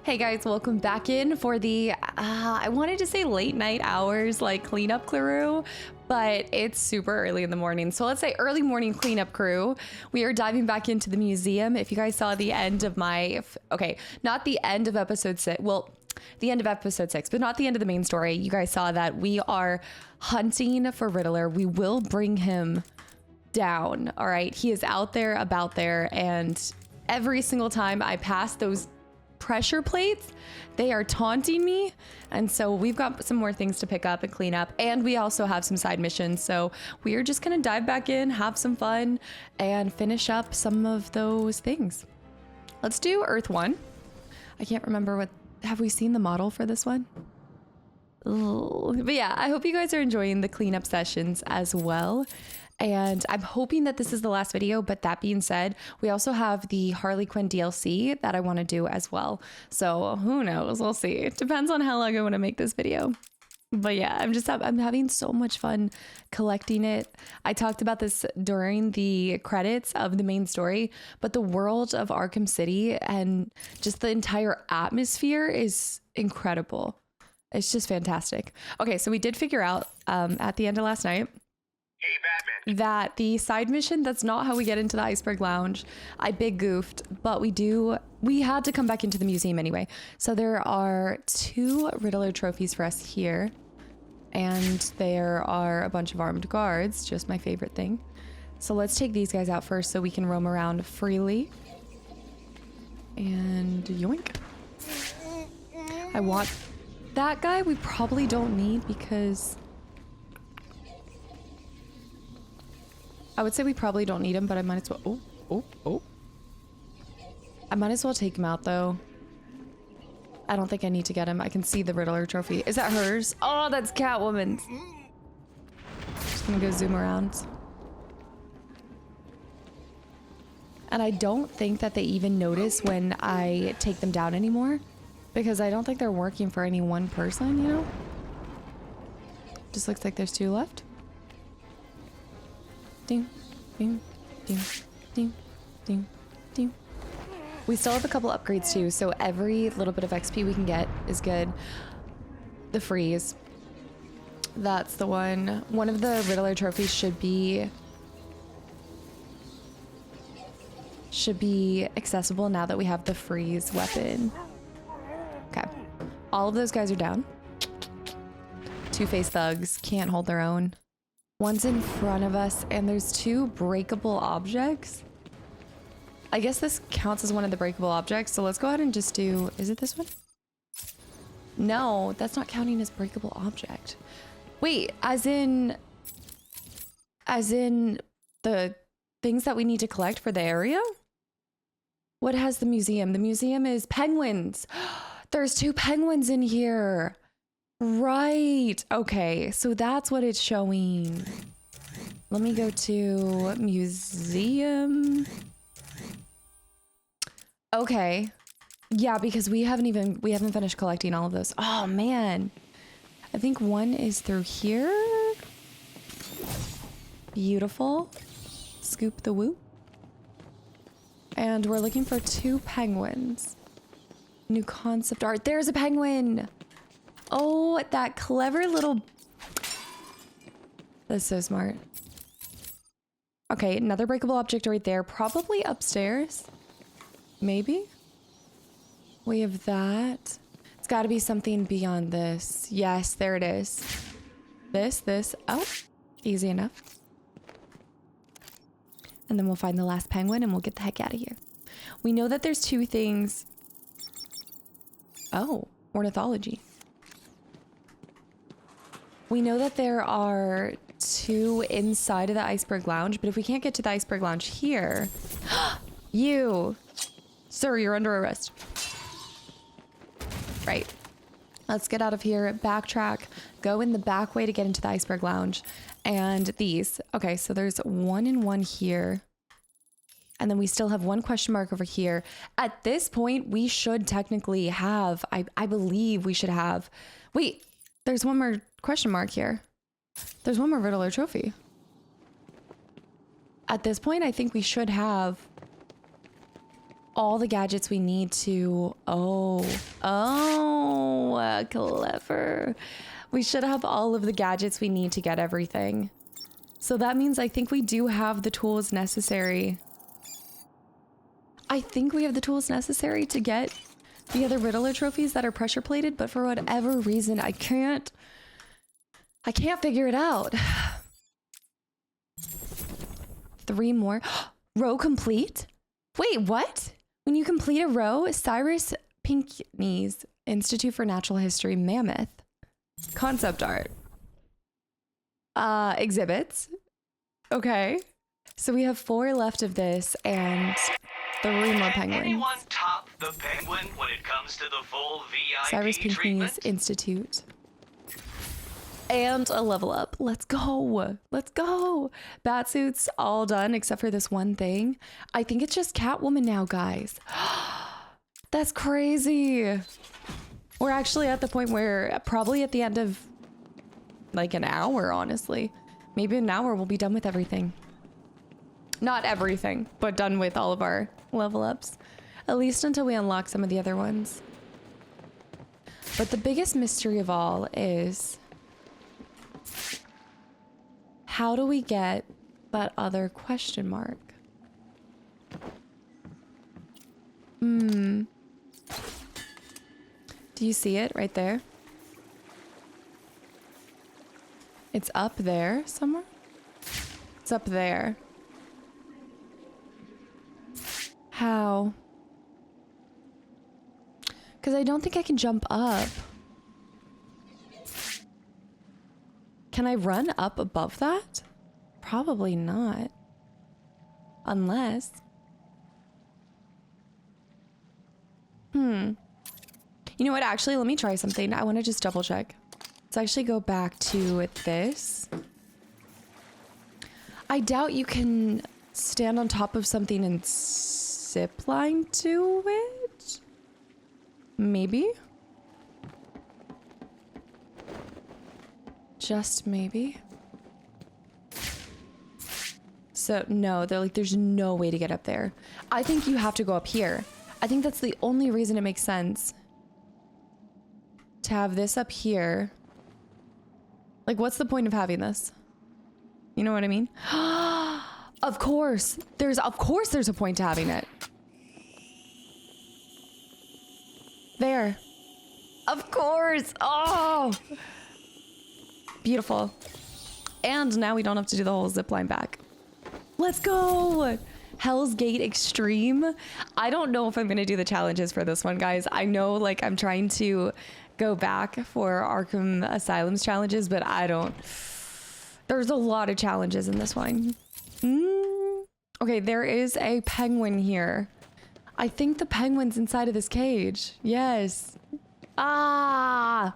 Hey guys, welcome back in for the, I wanted to say late night hours, like cleanup crew, but it's super early in the morning. So let's say early morning cleanup crew. We are diving back into the museum. If you guys saw the end of my, okay, not the end of episode 6, well, the end of episode 6, but not the end of the main story. You guys saw that we are hunting for Riddler. We will bring him down, all right? He is out there, about there, and every single time I pass those pressure plates, they are taunting me, and so we've got some more things to pick up and clean up, and we also have some side missions, so we are just gonna dive back in, have some fun, and finish up some of those things. Let's do Earth 1. I can't remember what, have we seen the model for this one? Ugh. But yeah, I hope you guys are enjoying the cleanup sessions as well. And I'm hoping that this is the last video, but that being said, we also have the Harley Quinn DLC that I want to do as well. So who knows? We'll see. It depends on how long I want to make this video. But yeah, I'm having so much fun collecting it. I talked about this during the credits of the main story, but the world of Arkham City and just the entire atmosphere is incredible. It's just fantastic. Okay, so we did figure out at the end of last night, hey, Batman, that the side mission, that's not how we get into the Iceberg Lounge. I big goofed, but we had to come back into the museum anyway. So there are 2 Riddler trophies for us here. And there are a bunch of armed guards, just my favorite thing. So let's take these guys out first so we can roam around freely. And yoink. I want that guy we probably don't need because I would say we probably don't need him, but I might as well. Oh. I might as well take him out though. I don't think I need to get him. I can see the Riddler trophy. Is that hers? Oh, that's Catwoman's. Just gonna go zoom around. And I don't think that they even notice when I take them down anymore, because I don't think they're working for any one person, you know? Just looks like there's 2 left. Ding, ding, ding, ding, ding, ding. We still have a couple upgrades too, so every little bit of XP we can get is good. The freeze. That's the one. One of the Riddler trophies should be accessible now that we have the freeze weapon. Okay. All of those guys are down. Two-faced thugs can't hold their own. One's in front of us, and there's 2 breakable objects. I guess this counts as one of the breakable objects, so let's go ahead and just do... Is it this one? No, that's not counting as breakable object. Wait, as in the things that we need to collect for the area? What has the museum? The museum is penguins. There's 2 penguins in here. Right. Okay, so that's what it's showing. Let me go to museum. Okay. Yeah, because we haven't finished collecting all of those. Oh man. I think one is through here. Beautiful. Scoop the whoop. And we're looking for 2 penguins. New concept art. There's a penguin. Oh, that clever little... That's so smart. Okay, another breakable object right there. Probably upstairs. Maybe? We have that. It's got to be something beyond this. Yes, there it is. This. Oh, easy enough. And then we'll find the last penguin and we'll get the heck out of here. We know that there's 2 things. Oh, ornithology. We know that there are 2 inside of the Iceberg Lounge, but if we can't get to the Iceberg Lounge here... You! Sir, you're under arrest. Right. Let's get out of here, backtrack, go in the back way to get into the Iceberg Lounge. And these. Okay, so there's 1 and 1 here. And then we still have 1 question mark over here. At this point, we should technically have, I believe we should have... Wait, there's 1 more question mark here. There's 1 more Riddler trophy. At this point, I think we should have all the gadgets we need to... clever. We should have all of the gadgets we need to get everything. So that means I think we do have the tools necessary. I think we have the tools necessary to get the other Riddler trophies that are pressure plated, but for whatever reason, I can't figure it out. 3 more. Row complete? Wait, what? When you complete a row, Cyrus Pinckney's Institute for Natural History Mammoth. Concept art. Exhibits. Okay. So we have 4 left of this and 3 more penguins. Anyone top the penguin when it comes to the full VIP Cyrus Pinckney's treatment? Institute. And a level up. Let's go. Let's go. Batsuit's all done except for this one thing. I think it's just Catwoman now, guys. That's crazy. We're actually at the point where probably at the end of like an hour, honestly. Maybe an hour we'll be done with everything. Not everything, but done with all of our level ups. At least until we unlock some of the other ones. But the biggest mystery of all is... how do we get that other question mark? Do you see it right there? It's up there somewhere? It's up there. How? Because I don't think I can jump up. Can I run up above that? Probably not. Unless... You know what? Actually, let me try something. I want to just double check. Let's actually go back to this. I doubt you can stand on top of something and zip line to it. Maybe. Just maybe. So no, they're like, there's no way to get up there. I think you have to go up here. I think that's the only reason it makes sense to have this up here. Like, what's the point of having this? You know what I mean? Of course there's a point to having it. There. Of course. Oh, beautiful. And now we don't have to do the whole zip line back. Let's go. Hell's Gate Extreme. I don't know if I'm going to do the challenges for this one, guys. I know, like, I'm trying to go back for Arkham Asylum's challenges, but I don't. There's a lot of challenges in this one. Okay, there is a penguin here. I think the penguin's inside of this cage. Yes. Ah,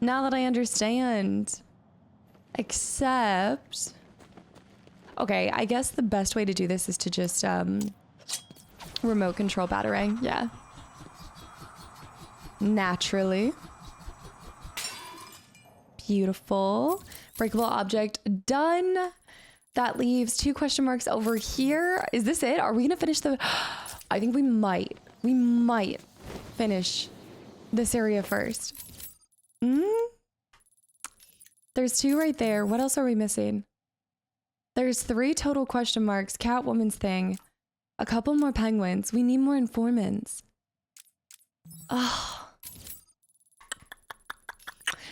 now that I understand. Except... okay, I guess the best way to do this is to just remote control Batarang. Yeah. Naturally. Beautiful. Breakable object done. That leaves 2 question marks over here. Is this it? Are we gonna finish the... I think we might. We might finish this area first. There's 2 right there. What else are we missing? There's 3 total question marks. Catwoman's thing. A couple more penguins. We need more informants. Oh.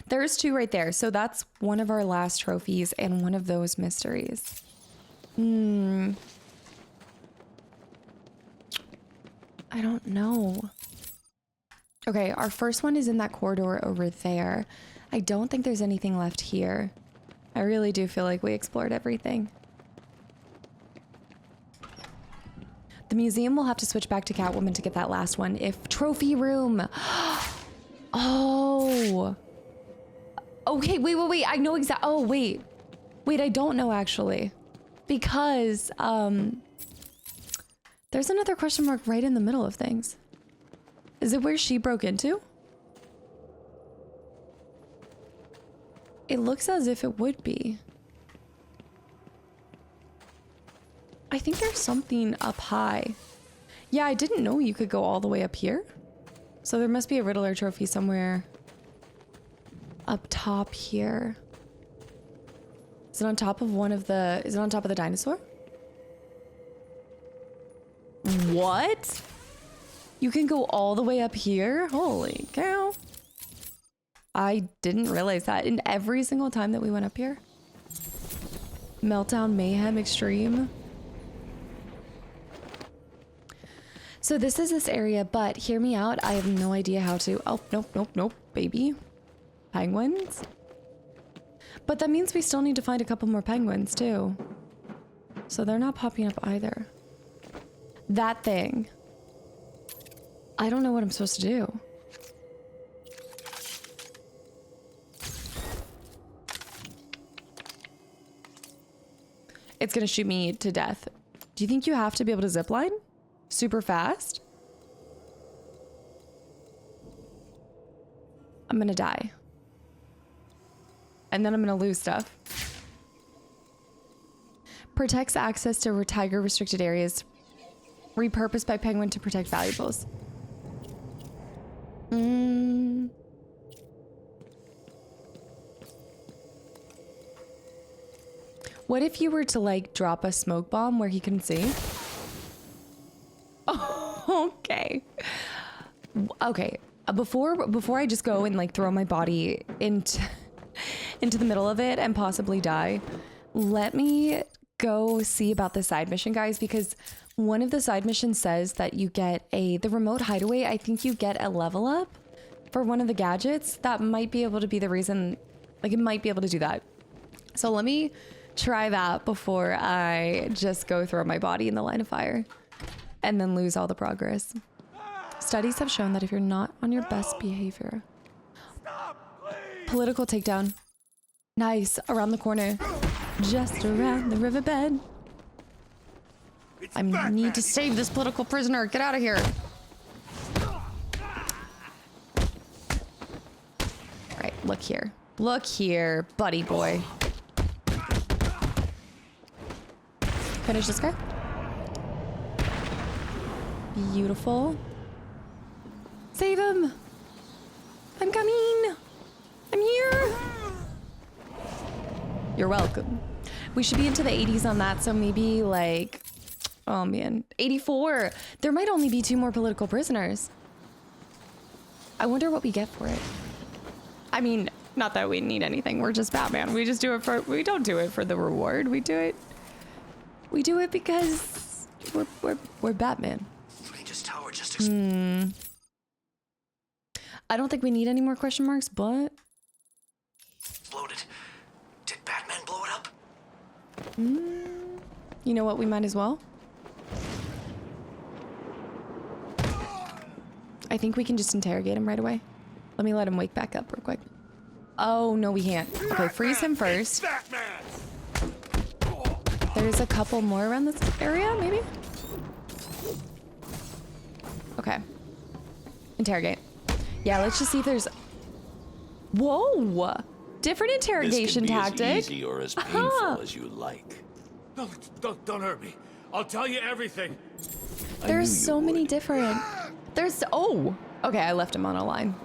There's 2 right there. So that's one of our last trophies and one of those mysteries. I don't know. Okay, our first one is in that corridor over there. I don't think there's anything left here. I really do feel like we explored everything. The museum will have to switch back to Catwoman to get that last one. If trophy room. Oh. Okay, wait. I know exactly. Oh, wait. Wait, I don't know actually. Because there's another question mark right in the middle of things. Is it where she broke into? It looks as if it would be. I think there's something up high. Yeah, I didn't know you could go all the way up here. So there must be a Riddler trophy somewhere up top here. Is it on top of one of the... Is it on top of the dinosaur? What? You can go all the way up here? Holy cow. I didn't realize that. And every single time that we went up here. Meltdown Mayhem Extreme. So this is this area, but hear me out. I have no idea how to... Oh, nope, nope, nope, baby. Penguins? But that means we still need to find a couple more penguins, too. So they're not popping up either. That thing. I don't know what I'm supposed to do. It's gonna shoot me to death. Do you think you have to be able to zip line? Super fast? I'm gonna die. And then I'm gonna lose stuff. Protects access to tiger restricted areas. Repurposed by penguin to protect valuables. What if you were to like drop a smoke bomb where he couldn't see? Oh, okay. Okay. Before I just go and like throw my body into the middle of it and possibly die, let me go see about the side mission, guys, because one of the side missions says that you get the remote hideaway. I think you get a level up for one of the gadgets. That might be able to be the reason, like it might be able to do that. So let me try that before I just go throw my body in the line of fire and then lose all the progress. Studies have shown that if you're not on your best behavior... Political takedown. Nice, around the corner. Just around the riverbed. I need to save this political prisoner. Get out of here. Alright, look here. Look here, buddy boy. Finish this guy. Beautiful. Save him! I'm coming! I'm here! You're welcome. We should be into the 80s on that, so maybe like... Oh man, 84! There might only be 2 more political prisoners. I wonder what we get for it. I mean, not that we need anything, we're just Batman. We just do it for... We don't do it for the reward, we do it because we're Batman. Tower just I don't think we need any more question marks, but... exploded. Did Batman blow it up? You know what? We might as well. I think we can just interrogate him right away. Let me let him wake back up real quick. Oh, no, we can't. Okay, freeze him first. There's a couple more around this area, maybe? Okay. Interrogate. Yeah, let's just see if there's... Whoa! Different interrogation tactic. As easy or as painful as you like. Don't hurt me. I'll tell you everything. There's so many different... There's... Oh! Okay, I left him on a line.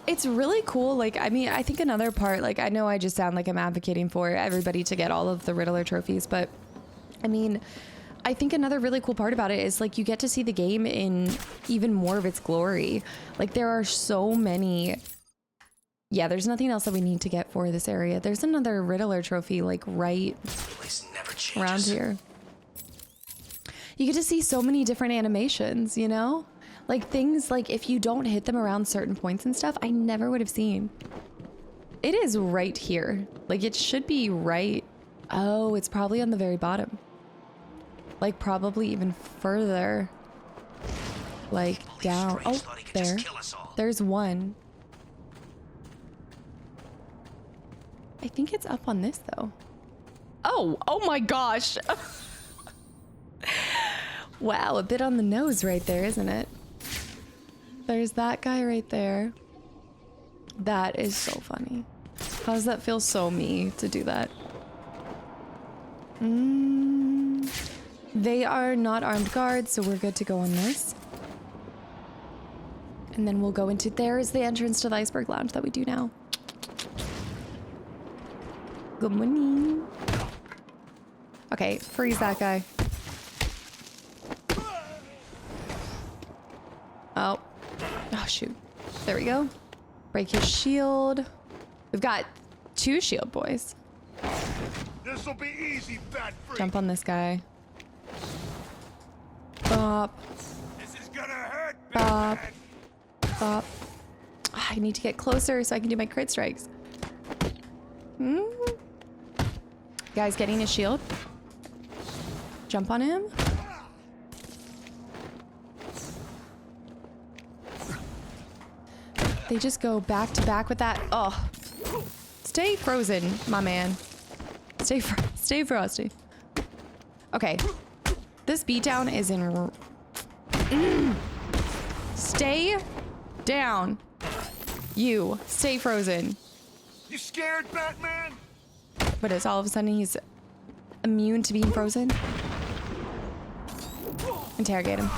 It's really cool. Like, I mean, I think another part... Like, I know I just sound like I'm advocating for everybody to get all of the Riddler trophies, but... I mean... I think another really cool part about it is like you get to see the game in even more of its glory. Like there are so many. Yeah, there's nothing else that we need to get for this area. There's another Riddler trophy like right around here. You get to see so many different animations, you know? Like things like if you don't hit them around certain points and stuff, I never would have seen. It is right here. Like it should be right. Oh, it's probably on the very bottom. Like probably even further, like down. Oh, there. There's one. I think it's up on this though. Oh my gosh. Wow, a bit on the nose right there, isn't it? There's that guy right there. That is so funny. How does that feel so me to do that? They are not armed guards, so we're good to go on this. And then we'll go into, there's the entrance to the Iceberg Lounge that we do now. Good morning. Okay, freeze that guy. Oh. Oh, shoot. There we go. Break his shield. We've got 2 shield boys. This'll be easy, fat freak. Jump on this guy. Bop. This is gonna hurt, Bop. Batman. Bop. I need to get closer so I can do my crit strikes. Guy's getting his shield. Jump on him. They just go back to back with that. Oh. Stay frozen, my man. Stay frosty. Okay. This beatdown is in... Stay down. You. Stay frozen. You scared, Batman? But it's all of a sudden he's immune to being frozen. Interrogate him.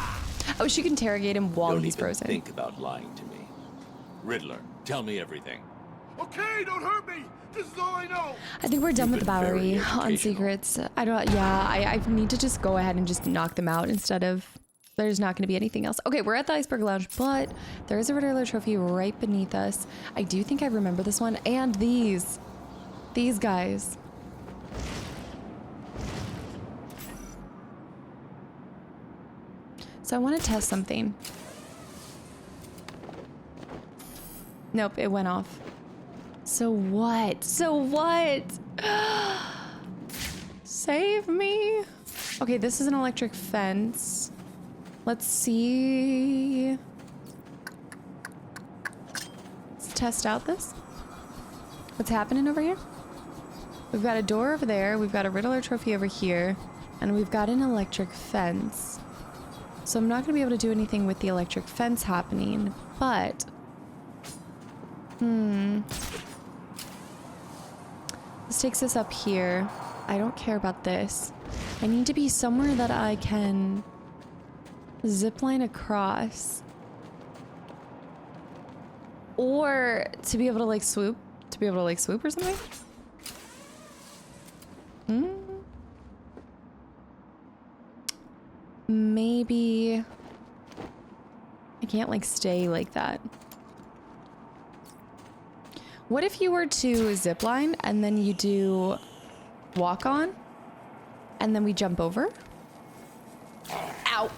Oh, she can interrogate him while Don't he's even frozen. think about lying to me. Riddler, tell me everything. Okay, don't hurt me. This is all I know. I think we're done with You've the been very Bowery on educational. secrets. I don't, yeah, I need to just go ahead and just knock them out instead of, there's not going to be anything else. Okay, we're at the Iceberg Lounge, but there is a Riddler trophy right beneath us. I do think I remember this one and these guys. So I want to test something. Nope, it went off. So what? So what? Save me. Okay, this is an electric fence. Let's see. Let's test out this. What's happening over here? We've got a door over there. We've got a Riddler trophy over here. And we've got an electric fence. So I'm not going to be able to do anything with the electric fence happening, but... This takes us up here. I don't care about this. I need to be somewhere that I can zipline across. Or to be able to like swoop. To be able to like swoop or something. Maybe I can't like stay like that. What if you were to zipline and then you do walk on and then we jump over? Ow.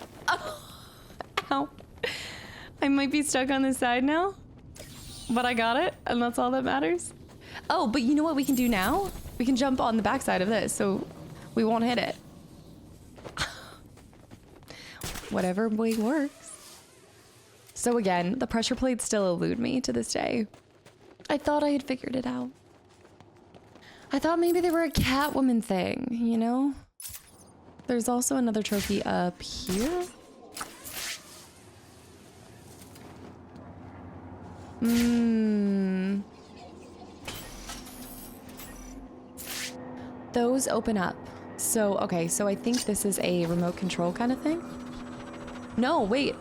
Ow. I might be stuck on this side now, but I got it and that's all that matters. Oh, but you know what we can do now? We can jump on the backside of this so we won't hit it. Whatever way works. So again, the pressure plates still elude me to this day. I thought I had figured it out. I thought maybe they were a Catwoman thing, you know? There's also another trophy up here. Those open up. So, okay, so I think this is a remote control kind of thing. No, wait.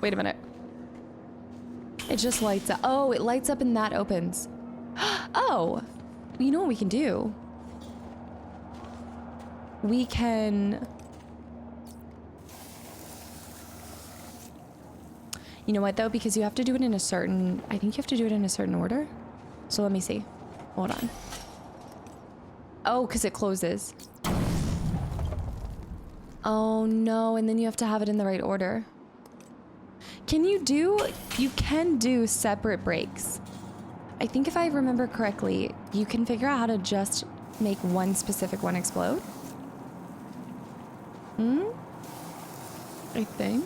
Wait a minute. It just lights up. Oh, it lights up and that opens. Oh, you know what we can do? We can... You know what though? Because you have to do it in a certain... I think you have to do it in a certain order. So let me see. Hold on. Oh, because it closes. Oh no, and then you have to have it in the right order. Can you do... You can do separate breaks. I think if I remember correctly, you can figure out how to just make one specific one explode. I think.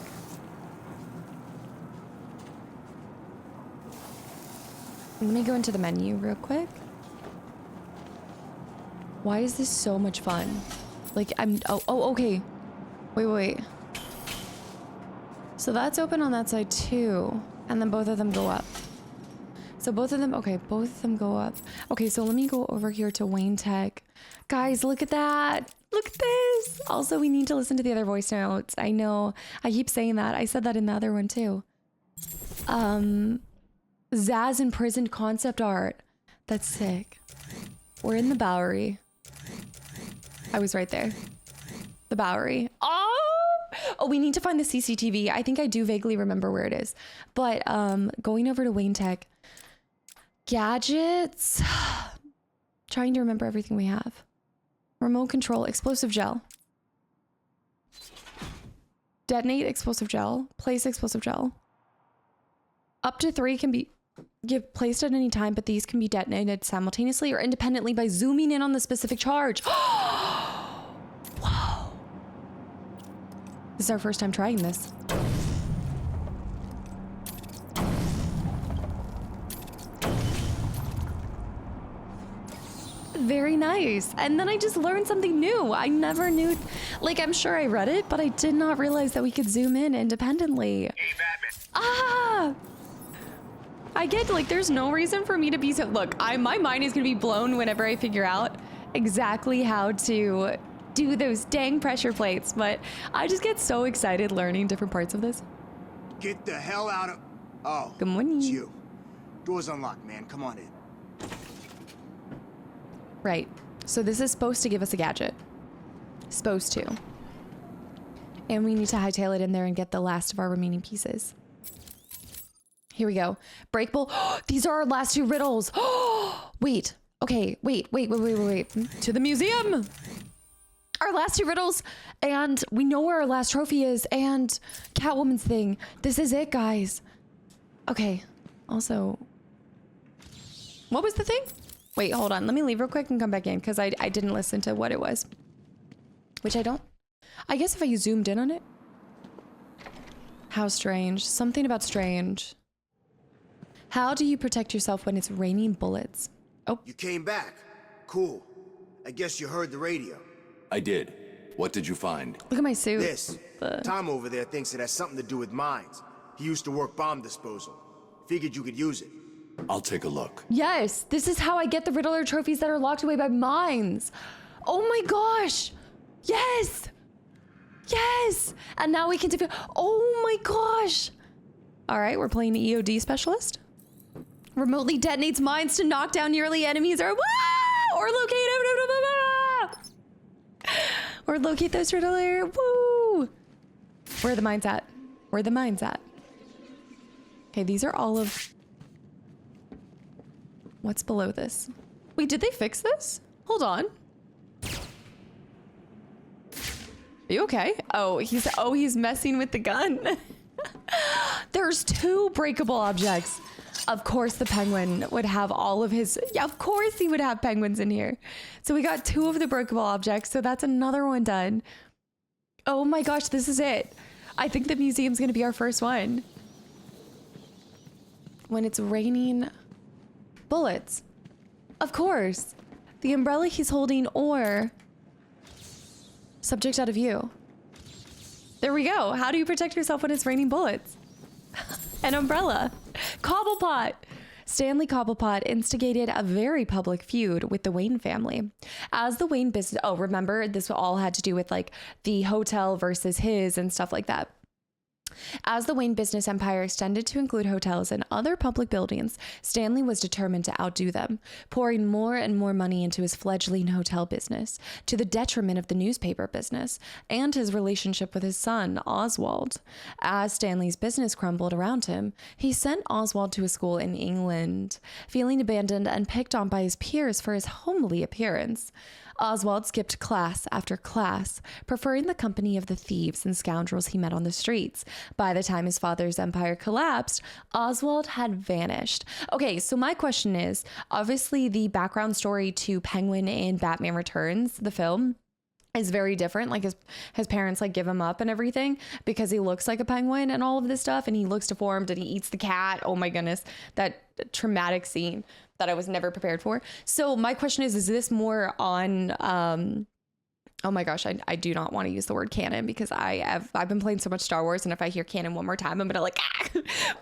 Let me go into the menu real quick. Why is this so much fun? Like, oh, okay. Wait. So that's open on that side too. And then both of them go up. So both of them, okay, both of them go up. Okay, so let me go over here to Wayne Tech. Guys, look at that. Look at this. Also, we need to listen to the other voice notes. I know. I keep saying that. I said that in the other one too. Zaz imprisoned concept art. That's sick. We're in the Bowery. I was right there. The Bowery. Oh, we need to find the CCTV. I think I do vaguely remember where it is. But going over to Wayne Tech. Gadgets. Trying to remember everything we have. Remote control, explosive gel. Detonate explosive gel. Place explosive gel. Up to 3 can be placed at any time, but these can be detonated simultaneously or independently by zooming in on the specific charge. Whoa. This is our first time trying this. Very nice. And then I just learned something new. I never knew, like, I'm sure I read it, but I did not realize that we could zoom in independently. Hey, Batman. Ah! I get, like, there's no reason for me to be so, look, my mind is gonna be blown whenever I figure out exactly how to do those dang pressure plates, but I just get so excited learning different parts of this. Get the hell out of... Oh, Good morning. it's you. Door's unlocked, man. Come on in. Right. So this is supposed to give us a gadget. Supposed to. And we need to hightail it in there and get the last of our remaining pieces. Here we go. Breakable. These are our last 2 riddles. Wait. Okay. Wait. To the museum. Our last 2 riddles. And we know where our last trophy is. And Catwoman's thing. This is it, guys. Okay. Also, what was the thing? Wait, hold on. Let me leave real quick and come back in because I didn't listen to what it was. Which I don't. I guess if I zoomed in on it. How strange. Something about strange. How do you protect yourself when it's raining bullets? Oh. You came back. Cool. I guess you heard the radio. I did. What did you find? Look at my suit. This. Tom over there thinks it has something to do with mines. He used to work bomb disposal. Figured you could use it. I'll take a look. Yes, this is how I get the Riddler trophies that are locked away by mines. Oh my gosh. Yes. Yes. And now we can do. Oh my gosh. All right, we're playing the EOD specialist. Remotely detonates mines to knock down nearly enemies or locate those Riddler. Woo. Where are the mines at? Where are the mines at? Okay, these are all of... What's below this? Wait, did they fix this? Hold on. Are you okay? Oh, he's messing with the gun. There's 2 breakable objects. Of course the penguin would have all of his... Yeah, of course he would have penguins in here. So we got 2 of the breakable objects. So that's another one done. Oh my gosh, this is it. I think the museum's gonna be our first one. When it's raining... bullets. Of course. The umbrella he's holding or subject out of view. There we go. How do you protect yourself when it's raining bullets? An umbrella. Cobblepot. Stanley Cobblepot instigated a very public feud with the Wayne family. As the Wayne business... Oh, remember, this all had to do with like the hotel versus his and stuff like that. As the Wayne business empire extended to include hotels and other public buildings, Stanley was determined to outdo them, pouring more and more money into his fledgling hotel business, to the detriment of the newspaper business and his relationship with his son, Oswald. As Stanley's business crumbled around him, he sent Oswald to a school in England, feeling abandoned and picked on by his peers for his homely appearance. Oswald skipped class after class, preferring the company of the thieves and scoundrels he met on the streets. By the time his father's empire collapsed, Oswald had vanished. Okay, so my question is, obviously the background story to Penguin in Batman Returns, the film, is very different. Like his parents like give him up and everything because he looks like a penguin and all of this stuff, and he looks deformed and he eats the cat. Oh my goodness, that traumatic scene that I was never prepared for. So my question is this more on oh my gosh, I do not want to use the word canon because I've been playing so much Star Wars, and if I hear canon one more time I'm gonna like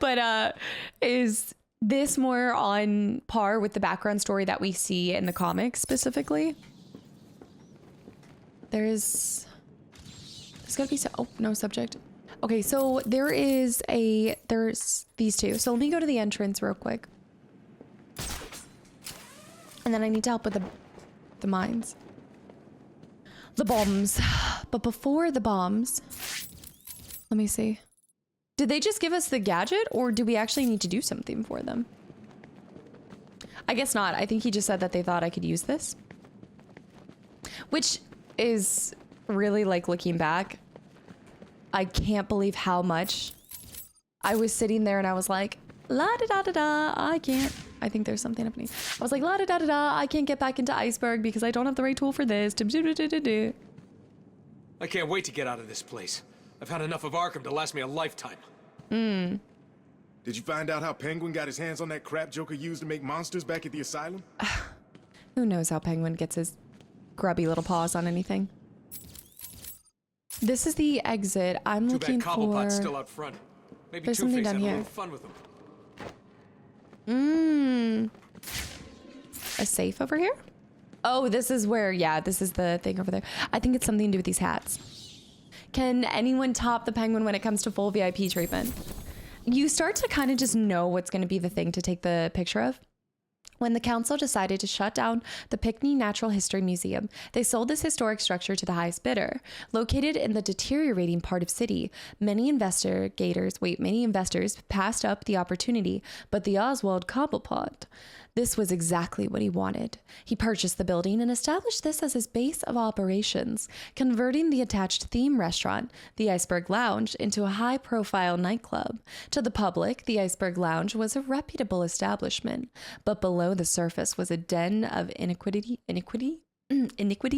but is this more on par with the background story that we see in the comics specifically? There's gotta be, oh, no subject. Okay, so there's these two. So let me go to the entrance real quick. And then I need to help with the mines. The bombs. But before the bombs, let me see. Did they just give us the gadget, or do we actually need to do something for them? I guess not. I think he just said that they thought I could use this. Which is really, like, looking back, I can't believe how much I was sitting there and I was like, la-da-da-da-da, I can't. I think there's something happening. I was like, la-da-da-da-da, I can't get back into Iceberg because I don't have the right tool for this. I can't wait to get out of this place. I've had enough of Arkham to last me a lifetime. Did you find out how Penguin got his hands on that crap Joker used to make monsters back at the asylum? Who knows how Penguin gets his grubby little paws on anything. This is the exit. I'm looking for... Too bad Cobblepot's still out front. Maybe There's something Two-Face down had a here. little fun with him. A safe over here? Oh, this is where, yeah, this is the thing over there. I think it's something to do with these hats. Can anyone top the Penguin when it comes to full VIP treatment? You start to kind of just know what's going to be the thing to take the picture of. When the council decided to shut down the Pinckney Natural History Museum, they sold this historic structure to the highest bidder. Located in the deteriorating part of city, many investors passed up the opportunity, but the Oswald Cobblepot, this was exactly what he wanted. He purchased the building and established this as his base of operations, converting the attached theme restaurant, the Iceberg Lounge, into a high-profile nightclub. To the public, the Iceberg Lounge was a reputable establishment, but below the surface was a den of iniquity,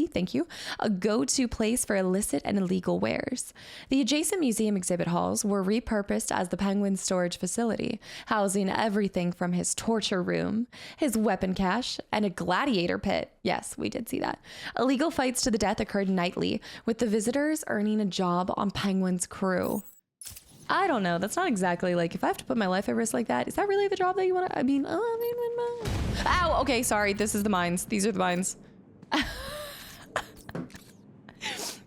thank you, a go-to place for illicit and illegal wares. The adjacent museum exhibit halls were repurposed as the Penguin's storage facility, housing everything from his torture room, his weapon cache, and a gladiator pit. Yes, we did see that. Illegal fights to the death occurred nightly, with the visitors earning a job on Penguin's crew. I don't know. That's not exactly like, if I have to put my life at risk like that, is that really the job that you want to, ow, okay, sorry. This is the mines. These are the mines.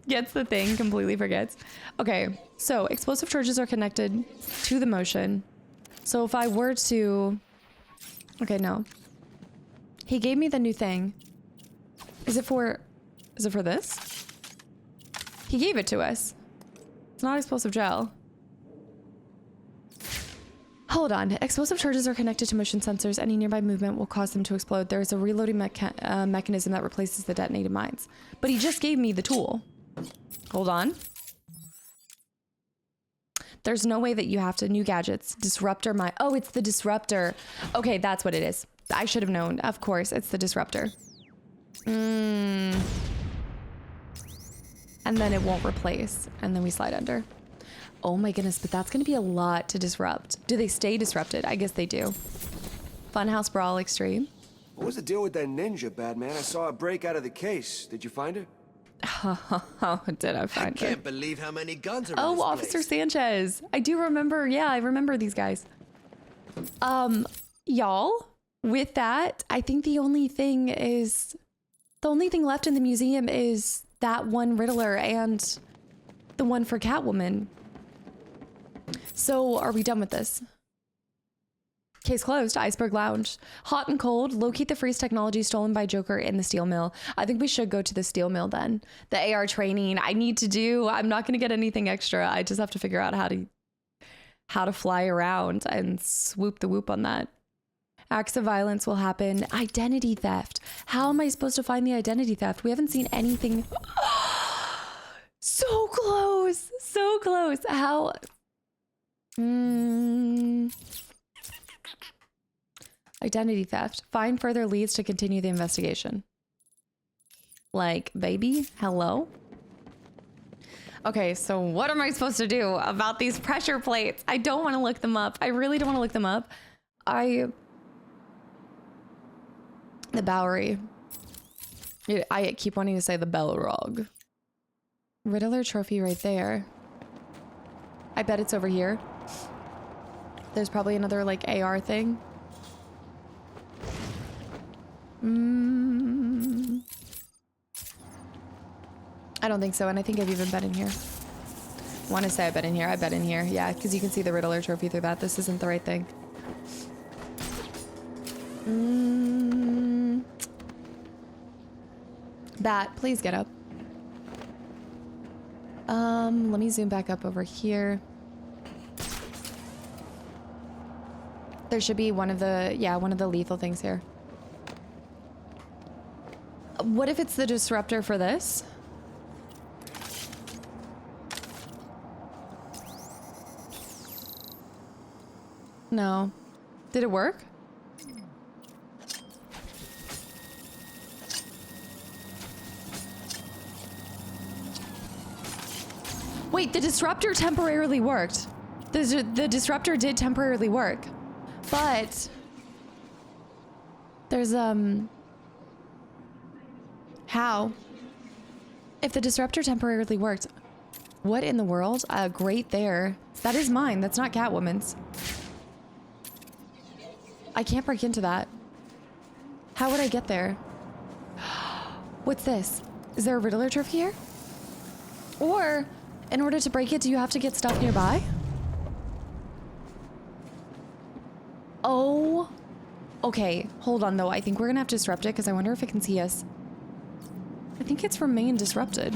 Gets the thing, completely forgets. Okay, so explosive charges are connected to the motion. So if I were to... Okay, no. He gave me the new thing. Is it for this? He gave it to us. It's not explosive gel. Hold on. Explosive charges are connected to motion sensors. Any nearby movement will cause them to explode. There is a reloading mechanism that replaces the detonated mines. But he just gave me the tool. Hold on. There's no way that you have to... New gadgets. Disruptor mine. Oh, it's the disruptor. Okay, that's what it is. I should have known. Of course, it's the disruptor. And then it won't replace. And then we slide under. Oh my goodness, but that's going to be a lot to disrupt. Do they stay disrupted? I guess they do. Funhouse Brawl Extreme. What was the deal with that ninja, Batman? I saw her break out of the case. Did you find her? Oh, did I find her? Can't believe how many guns are in Oh, this Officer place. Sanchez. I do remember. Yeah, I remember these guys. Y'all, with that, I think the only thing left in the museum is that one Riddler and the one for Catwoman. So, are we done with this? Case closed. Iceberg Lounge. Hot and cold. Locate the freeze technology stolen by Joker in the steel mill. I think we should go to the steel mill then. The AR training I need to do. I'm not going to get anything extra. I just have to figure out how to fly around and swoop the whoop on that. Acts of violence will happen. Identity theft. How am I supposed to find the identity theft? We haven't seen anything. So close. So close. How... Identity theft. Find further leads to continue the investigation. Like, baby, hello? Okay, so what am I supposed to do about these pressure plates? I don't want to look them up. I really don't want to look them up. The Bowery. I keep wanting to say the Belrog. Riddler trophy right there. I bet it's over here. There's probably another, like, AR thing. I don't think so, and I think I've even been in here. Want to say I bet in here. I bet in here. Yeah, because you can see the Riddler trophy through that. This isn't the right thing. Bat, please get up. Let me zoom back up over here. There should be one of the, yeah, one of the lethal things here. What if it's the disruptor for this? No. Did it work? Wait, the disruptor temporarily worked. The disruptor did temporarily work. But there's how? If the disruptor temporarily worked, what in the world? Great there. That is mine. That's not Catwoman's. I can't break into that. How would I get there? What's this? Is there a Riddler trophy here? Or, in order to break it, do you have to get stuff nearby? Oh. Okay, hold on though. I think we're gonna have to disrupt it because I wonder if it can see us. I think it's remained disrupted.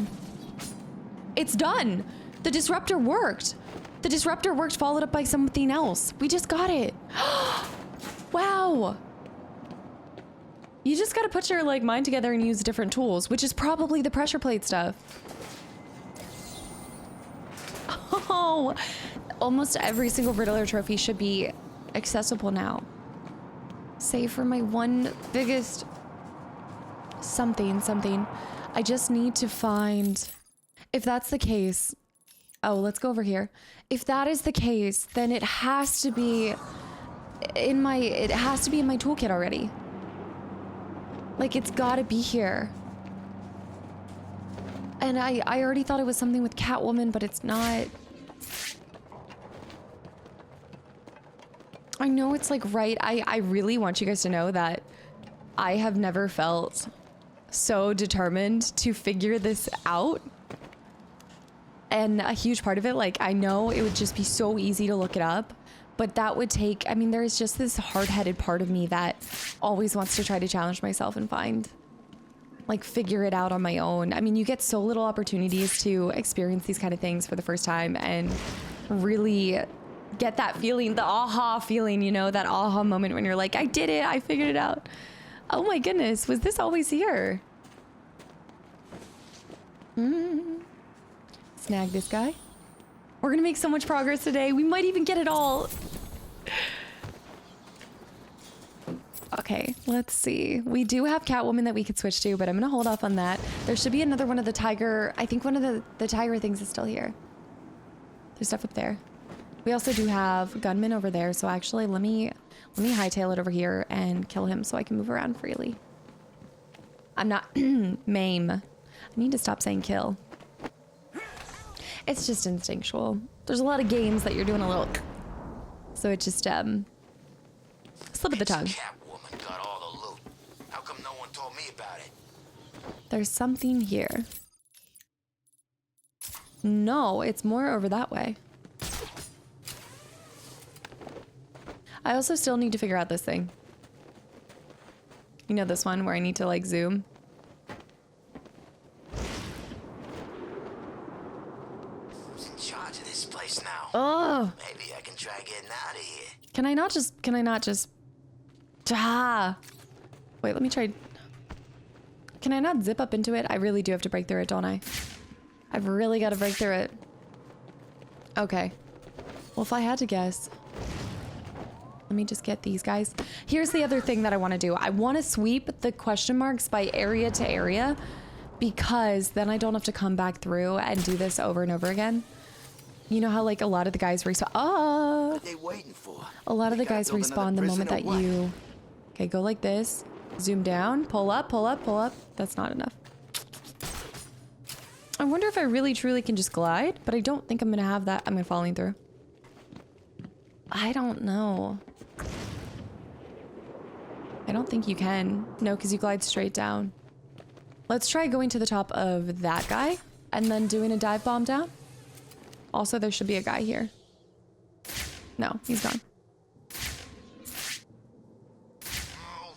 It's done! The disruptor worked! The disruptor worked followed up by something else. We just got it. Wow. You just gotta put your like mind together and use different tools, which is probably the pressure plate stuff. Oh, almost every single Riddler trophy should be accessible now. Save for my one biggest something. I just need to find, if that's the case, oh, let's go over here. If that is the case, then it has to be in my toolkit already. Like, it's gotta be here. And I already thought it was something with Catwoman, but it's not. I know it's like right. I really want you guys to know that I have never felt so determined to figure this out. And a huge part of it, like, I know it would just be so easy to look it up, but that would take, I mean, there's just this hard-headed part of me that always wants to try to challenge myself and find, like, figure it out on my own. I mean, you get so little opportunities to experience these kind of things for the first time and really get that feeling, the aha feeling, you know, that aha moment when you're like, I did it, I figured it out. Oh my goodness, was this always here? Snag this guy. We're gonna make so much progress today. We might even get it all. Okay, let's see. We do have Catwoman that we could switch to, but I'm gonna hold off on that. There should be another one of the tiger. I think one of the tiger things is still here. There's stuff up there. We also do have Gunman over there, so actually let me hightail it over here and kill him so I can move around freely. I'm not maim. I need to stop saying kill. It's just instinctual. There's a lot of games that you're doing a little, so it just slip of the tongue. Catwoman got all the loot. How come no one told me about it? There's something here. No, it's more over that way. I also still need to figure out this thing. You know, this one where I need to like zoom. Who's in charge of this place now? Oh, Maybe I can try getting out of here. can I not just wait, let me try. Can I not zip up into it? I really do have to break through it, don't I? I've really got to break through it. Okay. Well, if I had to guess, let me just get these guys. Here's the other thing that I want to do. I want to sweep the question marks by area to area, because then I don't have to come back through and do this over and over again. You know how like a lot of the guys respawn. What are they waiting for? A lot of the guys respawn the moment that you. Okay, go like this. Zoom down. Pull up. Pull up. Pull up. That's not enough. I wonder if I really truly can just glide, but I don't think I'm gonna have that. I'm gonna falling through. I don't know. I don't think you can. No, because you glide straight down. Let's try going to the top of that guy. and then doing a dive bomb down. Also, there should be a guy here. No, he's gone.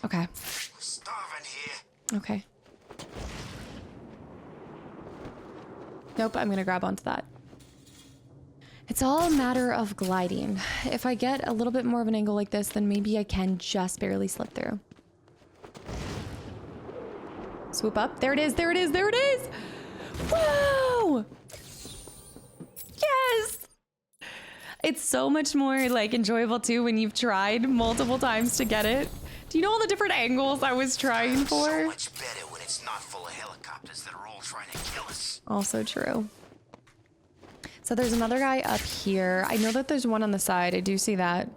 Okay. We're starving here. Okay. Nope, I'm gonna grab onto that. It's all a matter of gliding. If I get a little bit more of an angle like this, then maybe I can just barely slip through. Swoop up. There it is, there it is, there it is! Whoa! Yes! It's so much more like enjoyable too when you've tried multiple times to get it. Do you know all the different angles I was trying for? So much better when it's not full of helicopters that are all trying to kill us. Also true. So there's another guy up here. I know that there's one on the side. I do see that.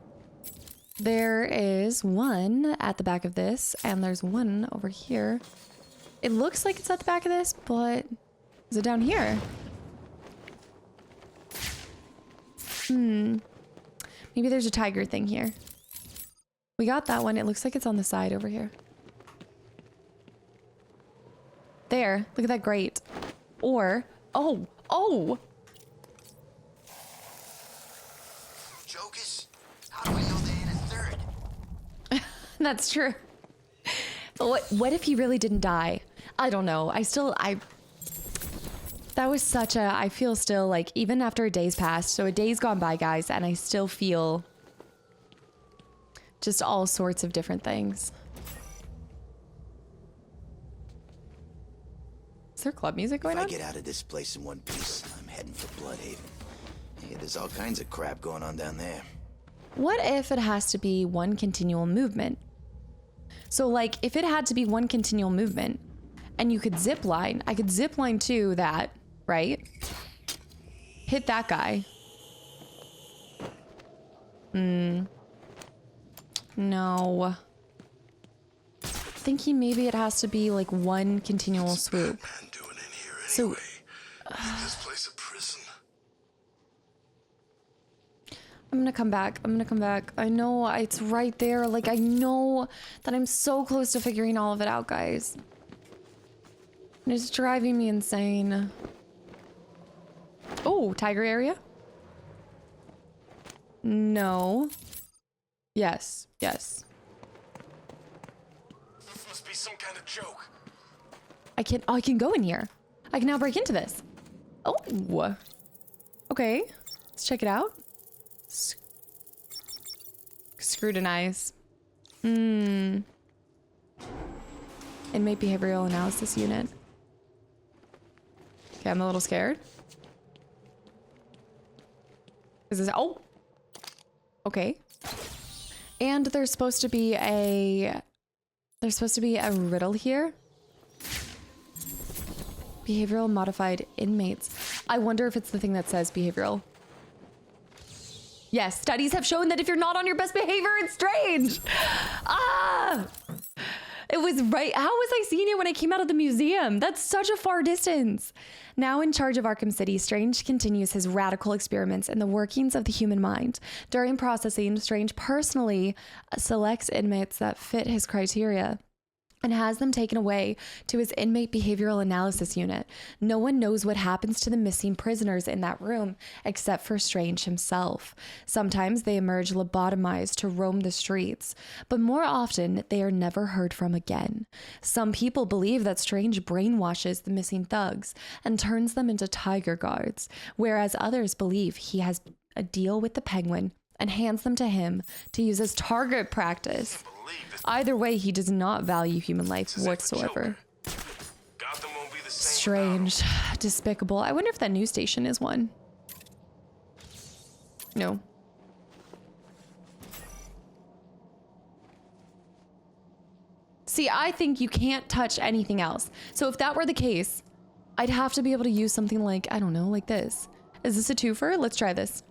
There is one at the back of this, and there's one over here. It looks like it's at the back of this, but is it down here? Maybe there's a tiger thing here. We got that one. It looks like it's on the side over here. There. Look at that grate. Or, oh! Jokers? How do I know they ain't a third? That's true. But what if he really didn't die? I don't know. That was such a, I feel still like, even after a day's passed, so a day's gone by, guys, and I still feel just all sorts of different things. Is there club music going If on? I get out of this place in one piece, I'm heading for Bloodhaven. Hey, there's all kinds of crap going on down there. What if it has to be one continual movement? So like, if it had to be one continual movement, and you could zip line, I could zip line to that, right? Hit that guy. No. Thinking maybe it has to be like one continual swoop. Man doing in here So, anyway? Is this place a prison? I'm gonna come back. I'm gonna come back. I know it's right there. Like, I know that I'm so close to figuring all of it out, guys. And it's driving me insane. Oh, tiger area? No. Yes, yes. This must be some kind of joke. I can go in here. I can now break into this. Oh. Okay. Let's check it out. Scrutinize. Inmate behavioral analysis unit. Okay, I'm a little scared. Is this, oh. Okay. And there's supposed to be a riddle here. Behavioral modified inmates. I wonder if it's the thing that says behavioral. Yes, studies have shown that if you're not on your best behavior, it's strange. Ah! It was right. How was I seeing it when I came out of the museum? That's such a far distance. Now in charge of Arkham City, Strange continues his radical experiments in the workings of the human mind. During processing, Strange personally selects inmates that fit his criteria and has them taken away to his inmate behavioral analysis unit. No one knows what happens to the missing prisoners in that room except for Strange himself. Sometimes they emerge lobotomized to roam the streets, but more often they are never heard from again. Some people believe that Strange brainwashes the missing thugs and turns them into tiger guards, whereas others believe he has a deal with the Penguin and hands them to him to use as target practice. Either way, he does not value human life whatsoever. Strange. Despicable. I wonder if that news station is one. No. See, I think you can't touch anything else. So if that were the case, I'd have to be able to use something like, I don't know, like this. Is this a twofer? Let's try this.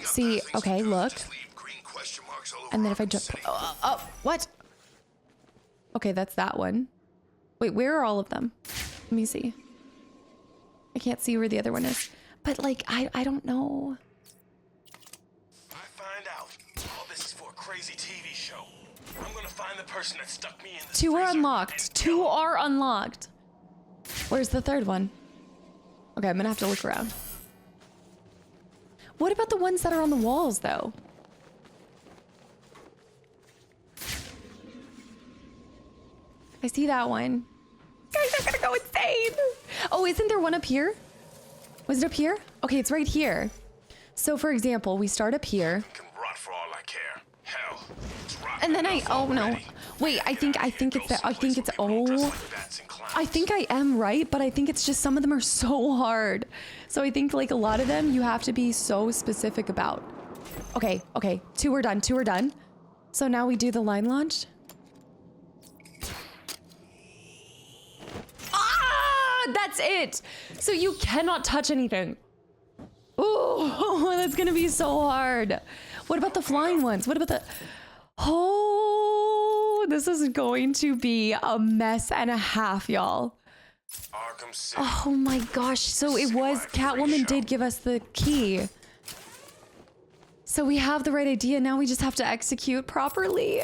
See, okay, look. And then if I jump, oh, what? Okay, that's that one. Wait, where are all of them? Let me see. I can't see where the other one is. But like, I don't know. I find out all this is for a crazy TV show. I'm gonna find the person that stuck me in this. Two are unlocked. Two are unlocked. Where's the third one? Okay, I'm gonna have to look around. What about the ones that are on the walls, though? I see that one. Guys, I'm gonna go insane. Oh, isn't there one up here? Was it up here? Okay, it's right here. So, for example, we start up here. Can rot for all I care. Hell, it's rotten And then enough oh no. already. Wait, I think it's that, I think it's, oh. I think I am right, but I think it's just some of them are so hard. So I think like a lot of them you have to be so specific about. Okay, okay, two are done. So now we do the line launch. Ah, that's it. So you cannot touch anything. Oh, that's gonna be so hard. What about the flying ones? What about the, oh, this is going to be a mess and a half, y'all. Arkham City. Oh my gosh. So it was, Catwoman did give us the key. So we have the right idea. Now we just have to execute properly.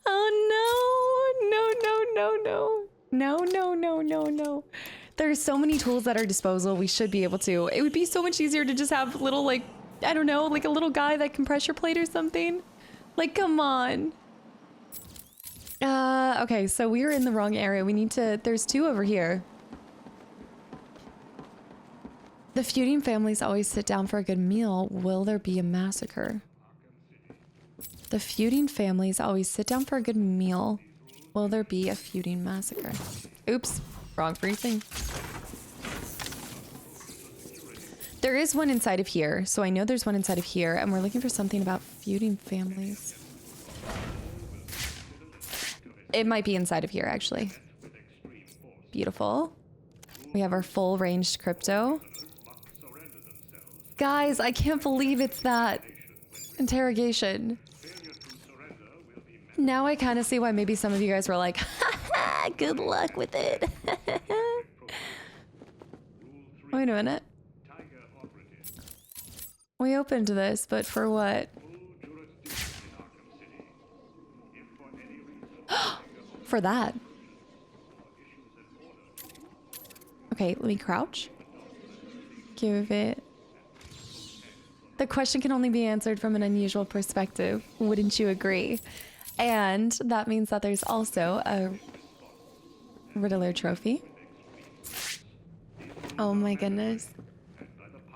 Oh no. There's so many tools at our disposal. We should be able to. It would be so much easier to just have little, like, I don't know, like a little guy that can pressure plate or something. Like, come on. Okay, so we are in the wrong area. We need to, there's two over here. The feuding families always sit down for a good meal. Will there be a massacre? The feuding families always sit down for a good meal. Will there be a feuding massacre? Oops, wrong freezing. There is one inside of here, so I know there's one inside of here, and we're looking for something about feuding families. It might be inside of here, actually. Beautiful. We have our full ranged crypto. Guys, I can't believe it's that interrogation. Now I kind of see why maybe some of you guys were like, haha, good luck with it. Wait a minute. We opened this, but for what? For that. Okay, let me crouch. Give it. The question can only be answered from an unusual perspective. Wouldn't you agree? And that means that there's also a Riddler trophy. Oh my goodness.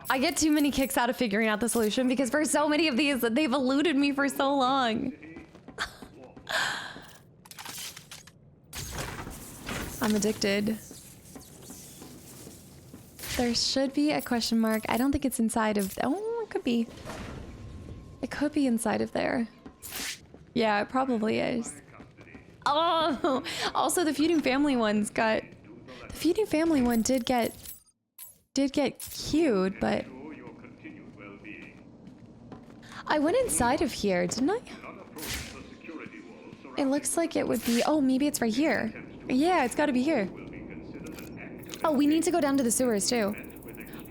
I get too many kicks out of figuring out the solution because for so many of these, they've eluded me for so long. I'm addicted. There should be a question mark. I don't think it's inside of, oh, it could be. It could be inside of there. Yeah, it probably is. Oh, also the feuding family ones got, the feuding family one did get cued, but I went inside of here, didn't I? It looks like it would be, oh, maybe it's right here. Yeah, it's gotta be here. Oh, we need to go down to the sewers too.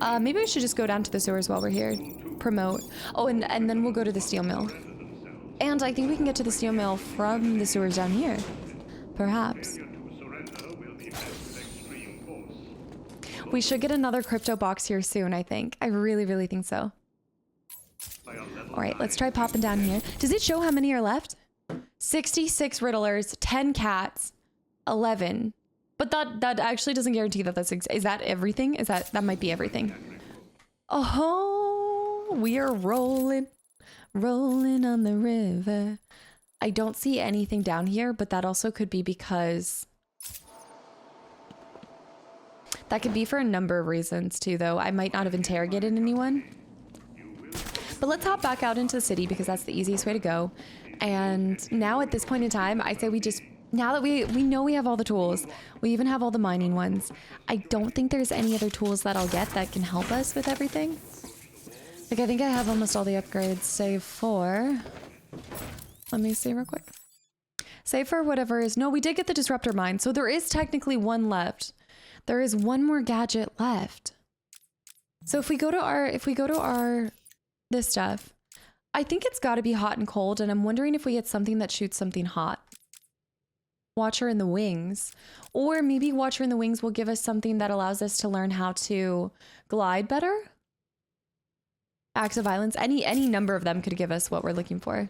Maybe we should just go down to the sewers while we're here. Promote. Oh, and then we'll go to the steel mill. And I think we can get to the steel mill from the sewers down here. Perhaps. We should get another crypto box here soon, I think. I really, really think so. Alright, let's try popping down here. Does it show how many are left? 66 Riddlers, 10 cats, 11. But that actually doesn't guarantee that that's... Is that everything? That might be everything. Oh, we are rolling on the river. I don't see anything down here, but that also could be because... That could be for a number of reasons too, though. I might not have interrogated anyone. But let's hop back out into the city because that's the easiest way to go. And now at this point in time, I say we just... Now that we know we have all the tools, we even have all the mining ones. I don't think there's any other tools that I'll get that can help us with everything. Like, I think I have almost all the upgrades, save for... Let me see real quick. Save for whatever is... No, we did get the disruptor mine, so there is technically one left. There is one more gadget left. So if we go to our... This stuff, I think it's got to be hot and cold, and I'm wondering if we get something that shoots something hot. Watcher in the Wings. Or maybe Watcher in the Wings will give us something that allows us to learn how to glide better. Acts of violence. Any number of them could give us what we're looking for.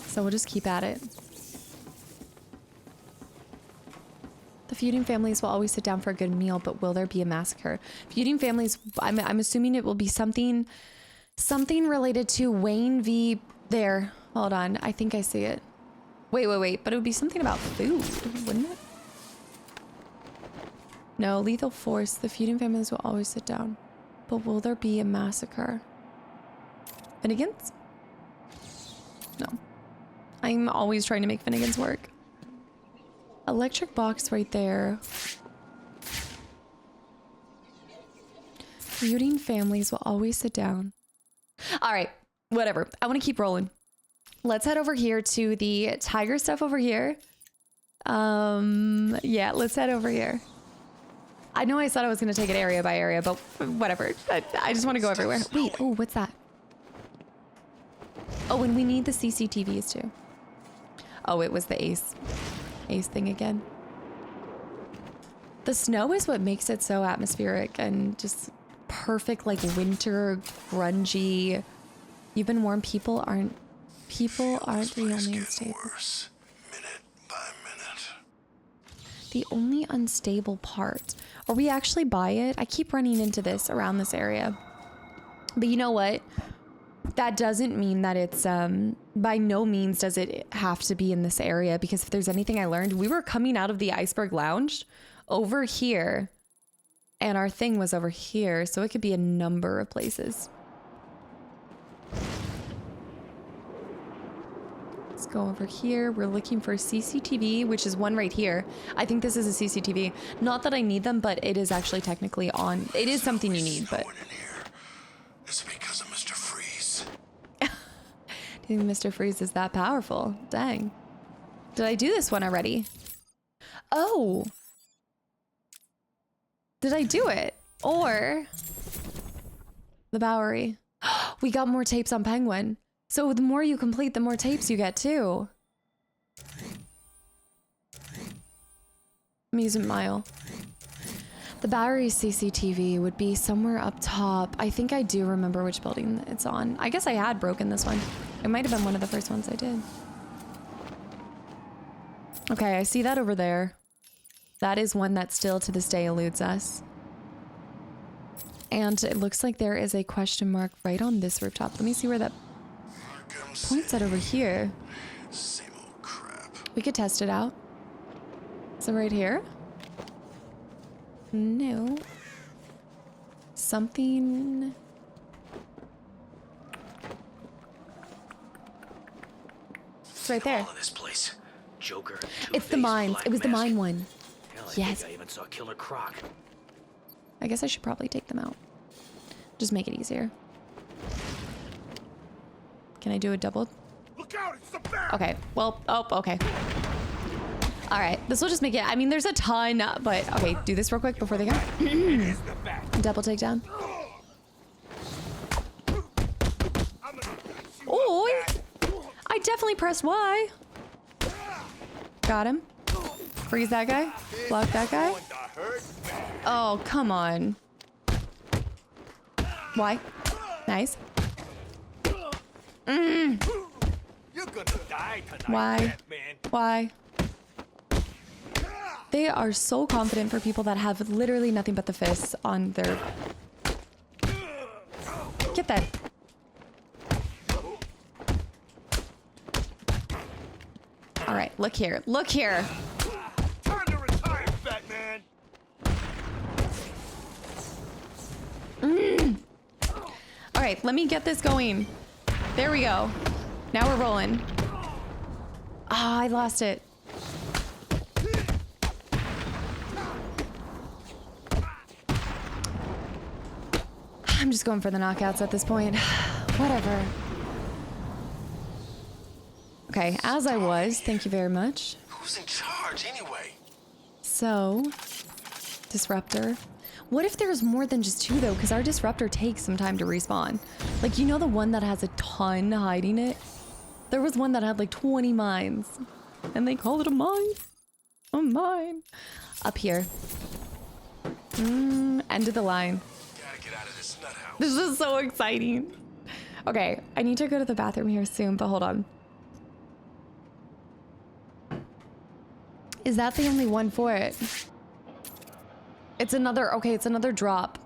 So we'll just keep at it. The feuding families will always sit down for a good meal, but will there be a massacre? Feuding families, I'm assuming it will be something related to Wayne v. There. Hold on, I think I see it. Wait, but it would be something about food, wouldn't it? No, lethal force. The feuding families will always sit down, but will there be a massacre? Finnegans? No. I'm always trying to make Finnegans work. Electric box right there. Feuding families will always sit down. All right, whatever. I want to keep rolling. Let's head over here to the tiger stuff over here. Yeah, let's head over here. I know I said I was going to take it area by area, but whatever. I just want to go everywhere. Wait, oh, what's that? Oh, and we need the CCTVs too. Oh, it was the ace thing again. The snow is what makes it so atmospheric and just perfect, like winter, grungy. You've been warned, people aren't the only unstable. Worse, minute by minute. The only unstable part. Are we actually by it? I keep running into this around this area. But you know what? That doesn't mean that it's, by no means does it have to be in this area, because if there's anything I learned, we were coming out of the Iceberg Lounge over here, and our thing was over here, so it could be a number of places. Let's go over here. We're looking for CCTV, which is one right here. I think this is a CCTV. Not that I need them, but it is actually technically on. It is something you need, but... Is it because of Mr. Freeze? Do you think Mr. Freeze is that powerful? Dang. Did I do this one already? Oh. Did I do it? Or the Bowery. We got more tapes on Penguin. So the more you complete, the more tapes you get too. Amusement Mile. The Bowery CCTV would be somewhere up top. I think I do remember which building it's on. I guess I had broken this one. It might have been one of the first ones I did. Okay, I see that over there. That is one that still to this day eludes us. And it looks like there is a question mark right on this rooftop. Let me see where that points at over here. Same old crap. We could test it out. Is it right here? No. Something... It's right there. All of this place. Joker, It's the mines. It was the mine one. Hell, I Yes. think I even saw Killer Croc. I guess I should probably take them out. Just make it easier. Can I do a double? Look out! It's the bear! Okay. Well, oh, okay. All right. This will just make it. I mean, there's a ton, but okay. Do this real quick before they go. Double takedown. Oh, I definitely pressed Y. Got him. Freeze that guy. Block that guy. Oh, come on. Y. Nice. You're gonna die tonight, Why? Batman. Why? They are so confident for people that have literally nothing but the fists on their... Get that. All right, look here. Look here. Time to retire, Batman! All right, let me get this going. There we go. Now we're rolling. Ah, I lost it. I'm just going for the knockouts at this point. Whatever. Okay, as I was, thank you very much. Who's in charge, anyway? So, disruptor. What if there's more than just two though? Because our disruptor takes some time to respawn. Like, you know the one that has a ton hiding it? There was one that had like 20 mines. And they called it a mine. A mine. Up here. End of the line. Gotta get out of this nut house. This is so exciting. Okay, I need to go to the bathroom here soon, but hold on. Is that the only one for it? It's another, okay, it's another drop.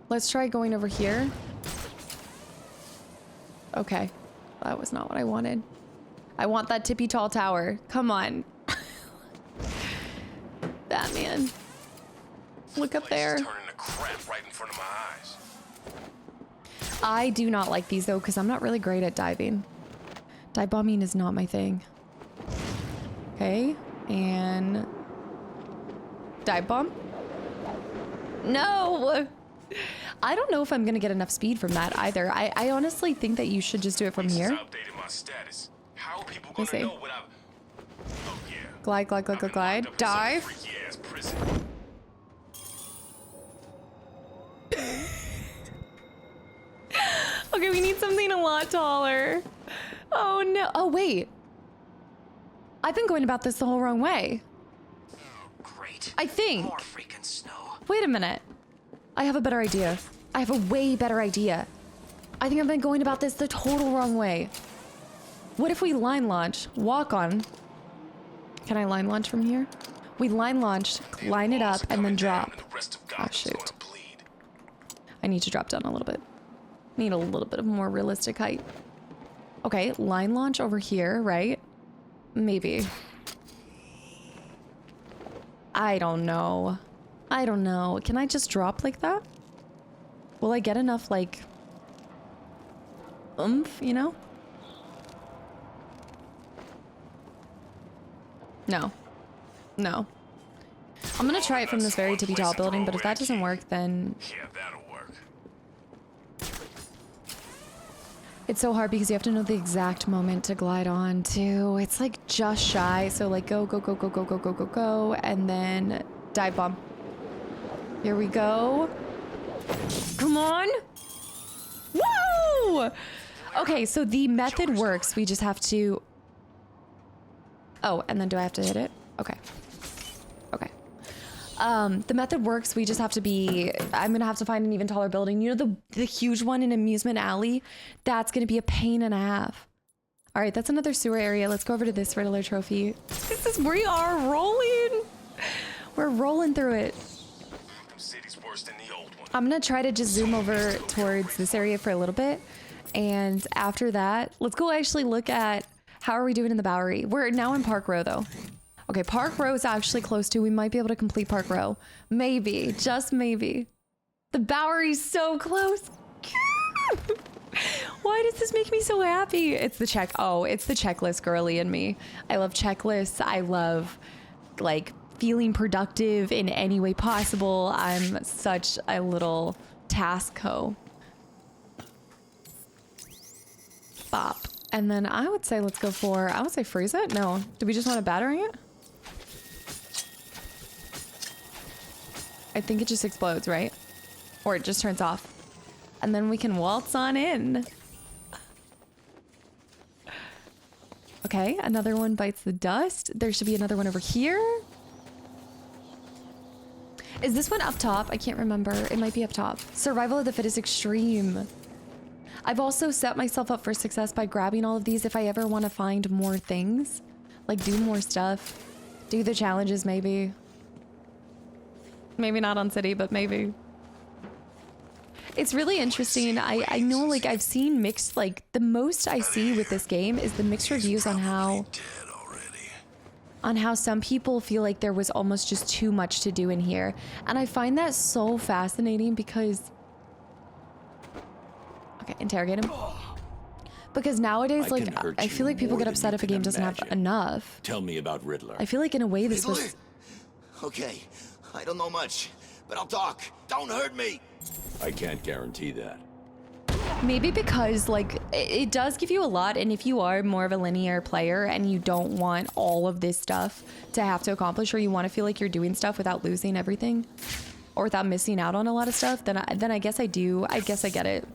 Let's try going over here. Okay, that was not what I wanted. I want that tippy tall tower. Come on. Batman. Look up there. Turning to crap right in front of my eyes. I do not like these though, because I'm not really great at diving. Dive bombing is not my thing. Okay, and dive bomb. No! I don't know if I'm gonna get enough speed from that either. I honestly think that you should just do it from here. Updated my status. How are people Let me gonna see. know what I've... Oh yeah. Glide, glide, glide, glide, glide. Dive. Freaky-ass prison. Okay, we need something a lot taller. Oh no. Oh, wait. I've been going about this the whole wrong way. Great. I think. More freaking snow. Wait a minute. I have a better idea. I have a way better idea. I think I've been going about this the total wrong way. What if we line launch, walk on? Can I line launch from here? We line launch, line it up, and then drop. Oh, shoot. I need to drop down a little bit. Need a little bit of more realistic height. Okay, line launch over here, right? Maybe. I don't know. I don't know. Can I just drop like that? Will I get enough, like, oomph, you know? No. No. I'm gonna try it from this very tippy tall building, but if that doesn't work, then Yeah, that'll work. it's so hard because you have to know the exact moment to glide on too. It's like just shy. So like go, go, go, go, go, go, go, go, go, and then dive bomb. Here we go. Come on. Woo! Okay, so the method works. We just have to... Oh, and then do I have to hit it? Okay. Okay. The method works. We just have to be... I'm gonna have to find an even taller building. You know the huge one in Amusement Alley? That's gonna be a pain and a half. All right, that's another sewer area. Let's go over to this Riddler trophy. This is... We are rolling! We're rolling through it. The city's worse than the old one. I'm gonna try to just zoom over towards this area for a little bit. And after that, let's go actually look at how are we doing in the Bowery. We're now in Park Row though. Okay, Park Row is actually close to. We might be able to complete Park Row. Maybe, just maybe. The Bowery's so close. Why does this make me so happy? It's the check. Oh, it's the checklist girly in me. I love checklists. I love like feeling productive in any way possible. I'm such a little task hoe. Bop. And then I would say let's go for, I would say freeze it? No. Do we just want to battering it? I think it just explodes, right? Or it just turns off. And then we can waltz on in. Okay, another one bites the dust. There should be another one over here. Is this one up top? I can't remember. It might be up top. Survival of the fittest extreme. I've also set myself up for success by grabbing all of these if I ever want to find more things. Like do more stuff. Do the challenges maybe. Maybe not on City, but maybe. It's really interesting. I know like I've seen mixed, like the most I see with this game is the mixed reviews on how some people feel like there was almost just too much to do in here. And I find that so fascinating because... Okay, interrogate him. Because nowadays, like, I feel like people get upset if a game doesn't have enough. Tell me about Riddler. I feel like in a way this was... Okay, I don't know much, but I'll talk. Don't hurt me. I can't guarantee that. Maybe because, like, it does give you a lot, and if you are more of a linear player and you don't want all of this stuff to have to accomplish, or you want to feel like you're doing stuff without losing everything, or without missing out on a lot of stuff, then I guess I do. I guess I get it.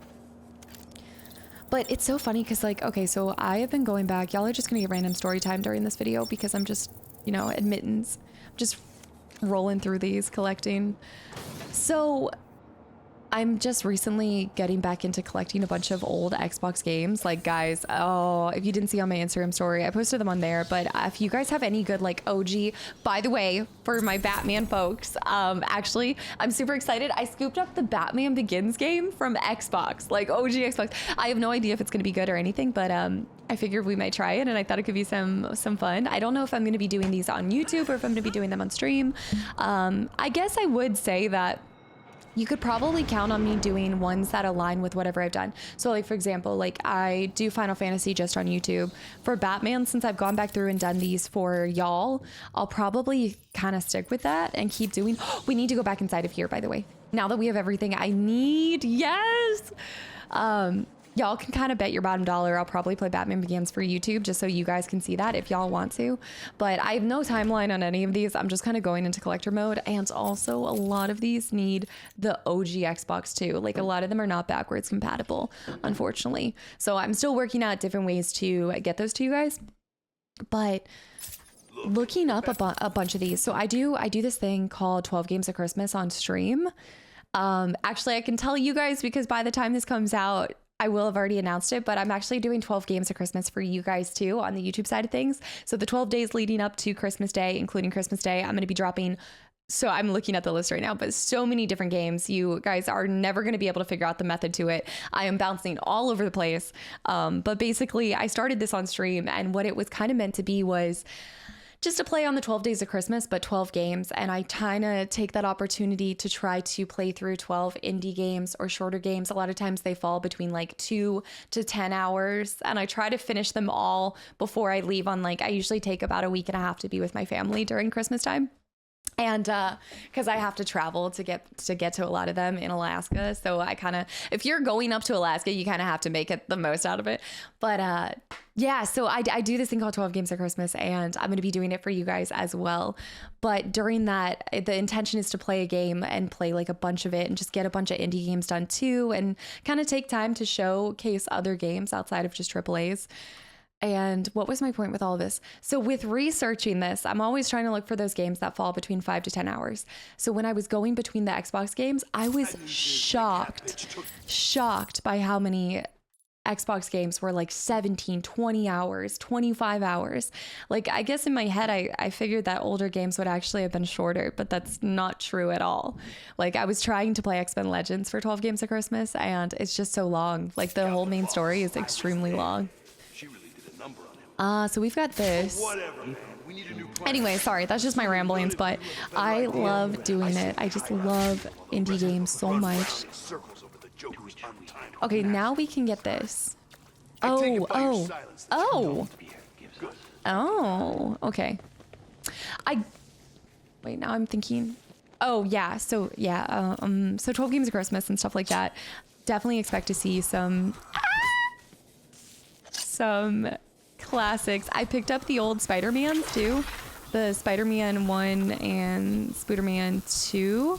But it's so funny because like, okay, so I have been going back. Y'all are just gonna get random story time during this video because I'm just, you know, admittance. I'm just rolling through these, collecting. So I'm just recently getting back into collecting a bunch of old Xbox games. Like, guys, oh, if you didn't see on my Instagram story, I posted them on there. But if you guys have any good, like, OG, by the way, for my Batman folks, actually, I'm super excited. I scooped up the Batman Begins game from Xbox, like OG Xbox. I have no idea if it's going to be good or anything, but I figured we might try it, and I thought it could be some fun. I don't know if I'm going to be doing these on YouTube or if I'm going to be doing them on stream. I guess I would say that you could probably count on me doing ones that align with whatever I've done. So like, for example, like I do Final Fantasy just on YouTube. For Batman, since I've gone back through and done these for y'all, I'll probably kind of stick with that and keep doing. We need to go back inside of here, by the way. Now that we have everything I need, yes. Y'all can kind of bet your bottom dollar I'll probably play Batman Begins for YouTube just so you guys can see that if y'all want to. But I have no timeline on any of these. I'm just kind of going into collector mode. And also a lot of these need the OG Xbox too. Like a lot of them are not backwards compatible, unfortunately. So I'm still working out different ways to get those to you guys. But looking up a bunch of these. So I do this thing called 12 Games of Christmas on stream. Actually, I can tell you guys because by the time this comes out, I will have already announced it, but I'm actually doing 12 games of Christmas for you guys too on the YouTube side of things. So the 12 days leading up to Christmas Day, including Christmas Day, I'm going to be dropping. So I'm looking at the list right now, but so many different games. You guys are never going to be able to figure out the method to it. I am bouncing all over the place. But basically I started this on stream, and what it was kind of meant to be was just to play on the 12 days of Christmas, but 12 games. And I kind of take that opportunity to try to play through 12 indie games or shorter games. A lot of times they fall between like 2 to 10 hours. And I try to finish them all before I leave on I usually take about a week and a half to be with my family during Christmas time. And because I have to travel to get to a lot of them in Alaska. So I kind of, if you're going up to Alaska, you kind of have to make it the most out of it. But yeah, so I do this thing called 12 Games of Christmas, and I'm going to be doing it for you guys as well. But during that, the intention is to play a game and play like a bunch of it and just get a bunch of indie games done too, and kind of take time to showcase other games outside of just AAAs. And what was my point with all of this? So with researching this, I'm always trying to look for those games that fall between 5 to 10 hours. So when I was going between the Xbox games, I was shocked by how many Xbox games were like 17, 20 hours, 25 hours. Like, I guess in my head, I figured that older games would actually have been shorter, but that's not true at all. Like, I was trying to play X-Men Legends for 12 Games of Christmas, and it's just so long. Like, the whole main story is extremely long. So we've got this. Anyway, sorry, that's just my ramblings, but I love doing it. I just love indie games so much. Okay, now we can get this. Oh, okay. Wait, now I'm thinking. Oh, yeah, so 12 Games of Christmas and stuff like that. Definitely expect to see some classics. I picked up the old Spider-Mans too. The Spider-Man 1 and Spider-Man 2.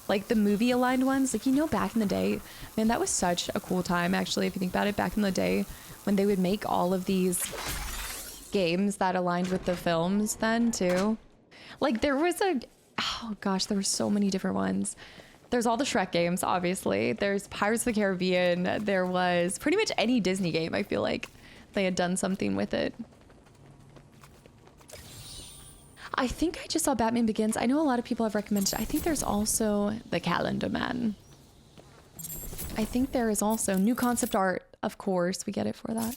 Like the movie aligned ones. Like, back in the day, man, that was such a cool time actually, if you think about it, back in the day when they would make all of these games that aligned with the films then too. Like there was there were so many different ones. There's all the Shrek games, obviously. There's Pirates of the Caribbean. There was pretty much any Disney game, I feel like they had done something with it. I think I just saw Batman Begins. I know a lot of people have recommended. I think there's also The Calendar Man. I think there is also new concept art. Of course, we get it for that.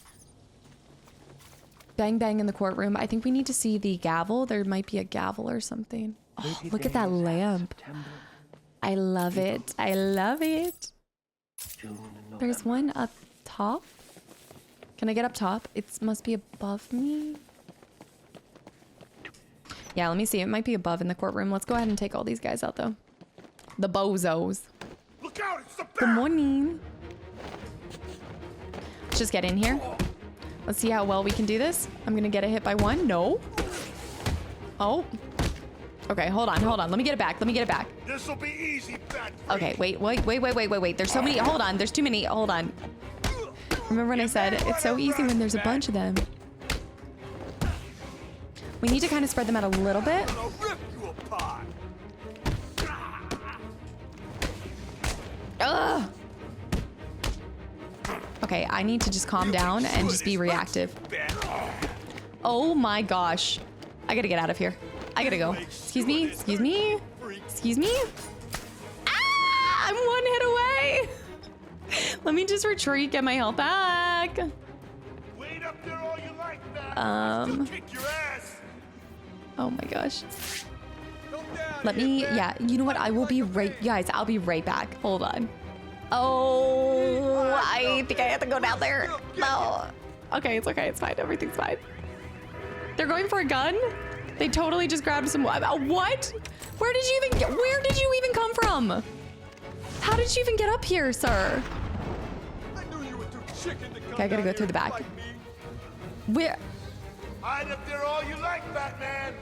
Bang Bang in the Courtroom. I think we need to see the gavel. There might be a gavel or something. Oh, look at that lamp. I love it. I love it. There's one up top. Can I get up top? It must be above me. Yeah, let me see. It might be above in the courtroom. Let's go ahead and take all these guys out, though. The bozos. Look out, it's the bat! Good morning. Let's just get in here. Let's see how well we can do this. I'm going to get a hit by one. No. Oh. Okay, hold on. Let me get it back. This'll be easy, bat. Okay, wait. There's so many. Hold on. There's too many. Hold on. Remember when I said it's so easy when there's a bunch of them? We need to kind of spread them out a little bit. I'll rip you apart. Ugh. Okay, I need to just calm down and just be reactive. Oh my gosh. I gotta get out of here. I gotta go. Excuse me? Excuse me? Excuse me? Ah! I'm 1 hit away! Let me just retreat, get my health back. Wait up there all you like, Bat. Still kick your ass. Oh my gosh. Come down Let here, me, Bat. yeah, you know what? I will be right, guys, I'll be right back. Hold on. Oh, I think I have to go down there. No. Okay, it's okay, it's fine. Everything's fine. They're going for a gun? They totally just grabbed some, what? Where did you even come from? How did you even get up here, sir? I knew you were too chicken to come Okay, I gotta down go through here the back. and fight me. Where? Hide up there all you like, Batman.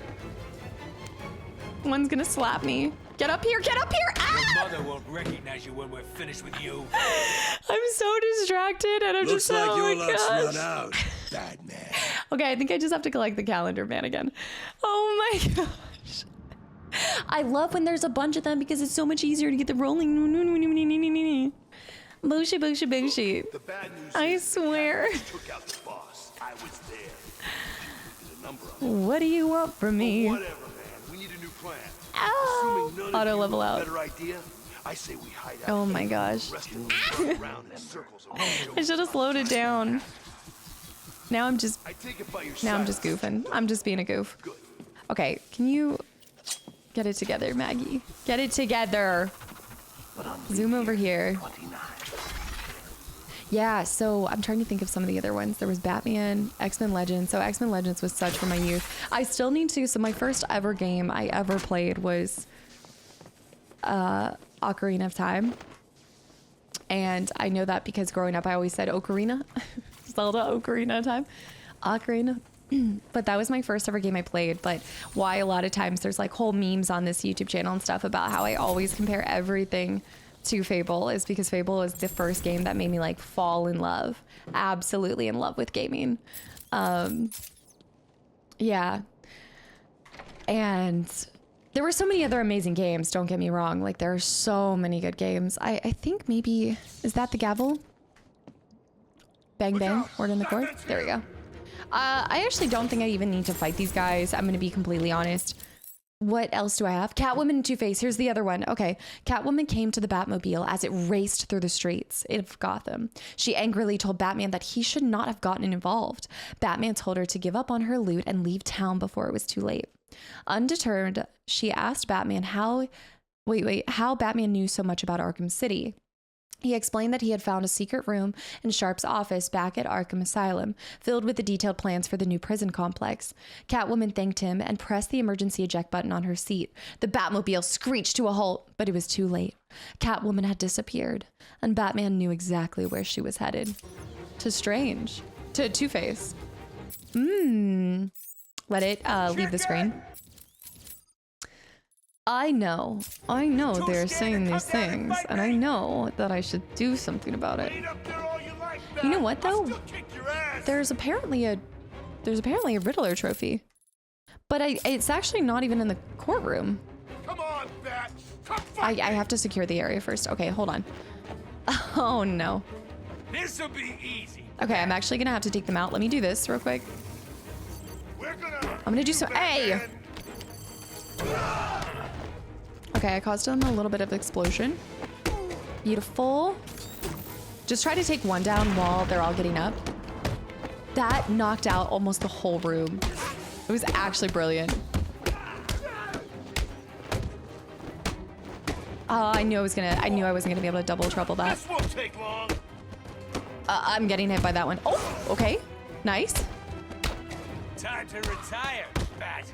One's gonna slap me. Get up here, get up here! Ah! Your mother won't recognize you when we're finished with you. I'm so distracted and I'm Looks just like oh your my luck's gosh. run out, Batman. Okay, I think I just have to collect the calendar man again. Oh my gosh. I love when there's a bunch of them because it's so much easier to get the rolling. Booshi, booshi, booshi. The bad news I is the swear. Catwoman took out the boss. I was there. There's a number of them. What do you want from me? Whatever, man. We need a new plan. Ow! Assuming none Auto of you level have a out. better idea, I say we hide out. Oh here. my gosh. The rest of us run around in circles around I should have slowed it down. Now I'm just I take it by your Now I'm side. just goofing. I'm just being a goof. Okay, can you get it together, Maggie? Get it together. Zoom over here. 29. Yeah, so I'm trying to think of some of the other ones. There was Batman, X-Men Legends. So X-Men Legends was such for my youth. I still need to. So my first ever game I ever played was Ocarina of Time. And I know that because growing up I always said Ocarina. Zelda Ocarina of Time. Ocarina. But that was my first ever game I played. But why a lot of times there's like whole memes on this YouTube channel and stuff about how I always compare everything to Fable is because Fable is the first game that made me like fall in love, absolutely in love with gaming. Yeah. And there were so many other amazing games, don't get me wrong. Like there are so many good games. I think maybe, is that the gavel? Bang, bang, word in the court. There we go. I actually don't think I even need to fight these guys. I'm going to be completely honest. What else do I have? Catwoman and Two-Face. Here's the other one. Okay. Catwoman came to the Batmobile as it raced through the streets of Gotham. She angrily told Batman that he should not have gotten involved. Batman told her to give up on her loot and leave town before it was too late. Undeterred, she asked Batman how Batman knew so much about Arkham City. He explained that he had found a secret room in Sharp's office back at Arkham Asylum, filled with the detailed plans for the new prison complex. Catwoman thanked him and pressed the emergency eject button on her seat. The Batmobile screeched to a halt, but it was too late. Catwoman had disappeared, and Batman knew exactly where she was headed. To Two-Face. Let it leave the screen. I know they're saying these things, and I know that I should do something about it. Wait up there all you like, You know Bat. what, I'll though? still kick your ass. There's apparently a Riddler trophy, but it's actually not even in the courtroom. Come on, Bat. Come fight I me. have to secure the area first. Okay, hold on. Oh no. This'll be easy. Okay, I'm actually gonna have to take them out. Let me do this real quick. We're gonna. I'm gonna do some. Hey. Okay, I caused them a little bit of explosion. Beautiful. Just try to take one down while they're all getting up. That knocked out almost the whole room. It was actually brilliant. I knew I wasn't gonna be able to double trouble that. This won't take long. I'm getting hit by that one. Oh, okay. Nice. Time to retire, Bat.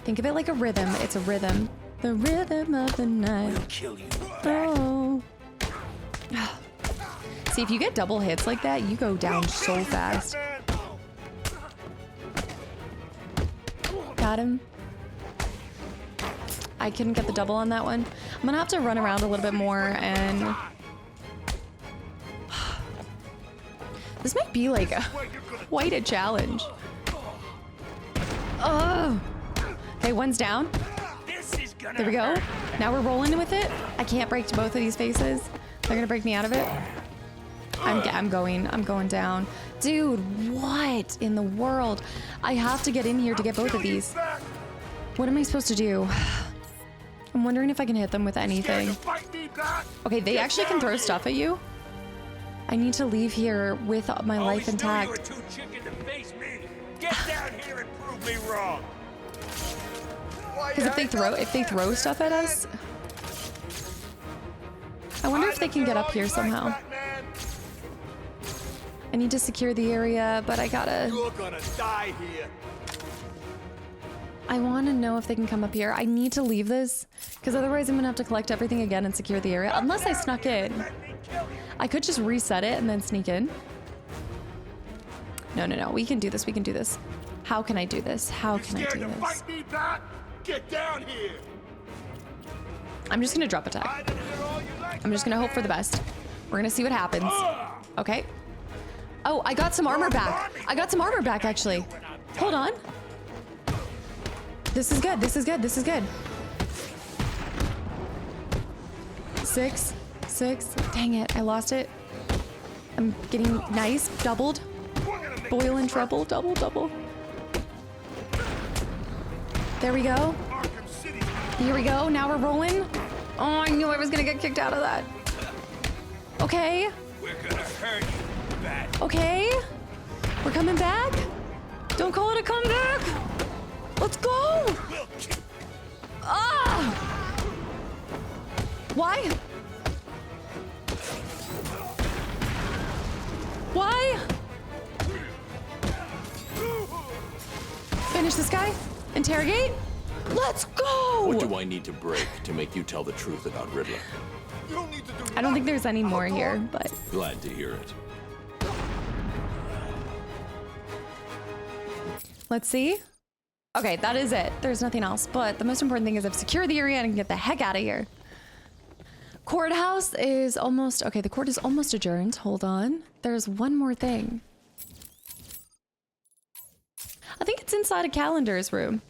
Think of it like a rhythm. It's a rhythm. The rhythm of the night. Kill you. Oh. See, if you get double hits like that, you go down so fast. Got him. I couldn't get the double on that one. I'm gonna have to run around a little bit more and This might be like quite a challenge. Oh. Okay, one's down. There we go. Now we're rolling with it. I can't break to both of these faces. They're gonna break me out of it. I'm going down. Dude, what in the world? I have to get in here to get both of these. What am I supposed to do? I'm wondering if I can hit them with anything. Okay, they actually can throw stuff at you. I need to leave here with my life intact. You were too chicken to face me. Get down here and prove me wrong. Because if they throw stuff at us, I wonder if they can get up here somehow. I need to secure the area, but I gotta. You're gonna die here. I want to know if they can come up here. I need to leave this, because otherwise I'm gonna have to collect everything again and secure the area. Unless I snuck in. I could just reset it and then sneak in. No, no, no. We can do this. We can do this. How can I do this? How can I do this? Fight me back? Get down here. I'm just gonna drop attack. I'm just gonna hope for the best. We're gonna see what happens. Okay. Oh, I got some armor back. I got some armor back, actually. Hold on. This is good. This is good. This is good. 6. Dang it. I lost it. I'm getting nice. Doubled. Boil and treble. Double. There we go. Here we go. Now we're rolling. Oh, I knew I was gonna get kicked out of that. Okay. We're gonna hurt you bad. Okay. We're coming back. Don't call it a comeback. Let's go. Ah. Why? Why? Finish this guy. Interrogate. Let's go. What do I need to break to make you tell the truth about Riddler? I don't think there's any more here, but Glad to hear it. let's see. Okay, that is it. There's nothing else. But the most important thing is I've secured the area and I can get the heck out of here. Courthouse is almost... Okay, the court is almost adjourned. Hold on. There's one more thing. I think it's inside a calendar's room.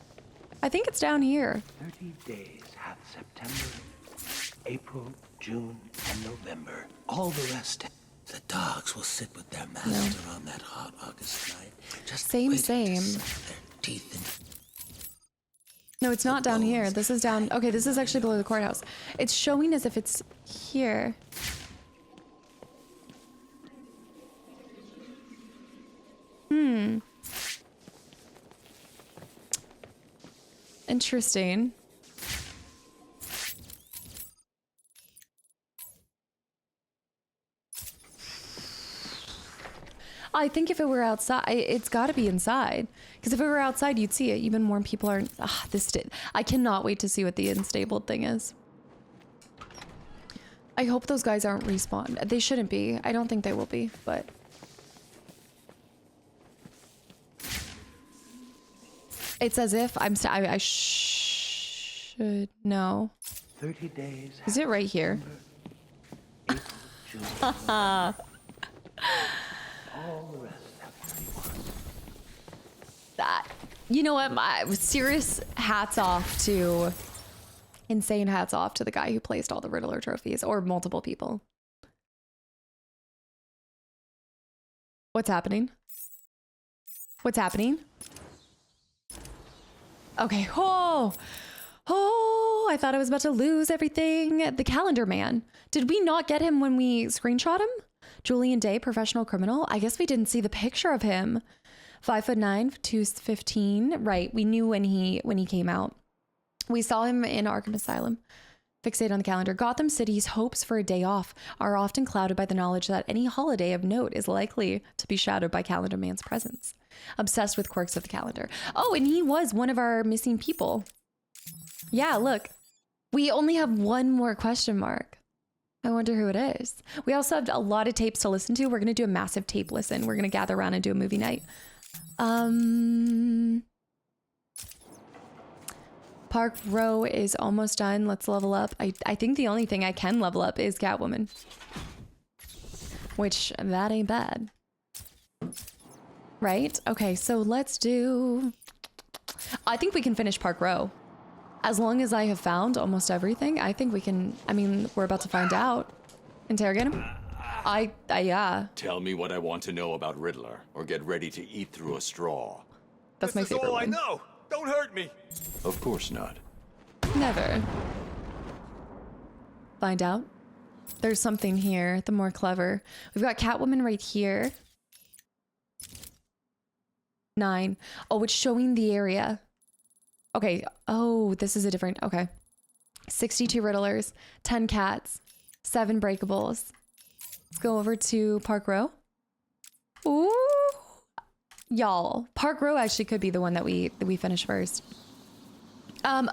I think it's down here. 30 days hath September, April, June, and November. All the rest, the dogs will sit with their master on that hot August night. Just Same. waiting to sink their teeth in. No, it's not down here. This is down... Okay, this is actually below the courthouse. It's showing as if it's here. Interesting. I think if it were outside, it's got to be inside. Because if it were outside, you'd see it. Even more people aren't. I cannot wait to see what the unstable thing is. I hope those guys aren't respawned. They shouldn't be. I don't think they will be, but. It's as if I should know. 30 days. Is it right here? April, June, November. All the rest have 31. That, you know what? My serious hats off to, insane hats off to the guy who placed all the Riddler trophies, or multiple people. What's happening? What's happening? Okay. Oh, I thought I was about to lose everything. The calendar man. Did we not get him when we screenshot him? Julian Day, professional criminal. I guess we didn't see the picture of him. 5'9", 215. Right. We knew when he came out. We saw him in Arkham Asylum. Fixate on the calendar. Gotham City's hopes for a day off are often clouded by the knowledge that any holiday of note is likely to be shadowed by Calendar Man's presence. Obsessed with quirks of the calendar. Oh, and he was one of our missing people. Yeah, look. We only have one more question mark. I wonder who it is. We also have a lot of tapes to listen to. We're going to do a massive tape listen. We're going to gather around and do a movie night. Park Row is almost done. Let's level up. I think the only thing I can level up is Catwoman. Which, that ain't bad. right? Okay, so let's do... I think we can finish Park Row. As long as I have found almost everything, I think we can... I mean, we're about to find out. Interrogate him? Yeah. Tell me what I want to know about Riddler, or get ready to eat through a straw. That's my favorite one. I know. Don't hurt me. Of course not. Never. Find out. There's something here, the more clever. We've got Catwoman right here. 9. Oh, it's showing the area. Okay. Oh, this is a different... Okay. 62 Riddlers, 10 cats, 7 breakables. Let's go over to Park Row. Ooh. Y'all. Park Row actually could be the one that we finish first.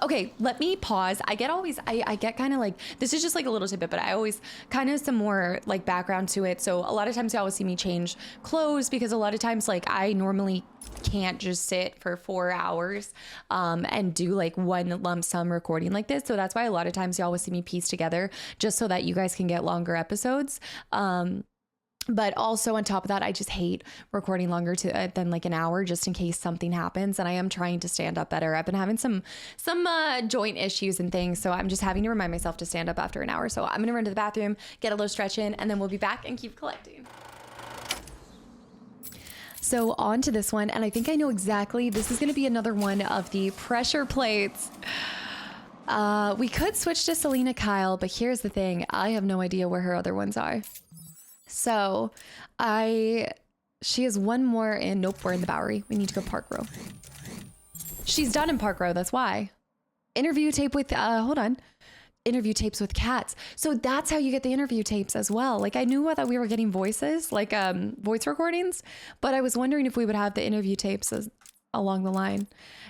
Okay, let me pause. I get kind of like, this is just like a little tidbit, but I always kind of some more like background to it. So a lot of times you always see me change clothes because a lot of times like I normally can't just sit for 4 hours and do like one lump sum recording like this. So that's why a lot of times you always see me piece together just so that you guys can get longer episodes. But also on top of that, I just hate recording longer than like an hour just in case something happens. And I am trying to stand up better. I've been having some joint issues and things. So I'm just having to remind myself to stand up after an hour. So I'm going to run to the bathroom, get a little stretch in, and then we'll be back and keep collecting. So on to this one. And I think I know exactly. This is going to be another one of the pressure plates. We could switch to Selena Kyle, but here's the thing. I have no idea where her other ones are. So she has one more in, nope, we're in the Bowery. We need to go Park Row. She's done in Park Row, that's why. Interview tape with, hold on. Interview tapes with cats. So that's how you get the interview tapes as well. Like I knew that we were getting voices, like voice recordings, but I was wondering if we would have the interview tapes along the line.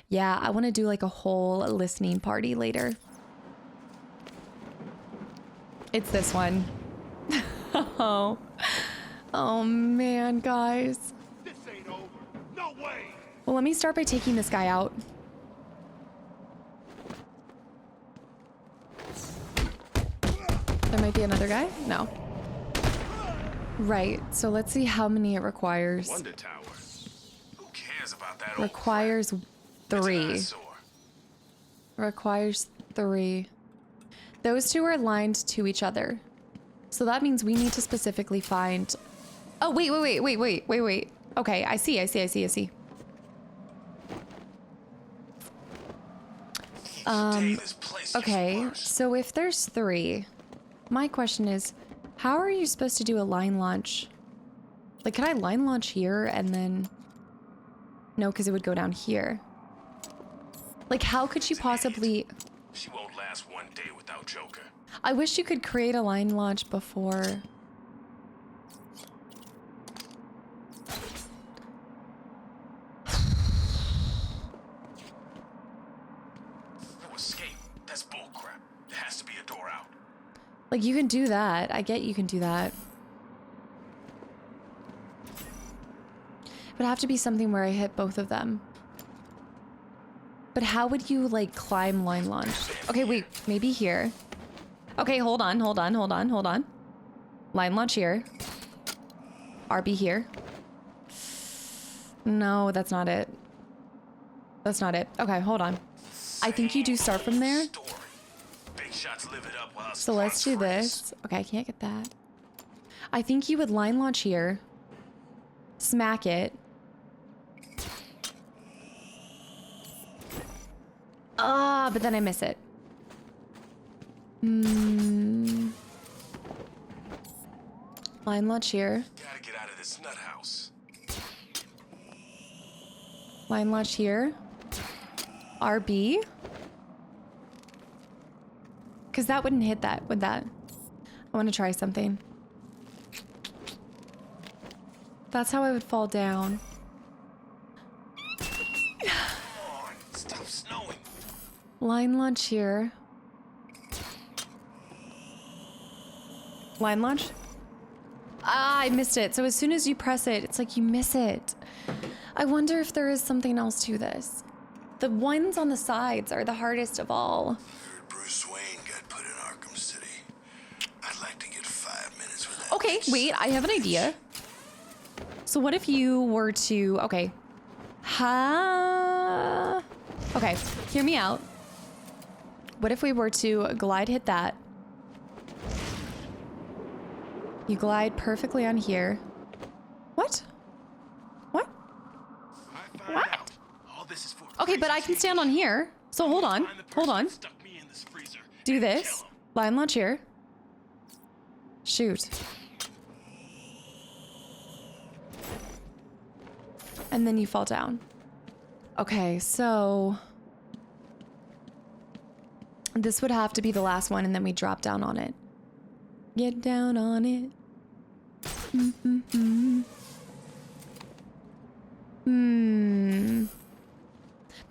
Yeah, I want to do like a whole listening party later. It's this one. Oh man, guys. This ain't over. No way. Well, let me start by taking this guy out. There might be another guy? No. Right, so let's see how many it requires. Wonder Tower. Who cares about that? Requires 3. Requires 3. Those two are lined to each other. So that means we need to specifically find... Oh, wait. Okay, I see. Okay, so if there's 3, my question is, how are you supposed to do a line launch? Like, can I line launch here and then... No, because it would go down here. Like, how could she possibly... She won't last one day without Joker. I wish you could create a line launch before. No escape. That's bullcrap. There has to be a door out. Like, you can do that. I get you can do that. It would have to be something where I hit both of them. But how would you, like, climb line launch? Okay, wait. Maybe here. Okay, hold on. Line launch here. RB here. No, that's not it. Okay, hold on. I think you do start from there. So let's do this. Okay, I can't get that. I think you would line launch here. Smack it. But then I miss it. Line launch here. Gotta get out of this nut house. Line launch here. RB. Because that wouldn't hit that, would that? I want to try something. That's how I would fall down. Stop snowing. Line launch here. Line launch? Ah, I missed it. So as soon as you press it, it's like you miss it. I wonder if there is something else to this. The ones on the sides are the hardest of all. Heard Bruce Wayne got put in Arkham City. I'd like to get 5 minutes with that. Okay, wait, I have an idea. So what if you were to, okay. Okay, hear me out. What if we were to glide hit that? You glide perfectly on here. What? What? I find What? out. All this is for Okay, but I can stand on here. So hold on, hold on. Stuck me in this freezer Do and this. kill him. Line launch here. Shoot. And then you fall down. Okay, so this would have to be the last one, and then we drop down on it. Get down on it.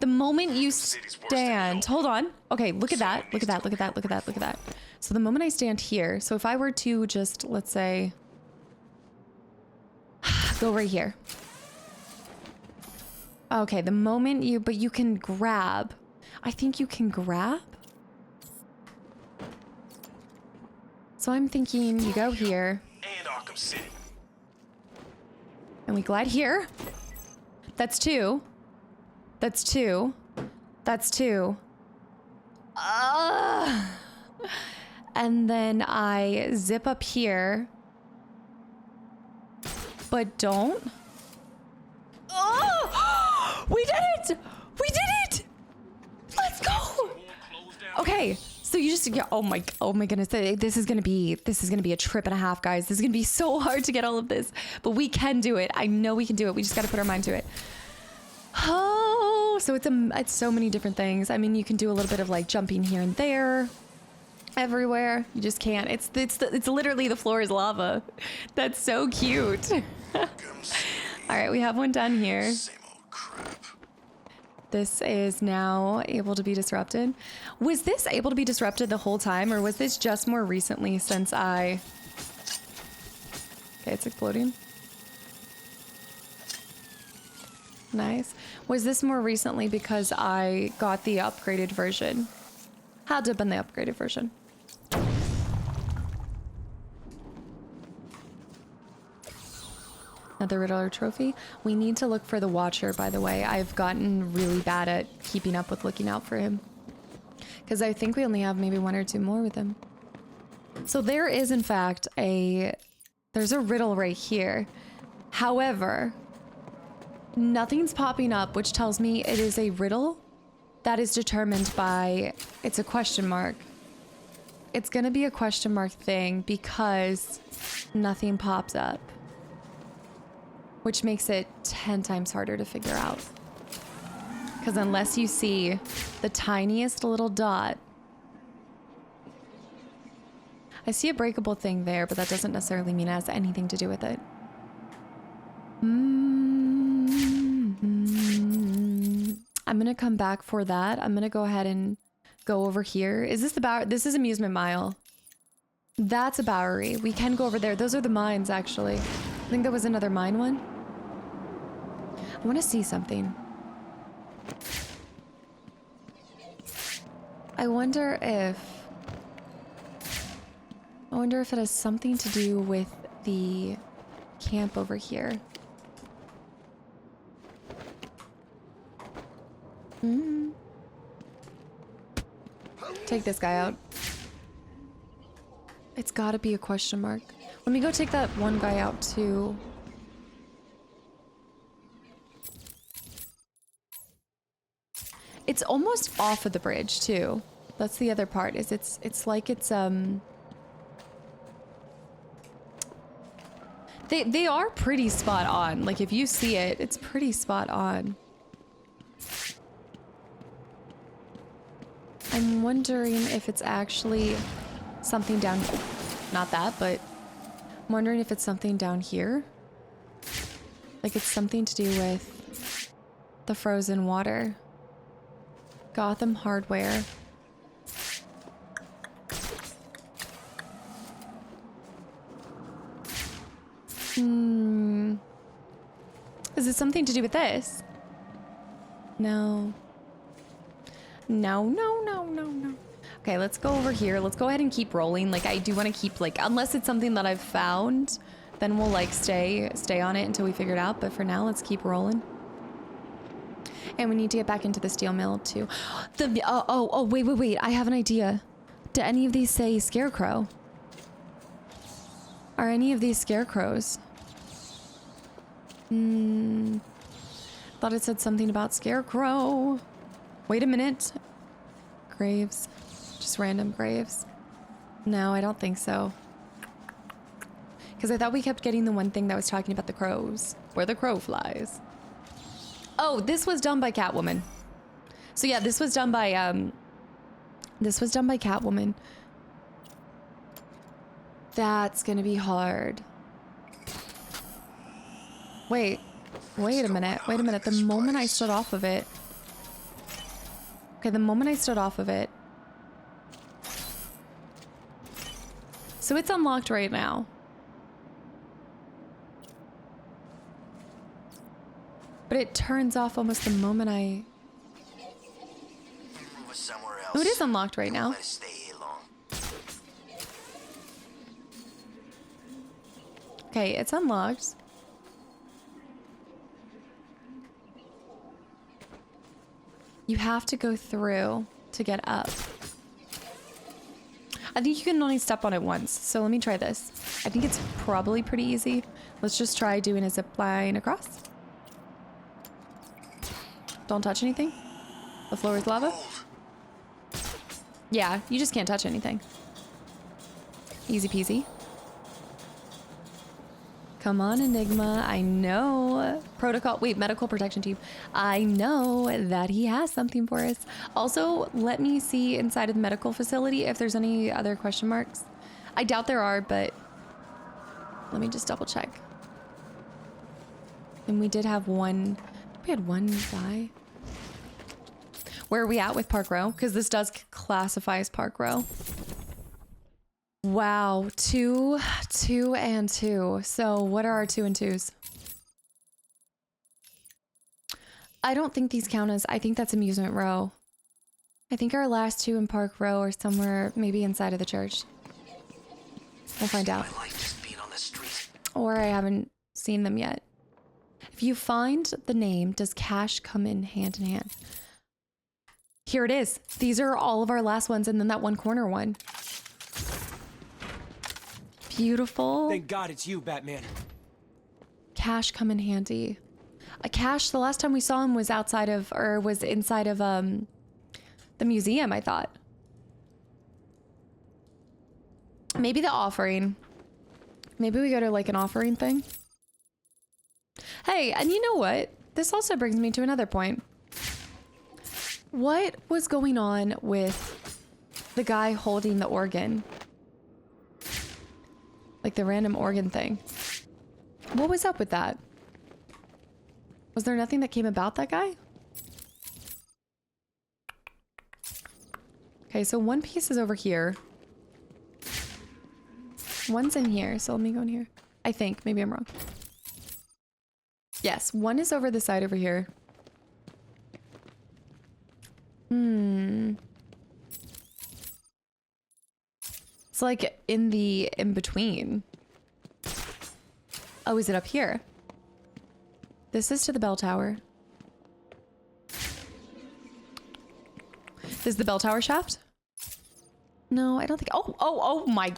The moment you stand, hold on. Okay, look at that. Look at that. Look at that. Look at that. Look at that. So the moment I stand here, so if I were to just, let's say, go right here. Okay, the moment you, but you can grab. I think you can grab. So I'm thinking you go here. And Arkham City. And we glide here. That's two. That's two. That's two. And then I zip up here. But don't. Oh! We did it! We did it! Let's go! Okay. So you just, yeah, oh my goodness, this is gonna be a trip and a half, guys. This is gonna be so hard to get all of this, but we can do it. I know we can do it. We just gotta put our mind to it. Oh, so it's so many different things. I mean, you can do a little bit of like jumping here and there, everywhere. You just can't. It's literally the floor is lava. That's so cute. All right, we have one done here. Same old crap. This is now able to be disrupted. Was this able to be disrupted the whole time, or was this just more recently since I... Okay, it's exploding. Nice. Was this more recently because I got the upgraded version? Had to have been the upgraded version. Another Riddler trophy. We need to look for the Watcher, by the way. I've gotten really bad at keeping up with looking out for him. Because I think we only have maybe one or two more with him. So there is, in fact, there's a riddle right here. However, nothing's popping up, which tells me it is a riddle that is determined by, it's a question mark. It's going to be a question mark thing because nothing pops up. Which makes it 10 times harder to figure out. Because unless you see the tiniest little dot. I see a breakable thing there, but that doesn't necessarily mean it has anything to do with it. I'm gonna come back for that. I'm gonna go ahead and go over here. Is this the Bowery? This is Amusement Mile. That's a Bowery. We can go over there. Those are the mines, actually. I think there was another mine one. I want to see something. I wonder if it has something to do with the camp over here. Take this guy out. It's gotta be a question mark. Let me go take that one guy out too. It's almost off of the bridge too. That's the other part, is it's like it's They are pretty spot on. Like if you see it, it's pretty spot on. I'm wondering if it's actually something down, not that, but I'm wondering if it's something down here. Like it's something to do with the frozen water. Gotham Hardware. Is it something to do with this? No. No. Okay, let's go over here. Let's go ahead and keep rolling. Like, I do want to keep, like, unless it's something that I've found then we'll like stay on it until we figure it out. But for now, let's keep rolling. And we need to get back into the steel mill too. Wait. I have an idea. Do any of these say scarecrow? Are any of these scarecrows? Thought it said something about scarecrow. Wait a minute. Graves. Just random graves. No, I don't think so. Because I thought we kept getting the one thing that was talking about the crows. Where the crow flies. Oh, this was done by Catwoman. So yeah, this was done by Catwoman. That's gonna be hard. Wait a minute. The moment I stood off of it. Okay, the moment I stood off of it. So it's unlocked right now. But it turns off almost the moment I... Oh, it is unlocked right now. Okay, it's unlocked. You have to go through to get up. I think you can only step on it once, so let me try this. I think it's probably pretty easy. Let's just try doing a zip line across. Don't touch anything. The floor is lava. Yeah, you just can't touch anything. Easy peasy. Come on, Enigma. I know. Protocol. Wait, medical protection team. I know that he has something for us. Also, let me see inside of the medical facility if there's any other question marks. I doubt there are, but let me just double check. And we did have one. We had one guy. Where are we at with Park Row? Because this does classify as Park Row. Wow, 2, 2, and 2. So what are our 2 and 2s? I don't think these count as, I think that's Amusement Row. I think our last 2 in Park Row are somewhere maybe inside of the church. We'll find out. Or I haven't seen them yet. If you find the name, does cash come in hand? Here it is. These are all of our last ones and then that one corner one. Beautiful. Thank God it's you, Batman. Cash come in handy. Cash, the last time we saw him was outside of, or was inside of the museum, I thought. Maybe the offering. Maybe we go to like an offering thing. Hey, and you know what? This also brings me to another point. What was going on with the guy holding the organ? Like the random organ thing. What was up with that? Was there nothing that came about that guy? Okay, so one piece is over here. One's in here, so let me go in here. I think, maybe I'm wrong. Yes, one is over the side over here. It's like in between. Oh, is it up here? This is to the bell tower. This is the bell tower shaft? No, I don't think. Oh my.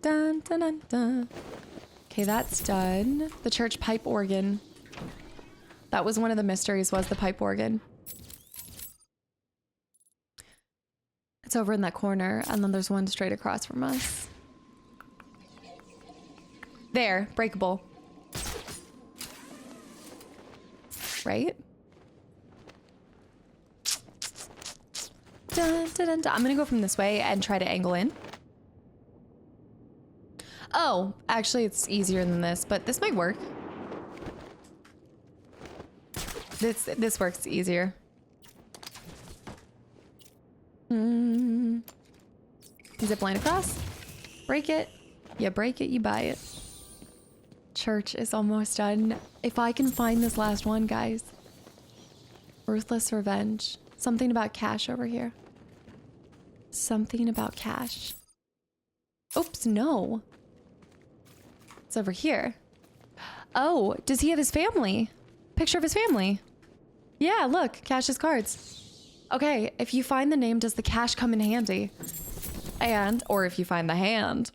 Dun, dun, dun, dun. Okay, that's done. The church pipe organ. That was one of the mysteries, was the pipe organ. It's over in that corner, and then there's one straight across from us. There, breakable. Right? Dun, dun, dun, dun. I'm gonna go from this way and try to angle in. Oh, actually it's easier than this, but this might work. This works easier. Zip line across. Break it. You break it, you buy it. Church is almost done. If I can find this last one, guys. Ruthless revenge. Something about cash over here. Something about cash. Oops, no. It's over here. Oh, does he have his family? Picture of his family. Yeah, look, Cash's cards. Okay, if you find the name, does the cash come in handy? And, or if you find the hand.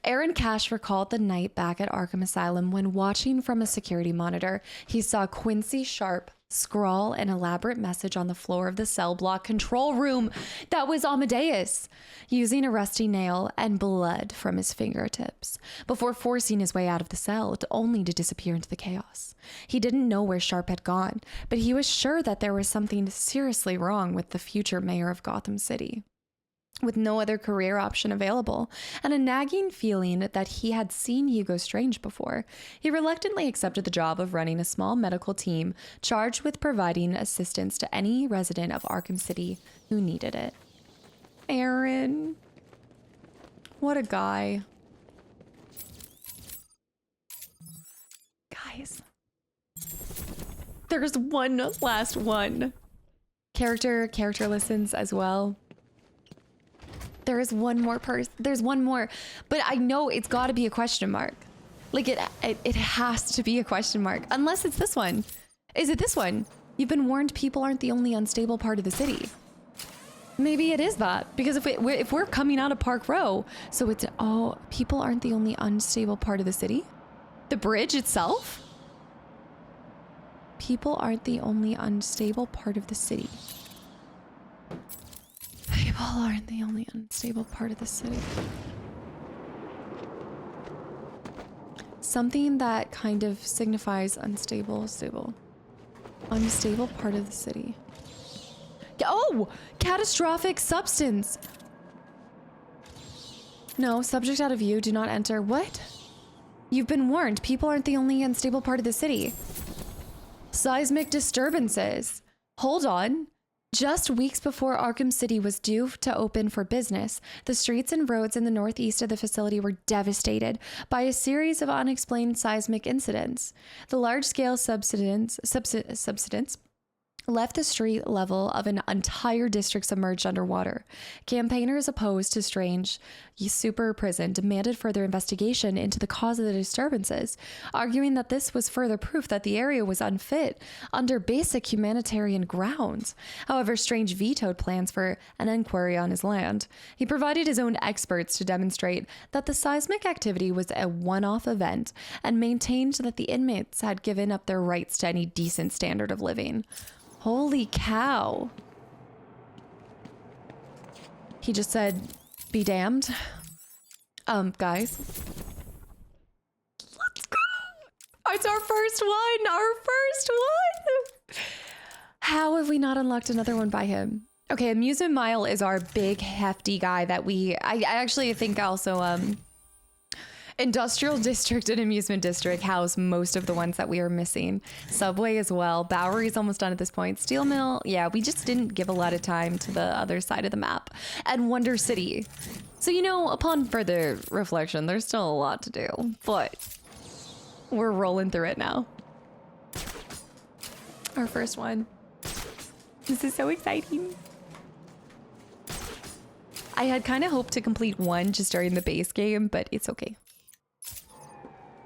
Aaron Cash recalled the night back at Arkham Asylum when watching from a security monitor, he saw Quincy Sharp scrawl an elaborate message on the floor of the cell block control room. That was Amadeus, using a rusty nail and blood from his fingertips before forcing his way out of the cell, only to disappear into the chaos. He didn't know where Sharp had gone, but he was sure that there was something seriously wrong with the future mayor of Gotham City. With no other career option available, and a nagging feeling that he had seen Hugo Strange before, he reluctantly accepted the job of running a small medical team charged with providing assistance to any resident of Arkham City who needed it. Aaron. What a guy. Guys. There's one last one. Character listens as well. There is one more person. There's one more, but I know it's got to be a question mark. Like it has to be a question mark, unless it's this one. Is it this one? You've been warned people aren't the only unstable part of the city. Maybe it is that, because if we're coming out of Park Row, so it's, oh, people aren't the only unstable part of the city? The bridge itself? People aren't the only unstable part of the city. People aren't the only unstable part of the city. Something that kind of signifies unstable, stable. Unstable part of the city. Oh! Catastrophic substance! No, subject out of view, do not enter. What? You've been warned. People aren't the only unstable part of the city. Seismic disturbances. Hold on. Just weeks before Arkham City was due to open for business, the streets and roads in the northeast of the facility were devastated by a series of unexplained seismic incidents. The large-scale subsidence left the street level of an entire district submerged underwater. Campaigners opposed to Strange super prison demanded further investigation into the cause of the disturbances, arguing that this was further proof that the area was unfit under basic humanitarian grounds. However, Strange vetoed plans for an inquiry on his land. He provided his own experts to demonstrate that the seismic activity was a one-off event and maintained that the inmates had given up their rights to any decent standard of living. Holy cow. He just said, be damned. Guys. Let's go. It's our first one. Our first one. How have we not unlocked another one by him? Okay, Amusement Mile is our big, hefty guy that I actually think also, Industrial District and Amusement District house most of the ones that we are missing. Subway as well. Bowery's almost done at this point. Steel Mill, yeah, we just didn't give a lot of time to the other side of the map. And Wonder City. So, you know, upon further reflection, there's still a lot to do, but we're rolling through it now. Our first one. This is so exciting. I had kind of hoped to complete one just during the base game, but it's okay.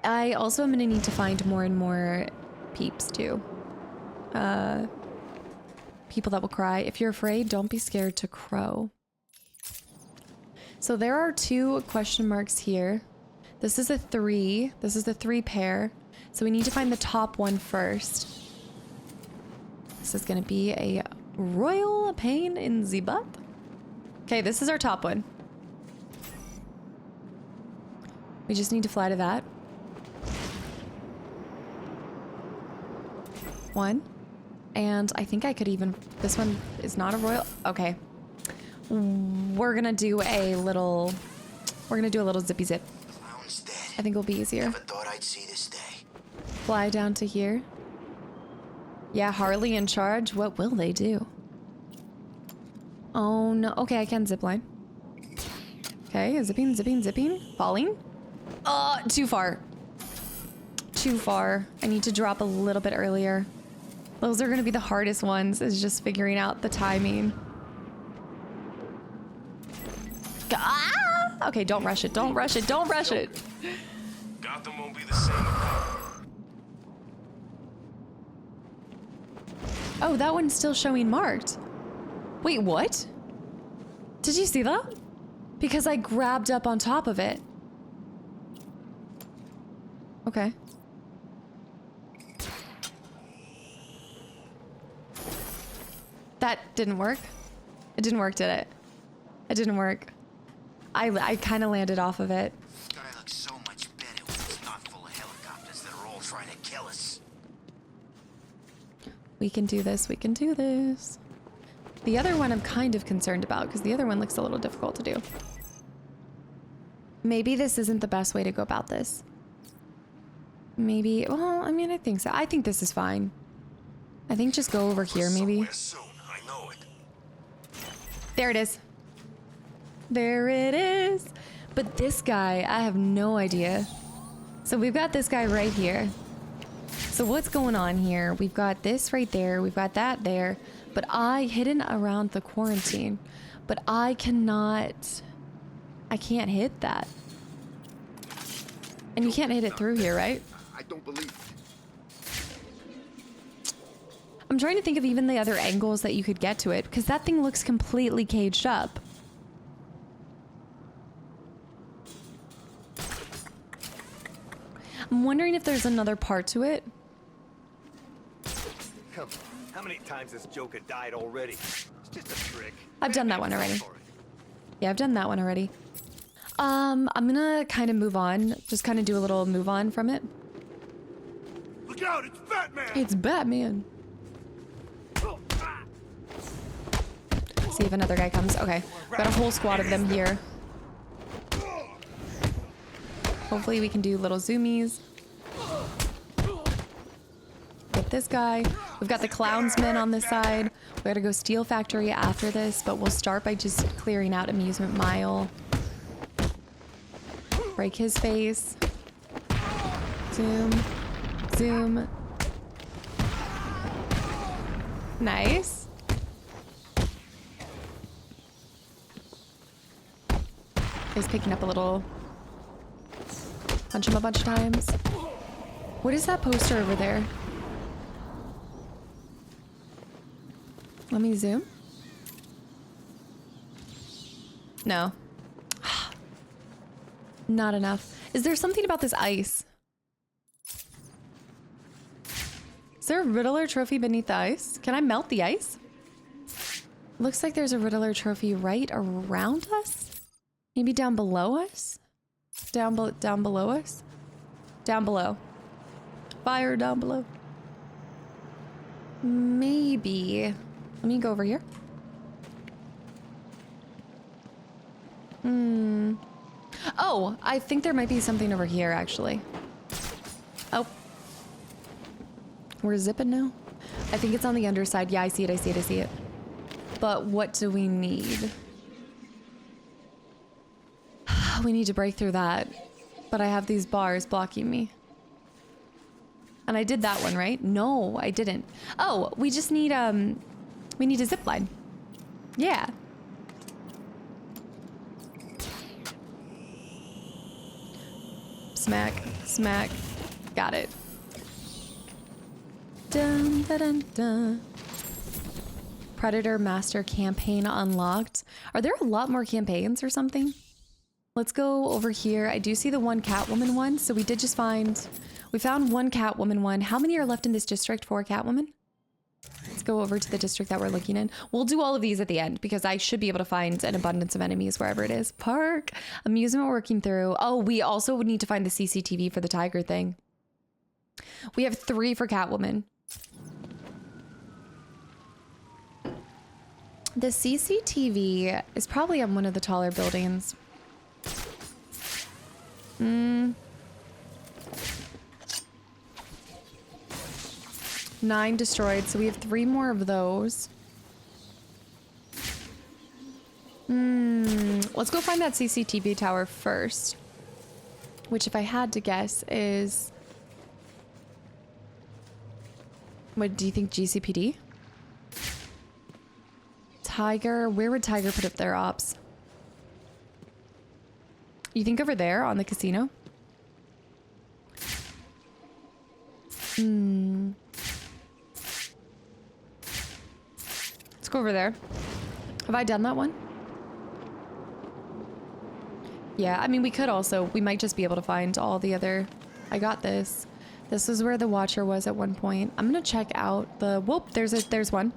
I also am going to need to find more and more peeps too. People that will cry. If you're afraid, don't be scared to crow. So there are 2 question marks here. This is a 3. This is the 3 pair. So we need to find the top one first. This is going to be a royal pain in the butt. Okay, this is our top one. We just need to fly to that. 1. And I think I could even, this one is not a royal. Okay. We're gonna do a little zippy zip. I think it'll be easier. Never thought I'd see this day. Fly down to here. Yeah, Harley in charge. What will they do? Oh no. Okay, I can zip line. Okay, zipping, zipping, zipping. Falling. Too far. Too far. I need to drop a little bit earlier. Those are going to be the hardest ones, is just figuring out the timing. Ah! Okay, don't rush it. Don't rush it. Don't rush it. Gotham won't be the same without her. Oh, that one's still showing marked. Wait, what? Did you see that? Because I grabbed up on top of it. Okay. That didn't work. It didn't work, did it? It didn't work. I kind of landed off of it. Sky looks so much better when it's not full of helicopters that are all trying to kill us. We can do this, we can do this. The other one I'm kind of concerned about because the other one looks a little difficult to do. Maybe this isn't the best way to go about this. Maybe, well, I mean, I think so. I think this is fine. I think just go over here, maybe. Somewhere soon, I know it. There it is. There it is. But this guy, I have no idea. So we've got this guy right here. So what's going on here? We've got this right there. We've got that there. But hidden around the quarantine. But I can't hit that. And you can't hit it through here, right? I don't believe it. I'm trying to think of even the other angles that you could get to it, because that thing looks completely caged up. I'm wondering if there's another part to it. Come on. How many times has Joker died already? It's just a trick. I've done that one already. Yeah, I've done that one already. I'm gonna kind of move on. Just kind of do a little move on from it. Look out, it's Batman! It's Batman. See if another guy comes. Okay, got a whole squad of them here. Hopefully we can do little zoomies. Get this guy. We've got the Clownsman on this side. We gotta go Steel Factory after this, but we'll start by just clearing out Amusement Mile. Break his face. Zoom. Zoom. Nice. He's picking up a little. Punch him a bunch of times. What is that poster over there? Let me zoom. No. Not enough. Is there something about this ice? Is there a Riddler trophy beneath the ice? Can I melt the ice? Looks like there's a Riddler trophy right around us. Maybe down below us? Down below us? Down below. Fire down below. Maybe. Let me go over here. Oh, I think there might be something over here, actually. Oh. We're zipping now? I think it's on the underside. Yeah, I see it, I see it, I see it. But what do we need? We need to break through that. But I have these bars blocking me. And I did that one, right? No, I didn't. Oh, we just need, we need a zip line. Yeah. Smack, smack. Got it. Dun, dun, dun, dun. Predator Master campaign unlocked. Are there a lot more campaigns or something? Let's go over here. I do see the one Catwoman one, so we did just find... We found one Catwoman one. How many are left in this district for Catwoman? Let's go over to the district that we're looking in. We'll do all of these at the end because I should be able to find an abundance of enemies wherever it is. Park. Amusement working through. Oh, we also would need to find the CCTV for the tiger thing. We have 3 for Catwoman. The CCTV is probably on one of the taller buildings. 9 destroyed, so we have 3 more of those. Let's go find that CCTV tower first. Which, if I had to guess, is... What, do you think GCPD? Tiger, where would Tiger put up their ops? You think over there on the casino? over there. Have I done that one? Yeah, I mean, we could also, we might just be able to find all the other, I got this. This is where the Watcher was at one point. I'm gonna check out the, whoop, there's one.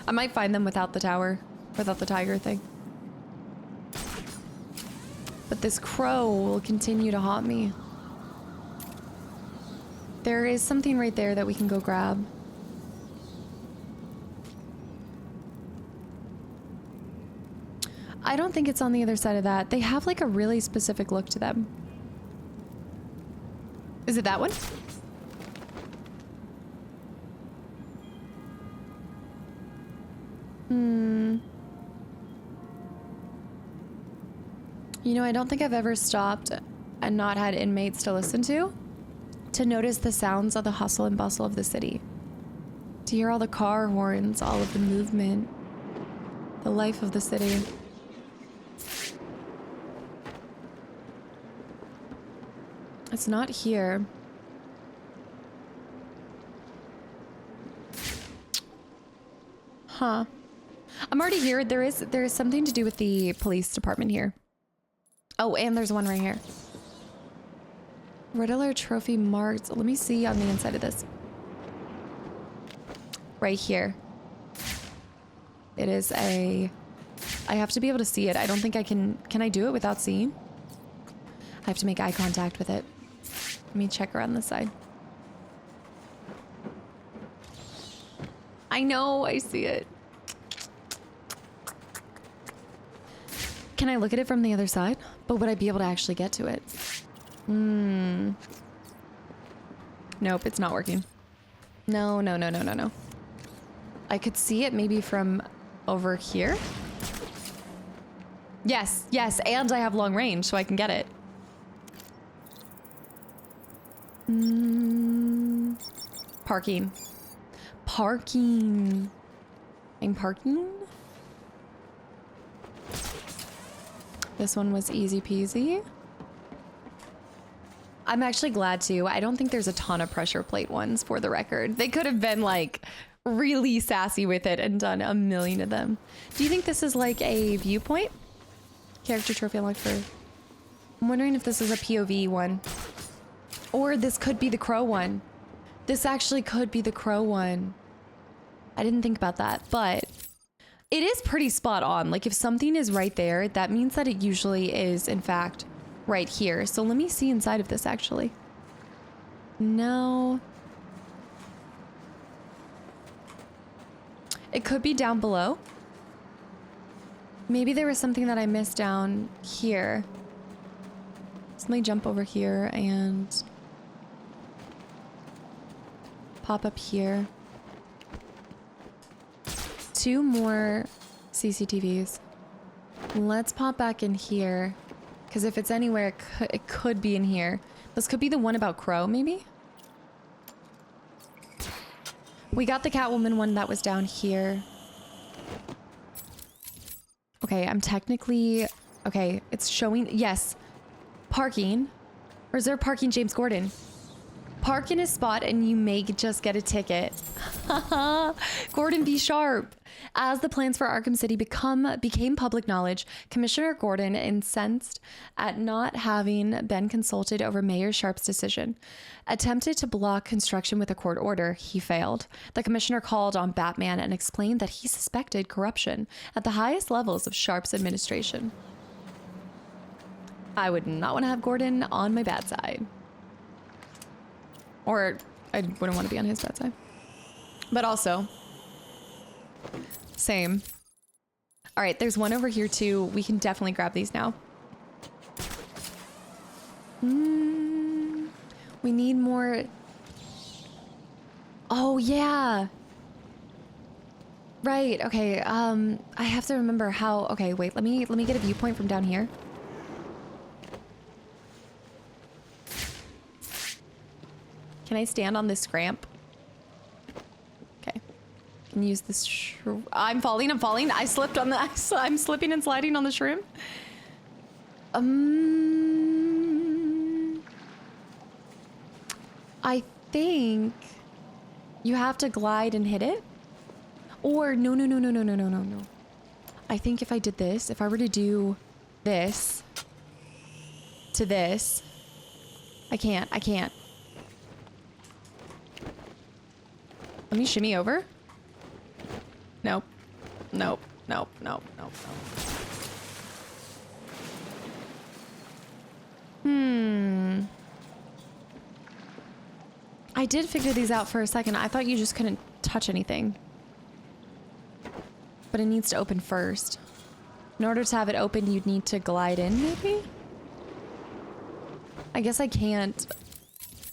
I might find them without the tower, without the tiger thing. But this crow will continue to haunt me. There is something right there that we can go grab. I don't think it's on the other side of that. They have like a really specific look to them. Is it that one? You know, I don't think I've ever stopped and not had inmates to listen to notice the sounds of the hustle and bustle of the city. To hear all the car horns, all of the movement, the life of the city. It's not here. Huh. I'm already here. There is something to do with the police department here. Oh, and there's one right here. Riddler trophy marked. Let me see on the inside of this. Right here. It is a... I have to be able to see it. I don't think I can... Can I do it without seeing? I have to make eye contact with it. Let me check around this side. I know, I see it. Can I look at it from the other side? But would I be able to actually get to it? Nope, it's not working. No. I could see it maybe from over here. Yes, and I have long range, so I can get it. Parking. I'm parking? This one was easy peasy. I'm actually glad too. I don't think there's a ton of pressure plate ones, for the record. They could have been like really sassy with it and done a million of them. Do you think this is like a viewpoint? Character trophy unlocked for... I'm wondering if this is a POV one. Or this could be the crow one. This actually could be the crow one. I didn't think about that, but it is pretty spot on. Like if something is right there, that means that it usually is in fact right here. So let me see inside of this actually. No. It could be down below. Maybe there was something that I missed down here. So let me jump over here and pop up here. 2 more CCTVs. Let's pop back in here. Because if it's anywhere, it could be in here. This could be the one about Crow, maybe? We got the Catwoman one that was down here. Okay, I'm technically... Okay, it's showing... Yes. Parking. Reserve parking, James Gordon. Park in a spot and you may just get a ticket. Gordon, be sharp. As the plans for Arkham City became public knowledge, Commissioner Gordon, incensed at not having been consulted over Mayor Sharp's decision, attempted to block construction with a court order. He failed. The commissioner called on Batman and explained that he suspected corruption at the highest levels of Sharp's administration. I would not want to have Gordon on my bad side. Or I wouldn't want to be on his bad side. But also, same. All right, there's one over here too. We can definitely grab these now. We need more. Oh yeah. Right, okay. I have to remember how. Okay, wait, let me get a viewpoint from down here. Can I stand on this ramp? Okay. Can use this I'm falling. I slipped on the... I'm slipping and sliding on the shroom. I think you have to glide and hit it. Or no, no, no, no, no, no, no, no, no. I think if I did this, if I were to do this to this, I can't. Let me shimmy over. Nope. Nope. Nope. Nope. Nope. Nope. I did figure these out for a second. I thought you just couldn't touch anything. But it needs to open first. In order to have it open, you'd need to glide in, maybe? I guess I can't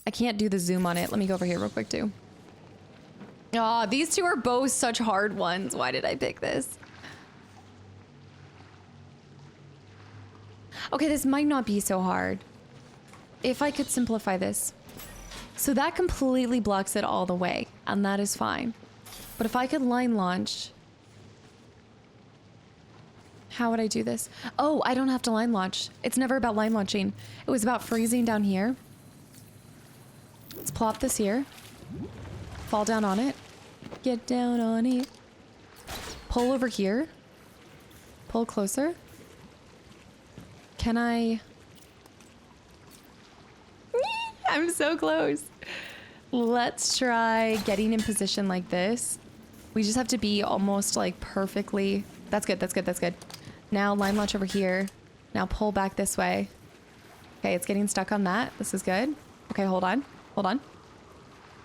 do the zoom on it. Let me go over here real quick, too. Aw, these two are both such hard ones. Why did I pick this? Okay, this might not be so hard. If I could simplify this. So that completely blocks it all the way, and that is fine. But if I could line launch... How would I do this? Oh, I don't have to line launch. It's never about line launching. It was about freezing down here. Let's plop this here. Fall down on it. Get down on it. Pull over here. Pull closer. Can I... I'm so close. Let's try getting in position like this. We just have to be almost like perfectly... That's good, that's good, that's good. Now line launch over here. Now pull back this way. Okay, it's getting stuck on that. This is good. Okay, hold on. Hold on.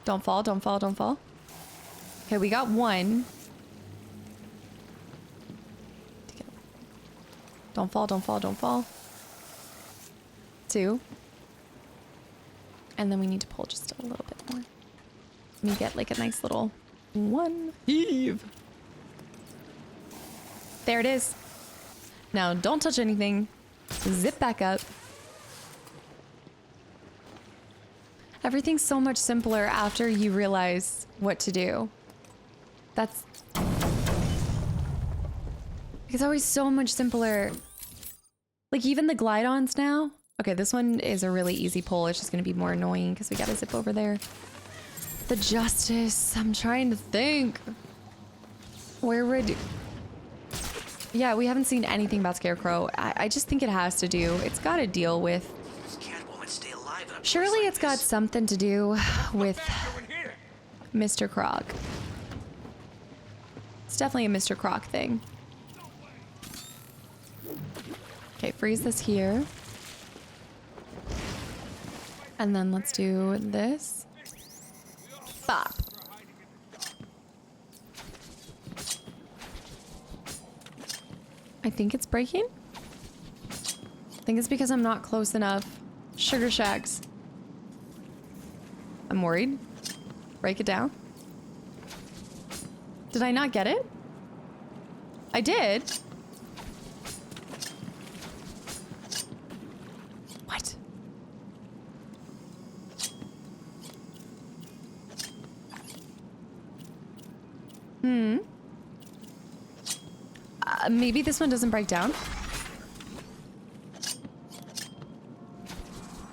Don't fall, don't fall, don't fall. Okay, we got one. Don't fall, don't fall, don't fall. Two. And then we need to pull just a little bit more. Let me get like a nice little one. Heave. There it is. Now don't touch anything. Zip back up. Everything's so much simpler after you realize what to do. That's... It's always so much simpler. Like even the glide-ons now. Okay, this one is a really easy pull. It's just gonna be more annoying because we gotta zip over there. The justice. I'm trying to think. Where would... Yeah, we haven't seen anything about Scarecrow. I just think it has to do... It's gotta deal with... Catwoman stay alive in a Surely place like it's got this. something to do with Mr. Croc. It's definitely a Mr. Croc thing. Okay, freeze this here. And then let's do this. Bop. I think it's breaking. I think it's because I'm not close enough. Sugar Shacks. I'm worried. Break it down. Did I not get it? I did. What? Maybe this one doesn't break down.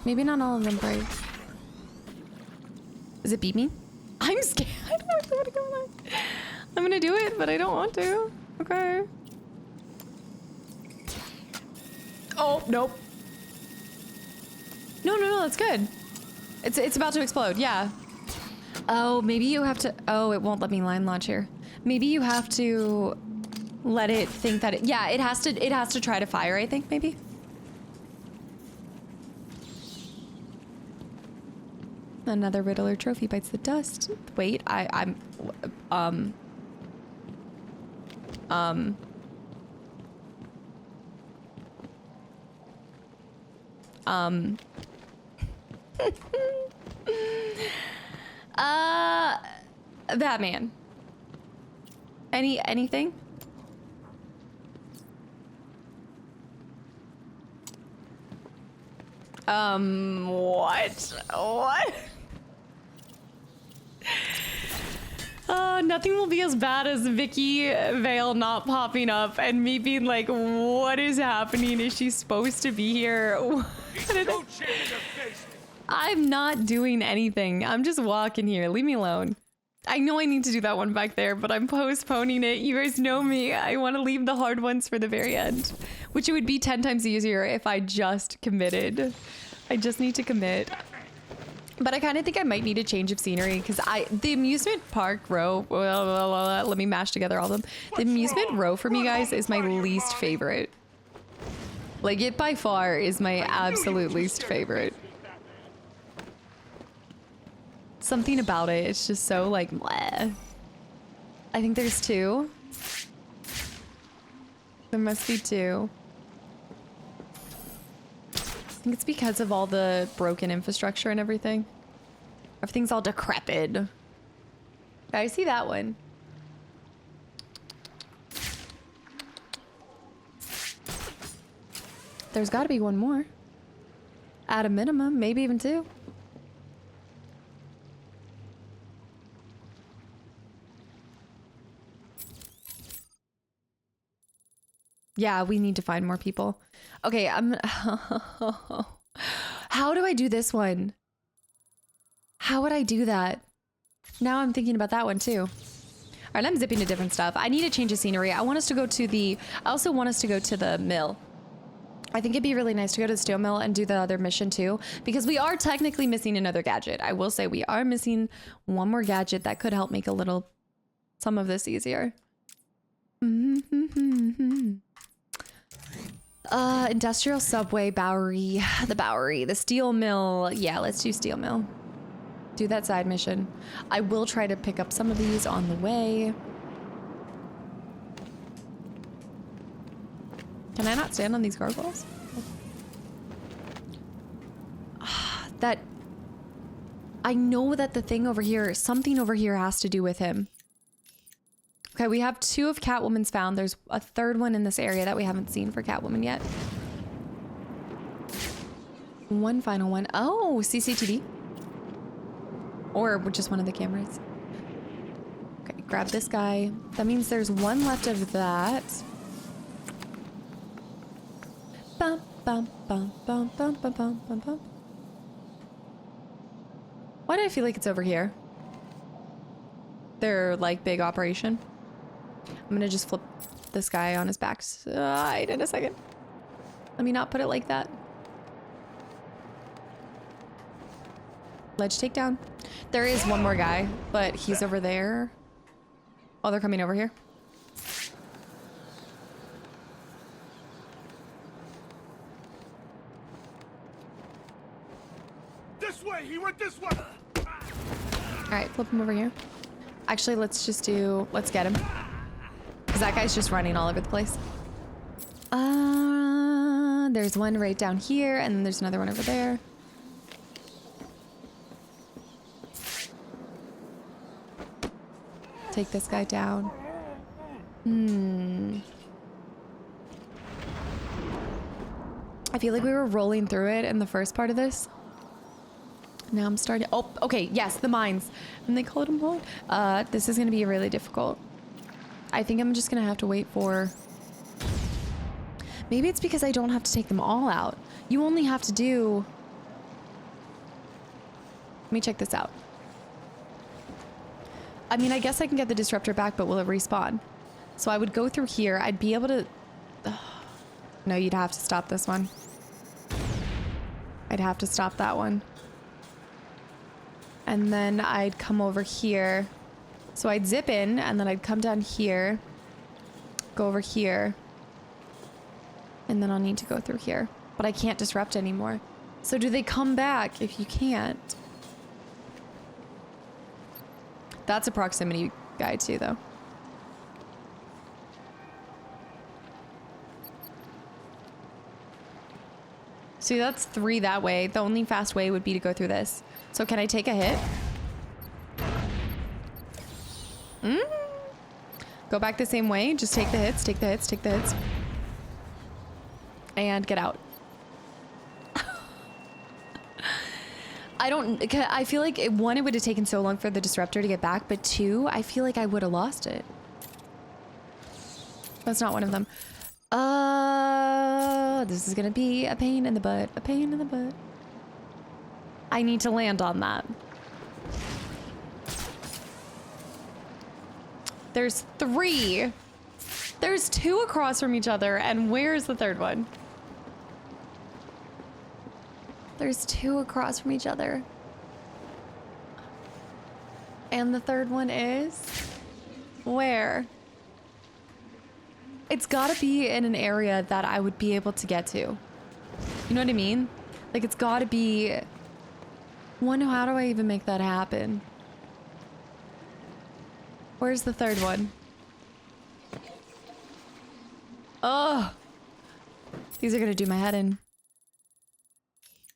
Maybe not all of them break. Does it beat me? I'm scared. I don't know what's going on. I'm gonna do it, but I don't want to. Okay. Oh, nope. No, no, no, that's good. It's about to explode, yeah. Oh, maybe you have to... Oh, it won't let me line launch here. Maybe you have to let it think that it... Yeah, it has to try to fire, I think, maybe. Another Riddler trophy bites the dust. Wait, I'm... Batman. Anything? What? What? Nothing will be as bad as Vicky Vale not popping up and me being like, what is happening? Is she supposed to be here? I'm not doing anything. I'm just walking here. Leave me alone. I know I need to do that one back there, but I'm postponing it. You guys know me. I want to leave the hard ones for the very end, which it would be 10 times easier if I just committed. I just need to commit. But I kind of think I might need a change of scenery because the amusement park row, let me mash together all of them. The amusement row for me, guys, is my least favorite. Like, it by far is my absolute least favorite. Something about it, it's just so like, bleh. I think there's 2. There must be 2. I think it's because of all the broken infrastructure and everything. Everything's all decrepit. I see that one. There's got to be one more. At a minimum, maybe even 2. Yeah, we need to find more people. Okay, how do I do this one? How would I do that? Now I'm thinking about that one too. All right, I'm zipping to different stuff. I need a change of scenery. I want us to go to the... I also want us to go to the mill. I think it'd be really nice to go to the steel mill and do the other mission too, because we are technically missing another gadget. I will say we are missing one more gadget that could help make some of this easier. Industrial subway, Bowery, the steel mill. Yeah, let's do steel mill. Do that side mission. I will try to pick up some of these on the way. Can I not stand on these gargoyles? I know that the thing over here, something over here has to do with him. Okay, we have 2 of Catwoman's found. There's a 3rd one in this area that we haven't seen for Catwoman yet. One final one. Oh, CCTV. Or just one of the cameras. Okay, grab this guy. That means there's one left of that. Bum, bum, bum, bum, bum, bum, bum, bum, bum. Why do I feel like it's over here? Their, like, big operation. I'm gonna just flip this guy on his back side in a second. Let me not put it like that. Ledge takedown. There is one more guy, but he's over there. Oh, they're coming over here. This way! He went this way! All right, flip him over here. Actually, let's get him. Because that guy's just running all over the place. There's one right down here, and then there's another one over there. Take this guy down. I feel like we were rolling through it in the first part of this. Now I'm starting. Oh, okay. Yes, the mines. And they call it a mine. This is going to be really difficult. I think I'm just going to have to wait for... Maybe it's because I don't have to take them all out. You only have to do... Let me check this out. I mean, I guess I can get the disruptor back, but will it respawn? So I would go through here. I'd be able to... No, you'd have to stop this one. I'd have to stop that one. And then I'd come over here. So I'd zip in, and then I'd come down here. Go over here. And then I'll need to go through here. But I can't disrupt anymore. So do they come back if you can't? That's a proximity guide too, though. See, that's 3 that way. The only fast way would be to go through this. So can I take a hit? Go back the same way. Just take the hits, take the hits, take the hits. And get out. I feel like, 1, it would have taken so long for the disruptor to get back, but 2, I feel like I would have lost it. That's not one of them. This is gonna be a pain in the butt. A pain in the butt. I need to land on that. There's 3. There's 2 across from each other, and where's the third one? There's 2 across from each other. And the third one is... where? It's gotta be in an area that I would be able to get to. You know what I mean? Like, it's gotta be... One, how do I even make that happen? Where's the third one? Oh! These are gonna do my head in.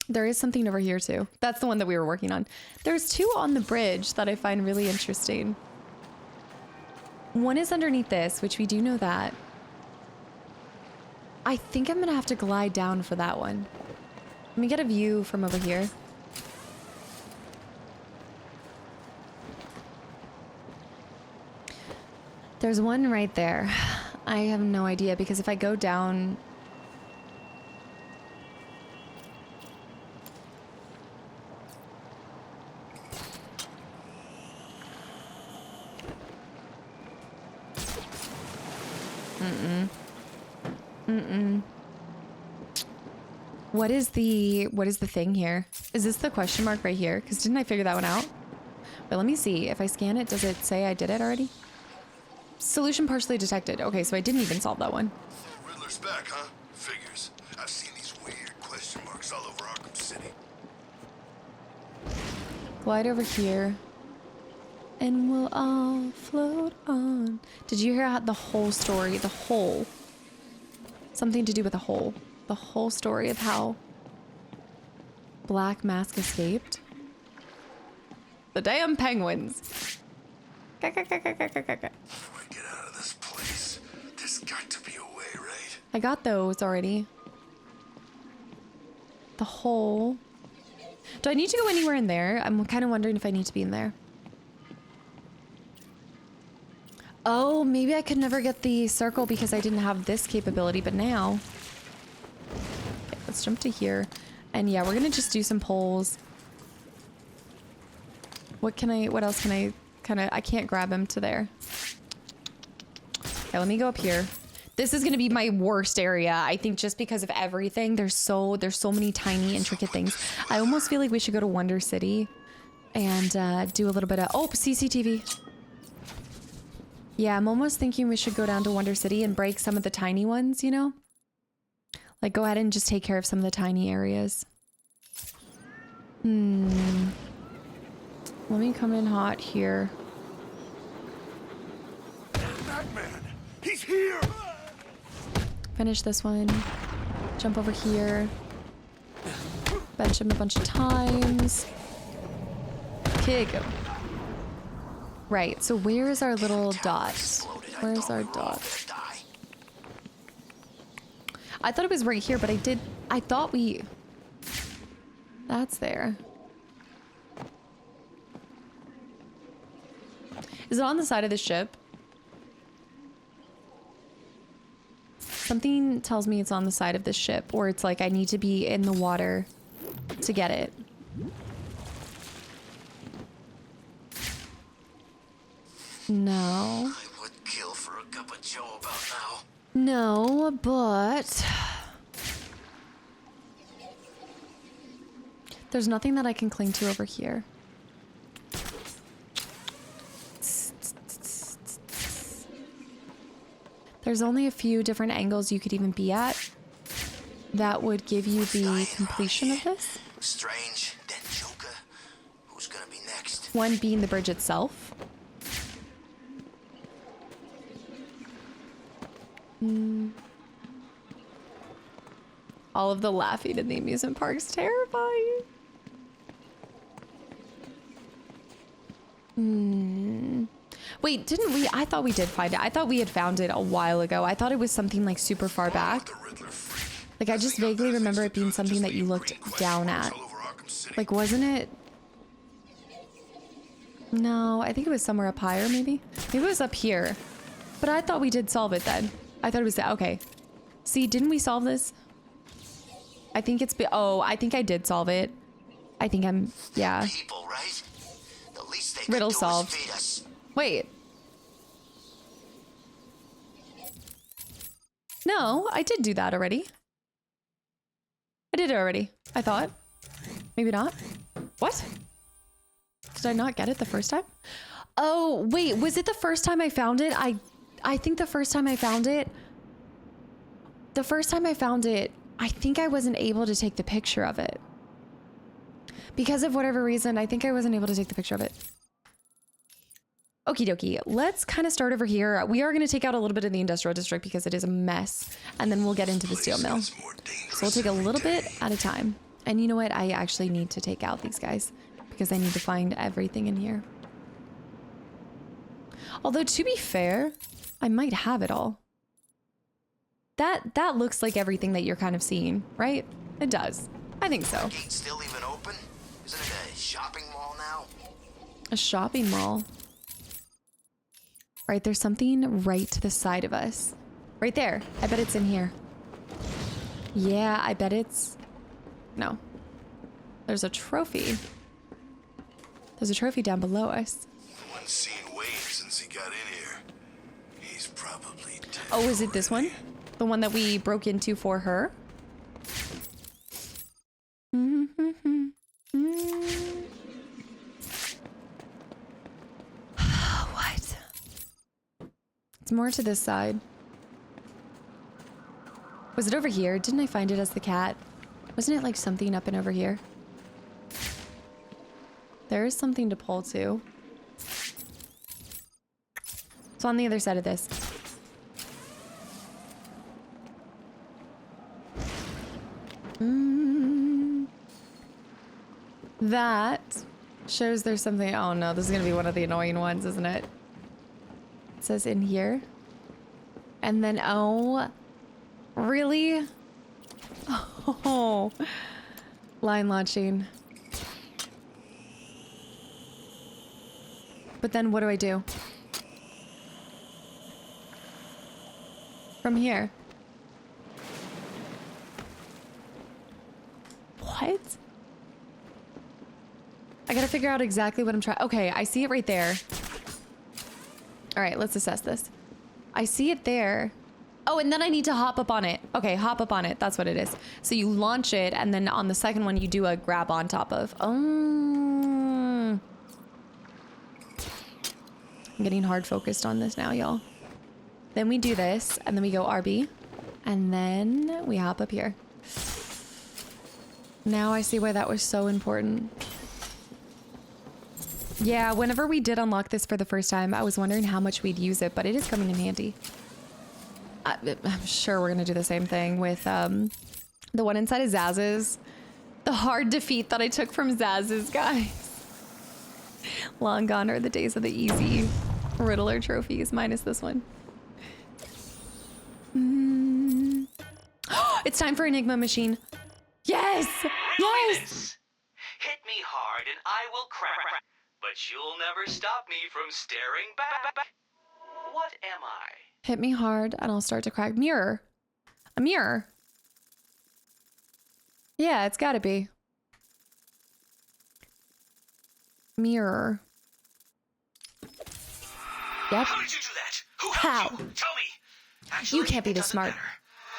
There is something over here too. That's the one that we were working on. There's 2 on the bridge that I find really interesting. One is underneath this, which we do know that. I think I'm gonna have to glide down for that one. Let me get a view from over here. There's one right there. I have no idea because if I go down... What is the thing here? Is this the question mark right here? Because didn't I figure that one out? But let me see. If I scan it, does it say I did it already? Solution partially detected. Okay, so I didn't even solve that one. Riddler's back, huh? Figures. I've seen these weird question marks all over Arkham City. Glide over here. And we'll all float on. Did you hear how the whole story, the whole... Something to do with the whole. The whole story of how Black Mask escaped? The damn penguins. If we get out of this place, there's got to be a way, right? I got those already. The hole. Do I need to go anywhere in there? I'm kind of wondering if I need to be in there. Oh, maybe I could never get the circle because I didn't have this capability, but now... Okay, let's jump to here. And yeah, we're gonna just do some pulls. What else can I I can't grab him to there. Okay, let me go up here. This is gonna be my worst area, I think, just because of everything. There's so many tiny, intricate things. I almost feel like we should go to Wonder City and do a little bit of... Oh, CCTV. Yeah, I'm almost thinking we should go down to Wonder City and break some of the tiny ones, you know? Like, go ahead and just take care of some of the tiny areas. Let me come in hot here. Batman! He's here! Finish this one. Jump over here. Bench him a bunch of times. Kick him. Right, so where is our little dot? Where's our dot? I thought it was right here, but I thought we... That's there. Is it on the side of the ship? Something tells me it's on the side of the ship, or it's like I need to be in the water to get it. No. I would kill for a cup of joe about now. No, but... There's nothing that I can cling to over here. There's only a few different angles you could even be at that would give you the completion of this. Strange, then Joker. Who's gonna be next? One being the bridge itself. All of the laughing in the amusement park's terrifying. Wait, didn't we? I thought we did find it. I thought we had found it a while ago. I thought it was something like super far back. Like, I just vaguely remember it being something that you looked down at. Like, wasn't it? No, I think it was somewhere up higher, maybe? Maybe it was up here. But I thought we did solve it then. I thought it was that. Okay. See, didn't we solve this? I think it's... Oh, I think I did solve it. I think I'm... Yeah. People, right? The least they Riddle could do solved. is feed us. Wait. No, I did do that already. I did it already, I thought. Maybe not. What? Did I not get it the first time? Oh, wait, was it the first time I found it? I think the first time I found it, I think I wasn't able to take the picture of it. Because of whatever reason, I think I wasn't able to take the picture of it. Okie dokie, let's kind of start over here. We are going to take out a little bit of the industrial district because it is a mess. And then we'll get into the steel mill. So we'll take a little bit at a time. And you know what? I actually need to take out these guys because I need to find everything in here. Although, to be fair, I might have it all. That looks like everything that you're kind of seeing, right? It does. I think so. Gate still even open? Isn't it a shopping mall now? A shopping mall. Right, there's something right to the side of us. Right there. I bet it's in here. Yeah, I bet it's... No. There's a trophy. There's a trophy down below us. No one's seen Wayne since he got in here. He's probably dead. Oh, is it this one? The one that we broke into for her? What? It's more to this side. Was it over here? Didn't I find it as the cat? Wasn't it like something up and over here? There is something to pull to. It's on the other side of this. That shows there's something. Oh no, this is gonna be one of the annoying ones, isn't it? It says in here. And then, oh, really? Oh, line launching. But then what do I do? From here. What? I gotta figure out exactly what I'm trying. Okay, I see it right there. All right, let's assess this. I see it there. Oh, and then I need to hop up on it. Okay, hop up on it. That's what it is. So you launch it, and then on the second one, you do a grab on top of. Oh. I'm getting hard focused on this now, y'all. Then we do this, and then we go RB, and then we hop up here. Now I see why that was so important. Yeah, whenever we did unlock this for the first time, I was wondering how much we'd use it, but it is coming in handy. I'm sure we're gonna do the same thing with the one inside of Zaz's. The hard defeat that I took from Zaz's, guys. Long gone are the days of the easy Riddler trophies, minus this one. It's time for Enigma Machine. Yes! Yes! Hit me hard and I will crack. But you'll never stop me from staring back. What am I? Hit me hard and I'll start to crack. Mirror. A mirror. Yeah, it's gotta be. Mirror. Yep. How did you do that? Who How? helped you? Tell me. Actually, You can't be it this doesn't smart. matter.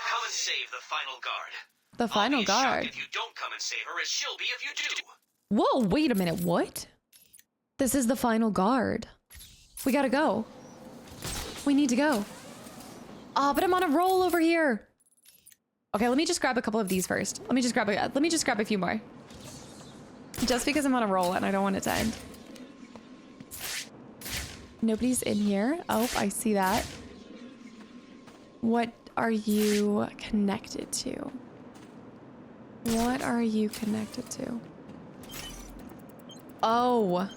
Come and save the final guard. The final I'll be guard. shocked if you don't come and save her, as she'll be if you do. Whoa, wait a minute. What? This is the final guard. We gotta go. We need to go. Ah, but I'm on a roll over here. Okay, let me just grab a couple of these first. Let me just grab a few more. Just because I'm on a roll and I don't want it to end. Nobody's in here. Oh, I see that. What are you connected to? What are you connected to? Oh.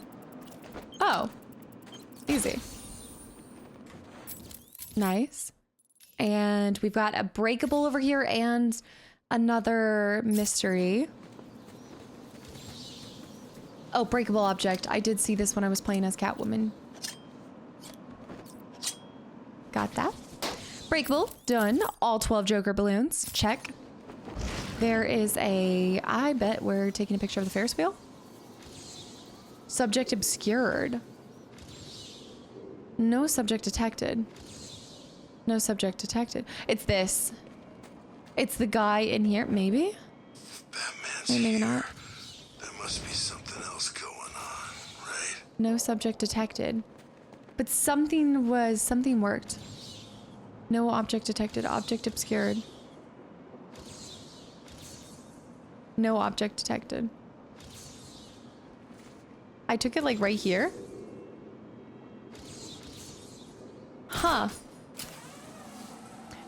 Oh. Easy. Nice. And we've got a breakable over here and another mystery. Oh, breakable object. I did see this when I was playing as Catwoman. Got that. Breakable. Done. All 12 Joker balloons. Check. There is a... I bet we're taking a picture of the Ferris wheel. Subject obscured. No subject detected. No subject detected. It's this. It's the guy in here. Maybe? Batman's Maybe here. not. There must be something else going on, right? No subject detected. But something worked. No object detected. Object obscured. No object detected. I took it like right here. Huh.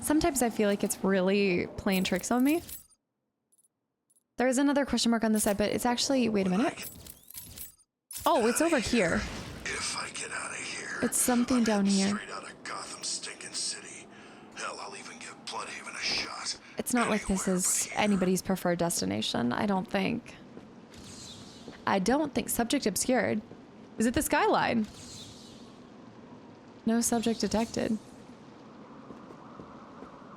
Sometimes I feel like it's really playing tricks on me. There is another question mark on the side, but it's actually, wait a minute. Oh, it's over here. If I get out of here, It's something down here. straight out of Gotham stinking city. Hell, I'll even give Bloodhaven a shot. It's not like this is anybody's preferred destination, I don't think. I don't think. Subject obscured. Is it the skyline? No subject detected.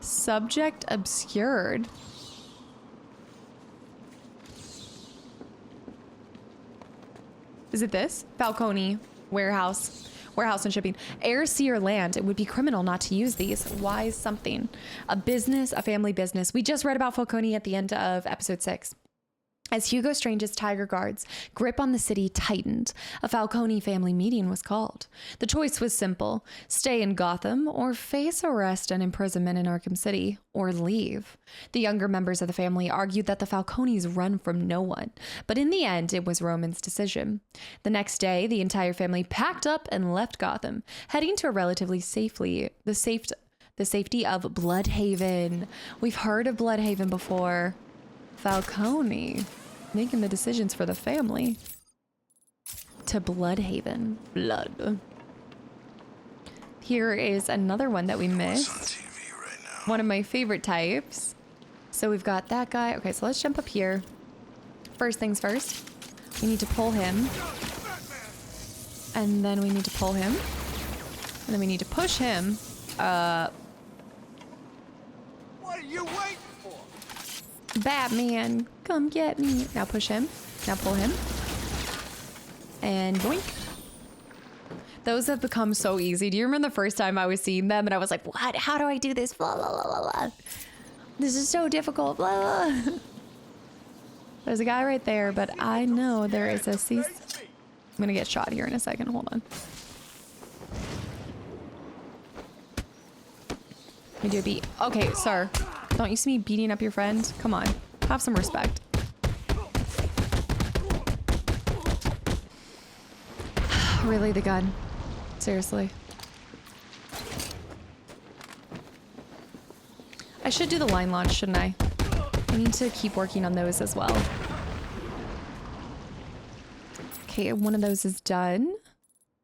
Subject obscured. Is it this? Falcone. Warehouse. Warehouse and shipping. Air, sea, or land. It would be criminal not to use these. Wise something. A business, a family business. We just read about Falcone at the end of episode 6. As Hugo Strange's Tiger Guard's grip on the city tightened, a Falcone family meeting was called. The choice was simple: stay in Gotham or face arrest and imprisonment in Arkham City, or leave. The younger members of the family argued that the Falcones run from no one, but in the end, it was Roman's decision. The next day, the entire family packed up and left Gotham, heading to a relatively the safety of Bloodhaven. We've heard of Bloodhaven before. Falcone making the decisions for the family. To Bloodhaven. Blood. Here is another one that we missed. On TV right now. One of my favorite types. So we've got that guy. Okay, so let's jump up here. First things first. We need to pull him. And then we need to pull him. And then we need to push him. What are you waiting for? Batman, come get me. Now push him. Now pull him. And boink. Those have become so easy. Do you remember the first time I was seeing them and I was like, what? How do I do this? Blah, blah, blah, blah, blah. This is so difficult. Blah, blah. There's a guy right there, but I know there is a cease. I'm going to get shot here in a second. Hold on. Let me do a beat. Okay, sir. Don't you see me beating up your friend? Come on. Have some respect. Really, the gun? Seriously. I should do the line launch, shouldn't I? I need to keep working on those as well. Okay, one of those is done.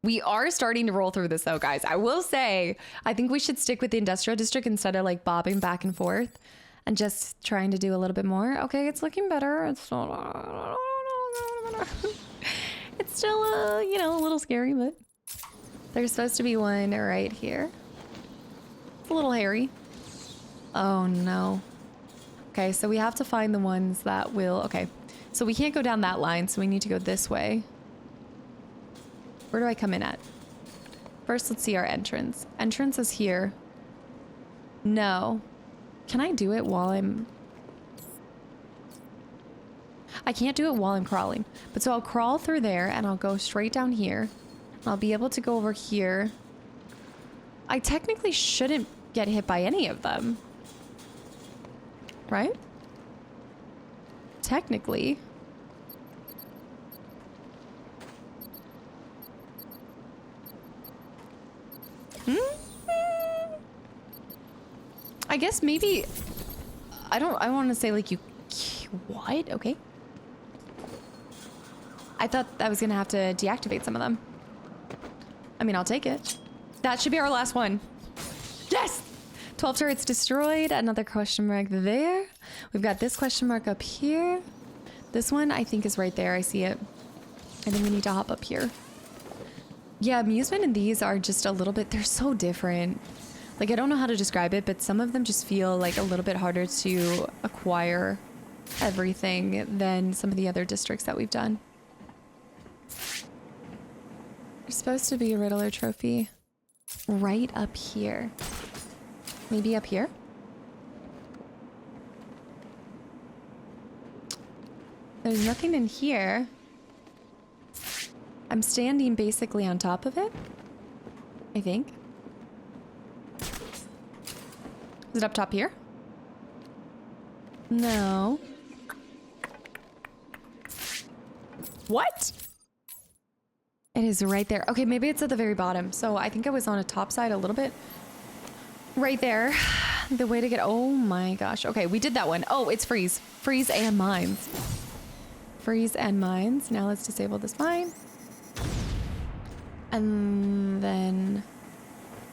We are starting to roll through this though, guys. I will say, I think we should stick with the industrial district instead of like bobbing back and forth and just trying to do a little bit more. Okay, it's looking better. It's still, it's still you know, a little scary, but there's supposed to be one right here. It's a little hairy. Oh no. Okay, so we have to find the ones that will, okay. So we can't go down that line, so we need to go this way. Where do I come in at? First, let's see our entrance. Entrance is here. No. Can I do it while I'm... I can't do it while I'm crawling. But so I'll crawl through there and I'll go straight down here. I'll be able to go over here. I technically shouldn't get hit by any of them. Right? Technically. I guess maybe I want to say like you what? Okay. I thought I was gonna have to deactivate some of them. I mean, I'll take it. That should be our last one. Yes! 12 turrets destroyed. Another question mark there. We've got this question mark up here. This one I think is right there. I see it. I think we need to hop up here. Yeah, amusement and these are just a little bit, they're so different. Like, I don't know how to describe it, but some of them just feel like a little bit harder to acquire everything than some of the other districts that we've done. There's supposed to be a Riddler trophy right up here. Maybe up here? There's nothing in here. I'm standing basically on top of it, I think. Is it up top here? No. What? It is right there. Okay, maybe it's at the very bottom. So I think I was on a top side a little bit. Right there. The way to get... Oh my gosh. Okay, we did that one. Oh, it's freeze. Freeze and mines. Freeze and mines. Now let's disable this mine. And then...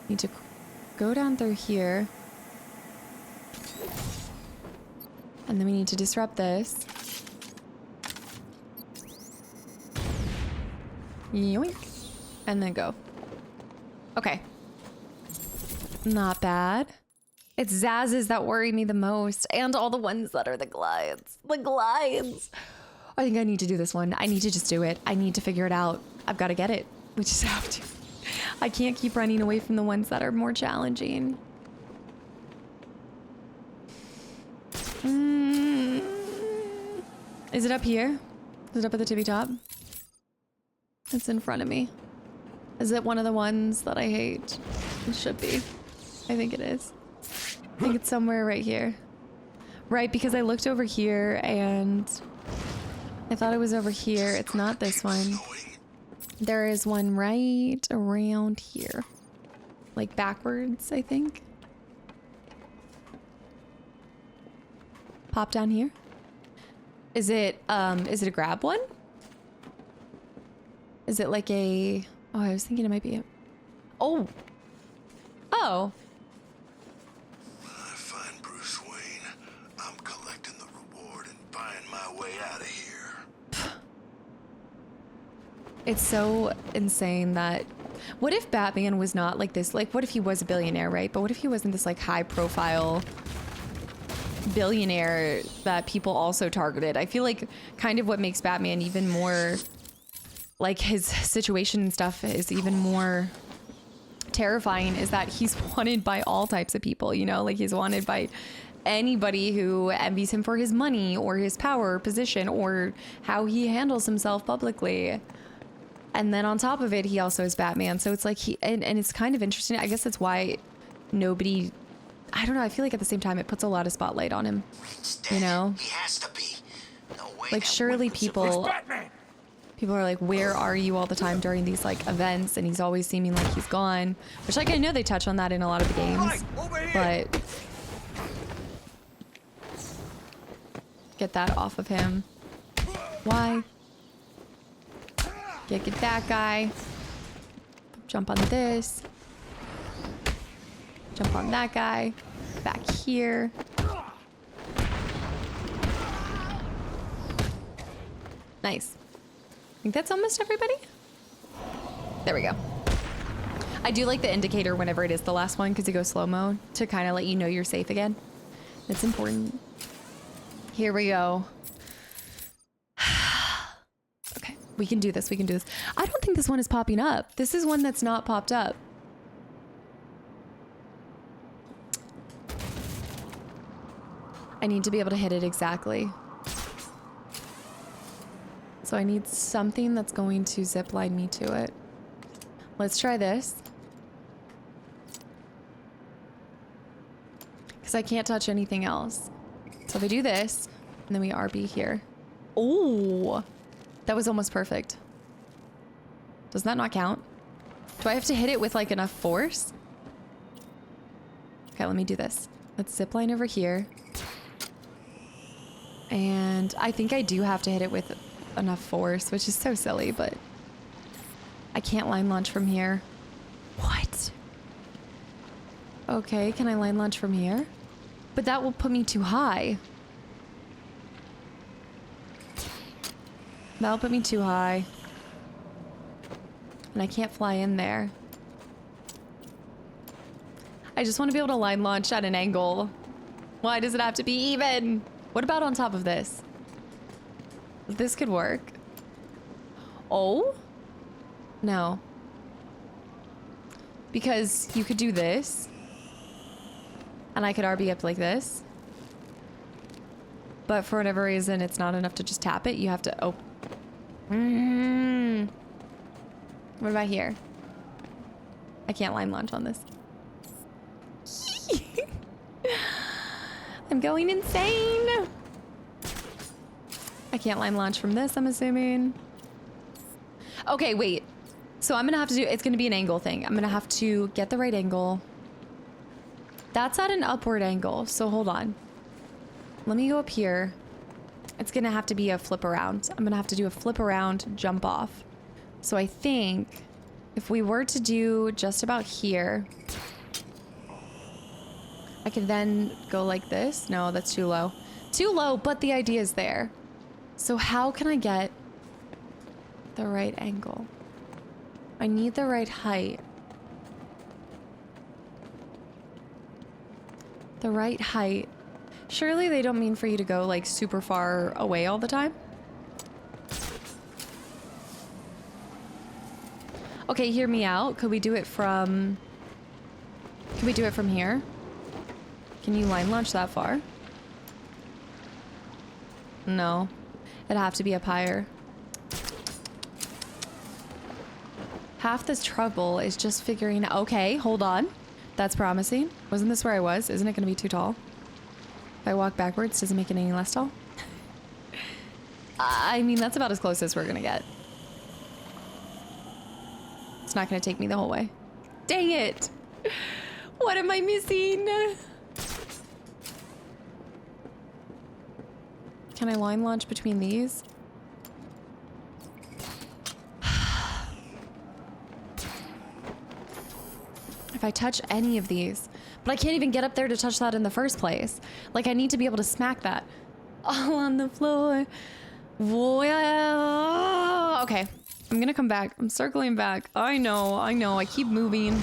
need to go down through here. And then we need to disrupt this. Yoink. And then go. Okay. Not bad. It's Zaz's that worry me the most. And all the ones that are the glides. The glides. I think I need to do this one. I need to just do it. I need to figure it out. I've got to get it. We just have to. I can't keep running away from the ones that are more challenging. Is it up here? Is it up at the tippy top? It's in front of me. Is it one of the ones that I hate? It should be. I think it is. I think it's somewhere right here. Right, because I looked over here and I thought it was over here. It's not this one. There is one right around here. Like backwards, I think. Pop down here. Is it a grab one? Is it like a... Oh, I was thinking it might be a... Oh! Oh! When I find Bruce Wayne, I'm collecting the reward and buying my way out of here. It's so insane that... What if Batman was not like this? Like, what if he was a billionaire, right? But what if he wasn't this, like, high-profile billionaire that people also targeted? I feel like kind of what makes Batman even more... Like, his situation and stuff is even more terrifying is that he's wanted by all types of people, you know? Like, he's wanted by anybody who envies him for his money or his power or position or how he handles himself publicly. And then on top of it, he also is Batman. So it's like and it's kind of interesting. I guess that's why nobody, I don't know. I feel like at the same time, it puts a lot of spotlight on him, you know? He has to be. No way. Like, surely people are like, where are you all the time during these like events? And he's always seeming like he's gone, which like, I know they touch on that in a lot of the games, but get that off of him. Why? Get that guy. Jump on this. Jump on that guy. Back here. Nice. I think that's almost everybody. There we go. I do like the indicator whenever it is the last one because it goes slow-mo to kind of let you know you're safe again. It's important. Here we go. Okay, we can do this. We can do this. I don't think this one is popping up. This is one that's not popped up. I need to be able to hit it exactly. So I need something that's going to zipline me to it. Let's try this. Because I can't touch anything else. So if I do this, and then we RB here. Oh, that was almost perfect. Does that not count? Do I have to hit it with like enough force? Okay, let me do this. Let's zipline over here. And I think I do have to hit it with enough force, which is so silly, but I can't line launch from here. What? Okay, can I line launch from here? But that will put me too high. That'll put me too high. And I can't fly in there. I just want to be able to line launch at an angle. Why does it have to be even? What about on top of this? This could work. Oh? No. Because you could do this. And I could RB up like this. But for whatever reason, it's not enough to just tap it. You have to, oh. What about here? I can't line launch on this. I'm going insane. I can't line launch from this, I'm assuming. Okay, wait. So I'm gonna have to do, it's gonna be an angle thing. I'm gonna have to get the right angle. That's at an upward angle, so hold on. Let me go up here. It's gonna have to be a flip around. I'm gonna have to do a flip around, jump off. So I think if we were to do just about here, I could then go like this. No, that's too low. Too low, but the idea is there. So how can I get the right angle? I need the right height. The right height. Surely they don't mean for you to go like super far away all the time. Okay, hear me out. Could we do it from... Can we do it from here? Can you line launch that far? No. It'd have to be up higher. Half this trouble is just figuring... Okay, hold on. That's promising. Wasn't this where I was? Isn't it going to be too tall? If I walk backwards, does it make it any less tall? I mean, that's about as close as we're going to get. It's not going to take me the whole way. Dang it! What am I missing? Can I line launch between these? If I touch any of these, but I can't even get up there to touch that in the first place. Like, I need to be able to smack that all on the floor. Whoa. Okay, I'm gonna come back. I'm circling back. I know, I keep moving.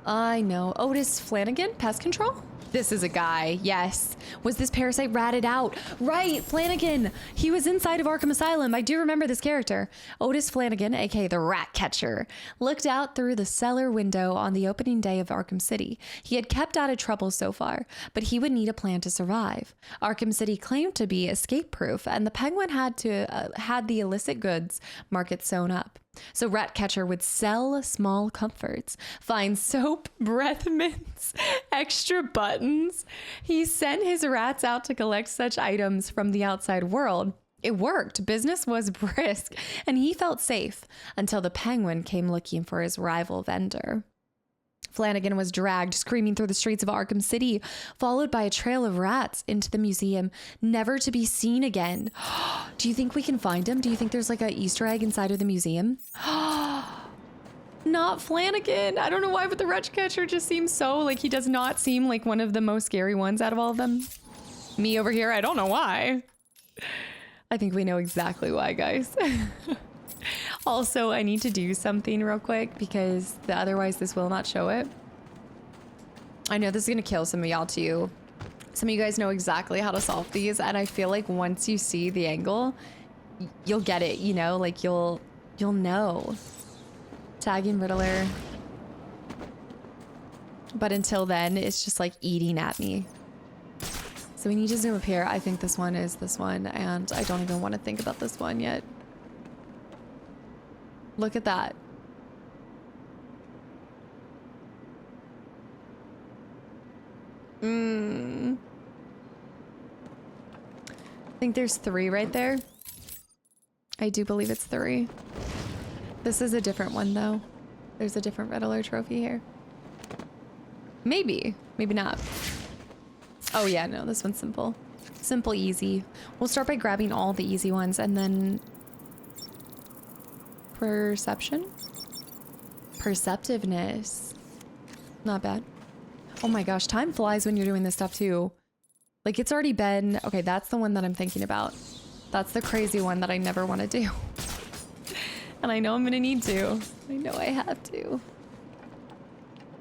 I know. Otis Flanagan, pest control? This is a guy, yes. Was this parasite ratted out? Right, Flanagan. He was inside of Arkham Asylum. I do remember this character. Otis Flanagan, aka the rat catcher, looked out through the cellar window on the opening day of Arkham City. He had kept out of trouble so far, but he would need a plan to survive. Arkham City claimed to be escape-proof, and the Penguin had the illicit goods market sewn up. So Ratcatcher would sell small comforts, find soap, breath mints, extra buttons. He sent his rats out to collect such items from the outside world. It worked. Business was brisk, and he felt safe until the Penguin came looking for his rival vendor. Flanagan was dragged screaming through the streets of Arkham City, followed by a trail of rats into the museum, never to be seen again. Do you think we can find him? Do you think there's like an Easter egg inside of the museum? Not Flanagan. I don't know why, but the Ratcatcher just seems so like he does not seem like one of the most scary ones out of all of them. Me over here, I don't know why. I think we know exactly why, guys. Also, I need to do something real quick because otherwise this will not show it. I know this is gonna kill some of y'all too. Some of you guys know exactly how to solve these, and I feel like once you see the angle, you'll get it, you know? Like you'll know. Tagging Riddler. But until then, it's just like eating at me. So we need to zoom up here. I think this one is this one, and I don't even want to think about this one yet. Look at that. I think there's 3 right there. I do believe it's 3. This is a different one though. There's a different Riddler trophy here. Maybe, maybe not. Oh yeah, no, this one's simple. Simple, easy. We'll start by grabbing all the easy ones and then... Perception? Perceptiveness. Not bad. Oh my gosh, time flies when you're doing this stuff too. Like it's already been... Okay, that's the one that I'm thinking about. That's the crazy one that I never want to do. And I know I'm gonna need to. I know I have to.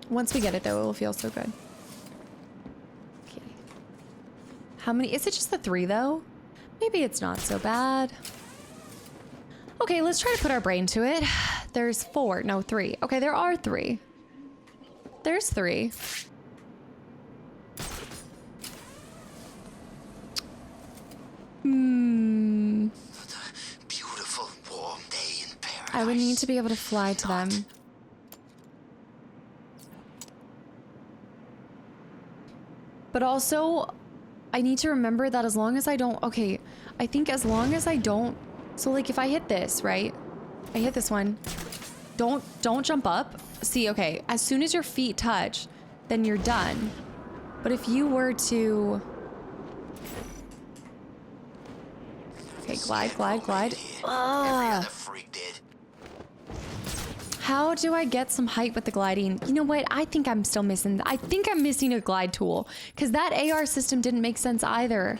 Once we get it though, it will feel so good. Okay. How many? Is it just the 3 though? Maybe it's not so bad. Okay, let's try to put our brain to it. There's 4, no 3. Okay, there are 3. There's 3. Beautiful warm day in paradise. I would need to be able to fly to them. But also, I need to remember that as long as I don't... Okay, I think as long as I don't... So, like, if I hit this, right? I hit this one. Don't jump up. See, okay, as soon as your feet touch, then you're done. But if you were to... Okay, glide. Ugh. How do I get some height with the gliding? You know what? I think I'm still missing... I think I'm missing a glide tool. Because that AR system didn't make sense either.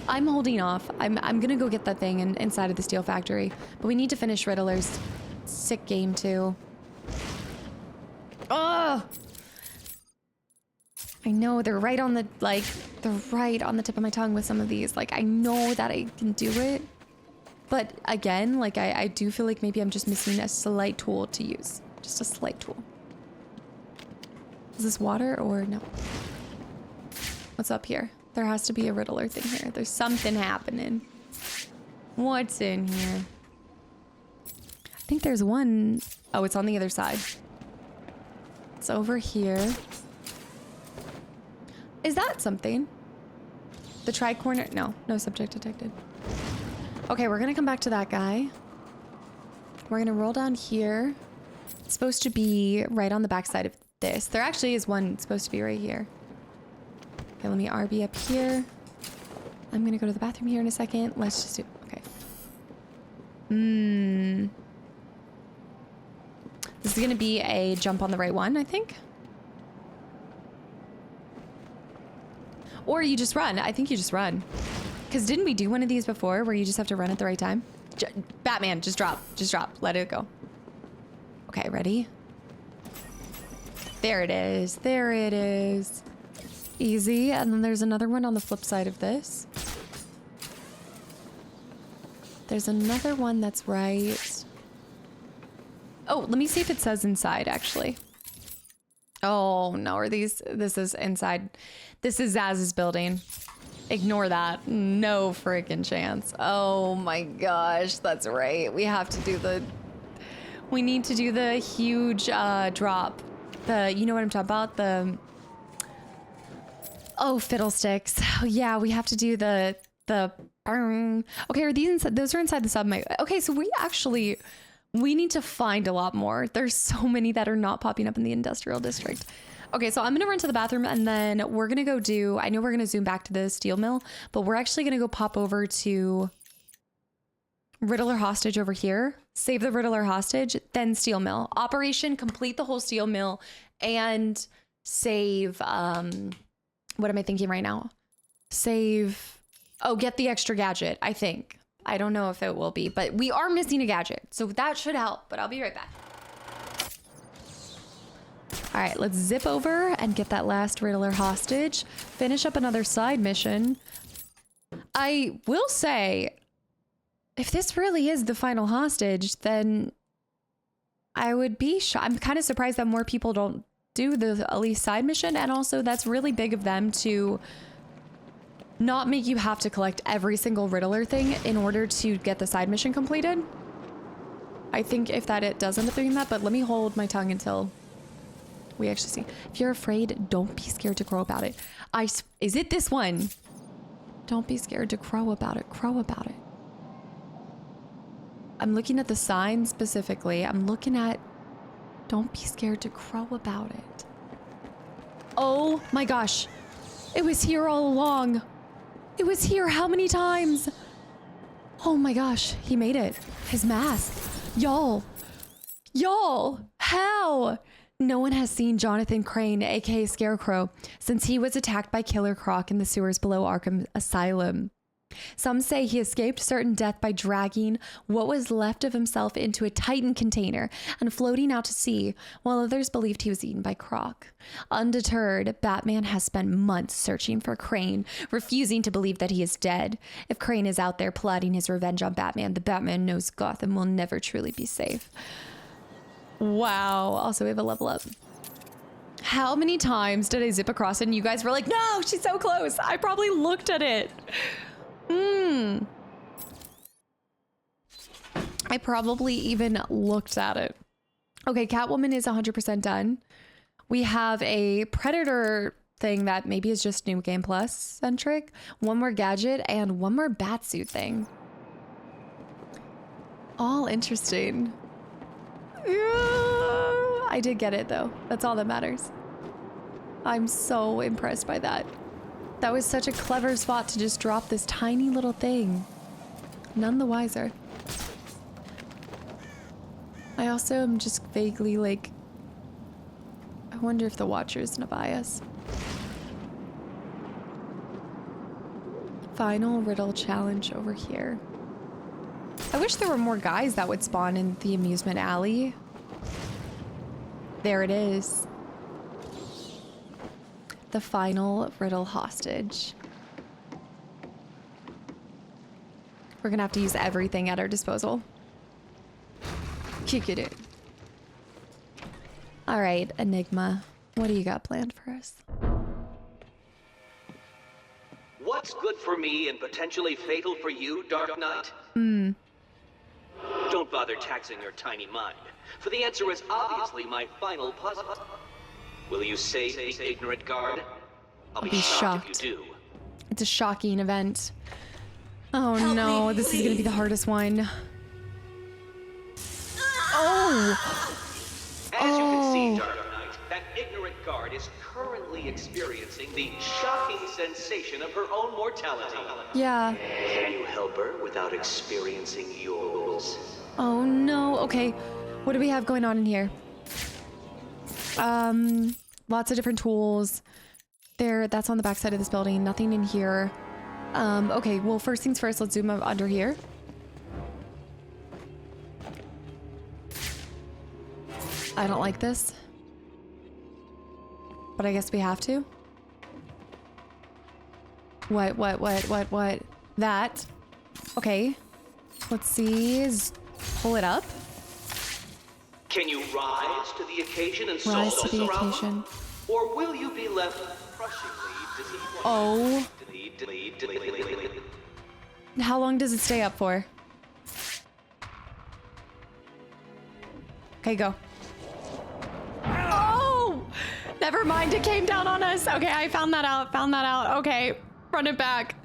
I'm holding off. I'm gonna go get that thing inside of the steel factory. But we need to finish Riddler's sick game too. Ugh! I know they're right on the... Like, they're right on the tip of my tongue with some of these. Like, I know that I can do it. But again, like, I do feel like maybe I'm just missing a slight tool to use. Just a slight tool. Is this water or no? What's up here? There has to be a Riddler thing here. There's something happening. What's in here? I think there's one... Oh, it's on the other side. It's over here. Is that something? The tri-corner? No, no subject detected. Okay, we're gonna come back to that guy. We're gonna roll down here. It's supposed to be right on the backside of this. There actually is one supposed to be right here. Okay, let me RB up here. I'm gonna go to the bathroom here in a second. Let's just do... Okay. This is gonna be a jump on the right one, I think. Or you just run. I think you just run. Because didn't we do one of these before where you just have to run at the right time? Batman, just drop. Just drop. Let it go. Okay, ready? There it is. There it is. Easy. And then there's another one on the flip side of this. There's another one that's right. Oh, let me see if it says inside, actually. Oh, no. Are these... This is inside. This is Zaz's building. Ignore that. No freaking chance. Oh my gosh, that's right. We have to do the... We need to do the huge drop. The... You know what I'm talking about? The... Oh, fiddlesticks. Yeah, we have to do the... Okay, are these inside? Those are inside the sub. Okay, so we actually... We need to find a lot more. There's so many that are not popping up in the industrial district. Okay, so I'm gonna run to the bathroom and then we're gonna go do... I know we're gonna zoom back to the steel mill, but we're actually gonna go pop over to Riddler hostage over here. Save the Riddler hostage, then steel mill. Operation, complete the whole steel mill, and save... what am I thinking right now? Save... Oh, get the extra gadget, I think. I don't know if it will be, but we are missing a gadget, so that should help, but I'll be right back. All right, let's zip over and get that last Riddler hostage. Finish up another side mission. I will say, if this really is the final hostage, then I would be shocked. I'm kind of surprised that more people don't do the Elise side mission, and also that's really big of them to not make you have to collect every single Riddler thing in order to get the side mission completed. I think if that it does end up doing that, but let me hold my tongue until we actually see. If you're afraid, don't be scared to crow about it. Is it this one? Don't be scared to crow about it. Crow about it. I'm looking at the sign specifically. I'm looking at... Don't be scared to crow about it. Oh my gosh. It was here all along. It was here how many times? Oh my gosh. He made it. His mask. Y'all. Y'all. How? No one has seen Jonathan Crane, aka Scarecrow, since he was attacked by Killer Croc in the sewers below Arkham Asylum. Some say he escaped certain death by dragging what was left of himself into a Titan container and floating out to sea, while others believed he was eaten by Croc. Undeterred, Batman has spent months searching for Crane, refusing to believe that he is dead. If Crane is out there plotting his revenge on Batman, the Batman knows Gotham will never truly be safe. Wow. Also, we have a level up. How many times did I zip across it and you guys were like, no, she's so close. I probably looked at it. I probably even looked at it. Okay, Catwoman is 100% done. We have a Predator thing that maybe is just New Game Plus centric. One more gadget and one more Batsuit thing. All interesting. Yeah, I did get it though. That's all that matters. I'm so impressed by that. That was such a clever spot to just drop this tiny little thing. None the wiser. I also am just vaguely like, I wonder if the Watcher is gonna buy us. Final riddle challenge over here. I wish there were more guys that would spawn in the amusement alley. There it is. The final riddle hostage. We're gonna have to use everything at our disposal. Kick it in. All right, Enigma. What do you got planned for us? What's good for me and potentially fatal for you, Dark Knight? Don't bother taxing your tiny mind, for the answer is obviously my final puzzle. Will you save the ignorant guard? I'll be shocked if you do. It's a shocking event. Oh no, this is gonna be the hardest one. Oh! As you can see, Dark Knight, that ignorant guard is currently experiencing the shocking sensation of her own mortality. Yeah. Can you help her without experiencing yours? Oh no. Okay. What do we have going on in here? Lots of different tools. There, that's on the back side of this building. Nothing in here. Okay, well, first things first, let's zoom up under here. I don't like this. But I guess we have to. What? That. Okay. Let's see. Pull it up. Can you rise to the occasion and solve Rise to the this problem? occasion. Or will you be left crushingly disappointed? Oh. How long does it stay up for? Okay, go. Oh! Never mind, it came down on us. Okay, I found that out. Okay, run it back.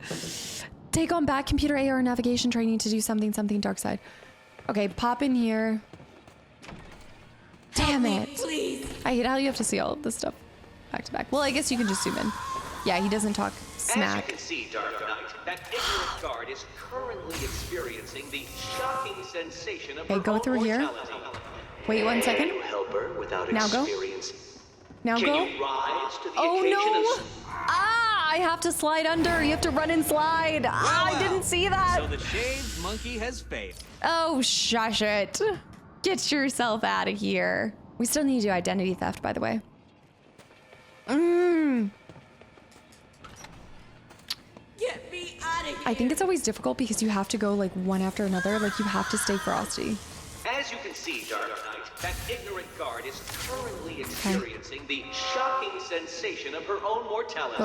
Take on back computer AR navigation training to do something dark side. Okay, pop in here. Damn it. I hate how you have to see all of this stuff back to back. Well, I guess you can just zoom in. Yeah, he doesn't talk smack. As you can see, Dark Knight, that ignorant guard is currently experiencing the shocking sensation of Okay, her go own through here. mortality. Wait 1 second. Can you help her without Now go. experiencing? Now Can go. you rise to the Oh occasion no! and Ah! I have to slide under. You have to run and slide. I didn't see that. So the shaved monkey has failed. Oh, shush it. Get yourself out of here. We still need to do identity theft, by the way. Get me out of here. I think it's always difficult because you have to go like one after another. Like you have to stay frosty. As you can see, Dark Knight, that ignorant guard is currently experiencing the shocking sensation of her own mortality.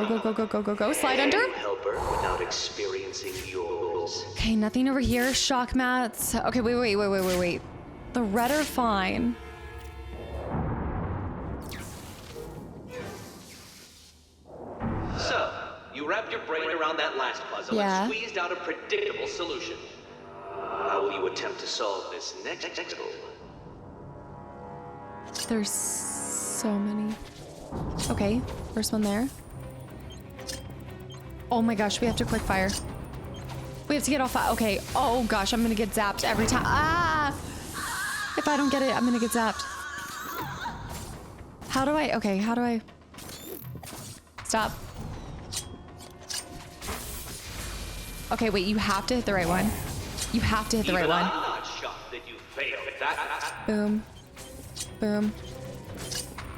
Go. Slide under. Can you help her without experiencing yours? Okay, nothing over here. Shock mats. Okay, wait. The red are fine. So, you wrapped your brain around that last puzzle Yeah. and squeezed out a predictable solution. How will you attempt to solve this next puzzle? There's so many. Okay, first one there. Oh my gosh, we have to quick fire. We have to get off. Okay. Oh gosh, I'm gonna get zapped every time. Ah! If I don't get it, I'm gonna get zapped. How do I? Okay, how do I? Stop. Okay, wait. You have to hit the right one. You have to hit the right one. I'm not shocked that you failed at that. Boom. Boom.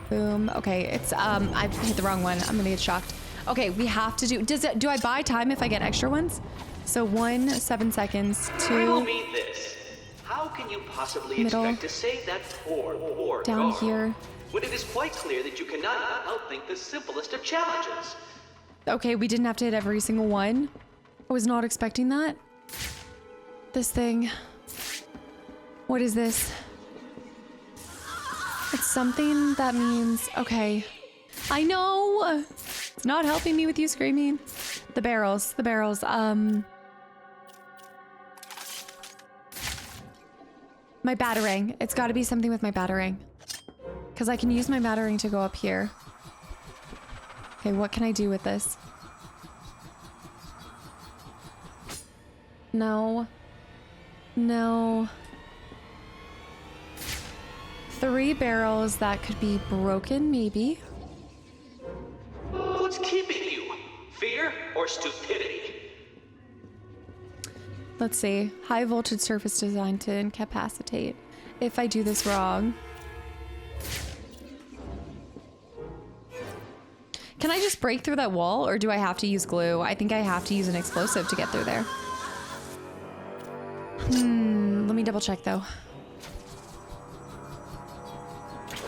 Boom. Okay, it's I've hit the wrong one. I'm gonna get shocked. Okay, we have to do. Do I buy time if I get extra ones? So 1, 7 seconds. 2. Riddle me this. How can you possibly Middle. expect to save that poor Down guard here. when it is quite clear that you cannot outthink the simplest of challenges? Okay, we didn't have to hit every single one. I was not expecting that. This thing. What is this? It's something that means... Okay. I know! It's not helping me with you screaming. The barrels. The barrels. My batarang. It's got to be something with my batarang. Because I can use my batarang to go up here. Okay, what can I do with this? No. No. 3 barrels that could be broken, maybe. What's keeping you? Fear or stupidity? Let's see. High voltage surface designed to incapacitate. If I do this wrong. Can I just break through that wall, or do I have to use glue? I think I have to use an explosive to get through there. Let me double check though.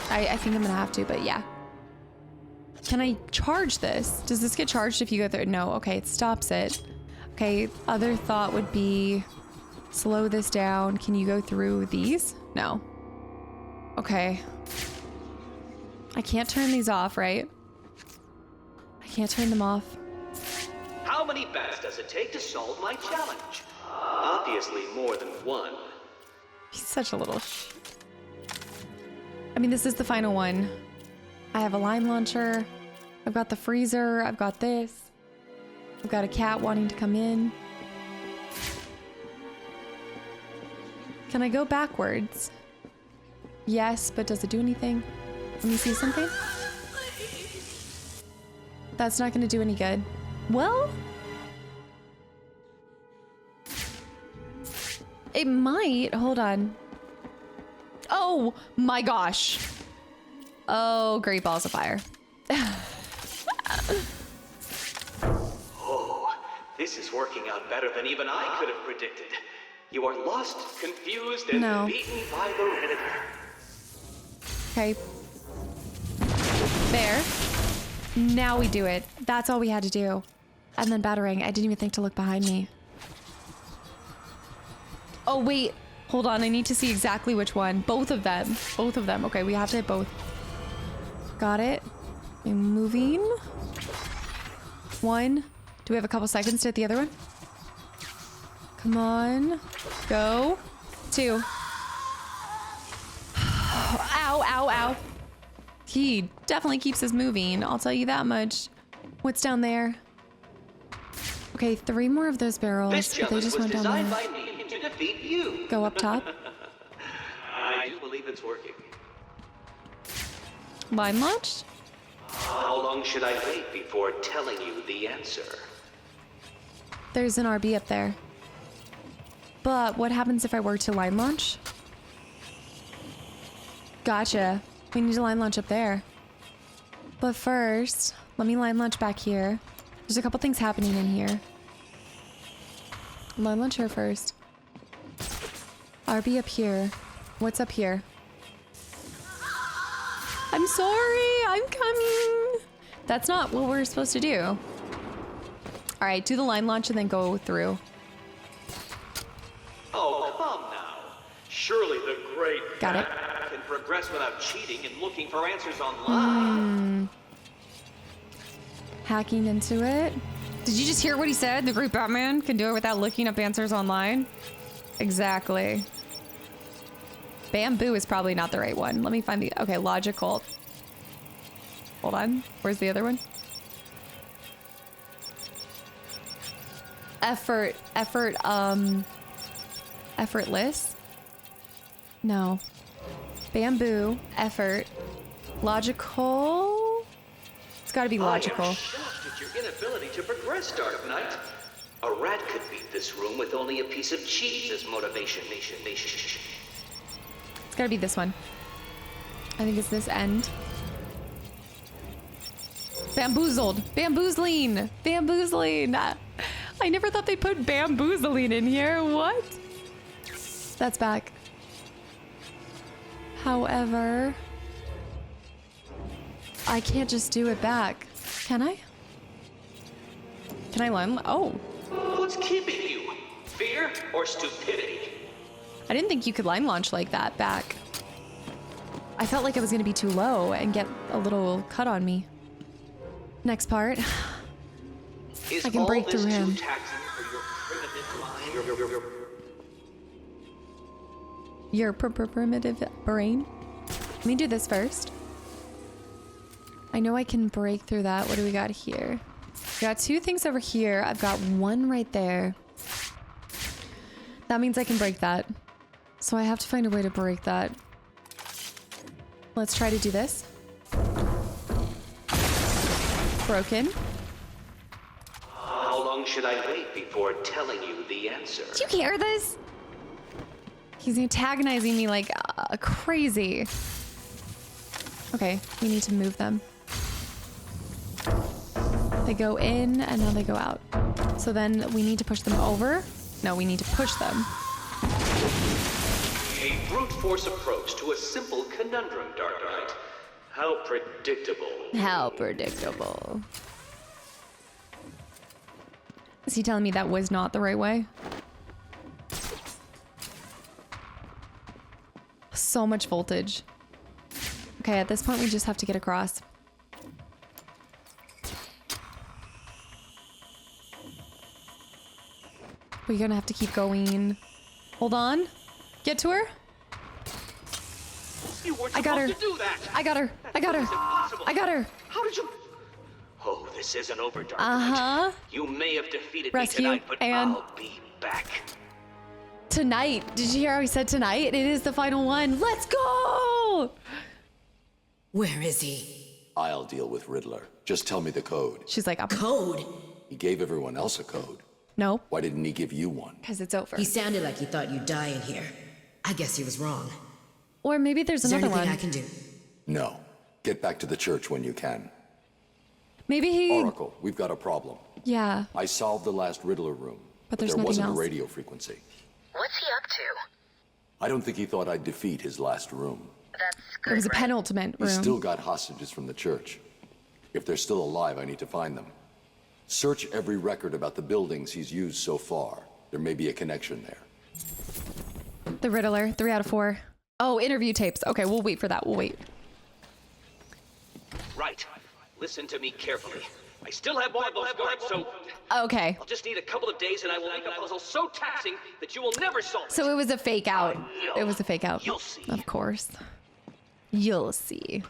I think I'm gonna have to, but yeah. Can I charge this? Does this get charged if you go through? No, okay, it stops it. Okay, other thought would be slow this down. Can you go through these? No. Okay. I can't turn these off, right? I can't turn them off. How many bats does it take to solve my challenge? Obviously more than one. He's such a little I mean, this is the final one. I have a line launcher. I've got the freezer. I've got this. I've got a cat wanting to come in. Can I go backwards? Yes, but does it do anything? Let me see something. That's not going to do any good. Well, it might. Hold on. Oh my gosh. Oh, great balls of fire. Oh, this is working out better than even I could have predicted. You are lost, confused, and beaten by the Riddler. Okay. There. Now we do it. That's all we had to do. And then batarang. I didn't even think to look behind me. Oh, wait. Hold on. I need to see exactly which one. Both of them. Both of them. Okay, we have to hit both. Got it. I'm moving. 1. Do we have a couple seconds to hit the other one? Come on. Go. 2. Ow, ow, ow. He definitely keeps us moving. I'll tell you that much. What's down there? Okay, 3 more of those barrels. This But they just went down there. by me to defeat you. Go up top. I do believe it's working. Line launch? How long should I wait before telling you the answer? There's an RB up there. But what happens if I were to line launch? Gotcha. We need to line launch up there. But first, let me line launch back here. There's a couple things happening in here. Line launch her first. RB up here. What's up here? I'm sorry, I'm coming. That's not what we're supposed to do. All right, do the line launch and then go through. Oh, come now. Surely the great Got it. can progress without cheating and looking for answers online. Hacking into it. Did you just hear what he said? The great Batman can do it without looking up answers online? Exactly. Bamboo is probably not the right one. Let me find the... Okay, logical. Hold on. Where's the other one? Effortless? No. Bamboo. Effort. Logical? It's gotta be logical. I am shocked at your inability to progress, Dark Knight. A rat could beat this room with only a piece of cheese as motivation. It's gotta be this one. I think it's this end. Bamboozled. Bamboozling. Bamboozling. I never thought they'd put bamboozling in here. What? That's back. However, I can't just do it back. Can I? Can I line? Oh, What's keeping you? Fear or stupidity? I didn't think you could line launch like that back. I felt like I was gonna be too low and get a little cut on me. Next part. Is I can break all this through him. too taxing for your primitive mind? Your primitive brain. Let me do this first. I know I can break through that. What do we got here? We got 2 things over here. I've got 1 right there. That means I can break that. So I have to find a way to break that. Let's try to do this. Broken. How long should I wait before telling you the answer? Do you hear this? He's antagonizing me like crazy. Okay, we need to move them. They go in and now they go out. So then we need to push them over. No, we need to push them. A brute force approach to a simple conundrum, Dark Knight. How predictable. How predictable. Is he telling me that was not the right way? So much voltage. Okay, at this point we just have to get across. We're gonna have to keep going. Hold on. Get to her. You weren't I got her. supposed to do that. I got her. I got her. It's impossible. I got her. How did you? Oh, this isn't over, Dark Uh-huh. Knight. You may have defeated Rescue me tonight, but and- I'll be back. Tonight. Did you hear how he said tonight? It is the final one. Let's go! Where is he? I'll deal with Riddler. Just tell me the code. She's like, Code? He gave everyone else a code. no, Why didn't he give you one? because it's over. He sounded like he thought you'd die in here. I guess he was wrong. Or maybe there's Is there another anything one. I can do? No. Get back to the church when you can. Maybe he... Oracle, we've got a problem. Yeah. I solved the last Riddler room, But there's there nothing wasn't else. a radio frequency. What's he up to? I don't think he thought I'd defeat his last room. That's It good, was a right? penultimate room. He's still got hostages from the church. If they're still alive, I need to find them. Search every record about the buildings he's used so far. There may be a connection there. The Riddler, 3 out of 4. Oh, interview tapes. Okay, we'll wait for that. We'll wait. Right. Listen to me carefully. I still have more of those guards, so Okay. I'll just need a couple of days and I will make a puzzle so taxing that you will never solve it. So it was a fake out. It was a fake out. You'll see. Of course. You'll see.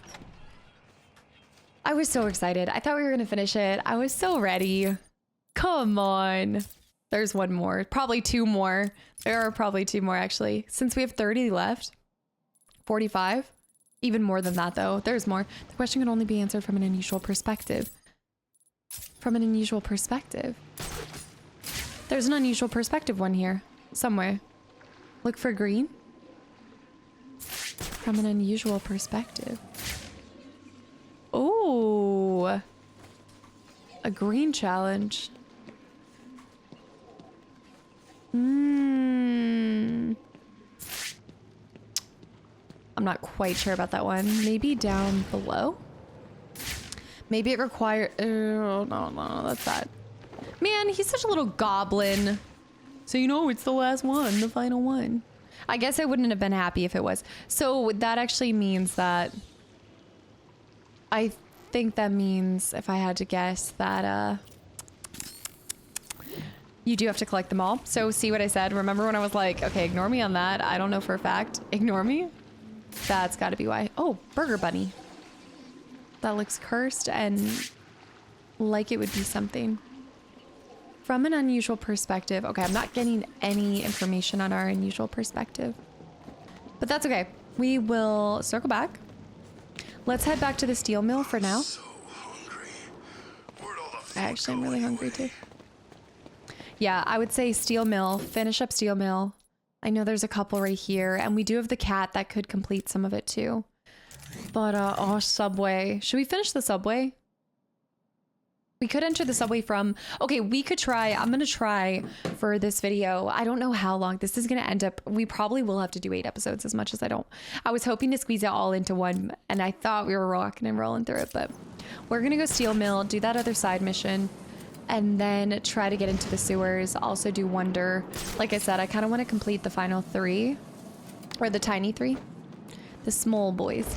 I was so excited. I thought we were going to finish it. I was so ready. Come on. There's one more. Probably 2 more. There are probably 2 more, actually. Since we have 30 left. 45. Even more than that, though. There's more. The question can only be answered from an unusual perspective. From an unusual perspective. There's an unusual perspective one here. Somewhere. Look for green. From an unusual perspective. Oh. A green challenge. I'm not quite sure about that one. Maybe down below? Maybe it requires... Oh, no, that's bad. Man, he's such a little goblin. So you know it's the last one, the final one. I guess I wouldn't have been happy if it was. So that actually means that... I think that means, if I had to guess, that you do have to collect them all. So see what I said? Remember when I was like, okay, ignore me on that. I don't know for a fact. Ignore me? That's got to be why. Oh, Burger Bunny. That looks cursed and like it would be something. From an unusual perspective. Okay, I'm not getting any information on our unusual perspective. But that's okay. We will circle back. Let's head back to the steel mill for now. So hungry. Where'd all the food Actually, I'm go really hungry anyway? too. Yeah, I would say steel mill. Finish up steel mill. I know there's a couple right here. And we do have the cat that could complete some of it too. But, oh, subway. Should we finish the subway? We could enter the subway from... Okay, we could try... I'm going to try for this video. I don't know how long this is going to end up. We probably will have to do 8 episodes as much as I don't... I was hoping to squeeze it all into one. And I thought we were rocking and rolling through it. But we're going to go steel mill, do that other side mission. and then try to get into the sewers. Also do Wonder. Like I said, I kind of want to complete the final 3, or the tiny 3, the small boys.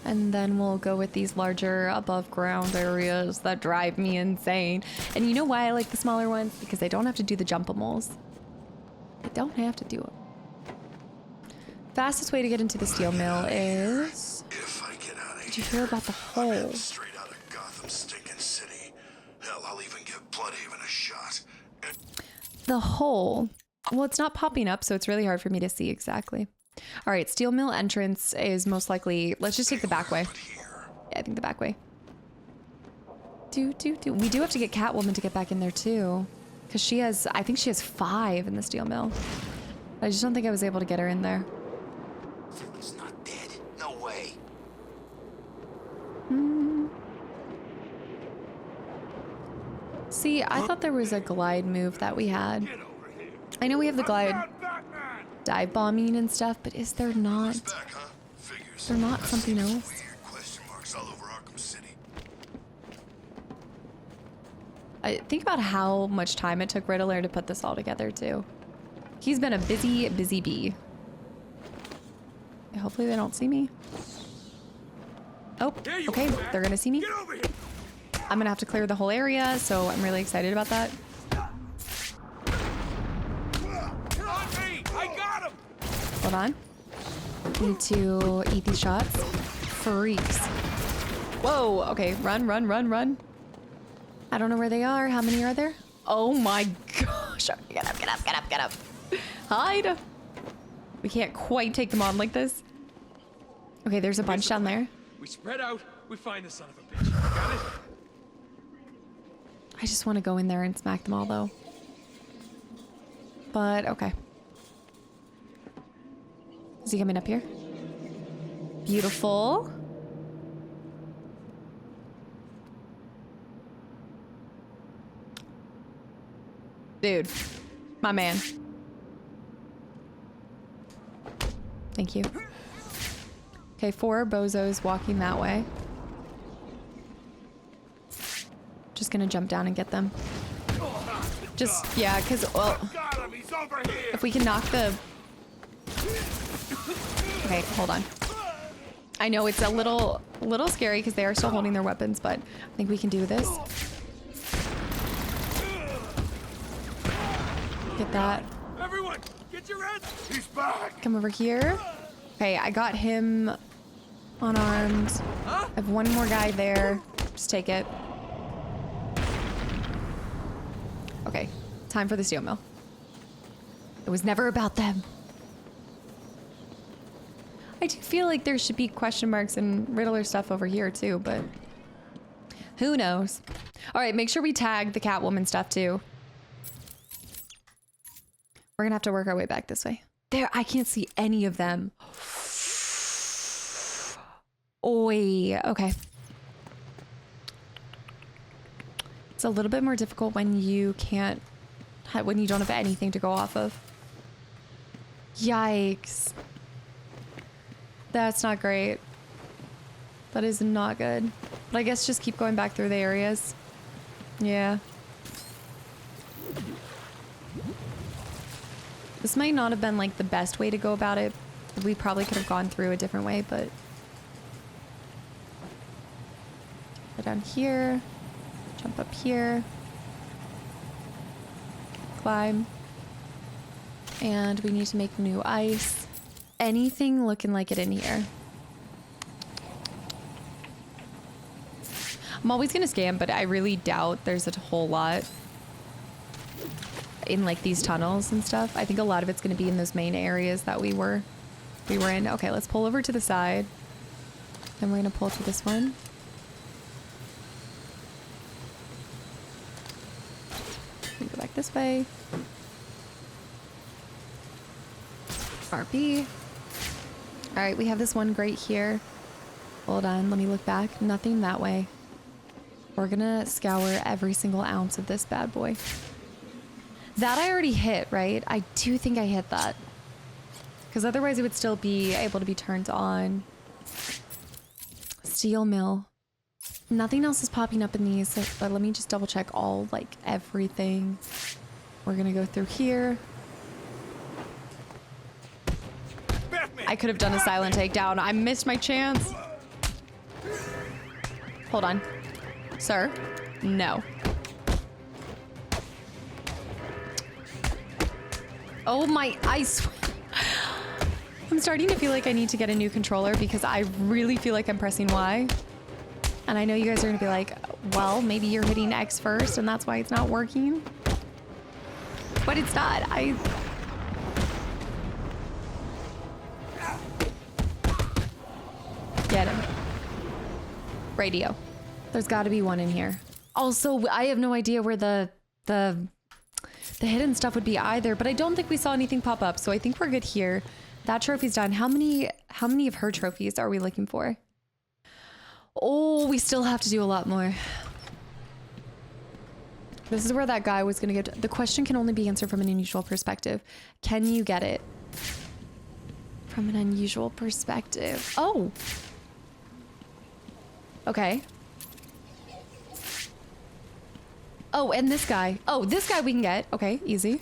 And then we'll go with these larger above ground areas that drive me insane. And you know why I like the smaller ones? Because I don't have to do the jumpables. I don't have to do it. Fastest way to get into the steel mill is... If I get out of Did you hear about the hole? straight out of Gotham stinking city. Hell, I'll even give Bloodhaven a shot. The hole. Well, it's not popping up, so it's really hard for me to see exactly. All right, steel mill entrance is most likely... Let's just take the back way. Yeah, I think the back way. We do have to get Catwoman to get back in there, too. Because she has... I think she has 5 in the steel mill. I just don't think I was able to get her in there. Someone's not dead. No way. See, I thought there was a glide move that we had. I know we have the glide dive bombing and stuff, but is there not? Is there not something else? I think about how much time it took Riddler to put this all together, too. He's been a busy, busy bee. Hopefully they don't see me. Oh, okay, they're gonna see me. I'm gonna have to clear the whole area, so I'm really excited about that. Hold on. Need to eat these shots. Freaks. Whoa, okay, run, run, run, run. I don't know where they are. How many are there? Oh my gosh. Get up, get up, get up, get up. Hide. We can't quite take them on like this. Okay, there's a bunch down there. We spread out, we find the son of a bitch. Got it? I just want to go in there and smack them all, though. But, okay. Is he coming up here? Beautiful. Dude. My man. Thank you. Okay, 4 bozos walking that way. Just gonna jump down and get them. Just, yeah, because, well, if we can knock the... Okay, hold on. I know it's a little scary because they are still holding their weapons, but I think we can do this. Get that. Everyone, get your heads. He's back. Come over here. Okay, I got him unarmed. I have one more guy there. Just take it. Okay, time for the steel mill. It was never about them. I do feel like there should be question marks and Riddler stuff over here too, but who knows? All right, make sure we tag the Catwoman stuff too. We're gonna have to work our way back this way. There, I can't see any of them. Oi, okay. It's a little bit more difficult when you can't, when you don't have anything to go off of. Yikes. That's not great. That is not good. But I guess just keep going back through the areas. Yeah. This might not have been like the best way to go about it. We probably could have gone through a different way, but... Go down here. Jump up here. Climb. And we need to make new ice. Anything looking like it in here. I'm always gonna scan, but I really doubt there's a whole lot in like these tunnels and stuff. I think a lot of it's gonna be in those main areas that we were in. Okay, let's pull over to the side. Then we're gonna pull to this one. We go back this way. RP. All right, we have this one grate here. Hold on, let me look back. Nothing that way. We're gonna scour every single ounce of this bad boy. That I already hit, right? I do think I hit that. Because otherwise it would still be able to be turned on. Steel mill. Nothing else is popping up in these, but let me just double check all, like, everything. We're gonna go through here. I could have done a silent takedown. I missed my chance. Hold on. Sir? No. Oh my, I'm starting to feel like I need to get a new controller because I really feel like I'm pressing Y. And I know you guys are gonna be like, well, maybe you're hitting X first and that's why it's not working. But it's not. Get him. Radio. There's gotta be one in here. Also, I have no idea where the hidden stuff would be either, but I don't think we saw anything pop up, so I think we're good here. That trophy's done. How many of her trophies are we looking for? Oh, we still have to do a lot more. This is where that guy was gonna get. The question can only be answered from an unusual perspective. Can you get it? From an unusual perspective. Oh. Okay. Oh, and this guy. Oh, this guy we can get. Okay, easy.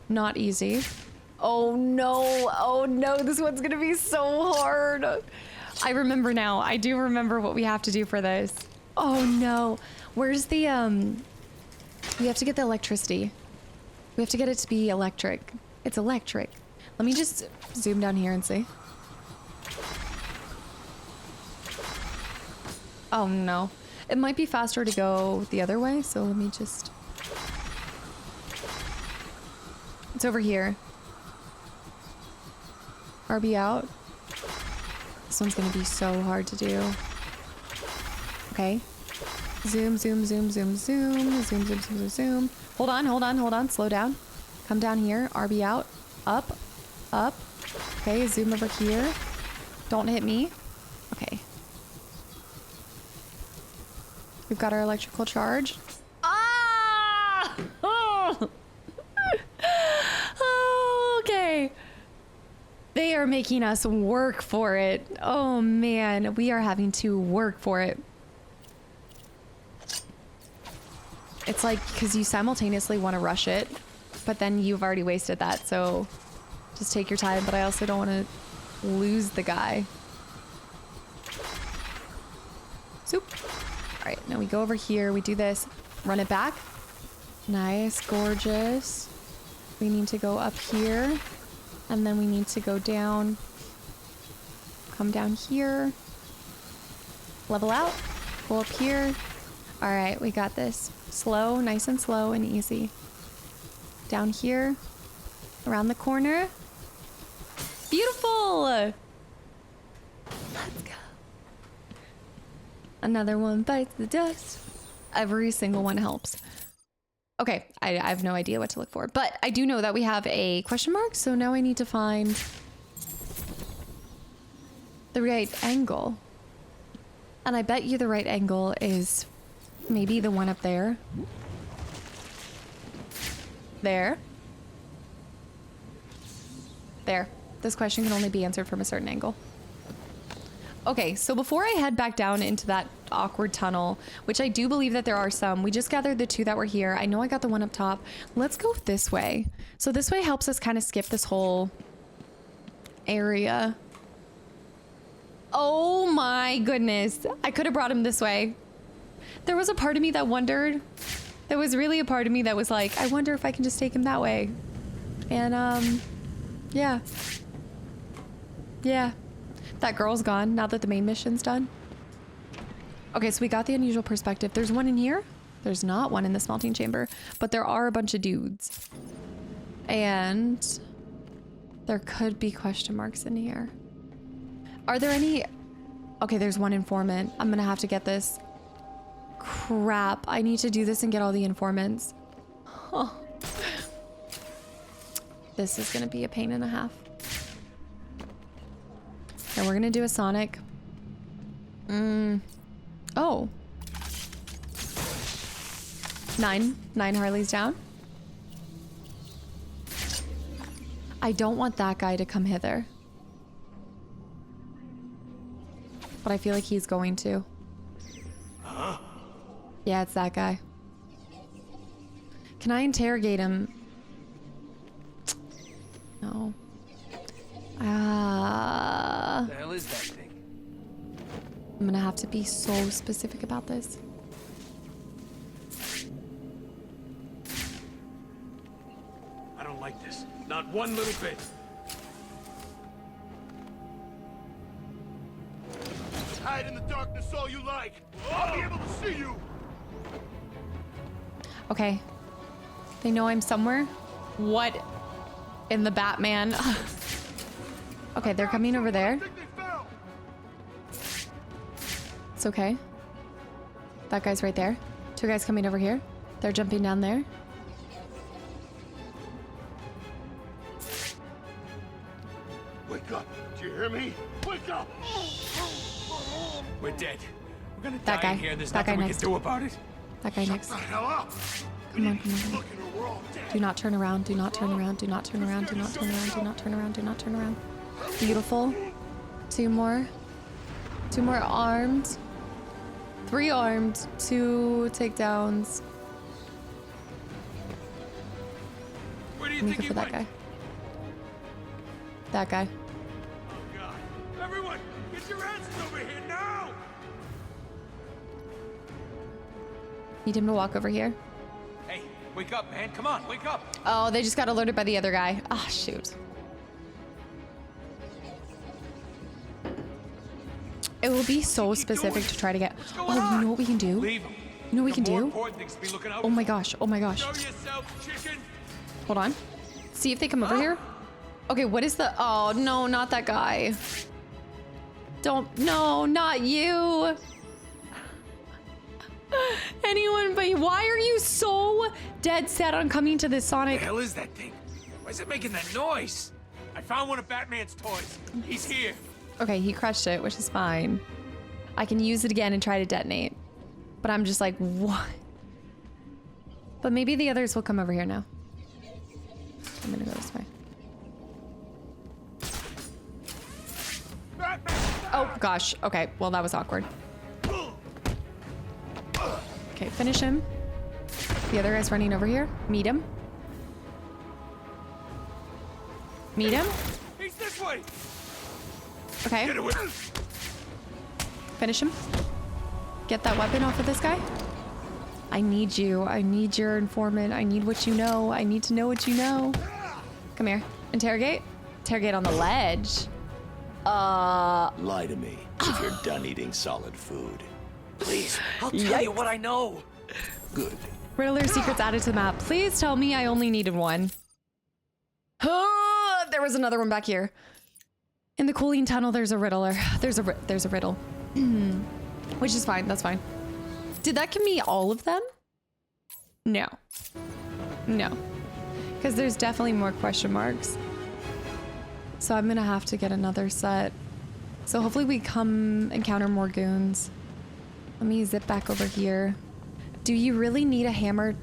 Not easy. Oh no. Oh no, this one's gonna be so hard. I remember now. I do remember what we have to do for this. Oh no. Where's the, we have to get the electricity. We have to get it to be electric. It's electric. Let me just zoom down here and see. Oh no. It might be faster to go the other way, so let me just... It's over here. RB out. This one's gonna be so hard to do. Okay. Zoom, zoom, zoom, zoom, zoom, zoom, zoom, zoom, zoom. Hold on, hold on, hold on. Slow down. Come down here. RB out. Up. Up. Okay, zoom over here. Don't hit me. Okay. We've got our electrical charge. Ah! Oh! Okay. They are making us work for it. Oh man, we are having to work for it. It's like, because you simultaneously want to rush it, but then you've already wasted that, so just take your time, but I also don't want to lose the guy. Soup. All right, now we go over here, we do this, run it back. Nice, gorgeous. We need to go up here, and then we need to go down. Come down here. Level out. Go up here. All right, we got this. Slow, nice and slow and easy. Down here. Around the corner. Beautiful! Let's go. Another one bites the dust. Every single one helps. Okay, I have no idea what to look for, but I do know that we have a question mark, so now I need to find the right angle. And I bet you the right angle is maybe the one up there. There. There. This question can only be answered from a certain angle. Okay, so before I head back down into that awkward tunnel, which I do believe that there are some, we just gathered the two that were here. I know I got the one up top. Let's go this way. So this way helps us kind of skip this whole area. Oh my goodness. I could have brought him this way. There was a part of me that wondered. There was really a part of me that was like, I wonder if I can just take him that way. And, yeah. Yeah. That girl's gone now that the main mission's done. Okay, so we got the unusual perspective. There's one in here. There's not one in the smelting chamber, but there are a bunch of dudes. And there could be question marks in here. Are there any... Okay, there's one informant. I'm gonna have to get this. Crap, I need to do this and get all the informants. Oh. This is gonna be a pain and a half. And we're gonna do a Sonic. Oh. 9 Harleys down. I don't want that guy to come hither. But I feel like he's going to. Huh? Yeah, it's that guy. Can I interrogate him? No. The hell is that thing? I'm gonna have to be so specific about this. I don't like this. Not one little bit. Hide in the darkness all you like. I'll be able to see you. Okay. They know I'm somewhere. What in the Batman? Okay, they're coming over there. It's okay. That guy's right there. Two guys coming over here. They're jumping down there. Wake up. Do you hear me? Wake up. We're dead. We're gonna That die guy. in here. There's That guy nothing we next. can do about it. That guy next. Shut the hell up. Come on, come on, come on. Do not turn around. Do not turn around. Do not turn around. Do not turn around. Do not turn around. Do not turn around. Beautiful. Two more. Two more armed. 3 armed. 2 takedowns. Where do you Let me think go he for that went? guy. That guy. Oh God! Everyone, get your asses over here now! Need him to walk over here. Hey, wake up, man. Come on, wake up. Oh, they just got alerted by the other guy. Ah, shoot. It will be so specific to try to get. Oh, you know what we can do? Leave him. You know what we can More do? important things to be looking out Oh my gosh. Oh my gosh. Show yourself, chicken! Hold on. See if they come over here. Okay, what is the... Oh, no, not that guy. Don't... No, not you. Anyone but you. Why are you so dead set on coming to this Sonic? What the hell is that thing? Why is it making that noise? I found one of Batman's toys. He's here. Okay, he crushed it, which is fine. I can use it again and try to detonate. But I'm just like, what? But maybe the others will come over here now. I'm gonna go this way. Oh, gosh. Okay, well, that was awkward. Okay, finish him. The other guy's running over here. Meet him. Meet him. He's this way. Okay. Get away. Finish him. Get that weapon off of this guy. I need you. I need your informant. I need what you know. I need to know what you know. Come here. Interrogate. Interrogate on the ledge. Lie to me if you're done eating solid food. Please, I'll tell you what I know. Good. Riddler secrets added to the map. Please tell me I only needed one. There was another one back here. In the cooling tunnel, there's a Riddler. There's a riddle. Which is fine. That's fine. Did that give me all of them? No. No. Because there's definitely more question marks. So I'm going to have to get another set. So hopefully we come encounter more goons. Let me zip back over here. Do you really need a hammer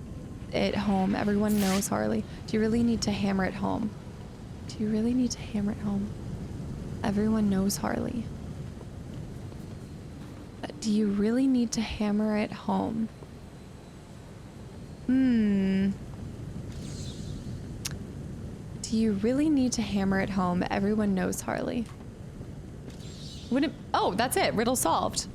at home? Everyone knows, Harley. Do you really need to hammer it home? Do you really need to hammer it home? Everyone knows, Harley. Do you really need to hammer it home? Do you really need to hammer it home? Everyone knows, Harley. Wouldn't... Oh, that's it. Riddle solved.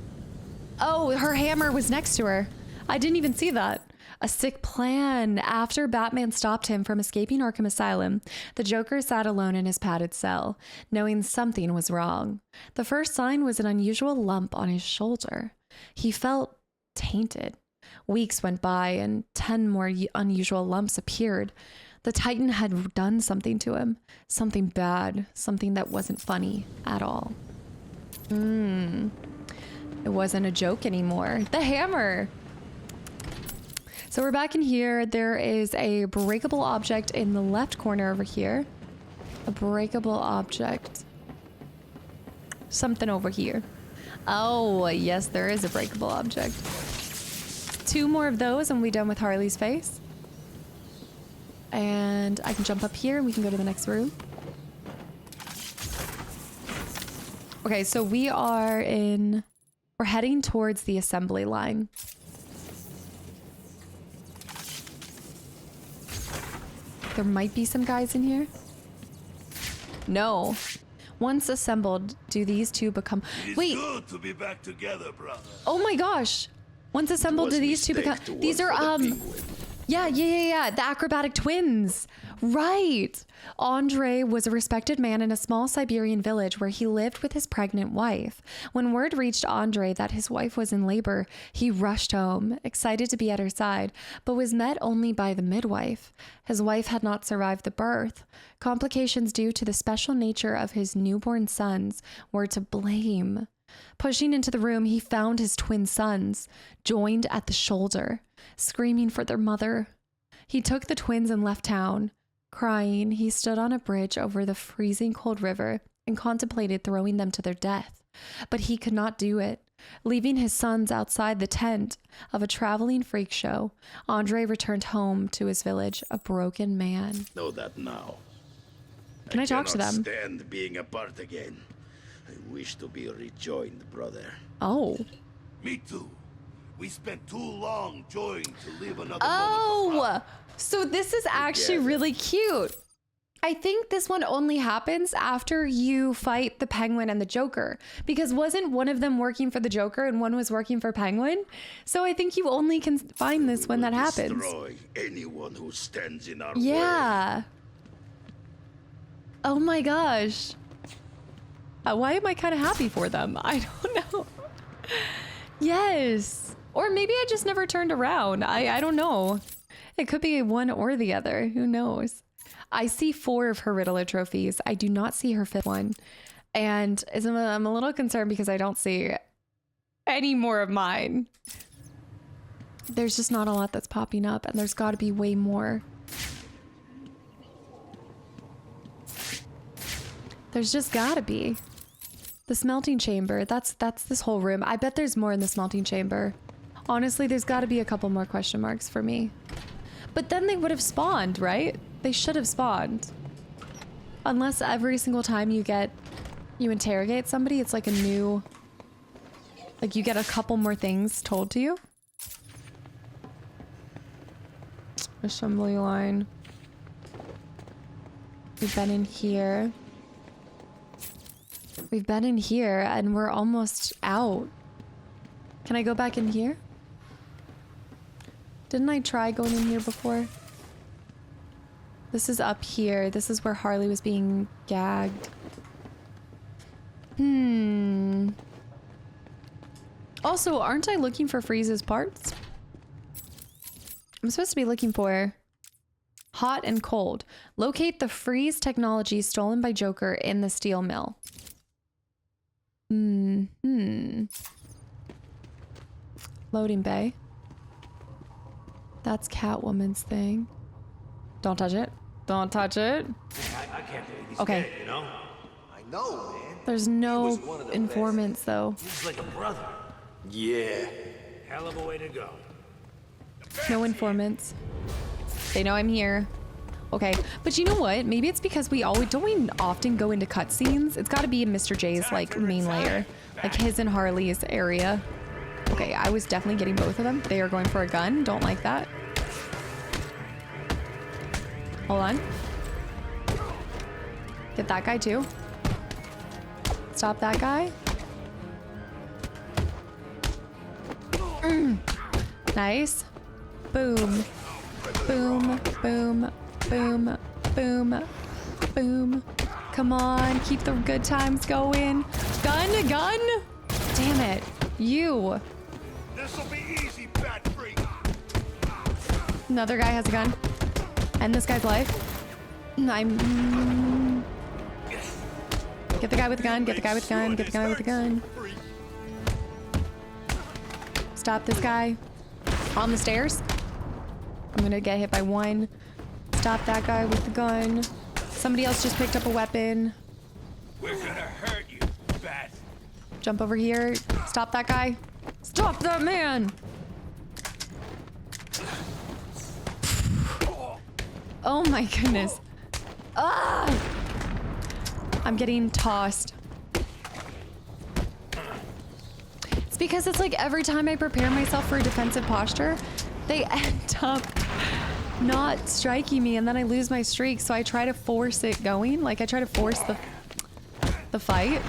Oh, her hammer was next to her. I didn't even see that. A sick plan. After Batman stopped him from escaping Arkham Asylum, the Joker sat alone in his padded cell, knowing something was wrong. The first sign was an unusual lump on his shoulder. He felt tainted. Weeks went by and 10 more unusual lumps appeared. The Titan had done something to him. Something bad. Something that wasn't funny at all. It wasn't a joke anymore. The hammer! So we're back in here. There is a breakable object in the left corner over here. A breakable object. Something over here. Oh, yes, there is a breakable object. 2 more of those and we'll be done with Harley's face. And I can jump up here and we can go to the next room. Okay, so we're heading towards the assembly line. There might be some guys in here. No. Once assembled, do these two become... Wait. It's good to be back together, brother. Oh my gosh. Once assembled, do these two become... These are, Yeah. The acrobatic twins. Right. Andre was a respected man in a small Siberian village where he lived with his pregnant wife. When word reached Andre that his wife was in labor, he rushed home, excited to be at her side, but was met only by the midwife. His wife had not survived the birth. Complications due to the special nature of his newborn sons were to blame. Pushing into the room, he found his twin sons, joined at the shoulder, screaming for their mother. He took the twins and left town. Crying, he stood on a bridge over the freezing cold river and contemplated throwing them to their death. But he could not do it. Leaving his sons outside the tent of a traveling freak show, Andre returned home to his village, a broken man. Know that now. Can I talk to them? Stand being apart again. I wish to be rejoined, brother. Oh. Me too. We spent too long joined to live another moment. Oh, so this is actually really cute. I think this one only happens after you fight the Penguin and the Joker, because wasn't one of them working for the Joker and one was working for Penguin? So I think you only can find this when that happens. Destroy anyone who stands in our way. Oh my gosh. Why am I kind of happy for them? I don't know. Yes. Or maybe I just never turned around. I don't know. It could be one or the other. Who knows? I see 4 of her Riddler trophies. I do not see her 5th one. And I'm a little concerned because I don't see any more of mine. There's just not a lot that's popping up, and there's got to be way more. There's just got to be. The smelting chamber. That's this whole room. I bet there's more in the smelting chamber. Honestly, there's got to be a couple more question marks for me. But then they would have spawned, right? They should have spawned. Unless every single time you interrogate somebody, it's like a new... Like you get a couple more things told to you. Assembly line. We've been in here. We've been in here and we're almost out. Can I go back in here? Didn't I try going in here before? This is up here. This is where Harley was being gagged. Also, aren't I looking for Freeze's parts? I'm supposed to be looking for hot and cold. Locate the freeze technology stolen by Joker in the steel mill. Loading bay. That's Catwoman's thing. Don't touch it. Don't touch it. I can't believe he's Okay. dead, you know? I know, man. There's no informants, though. He's like a brother. Yeah. Hell of a way to go. No informants. They know I'm here. Okay, but you know what? Maybe it's because we often go into cutscenes. It's got to be in Mr. J's like main layer, like his and Harley's area. Okay, I was definitely getting both of them. They are going for a gun. Don't like that. Hold on. Get that guy too. Stop that guy. Nice. Boom. Boom. Boom. Boom. Boom. Boom. Come on. Keep the good times going. Gun. Gun. Damn it. You. This'll be easy, bat freak. Another guy has a gun. End this guy's life. Get the guy with the gun. Get the guy with the gun. Get the guy with the gun. Stop this guy. On the stairs. I'm gonna get hit by one. Stop that guy with the gun. Somebody else just picked up a weapon. We're gonna hurt you, bat. Jump over here. Stop that guy. Stop that man! Oh my goodness. Ah! I'm getting tossed. because it's like every time I prepare myself for a defensive posture, they end up not striking me and then I lose my streak. So I try to force it going. Like I try to force the fight.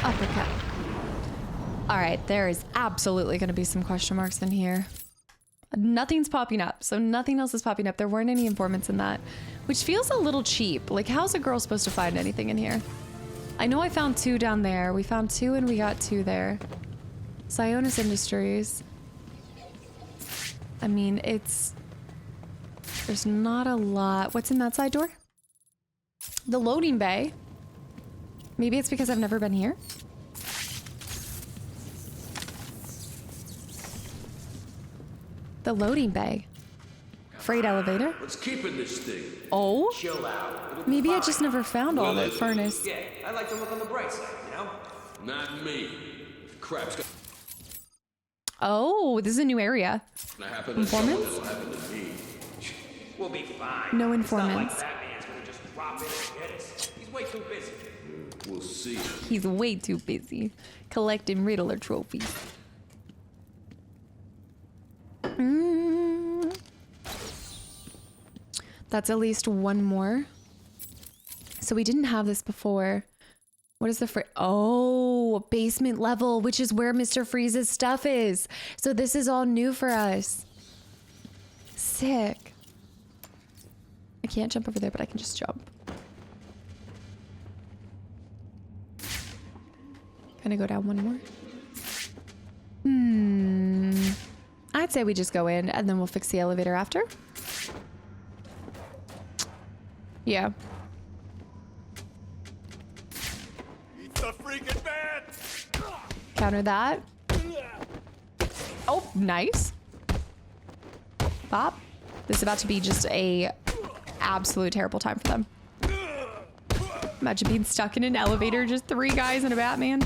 Uppercut. All right, there is absolutely going to be some question marks in here. Nothing's popping up, so nothing else is popping up. There weren't any informants in that, which feels a little cheap. Like, how's a girl supposed to find anything in here? I know I found 2 down there. We found 2 and we got 2 there. Sionis Industries. I mean, there's not a lot. What's in that side door? The loading bay. Maybe it's because I've never been here. The loading bay. Freight elevator. What's keeping this thing? Oh? Chill out. Maybe I just never found all that furnace. Yeah, I like to look on the bright side, you know? Not me. Crap's gonna Oh, this is a new area. happen to Informants? someone. It'll happen to me. We'll be fine. No It's not like informants. Batman's gonna just drop in and get us. He's way too busy. We'll see. He's way too busy collecting Riddler trophies. That's at least one more. So we didn't have this before. What is the oh, basement level, which is where Mr. Freeze's stuff is. So this is all new for us. Sick. I can't jump over there, but I can just jump. Gonna go down one more. I'd say we just go in and then we'll fix the elevator after. Yeah. Eat the freaking man! Counter that. Oh, nice. Pop. This is about to be just a absolute terrible time for them. Imagine being stuck in an elevator, just 3 guys and a Batman.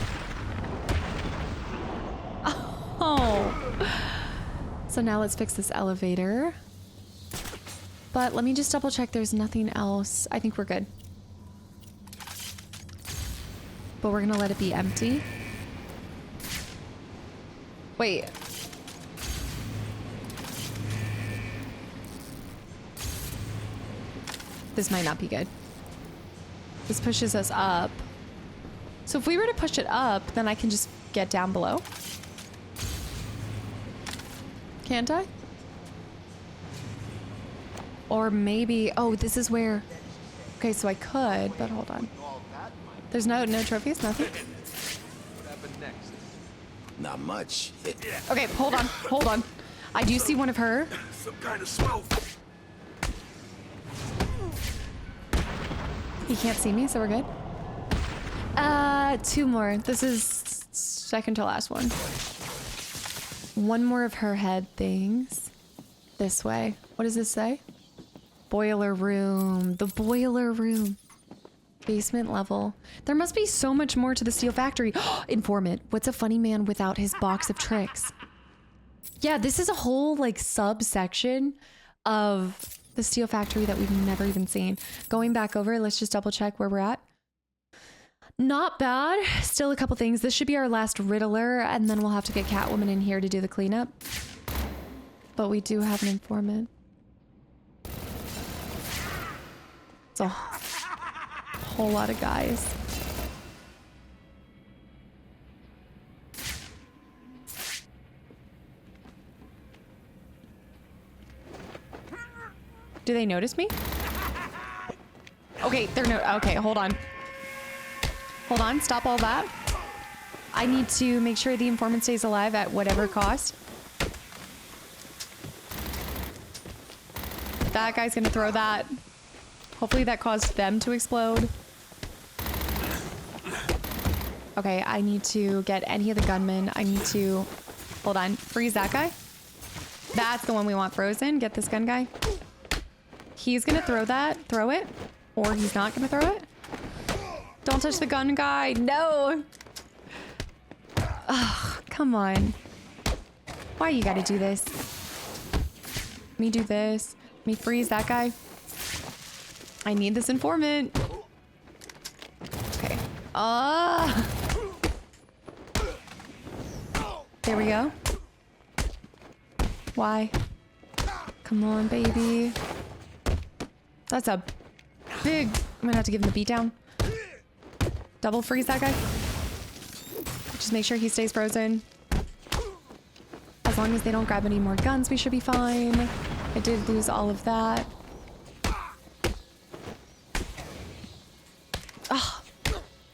Oh. So now let's fix this elevator. But let me just double check there's nothing else. I think we're good. But we're gonna let it be empty. Wait. This might not be good. This pushes us up. So if we were to push it up, then I can just get down below. Can't I? Or maybe, oh, this is where, okay, so I could, but hold on. There's no trophies, nothing? What happened next? Not much. Okay, hold on. I do see one of her. Some kind of smoke. He can't see me, so we're good. 2 more. This is second to last one. One more of her head things. This way. What does this say? Boiler room. The boiler room. Basement level. There must be so much more to the steel factory. Informant. What's a funny man without his box of tricks? Yeah, this is a whole like subsection of the steel factory that we've never even seen. Going back over, let's just double check where we're at. Not bad. Still a couple things. This should be our last Riddler, and then we'll have to get Catwoman in here to do the cleanup. But we do have an informant. It's a whole lot of guys. Do they notice me? Okay, okay, hold on. Hold on, stop all that. I need to make sure the informant stays alive at whatever cost. That guy's gonna throw that. Hopefully that caused them to explode. Okay, I need to get any of the gunmen. I need to, hold on, freeze that guy. That's the one we want frozen. Get this gun guy. He's gonna throw it, or he's not gonna throw it. Don't touch the gun guy, no. Ugh, come on. Why you gotta do this? Let me do this. Let me freeze that guy. I need this informant. Okay, Ah! There we go. Why? Come on, baby. That's a big... I'm gonna have to give him the beatdown. Double freeze that guy. Just make sure he stays frozen. As long as they don't grab any more guns, we should be fine. I did lose all of that. Oh,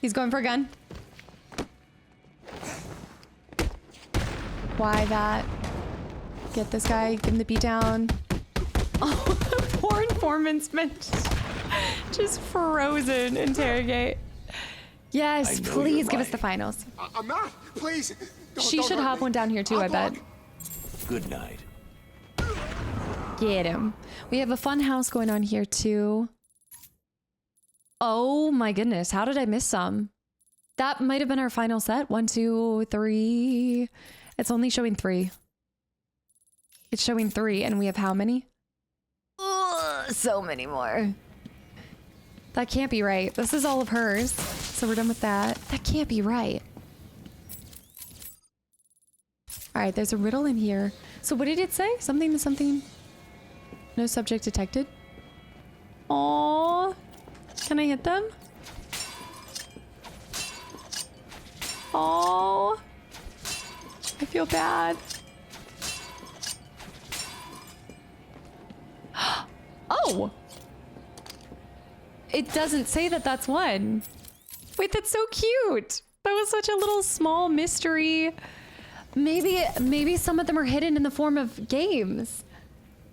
he's going for a gun. Why that? Get this guy, give him the beatdown. Oh, poor informant's meant just frozen. Interrogate. Yes, please give us the finals. I'm not. Please. She should have one down here too, I bet. Good night. Get him. We have a fun house going on here too. Oh my goodness, how did I miss some? That might have been our final set. 1, 2, 3. It's only showing 3. It's showing 3, and we have how many? Ugh, so many more. That can't be right. This is all of hers, so we're done with that. That can't be right. All right, there's a riddle in here. So what did it say? Something to something. No subject detected. Aww. Can I hit them? Aww. I feel bad. Oh. It doesn't say that that's one. Wait, that's so cute. That was such a little small mystery. Maybe some of them are hidden in the form of games.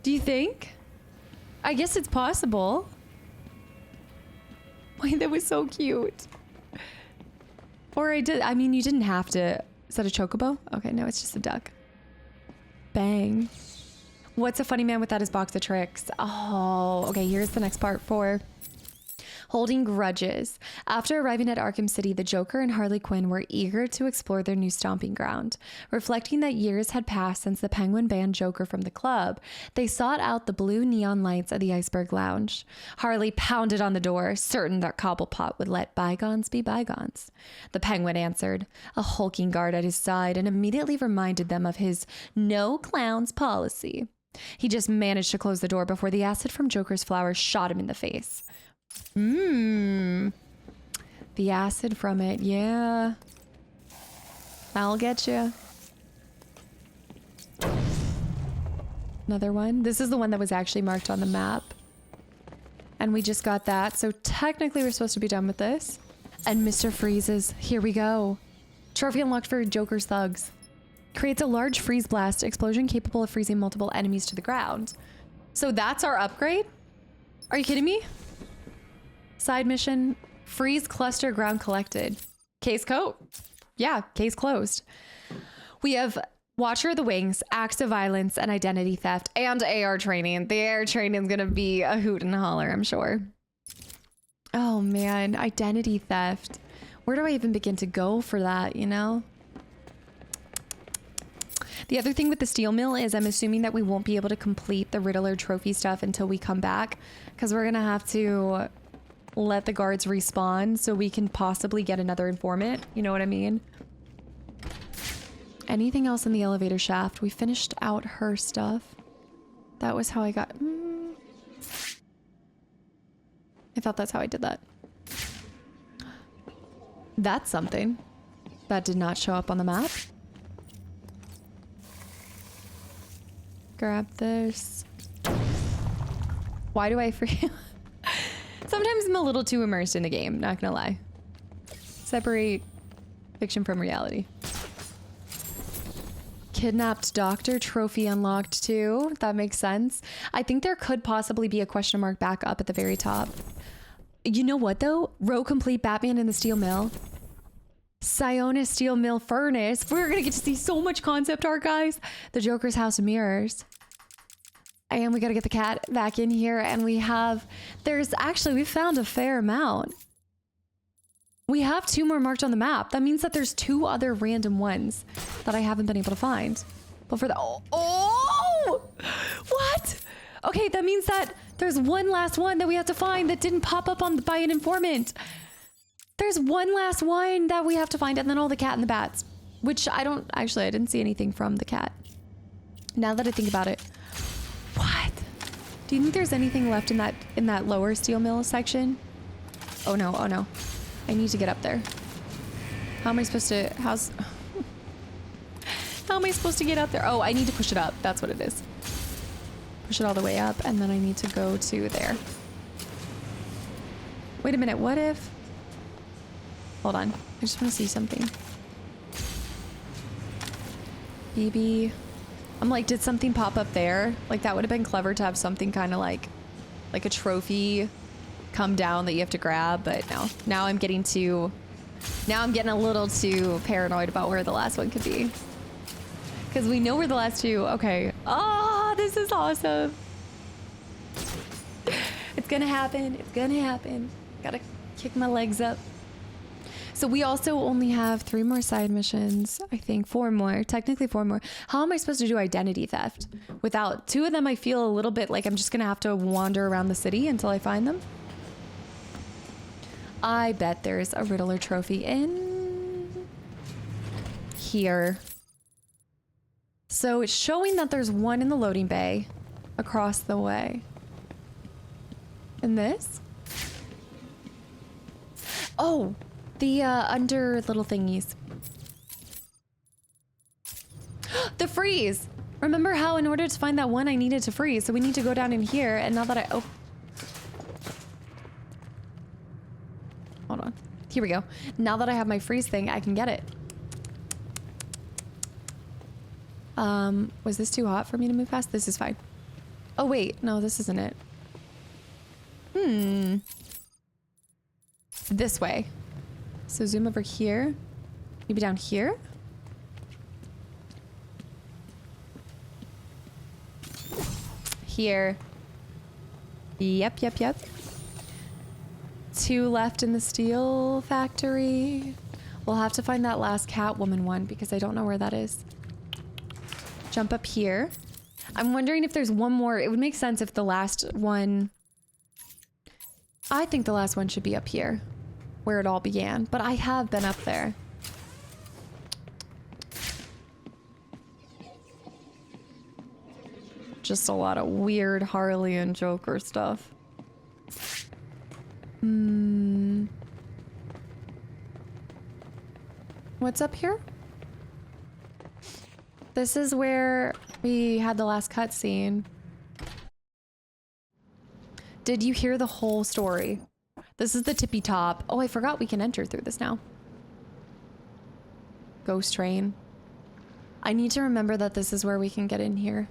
Do you think? I guess it's possible. Wait, that was so cute. Or I mean, you didn't have to. Is that a chocobo? Okay, no, it's just a duck. Bang. What's a funny man without his box of tricks? Oh, okay, here's the next part for holding grudges. After arriving at Arkham City, the Joker and Harley Quinn were eager to explore their new stomping ground. Reflecting that years had passed since the Penguin banned Joker from the club, they sought out the blue neon lights of the Iceberg Lounge. Harley pounded on the door, certain that Cobblepot would let bygones be bygones. The Penguin answered, a hulking guard at his side, and immediately reminded them of his no clowns policy. He just managed to close the door before the acid from Joker's flower shot him in the face. The acid from it, yeah. I'll get you. Another one. This is the one that was actually marked on the map. And we just got that. So technically we're supposed to be done with this. And Mr. Freeze's, here we go. Trophy unlocked for Joker's thugs. Creates a large freeze blast explosion capable of freezing multiple enemies to the ground. So that's our upgrade? Are you kidding me? Side mission, freeze cluster ground collected. Case coat. Yeah, case closed. We have Watcher of the Wings, acts of violence, and identity theft, and AR training. The AR training is gonna be a hoot and a holler, I'm sure. Oh man, identity theft. Where do I even begin to go for that, you know? The other thing with the steel mill is I'm assuming that we won't be able to complete the Riddler trophy stuff until we come back, because we're gonna have to let the guards respawn so we can possibly get another informant. You know what I mean? Anything else in the elevator shaft? We finished out her stuff. That was how I got... I thought that's how I did that. That's something that did not show up on the map. Grab this. Why do I forget? Sometimes I'm a little too immersed in the game, not gonna lie. Separate fiction from reality. Kidnapped doctor trophy unlocked too. That makes sense. I think there could possibly be a question mark back up at the very top. You know what though? Row complete Batman in the steel mill. Siona steel mill furnace. We're gonna get to see so much concept art, guys. The Joker's house of mirrors. And we gotta get the cat back in here, and we found a fair amount. We have 2 more marked on the map. That means that there's 2 other random ones that I haven't been able to find. But for the, oh, what? Okay, that means that there's one last one that we have to find that didn't pop up by an informant. There's one last one that we have to find, and then all the cat and the bats. Which I didn't see anything from the cat. Now that I think about it. What? Do you think there's anything left in that lower steel mill section? Oh no, oh no. I need to get up there. How am I supposed to, how am I supposed to get up there? Oh, I need to push it up. That's what it is. Push it all the way up, and then I need to go to there. Wait a minute, what if? Hold on, I just want to see something. Maybe, I'm like, did something pop up there? Like that would have been clever to have something kind of like a trophy come down that you have to grab, but no. Now I'm getting a little too paranoid about where the last one could be. Because we know where the last two, okay. Oh, this is awesome. It's gonna happen, it's gonna happen. Gotta kick my legs up. So we also only have 3 more side missions. I think 4 more, technically 4 more. How am I supposed to do identity theft? Without 2 of them, I feel a little bit like I'm just gonna have to wander around the city until I find them. I bet there's a Riddler trophy in here. So it's showing that there's one in the loading bay across the way. And this? Oh, the under little thingies. The freeze! Remember how in order to find that one I needed to freeze, so we need to go down in here, and now that I, oh. Hold on. Here we go. Now that I have my freeze thing, I can get it. Was this too hot for me to move past? This is fine. Oh wait, no, this isn't it. This way. So zoom over here. Maybe down here? Here. Yep. 2 left in the steel factory. We'll have to find that last Catwoman one because I don't know where that is. Jump up here. I'm wondering if there's one more. It would make sense if the last one... I think the last one should be up here, where it all began, but I have been up there. Just a lot of weird Harley and Joker stuff. What's up here? This is where we had the last cutscene. Did you hear the whole story? This is the tippy top. Oh, I forgot we can enter through this now. Ghost train. I need to remember that this is where we can get in here.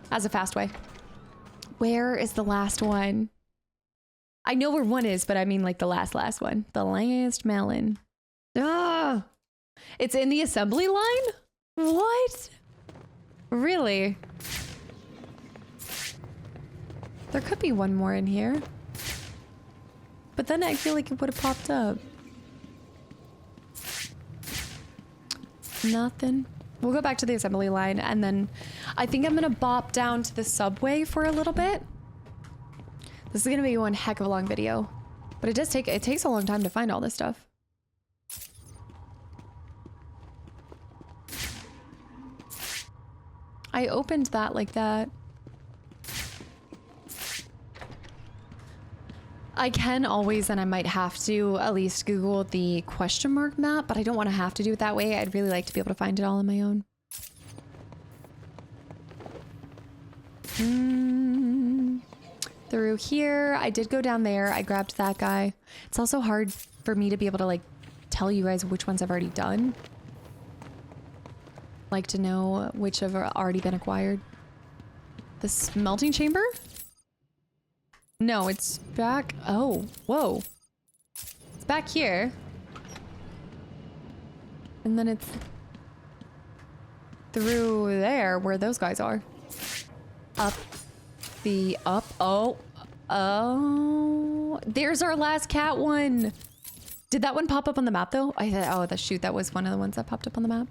As a fast way. Where is the last one? I know where one is, but I mean like the last one. The last melon. Ah! It's in the assembly line? What? Really? There could be one more in here. But then I feel like it would have popped up. Nothing. We'll go back to the assembly line and then I think I'm gonna bop down to the subway for a little bit. This is gonna be one heck of a long video. But it takes a long time to find all this stuff. I opened that like that. I can always, and I might have to, at least Google the question mark map, but I don't want to have to do it that way. I'd really like to be able to find it all on my own. Through here, I did go down there. I grabbed that guy. It's also hard for me to be able to like tell you guys which ones I've already done. Like to know which have already been acquired. The smelting chamber? No, it's back. Oh, whoa. It's back here. And then it's through there where those guys are. Up. Oh. There's our last cat one. Did that one pop up on the map though? I thought, oh, shoot, that was one of the ones that popped up on the map.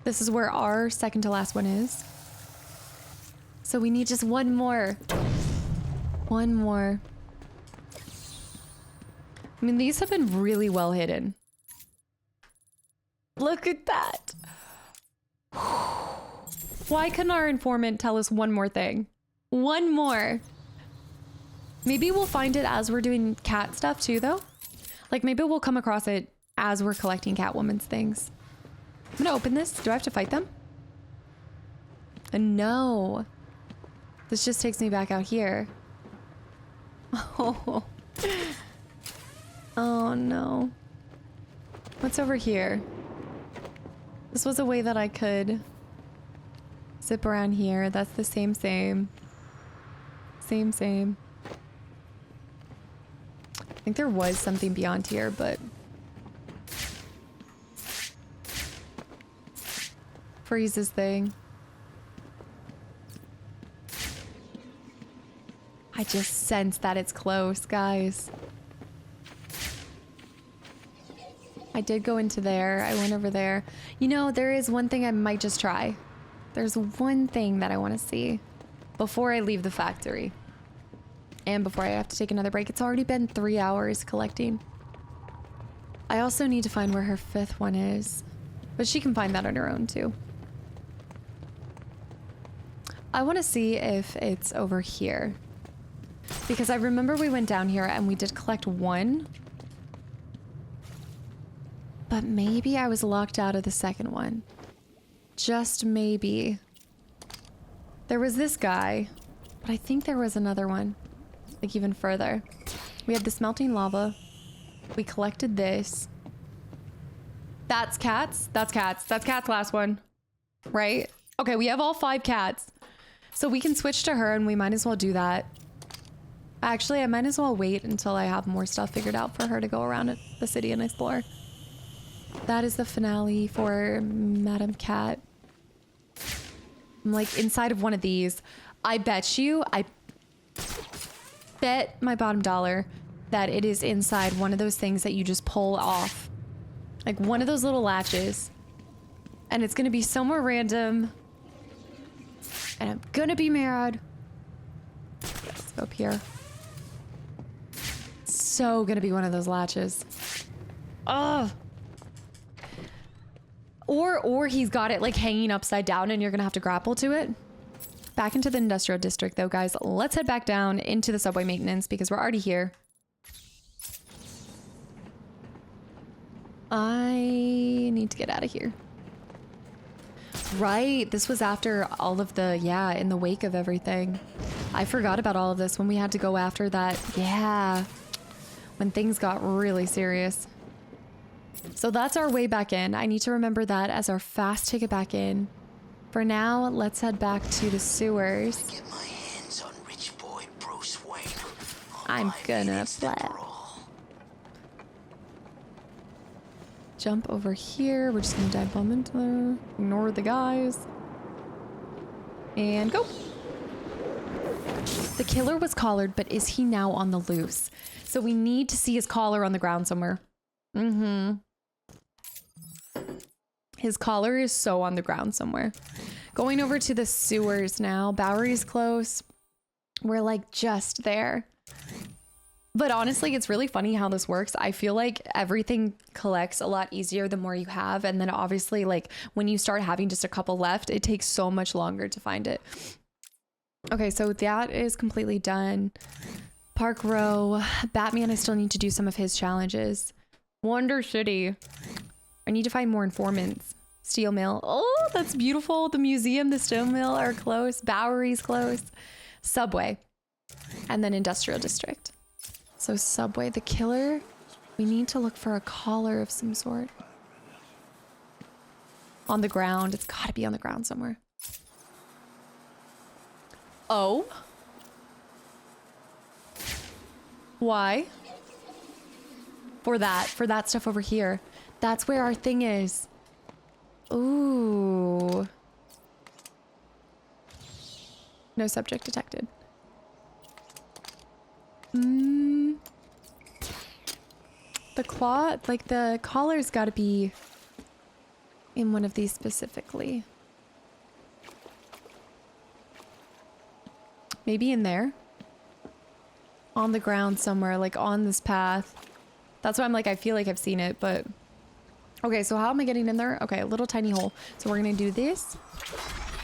This is where our second to last one is. So we need just one more. One more. I mean, these have been really well hidden. Look at that. Why couldn't our informant tell us one more thing? One more. Maybe we'll find it as we're doing cat stuff too, though. Like, maybe we'll come across it as we're collecting Catwoman's things. I'm gonna open this. Do I have to fight them? No. This just takes me back out here. Oh. Oh no. What's over here? This was a way that I could zip around here. That's the same. Same. I think there was something beyond here, but... Freezes thing. I just sense that it's close, guys. I did go into there. I went over there. You know, there is one thing I might just try. There's one thing that I want to see before I leave the factory. And before I have to take another break. It's already been 3 hours collecting. I also need to find where her 5th one is. But she can find that on her own too. I want to see if it's over here. Because I remember we went down here and we did collect one. But maybe I was locked out of the second one. Just maybe. There was this guy, but I think there was another one. Like even further. We had the smelting lava. We collected this. That's cats. That's cats. That's cat's last one. Right? Okay, we have all 5 cats. So we can switch to her and we might as well do that. Actually, I might as well wait until I have more stuff figured out for her to go around the city and explore. That is the finale for Madam Cat. I'm like inside of one of these. I bet my bottom dollar that it is inside one of those things that you just pull off. Like one of those little latches. And it's gonna be somewhere random. And I'm gonna be mad. Let's go up here. So gonna be one of those latches. Ugh. Or he's got it like hanging upside down and you're gonna have to grapple to it. Back into the industrial district though, guys. Let's head back down into the subway maintenance because we're already here. I need to get out of here. Right, this was after all of the, yeah, in the wake of everything. I forgot about all of this when we had to go after that, yeah. When things got really serious. So that's our way back in. I need to remember that as our fast ticket back in. For now, let's head back to the sewers. Get my hands on rich boy Bruce Wayne. I'm gonna flip. Jump over here. We're just gonna dive bomb into there. Ignore the guys. And go. The killer was collared, but is he now on the loose? So we need to see his collar on the ground somewhere. His collar is so on the ground somewhere. Going over to the sewers now. Bowery's close. We're like just there. But honestly, it's really funny how this works. I feel like everything collects a lot easier the more you have. And then obviously, like when you start having just a couple left, it takes so much longer to find it. Okay, so that is completely done. Park Row. Batman, I still need to do some of his challenges. Wonder City. I need to find more informants. Steel Mill. Oh, that's beautiful. The museum, the Steel Mill are close. Bowery's close. Subway. And then Industrial District. So Subway, the killer. We need to look for a collar of some sort. On the ground. It's gotta be on the ground somewhere. Oh. Why? For that stuff over here. That's where our thing is. Ooh. No subject detected. The claw, like the collar's gotta be in one of these specifically. Maybe in there. On the ground somewhere, like on this path. That's why I'm like, I feel like I've seen it, but... Okay, so how am I getting in there? Okay, a little tiny hole. So we're gonna do this.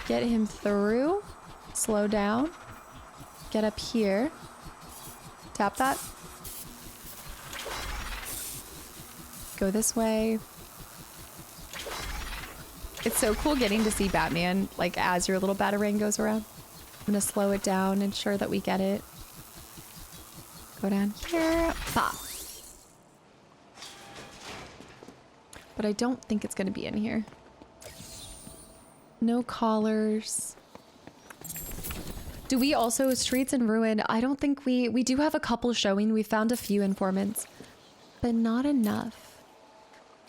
Get him through. Slow down. Get up here. Tap that. Go this way. It's so cool getting to see Batman, like, as your little Batarang goes around. I'm gonna slow it down, ensure that we get it. Go down here. Pop. But I don't think it's gonna be in here. No collars. Do we also Streets in Ruin? I don't think we do have a couple showing. We found a few informants, but not enough.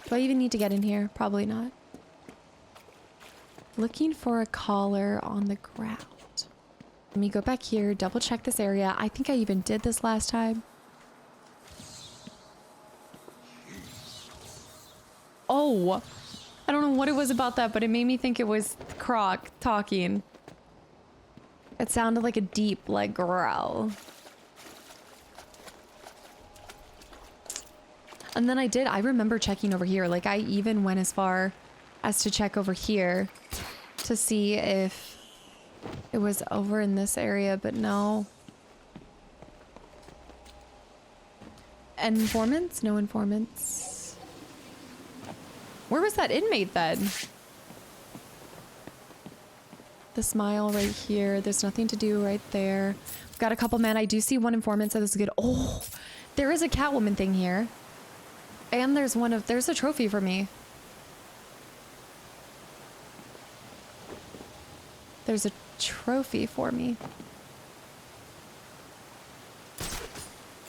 Do I even need to get in here? Probably not. Looking for a collar on the ground. Let me go back here, double check this area. I think I even did this last time. Oh, I don't know what it was about that, but it made me think it was Croc talking. It sounded like a deep, like, growl. And then I remember checking over here. Like, I even went as far as to check over here to see if it was over in this area, but no. Informants? No informants. Where was that inmate then? The smile right here. There's nothing to do right there. We've got a couple men. I do see one informant, so this is good. Oh, there is a Catwoman thing here. And there's a trophy for me. There's a trophy for me.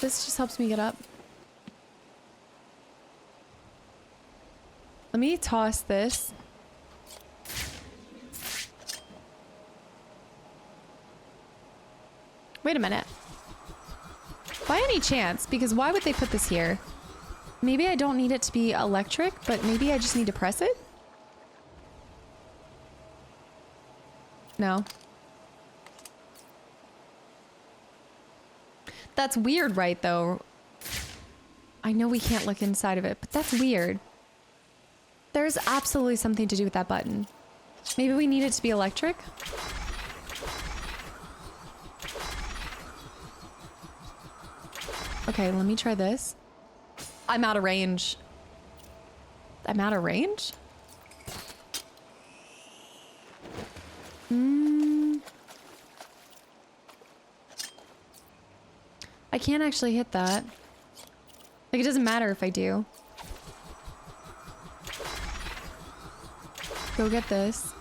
This just helps me get up. Let me toss this. Wait a minute. By any chance, because why would they put this here? Maybe I don't need it to be electric, but maybe I just need to press it? No. That's weird, right, though? I know we can't look inside of it, but that's weird. There's absolutely something to do with that button. Maybe we need it to be electric? Okay, let me try this. I'm out of range. I'm out of range? I can't actually hit that. Like, it doesn't matter if I do. Go get this.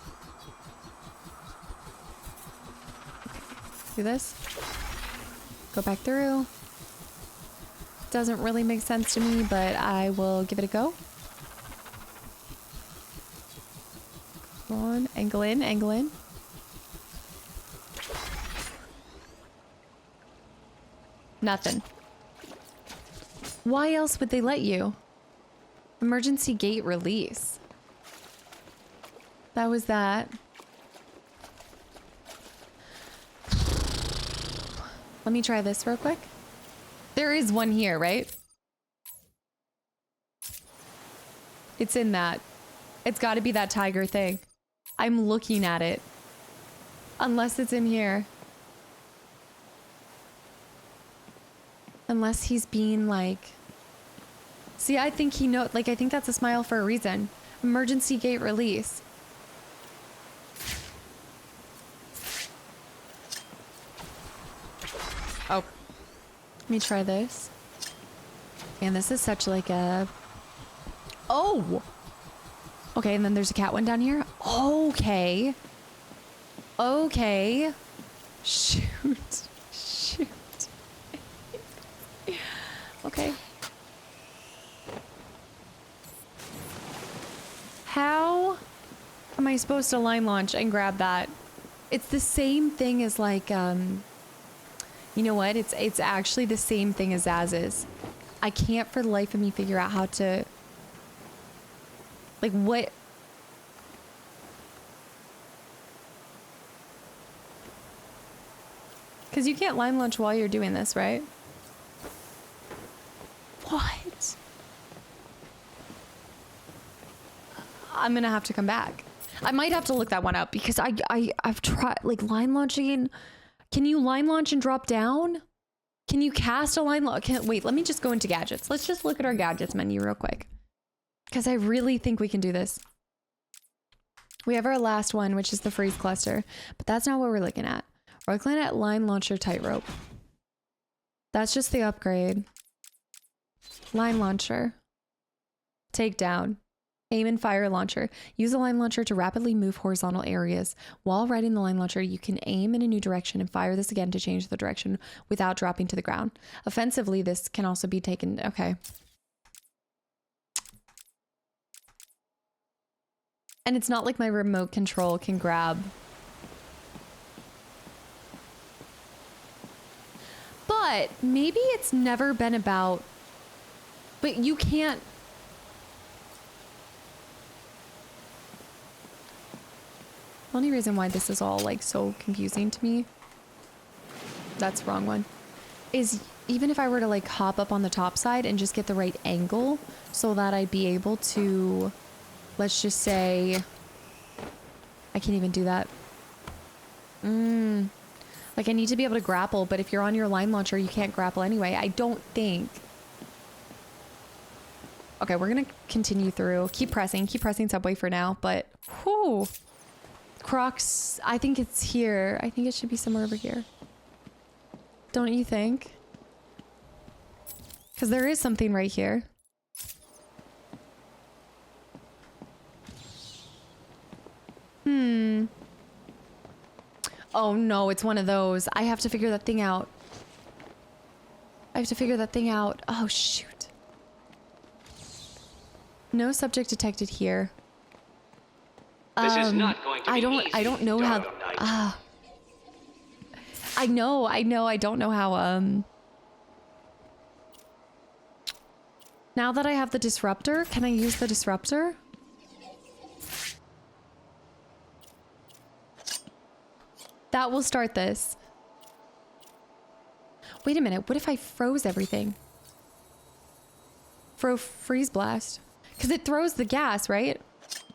Do this. Go back through. Doesn't really make sense to me, but I will give it a go. Come on, angle in, angle in. Nothing. Why else would they let you? Emergency gate release. That was that. Let me try this real quick. There is one here, right? It's in that. It's got to be that tiger thing. I'm looking at it. Unless it's in here. Unless he's being like... See, I think he knows... Like, I think that's a smile for a reason. Emergency gate release. Oh. Let me try this. And this is such like a... Oh! Okay, and then there's a cat one down here. Okay. Okay. Shoot. Shoot. Okay. How am I supposed to line launch and grab that? It's the same thing as like, you know what? It's actually the same thing as Zaz's. I can't for the life of me figure out how to... Like, what... Because you can't line launch while you're doing this, right? What? I'm gonna have to come back. I might have to look that one up because I've tried like line launching. Can you line launch and drop down? Can you cast a line launch? Wait, let me just go into gadgets. Let's just look at our gadgets menu real quick. Because I really think we can do this. We have our last one, which is the freeze cluster. But that's not what we're looking at. We're looking at line launcher tightrope. That's just the upgrade. Line launcher. Takedown. Aim and fire launcher. Use the line launcher to rapidly move horizontal areas. While riding the line launcher, you can aim in a new direction and fire this again to change the direction without dropping to the ground. Offensively, this can also be taken... Okay. And it's not like my remote control can grab. But maybe it's never been about... But you can't... The only reason why this is all like so confusing to me, that's the wrong one, is even if I were to like hop up on the top side and just get the right angle so that I'd be able to, let's just say, I can't even do that. Like I need to be able to grapple, but if you're on your line launcher, you can't grapple anyway. I don't think. Okay, we're gonna continue through. Keep pressing subway for now, but whew. Crocs, I think it's here. I think it should be somewhere over here. Don't you think? Because there is something right here. Oh no, it's one of those. I have to figure that thing out. Oh shoot. No subject detected here. This is not going to be easy, I don't know how. I know. I don't know how. Now that I have the disruptor, can I use the disruptor? That will start this. Wait a minute. What if I froze everything? Freeze blast. Because it throws the gas, right?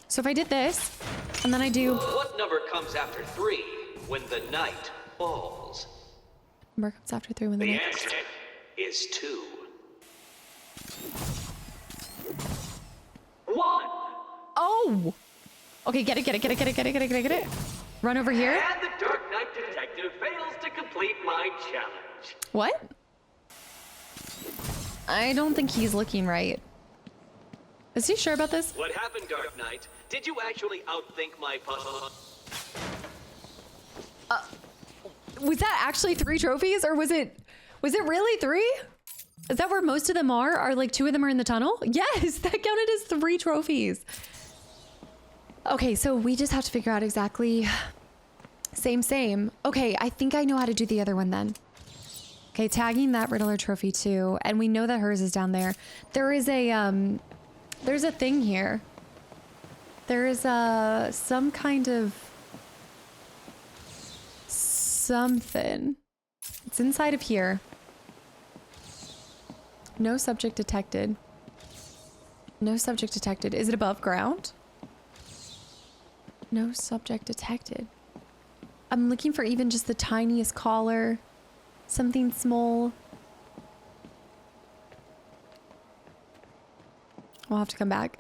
So if I did this, and then I do... What number comes after 3 when the night falls? Number comes after 3 when the night falls. The answer is 2. 1. Oh! Okay, get it. Run over here. And the Dark Knight Detective fails to complete my challenge. What? I don't think he's looking right. Is he sure about this? What happened, Dark Knight? Did you actually outthink my puzzle? Was that actually 3 trophies, or was it really 3? Is that where most of them are? Are like 2 of them are in the tunnel? Yes, that counted as 3 trophies. Okay, so we just have to figure out exactly... Same. Okay, I think I know how to do the other one then. Okay, tagging that Riddler trophy too. And we know that hers is down there. There is a, there's a thing here. There is some kind of... something. It's inside of here. No subject detected. No subject detected. Is it above ground? No subject detected. I'm looking for even just the tiniest collar. Something small. We'll have to come back.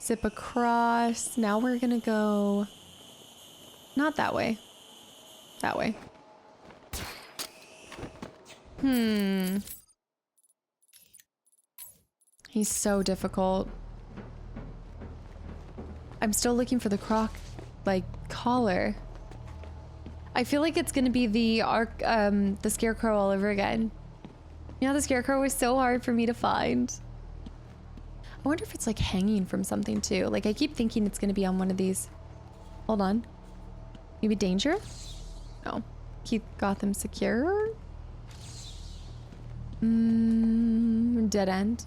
Zip across. Now we're gonna go... Not that way. That way. He's so difficult. I'm still looking for the collar. I feel like it's gonna be the scarecrow all over again. You know, the scarecrow was so hard for me to find. I wonder if it's like hanging from something too. Like I keep thinking it's gonna be on one of these. Hold on. Maybe danger? No. Keep Gotham secure? Dead end.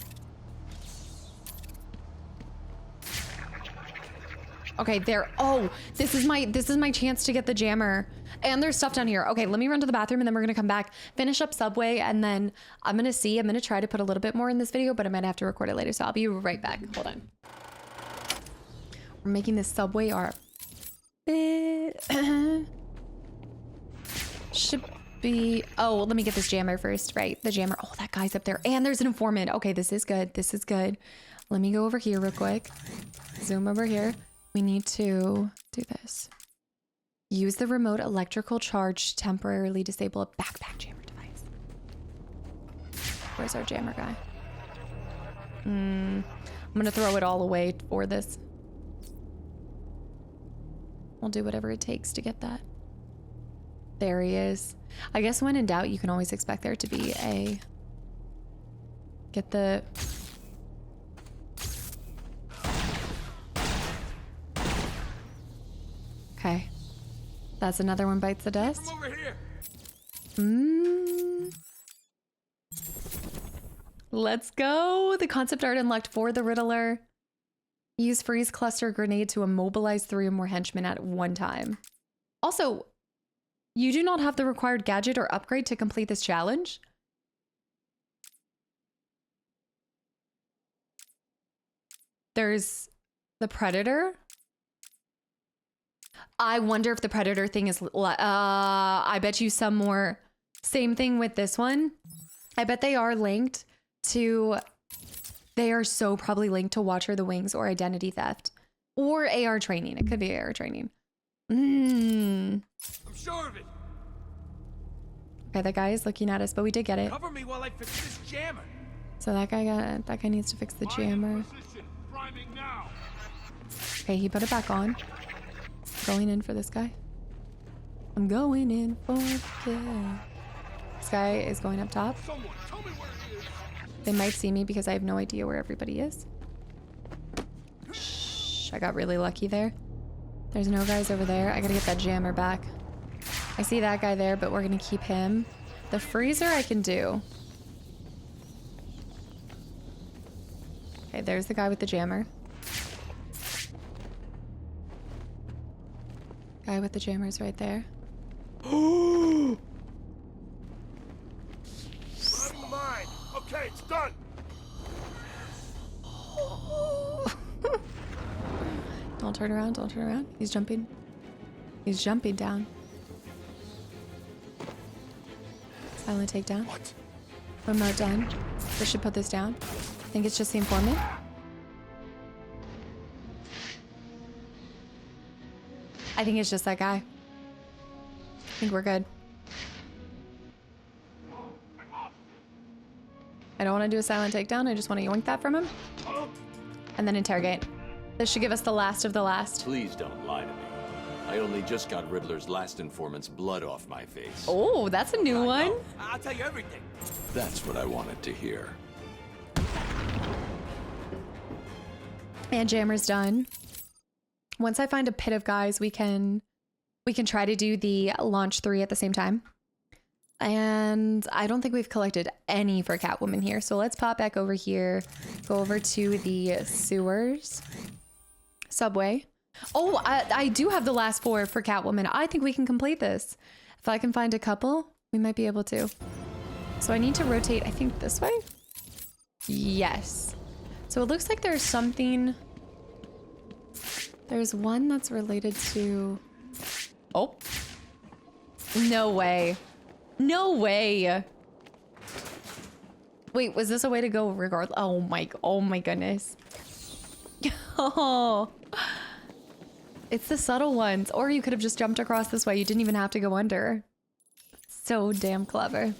Okay, there. Oh, this is my chance to get the jammer. And there's stuff down here. Okay, let me run to the bathroom and then we're gonna come back, finish up Subway, and then I'm gonna try to put a little bit more in this video, but I might have to record it later, so I'll be right back. Hold on. We're making this Subway our bit. Should be, oh, let me get this jammer first, right? The jammer. Oh, that guy's up there. And there's an informant. Okay, this is good. This is good. Let me go over here real quick. Zoom over here. We need to do this. Use the remote electrical charge to temporarily disable a backpack jammer device. Where's our jammer guy? I'm gonna throw it all away for this. I'll do whatever it takes to get that. There he is. I guess when in doubt, you can always expect there to be a... Get the... Okay. That's another one bites the dust. Come over here. Let's go. The concept art unlocked for the Riddler. Use freeze cluster grenade to immobilize 3 or more henchmen at one time. Also, you do not have the required gadget or upgrade to complete this challenge. There's the Predator. I wonder if the Predator thing is, I bet you some more. Same thing with this one. I bet they are linked to, they are so probably linked to Watcher the Wings or Identity Theft or AR training. It could be AR training. I'm sure of it. Okay, that guy is looking at us, but we did get it. Cover me while I fix this jammer. So that guy needs to fix the jammer. Okay, he put it back on. Going in for this guy. I'm going in for the kill. This guy is going up top. They might see me because I have no idea where everybody is. Shh, I got really lucky there. There's no guys over there. I gotta get that jammer back. I see that guy there, but we're gonna keep him. The freezer I can do. Okay, there's the guy with the jammer. Guy with the jammer's right there. Mine. Okay, it's done. Don't turn around, don't turn around. He's jumping. He's jumping down. Silent takedown. What? Remote done. This should put this down. I think it's just the informant. I think it's just that guy. I think we're good. I don't want to do a silent takedown. I just want to yoink that from him. And then interrogate. This should give us the last of the last. Please don't lie to me. I only just got Riddler's last informant's blood off my face. Oh, that's a new one. I'll tell you everything. That's what I wanted to hear. And jammer's done. Once I find a pit of guys, we can try to do the launch 3 at the same time. And I don't think we've collected any for Catwoman here. So let's pop back over here, go over to the sewers. Subway. Oh, I do have the last 4 for Catwoman. I think we can complete this. If I can find a couple, we might be able to. So I need to rotate, I think this way? Yes. So it looks like there's something. There's one that's related to... Oh. No way. No way. Wait, was this a way to go regardless? Oh my goodness. Oh. It's the subtle ones. Or you could have just jumped across this way. You didn't even have to go under. So damn clever.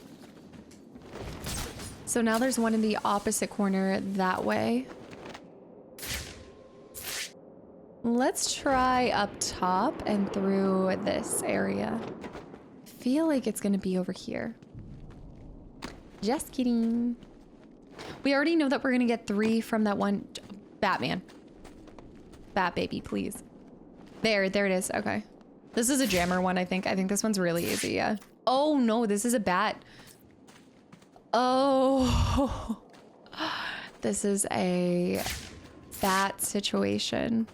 So now there's one in the opposite corner that way. Let's try up top and through this area. I feel like it's gonna be over here. Just kidding. We already know that we're gonna get 3 from that one. Batman. Bat baby, please. There it is. Okay. This is a jammer one, I think. I think this one's really easy, yeah. Oh no, this is a bat. Oh. This is a bat situation.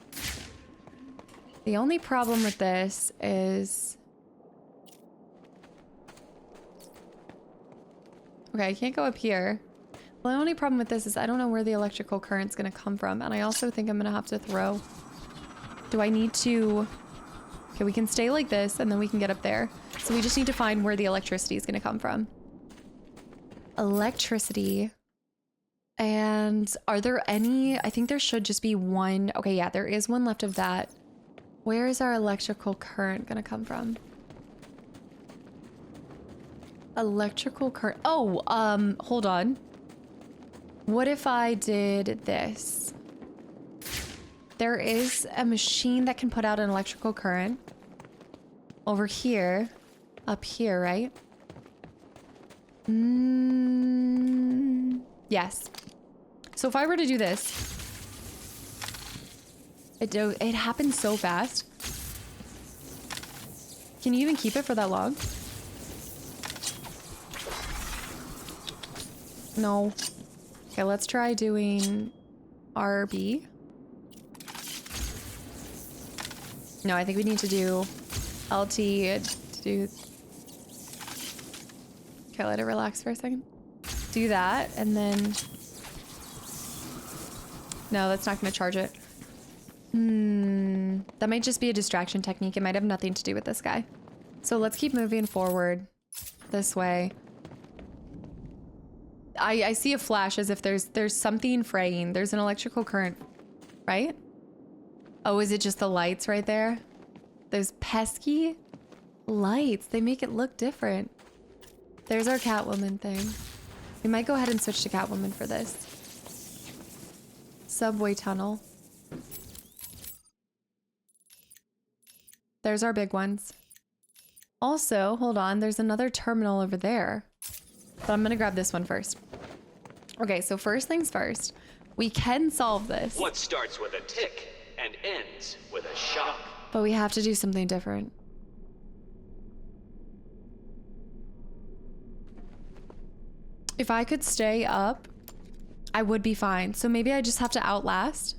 The only problem with this is... Okay, I can't go up here. The only problem with this is I don't know where the electrical current's gonna come from, and I also think I'm gonna have to throw. Do I need to... Okay, we can stay like this, and then we can get up there. So we just need to find where the electricity is gonna come from. Electricity. And are there any... I think there should just be one... Okay, yeah, there is one left of that. Where is our electrical current gonna come from? Electrical current... Oh, hold on. What if I did this? There is a machine that can put out an electrical current. Over here. Up here, right? Yes. So if I were to do this... It happens so fast. Can you even keep it for that long? No. Okay, let's try doing RB. No, I think we need to do LT to do... Okay, let it relax for a second. Do that, and then... No, that's not going to charge it. That might just be a distraction technique. It might have nothing to do with this guy. So let's keep moving forward this way. I see a flash as if there's something fraying. There's an electrical current, right? Oh, is it just the lights right there? Those pesky lights. They make it look different. There's our Catwoman thing. We might go ahead and switch to Catwoman for this. Subway tunnel. There's our big ones. Also, hold on, there's another terminal over there. But I'm gonna grab this one first. Okay, so first things first. We can solve this. What starts with a tick and ends with a shock? But we have to do something different. If I could stay up, I would be fine. So maybe I just have to outlast.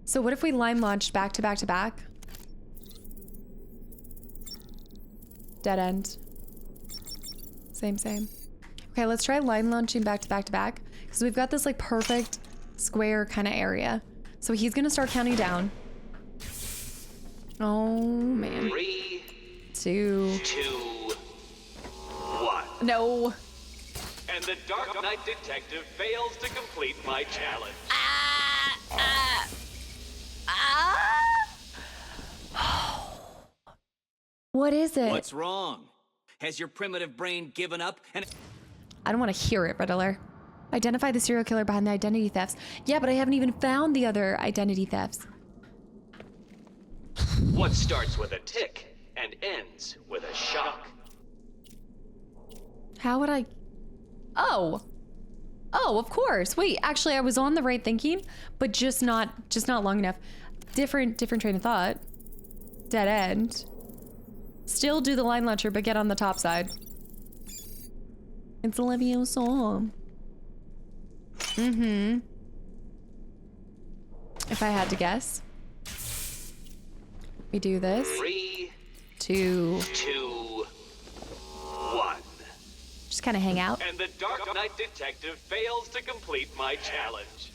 So what if we line launched back to back to back? Dead end. Same. Okay, let's try line launching back to back to back. Because we've got this like perfect square kind of area. So he's gonna start counting down. Oh man. 3, 2, 1. No. And the Dark Knight Detective fails to complete my challenge. What is it? What's wrong? Has your primitive brain given up and... I don't want to hear it, Riddler. Identify the serial killer behind the identity thefts. Yeah, but I haven't even found the other identity thefts. What starts with a tick and ends with a shock? How would I... Oh, of course. Wait, actually, I was on the right thinking, but just not long enough. Different train of thought. Dead end. Still do the line launcher, but get on the top side. It's Olivier's song. If I had to guess. We do this. 3, 2, 1. Just kind of hang out. And the Dark Knight Detective fails to complete my challenge.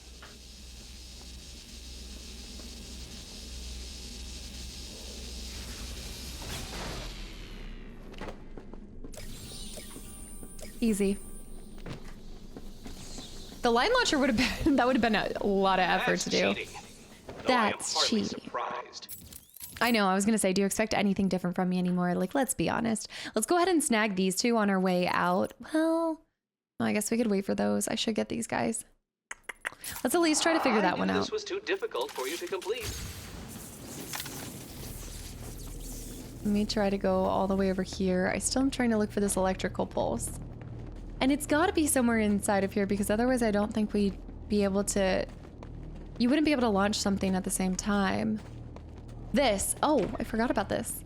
Easy. The line launcher would have been, that would have been a lot of effort to do. That's cheating. I know, I was gonna say, do you expect anything different from me anymore? Like, let's be honest. Let's go ahead and snag these two on our way out. Well, I guess we could wait for those. I should get these guys. Let's at least try to figure that one out. This was too difficult for you to complete. Let me try to go all the way over here. I still am trying to look for this electrical pulse. And it's gotta be somewhere inside of here because otherwise I don't think we'd be able to... You wouldn't be able to launch something at the same time. This. Oh, I forgot about this.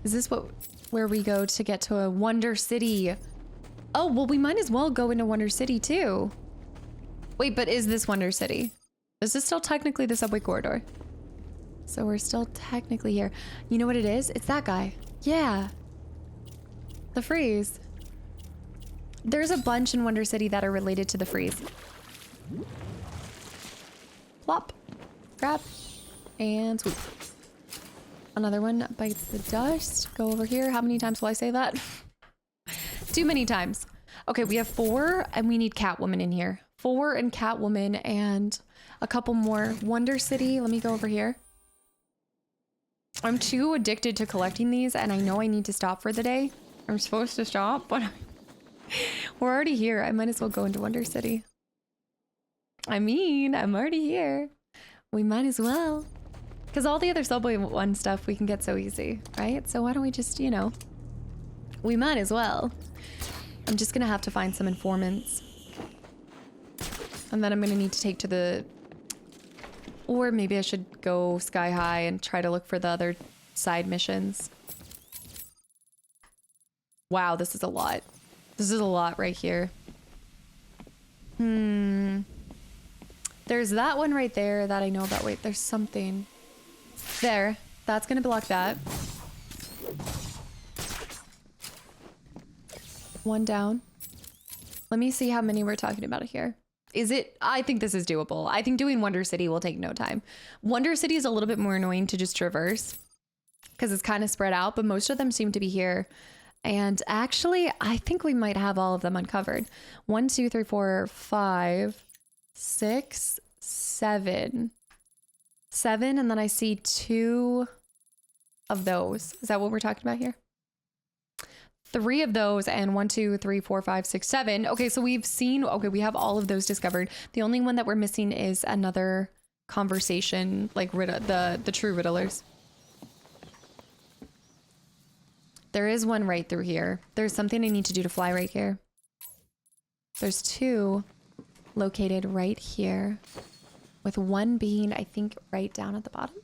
Is this where we go to get to a Wonder City? Oh, well, we might as well go into Wonder City too. Wait, but is this Wonder City? Is this still technically the subway corridor? So we're still technically here. You know what it is? It's that guy. Yeah. The freeze. There's a bunch in Wonder City that are related to the freeze. Plop. Grab. And swoop. Another one bites the dust. Go over here. How many times will I say that? Too many times. Okay, we have 4 and we need Catwoman in here. 4 and Catwoman and a couple more. Wonder City. Let me go over here. I'm too addicted to collecting these and I know I need to stop for the day. I'm supposed to stop, but we're already here. I might as well go into Wonder City. I mean, I'm already here. We might as well. Because all the other Subway 1 stuff we can get so easy, right? So why don't we just, you know, we might as well. I'm just gonna have to find some informants. And then I'm gonna need to take to the... Or maybe I should go sky high and try to look for the other side missions. Wow, this is a lot. This is a lot right here. There's that one right there that I know about. Wait, there's something. There. That's gonna block that. One down. Let me see how many we're talking about here. Is it? I think this is doable. I think doing Wonder City will take no time. Wonder City is a little bit more annoying to just traverse because it's kind of spread out, but most of them seem to be here. And actually, I think we might have all of them uncovered. 1, 2, 3, 4, 5, 6, 7. 7, and then I see 2 of those. Is that what we're talking about here? 3 of those and 1, 2, 3, 4, 5, 6, 7. Okay, so we've seen, okay, we have all of those discovered. The only one that we're missing is another conversation, like the true riddlers. There is one right through here. There's something I need to do to fly right here. There's 2 located right here, with one being, I think, right down at the bottom.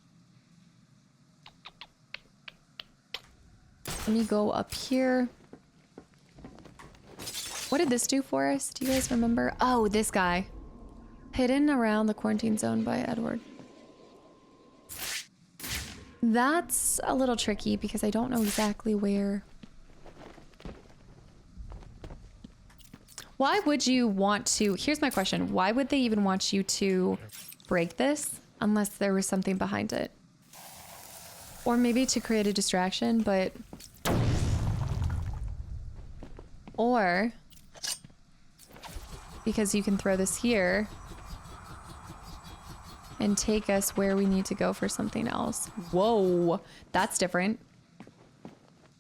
Let me go up here. What did this do for us? Do you guys remember? Oh, this guy. Hidden around the quarantine zone by Edward. That's a little tricky because I don't know exactly where. Why would you want to... Here's my question. Why would they even want you to break this unless there was something behind it? Or maybe to create a distraction, but... Or... because you can throw this here and take us where we need to go for something else. Whoa, that's different.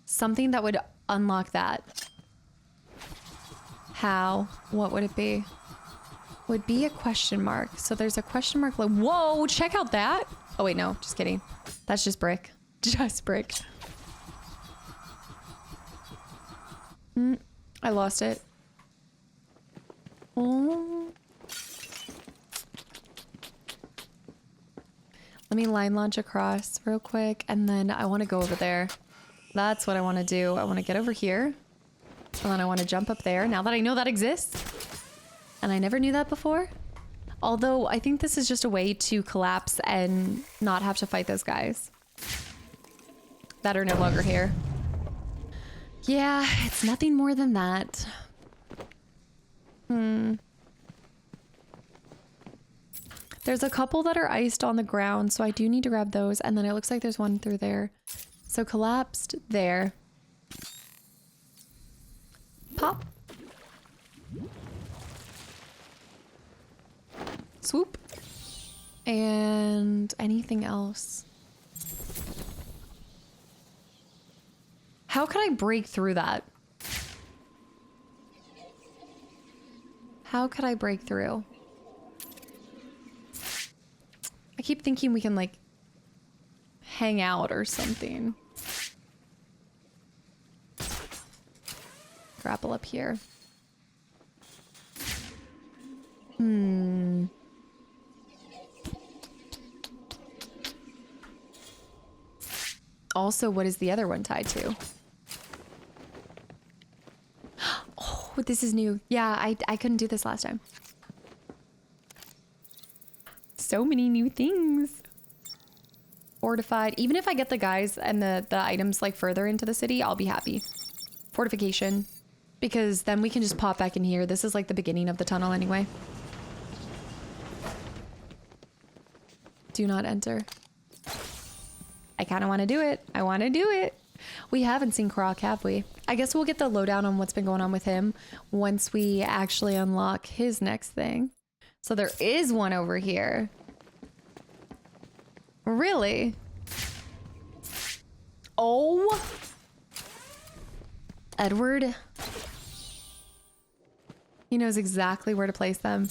Something that would unlock that. How? What would it be? Would be a question mark. So there's a question mark. Like, whoa, check out that. Oh wait, no, just kidding. That's just brick. Just brick. I lost it. Oh. Let me line launch across real quick, and then I want to go over there. That's what I want to do. I want to get over here, and then I want to jump up there, now that I know that exists. And I never knew that before. Although, I think this is just a way to collapse and not have to fight those guys that are no longer here. Yeah, it's nothing more than that. There's a couple that are iced on the ground, so I do need to grab those. And then it looks like there's one through there. So collapsed there. Pop. Swoop. And anything else? How can I break through that? How could I break through? I keep thinking we can, like, hang out or something. Grapple up here. Also, what is the other one tied to? Oh, this is new. Yeah, I couldn't do this last time. So many new things. Fortified. Even if I get the guys and the items like further into the city, I'll be happy. Fortification. Because then we can just pop back in here. This is like the beginning of the tunnel anyway. Do not enter. I kind of want to do it. I want to do it. We haven't seen Croc, have we? I guess we'll get the lowdown on what's been going on with him once we actually unlock his next thing. So there is one over here. Really? Oh. Edward. He knows exactly where to place them.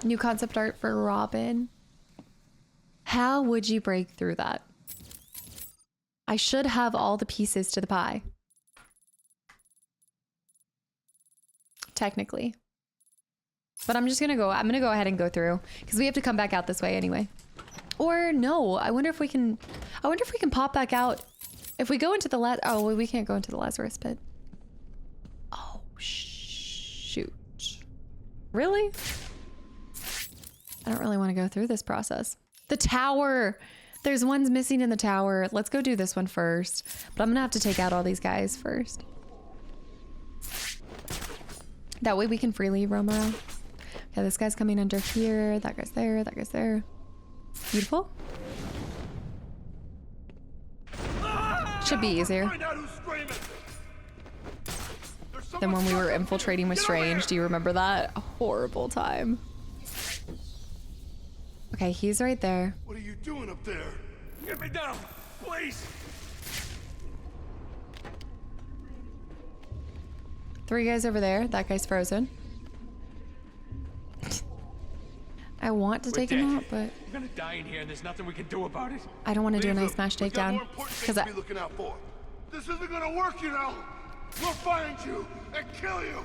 New concept art for Robin. How would you break through that? I should have all the pieces to the pie. Technically. But I'm just gonna go, I'm gonna go ahead and go through because we have to come back out this way anyway. Or no, I wonder if we can pop back out. If we go into the oh, well, we can't go into the Lazarus pit. Oh, shoot. Really? I don't really want to go through this process. The tower. There's ones missing in the tower. Let's go do this one first. But I'm gonna have to take out all these guys first. That way we can freely roam around. Okay, this guy's coming under here. That guy's there. That guy's there. Beautiful. Should be easier than when we were infiltrating with Strange. Do you remember that? A horrible time. Okay, he's right there. What are you doing up there? Get me down, please. 3 guys over there. That guy's frozen. I want to take him out, but We're gonna die in here, and there's nothing we can do about it. I don't want to do a nice smash takedown because Be looking out for. This isn't gonna work, you know. We'll find you and kill you.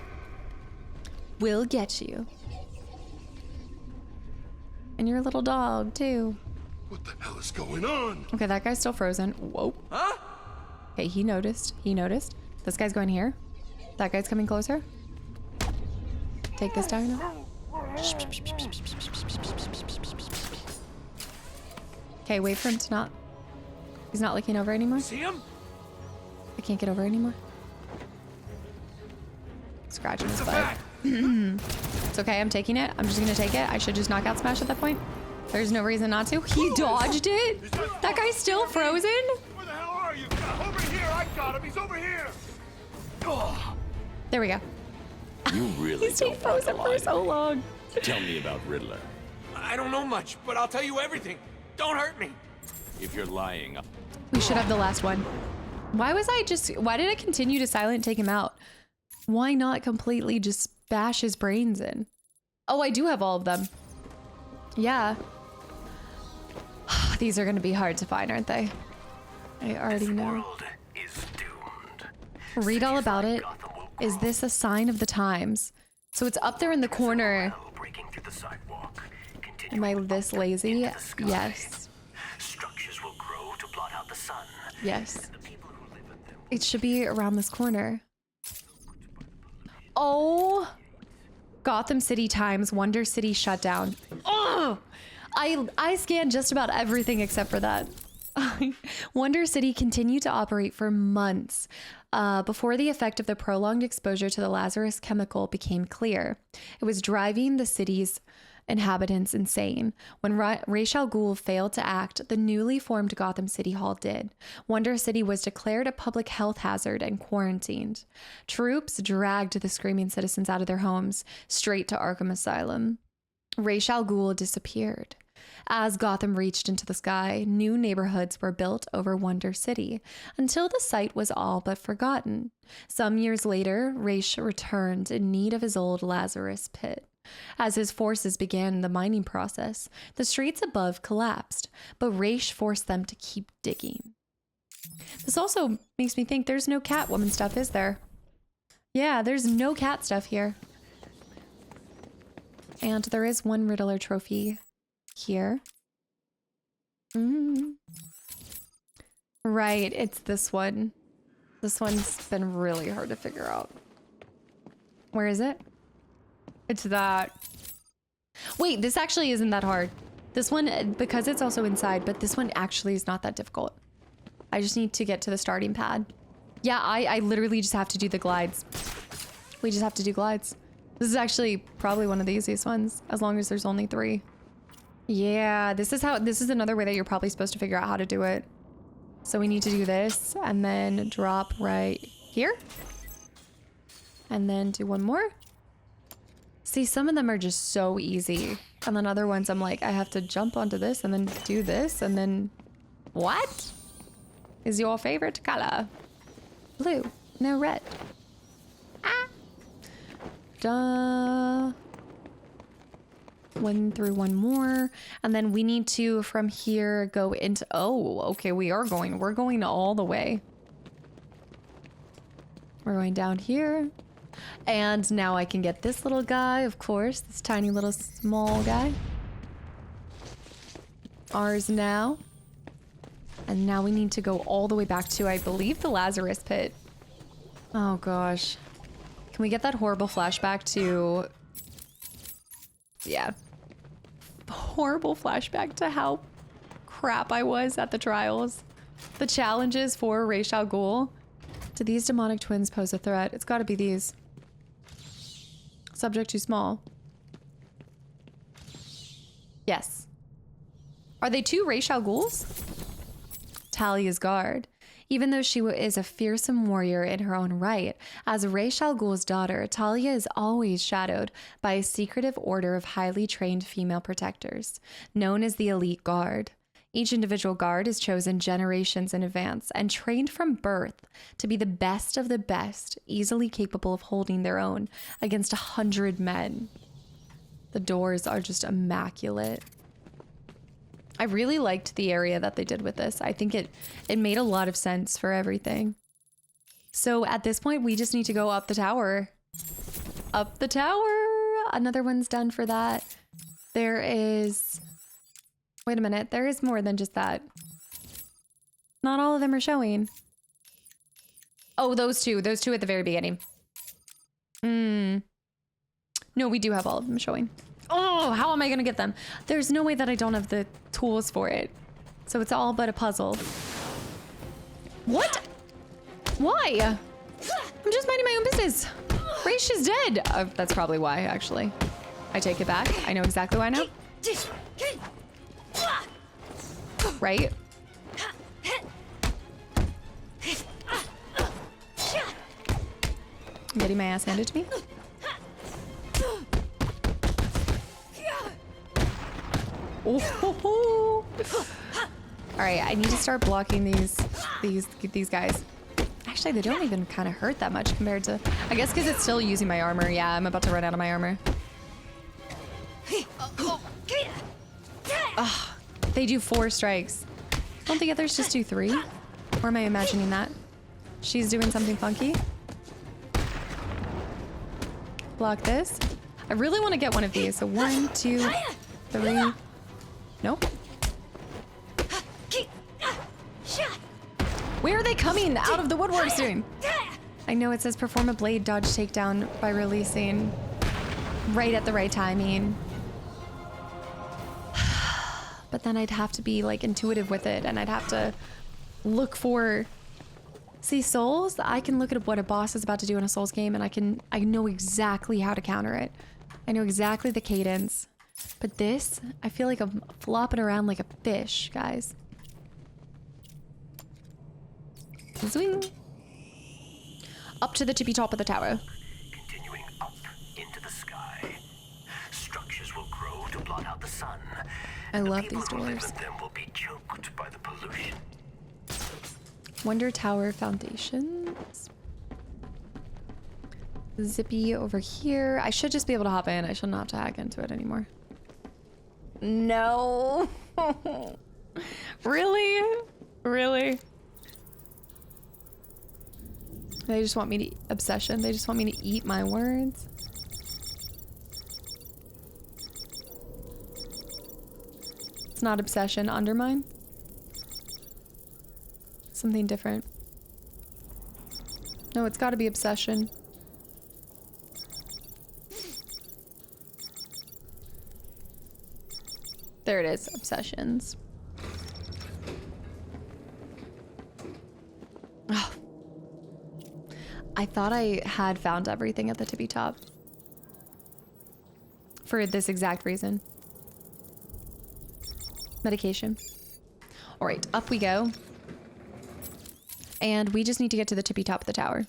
We'll get you. And your little dog, too. What the hell is going on? Okay, that guy's still frozen. Whoa. Huh? Okay, he noticed. He noticed. This guy's going here. That guy's coming closer. Take this down. Okay, wait for him to not... He's not looking over anymore. See him? I can't get over anymore. Scratching his butt. It's okay, I'm taking it. I'm just gonna take it. I should just knock out smash at that point. There's no reason not to. He dodged it. That guy's still frozen. Where the hell are you? Over here, I got him. He's over here. Oh. There we go. You really He's stayed frozen for so long. Tell me about Riddler. I don't know much, but I'll tell you everything. Don't hurt me. If you're lying, We should have the last one. Why did I continue to silent take him out? Why not completely just bash his brains in? Oh, I do have all of them. Yeah. These are gonna be hard to find, aren't they? I already know. Read all about it. Is this a sign of the times? So it's up there in the corner. Am I this lazy? Yes. Structures will grow to blot out the sun. Yes. It should be around this corner. Oh! Gotham City Times, Wonder City shutdown. Oh! I scanned just about everything except for that. Wonder City continued to operate for months before the effect of the prolonged exposure to the Lazarus chemical became clear. It was driving the city's inhabitants insane. When Ra's al Ghul failed to act, the newly formed Gotham City Hall did. Wonder City was declared a public health hazard and quarantined. Troops dragged the screaming citizens out of their homes, straight to Arkham Asylum. Ra's al Ghul disappeared. As Gotham reached into the sky, new neighborhoods were built over Wonder City, until the site was all but forgotten. Some years later, Ra's returned in need of his old Lazarus pit. As his forces began the mining process, the streets above collapsed, but Ra's forced them to keep digging. This also makes me think there's no Catwoman stuff, is there? Yeah, there's no cat stuff here. And there is one Riddler trophy here. Right, it's this one. This one's been really hard to figure out. Where is it? It's that. Wait, this actually isn't that hard. This one, because it's also inside, but this one actually is not that difficult. I just need to get to the starting pad. Yeah, I literally just have to do the glides. We just have to do glides. This is actually probably one of the easiest ones, as long as there's only 3. Yeah, this is another way that you're probably supposed to figure out how to do it. So we need to do this and then drop right here. And then do one more. See, some of them are just so easy. And then other ones I'm like, I have to jump onto this and then do this and then... What is your favorite color? Blue. No, red. Ah. Duh. 1 through 1 more. And then we need to, from here, go into... Oh, okay, we're going all the way. We're going down here. And now I can get this little guy, of course. This tiny little small guy. Ours now. And now we need to go all the way back to, I believe, the Lazarus pit. Oh, gosh. Can we get that horrible flashback to... Yeah. Horrible flashback to how crap I was at the trials. The challenges for Ra's al Ghul. Do these demonic twins pose a threat? It's gotta be these. Subject too small. Yes. Are they 2 Ra's al Ghuls? Talia's guard. Even though she is a fearsome warrior in her own right, as Ra's al Ghul's daughter, Talia is always shadowed by a secretive order of highly trained female protectors, known as the Elite Guard. Each individual guard is chosen generations in advance and trained from birth to be the best of the best, easily capable of holding their own against 100 men. The doors are just immaculate. I really liked the area that they did with this. I think it made a lot of sense for everything. So at this point, we just need to go up the tower. Up the tower! Another one's done for that. There is... Wait a minute, there is more than just that. Not all of them are showing. Oh, those two at the very beginning. No, we do have all of them showing. Oh, how am I gonna get them? There's no way that I don't have the tools for it. So it's all but a puzzle. What? Why? I'm just minding my own business. Ra's is dead. That's probably why, actually. I take it back. I know exactly why now. Right? I'm getting my ass handed to me. Oh. All right, I need to start blocking these guys. Actually, they don't even kind of hurt that much compared to... I guess because it's still using my armor. Yeah, I'm about to run out of my armor. Ugh, they do 4 strikes. Don't the others just do 3? Or am I imagining that? She's doing something funky. Block this. I really want to get one of these. So 1, 2, 3. Nope. Where are they coming out of the woodwork soon? I know it says perform a blade dodge takedown by releasing right at the right timing. But then I'd have to be like intuitive with it and I'd have to look for... See, Souls, I can look at what a boss is about to do in a Souls game and I know exactly how to counter it. I know exactly the cadence. But this, I feel like I'm flopping around like a fish, guys. Zwing. Up to the tippy top of the tower. Continuing up into the sky. Structures will grow to blot out the sun. I love these doors. Them will be choked by the pollution. Wonder Tower foundations. Zippy over here. I should just be able to hop in. I should not have to hack into it anymore. No. Really? Really? They just want me to... Obsession. They just want me to eat my words. It's not obsession. Undermine? Something different. No, it's gotta be obsession. There it is, obsessions. Oh. I thought I had found everything at the tippy top. For this exact reason. Medication. All right, up we go. And we just need to get to the tippy top of the tower.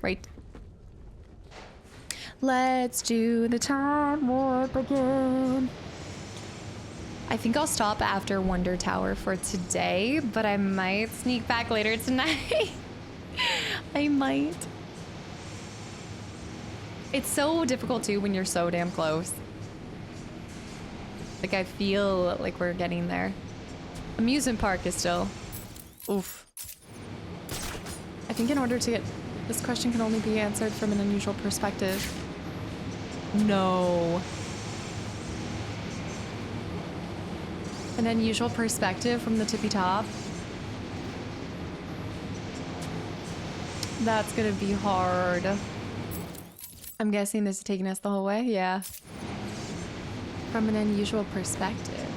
Right. Let's do the time warp again. I think I'll stop after Wonder Tower for today, but I might sneak back later tonight. I might. It's so difficult too when you're so damn close. Like I feel like we're getting there. Amusement park is still. Oof. I think in order to get this question can only be answered from an unusual perspective. No. An unusual perspective from the tippy top. That's gonna be hard. I'm guessing this is taking us the whole way? Yeah. From an unusual perspective.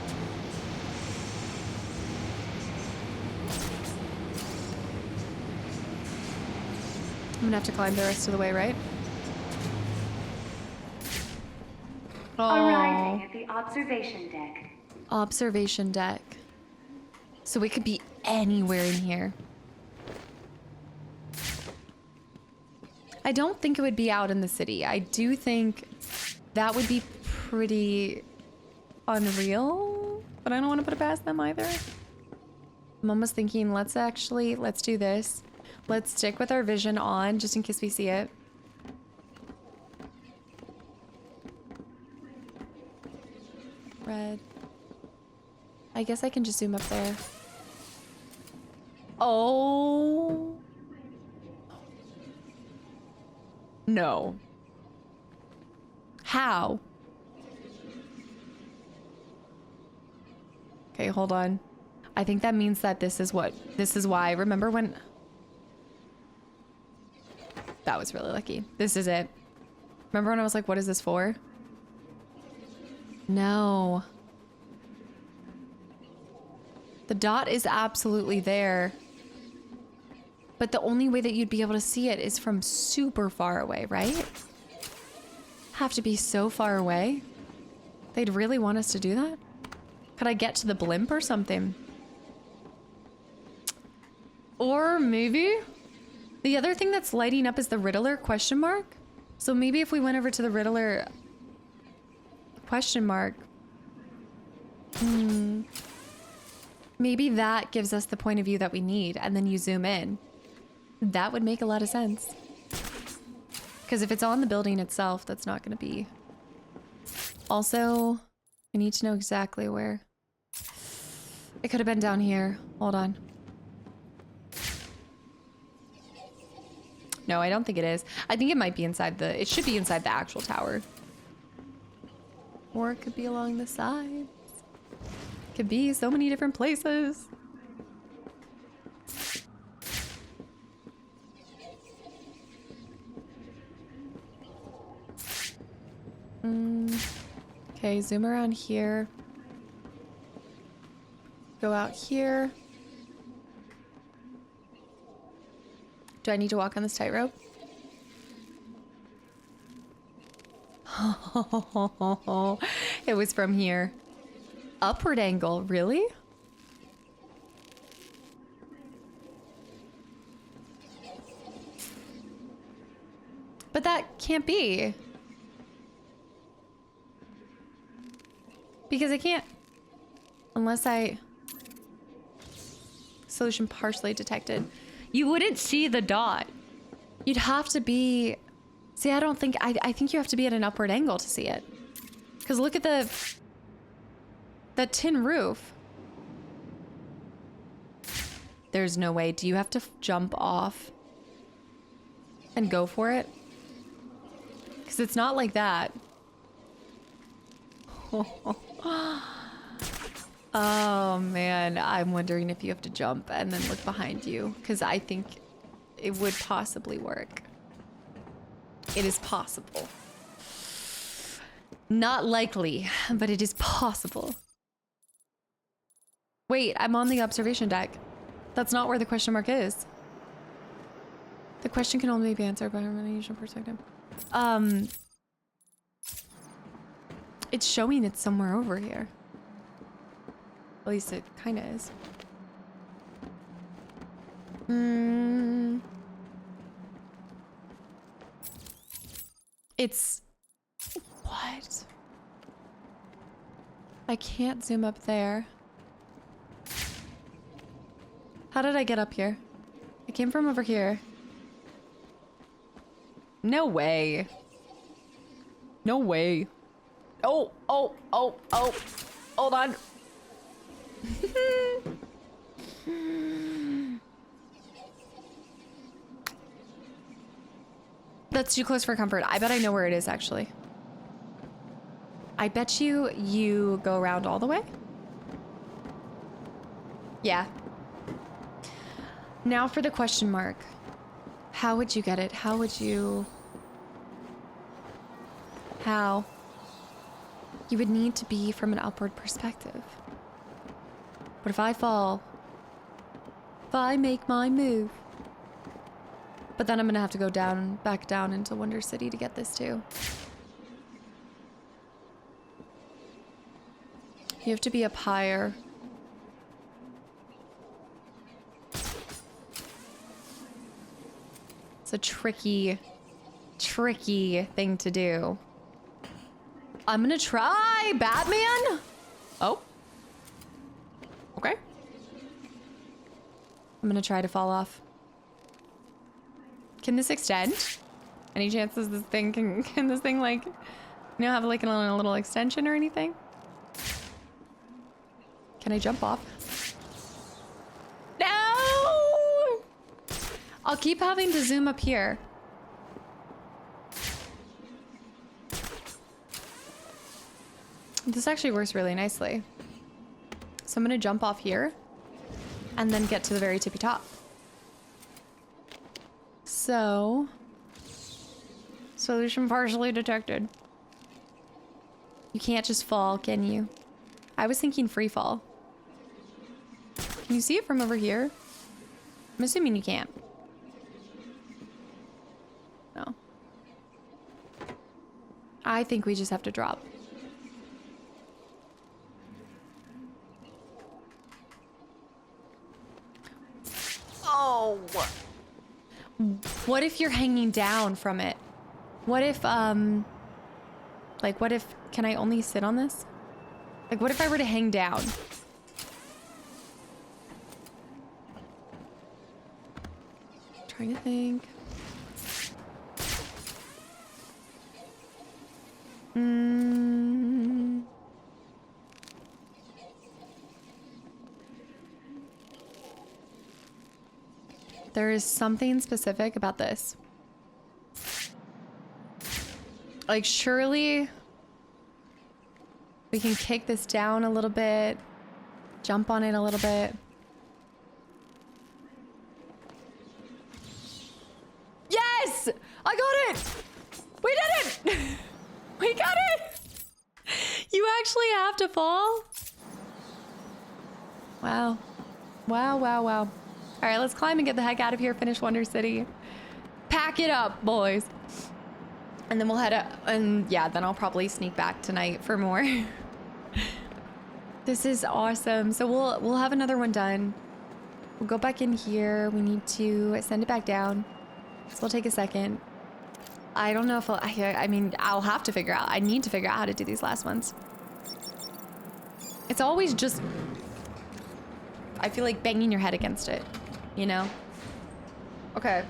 I'm gonna have to climb the rest of the way, right? Arriving at the observation deck. Observation deck. So it could be anywhere in here. I don't think it would be out in the city. I do think that would be pretty unreal, but I don't want to put it past them either. I'm almost thinking, let's do this. Let's stick with our vision on just in case we see it. Red. I guess I can just zoom up there. Oh. No. How? Okay, hold on. I think that means that this is why. Remember when... That was really lucky. This is it. Remember when I was like, what is this for? No. The dot is absolutely there. But the only way that you'd be able to see it is from super far away, right? Have to be so far away. They'd really want us to do that? Could I get to the blimp or something? Or maybe the other thing that's lighting up is the Riddler question mark. So maybe if we went over to the Riddler question mark. Maybe that gives us the point of view that we need, and then you zoom in. That would make a lot of sense. Because if it's on the building itself, that's not going to be. Also, I need to know exactly where. It could have been down here. Hold on. No, I don't think it is. I think it might be inside the... It should be inside the actual tower. Or it could be along the sides. Could be so many different places. Okay, zoom around here. Go out here. Do I need to walk on this tightrope? It was from here. Upward angle, really? But that can't be. Because I can't. Unless I... Solution partially detected. You wouldn't see the dot. You'd have to be... See, I don't think... I think you have to be at an upward angle to see it. Because look at the tin roof. There's no way. Do you have to jump off and go for it? Because it's not like that. Oh man, I'm wondering if you have to jump and then look behind you, because I think it would possibly work. It is possible. Not likely, but it is possible. Wait, I'm on the observation deck. That's not where the question mark is. The question can only be answered by an unusual perspective. It's showing it's somewhere over here. At least it kind of is. It's... What? I can't zoom up there. How did I get up here? I came from over here. No way. No way. Oh. Hold on. That's too close for comfort. I bet I know where it is, actually. I bet you go around all the way? Yeah. Now for the question mark. How would you get it? How would you... How? You would need to be from an upward perspective. But if I fall... If I make my move... But then I'm gonna have to go down, back down into Wonder City to get this too. You have to be up higher. It's a tricky thing to do. I'm gonna try Batman. Oh. Okay. I'm gonna try to fall off. Can this extend? Any chances this thing can this thing like, you know, have like a little extension or anything? Can I jump off? No! I'll keep having to zoom up here. This actually works really nicely. So I'm gonna jump off here and then get to the very tippy top. So, solution partially detected. You can't just fall, can you? I was thinking free fall. Can you see it from over here? I'm assuming you can't. No. I think we just have to drop. Oh. What if you're hanging down from it? What if, like, what if, can I only sit on this? Like, what if I were to hang down? Trying to think. There is something specific about this. Like, surely we can kick this down a little bit, jump on it a little bit. Yes! I got it! We did it! We got it! You actually have to fall? Wow. Wow, wow, wow. All right, let's climb and get the heck out of here, finish Wonder City. Pack it up, boys. And then we'll head up, and yeah, then I'll probably sneak back tonight for more. This is awesome. So we'll have another one done. We'll go back in here. We need to send it back down. So we'll take a second. I don't know if I mean, I'll have to figure out. I need to figure out how to do these last ones. It's always just, I feel like banging your head against it, you know? Okay.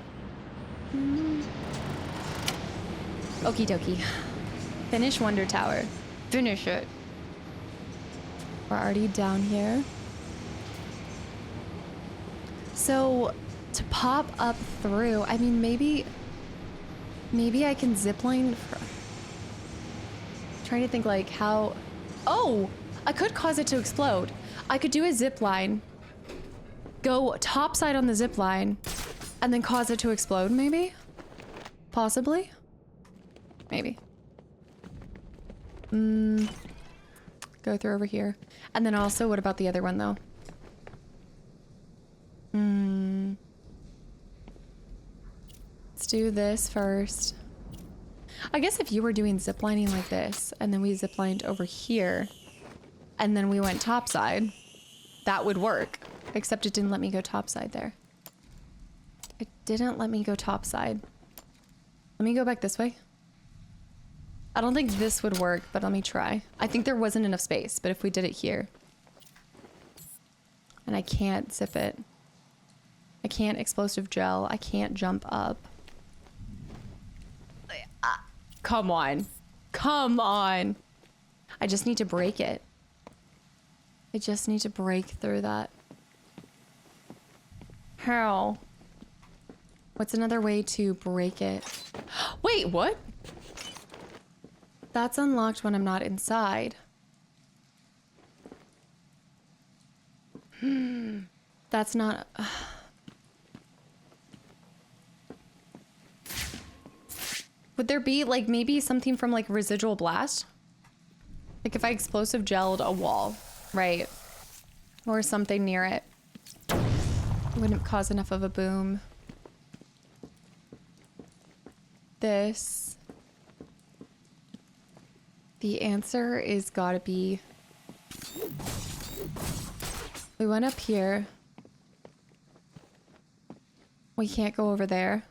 Okie dokie. Finish Wonder Tower. Finish it. We're already down here. So, to pop up through, I mean, maybe I can zipline. Trying to think like how, oh, I could cause it to explode. I could do a zip line, go topside on the zip line, and then cause it to explode, maybe? Possibly? Maybe. Go through over here. And then also, what about the other one, though? Let's do this first. I guess if you were doing ziplining like this, and then we ziplined over here, and then we went topside, that would work. Except it didn't let me go topside there. It didn't let me go topside. Let me go back this way. I don't think this would work, but let me try. I think there wasn't enough space, but if we did it here. And I can't zip it. I can't explosive gel. I can't jump up. Come on. Come on. I just need to break it. I just need to break through that. How? What's another way to break it? Wait, what? That's unlocked when I'm not inside. That's not... Would there be, like, maybe something from, like, residual blast? Like, if I explosive gelled a wall, right? Or something near it. Wouldn't cause enough of a boom. This. The answer is gotta be... We went up here. We can't go over there.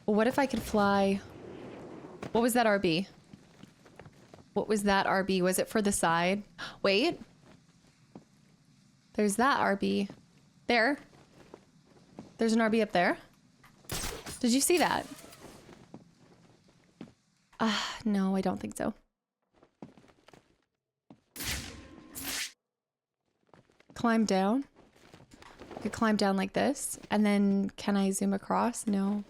Well, what if I could fly... What was that RB? What was that RB? Was it for the side? Wait. There's that RB. There. There's an RB up there. Did you see that? No, I don't think so. Climb down. I could climb down like this. And then can I zoom across? No.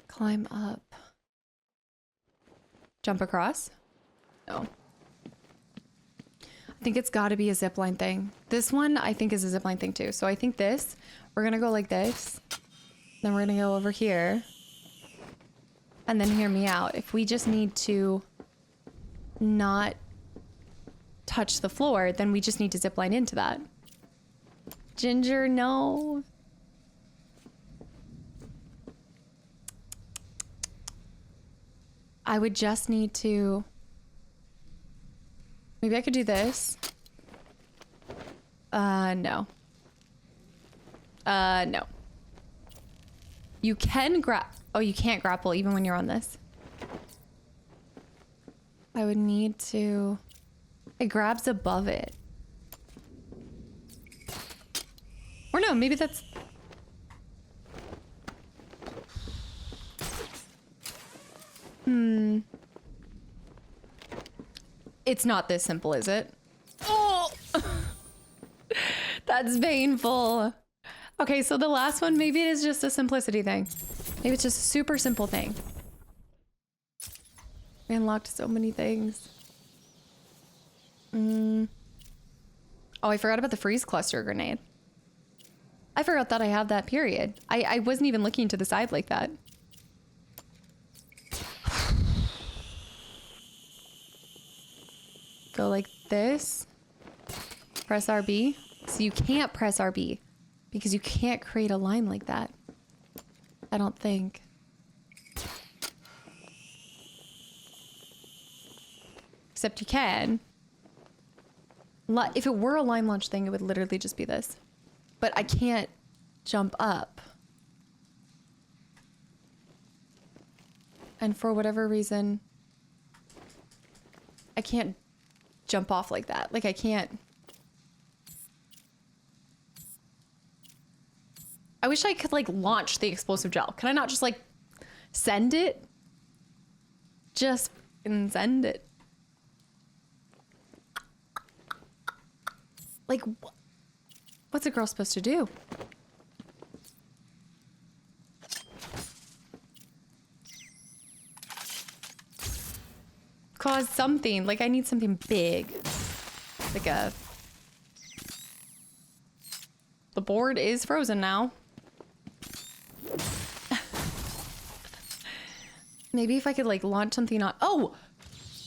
Climb up. Jump across? No. I think it's got to be a zipline thing. This one I think is a zipline thing too. So I think this, we're going to go like this. Then we're going to go over here. And then hear me out. If we just need to not touch the floor, then we just need to zipline into that. Ginger, no. I would just need to... Maybe I could do this. No. No. You can Oh, you can't grapple even when you're on this. I would need to... It grabs above it. Or no, maybe that's... It's not this simple, is it? Oh! That's painful. Okay, so the last one, maybe it is just a simplicity thing. Maybe it's just a super simple thing. We unlocked so many things. Oh, I forgot about the freeze cluster grenade. I forgot that I have that, period. I wasn't even looking to the side like that. Go like this. Press RB. So you can't press RB because you can't create a line like that. I don't think. Except you can. If it were a line launch thing, it would literally just be this. But I can't jump up. And for whatever reason, I can't jump off like that. Like I can't. I wish I could like launch the explosive gel. Can I not just like send it? Just send it. Like, what's a girl supposed to do? Cause something. Like, I need something big. Like a... The board is frozen now. Maybe if I could, like, launch something on... Oh!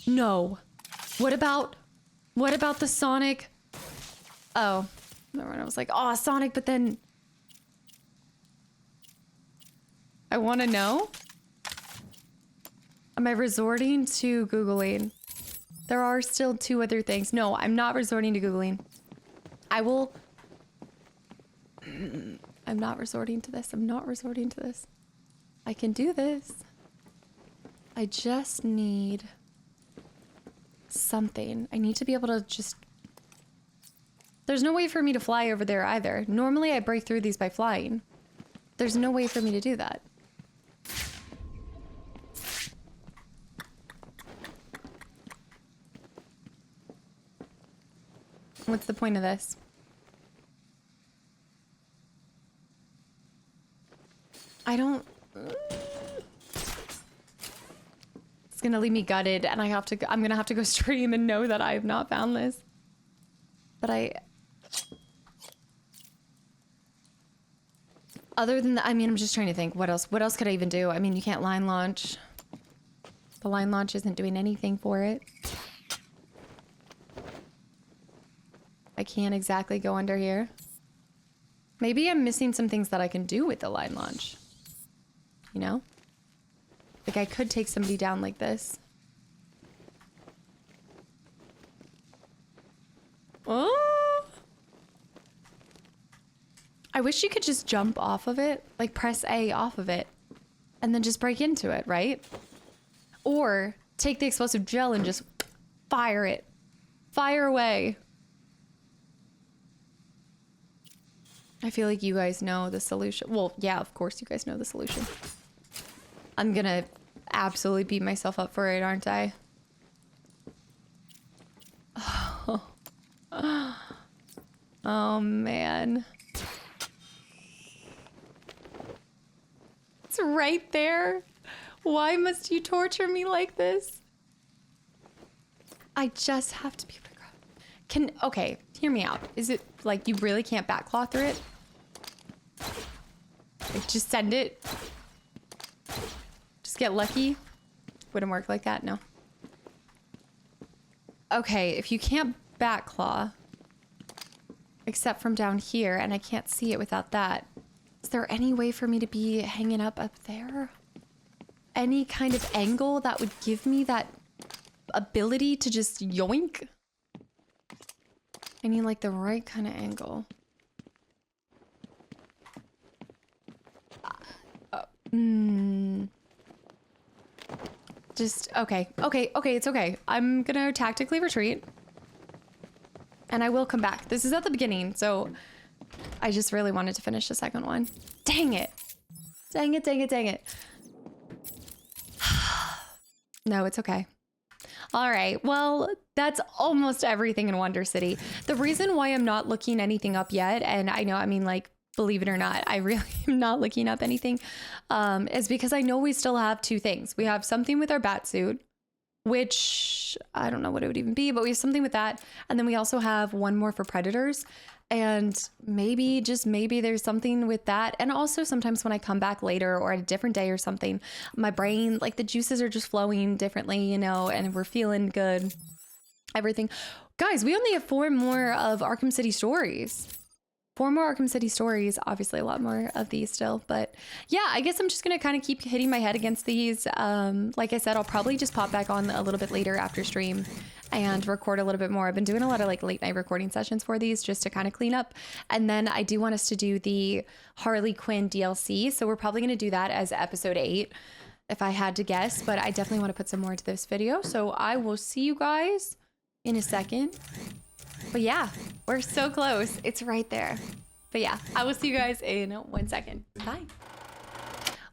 No. What about the Sonic... Oh. Never mind. I was like, oh, Sonic, but then... I want to know. Am I resorting to Googling? There are still 2 other things. No, I'm not resorting to Googling. I will... I'm not resorting to this. I'm not resorting to this. I can do this. I just need something. I need to be able to just... There's no way for me to fly over there either. Normally I break through these by flying. There's no way for me to do that. What's the point of this? I don't... It's gonna leave me gutted, and I'm gonna have to go stream and know that I have not found this. But other than that, I mean, I'm just trying to think, what else could I even do? I mean, you can't line launch. The line launch isn't doing anything for it. I can't exactly go under here. Maybe I'm missing some things that I can do with the line launch. You know? Like, I could take somebody down like this. Oh! I wish you could just jump off of it. Like, press A off of it. And then just break into it, right? Or take the explosive gel and just fire it. Fire away. I feel like you guys know the solution. Well, yeah, of course you guys know the solution. I'm gonna absolutely beat myself up for it, aren't I? Oh man. It's right there. Why must you torture me like this? I just have to be able to go. Okay, hear me out. Is it like you really can't backclaw through it? Like, just send it. Just get lucky. Wouldn't work like that, no. Okay, if you can't backclaw, except from down here, and I can't see it without that, is there any way for me to be hanging up there? Any kind of angle that would give me that ability to just yoink? I need like the right kind of angle. Just, okay, it's okay. I'm gonna tactically retreat. And I will come back. This is at the beginning, so I just really wanted to finish the second one. Dang it. Dang it. No, it's okay. All right, well, that's almost everything in Wonder City. The reason why I'm not looking anything up yet, and I know, I mean, like, believe it or not, I really am not looking up anything, is because I know we still have 2 things. We have something with our bat suit, which I don't know what it would even be, but we have something with that. And then we also have one more for predators. And maybe, just maybe, there's something with that. And also sometimes when I come back later or at a different day or something, my brain, like the juices are just flowing differently, you know, and we're feeling good. Everything. Guys, we only have 4 more of Arkham City stories. 4 more Arkham City stories, obviously a lot more of these still, but yeah, I guess I'm just gonna kind of keep hitting my head against these. Like I said, I'll probably just pop back on a little bit later after stream and record a little bit more. I've been doing a lot of like late night recording sessions for these just to kind of clean up. And then I do want us to do the Harley Quinn DLC, so we're probably gonna do that as episode 8, if I had to guess, but I definitely want to put some more into this video, so I will see you guys in a second. But yeah, we're so close. It's right there. But yeah, I will see you guys in 1 second. Bye.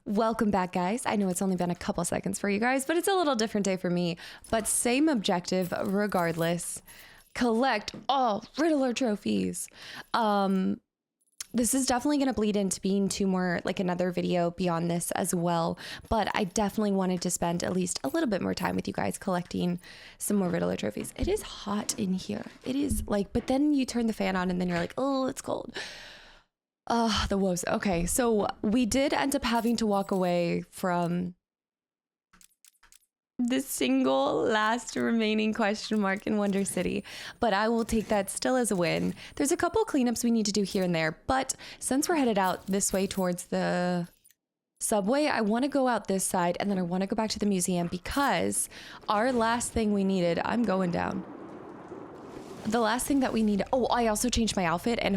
Welcome back, guys. I know it's only been a couple seconds for you guys, but it's a little different day for me. But same objective regardless. Collect all Riddler trophies. This is definitely going to bleed into being 2 more, like another video beyond this as well. But I definitely wanted to spend at least a little bit more time with you guys collecting some more Riddler trophies. It is hot in here. It is like, but then you turn the fan on and then you're like, oh, it's cold. The woes. Okay, so we did end up having to walk away from the single last remaining question mark in Wonder City, but I will take that still as a win. There's a couple cleanups we need to do here and there, but since we're headed out this way towards the subway. I want to go out this side and then I want to go back to the museum because our last thing we needed, I'm going down. The last thing that we need, oh, I also changed my outfit and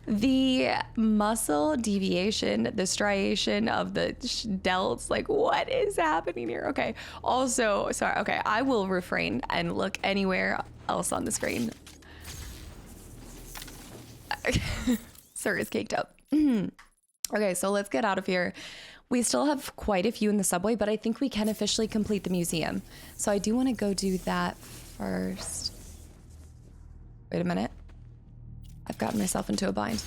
the muscle deviation, the striation of the delts, like what is happening here? Okay, also, sorry, okay, I will refrain and look anywhere else on the screen. Sir is caked up. Okay, so let's get out of here. We still have quite a few in the subway, but I think we can officially complete the museum. So I do want to go do that first. Wait a minute. I've gotten myself into a bind.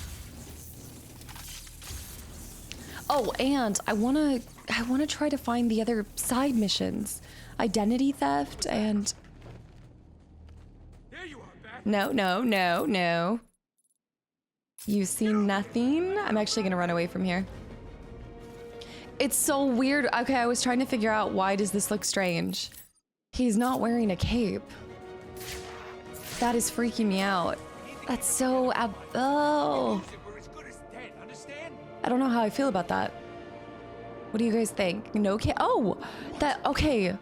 Oh, and I want to try to find the other side missions. Identity theft and There you are, Bat. No. You see nothing? I'm actually going to run away from here. It's so weird. Okay, I was trying to figure out why does this look strange? He's not wearing a cape. That is freaking me out. That's so oh. I don't know how I feel about that. What do you guys think? No cape? Oh, that okay.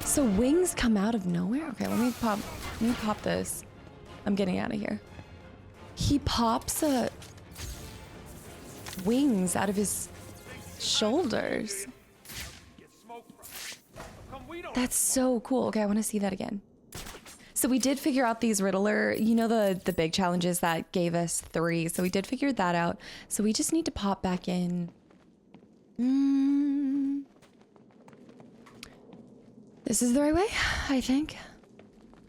So wings come out of nowhere? Okay, let me pop this. I'm getting out of here. He pops wings out of his shoulders. That's so cool. Okay, I want to see that again. So we did figure out these Riddler, you know, the big challenges that gave us 3. So we did figure that out. So we just need to pop back in. This is the right way, I think.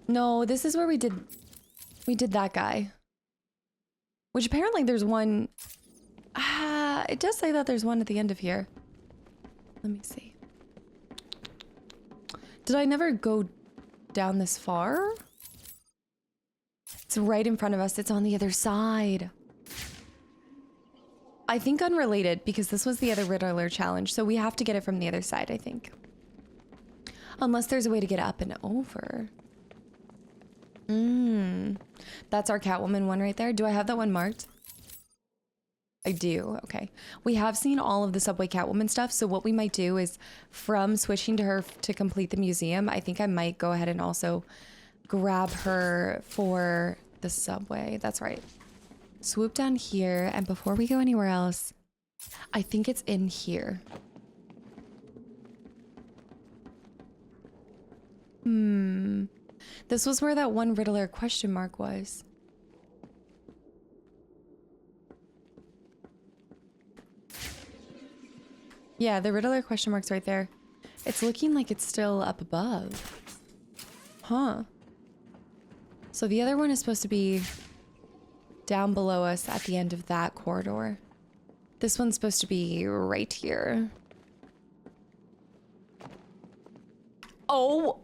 No, this is where we did that guy. Which apparently there's one. It does say that there's one at the end of here. Let me see. Did I never go down this far? It's right in front of us. It's on the other side. I think unrelated because this was the other Riddler challenge. So we have to get it from the other side, I think. Unless there's a way to get up and over. That's our Catwoman one right there. Do I have that one marked? I do. Okay. We have seen all of the subway Catwoman stuff. So what we might do is from switching to her to complete the museum, I think I might go ahead and also grab her for the subway. That's right. Swoop down here. And before we go anywhere else, I think it's in here. This was where that one Riddler question mark was. Yeah, the Riddler question mark's right there. It's looking like it's still up above. Huh. So the other one is supposed to be down below us at the end of that corridor. This one's supposed to be right here. Oh!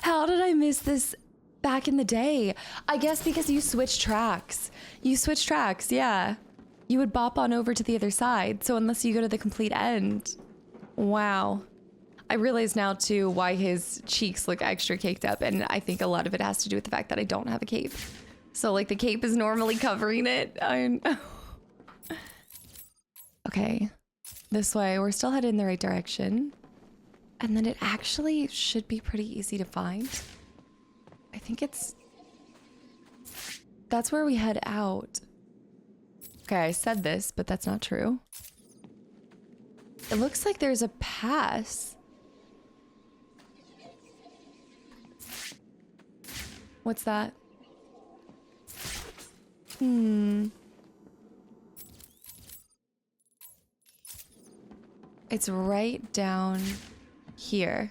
How did I miss this back in the day? I guess because you switch tracks. You switch tracks, yeah. You would bop on over to the other side. So unless you go to the complete end. Wow. I realize now too why his cheeks look extra caked up. And I think a lot of it has to do with the fact that I don't have a cape. So like the cape is normally covering it. Okay. This way. We're still headed in the right direction. And then it actually should be pretty easy to find. I think that's where we head out. Okay, I said this, but that's not true. It looks like there's a pass. What's that? It's right down here.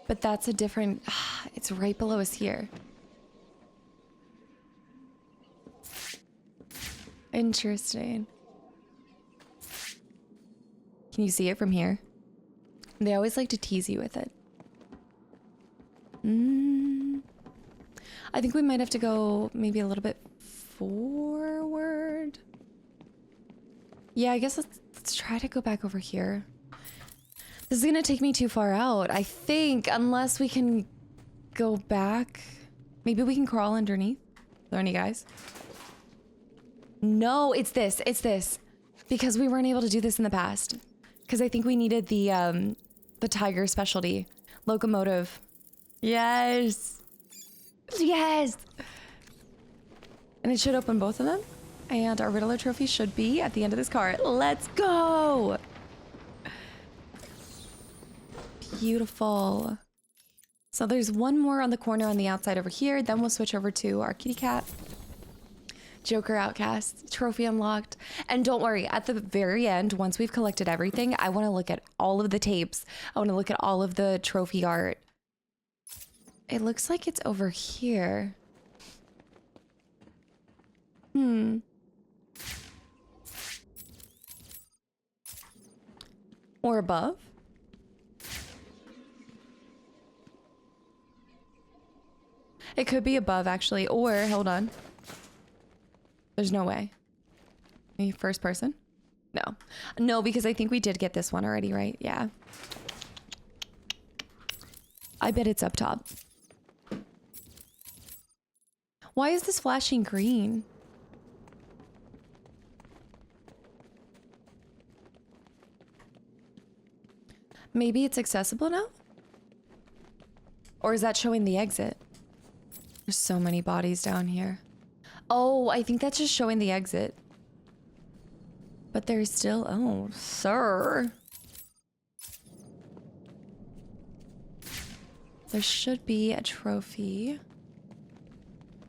But that's a different... it's right below us here. Interesting. Can you see it from here? They always like to tease you with it. I think we might have to go maybe a little bit forward. Yeah, I guess let's try to go back over here. This is gonna take me too far out, I think, unless we can go back. Maybe we can crawl underneath. there any guys? No, it's this. It's this. Because we weren't able to do this in the past. Because I think we needed the tiger specialty. Locomotive. Yes. Yes. And it should open both of them. And our Riddler trophy should be at the end of this cart. Let's go. Beautiful. So there's one more on the corner on the outside over here. Then we'll switch over to our kitty cat. Joker Outcast. Trophy unlocked. And don't worry, at the very end, once we've collected everything, I want to look at all of the tapes. I want to look at all of the trophy art. It looks like it's over here. Or above. It could be above, actually. Or, hold on. There's no way. Maybe first person? No. No, because I think we did get this one already, right? Yeah. I bet it's up top. Why is this flashing green? Maybe it's accessible now? Or is that showing the exit? There's so many bodies down here. Oh, I think that's just showing the exit. But there's still... Oh, sir. There should be a trophy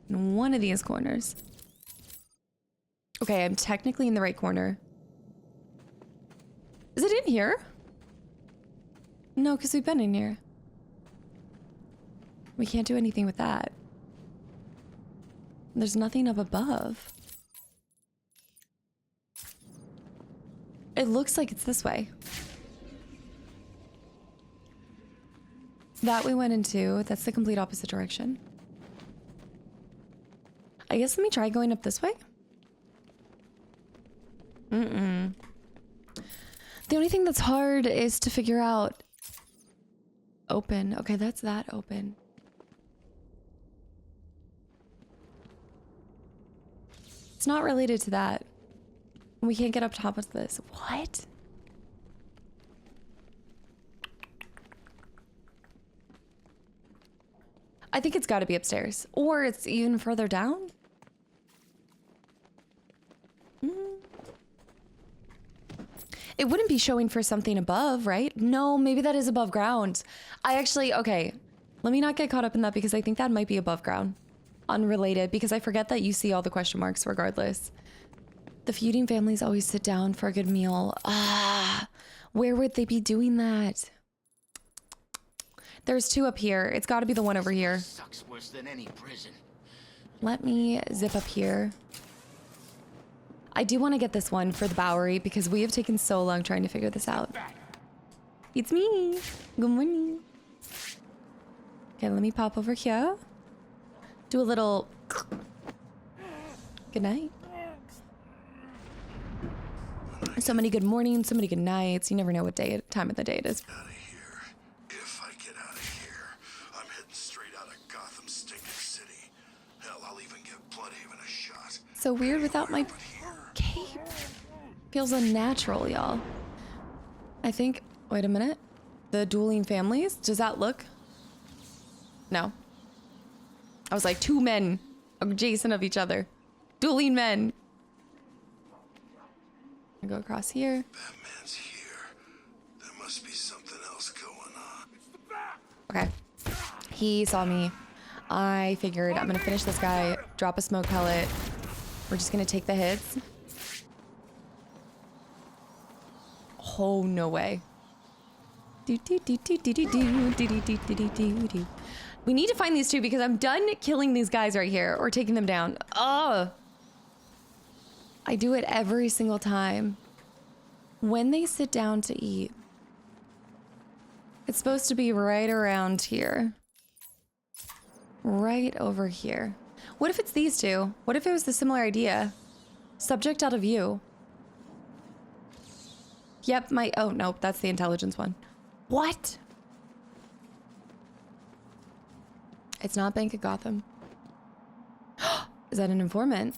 in one of these corners. Okay, I'm technically in the right corner. Is it in here? No, because we've been in here. We can't do anything with that. There's nothing up above. It looks like it's this way. That we went into, that's the complete opposite direction. I guess let me try going up this way. The only thing that's hard is to figure out... Open. Okay, that's that open. It's not related to that. We can't get up top of this. What? I think it's got to be upstairs. Or it's even further down. It wouldn't be showing for something above, right? No, maybe that is above ground. I actually, okay. Let me not get caught up in that because I think that might be above ground. Unrelated, because I forget that you see all the question marks regardless. The feuding families always sit down for a good meal. Ah, where would they be doing that? There's two up here. It's got to be the one over here. Sucks worse than any prison. Let me zip up here. I do want to get this one for the Bowery because we have taken so long trying to figure this out. It's me. Good morning. Okay, let me pop over here. Do a little... Good night. So many good mornings, so many good nights. You never know what time of the day it is. Out of here. If I get out of here, I'm heading straight out of Gotham stinking city. Hell, I'll even give Bloodhaven a shot. So weird without my cape. Feels unnatural, y'all. I think... Wait a minute. The dueling families? Does that look... No. I was like, two men adjacent of each other. Dueling men. I go across here. Batman's here. There must be something else going on. Okay. He saw me. I figured I'm gonna finish this guy, drop a smoke pellet. We're just gonna take the hits. Oh, no way. We need to find these two because I'm done killing these guys right here or taking them down. Oh, I do it every single time. When they sit down to eat, it's supposed to be right around here. Right over here. What if it's these two? What if it was the similar idea? Subject out of view. Yep, oh, no, that's the intelligence one. What? It's not Bank of Gotham. Is that an informant?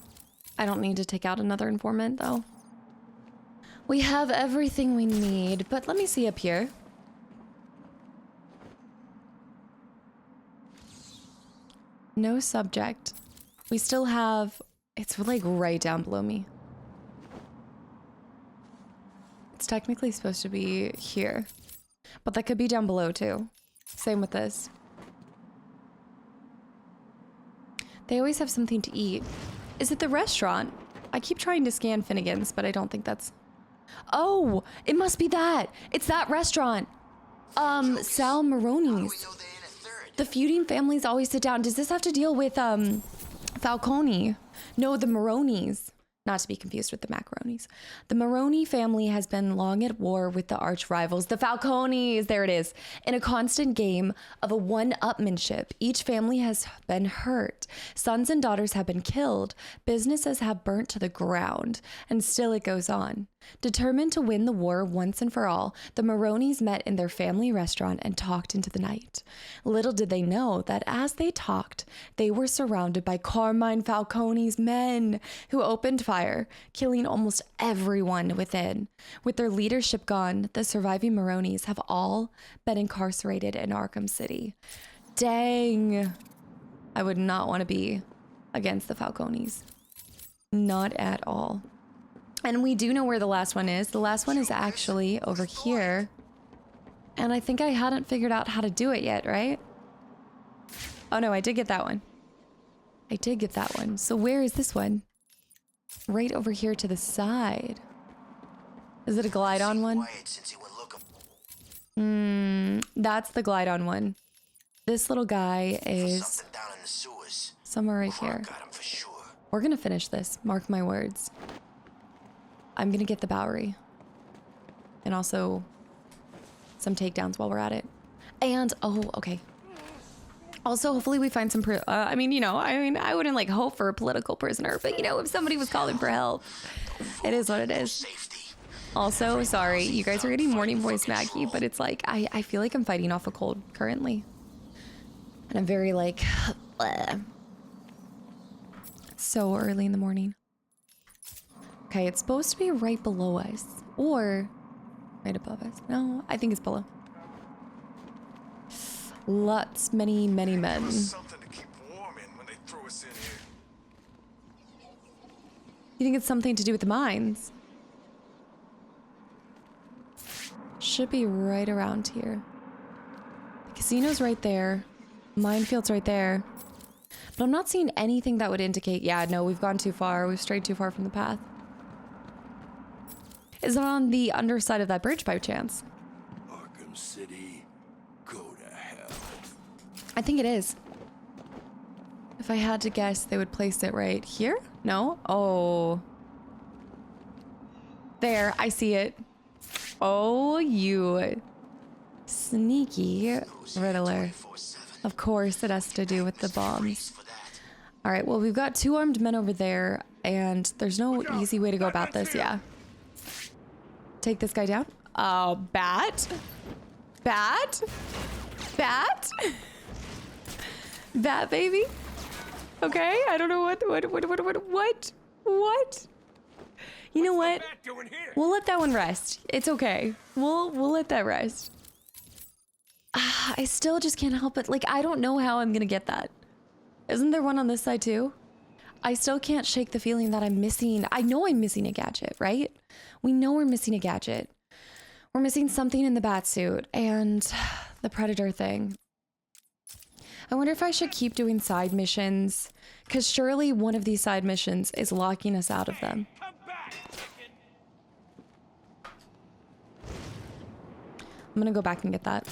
I don't need to take out another informant, though. We have everything we need, but let me see up here. No subject. We still have... It's like right down below me. It's technically supposed to be here. But that could be down below, too. Same with this. They always have something to eat. Is it the restaurant? I keep trying to scan Finnegan's, but I don't think that's... Oh! It must be that! It's that restaurant! Sal Maroni's. The feuding families always sit down. Does this have to deal with, Falcone? No, the Maronis. Not to be confused with the macaronis. The Maroni family has been long at war with the arch rivals, the Falcones, there it is, in a constant game of a one-upmanship. Each family has been hurt. Sons and daughters have been killed. Businesses have burnt to the ground. And still it goes on. Determined to win the war once and for all, the Maronis met in their family restaurant and talked into the night. Little did they know that as they talked, they were surrounded by Carmine Falcone's men, who opened fire, killing almost everyone within. With their leadership gone, the surviving Maronis have all been incarcerated in Arkham City. Dang. I would not want to be against the Falcones. Not at all. And we do know where the last one is. The last one is actually over here. And I think I hadn't figured out how to do it yet, right? Oh no, I did get that one. I did get that one. So where is this one? Right over here to the side. Is it a glide-on one? That's the glide-on one. This little guy is somewhere right here. We're gonna finish this, mark my words. I'm gonna get the Bowery. And also some takedowns while we're at it. And, oh, okay. Also, hopefully we find some, I wouldn't like hope for a political prisoner, but you know, if somebody was calling for help, it is what it is. Also, sorry, you guys are getting morning voice Maggie, but it's like, I feel like I'm fighting off a cold currently. And I'm very like, bleh. So early in the morning. Okay, it's supposed to be right below us, or right above us. No, I think it's below. Many men. You think it's something to do with the mines? Should be right around here. The casino's right there. Minefield's right there. But I'm not seeing anything that would indicate, yeah, no, we've gone too far. We've strayed too far from the path. Is it on the underside of that bridge by chance? Arkham City, go to hell. I think it is. If I had to guess, they would place it right here? No? Oh. There, I see it. Oh, you sneaky Riddler. Of course, it has to do with the bombs. All right, well, we've got 2 armed men over there, and there's no easy way to go about this, yeah. Take this guy down. Oh, bat? Bat? Bat? Bat, baby? Okay, I don't know what? You know what? We'll let that one rest. It's okay. We'll let that rest. I still just can't help it. Like, I don't know how I'm gonna get that. Isn't there one on this side too? I still can't shake the feeling that I'm missing. I know I'm missing a gadget, right? We know we're missing a gadget. We're missing something in the bat suit and the predator thing. I wonder if I should keep doing side missions, because surely one of these side missions is locking us out of them. I'm gonna go back and get that.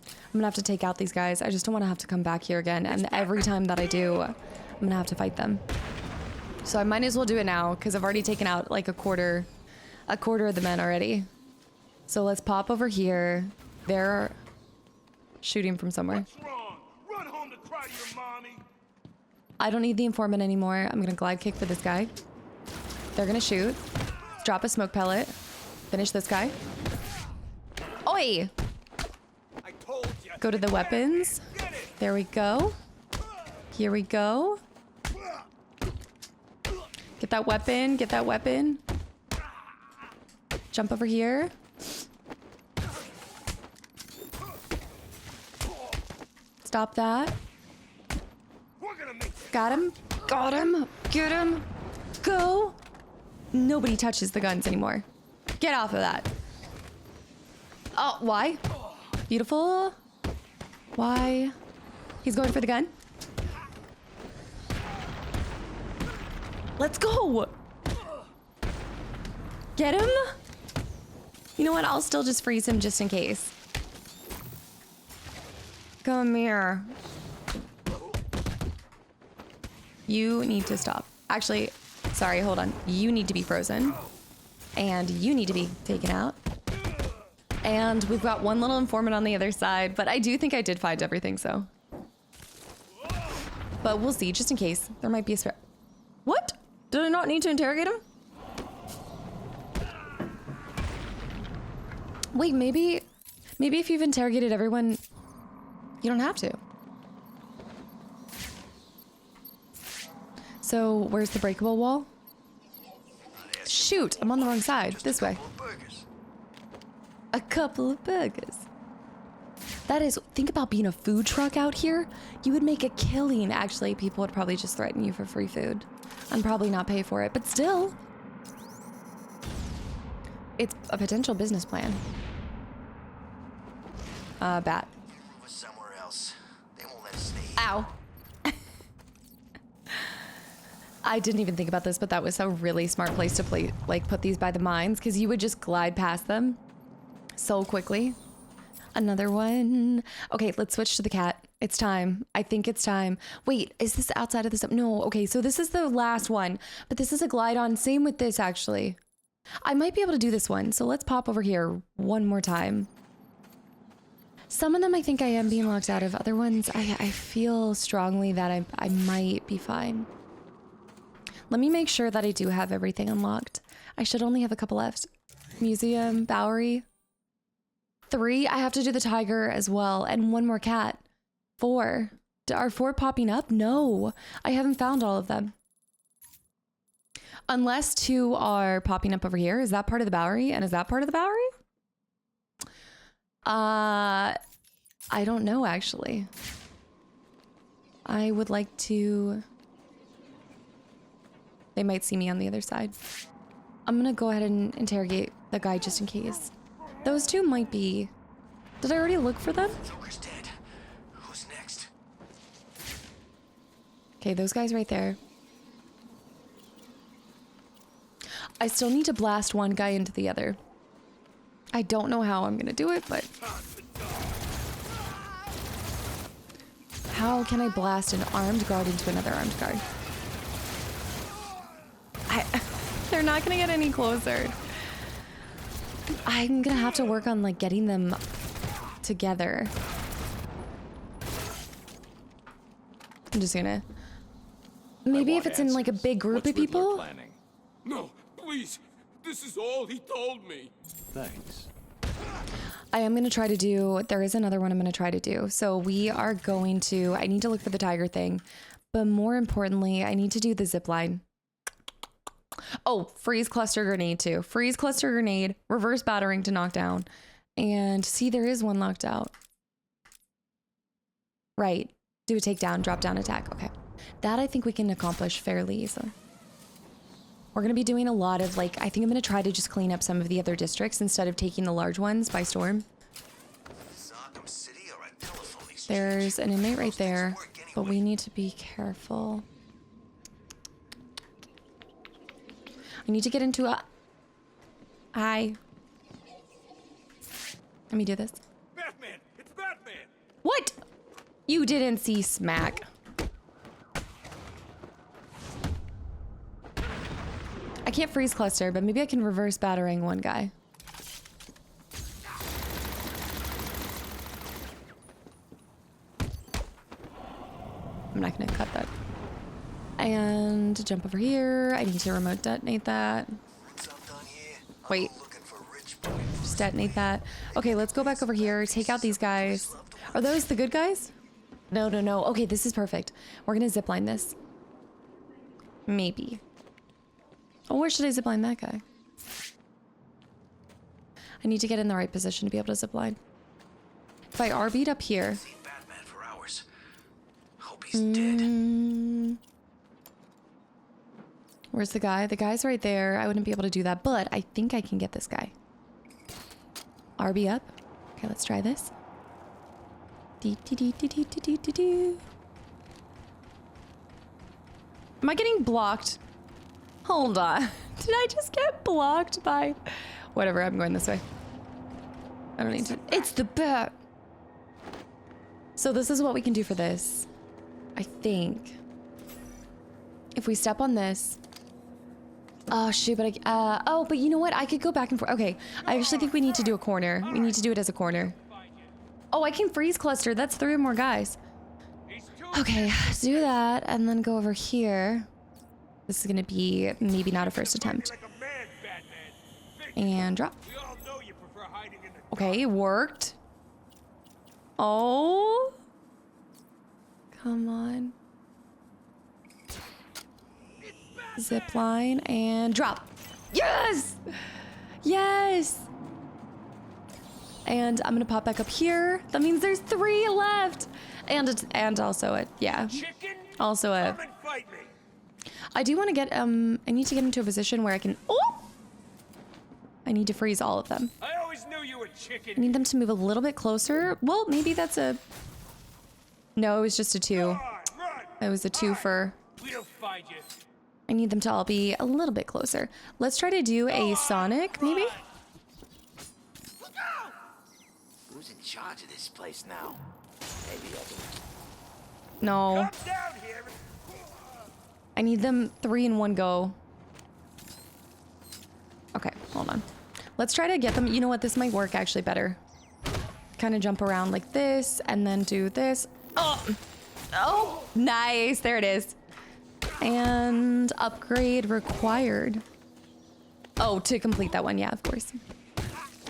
I'm gonna have to take out these guys. I just don't want to have to come back here again, and every time that I do, I'm gonna have to fight them. So I might as well do it now, because I've already taken out like a quarter of the men already. So let's pop over here. They're shooting from somewhere. Run home to cry to your mommy. I don't need the informant anymore. I'm gonna glide kick for this guy. They're gonna shoot. Drop a smoke pellet. Finish this guy. Oi! Go to the weapons. There we go. Here we go. Get that weapon. Get that weapon. Jump over here. Stop that. Got him. Got him. Get him. Go. Nobody touches the guns anymore. Get off of that. Oh, why? Beautiful. Why? He's going for the gun. Let's go. Get him. You know what? I'll still just freeze him just in case. Come here. You need to stop. Actually, sorry, hold on. You need to be frozen. And you need to be taken out. And we've got one little informant on the other side, but I do think I did find everything, so. But we'll see, just in case. There might be a spare. What? Did I not need to interrogate him? Wait, maybe if you've interrogated everyone, you don't have to. So, where's the breakable wall? Shoot, I'm on the wrong side. This way. A couple of burgers. That is, think about being a food truck out here. You would make a killing. Actually, people would probably just threaten you for free food and probably not pay for it, but still. It's a potential business plan. Bat. Somewhere else. They won't let us stay. Ow. I didn't even think about this, but that was a really smart place to play, like put these by the mines, because you would just glide past them so quickly. Another one. Okay, let's switch to the cat. It's time. I think it's time. Wait, is this outside of this? No, okay, so this is the last one, but this is a glide on. Same with this, actually. I might be able to do this one, so let's pop over here one more time. Some of them I think I am being locked out of. Other ones, I feel strongly that I might be fine. Let me make sure that I do have everything unlocked. I should only have a couple left. Museum, Bowery. 3, I have to do the tiger as well, and one more cat. 4. Are 4 popping up? No, I haven't found all of them. Unless 2 are popping up over here. Is that part of the Bowery? And is that part of the Bowery? I don't know, actually. I would like to... They might see me on the other side. I'm gonna go ahead and interrogate the guy just in case. Those 2 might be... Did I already look for them? Joker's dead. Who's next? Okay, those guys right there. I still need to blast one guy into the other. I don't know how I'm gonna do it, but... How can I blast an armed guard into another armed guard? They're not gonna get any closer. I'm gonna have to work on like getting them together. I'm just gonna... Maybe if it's in like a big group of people? No, please. This is all he told me. Thanks. I am gonna try to do... There is another one I'm gonna try to do. So we are going to... I need to look for the tiger thing. But more importantly, I need to do the zip line. Oh, freeze cluster grenade too. Freeze cluster grenade, reverse battering to knock down. And see, there is one locked out. Right. Do a takedown, drop down attack. Okay. That I think we can accomplish fairly easily. We're going to be doing a lot of like, I think I'm going to try to just clean up some of the other districts instead of taking the large ones by storm. There's an inmate right there, but we need to be careful. I need to get into a... Hi. Let me do this. Batman! It's Batman! What? You didn't see smack. I can't freeze cluster, but maybe I can reverse battering one guy. I'm not gonna cut that. And jump over here. I need to remote detonate that. Wait. Just detonate that. Okay, let's go back over here. Take out these guys. Are those the good guys? No, no, no. Okay, this is perfect. We're gonna zipline this. Maybe. Oh, where should I zipline that guy? I need to get in the right position to be able to zipline. If I RB'd up here. Seen Batman for hours. Hope he's dead. Where's the guy? The guy's right there. I wouldn't be able to do that, but I think I can get this guy. RB up. Okay, let's try this. Am I getting blocked? Hold on. Did I just get blocked by... Whatever, I'm going this way. I don't need to... It's the bat! So this is what we can do for this. I think. If we step on this... Oh, shoot, but I... oh, but you know what? I could go back and forth. Okay, I actually think we need to do a corner. We need to do it as a corner. Oh, I can freeze cluster. That's 3 more guys. Okay, do that and then go over here. This is gonna be maybe not a first attempt. And drop. Okay, it worked. Oh. Come on. Zip line and drop. Yes! Yes! And I'm gonna pop back up here. That means there's 3 left. And also a, yeah. Also a... I do want to get, I need to get into a position where I can, oh! I need to freeze all of them. I always knew you were chicken. I need them to move a little bit closer. Well, maybe that's a... No, it was just a 2. It was a 2 for... We'll find you. I need them to all be a little bit closer. Let's try to do a Sonic, maybe? Who's in charge of this place now? Maybe I can... No. I need them 3 in one go. Okay, hold on. Let's try to get them. You know what? This might work actually better. Kind of jump around like this and then do this. Oh, oh, nice. There it is. And upgrade required. Oh, to complete that one. Yeah, of course.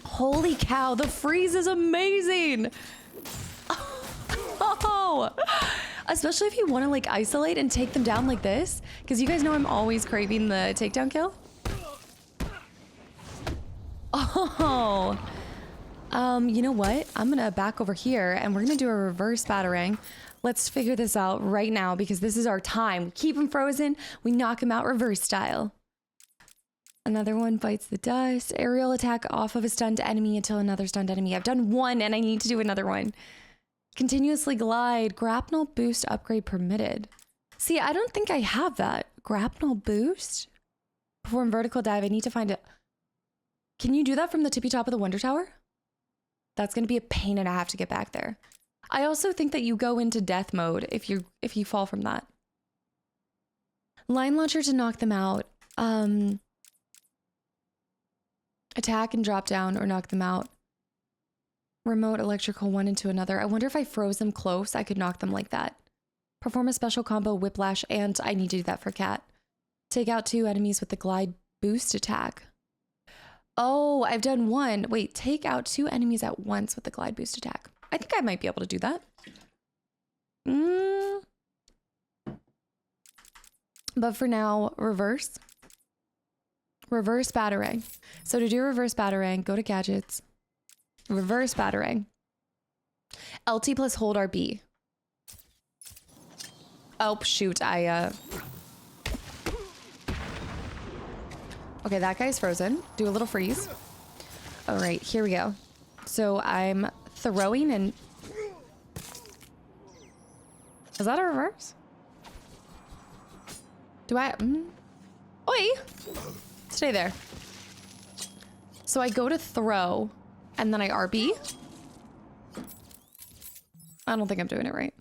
Holy cow. The freeze is amazing. Oh, especially if you want to like isolate and take them down like this. Because you guys know I'm always craving the takedown kill. Oh, you know what? I'm gonna back over here and we're gonna do a reverse batarang. Let's figure this out right now because this is our time. We keep him frozen. We knock him out reverse style. Another one bites the dust. Aerial attack off of a stunned enemy until another stunned enemy. I've done 1 and I need to do another one. Continuously glide. Grapnel boost upgrade permitted. See, I don't think I have that. Grapnel boost? Perform vertical dive. I need to find it. Can you do that from the tippy top of the Wonder Tower? That's going to be a pain and I have to get back there. I also think that you go into death mode if you fall from that. Line launcher to knock them out. Attack and drop down or knock them out. Remote electrical one into another. I wonder if I froze them close, I could knock them like that. Perform a special combo whiplash, and I need to do that for Cat. Take out 2 enemies with the glide boost attack. Oh, I've done 1. Wait, take out 2 enemies at once with the glide boost attack. I think I might be able to do that. But for now, reverse. Reverse batarang. So to do reverse batarang, go to gadgets. Reverse batarang. LT plus hold RB. Oh, shoot. Okay, that guy's frozen. Do a little freeze. All right, here we go. So I'm throwing and... Is that a reverse? Do I... Oi! Stay there. So I go to throw, and then I RB. I don't think I'm doing it right.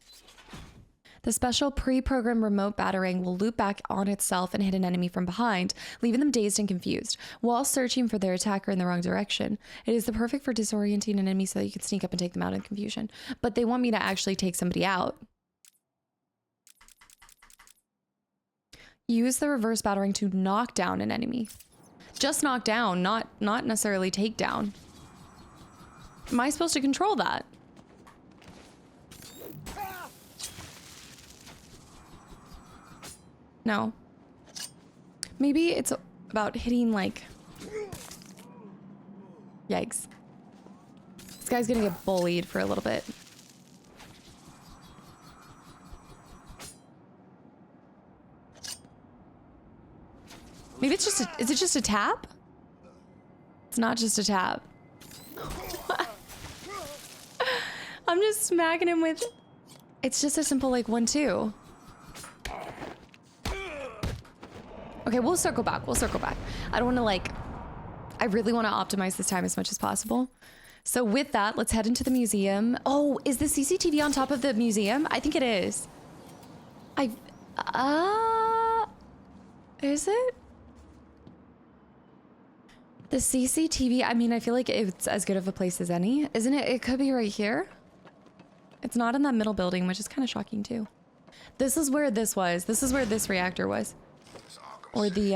The special pre-programmed remote batarang will loop back on itself and hit an enemy from behind, leaving them dazed and confused, while searching for their attacker in the wrong direction. It is the perfect for disorienting an enemy so that you can sneak up and take them out in confusion. But they want me to actually take somebody out. Use the reverse batarang to knock down an enemy. Just knock down, not necessarily take down. Am I supposed to control that? No. Maybe it's... about hitting, like... Yikes. This guy's gonna get bullied for a little bit. Maybe it's just a, is it just a tap? It's not just a tap. I'm just smacking him with... It's just a simple, like, 1-2. Okay, we'll circle back. We'll circle back. I don't want to, like... I really want to optimize this time as much as possible. So with that, let's head into the museum. Oh, is the CCTV on top of the museum? I think it is. Is it? The CCTV, I mean, I feel like it's as good of a place as any. Isn't it? It could be right here. It's not in that middle building, which is kind of shocking too. This is where this was. This is where this reactor was. Or the,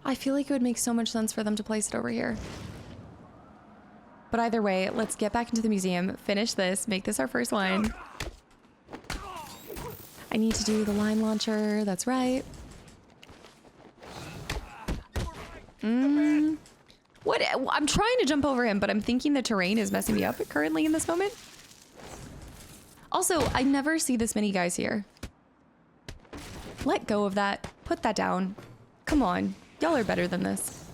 I feel like it would make so much sense for them to place it over here. But either way, let's get back into the museum, finish this, make this our first one. I need to do the line launcher, that's right. What? I'm trying to jump over him, but I'm thinking the terrain is messing me up currently in this moment. Also, I never see this many guys here. Let go of that. Put that down. Come on. Y'all are better than this.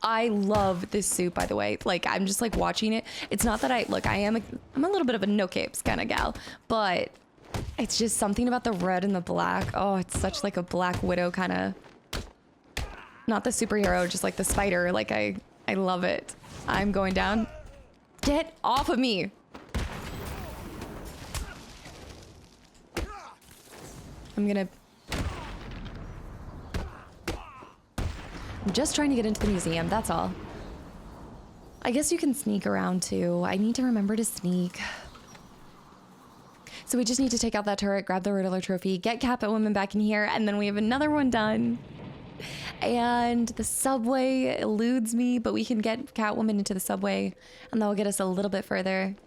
I love this suit, by the way. Like, I'm just like watching it. It's not that I'm a little bit of a no capes kind of gal, but it's just something about the red and the black. Oh, it's such like a Black Widow kind of, not the superhero, just like the spider. Like I love it. I'm going down. Get off of me. I'm just trying to get into the museum, that's all. I guess you can sneak around too. I need to remember to sneak. So we just need to take out that turret, grab the Riddler trophy, get Catwoman back in here, and then we have another one done. And the subway eludes me, but we can get Catwoman into the subway, and that will get us a little bit further.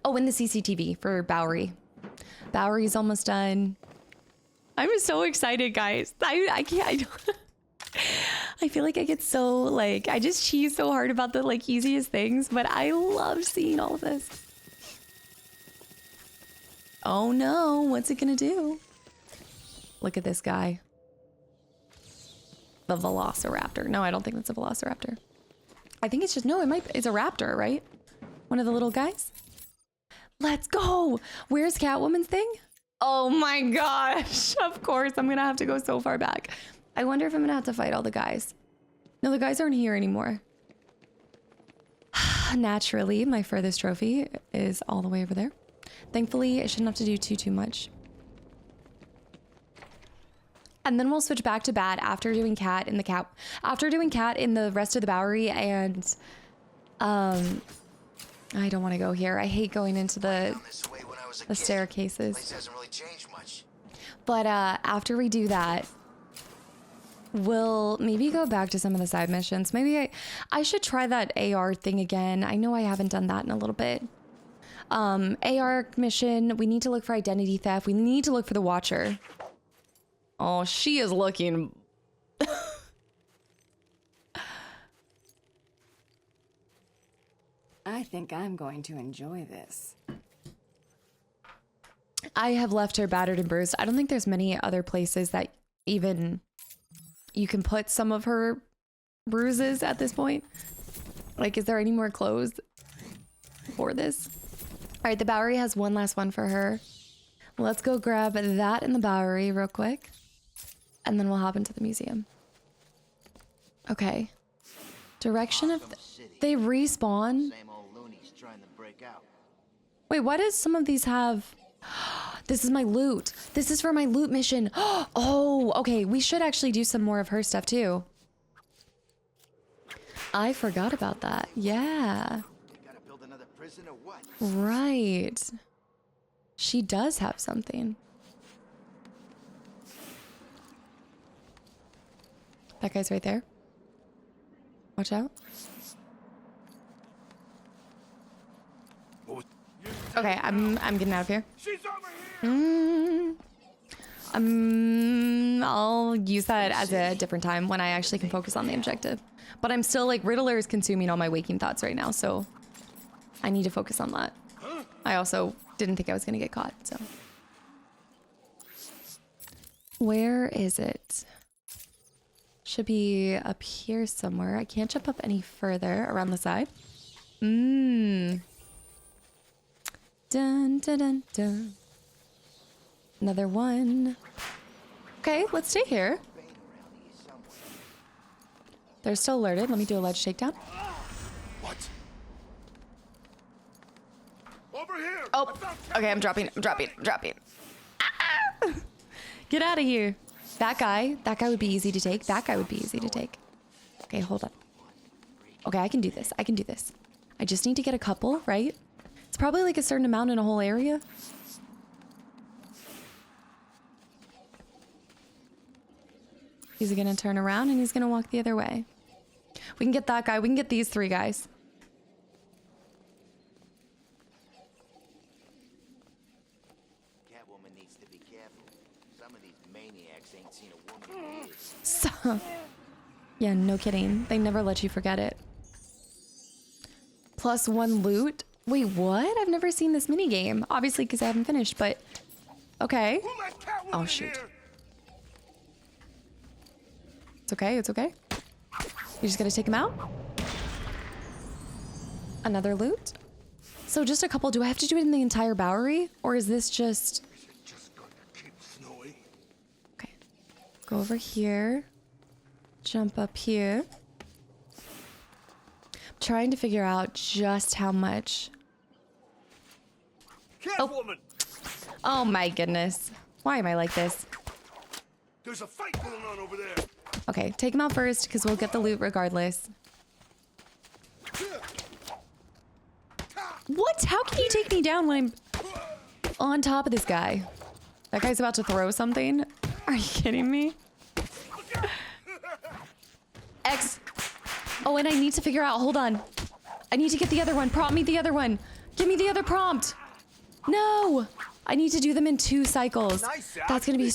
Oh, and the CCTV for Bowery. Bowery's almost done. I'm so excited, guys. I can't. I feel like I get so, like, I just cheese so hard about the, like, easiest things, but I love seeing all of this. Oh no, what's it gonna do? Look at this guy. The Velociraptor. No, I don't think that's a Velociraptor. I think it's just, no, it's a raptor, right? One of the little guys? Let's go! Where's Catwoman's thing? Oh my gosh, of course, I'm gonna have to go so far back. I wonder if I'm gonna have to fight all the guys. No, the guys aren't here anymore. Naturally, my furthest trophy is all the way over there. Thankfully, I shouldn't have to do too much. And then we'll switch back to Bat after doing Cat in the rest of the Bowery, and I don't want to go here. I hate going into the staircases. Place hasn't really changed much. But after we do that, we'll maybe go back to some of the side missions. Maybe I should try that AR thing again. I know I haven't done that in a little bit. AR mission, we need to look for identity theft. We need to look for the Watcher. Oh, she is looking... I think I'm going to enjoy this. I have left her battered and bruised. I don't think there's many other places that even you can put some of her bruises at this point. Like, is there any more clothes for this? All right, the Bowery has one last one for her. Let's go grab that in the Bowery real quick. And then we'll hop into the museum. Okay. Direction of... They respawn? Wait, why does some of these have... This is my loot. This is for my loot mission. Oh, okay. We should actually do some more of her stuff too. I forgot about that. Yeah. Right. She does have something. That guy's right there. Watch out. Okay, I'm getting out of here. She's over here. I'll use that as a different time when I actually can focus on the objective. But I'm still like, Riddler is consuming all my waking thoughts right now, so I need to focus on that. I also didn't think I was gonna get caught, so. Where is it? Should be up here somewhere. I can't jump up any further around the side. Dun, dun, dun, dun. Another one. Okay, let's stay here. They're still alerted. Let me do a ledge shakedown. What? Over here. Oh, okay, I'm dropping. Ah! Get out of here. That guy would be easy to take. That guy would be easy to take. Okay, hold on. Okay, I can do this. I just need to get a couple, right? It's probably like a certain amount in a whole area. He's gonna turn around and he's gonna walk the other way. We can get that guy. We can get these 3 guys. Catwoman needs to be careful. Some of these maniacs ain't seen a woman in years. Yeah, no kidding. They never let you forget it. +1 loot? Wait, what? I've never seen this mini game. Obviously, because I haven't finished, but okay. Oh, shoot. It's okay, it's okay. You just gotta take him out. Another loot. So just a couple. Do I have to do it in the entire Bowery? Or is this just... Okay. Go over here. Jump up here. I'm trying to figure out just how much... Catwoman! Oh my goodness. Why am I like this? There's a fight going on over there. Okay, take him out first, because we'll get the loot regardless. What? How can you take me down when I'm on top of this guy? That guy's about to throw something? Are you kidding me? X. Oh, and I need to figure out, hold on. I need to get the other one. Prompt me the other one. Give me the other prompt. No. I need to do them in 2 cycles. That's gonna be...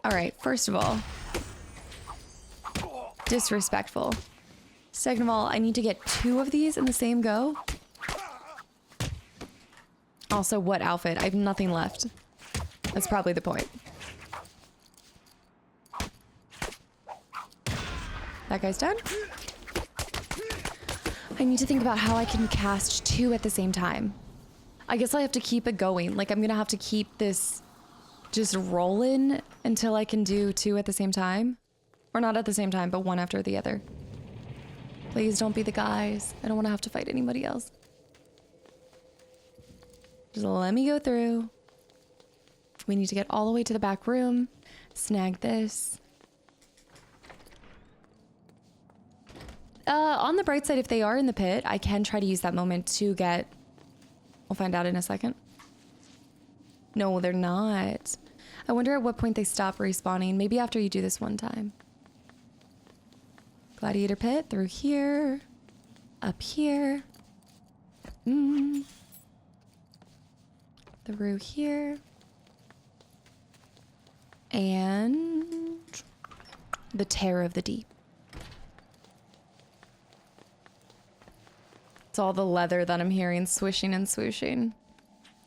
All right, first of all. Disrespectful. Second of all, I need to get 2 of these in the same go. Also, what outfit? I have nothing left. That's probably the point. That guy's done. I need to think about how I can cast 2 at the same time. I guess I have to keep it going. Like, I'm gonna have to keep this just rolling until I can do 2 at the same time. Or not at the same time, but one after the other. Please don't be the guys. I don't want to have to fight anybody else. Just let me go through. We need to get all the way to the back room. Snag this. On the bright side, if they are in the pit, I can try to use that moment to get... We'll find out in a second. No, they're not. I wonder at what point they stop respawning. Maybe after you do this one time. Gladiator pit through here. Up here. Through here. And the terror of the deep. It's all the leather that I'm hearing swishing and swooshing.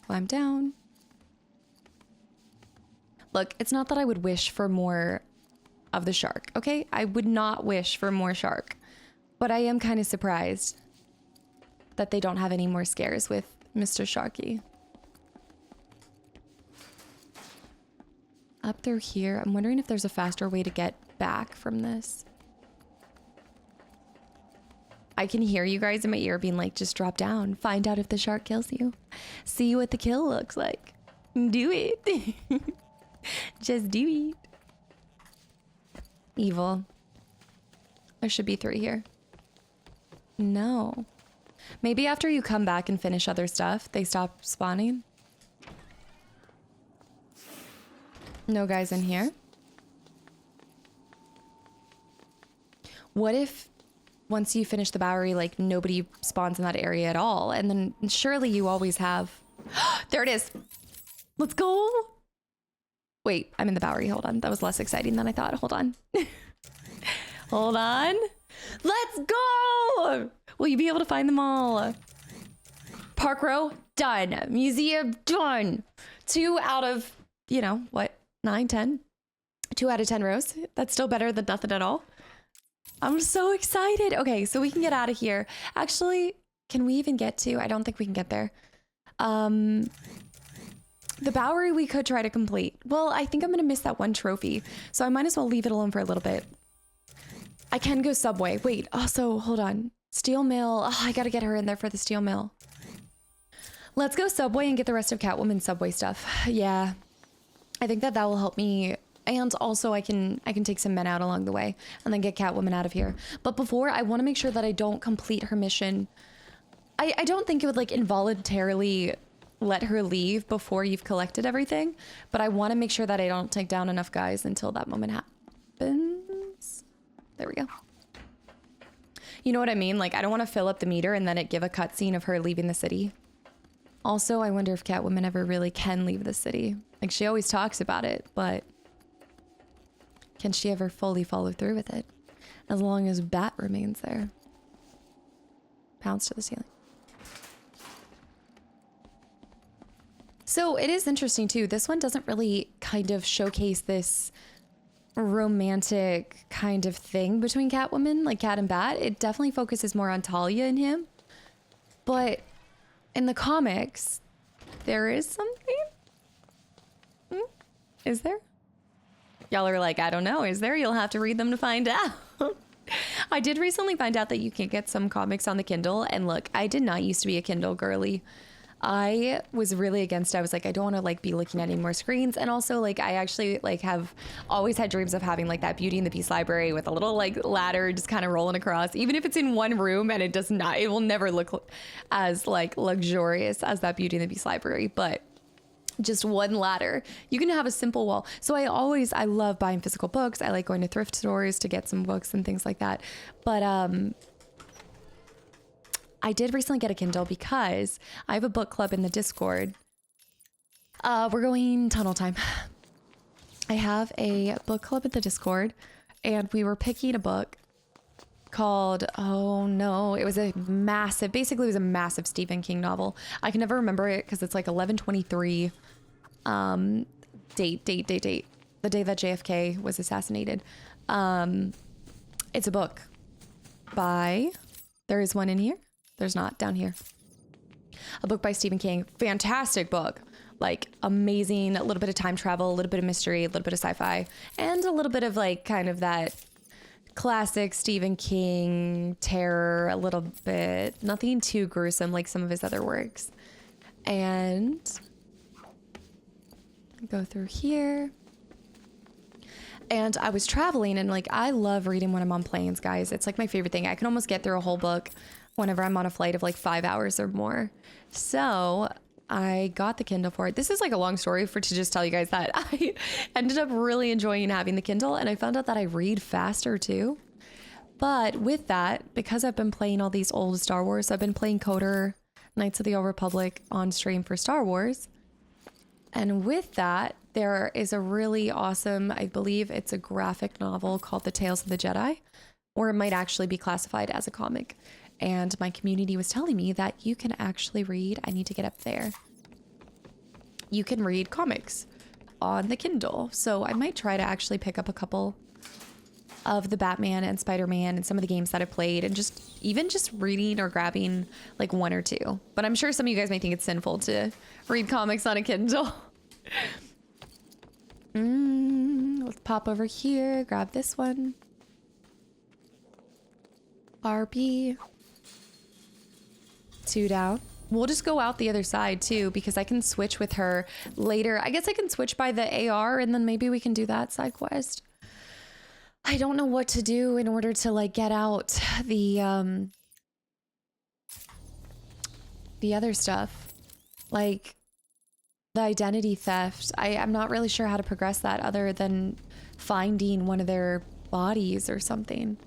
Climb down. Look, it's not that I would wish for more of the shark, okay? I would not wish for more shark. But I am kind of surprised that they don't have any more scares with Mr. Sharky. Up through here. I'm wondering if there's a faster way to get back from this. I can hear you guys in my ear being like, just drop down. Find out if the shark kills you. See what the kill looks like. Do it. Just do it. Evil. There should be 3 here. No. Maybe after you come back and finish other stuff, they stop spawning. No guys in here. What if once you finish the Bowery, like nobody spawns in that area at all. And then surely you always have... There it is. Let's go. Wait, I'm in the Bowery. Hold on. That was less exciting than I thought. Hold on. Hold on. Let's go. Will you be able to find them all? Park Row, done. Museum, done. 2 out of, you know, what? 9, 10? 2 out of 10 rows. That's still better than nothing at all. I'm so excited. Okay, so we can get out of here. Actually, can we even get to? I don't think we can get there. The Bowery we could try to complete. Well, I think I'm gonna miss that one trophy, so I might as well leave it alone for a little bit. I can go Subway. Wait, also, hold on. Steel Mill. Oh, I gotta get her in there for the Steel Mill. Let's go Subway and get the rest of Catwoman's Subway stuff. Yeah, I think that will help me. And also I can take some men out along the way and then get Catwoman out of here. But before, I want to make sure that I don't complete her mission. I don't think it would like involuntarily let her leave before you've collected everything, but I want to make sure that I don't take down enough guys until that moment happens. There we go. You know what I mean? Like, I don't want to fill up the meter and then it give a cutscene of her leaving the city. Also, I wonder if Catwoman ever really can leave the city. Like, she always talks about it, but can she ever fully follow through with it? As long as Bat remains there. Pounds to the ceiling. So it is interesting too. This one doesn't really kind of showcase this romantic kind of thing between Catwoman, like Cat and Bat. It definitely focuses more on Talia and him. But in the comics, there is something? Is there? Y'all are like, I don't know. Is there? You'll have to read them to find out. I did recently find out that you can get some comics on the Kindle. And look, I did not used to be a Kindle girly. I was really against it. I was like, I don't want to like be looking at any more screens. And also like, I actually like have always had dreams of having like that Beauty and the Beast library with a little like ladder just kind of rolling across, even if it's in one room, and it will never look as like luxurious as that Beauty and the Beast library, but just one ladder. You can have a simple wall. So I love buying physical books. I like going to thrift stores to get some books and things like that. But, I did recently get a Kindle because I have a book club in the Discord. We're going tunnel time. I have a book club in the Discord, and we were picking a book called, oh no, it was a massive Stephen King novel. I can never remember it because it's like 11/23 date. The day that JFK was assassinated. It's a book by, there is one in here. There's not down here. A book by Stephen King. Fantastic book. Like amazing. A little bit of time travel, a little bit of mystery, a little bit of sci-fi, and a little bit of like kind of that classic Stephen King terror, a little bit. Nothing too gruesome like some of his other works. And go through here. And I was traveling, and like I love reading when I'm on planes, guys. It's like my favorite thing. I can almost get through a whole book whenever I'm on a flight of like 5 hours or more. So I got the Kindle for it. This is like a long story to just tell you guys that I ended up really enjoying having the Kindle, and I found out that I read faster too. But with that, because I've been playing all these old Star Wars, I've been playing Coder, Knights of the Old Republic on stream for Star Wars. And with that, there is a really awesome, I believe it's a graphic novel called The Tales of the Jedi, or it might actually be classified as a comic. And my community was telling me that you can actually read, I need to get up there. You can read comics on the Kindle. So I might try to actually pick up a couple of the Batman and Spider-Man and some of the games that I played, and even just reading or grabbing like 1 or 2. But I'm sure some of you guys may think it's sinful to read comics on a Kindle. Let's pop over here, grab this one. RB. 2 down. We'll just go out the other side too, because I can switch with her later. I guess I can switch by the AR, and then maybe we can do that side quest. I don't know what to do in order to like get out the other stuff, like the identity theft. I'm not really sure how to progress that other than finding one of their bodies or something.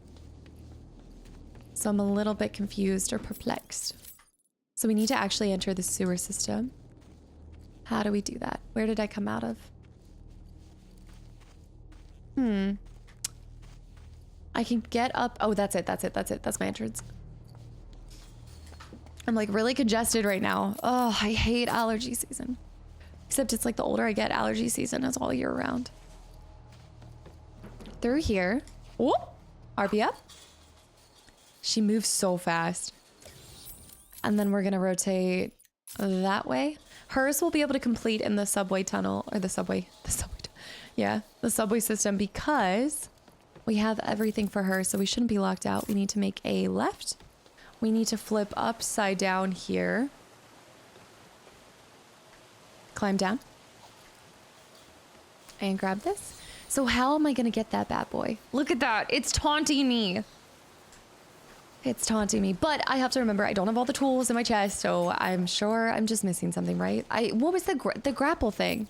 So I'm a little bit confused or perplexed. So we need to actually enter the sewer system. How do we do that? Where did I come out of? I can get up. Oh, that's it. That's my entrance. I'm like really congested right now. Oh, I hate allergy season. Except it's like the older I get, allergy season is all year round. Through here. Oh, RP up. She moves so fast. And then we're gonna rotate that way. Hers will be able to complete in the subway tunnel, or the subway system, because we have everything for her, so we shouldn't be locked out. We need to make a left. We need to flip upside down here. Climb down. And grab this. So how am I gonna get that bad boy? Look at that, it's taunting me. It's taunting me, but I have to remember I don't have all the tools in my chest, so I'm sure I'm just missing something, right? What was the grapple thing?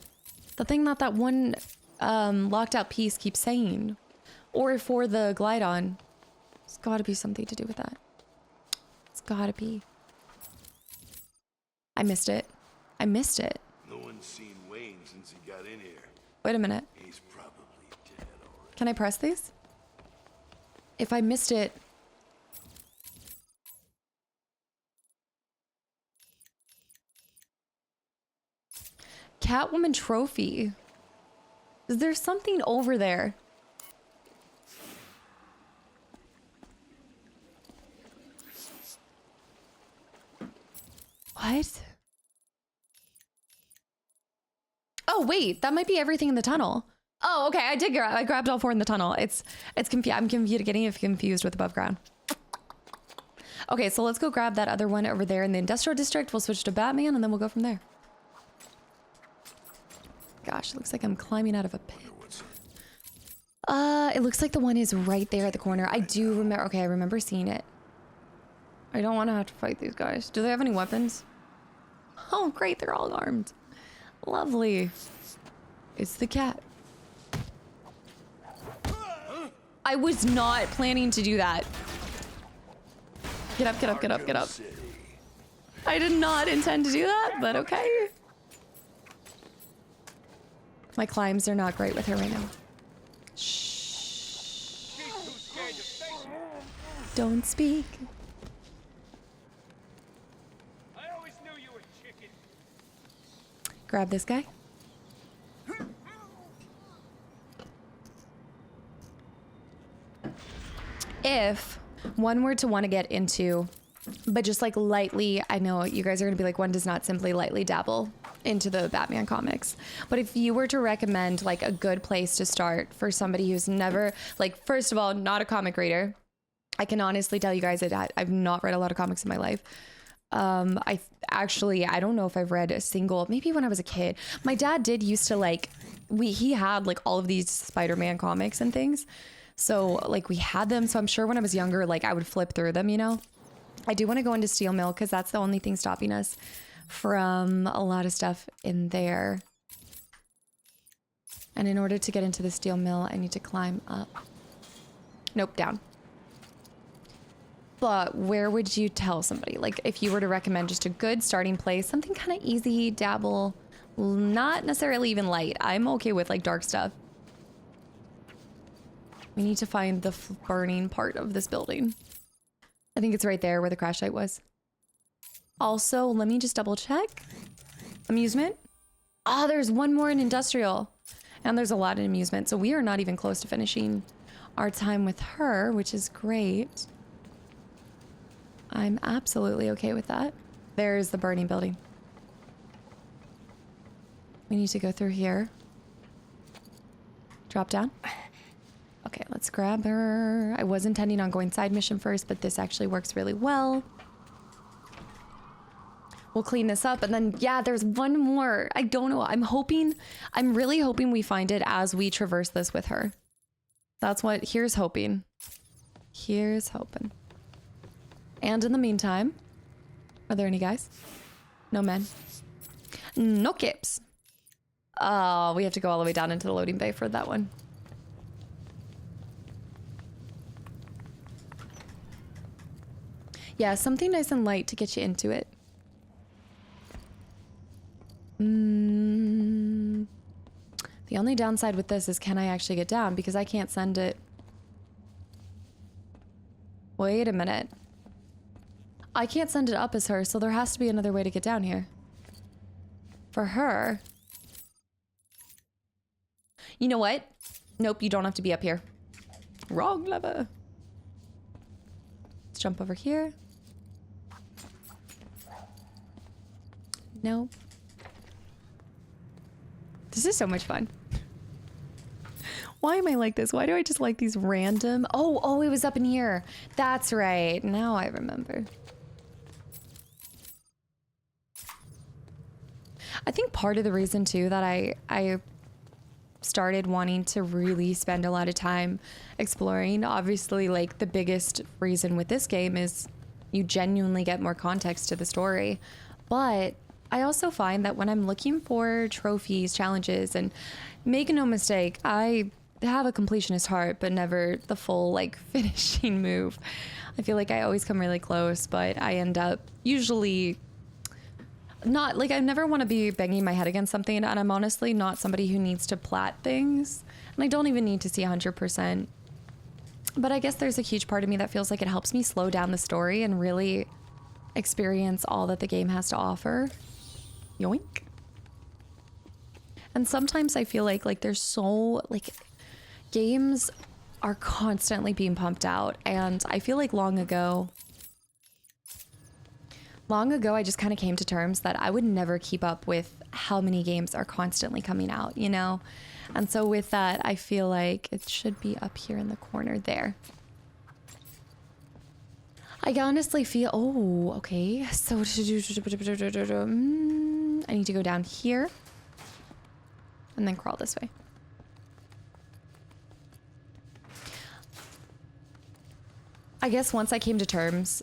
The thing that one locked out piece keeps saying. Or for the glide on. It's gotta be something to do with that. It's gotta be. I missed it. I missed it. No one's seen Wayne since he got in here. Wait a minute. He's probably dead already. Can I press these? If I missed it. Catwoman trophy. Is there something over there? What? Oh wait, that might be everything in the tunnel. Oh, okay, I grabbed all four in the tunnel. I'm getting confused with above ground. Okay, so let's go grab that other one over there in the industrial district. We'll switch to Batman and then we'll go from there. Gosh, it looks like I'm climbing out of a pit. It looks like the one is right there at the corner. I do remember. Okay, I remember seeing it. I don't want to have to fight these guys. Do they have any weapons? Oh, great. They're all armed. Lovely. It's the cat. I was not planning to do that. Get up, get up, get up, get up. I did not intend to do that, but okay. My climbs are not great with her right now. Shh. Don't speak. I always knew you were chicken. Grab this guy. If one were to want to get into, but just like lightly, I know you guys are going to be like, one does not simply lightly dabble into the Batman comics. But if you were to recommend like a good place to start for somebody who's never, like, first of all, not a comic reader, I can honestly tell you guys that I've not read a lot of comics in my life. I don't know if I've read a single, maybe when I was a kid. My dad did used to like, he had like all of these Spider-Man comics and things. So like we had them. So I'm sure when I was younger, like I would flip through them, you know. I do want to go into Steel Mill because that's the only thing stopping us from a lot of stuff in there. And in order to get into the Steel Mill, I need to climb up. Nope, down. But where would you tell somebody? Like if you were to recommend just a good starting place, something kind of easy, dabble, not necessarily even light. I'm okay with like dark stuff. We need to find the burning part of this building. I think it's right there where the crash site was. Also, let me just double check. Amusement. Oh, there's one more in industrial. And there's a lot in amusement. So we are not even close to finishing our time with her, which is great. I'm absolutely okay with that. There's the burning building. We need to go through here. Drop down. Okay, let's grab her. I was intending on going side mission first, but this actually works really well. We'll clean this up, and then, yeah, there's one more. I don't know. I'm really hoping we find it as we traverse this with her. That's what, here's hoping. Here's hoping. And in the meantime, are there any guys? No men. No kips. Oh, we have to go all the way down into the loading bay for that one. Yeah, something nice and light to get you into it. The only downside with this is, can I actually get down? Because I can't send it. Wait a minute. I can't send it up as her, so there has to be another way to get down here. For her. You know what? Nope, you don't have to be up here. Wrong lever. Let's jump over here. Nope. This is so much fun. Why am I like this? Why do I just like these random... Oh, it was up in here. That's right. Now I remember. I think part of the reason too that I started wanting to really spend a lot of time exploring, obviously, like, the biggest reason with this game is you genuinely get more context to the story. But I also find that when I'm looking for trophies, challenges, and make no mistake, I have a completionist heart, but never the full, like, finishing move. I feel like I always come really close, but I end up usually not, like, I never want to be banging my head against something, and I'm honestly not somebody who needs to plat things, and I don't even need to see 100%. But I guess there's a huge part of me that feels like it helps me slow down the story and really experience all that the game has to offer. Yoink. And sometimes I feel like there's so, like, games are constantly being pumped out, and I feel like long ago I just kind of came to terms that I would never keep up with how many games are constantly coming out, you know? And so with that, I feel like it should be up here in the corner there. I honestly feel, oh, okay. So I need to go down here and then crawl this way. I guess once I came to terms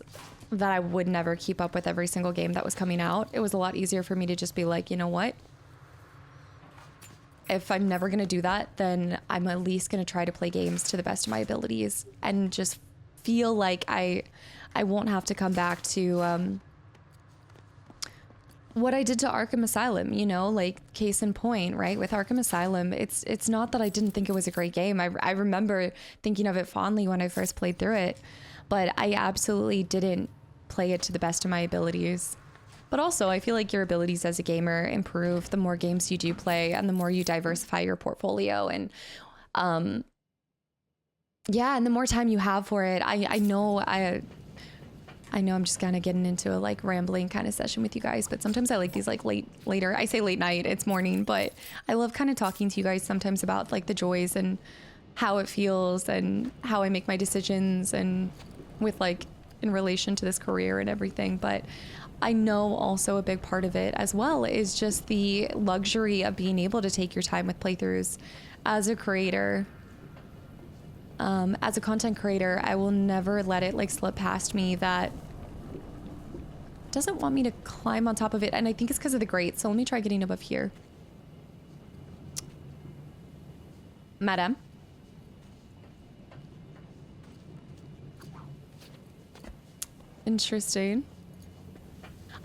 that I would never keep up with every single game that was coming out, it was a lot easier for me to just be like, you know what? If I'm never going to do that, then I'm at least going to try to play games to the best of my abilities and just feel like I won't have to come back to what I did to Arkham Asylum, you know, like, case in point, right? With Arkham Asylum, it's not that I didn't think it was a great game. I remember thinking of it fondly when I first played through it, but I absolutely didn't play it to the best of my abilities. But also, I feel like your abilities as a gamer improve the more games you do play and the more you diversify your portfolio. And yeah, and the more time you have for it. I know I'm just kind of getting into a, like, rambling kind of session with you guys, but sometimes I like these, like, later. I say late night, it's morning, but I love kind of talking to you guys sometimes about, like, the joys and how it feels and how I make my decisions and with, like, in relation to this career and everything. But I know also a big part of it as well is just the luxury of being able to take your time with playthroughs. As a creator, as a content creator, I will never let it, like, slip past me that doesn't want me to climb on top of it. And I think it's because of the grate. So let me try getting above here. Madam. Interesting.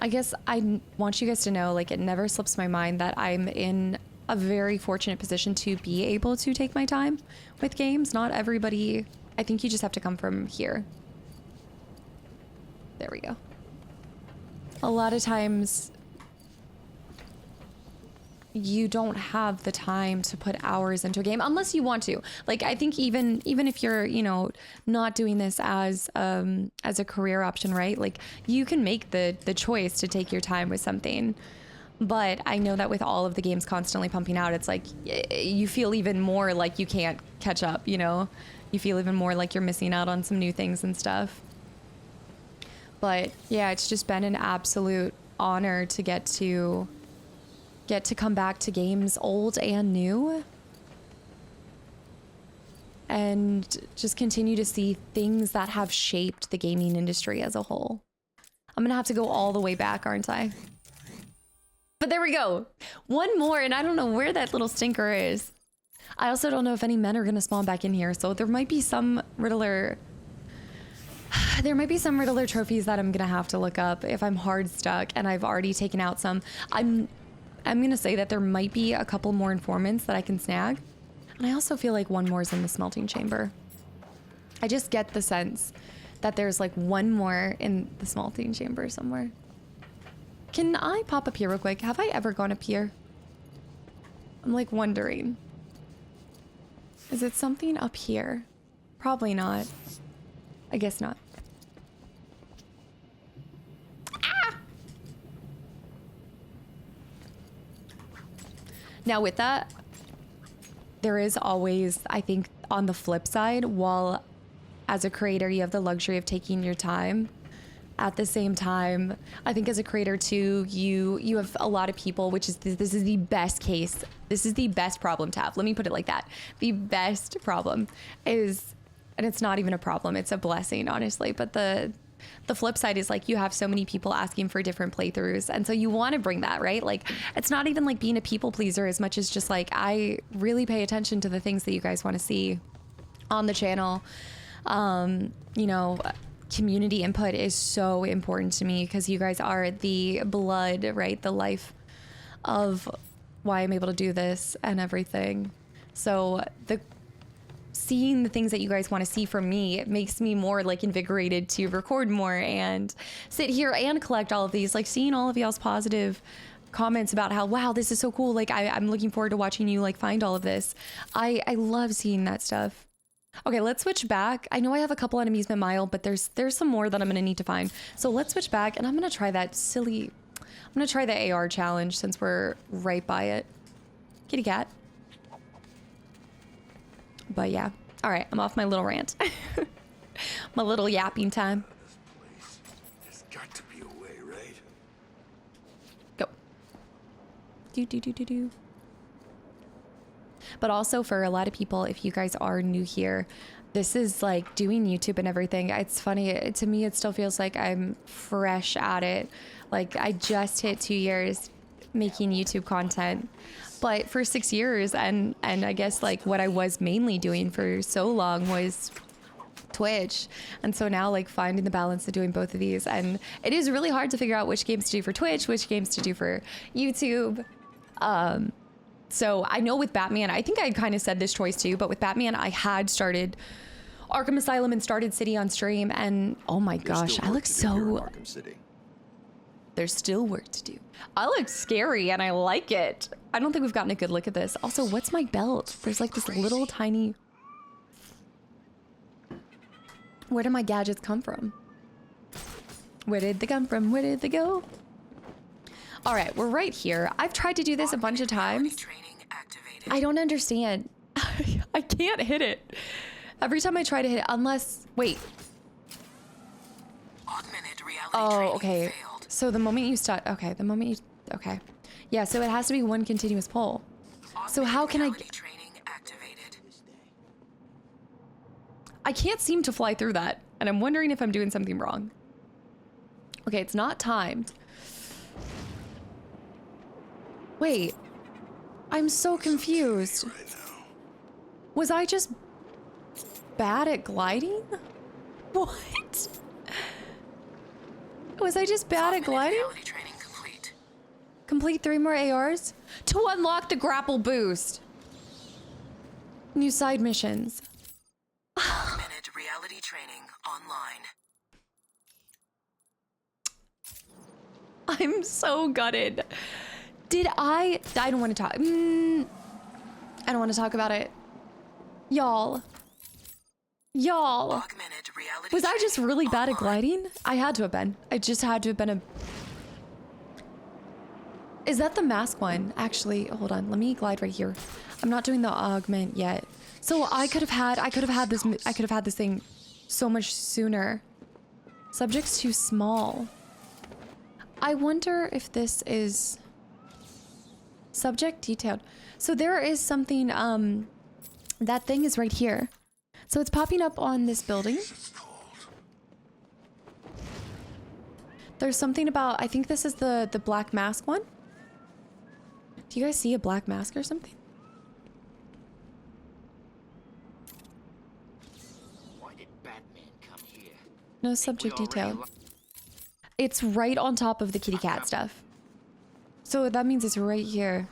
I guess I want you guys to know, like, it never slips my mind that I'm in a very fortunate position to be able to take my time with games. Not everybody, I think you just have to come from here. There we go. A lot of times you don't have the time to put hours into a game unless you want to. Like, I think even if you're, you know, not doing this as a career option, right? Like, you can make the choice to take your time with something. But I know that with all of the games constantly pumping out, it's like you feel even more like you can't catch up, you know? You feel even more like you're missing out on some new things and stuff. But yeah, it's just been an absolute honor to get to come back to games old and new and just continue to see things that have shaped the gaming industry as a whole. I'm gonna have to go all the way back, aren't I? But there we go. One more, and I don't know where that little stinker is. I also don't know if any men are gonna spawn back in here, so there might be some Riddler There might be some Riddler trophies that I'm gonna have to look up if I'm hard stuck and I've already taken out some. I'm gonna say that there might be a couple more informants that I can snag. And I also feel like one more is in the smelting chamber. I just get the sense that there's like one more in the smelting chamber somewhere. Can I pop up here real quick? Have I ever gone up here? I'm like wondering. Is it something up here? Probably not. I guess not. Ah! Now with that, there is always, I think, on the flip side, while as a creator you have the luxury of taking your time, at the same time, I think as a creator too, you have a lot of people, which is this is the best case. This is the best problem to have. Let me put it like that. The best problem is, and it's not even a problem, it's a blessing, honestly. But the flip side is like you have so many people asking for different playthroughs. And so you want to bring that, right? Like it's not even like being a people pleaser as much as just like, I really pay attention to the things that you guys want to see on the channel. You know, community input is so important to me because you guys are the blood, right? The life of why I'm able to do this and everything. So seeing the things that you guys want to see from me, it makes me more like invigorated to record more and sit here and collect all of these. Like seeing all of y'all's positive comments about how, wow, this is so cool. Like I'm looking forward to watching you like find all of this. I love seeing that stuff. Okay, let's switch back. I know I have a couple on Amusement Mile, but there's some more that I'm gonna need to find. So let's switch back and I'm gonna try that silly, I'm gonna try the AR challenge since we're right by it. Kitty cat. But yeah, all right, I'm off my little rant. My little yapping time. There's got to be a way, right? Go. Do. But also for a lot of people, if you guys are new here, this is like doing YouTube and everything. It's funny, to me, it still feels like I'm fresh at it. Like I just hit 2 years making YouTube content, but for 6 years, and I guess like what I was mainly doing for so long was Twitch. And so now like finding the balance of doing both of these, and it is really hard to figure out which games to do for Twitch, which games to do for YouTube. So I know with Batman, I think I kind of said this choice too, but with Batman, I had started Arkham Asylum and started City on stream, and oh my gosh, I look so... Arkham City. There's still work to do. I look scary and I like it. I don't think we've gotten a good look at this. Also, what's my belt? There's like this little tiny... Where did my gadgets come from? Where did they come from? Where did they go? All right, we're right here. I've tried to do this a bunch of times. I don't understand. I can't hit it. Every time I try to hit it, unless... Wait. Oh, okay. So the moment you start... Okay, the moment you... Okay. Yeah, so it has to be one continuous pull. So how can I... I can't seem to fly through that, and I'm wondering if I'm doing something wrong. Okay, it's not timed. Wait, I'm so confused. Was I just bad at gliding? What? Was I just bad at gliding? Complete 3 more ARs to unlock the grapple boost. New side missions. Augmented reality training online. I'm so gutted. I don't want to talk. I don't want to talk about it. Y'all. Was I just really bad at gliding? I had to have been. I just had to have been a... Is that the mask one? Actually, hold on. Let me glide right here. I'm not doing the augment yet. So I could have had this thing so much sooner. Subject's too small. I wonder if this is... Subject detailed. So there is something, that thing is right here. So it's popping up on this building. There's something about, I think this is the black mask one. Do you guys see a black mask or something? Why did Batman come here? No subject detail. It's right on top of the kitty cat stuff. So that means it's right here.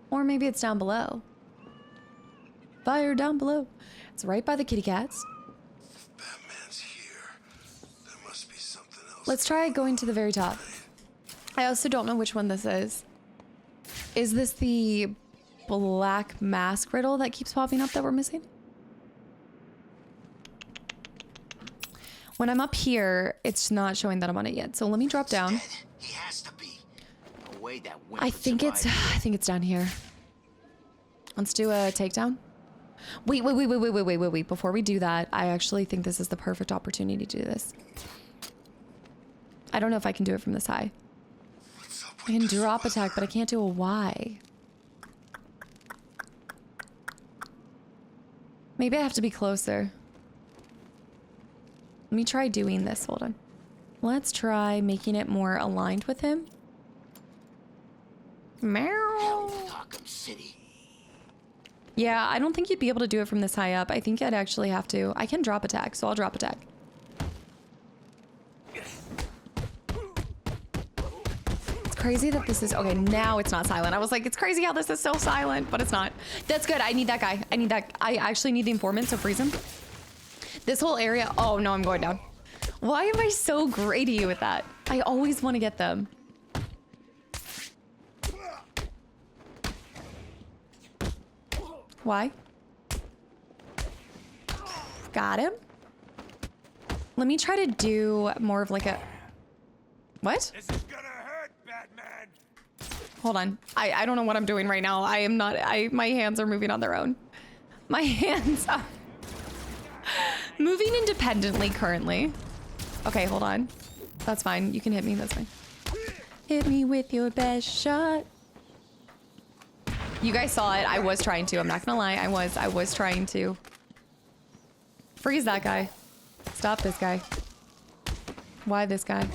Or maybe it's down below. Fire down below. It's right by the kitty cats. Batman's here. There must be something else. Let's try going to the very top. I also don't know which one this is. Is this the black mask riddle that keeps popping up that we're missing? When I'm up here, it's not showing that I'm on it yet. So let me drop down. He has to be. No way that I think it's down here. Let's do a takedown. Wait. Before we do that, I actually think this is the perfect opportunity to do this. I don't know if I can do it from this high. I can drop attack, but I can't do a Y. Maybe I have to be closer. Let me try doing this. Hold on. Let's try making it more aligned with him. Meow. Arkham City. Yeah, I don't think you'd be able to do it from this high up. I think I'd actually have to. I can drop attack, so I'll drop attack. It's crazy that this is... Okay, now it's not silent. I was like, it's crazy how this is so silent, but it's not. That's good. I need that guy. I need that... I actually need the informant, so freeze him. This whole area... Oh, no, I'm going down. Why am I so greedy with that? I always want to get them. Why? Got him. Let me try to do more of like a... What? This is gonna hurt, Batman. Hold on. I don't know what I'm doing right now. I am not... my hands are moving on their own. My hands are... moving independently currently. Okay, hold on. That's fine. You can hit me. That's fine. Hit me with your best shot. You guys saw it. I was trying to. I'm not gonna lie. I was trying to. Freeze that guy. Stop this guy. Why this guy?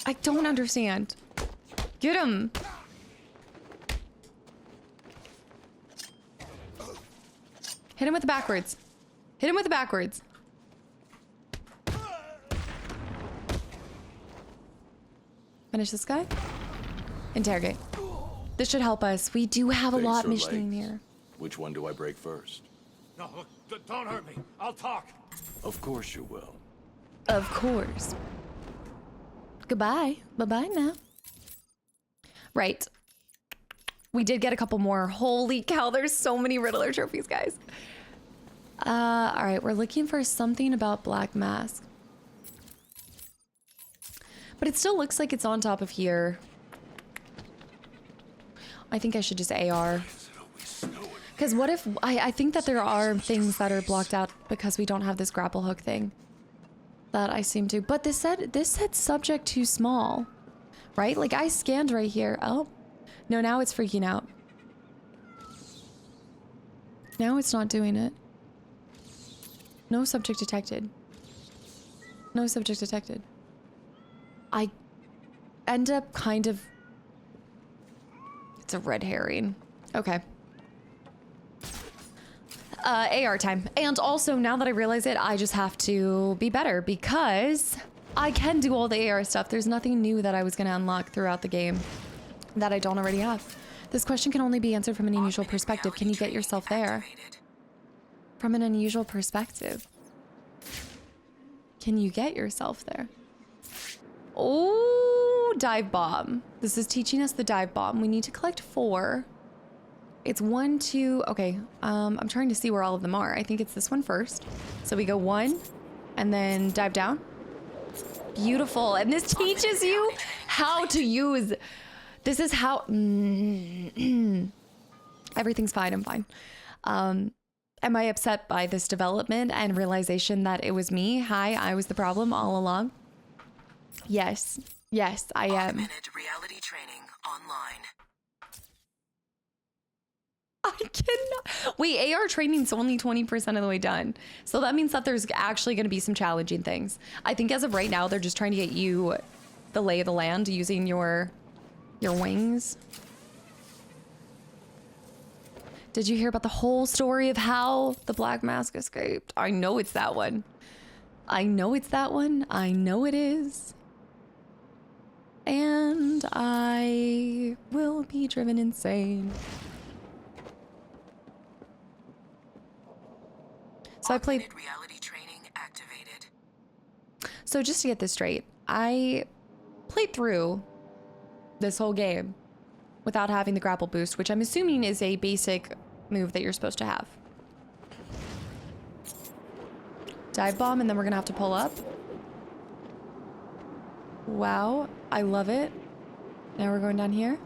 I don't understand. Get him. Hit him with the backwards. Hit him with the backwards. Finish this guy. Interrogate. This should help us. We do have a lot missioning here. Which one do I break first? No, look, don't hurt me. I'll talk. Of course you will. Of course. Goodbye. Bye-bye now. Right. We did get a couple more. Holy cow, there's so many Riddler trophies, guys. All right, we're looking for something about Black Mask. But it still looks like it's on top of here. I think I should just AR. Because what if... I think that there are things that are blocked out because we don't have this grapple hook thing. That I seem to... But this said subject too small. Right? Like, I scanned right here. Oh. No, now it's freaking out. Now it's not doing it. No subject detected. No subject detected. I end up kind of... It's a red herring. Okay. AR time. And also, now that I realize it, I just have to be better because I can do all the AR stuff. There's nothing new that I was going to unlock throughout the game that I don't already have. This question can only be answered from an unusual perspective. Can you get yourself there? From an unusual perspective. Can you get yourself there? Oh, dive bomb. This is teaching us the dive bomb. We need to collect 4. It's 1, 2. Okay. I'm trying to see where all of them are. I think it's this one first. So we go 1 and then dive down. Beautiful. And this teaches you how to use. This is how. Everything's fine. I'm fine. Am I upset by this development and realization that it was me? Hi, I was the problem all along. Yes. Yes, I am. Augmented reality training online. I cannot. Wait, AR training's only 20% of the way done. So that means that there's actually going to be some challenging things. I think as of right now, they're just trying to get you the lay of the land using your wings. Did you hear about the whole story of how the Black Mask escaped? I know it's that one. I know it's that one. I know it is. And I will be driven insane. So I played reality training activated. So just to get this straight, I played through this whole game without having the grapple boost, which I'm assuming is a basic move that you're supposed to have. Dive bomb, and then we're gonna have to pull up. Wow, I love it. Now we're going down here.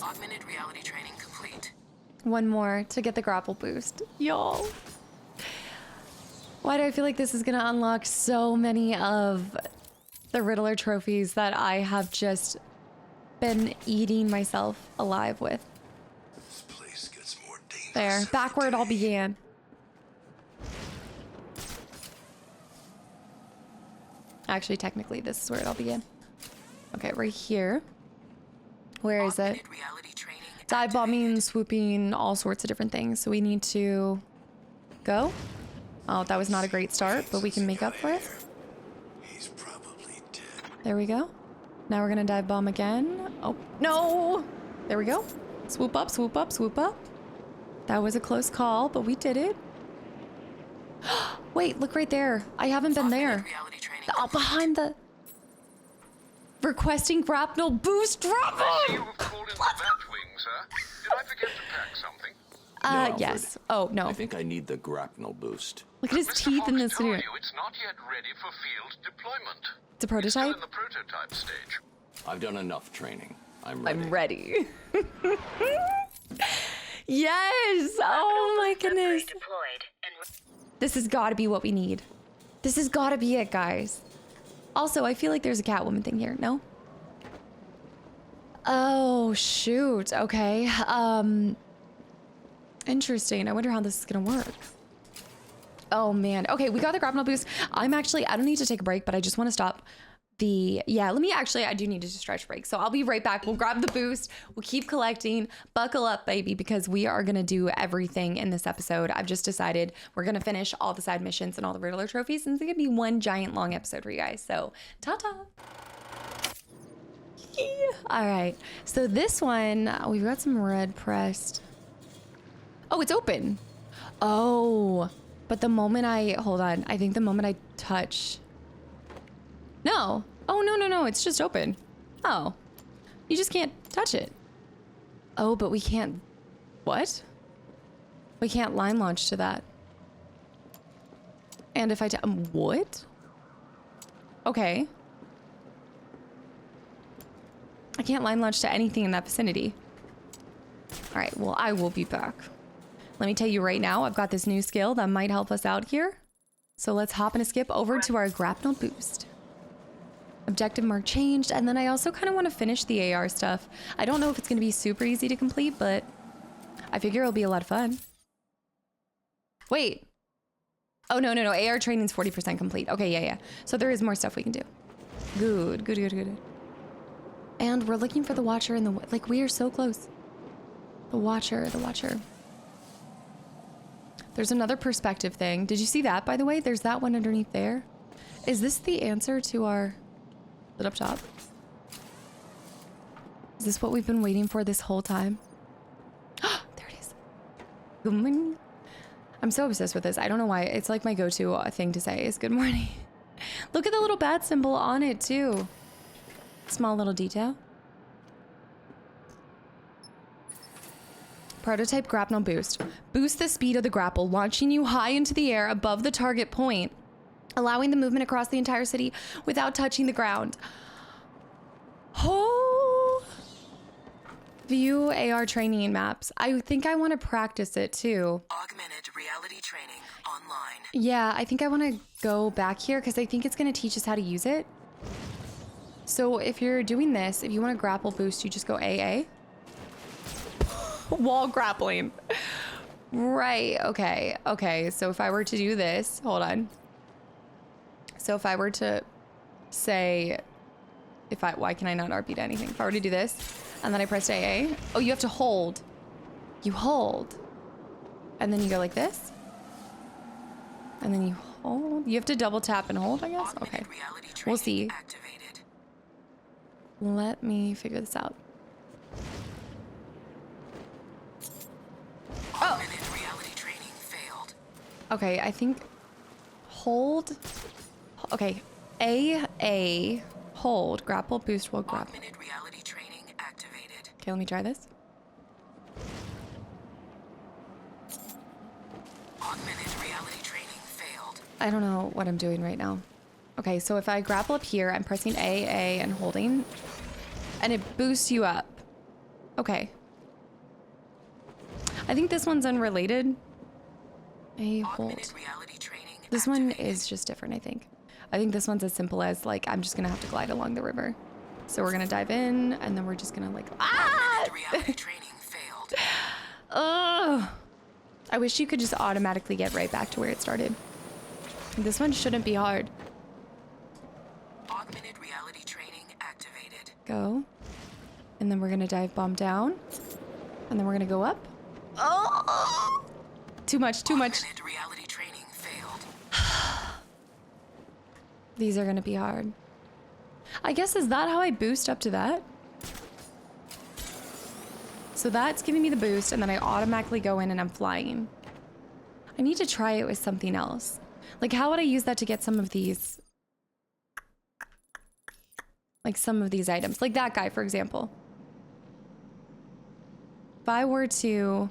Augmented reality training complete. One more to get the grapple boost. Y'all. Why do I feel like this is gonna unlock so many of the Riddler trophies that I have just been eating myself alive with? This place gets more dangerous. There, back where it all began. Actually, technically, this is where it all began. Okay, right here. Where is it? Dive bombing, swooping, all sorts of different things. So we need to go. Oh, that was not a great start, but we can make up for it. He's probably dead. There we go. Now we're gonna dive bomb again. Oh, no! There we go. Swoop up, swoop up, swoop up. That was a close call, but we did it. Wait, look right there. I haven't been there. Oh, behind the... Requesting grapnel boost grapple! You have called in the Batwing, sir. Did I forget to pack something? Yes. Oh, no. I think I need the grapnel boost. Look at his teeth in this video. It's not yet ready for field deployment. It's a prototype? Still in the prototype stage. I've done enough training. I'm ready. I'm ready. Yes! Oh my goodness. This has got to be what we need. This has got to be it, guys. Also, I feel like there's a Catwoman thing here. No? Oh, shoot. Okay. Interesting. I wonder how this is going to work. Oh, man. Okay, we got the grapnel boost. I don't need to take a break, but I just want to stop I do need to stretch break. So I'll be right back. We'll grab the boost. We'll keep collecting. Buckle up, baby, because we are going to do everything in this episode. I've just decided we're going to finish all the side missions and all the Riddler trophies, and it's going to be one giant long episode for you guys. So ta-ta. All right. So this one, we've got some red pressed. Oh, it's open. Oh, but the moment I think the moment I touch... No. Oh, no. It's just open. Oh. You just can't touch it. Oh, but we can't... What? We can't line launch to that. And if I... What? Okay. I can't line launch to anything in that vicinity. All right, well, I will be back. Let me tell you right now, I've got this new skill that might help us out here. So let's hop and skip over to our grapnel boost. Objective mark changed, and then I also kind of want to finish the AR stuff. I don't know if it's going to be super easy to complete, but I figure it'll be a lot of fun. Wait. Oh, no. AR training's 40% complete. Okay, yeah. So there is more stuff we can do. Good. And we're looking for the Watcher in the... Like, we are so close. The Watcher. There's another perspective thing. Did you see that, by the way? There's that one underneath there. Is this the answer to our... Lit up top? Is this what we've been waiting for this whole time? There it is. Good morning. I'm so obsessed with this. I don't know why. It's like my go-to thing to say is good morning. Look at the little bat symbol on it too. Small little detail. Prototype grapnel boost. Boost the speed of the grapple, launching you high into the air above the target point, allowing the movement across the entire city without touching the ground. Oh! View AR training maps. I think I want to practice it too. Augmented reality training online. Yeah, I think I want to go back here because I think it's going to teach us how to use it. So if you're doing this, if you want to grapple boost, you just go AA. Wall grappling. Right, okay. So if I were to do this, hold on. So if I were to say Why can I not RP to anything? If I were to do this, and then I pressed AA. Oh, you have to hold. You hold. And then you go like this. And then you hold. You have to double tap and hold, I guess? Okay. We'll see. Let me figure this out. Oh! Okay, I think hold. Okay, A, hold, grapple, boost, will grapple. Okay, let me try this. I don't know what I'm doing right now. Okay, so if I grapple up here, I'm pressing A, and holding, and it boosts you up. Okay. I think this one's unrelated. A, hold. This one is just different, I think. I think this one's as simple as, like, I'm just gonna have to glide along the river. So we're gonna dive in, and then we're just gonna, like, ah! Ugh. I wish you could just automatically get right back to where it started. This one shouldn't be hard. Augmented reality training activated. Go. And then we're gonna dive bomb down. And then we're gonna go up. Oh! Too much, too much. Augmented reality training failed. These are gonna be hard. I guess, is that how I boost up to that? So that's giving me the boost, and then I automatically go in and I'm flying. I need to try it with something else. Like, how would I use that to get some of these? Like, some of these items. Like that guy, for example. If I were to...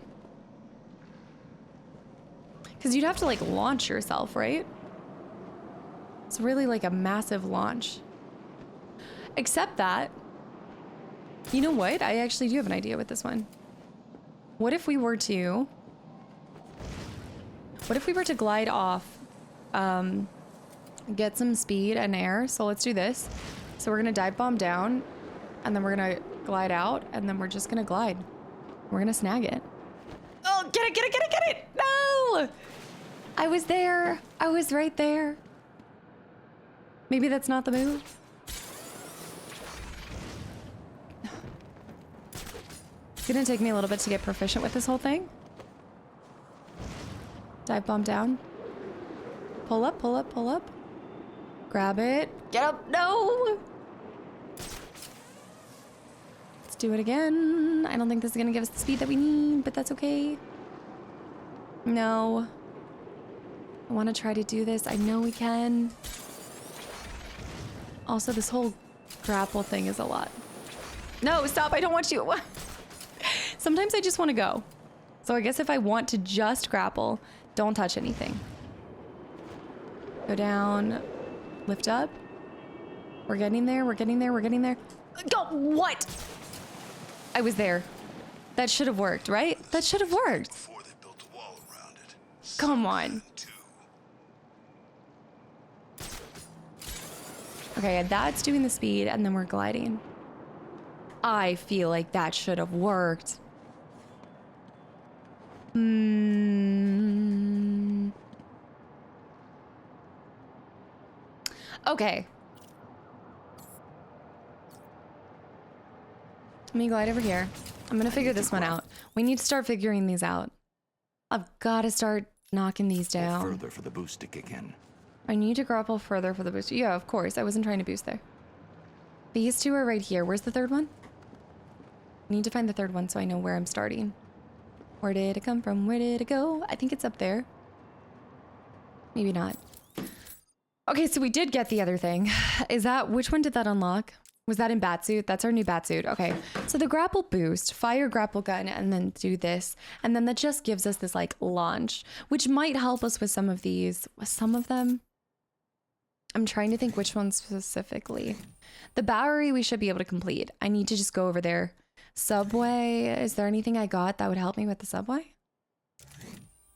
Because you'd have to, like, launch yourself, right? It's really like a massive launch. Except that... You know what? I actually do have an idea with this one. What if we were to... What if we were to glide off... get some speed and air. So let's do this. So we're gonna dive bomb down, and then we're gonna glide out, and then we're just gonna glide. We're gonna snag it. Oh, get it, get it, get it, get it! No! I was there. I was right there. Maybe that's not the move. It's gonna take me a little bit to get proficient with this whole thing. Dive bomb down. Pull up, pull up, pull up. Grab it. Get up. No! Let's do it again. I don't think this is gonna give us the speed that we need, but that's okay. No. I want to try to do this. I know we can. Also, this whole grapple thing is a lot. No, stop. I don't want you. Sometimes I just want to go. So I guess if I want to just grapple, don't touch anything. Go down, lift up. We're getting there, we're getting there, we're getting there. Go, what? I was there. That should have worked, right? That should have worked. Come on. Okay, that's doing the speed, and then we're gliding. I feel like that should have worked. Okay. Let me glide over here. I'm gonna figure this one out. We need to start figuring these out. I've got to start knocking these down. Further for the boost to kick in. I need to grapple further for the boost. Yeah, of course. I wasn't trying to boost there. These two are right here. Where's the third one? I need to find the third one so I know where I'm starting. Where did it come from? Where did it go? I think it's up there. Maybe not. Okay, so we did get the other thing. Is that, which one did that unlock? Was that in Batsuit? That's our new Batsuit. Okay, so the grapple boost, fire grapple gun, and then do this. And then that just gives us this like launch, which might help us with some of these, some of them. I'm trying to think which one specifically. The Bowery we should be able to complete. I need to just go over there. Subway, is there anything I got that would help me with the subway?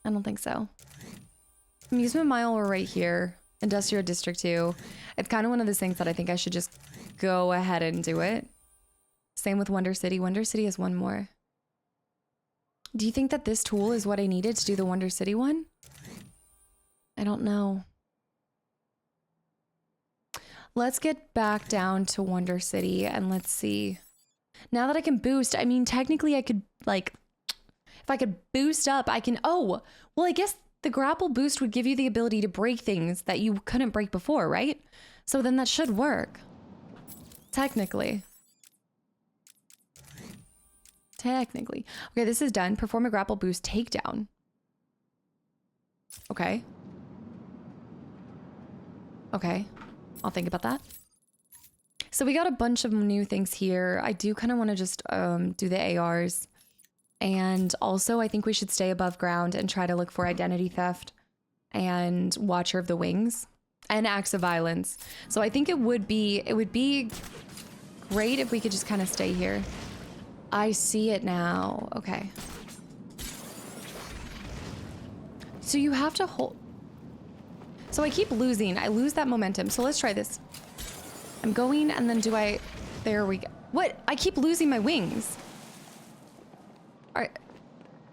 I don't think so. Amusement Mile, we're right here. Industrial District 2. It's kind of one of those things that I think I should just go ahead and do it. Same with Wonder City. Wonder City is one more. Do you think that this tool is what I needed to do the Wonder City one? I don't know. Let's get back down to Wonder City and let's see. Now that I can boost, I mean, technically I could, like, if I could boost up, I can, oh, well, I guess the grapple boost would give you the ability to break things that you couldn't break before, right? So then that should work. Technically. Technically. Okay, this is done. Perform a grapple boost takedown. Okay. Okay. I'll think about that. So we got a bunch of new things here. I do kind of want to just do the ARs. And also I think we should stay above ground and try to look for identity theft and Watcher of the Wings and acts of violence. So I think it would be great if we could just kind of stay here. I see it now. Okay. So you have to hold. So I keep losing. I lose that momentum. So let's try this. I'm going and then do I... There we go. What? I keep losing my wings.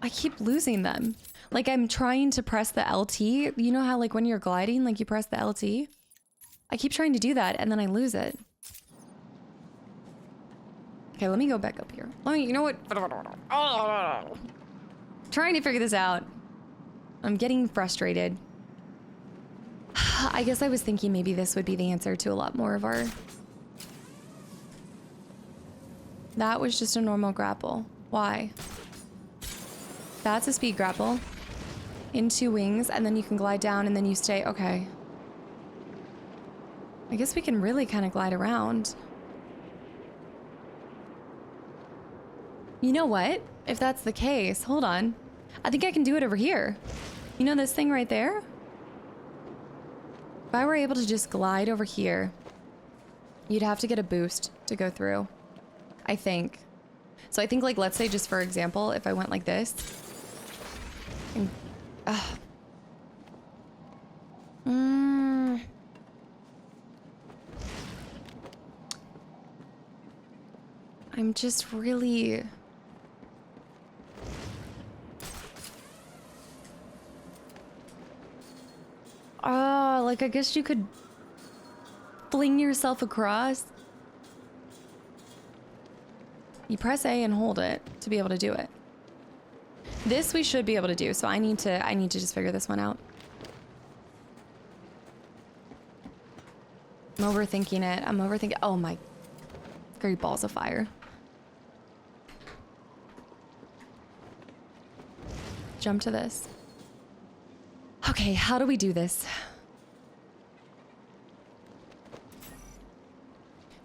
I keep losing them. Like I'm trying to press the LT. You know how like when you're gliding, like you press the LT? I keep trying to do that and then I lose it. Okay, let me go back up here. You know what? Trying to figure this out. I'm getting frustrated. I guess I was thinking maybe this would be the answer to a lot more of our... That was just a normal grapple. Why? That's a speed grapple. In 2 wings, and then you can glide down and then you stay... Okay. I guess we can really kind of glide around. You know what? If that's the case, hold on. I think I can do it over here. You know this thing right there? If I were able to just glide over here, you'd have to get a boost to go through. I think. So I think like, let's say just for example, if I went like this. And, I'm just really... Oh, like I guess you could fling yourself across. You press A and hold it to be able to do it. This we should be able to do, so I need to just figure this one out. I'm overthinking it. I'm overthinking. Oh my great balls of fire. Jump to this. Okay, how do we do this?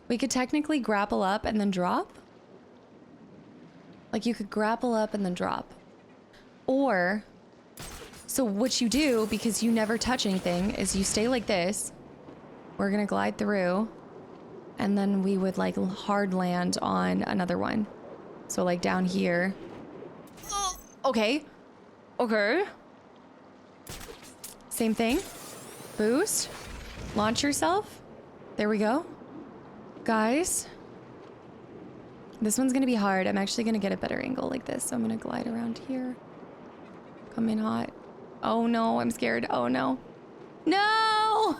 We could technically grapple up and then drop. Like you could grapple up and then drop. Or, so what you do, because you never touch anything, is you stay like this. We're gonna glide through. And then we would like hard land on another one. So like down here. Okay. Okay. Same thing. Boost. Launch yourself. There we go. Guys. This one's gonna be hard. I'm actually gonna get a better angle like this. So I'm gonna glide around here. Come in hot. Oh no, I'm scared. Oh no. No!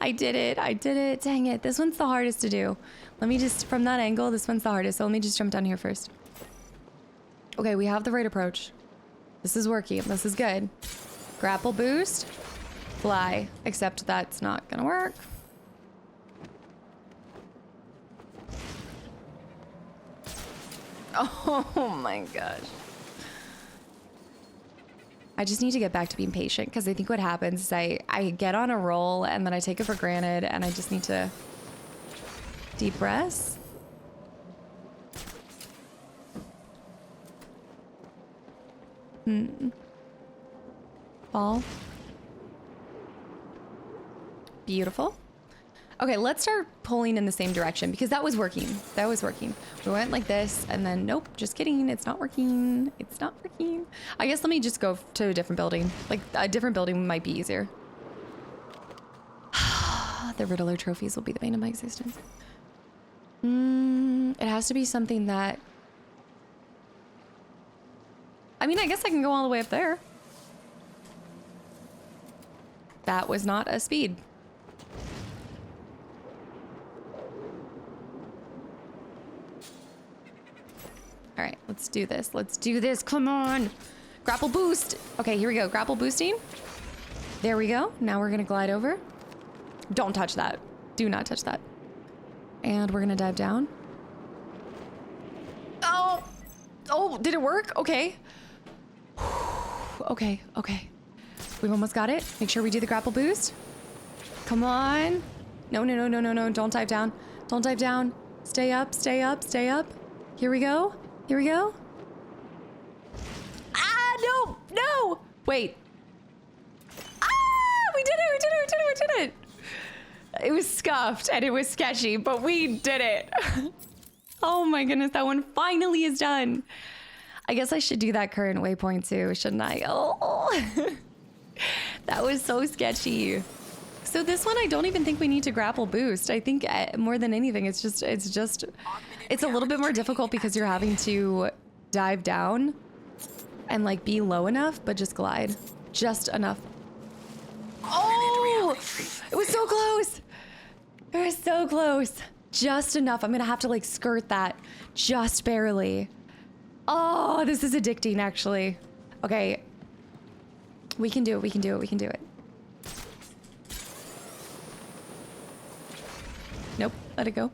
I did it. I did it. Dang it. This one's the hardest to do. Let me just, from that angle, this one's the hardest. So let me just jump down here first. Okay, we have the right approach. This is working. This is good. Grapple boost. Fly. Except that's not gonna work. Oh my gosh. I just need to get back to being patient because I think what happens is I get on a roll and then I take it for granted and I just need to deep breaths. Ball. Beautiful. Okay, let's start pulling in the same direction because that was working. That was working. We went like this and then nope, just kidding. It's not working. It's not working. I guess let me just go to a different building. Like a different building might be easier. The Riddler trophies will be the bane of my existence. It has to be something that... I mean, I guess I can go all the way up there. That was not a speed. Let's do this. Let's do this. Come on. Grapple boost. Okay, here we go. Grapple boosting. There we go. Now we're gonna glide over. Don't touch that. Do not touch that. And we're gonna dive down. Oh! Oh, did it work? Okay. Okay, okay. We've almost got it. Make sure we do the grapple boost. Come on. No, no, no, no, no, no. Don't dive down. Don't dive down. Stay up, stay up, stay up. Here we go. Here we go. Ah, no, no. Wait. Ah, we did it, we did it, we did it, we did it. It was scuffed and it was sketchy, but we did it. Oh my goodness, that one finally is done. I guess I should do that current waypoint too, shouldn't I? Oh, that was so sketchy. So this one, I don't even think we need to grapple boost. I think more than anything, it's a little bit more difficult because you're having to dive down and like be low enough, but just glide just enough. Oh, it was so close. It was so close. Just enough. I'm gonna have to like skirt that just barely. Oh, this is addicting actually. Okay. We can do it, we can do it, we can do it. Nope, let it go.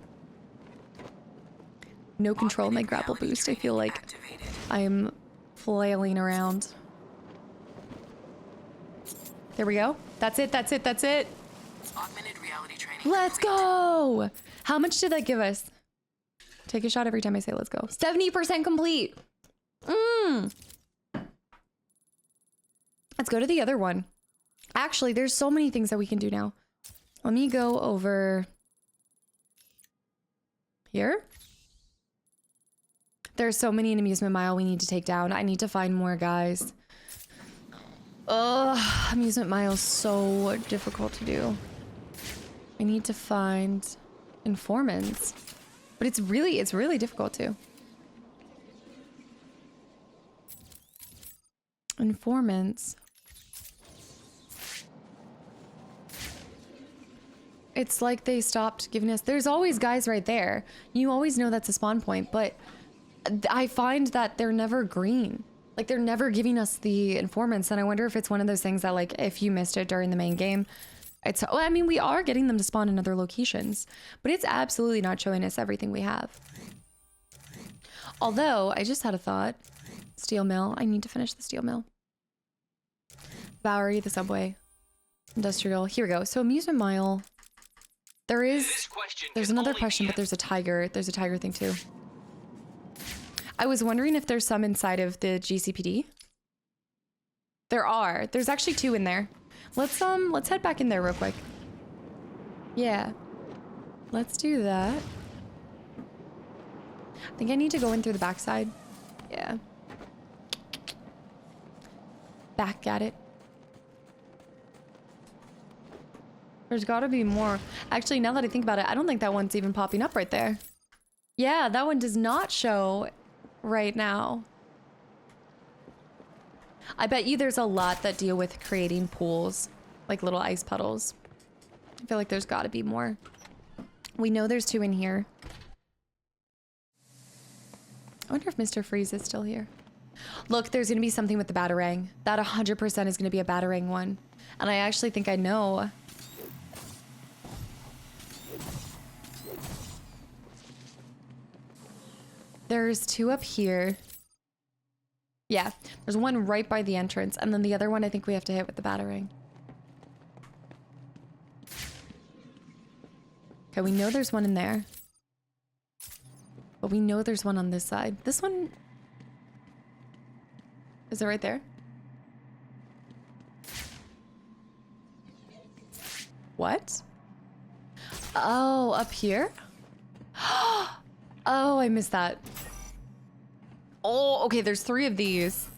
No control of my grapple boost. I feel like I am flailing around. There we go. That's it, that's it, that's it. Let's go! How much did that give us? Take a shot every time I say let's go. 70% complete. Let's go to the other one. Actually, there's so many things that we can do now. Let me go over here. There's so many in Amusement Mile we need to take down. I need to find more guys. Ugh, Amusement Mile is so difficult to do. I need to find informants. But it's really difficult too. Informants. It's like they stopped giving us... There's always guys right there. You always know that's a spawn point, but I find that they're never green. Like, they're never giving us the informants, and I wonder if it's one of those things that, like, if you missed it during the main game, it's... Well, I mean, we are getting them to spawn in other locations, but it's absolutely not showing us everything we have. Although, I just had a thought. Steel mill. I need to finish the steel mill. Bowery, the subway. Industrial. Here we go. So, Amusement Mile... There's another question, but there's a tiger. There's a tiger thing too. I was wondering if there's some inside of the GCPD. There are. There's actually 2 in there. Let's head back in there real quick. Yeah. Let's do that. I think I need to go in through the backside. Yeah. Back at it. There's gotta be more. Actually, now that I think about it, I don't think that one's even popping up right there. Yeah, that one does not show right now. I bet you there's a lot that deal with creating pools, like little ice puddles. I feel like there's gotta be more. We know there's 2 in here. I wonder if Mr. Freeze is still here. Look, there's gonna be something with the Batarang. That 100% is gonna be a Batarang one. And I actually think I know. There's 2 up here. Yeah, there's one right by the entrance, and then the other one I think we have to hit with the Batarang. Okay, we know there's one in there. But we know there's one on this side. This one... Is it right there? What? Oh, up here? Oh, I missed that. Oh, okay, there's 3 of these.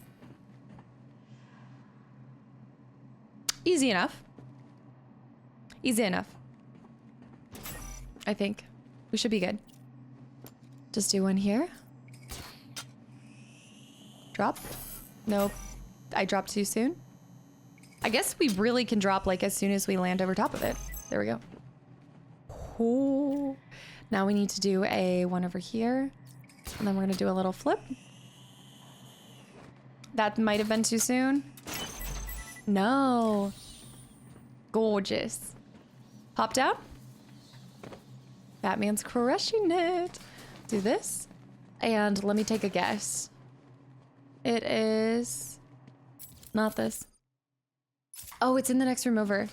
Easy enough. Easy enough. I think. We should be good. Just do one here. Drop. Nope. I dropped too soon. I guess we really can drop like as soon as we land over top of it. There we go. Ooh. Now we need to do a one over here. And then we're gonna do a little flip. That might have been too soon. No. Gorgeous. Pop down. Batman's crushing it. Do this. And let me take a guess. It is not this. Oh, it's in the next room over.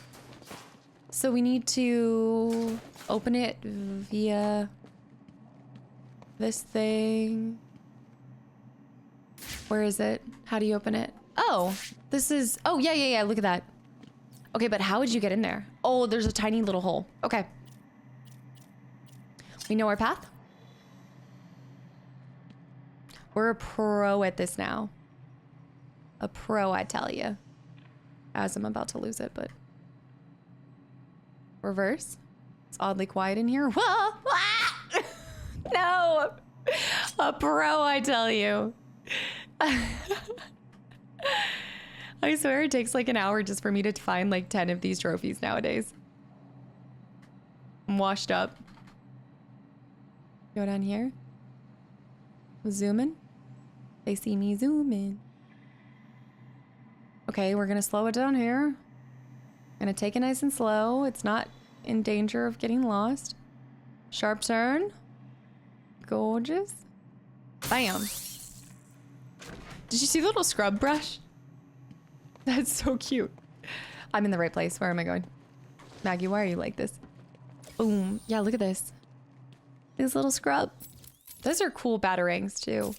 So we need to open it via this thing. Where is it? How do you open it? Oh, this is, oh, yeah, look at that. Okay, but how would you get in there? Oh, there's a tiny little hole. Okay. We know our path. We're a pro at this now. A pro, I tell you. As I'm about to lose it, but... Reverse. It's oddly quiet in here. Whoa! No! A pro, I tell you. I swear it takes like an hour just for me to find like 10 of these trophies nowadays. I'm washed up. Go down here. Zoom in. They see me zoom in. Okay, we're gonna slow it down here. Gonna take it nice and slow. It's not in danger of getting lost. Sharp turn. Gorgeous. Bam. Did you see the little scrub brush? That's so cute. I'm in the right place. Where am I going? Maggie, why are you like this? Boom. Yeah, look at this. This little scrub. Those are cool batarangs too.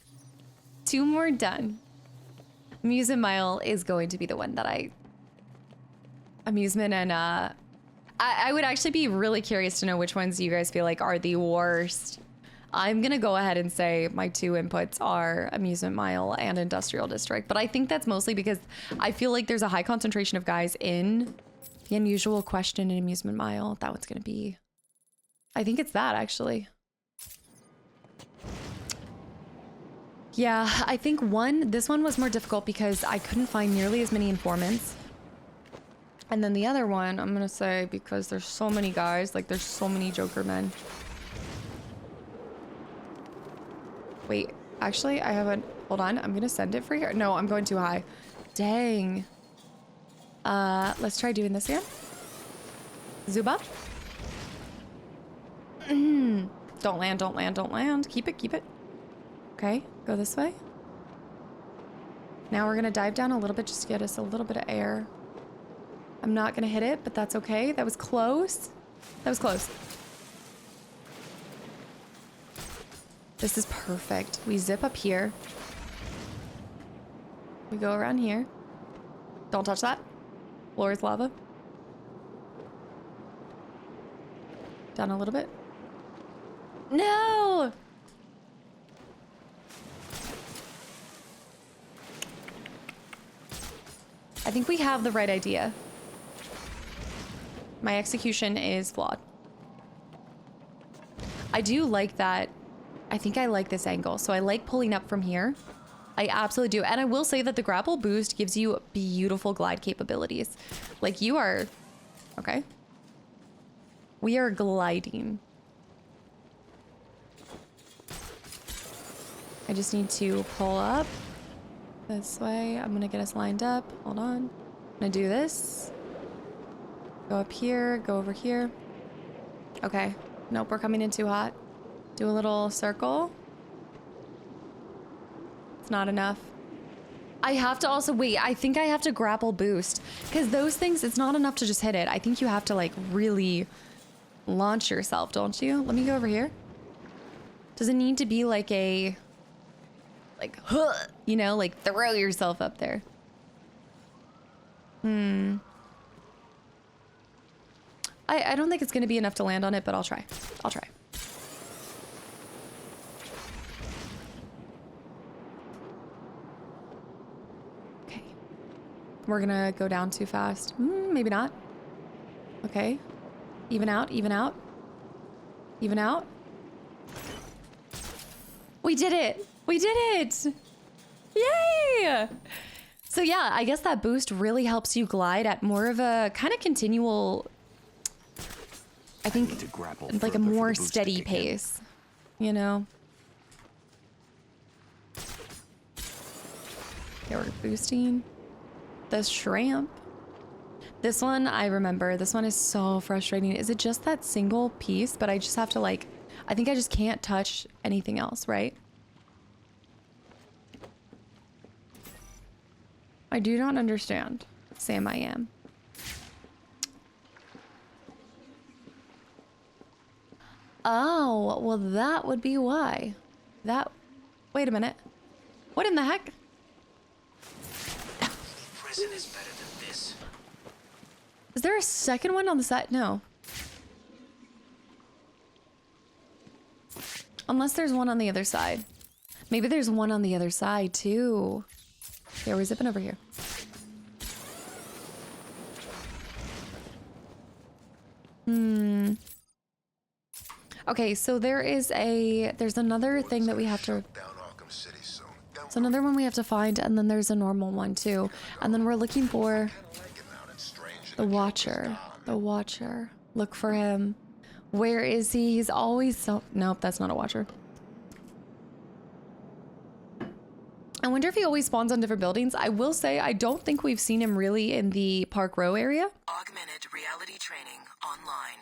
2 more done. Amusement Mile is going to be the one that Amusement and I would actually be really curious to know which ones you guys feel like are the worst. I'm gonna go ahead and say my 2 inputs are Amusement Mile and Industrial District, but I think that's mostly because I feel like there's a high concentration of guys in the Unusual Question and Amusement Mile. That one's gonna be, I think it's that actually. Yeah, I think this one was more difficult because I couldn't find nearly as many informants. And then the other one, I'm gonna say because there's so many guys, like there's so many Joker men. Wait, actually I haven't, hold on, I'm gonna send it for here. No, I'm going too high. Dang. Let's try doing this again. Zuba. Don't land, don't land, don't land. Keep it, keep it. Okay, go this way. Now we're gonna dive down a little bit just to get us a little bit of air. I'm not gonna hit it, but that's okay. That was close. That was close. This is perfect. We zip up here. We go around here. Don't touch that. Floor is lava. Down a little bit. No! I think we have the right idea. My execution is flawed. I do like that. I think I like this angle. So I like pulling up from here. I absolutely do. And I will say that the grapple boost gives you beautiful glide capabilities. Like you are... Okay. We are gliding. I just need to pull up this way. I'm gonna get us lined up. Hold on. I'm gonna do this. Go up here, go over here. Okay. Nope, we're coming in too hot. Do a little circle. It's not enough. I have to also, wait, I think I have to grapple boost. Because those things, it's not enough to just hit it. I think you have to like really launch yourself, don't you? Let me go over here. Does it need to be like a, like, huh, you know, like throw yourself up there? I don't think it's going to be enough to land on it, but I'll try. I'll try. Okay. We're going to go down too fast. Maybe not. Okay. Even out, even out. Even out. We did it. We did it. Yay. So yeah, I guess that boost really helps you glide at more of a kind of continual, I think, like a more steady pace, you know? Okay, we're boosting the shrimp. This one, I remember. This one is so frustrating. Is it just that single piece? But I just have to like, I think I just can't touch anything else, right? I do not understand. Sam, I am. Oh, well that would be why. That, wait a minute. What in the heck? Prison is better than this. Is there a second one on the side? No. Unless there's one on the other side. Maybe there's one on the other side too. Okay, we're zipping over here. Okay, so there's another thing that we have to... It's another one we have to find, and then there's a normal one too. And then we're looking for the Watcher. The Watcher. Look for him. Where is he? He's always so... Nope, that's not a Watcher. I wonder if he always spawns on different buildings. I will say, I don't think we've seen him really in the Park Row area. Augmented reality training online.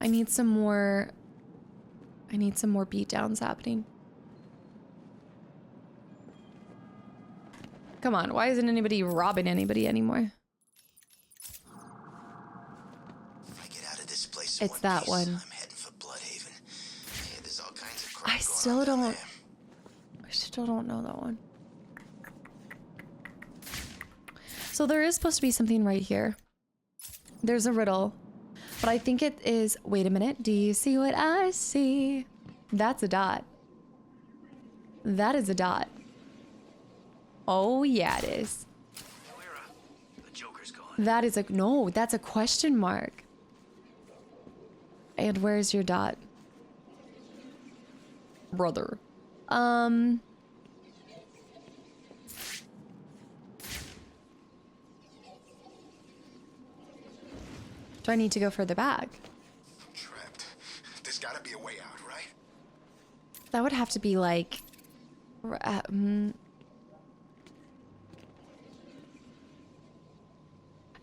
I need some more beatdowns happening. Come on, why isn't anybody robbing anybody anymore? If I get out of this place It's that one. I'm heading for Bloodhaven. Yeah, there's all kinds of crap I still don't know that one. So there is supposed to be something right here. There's a riddle, but I think it is, wait a minute. Do you see what I see? That's a dot. That is a dot. Oh yeah, it is. The Joker's gone. That is a, no, that's a question mark. And where's your dot? Brother. Do I need to go further back? Trapped. There's gotta be a way out, right? That would have to be like...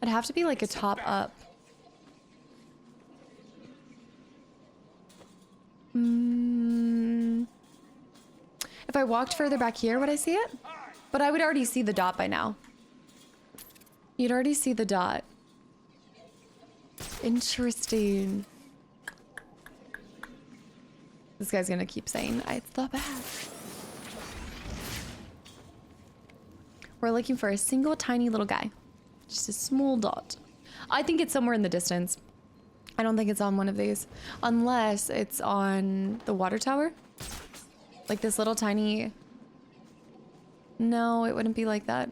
It'd have to be like a top up. If I walked further back here, would I see it? But I would already see the dot by now. You'd already see the dot. Interesting. This guy's gonna keep saying, it's the best. We're looking for a single tiny little guy. Just a small dot. I think it's somewhere in the distance. I don't think it's on one of these. Unless it's on the water tower. Like this little tiny... No, it wouldn't be like that.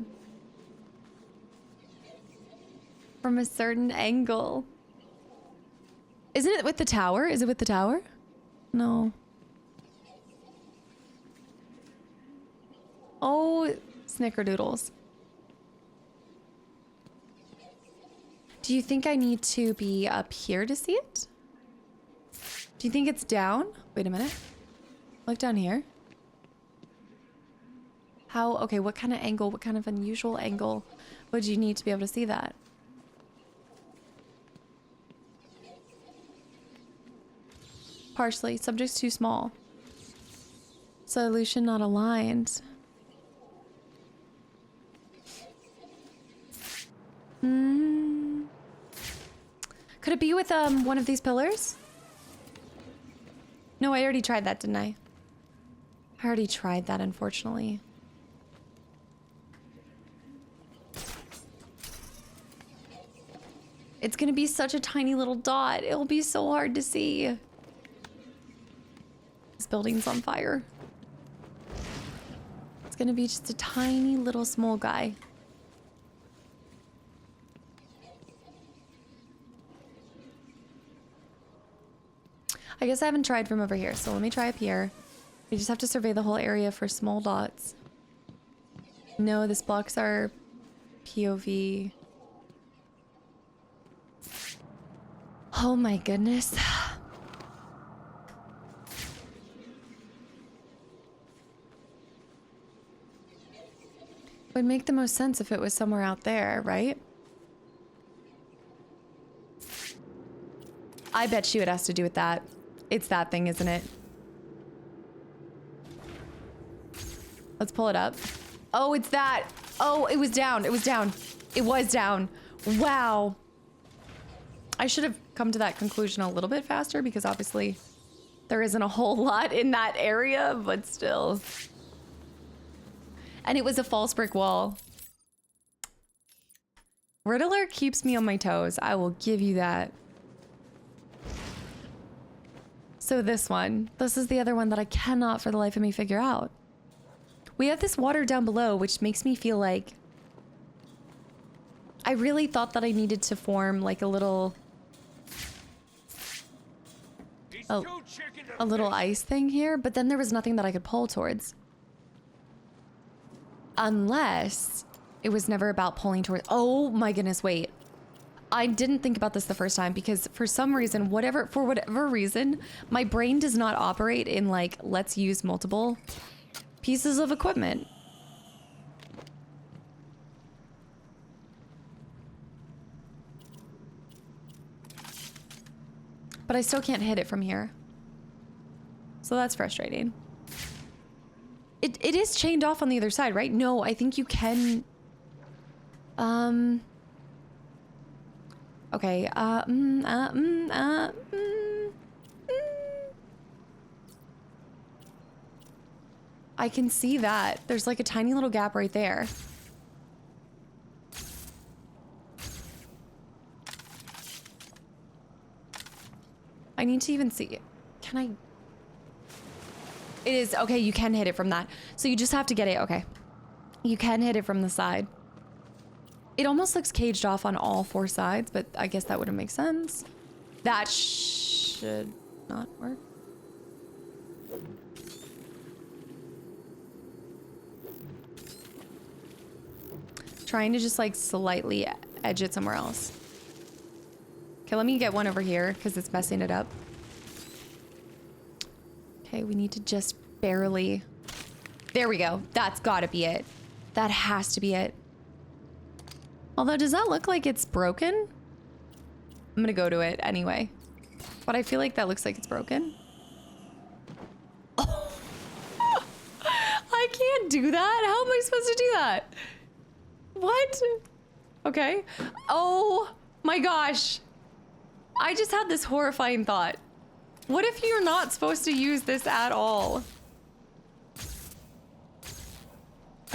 From a certain angle. Isn't it with the tower? Is it with the tower? No. Oh, snickerdoodles. Do you think I need to be up here to see it? Do you think it's down? Wait a minute. Look down here. How, okay, what kind of angle, what kind of unusual angle would you need to be able to see that? Partially, subject's too small. Solution not aligned. Could it be with one of these pillars? No, I already tried that, didn't I? I already tried that, unfortunately. It's gonna be such a tiny little dot. It'll be so hard to see. This building's on fire. It's gonna be just a tiny little small guy. I guess I haven't tried from over here, so let me try up here. We just have to survey the whole area for small dots. No, this blocks our POV. Oh my goodness. Would make the most sense if it was somewhere out there, right? I bet you it has to do with that. It's that thing, isn't it? Let's pull it up. Oh, it's that. Oh, it was down. It was down. It was down. Wow. I should have come to that conclusion a little bit faster because obviously there isn't a whole lot in that area, but still. And it was a false brick wall. Riddler keeps me on my toes. I will give you that. So this one. This is the other one that I cannot for the life of me figure out. We have this water down below, which makes me feel like I really thought that I needed to form like a little ice thing here, but then there was nothing that I could pull towards. Unless it was never about pulling towards. Oh my goodness, wait. I didn't think about this the first time because for some reason, for whatever reason, my brain does not operate in like, let's use multiple pieces of equipment. But I still can't hit it from here. So that's frustrating. It is chained off on the other side, right? No, I think you can... Okay, I can see that. There's like a tiny little gap right there. I need to even see it. Can I? It is, okay, you can hit it from that. So you just have to get it, okay. You can hit it from the side. It almost looks caged off on all four sides, but I guess that wouldn't make sense. That should not work. Trying to just like slightly edge it somewhere else. Okay, let me get one over here because it's messing it up. Okay, we need to just barely... There we go. That's gotta be it. That has to be it. Although, does that look like it's broken? I'm gonna go to it anyway. But I feel like that looks like it's broken. Oh. I can't do that. How am I supposed to do that? What? Okay. Oh my gosh. I just had this horrifying thought. What if you're not supposed to use this at all?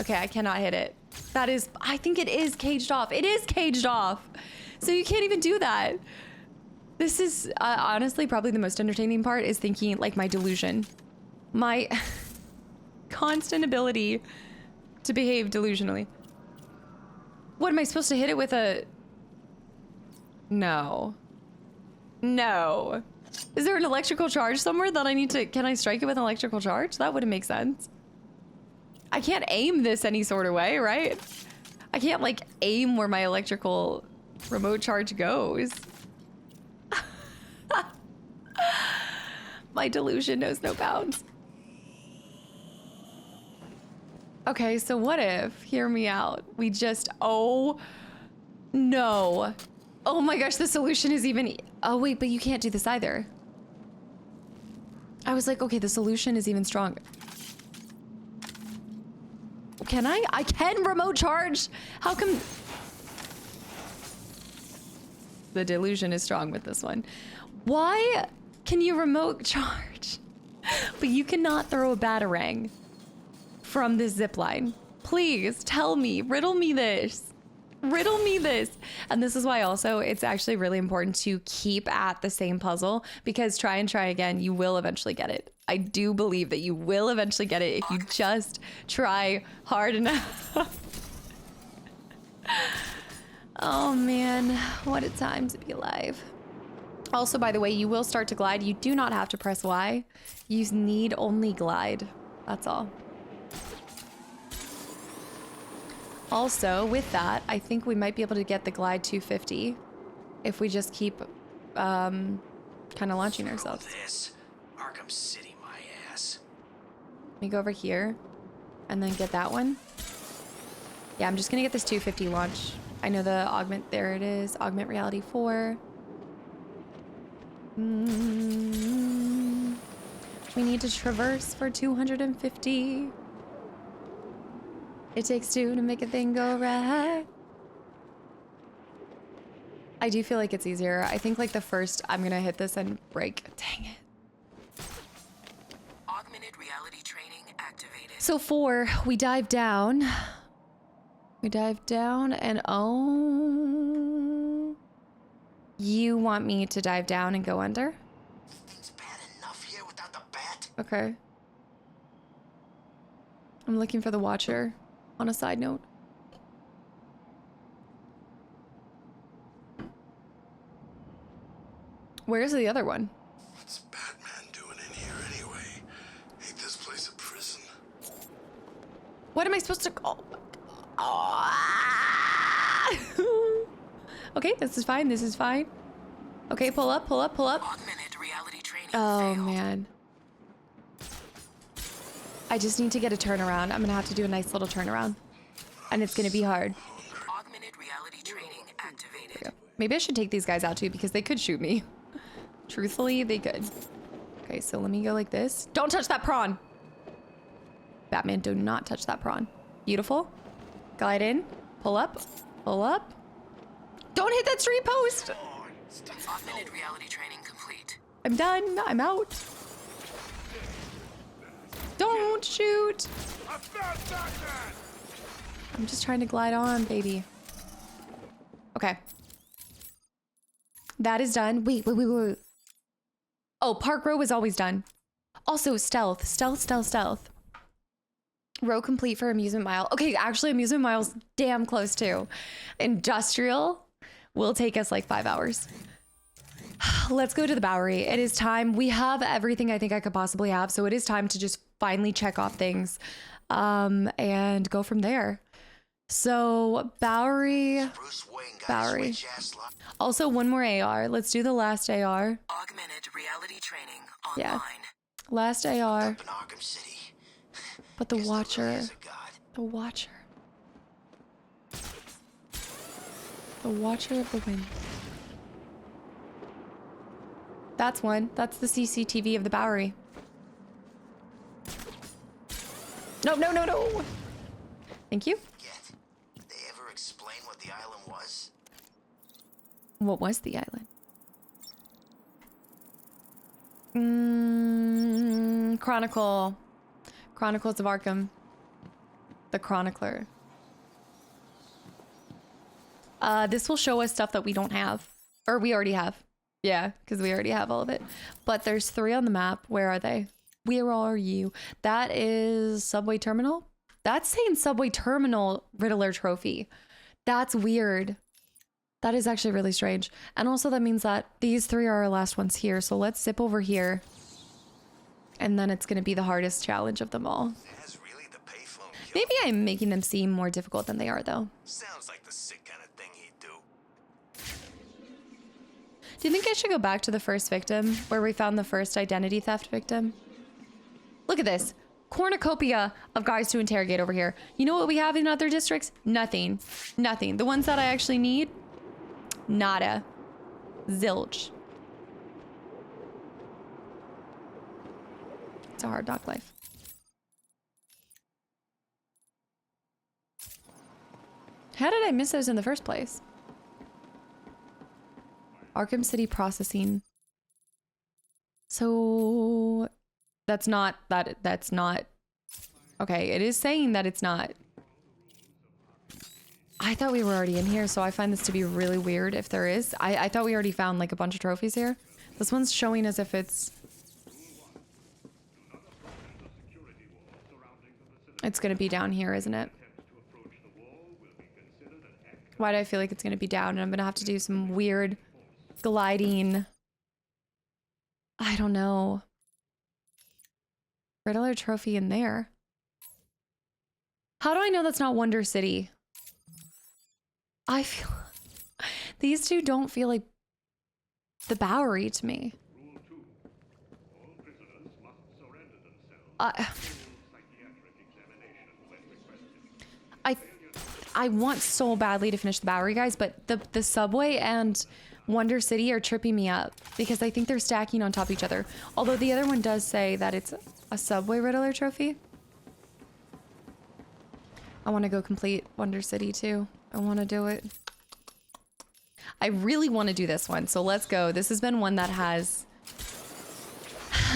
Okay, I cannot hit it. That is, I think it is caged off. It is caged off. So you can't even do that. This is honestly probably the most entertaining part is thinking like my delusion. My constant ability to behave delusionally. What, am I supposed to hit it with a... No. No. Is there an electrical charge somewhere that I need to... Can I strike it with an electrical charge? That wouldn't make sense. I can't aim this any sort of way, right? I can't, like, aim where my electrical remote charge goes. My delusion knows no bounds. Okay, so what if, hear me out, we just, oh, no. Oh my gosh, the solution is even, oh wait, but you can't do this either. I was like, okay, the solution is even stronger. Can I? I can remote charge? How come? The delusion is strong with this one. Why can you remote charge, but you cannot throw a batarang from this zip line? Please tell me, riddle me this. Riddle me this. And this is why also it's actually really important to keep at the same puzzle, because try and try again, you will eventually get it. I do believe that you will eventually get it if you just try hard enough. Oh man, what a time to be alive. Also, by the way, you will start to glide. You do not have to press Y. You need only glide. That's all. Also, with that, I think we might be able to get the glide 250 if we just keep kind of launching ourselves. This Arkham City, my ass. Let me go over here and then get that one. Yeah, I'm just gonna get this 250 launch. I know the augment, there it is. Augment reality 4. We need to traverse for 250. It takes 2 to make a thing go right. I do feel like it's easier. I think like the first, I'm gonna hit this and break. Dang it. Augmented reality training activated. So 4, we dive down. We dive down and oh. You want me to dive down and go under? It's bad enough here without the bat. Okay. I'm looking for the Watcher on a side note. Where's the other one? What's Batman doing in here anyway? Ain't this place a prison? What am I supposed to call? Oh. Okay, this is fine. This is fine. Okay, pull up, pull up, pull up. Augmented reality training Oh, failed. man. I just need to get a turnaround. I'm gonna have to do a nice little turnaround. And it's gonna be hard. Augmented reality training activated. Maybe I should take these guys out too because they could shoot me. Truthfully, they could. Okay, so let me go like this. Don't touch that prawn. Batman, do not touch that prawn. Beautiful. Glide in. Pull up. Pull up. Don't hit that street post. Augmented reality training complete. I'm done. I'm out. Don't shoot. I'm just trying to glide on, baby. Okay. That is done. Wait. Oh, Park Row is always done. Also, stealth. Stealth. Row complete for Amusement Mile. Okay, actually, Amusement Mile's damn close too. Industrial will take us like 5 hours. Let's go to the Bowery. It is time. We have everything I think I could possibly have, so it is time to just finally check off things and go from there. So, Bowery. Also, one more AR. Let's do the last AR. Augmented reality training online. Yeah. Last AR. But the Watcher. The Watcher. The Watcher of the Wind. That's one. That's the CCTV of the Bowery. No. Thank you. Did they ever explain what the island was? What was the island? Chronicles of Arkham. The Chronicler. This will show us stuff that we don't have. Or we already have. Yeah, because we already have all of it. But there's 3 on the map. Where are they? Where are you? That is Subway Terminal? That's saying Subway Terminal Riddler trophy. That's weird. That is actually really strange. And also that means that these 3 are our last ones here. So let's zip over here. And then it's going to be the hardest challenge of them all. Maybe I'm making them seem more difficult than they are, though. Sounds like the sick kind of thing he'd do. Do you think I should go back to the first victim, where we found the first identity theft victim? Look at this. Cornucopia of guys to interrogate over here. You know what we have in other districts? Nothing. The ones that I actually need? Nada. Zilch. It's a hard knock life. How did I miss those in the first place? Arkham City processing. So that's not. Okay, it is saying that it's not. I thought we were already in here, so I find this to be really weird if there is. I thought we already found like a bunch of trophies here. This one's showing as if it's gonna be down here, isn't it? Why do I feel like it's gonna be down and I'm gonna have to do some weird gliding? I don't know. Riddler trophy in there. How do I know that's not Wonder City? I feel these two don't feel like the Bowery to me. I want so badly to finish the Bowery, guys, but the subway and Wonder City are tripping me up because I think they're stacking on top of each other. Although the other one does say that it's a subway Riddler trophy. I want to go complete Wonder City too. I want to do it. I really want to do this one, so let's go. This has been one that has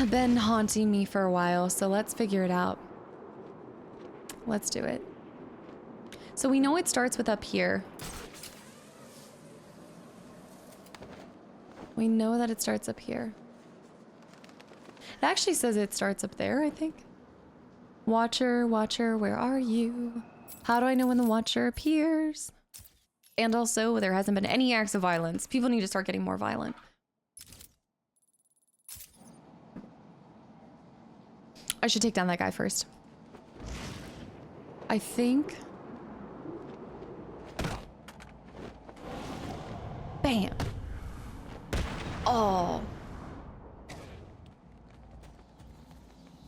been haunting me for a while, so let's figure it out. Let's do it. So we know it starts with up here. We know that it starts up here. It actually says it starts up there, I think. Watcher, Watcher, where are you? How do I know when the Watcher appears? And also, there hasn't been any acts of violence. People need to start getting more violent. I should take down that guy first. I think... Bam! Oh.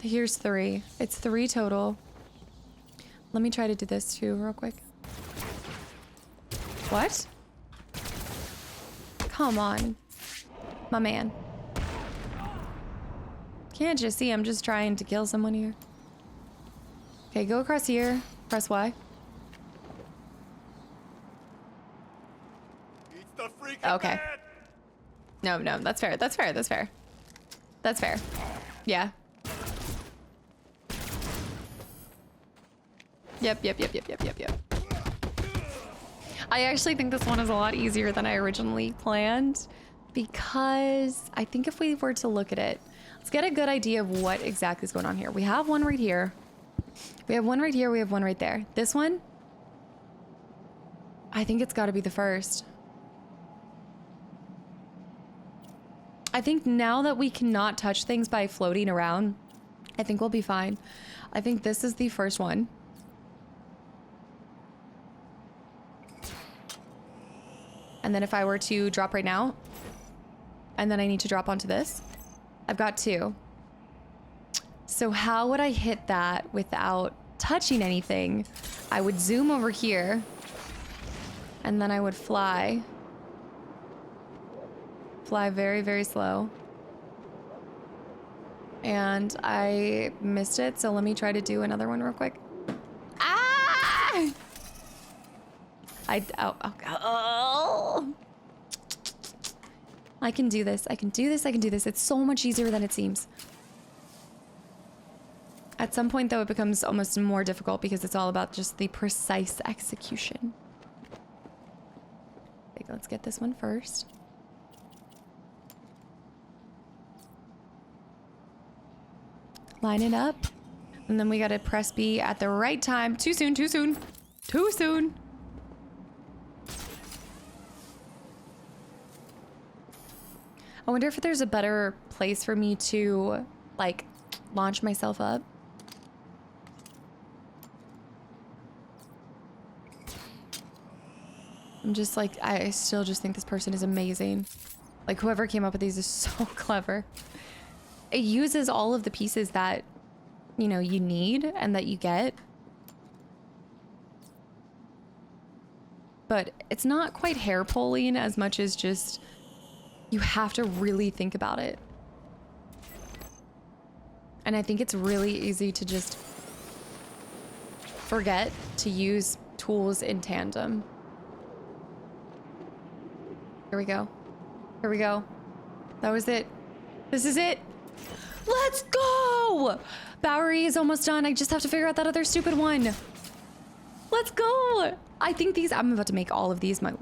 Here's 3. It's 3 total. Let me try to do this too real quick. What? Come on. My man. Can't you see I'm just trying to kill someone here? Okay, go across here. Press Y. Okay. No, that's fair. That's fair. That's fair. That's fair. Yeah. Yep. I actually think this one is a lot easier than I originally planned because I think if we were to look at it, let's get a good idea of what exactly is going on here. We have one right here. We have one right here. We have one right there. This one, I think it's got to be the first. I think now that we cannot touch things by floating around, I think we'll be fine. I think this is the first one. And then if I were to drop right now, and then I need to drop onto this, I've got 2. So how would I hit that without touching anything? I would zoom over here, and then I would fly. Fly very, very slow. And I missed it, so let me try to do another one real quick. Ah! Oh. I can do this. I can do this. I can do this. It's so much easier than it seems. At some point, though, it becomes almost more difficult because it's all about just the precise execution. Okay, let's get this one first. Line it up. And then we gotta press B at the right time. Too soon, too soon. Too soon. I wonder if there's a better place for me to, like, launch myself up. I'm just like, I still just think this person is amazing. Like, whoever came up with these is so clever. It uses all of the pieces that, you know, you need and that you get. But it's not quite hair pulling as much as just, you have to really think about it. And I think it's really easy to just forget to use tools in tandem. Here we go. Here we go. That was it. This is it. Let's go! Bowery is almost done. I just have to figure out that other stupid one. Let's go! I think these, I'm about to make all of these my...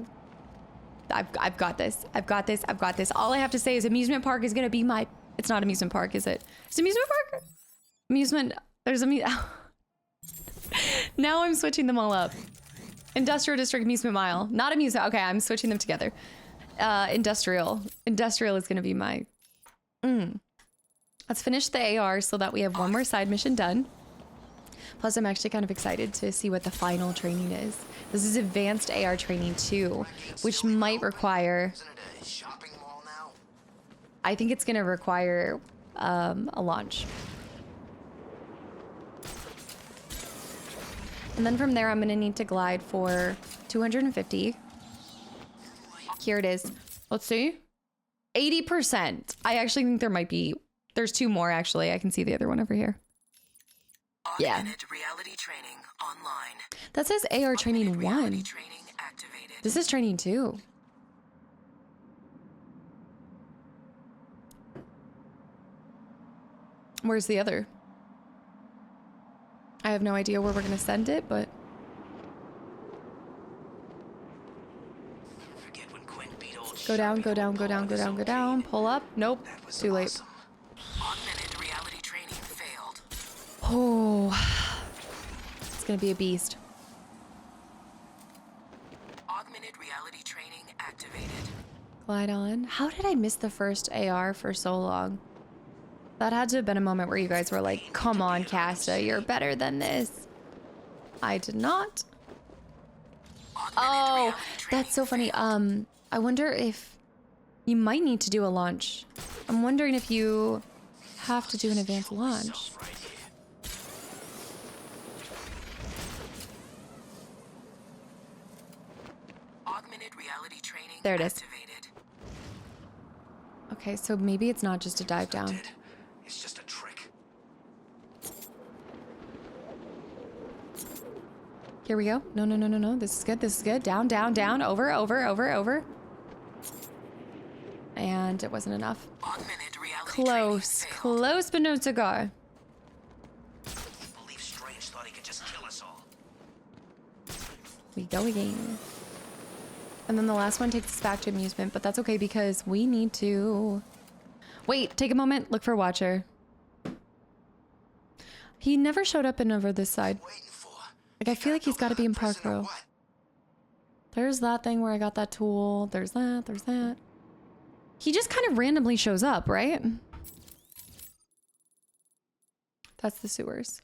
I've got this. I've got this. I've got this. All I have to say is amusement park is gonna be my... It's not amusement park, is it? It's amusement park? Amusement... There's a... Now I'm switching them all up. Industrial District Amusement Mile. Not amusement. Okay, I'm switching them together. Industrial. Industrial is gonna be my... Let's finish the AR so that we have one more side mission done. Plus, I'm actually kind of excited to see what the final training is. This is advanced AR training too, which might require... I think it's gonna require a launch. And then from there, I'm gonna need to glide for 250. Here it is. Let's see. 80%. I actually think there might be, there's 2 more actually. I can see the other one over here. Yeah. Reality training online. That says AR training 1. This is training 2. Where's the other? I have no idea where we're gonna send it, but go down, go down, go down, go down, go down. Pull up. Nope. Too late. Oh, it's gonna be a beast. Augmented reality training activated. Glide on. How did I miss the first AR for so long? That had to have been a moment where you guys were like, come on, Casta, you're better than this. I did not. Oh, that's so funny. I wonder if you might need to do a launch. I'm wondering if you have to do an advanced launch. There it is. Okay, so maybe it's not just a dive down. It's just a trick. Here we go. No, no, no, no, no. This is good. This is good. Down, down, down. Over, over, over, over. And it wasn't enough. Close. Close, but no cigar. Believe Strange thought he could just kill us all. We go again. And then the last one takes us back to amusement, but that's okay because we need to... Wait, take a moment. Look for Watcher. He never showed up in over this side. Like, I feel like he's got to be in Park Row. There's that thing where I got that tool. There's that. There's that. He just kind of randomly shows up, right? That's the sewers.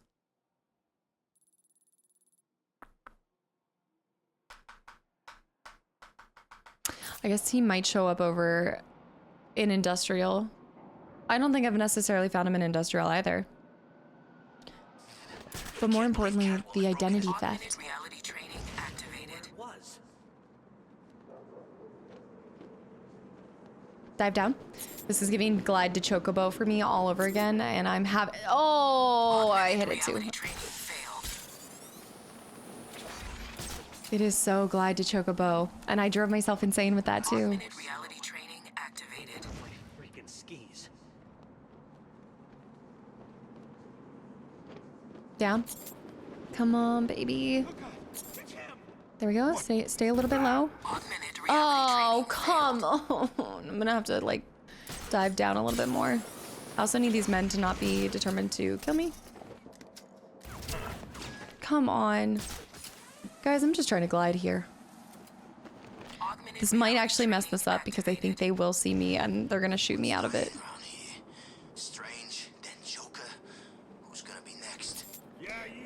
I guess he might show up over in Industrial. I don't think I've necessarily found him in Industrial either. But more importantly, the identity theft. Dive down. This is giving glide to Chocobo for me all over again, and I'm having... Oh, I hit it too. It is so glide to Chocobo, and I drove myself insane with that too. Freaking skis. Down. Come on, baby. There we go. Stay a little bit low. Oh, come on. I'm gonna have to, like, dive down a little bit more. I also need these men to not be determined to kill me. Come on. Guys, I'm just trying to glide here. This might actually mess this up because I think they will see me and they're gonna shoot me out of it.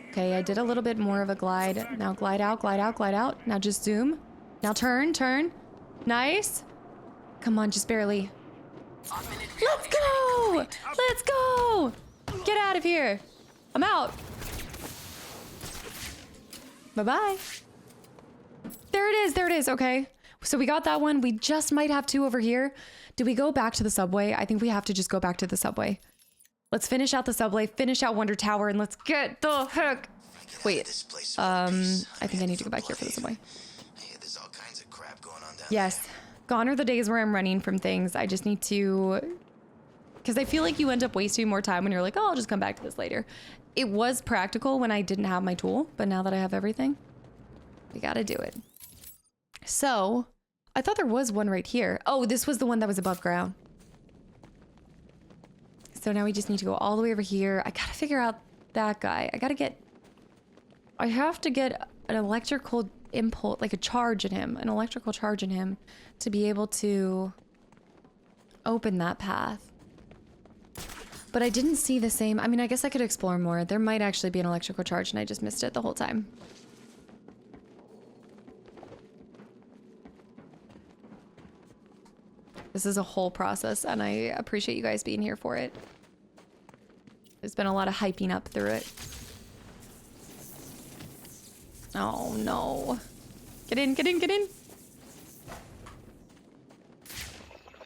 Okay, I did a little bit more of a glide. Now glide out, glide out, glide out. Now just zoom. Now turn, turn. Nice. Come on, just barely. Let's go! Let's go! Get out of here. I'm out. Bye-bye. There it is, there it is, okay. So we got that one. We just might have 2 over here. Do we go back to the subway? I think we have to just go back to the subway. Let's finish out the subway, finish out Wonder Tower, and let's get the heck. Wait, I think I need to go back here for the subway. Yes, gone are the days where I'm running from things. I just need to, because I feel like you end up wasting more time when you're like, oh, I'll just come back to this later. It was practical when I didn't have my tool, but now that I have everything, we gotta do it. So, I thought there was one right here. Oh, this was the one that was above ground. So now we just need to go all the way over here. I gotta figure out that guy. I have to get an electrical impulse, like a charge in him, an electrical charge in him to be able to open that path. But I didn't see the same. I mean, I guess I could explore more. There might actually be an electrical charge and I just missed it the whole time. This is a whole process, and I appreciate you guys being here for it. There's been a lot of hyping up through it. Oh no. Get in, get in, get in.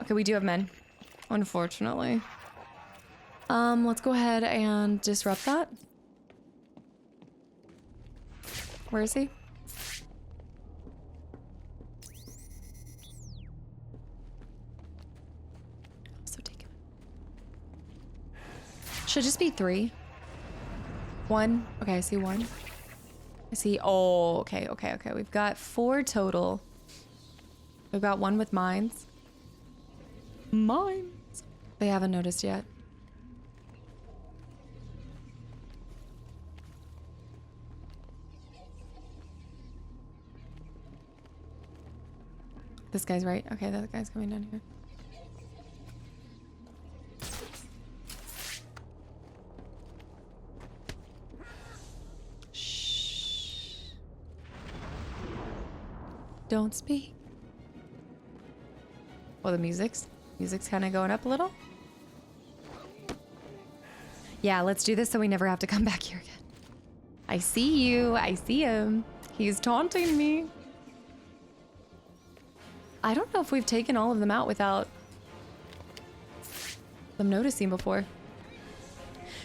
Okay, we do have men. Unfortunately. Let's go ahead and disrupt that. Where is he? So taken. Should just be 3. 1. Okay, I see 1. I see. Oh, okay, okay, okay. We've got 4 total. We've got 1 with mines. Mines. They haven't noticed yet. This guy's right. Okay, that guy's coming down here. Shh. Don't speak. Well, the music's kind of going up a little. Yeah, let's do this so we never have to come back here again. I see you. I see him. He's taunting me. I don't know if we've taken all of them out without them noticing before.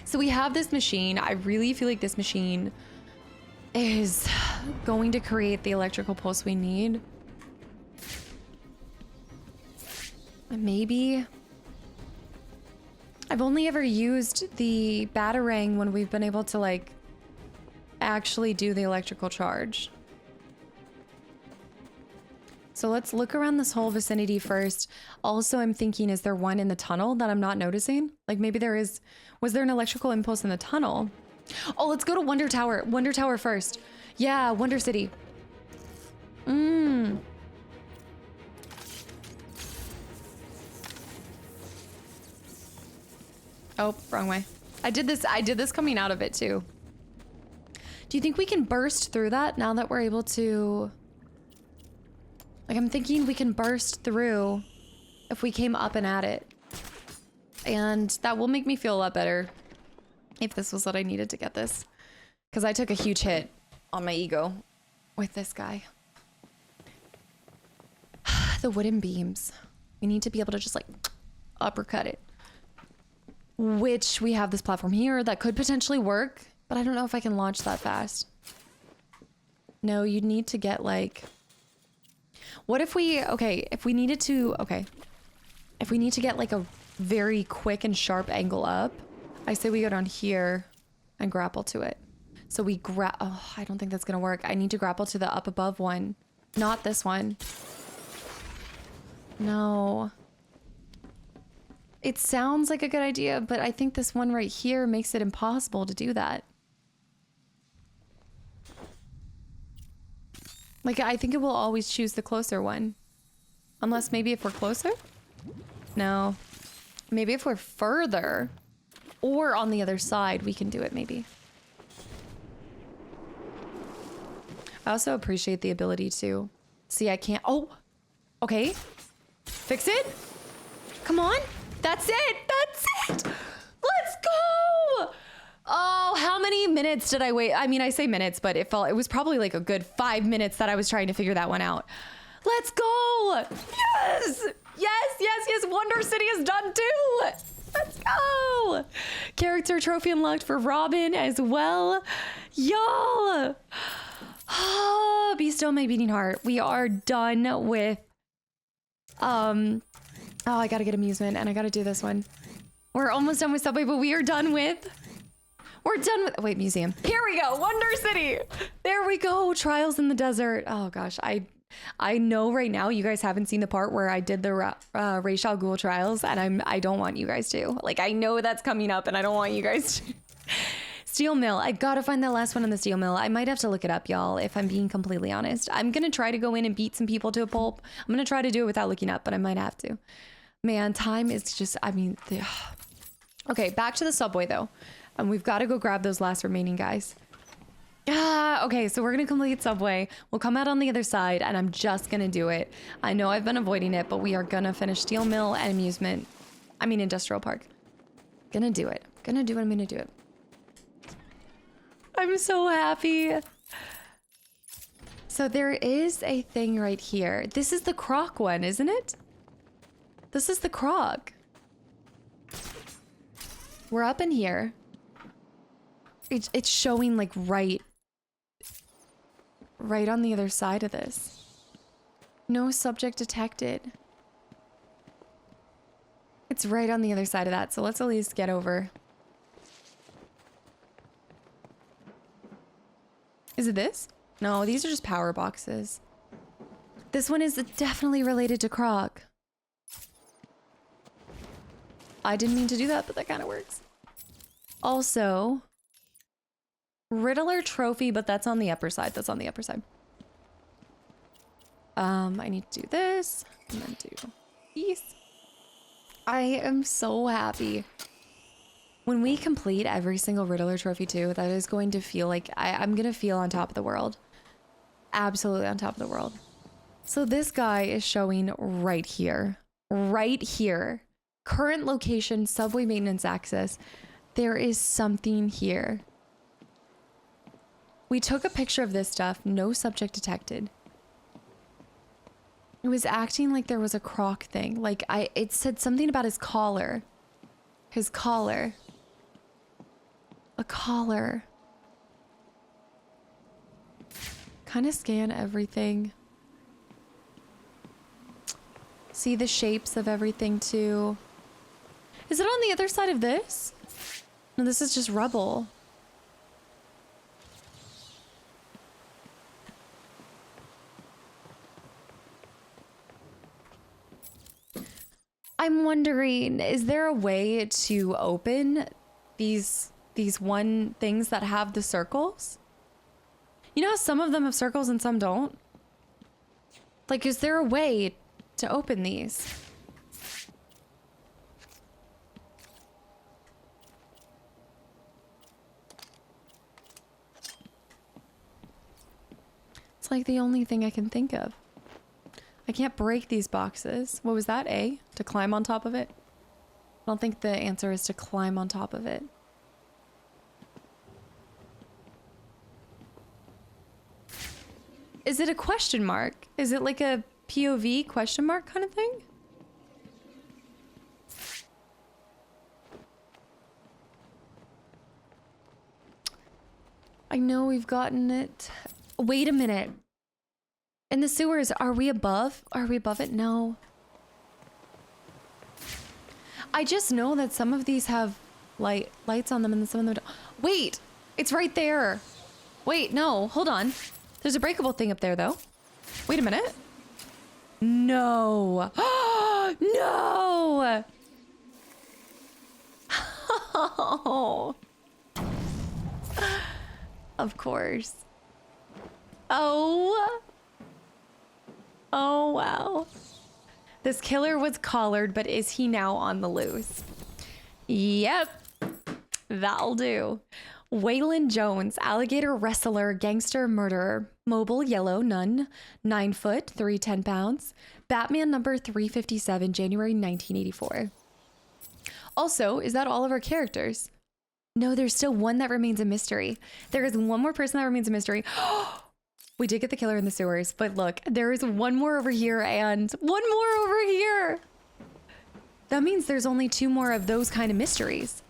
So we have this machine. I really feel like this machine is going to create the electrical pulse we need. Maybe. I've only ever used the batarang when we've been able to like actually do the electrical charge. So let's look around this whole vicinity first. Also, I'm thinking, is there one in the tunnel that I'm not noticing? Like maybe there is. Was there an electrical impulse in the tunnel? Oh, let's go to Wonder Tower. Wonder Tower first. Yeah, Wonder City. Oh, wrong way. I did this coming out of it too. Do you think we can burst through that now that we're able to... Like, I'm thinking we can burst through if we came up and at it. And that will make me feel a lot better if this was what I needed to get this. Because I took a huge hit on my ego with this guy. The wooden beams. We need to be able to just, like, uppercut it. Which we have this platform here that could potentially work. But I don't know if I can launch that fast. No, you'd need to get, like... What if we, okay, if we needed to, okay. If we need to get like a very quick and sharp angle up, I say we go down here and grapple to it. So we oh, I don't think that's gonna work. I need to grapple to the up above one, not this one. No. It sounds like a good idea, but I think this one right here makes it impossible to do that. Like, I think it will always choose the closer one. Unless maybe if we're closer? No. Maybe if we're further or on the other side, we can do it maybe. I also appreciate the ability to see I can't. Oh, okay. Fix it. Come on. That's it. That's it. Let's go. Oh, how many minutes did I wait? I mean, I say minutes, but it was probably like a good 5 minutes that I was trying to figure that one out. Let's go. Yes. Yes, yes, yes. Wonder City is done too. Let's go. Character trophy unlocked for Robin as well. Y'all. Oh, be still my beating heart. We are done with, oh, I gotta get amusement and I gotta do this one. We're almost done with Subway, but we are done with... We're done with, wait, museum. Here we go, Wonder City. There we go, Trials in the Desert. Oh gosh, I know right now you guys haven't seen the part where I did the Ra's al Ghul trials, and I don't want you guys to. Like, I know that's coming up, and I don't want you guys to. Steel Mill, I gotta find that last one on the Steel Mill. I might have to look it up, y'all, if I'm being completely honest. I'm gonna try to go in and beat some people to a pulp. I'm gonna try to do it without looking up, but I might have to. Man, time is just, I mean, okay, back to the subway though. And we've got to go grab those last remaining guys. Okay, so we're gonna complete Subway. We'll come out on the other side, and I'm just gonna do it. I know I've been avoiding it, but we are gonna finish Steel Mill and Amusement. I mean, Industrial Park. Gonna do it. Gonna do it. I'm gonna do it. I'm so happy. So there is a thing right here. This is the croc one, isn't it? This is the croc. We're up in here. It's showing like right on the other side of this. No subject detected. It's right on the other side of that, so let's at least get over. Is it this? No, these are just power boxes. This one is definitely related to Croc. I didn't mean to do that, but that kind of works. Also, Riddler trophy, but that's on the upper side. That's on the upper side. I need to do this and then do these. I am so happy. When we complete every single Riddler trophy too, that is going to feel like I'm gonna feel on top of the world. Absolutely on top of the world. So this guy is showing right here. Right here. Current location, subway maintenance access. There is something here. We took a picture of this stuff. No subject detected. It was acting like there was a croc thing. Like it said something about his collar. His collar. A collar. Kind of scan everything. See the shapes of everything too. Is it on the other side of this? No, this is just rubble. I'm wondering, is there a way to open these one things that have the circles? You know how some of them have circles and some don't? Like, is there a way to open these? It's like the only thing I can think of. I can't break these boxes. What was that, A? To climb on top of it? I don't think the answer is to climb on top of it. Is it a question mark? Is it like a POV question mark kind of thing? I know we've gotten it. Wait a minute. In the sewers, are we above? Are we above it? No. I just know that some of these have lights on them and some of them don't. Wait, it's right there. Wait, no, hold on. There's a breakable thing up there though. Wait a minute. No. No. Oh. Of course. Oh. Oh, wow. This killer was collared, but is he now on the loose? Yep. That'll do. Waylon Jones, alligator wrestler, gangster murderer, mobile, yellow, none, 9 foot, 310 pounds, Batman number 357, January 1984. Also, is that all of our characters? No, there's still one that remains a mystery. There is one more person that remains a mystery. We did get the killer in the sewers, but look, there is one more over here and one more over here. That means there's only 2 more of those kind of mysteries.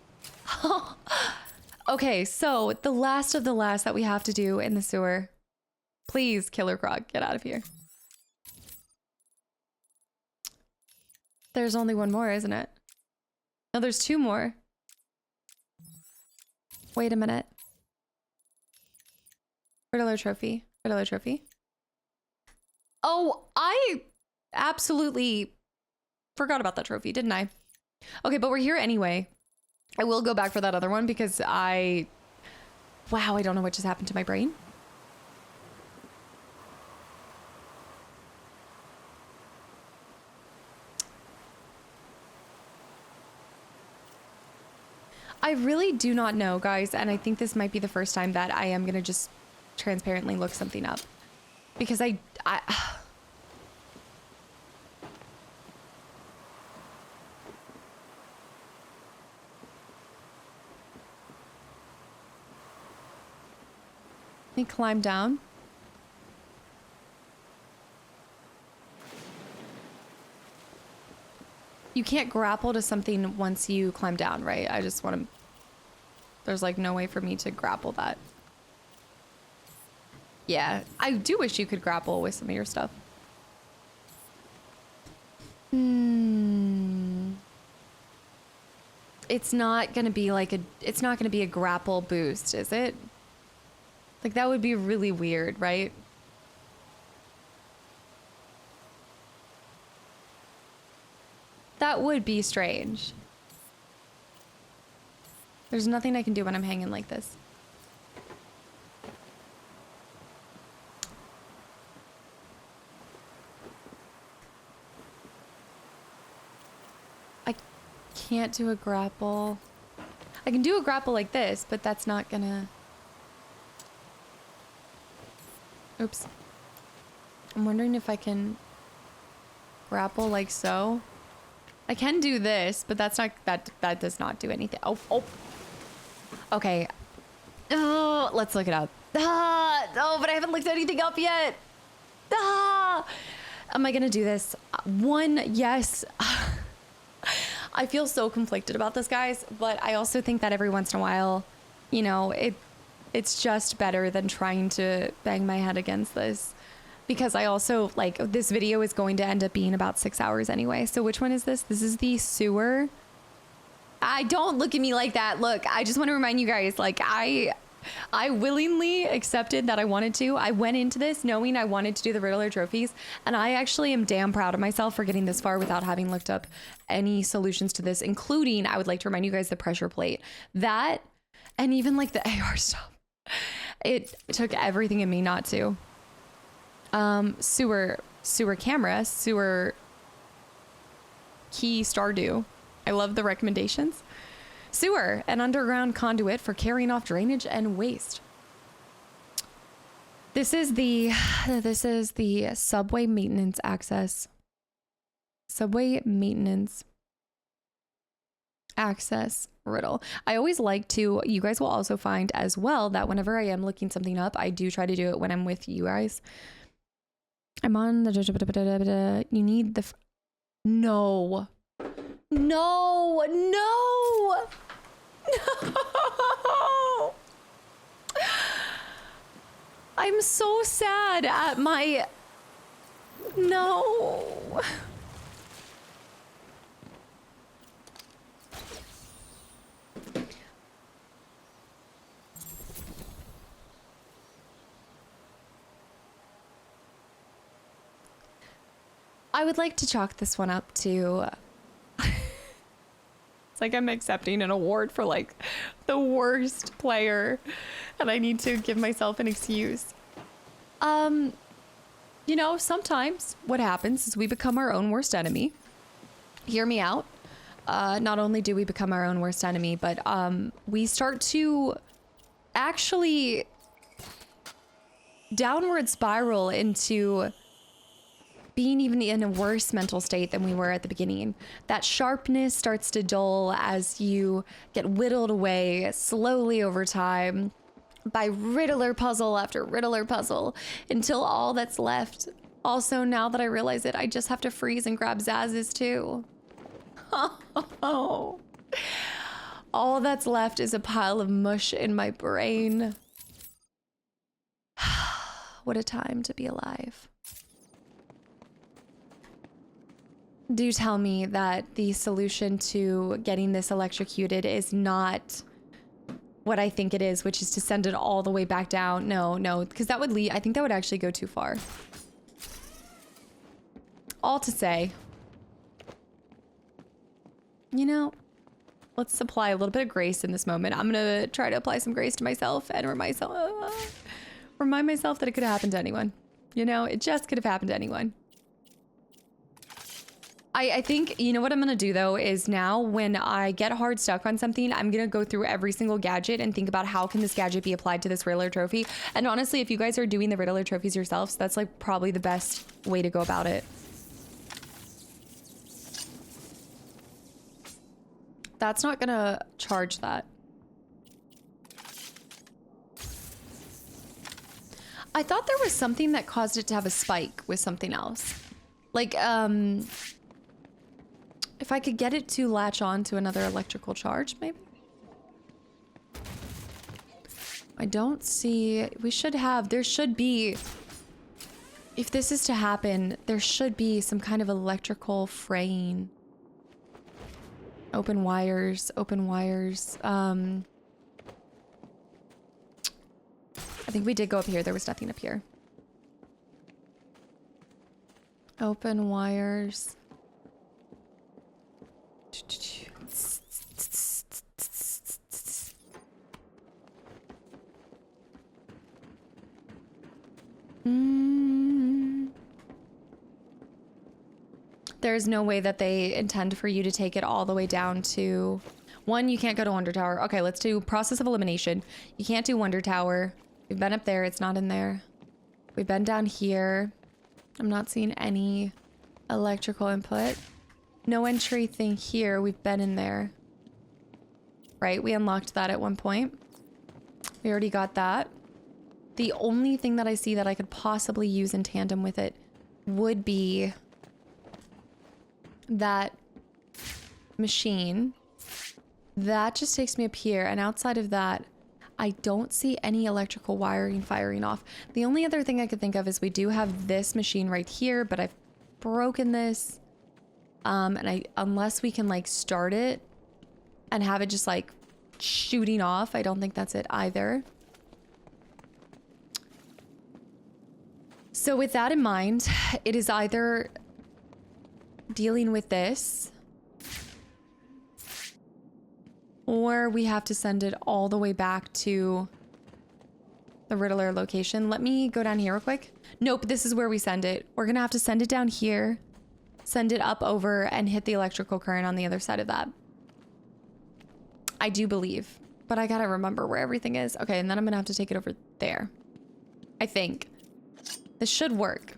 Okay, so the last of the last that we have to do in the sewer. Please, Killer Croc, get out of here. There's only one more, isn't it? No, there's 2 more. Wait a minute. Riddler trophy. Riddler trophy. Oh, I absolutely forgot about that trophy, didn't I? Okay, but we're here anyway. I will go back for that other one because wow, I don't know what just happened to my brain. I really do not know, guys, and I think this might be the first time that I am gonna just transparently look something up because I let me climb down. You can't grapple to something once you climb down, right? I just want to... There's like no way for me to grapple that. Yeah, I do wish you could grapple with some of your stuff. It's not gonna be like it's not gonna be a grapple boost, is it? Like that would be really weird, right? That would be strange. There's nothing I can do when I'm hanging like this. I can't do a grapple. I can do a grapple like this, but that's not gonna... Oops. I'm wondering if I can grapple like so. I can do this, but that's not, that does not do anything. Oh. Okay. Oh, let's look it up. Oh, but I haven't looked anything up yet. Am I gonna do this? Yes. I feel so conflicted about this, guys, but I also think that every once in a while, you know, it's just better than trying to bang my head against this. Because I also, like, this video is going to end up being about 6 hours anyway. So which one is this? This is the sewer. Don't look at me like that. Look, I just want to remind you guys, like, I willingly accepted that I wanted to. I went into this knowing I wanted to do the Riddler trophies. And I actually am damn proud of myself for getting this far without having looked up any solutions to this, including, I would like to remind you guys, the pressure plate. That, and even like the AR stuff. It took everything in me not to. Sewer camera, sewer key Stardew. I love the recommendations. Sewer, an underground conduit for carrying off drainage and waste. This is the subway maintenance access. Subway maintenance access riddle. I always like to, you guys will also find as well that whenever I am looking something up, I do try to do it when I'm with you guys. I'm on the... You need the... No. I'm so sad at my... No. I would like to chalk this one up to... It's like I'm accepting an award for like the worst player and I need to give myself an excuse. You know, sometimes what happens is we become our own worst enemy. Hear me out. Not only do we become our own worst enemy, but we start to actually downward spiral into being even in a worse mental state than we were at the beginning. That sharpness starts to dull as you get whittled away slowly over time by Riddler puzzle after Riddler puzzle until all that's left. Also, now that I realize it, I just have to freeze and grab Zaz's too. Oh. All that's left is a pile of mush in my brain. What a time to be alive. Do tell me that the solution to getting this electrocuted is not what I think it is, which is to send it all the way back down. No, because that would lead, I think that would actually go too far. All to say, you know, let's apply a little bit of grace in this moment. I'm gonna try to apply some grace to myself and remind myself that it could have happened to anyone. You know, it just could have happened to anyone. I think, you know what I'm going to do, though, is now when I get hard stuck on something, I'm going to go through every single gadget and think about how can this gadget be applied to this Riddler trophy. And honestly, if you guys are doing the Riddler trophies yourselves, that's like probably the best way to go about it. That's not going to charge that. I thought there was something that caused it to have a spike with something else. Like, If I could get it to latch on to another electrical charge, maybe? I don't see... there should be... If this is to happen, there should be some kind of electrical fraying. Open wires, open wires. I think we did go up here. There was nothing up here. Open wires. There's no way that they intend for you to take it all the way down to... One, you can't go to Wonder Tower. Okay, let's do process of elimination. You can't do Wonder Tower. We've been up there. It's not in there. We've been down here. I'm not seeing any electrical input. No entry thing here. We've been in there. Right? We unlocked that at one point. We already got that. The only thing that I see that I could possibly use in tandem with it would be that machine. That just takes me up here, and outside of that, I don't see any electrical wiring firing off. The only other thing I could think of is we do have this machine right here, but I've broken this. And unless we can like start it and have it just like shooting off, I don't think that's it either. So with that in mind, it is either dealing with this, or we have to send it all the way back to the Riddler location. Let me go down here real quick. Nope, this is where we send it. We're gonna have to send it down here, send it up over, and hit the electrical current on the other side of that. I do believe, but I gotta remember where everything is. Okay, and then I'm gonna have to take it over there. I think. This should work.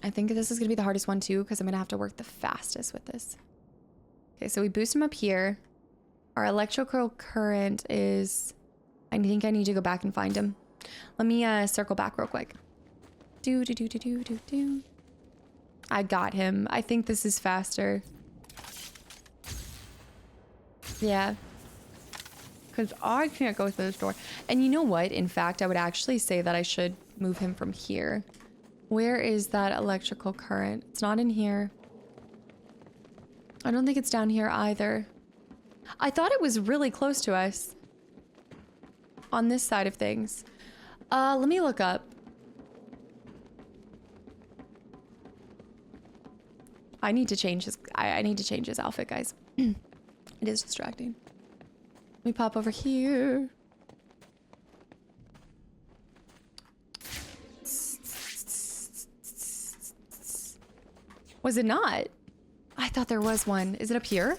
I think this is gonna be the hardest one too, because I'm gonna have to work the fastest with this. Okay, so we boost him up here. Our electrical current is... I think I need to go back and find him. Let me circle back real quick. Do. I got him. I think this is faster. Yeah. Because I can't go through this door. And you know what? In fact, I would actually say that I should move him from here. Where is that electrical current? It's not in here. I don't think it's down here either. I thought it was really close to us. On this side of things. Let me look up. I need to change his... I need to change his outfit, guys. It is distracting. Let me pop over here. Was it not? I thought there was one. Is it up here?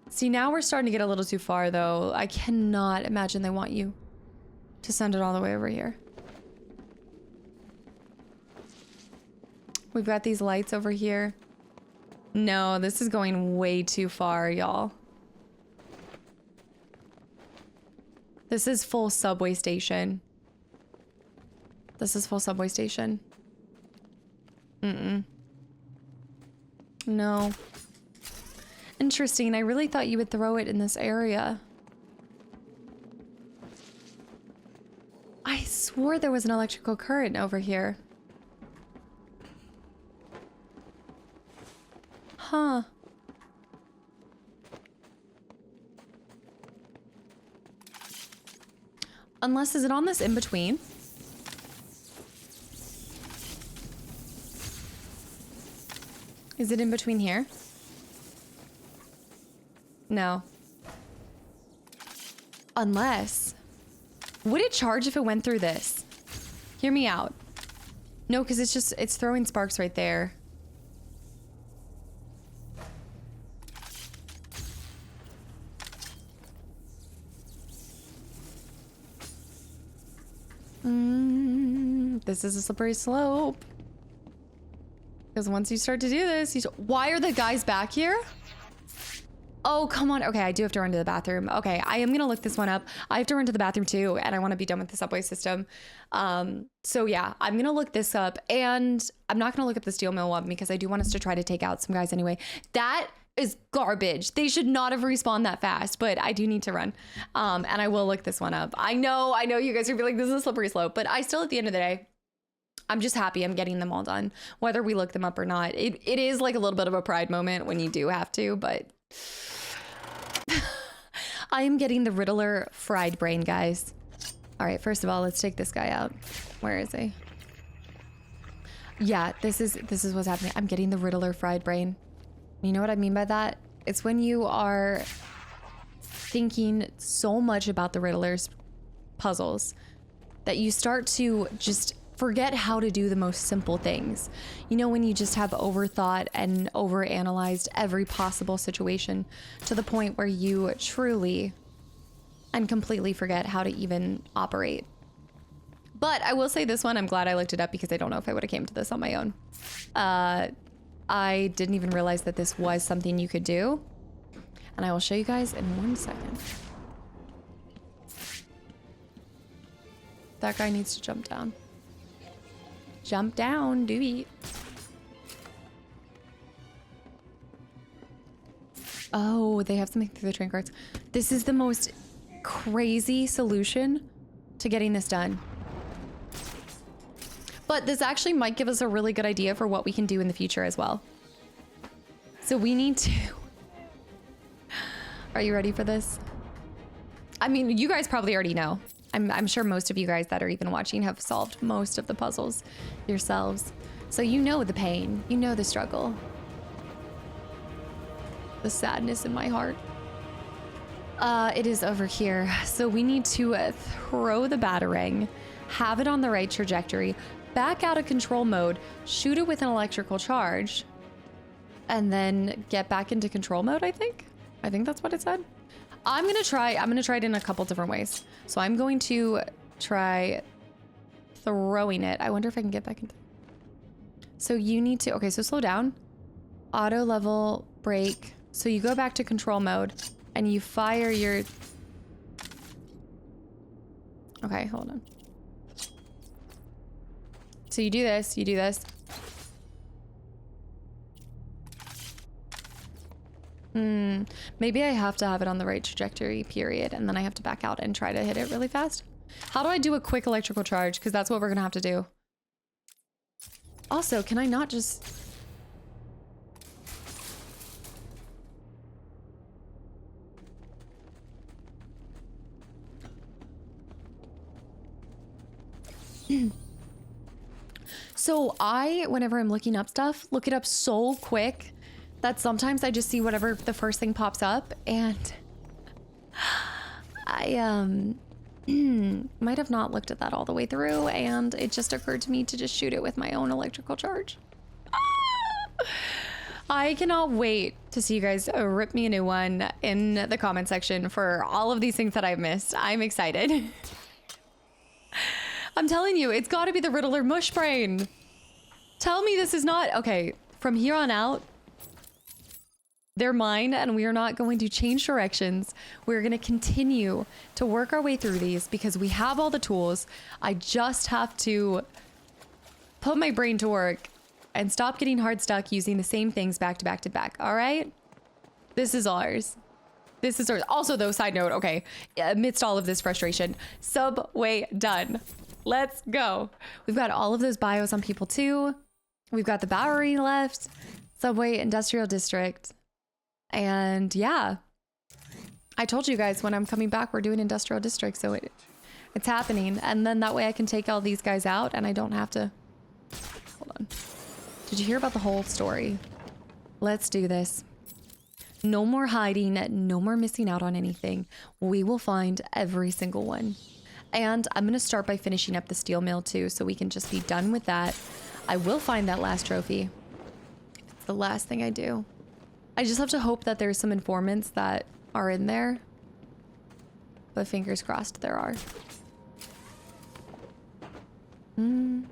See, now we're starting to get a little too far, though. I cannot imagine they want you to send it all the way over here. We've got these lights over here. No, this is going way too far, y'all. This is full subway station. This is full subway station. No. Interesting. I really thought you would throw it in this area. I swore there was an electrical current over here. Huh. Unless, is it on this in-between? Is it in between here? No. Unless... Would it charge if it went through this? Hear me out. No, because it's just... It's throwing sparks right there. This is a slippery slope. Because once you start to do this, why are the guys back here? Oh, come on. Okay, I do have to run to the bathroom. Okay, I am going to look this one up. I have to run to the bathroom too, and I want to be done with the subway system. So yeah, I'm going to look this up, and I'm not going to look up the steel mill one because I do want us to try to take out some guys anyway. That is garbage. They should not have respawned that fast, but I do need to run. And I will look this one up. I know you guys are be like, this is a slippery slope, but I still, at the end of the day, I'm just happy I'm getting them all done, whether we look them up or not. It is like a little bit of a pride moment when you do have to, but I am getting the Riddler fried brain, guys. All right, first of all, let's take this guy out. Where is he? Yeah, this is what's happening. I'm getting the Riddler fried brain. You know what I mean by that? It's when you are thinking so much about the Riddler's puzzles that you start to just forget how to do the most simple things. You know, when you just have overthought and overanalyzed every possible situation to the point where you truly and completely forget how to even operate. But I will say this one, I'm glad I looked it up because I don't know if I would have came to this on my own. I didn't even realize that this was something you could do. And I will show you guys in 1 second. That guy needs to jump down. Jump down, doobie. Oh, they have something through the train carts. This is the most crazy solution to getting this done. But this actually might give us a really good idea for what we can do in the future as well. So we need to... Are you ready for this? I mean, you guys probably already know. I'm sure most of you guys that are even watching have solved most of the puzzles yourselves. So you know the pain, you know the struggle, the sadness in my heart. It is over here. So we need to throw the batarang, have it on the right trajectory, back out of control mode, shoot it with an electrical charge, and then get back into control mode, I think. I think that's what it said. I'm gonna try it in a couple different ways. So I'm going to try throwing it. I wonder if I can get back into... So you need to, okay, so slow down. Auto level, brake. So you go back to control mode and you fire your... Okay, hold on. So you do this, you do this. Maybe I have to have it on the right trajectory, period, and then I have to back out and try to hit it really fast. How do I do a quick electrical charge? Because that's what we're gonna have to do. Also, can I not just... So whenever I'm looking up stuff, look it up so quick that sometimes I just see whatever the first thing pops up, and I might have not looked at that all the way through, and it just occurred to me to just shoot it with my own electrical charge. I cannot wait to see you guys rip me a new one in the comment section for all of these things that I've missed. I'm excited. I'm telling you, it's got to be the Riddler mush brain. Tell me this is not... Okay, from here on out, they're mine, and we are not going to change directions. We're going to continue to work our way through these because we have all the tools. I just have to put my brain to work and stop getting hard stuck using the same things back to back to back. All right? This is ours. This is ours. Also, though, side note, okay, amidst all of this frustration, subway done. Let's go. We've got all of those bios on people too. We've got the Bowery left, subway, industrial district. And yeah, I told you guys when I'm coming back, we're doing industrial district. So it's happening. And then that way I can take all these guys out and I don't have to, hold on. Did you hear about the whole story? Let's do this. No more hiding, no more missing out on anything. We will find every single one. And I'm going to start by finishing up the steel mill too, so we can just be done with that. I will find that last trophy. It's the last thing I do. I just have to hope that there's some informants that are in there. But fingers crossed there are. On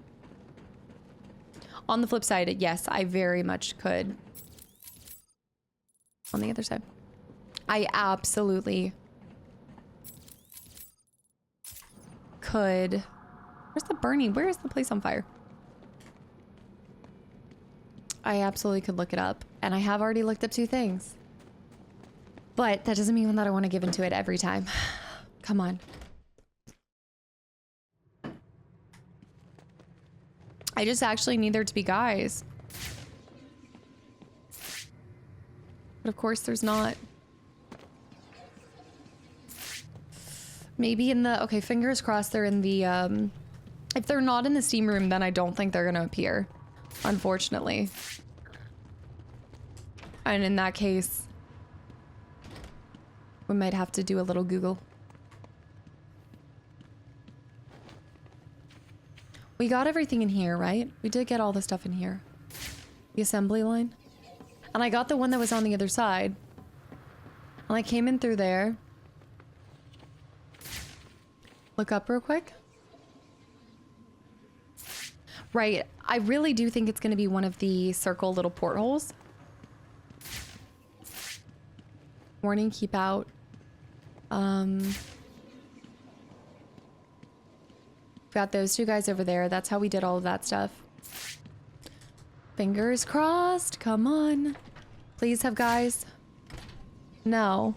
the flip side, yes, I very much could. On the other side. I absolutely could. Where's the burning? Where is the place on fire? I absolutely could look it up. And I have already looked up 2 things. But that doesn't mean that I want to give into it every time. Come on. I just actually need there to be guys. But of course there's not. Maybe in the, okay, fingers crossed they're in the, if they're not in the steam room, then I don't think they're gonna appear, unfortunately. And in that case, we might have to do a little Google. We got everything in here, right? We did get all the stuff in here. The assembly line. And I got the one that was on the other side. And I came in through there. Look up real quick. Right. I really do think it's going to be one of the circle little portholes. Warning, keep out. Got those 2 guys over there. That's how we did all of that stuff. Fingers crossed. Come on. Please have guys. No.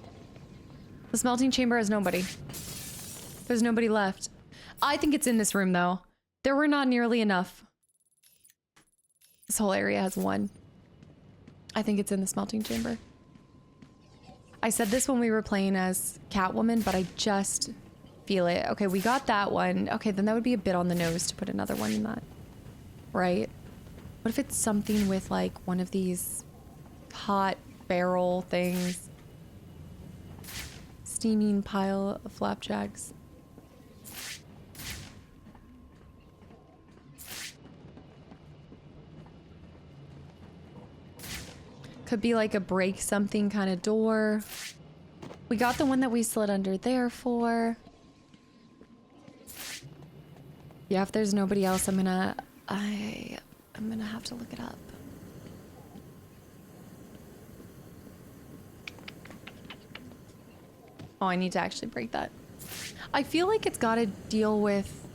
The smelting chamber has nobody. There's nobody left. I think it's in this room, though. There were not nearly enough. This whole area has 1. I think it's in the smelting chamber. I said this when we were playing as Catwoman, but I just feel it. Okay, we got that one. Okay, then that would be a bit on the nose to put another one in that. Right? What if it's something with, like, one of these hot barrel things? Steaming pile of flapjacks. Could be like a break something kind of door. We got the one that we slid under there for. Yeah, if there's nobody else, I'm gonna have to look it up. Oh, I need to actually break that. I feel like it's got to deal with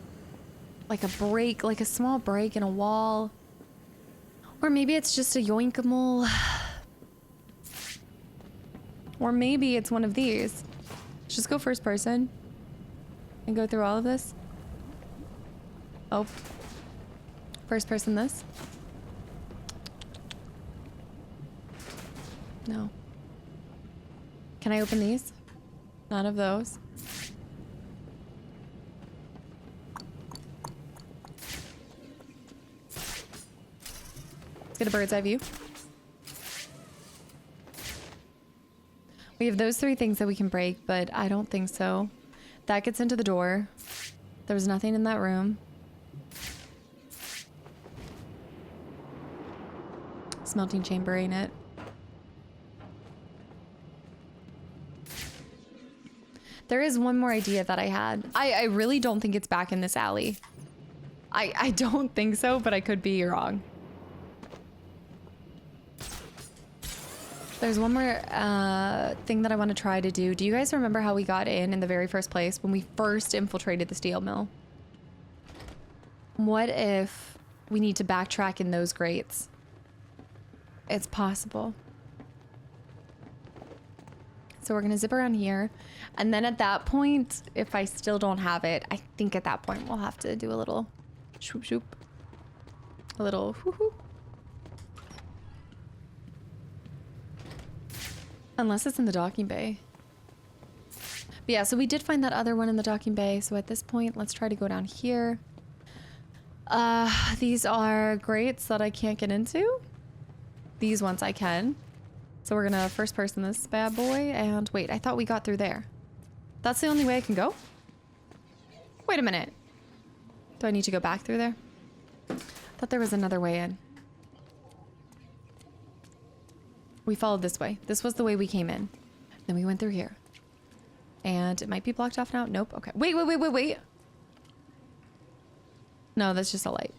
like a break, like a small break in a wall. Or maybe it's just a yoinkamole. Or maybe it's one of these. Let's just go first person and go through all of this. Oh. First person this. No. Can I open these? None of those. Let's get a bird's eye view. We have those 3 things that we can break, but I don't think so. That gets into the door. There was nothing in that room. Smelting chamber, ain't it? There is one more idea that I had. I really don't think it's back in this alley. I don't think so, but I could be wrong. There's one more thing that I want to try to do. Do you guys remember how we got in the very first place when we first infiltrated the steel mill? What if we need to backtrack in those grates? It's possible. So we're gonna zip around here. And then at that point, if I still don't have it, I think at that point we'll have to do a little shoop shoop. A little whoo-hoo. Unless it's in the docking bay. But yeah, so we did find that other one in the docking bay. So at this point, let's try to go down here. These are grates that I can't get into. These ones I can. So we're gonna first person this bad boy. And wait, I thought we got through there. That's the only way I can go? Wait a minute. Do I need to go back through there? I thought there was another way in. We followed this way. This was the way we came in. Then we went through here. And it might be blocked off now. Nope. Okay. Wait. No, that's just a light.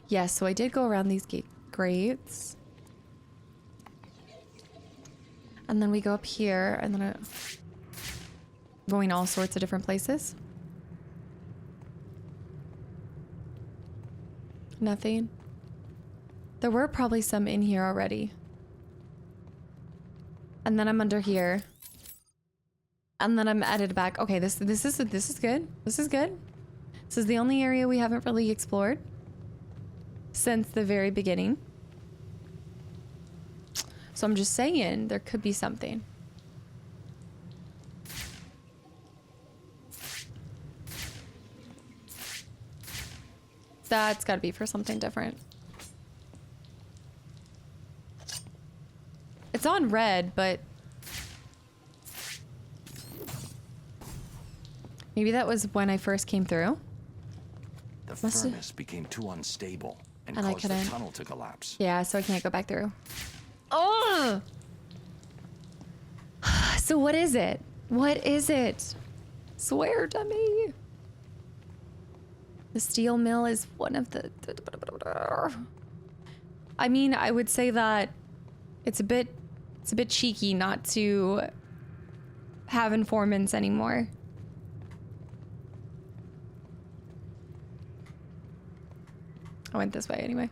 Yes, so I did go around these grates. And then we go up here, and then going all sorts of different places. Nothing. There were probably some in here already. And then I'm under here. And then I'm edited back. Okay, this is good. This is good. This is the only area we haven't really explored since the very beginning. So I'm just saying there could be something. That's got to be for something different. It's on red, but maybe that was when I first came through. The furnace became too unstable and I caused the couldn't. tunnel to collapse. Yeah, so I can't go back through. Oh! So what is it? What is it? Swear to me. The steel mill is one of the... I mean, I would say that it's a bit cheeky not to have informants anymore. I went this way anyway.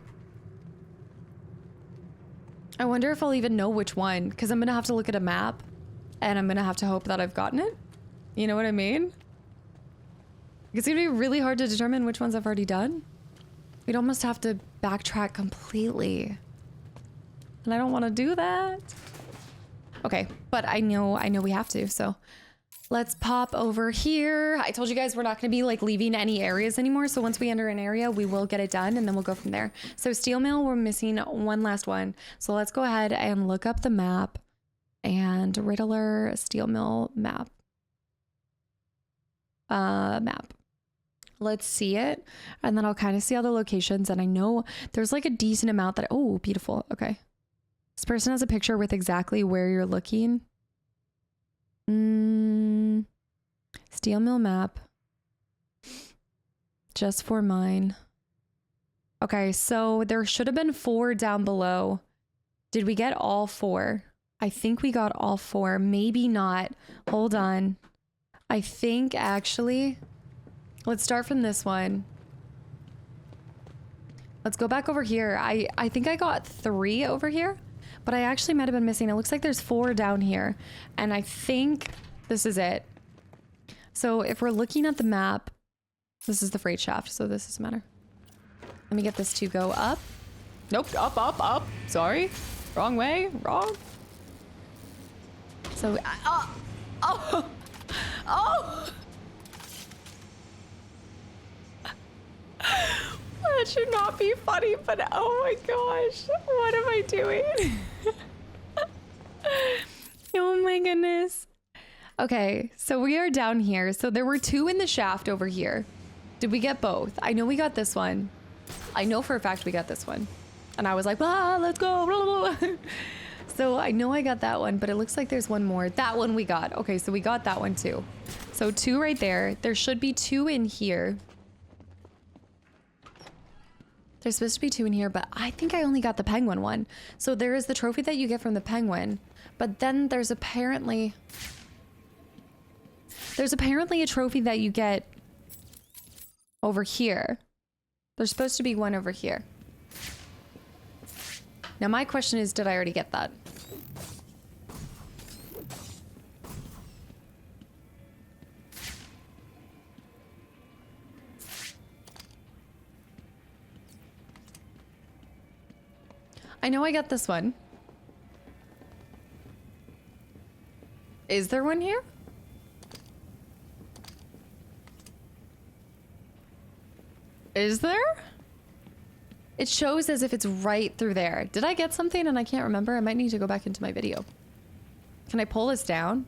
I wonder if I'll even know which one, because I'm gonna have to look at a map and I'm gonna have to hope that I've gotten it. You know what I mean? It's gonna be really hard to determine which ones I've already done. We'd almost have to backtrack completely. And I don't want to do that. Okay, but I know we have to, so let's pop over here. I told you guys we're not going to be like leaving any areas anymore, so once we enter an area, we will get it done and then we'll go from there. So steel mill, we're missing one last one. So let's go ahead and look up the map and Riddler steel mill map. Let's see it, and then I'll kind of see all the locations, and I know there's like a decent amount that... Oh, beautiful. Okay. This person has a picture with exactly where you're looking. Steel mill map. Just for mine. Okay, so there should have been 4 down below. Did we get all 4? I think we got all 4. Maybe not. Hold on. I think actually... Let's start from this one. Let's go back over here. I think I got 3 over here, but I actually might have been missing. It looks like there's 4 down here, and I think this is it. So if we're looking at the map, this is the freight shaft, so this doesn't matter. Let me get this to go up. Nope, up. Sorry. Wrong way. Wrong. So, oh! That should not be funny, but oh my gosh, what am I doing? Oh my goodness. Okay, so we are down here. So there were 2 in the shaft over here. Did we get both? I know we got this one. I know for a fact we got this one. And I was like, let's go. So I know I got that one, but it looks like there's one more. That one we got. Okay, so we got that one too. So 2 right there. There should be 2 in here. There's supposed to be 2 in here, but I think I only got the penguin one. So there is the trophy that you get from the penguin, but then there's apparently a trophy that you get over here. There's supposed to be one over here. Now my question is, did I already get that? I know I got this one. Is there one here? Is there? It shows as if it's right through there. Did I get something and I can't remember? I might need to go back into my video. Can I pull this down?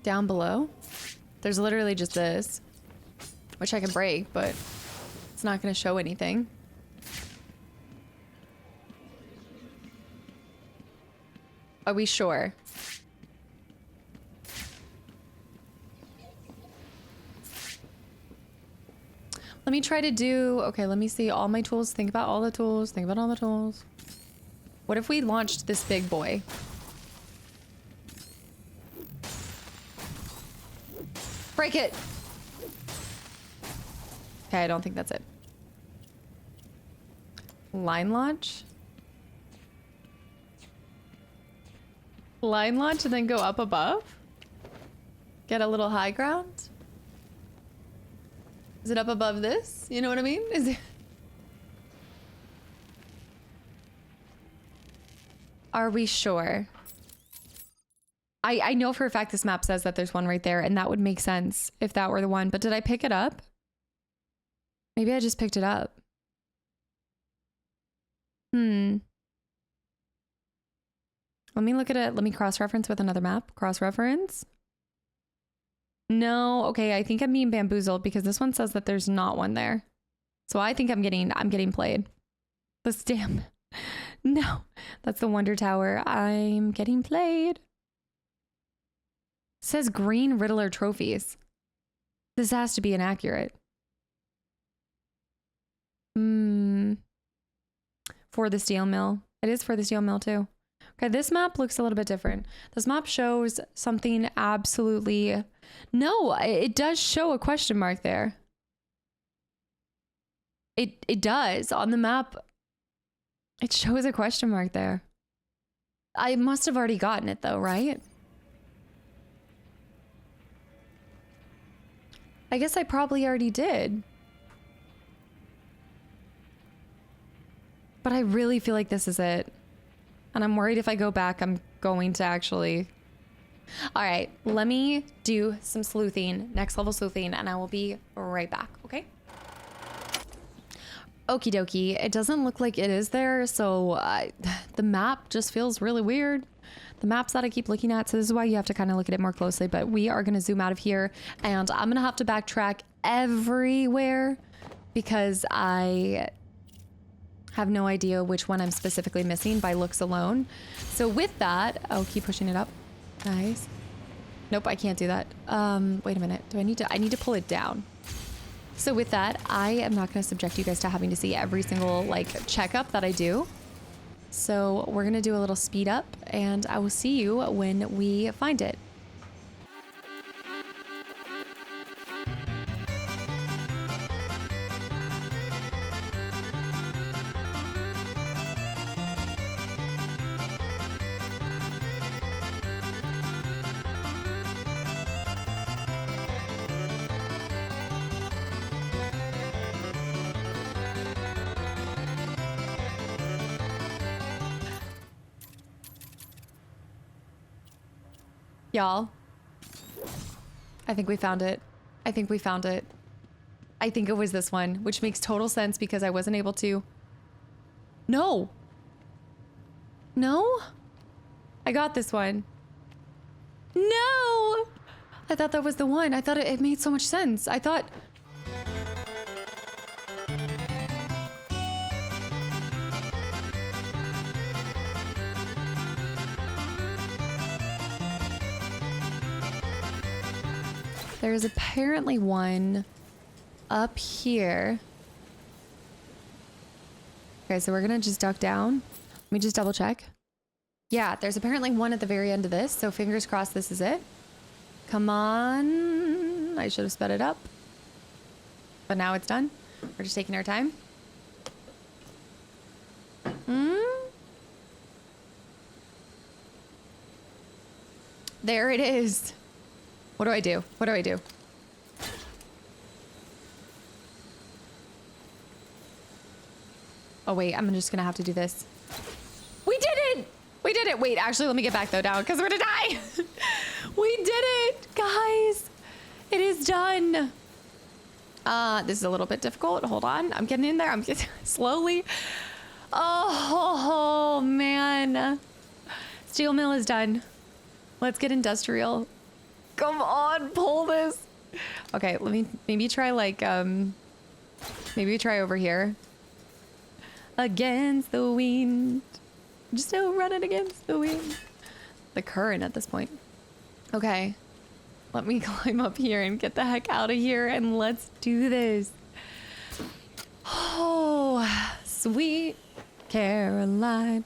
Down below? There's literally just this. Which I can break, but it's not going to show anything. Are we sure? Let me try to do, okay, let me see all my tools. Think about all the tools. Think about all the tools. What if we launched this big boy? Break it. Okay, I don't think that's it. Line launch? Line launch and then go up above? Get a little high ground? Is it up above this? You know what I mean? Is it? Are we sure? I know for a fact this map says that there's one right there, and that would make sense if that were the one. But did I pick it up? Maybe I just picked it up. Let me look at it. Let me cross-reference with another map. Cross-reference. No, okay, I think I'm being bamboozled because this one says that there's not one there. So I think I'm getting played. This damn... No, that's the Wonder Tower. I'm getting played. It says green Riddler trophies. This has to be inaccurate. For the steel mill. It is for the steel mill too. Okay, this map looks a little bit different. This map shows something absolutely... No, it does show a question mark there. It does. On the map, it shows a question mark there. I must have already gotten it though, right? I guess I probably already did. But I really feel like this is it. And I'm worried if I go back, I'm going to actually... All right, let me do some sleuthing, next level sleuthing, and I will be right back, okay? Okie dokie, it doesn't look like it is there, so the map just feels really weird. The maps that I keep looking at, so this is why you have to kind of look at it more closely, but we are gonna zoom out of here, and I'm gonna have to backtrack everywhere because I have no idea which one I'm specifically missing by looks alone. So with that, I'll keep pushing it up. Nice. Nope, I can't do that. Wait a minute. I need to pull it down. So with that, I am not going to subject you guys to having to see every single like checkup that I do. So we're going to do a little speed up and I will see you when we find it. Y'all, I think we found it. I think we found it. I think it was this one, which makes total sense because I wasn't able to. No. No? I got this one. No! I thought that was the one. I thought it made so much sense. I thought... There's apparently one up here. Okay, so we're gonna just duck down. Let me just double check. Yeah, there's apparently one at the very end of this, so fingers crossed this is it. Come on. I should have sped it up. But now it's done. We're just taking our time. There it is. What do I do? What do I do? Oh wait, I'm just gonna have to do this. We did it! We did it! Wait, actually, let me get back though now, because we're gonna die! We did it! Guys! It is done! This is a little bit difficult. Hold on. I'm getting in there. I'm getting slowly. Oh, man. Steel mill is done. Let's get industrial. Come on, pull this. Okay, let me maybe try like, maybe try over here. Against the wind. Just still running against the wind. The current at this point. Okay. Let me climb up here and get the heck out of here and let's do this. Sweet Caroline.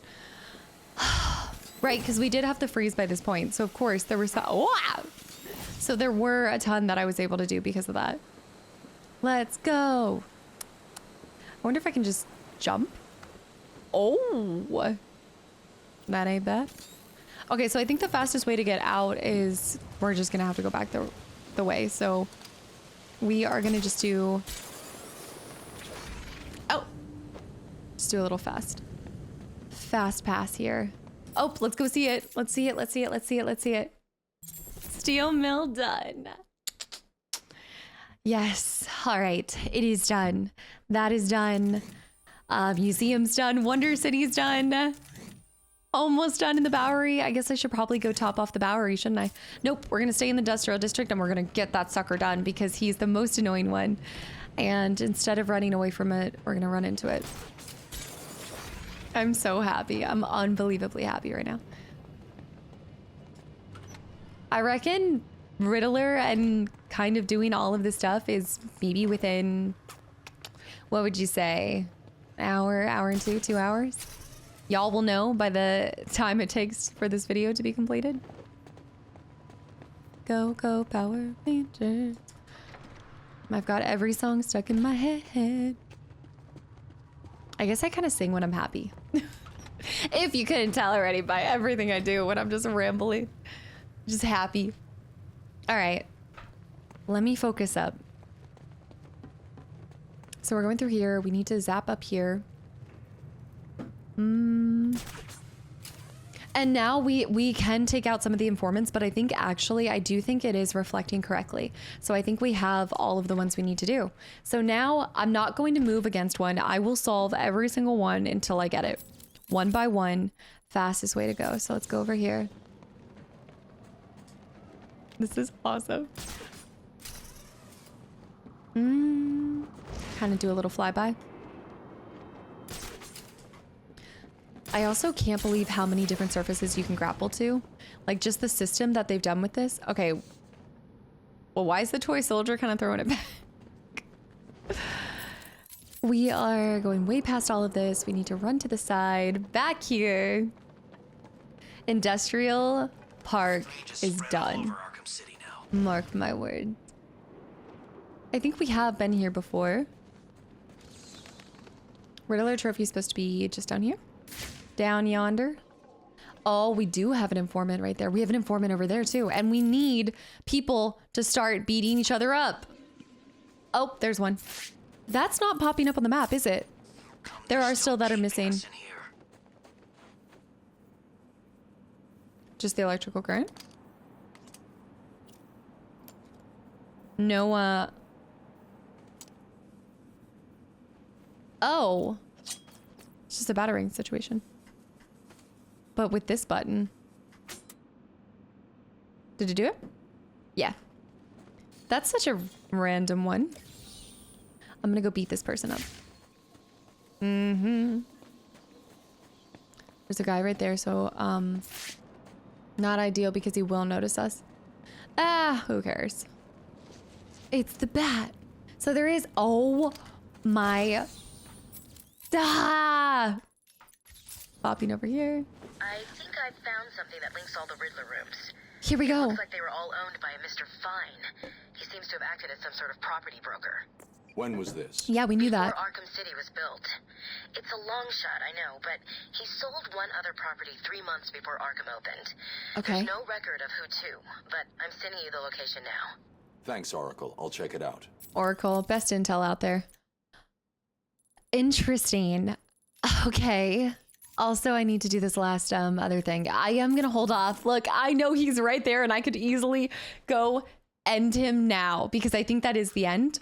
Right, because we did have to freeze by this point. So of course there was so there were a ton that I was able to do because of that. Let's go. I wonder if I can just jump. Oh, that ain't bad. Okay, so I think the fastest way to get out is we're just gonna have to go back the way. So we are gonna just do, just do a little fast pass here. Oh, let's go see it. Let's see it. Let's see it. Let's see it. Let's see it. Steel mill done. Yes. All right. It is done. That is done. Museum's done. Wonder City's done. Almost done in the Bowery. I guess I should probably go top off the Bowery, shouldn't I? Nope. We're going to stay in the Industrial District and we're going to get that sucker done because he's the most annoying one. And instead of running away from it, we're going to run into it. I'm so happy. I'm unbelievably happy right now. I reckon Riddler and kind of doing all of this stuff is maybe within, what would you say? An hour, hour and 2 hours? Y'all will know by the time it takes for this video to be completed. Go, go, Power Rangers. I've got every song stuck in my head. I guess I kind of sing when I'm happy. If you couldn't tell already by everything I do when I'm just rambling. Just happy. All right. Let me focus up. So we're going through here. We need to zap up here. And now we can take out some of the informants, but I think actually I do think it is reflecting correctly. So I think we have all of the ones we need to do. So now I'm not going to move against one. I will solve every single one until I get it. One by one. Fastest way to go. So let's go over here. This is awesome. Kind of do a little flyby. I also can't believe how many different surfaces you can grapple to. Like just the system that they've done with this. Okay. Well, why is the toy soldier kind of throwing it back? We are going way past all of this. We need to run to the side. Back here. Industrial Park is done. Mark my word. I think we have been here before. Riddler trophy is supposed to be just down here. Down yonder. Oh, we do have an informant right there. We have an informant over there too. And we need people to start beating each other up. Oh, there's one. That's not popping up on the map, is it? There are still that are missing. Just the electrical current? No, oh. It's just a battering situation. But with this button. Did it do it? Yeah. That's such a random one. I'm gonna go beat this person up. There's a guy right there, so, not ideal because he will notice us. Ah, who cares? It's the bat. So there is, oh my, popping over here. I think I've found something that links all the Riddler rooms. Here we go. It looks like they were all owned by a Mr. Fine. He seems to have acted as some sort of property broker. When was this? Yeah, we knew that. Before Arkham City was built. It's a long shot, I know, but he sold one other property 3 months before Arkham opened. Okay. There's no record of who to, but I'm sending you the location now. Thanks, Oracle. I'll check it out. Oracle, best intel out there. Interesting. Okay. Also, I need to do this last other thing. I am gonna hold off. Look, I know he's right there and I could easily go end him now because I think that is the end.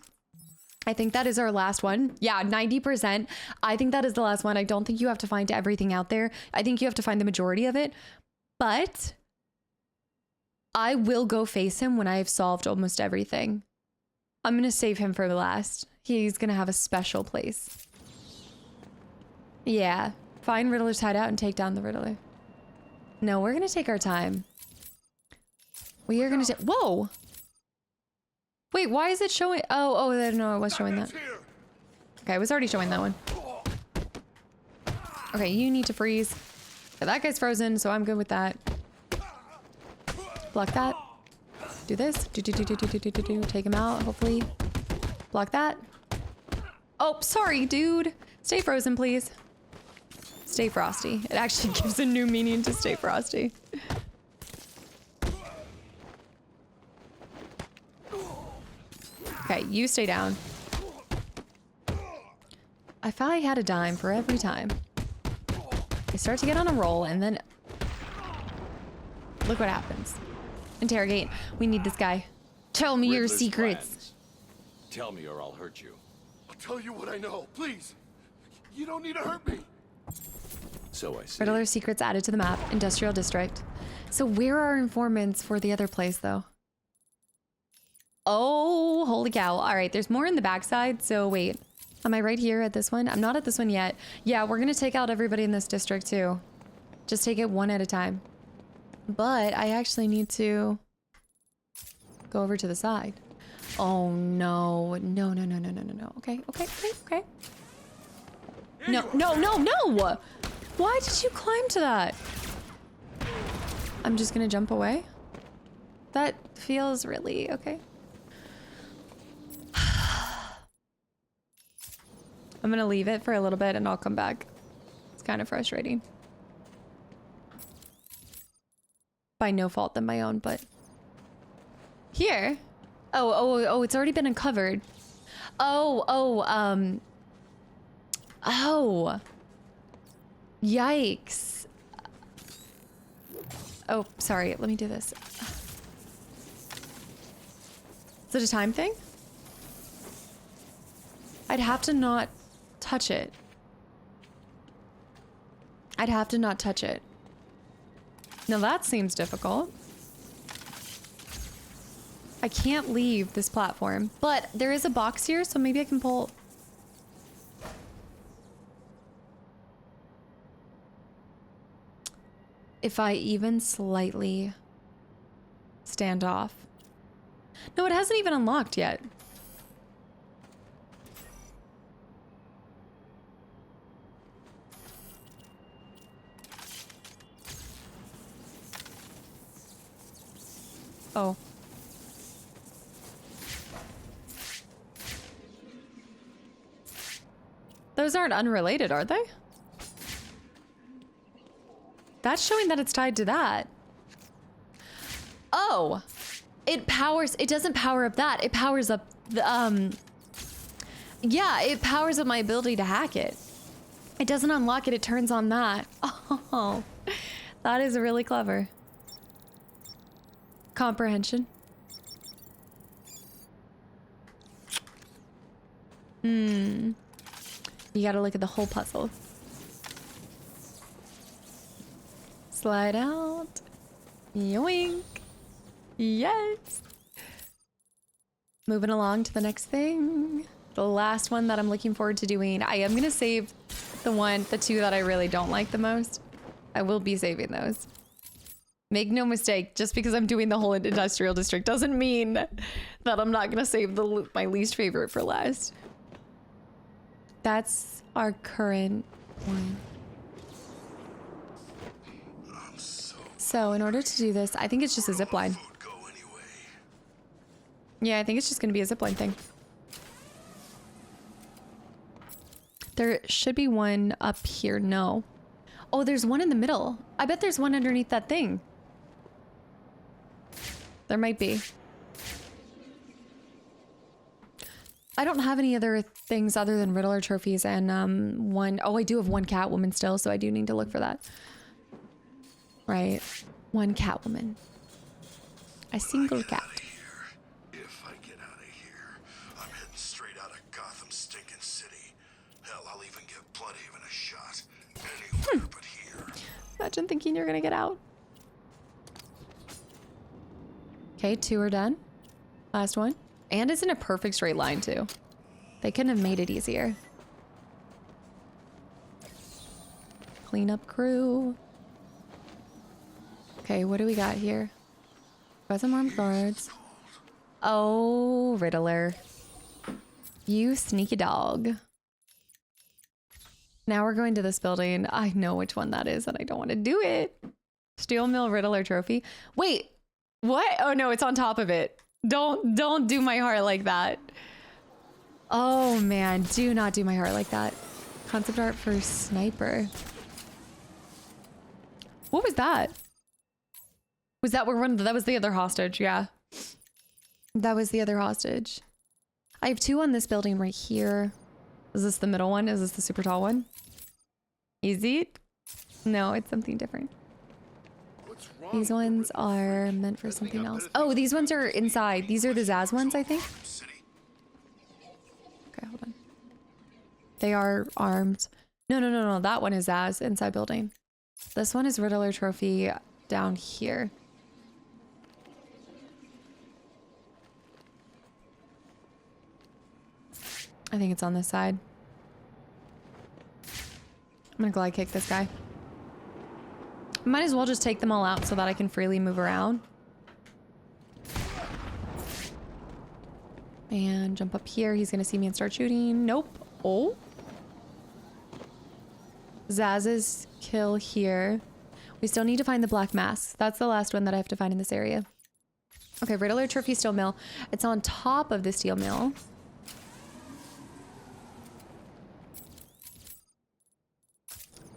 I think that is our last one. Yeah, 90%. I think that is the last one. I don't think you have to find everything out there. I think you have to find the majority of it. But I will go face him when I have solved almost everything. I'm going to save him for the last. He's going to have a special place. Yeah. Find Riddler's hideout and take down the Riddler. No, we're going to take our time. We are going to... Whoa! Wait, why is it showing? Oh, no, it was showing that. Okay, I was already showing that one. Okay, you need to freeze. But that guy's frozen, so I'm good with that. Block that. Do this. Do. Take him out, hopefully. Block that. Oh, sorry, dude. Stay frozen, please. Stay frosty. It actually gives a new meaning to stay frosty. Okay, you stay down. I thought I had a dime for every time. I start to get on a roll, and then... Look what happens. Interrogate. We need this guy. Tell me your Riddler's secrets. plans. Tell me or I'll hurt you. I'll tell you what I know, please. You don't need to hurt me. So I see. Riddler's secrets added to the map. Industrial district. So where are informants for the other place, though? Oh, holy cow. All right, there's more in the backside, so wait. Am I right here at this one? I'm not at this one yet. Yeah, we're gonna take out everybody in this district, too. Just take it one at a time. But I actually need to go over to the side. Oh, no. No. Okay. No. Why did you climb to that? I'm just gonna jump away. That feels really okay. I'm gonna leave it for a little bit and I'll come back. It's kind of frustrating. By no fault than my own, but... Here? Oh, it's already been uncovered. Oh. Yikes. Oh, sorry. Let me do this. Is it a time thing? I'd have to not touch it. I'd have to not touch it. Now that seems difficult. I can't leave this platform, but there is a box here, so maybe I can pull... If I even slightly stand off. No, it hasn't even unlocked yet. Oh. Those aren't unrelated, are they? That's showing that it's tied to that. Oh. It doesn't power up that. It powers up the, yeah, it powers up my ability to hack it. It doesn't unlock it, it turns on that. Oh, that is really clever. Comprehension. You gotta look at the whole puzzle. Slide out. Yoink. Yes. Moving along to the next thing. The last one that I'm looking forward to doing. I am gonna save the two that I really don't like the most. I will be saving those. Make no mistake, just because I'm doing the whole industrial district doesn't mean that I'm not gonna save my least favorite for last. That's our current one. So in order to do this, I think it's just a zipline. Yeah, I think it's just gonna be a zipline thing. There should be one up here. No. Oh, there's one in the middle. I bet there's one underneath that thing. There might be. I don't have any other things other than Riddler trophies and one. Oh, I do have one Catwoman still, so I do need to look for that. Right. One Catwoman. A single cat. If I get out of here, I'm heading straight out of Gotham stinking city. Hell, I'll even give Bloodhaven a shot. Anywhere but here. Imagine thinking you're gonna get out. Okay, 2 are done. Last one. And it's in a perfect straight line, too. They couldn't have made it easier. Cleanup crew. Okay, what do we got here? Present armed guards. Oh, Riddler. You sneaky dog. Now we're going to this building. I know which one that is and I don't want to do it. Steel Mill Riddler trophy. Wait, what? Oh no, it's on top of it. Don't do my heart like that. Oh man, do not do my heart like that. Concept art for sniper. What was that? Was that that was the other hostage? Yeah. That was the other hostage. I have 2 on this building right here. Is this the middle one? Is this the super tall one? Is it? No, it's something different. These ones are meant for something else. Oh, these ones are inside. These are the Zaz ones, I think. Okay, hold on. They are armed. No. That one is Zaz, inside building. This one is Riddler trophy down here. I think it's on this side. I'm gonna glide kick this guy. Might as well just take them all out so that I can freely move around. And jump up here. He's gonna see me and start shooting. Nope. Oh. Zaz's kill here. We still need to find the black mask. That's the last one that I have to find in this area. Okay, Riddler trophy steel mill. It's on top of the steel mill.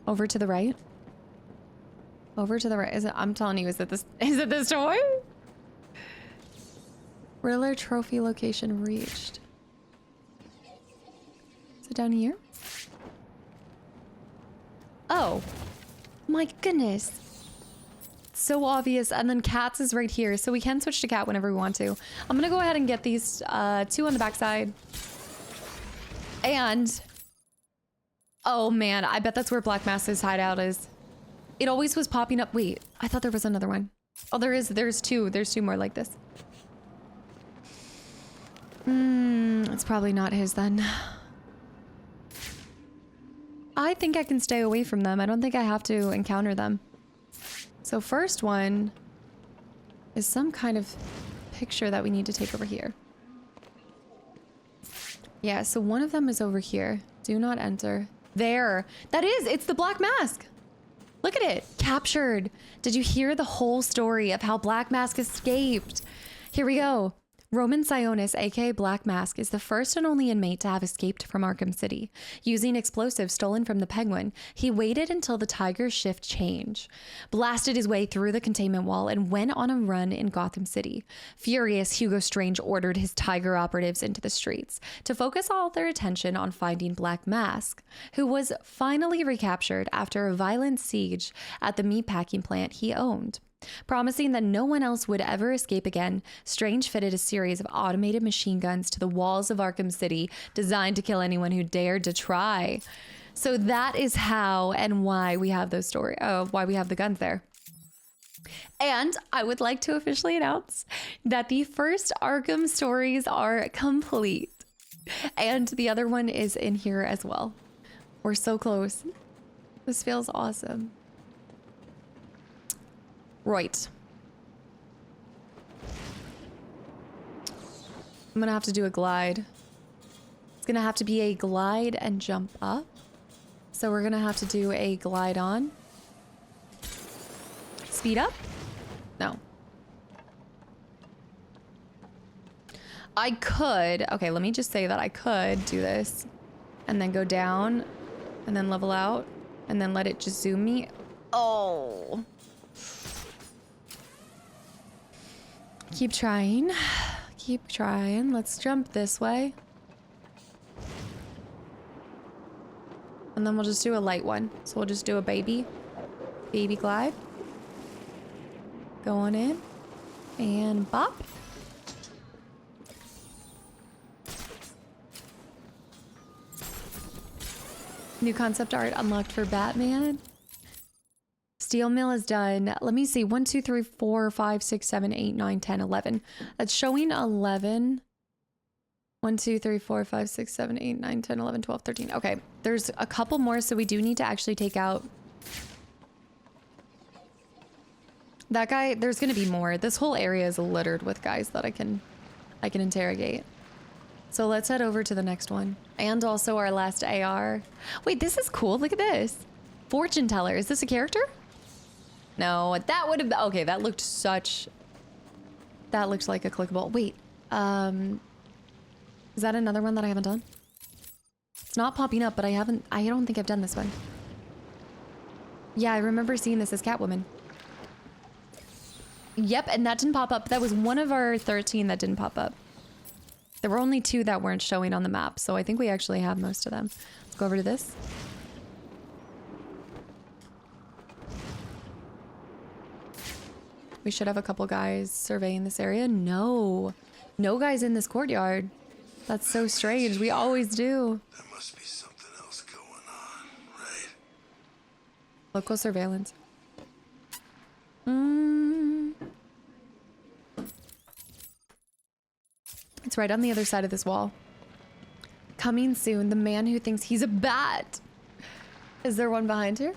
Over to the right. Over to the right. Is it? I'm telling you, is it this toy? Riddler trophy location reached. Is it down here? Oh, my goodness. So obvious. And then Cats is right here. So we can switch to Cat whenever we want to. I'm going to go ahead and get these 2 on the backside. And... oh man, I bet that's where Black Mask's hideout is. It always was popping up. Wait, I thought there was another one. Oh, there's 2. There's 2 more like this. It's probably not his then. I think I can stay away from them. I don't think I have to encounter them. So first one is some kind of picture that we need to take over here. Yeah, so one of them is over here. Do not enter. There. That is. It's the Black Mask. Look at it. Captured. Did you hear the whole story of how Black Mask escaped? Here we go. Roman Sionis, aka Black Mask, is the first and only inmate to have escaped from Arkham City. Using explosives stolen from the Penguin, he waited until the Tiger's shift change, blasted his way through the containment wall, and went on a run in Gotham City. Furious, Hugo Strange ordered his Tiger operatives into the streets to focus all their attention on finding Black Mask, who was finally recaptured after a violent siege at the meatpacking plant he owned. Promising that no one else would ever escape again, Strange fitted a series of automated machine guns to the walls of Arkham City, designed to kill anyone who dared to try. So that is how and why we have those why we have the guns there. And I would like to officially announce that the first Arkham Stories are complete. And the other one is in here as well. We're so close. This feels awesome. Right. I'm gonna have to do a glide. It's gonna have to be a glide and jump up. So we're gonna have to do a glide on. Speed up? No. I could, okay, let me just say that I could do this and then go down and then level out and then let it just zoom me. Oh. Keep trying. Keep trying. Let's jump this way. And then we'll just do a light one. So we'll just do a baby glide. Go on in. And bop. New concept art unlocked for Batman. Steel mill is done. Let me see. 1, 2, 3, 4, 5, 6, 7, 8, 9, 10, 11. That's showing 11. 1, 2, 3, 4, 5, 6, 7, 8, 9, 10, 11, 12, 13. Okay. There's a couple more, so we do need to actually take out that guy. There's going to be more. This whole area is littered with guys that I can interrogate. So let's head over to the next one. And also our last AR. Wait, this is cool. Look at this. Fortune teller. Is this a character? No, that would have... Okay, that looked such... That looked like a clickable. Wait, is that another one that I haven't done? It's not popping up, but I don't think I've done this one. Yeah, I remember seeing this as Catwoman. Yep, and that didn't pop up. That was one of our 13 that didn't pop up. There were only 2 that weren't showing on the map, so I think we actually have most of them. Let's go over to this. We should have a couple guys surveying this area. No. No guys in this courtyard. That's so strange. We always do. There must be something else going on, right? Local surveillance. It's right on the other side of this wall. Coming soon, the man who thinks he's a bat. Is there one behind here?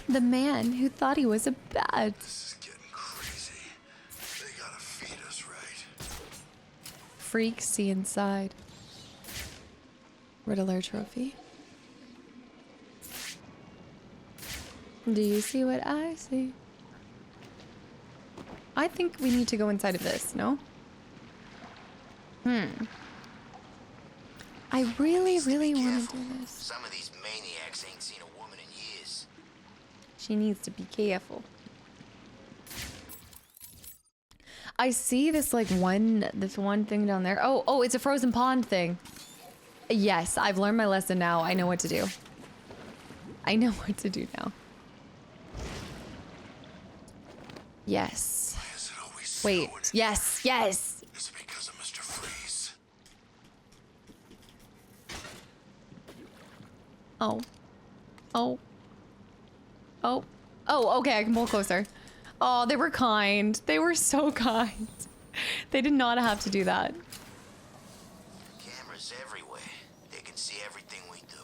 The man who thought he was a bat. This is getting crazy. They gotta feed us right. Freak, see inside. Riddler trophy. Do you see what I see? I think we need to go inside of this, no? I really, really want to do this. Some of these maniacs ain't seen a woman in years. She needs to be careful. I see this like this one thing down there. Oh, it's a frozen pond thing. Yes, I've learned my lesson now. I know what to do. I know what to do now. Yes. Wait. Yes. Yes. It's because of Mr. Freeze. Oh. Oh. Oh. Oh, okay, I can pull closer. Oh, they were kind. They were so kind. They did not have to do that. Cameras everywhere. They can see everything we do.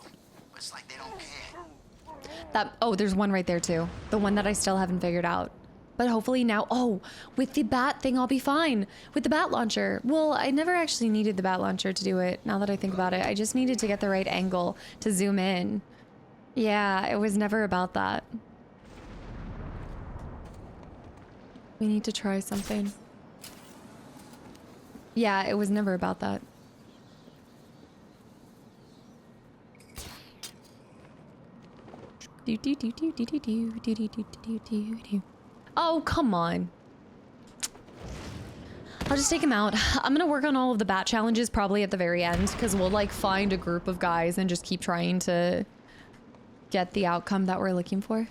But it's like they don't care. Oh, there's one right there too. The one that I still haven't figured out. But hopefully now, with the bat thing, I'll be fine. With the bat launcher. Well, I never actually needed the bat launcher to do it, now that I think about it. I just needed to get the right angle to zoom in. Yeah, it was never about that. We need to try something. Yeah, it was never about that. Oh, come on. I'll just take him out. I'm gonna work on all of the bat challenges probably at the very end, because we'll like find a group of guys and just keep trying to get the outcome that we're looking for.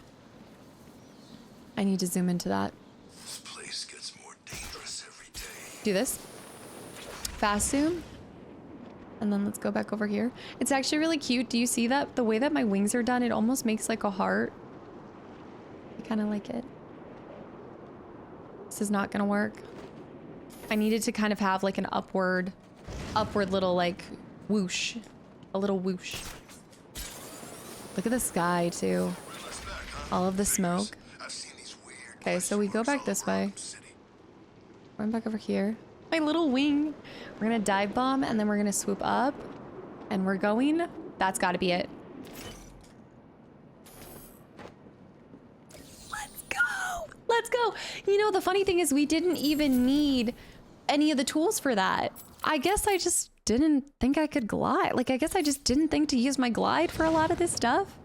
I need to zoom into that. This place gets more dangerous every day. Do this. Fast zoom. And then let's go back over here. It's actually really cute. Do you see that? The way that my wings are done, it almost makes like a heart. I kind of like it. This is not gonna work. I needed to kind of have like an upward little like whoosh. A little whoosh. Look at the sky too. All of the smoke. Okay, so we go back this way. Run back over here. My little wing. We're gonna dive bomb and then we're gonna swoop up. And we're going. That's gotta be it. Let's go. You know, the funny thing is we didn't even need any of the tools for that. I guess I just didn't think I could glide. Like, I guess I just didn't think to use my glide for a lot of this stuff.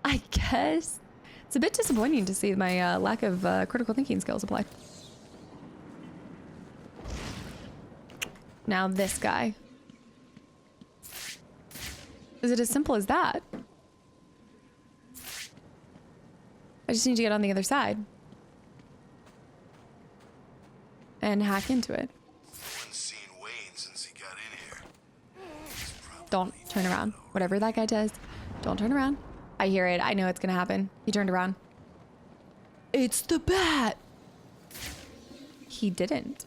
I guess. It's a bit disappointing to see my lack of critical thinking skills applied. Now this guy. Is it as simple as that? I just need to get on the other side. And hack into it. Don't turn around. Whatever that guy does, don't turn around. I hear it. I know it's gonna happen. He turned around. It's the bat! He didn't.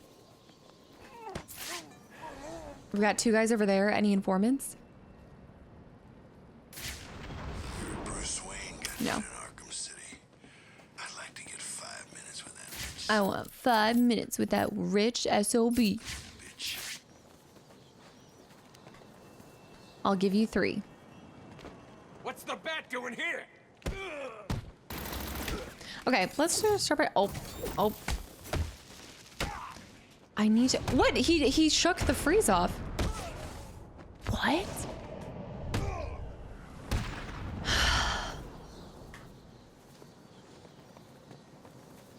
We've got 2 guys over there. Any informants? Bruce Wayne got no. In Arkham City. I'd like to get 5 minutes with that bitch. I want 5 minutes with that rich SOB. Bitch. I'll give you 3. What's the bat doing here? Okay, let's just start by. Oh. I need to. What? He shook the freeze off. What?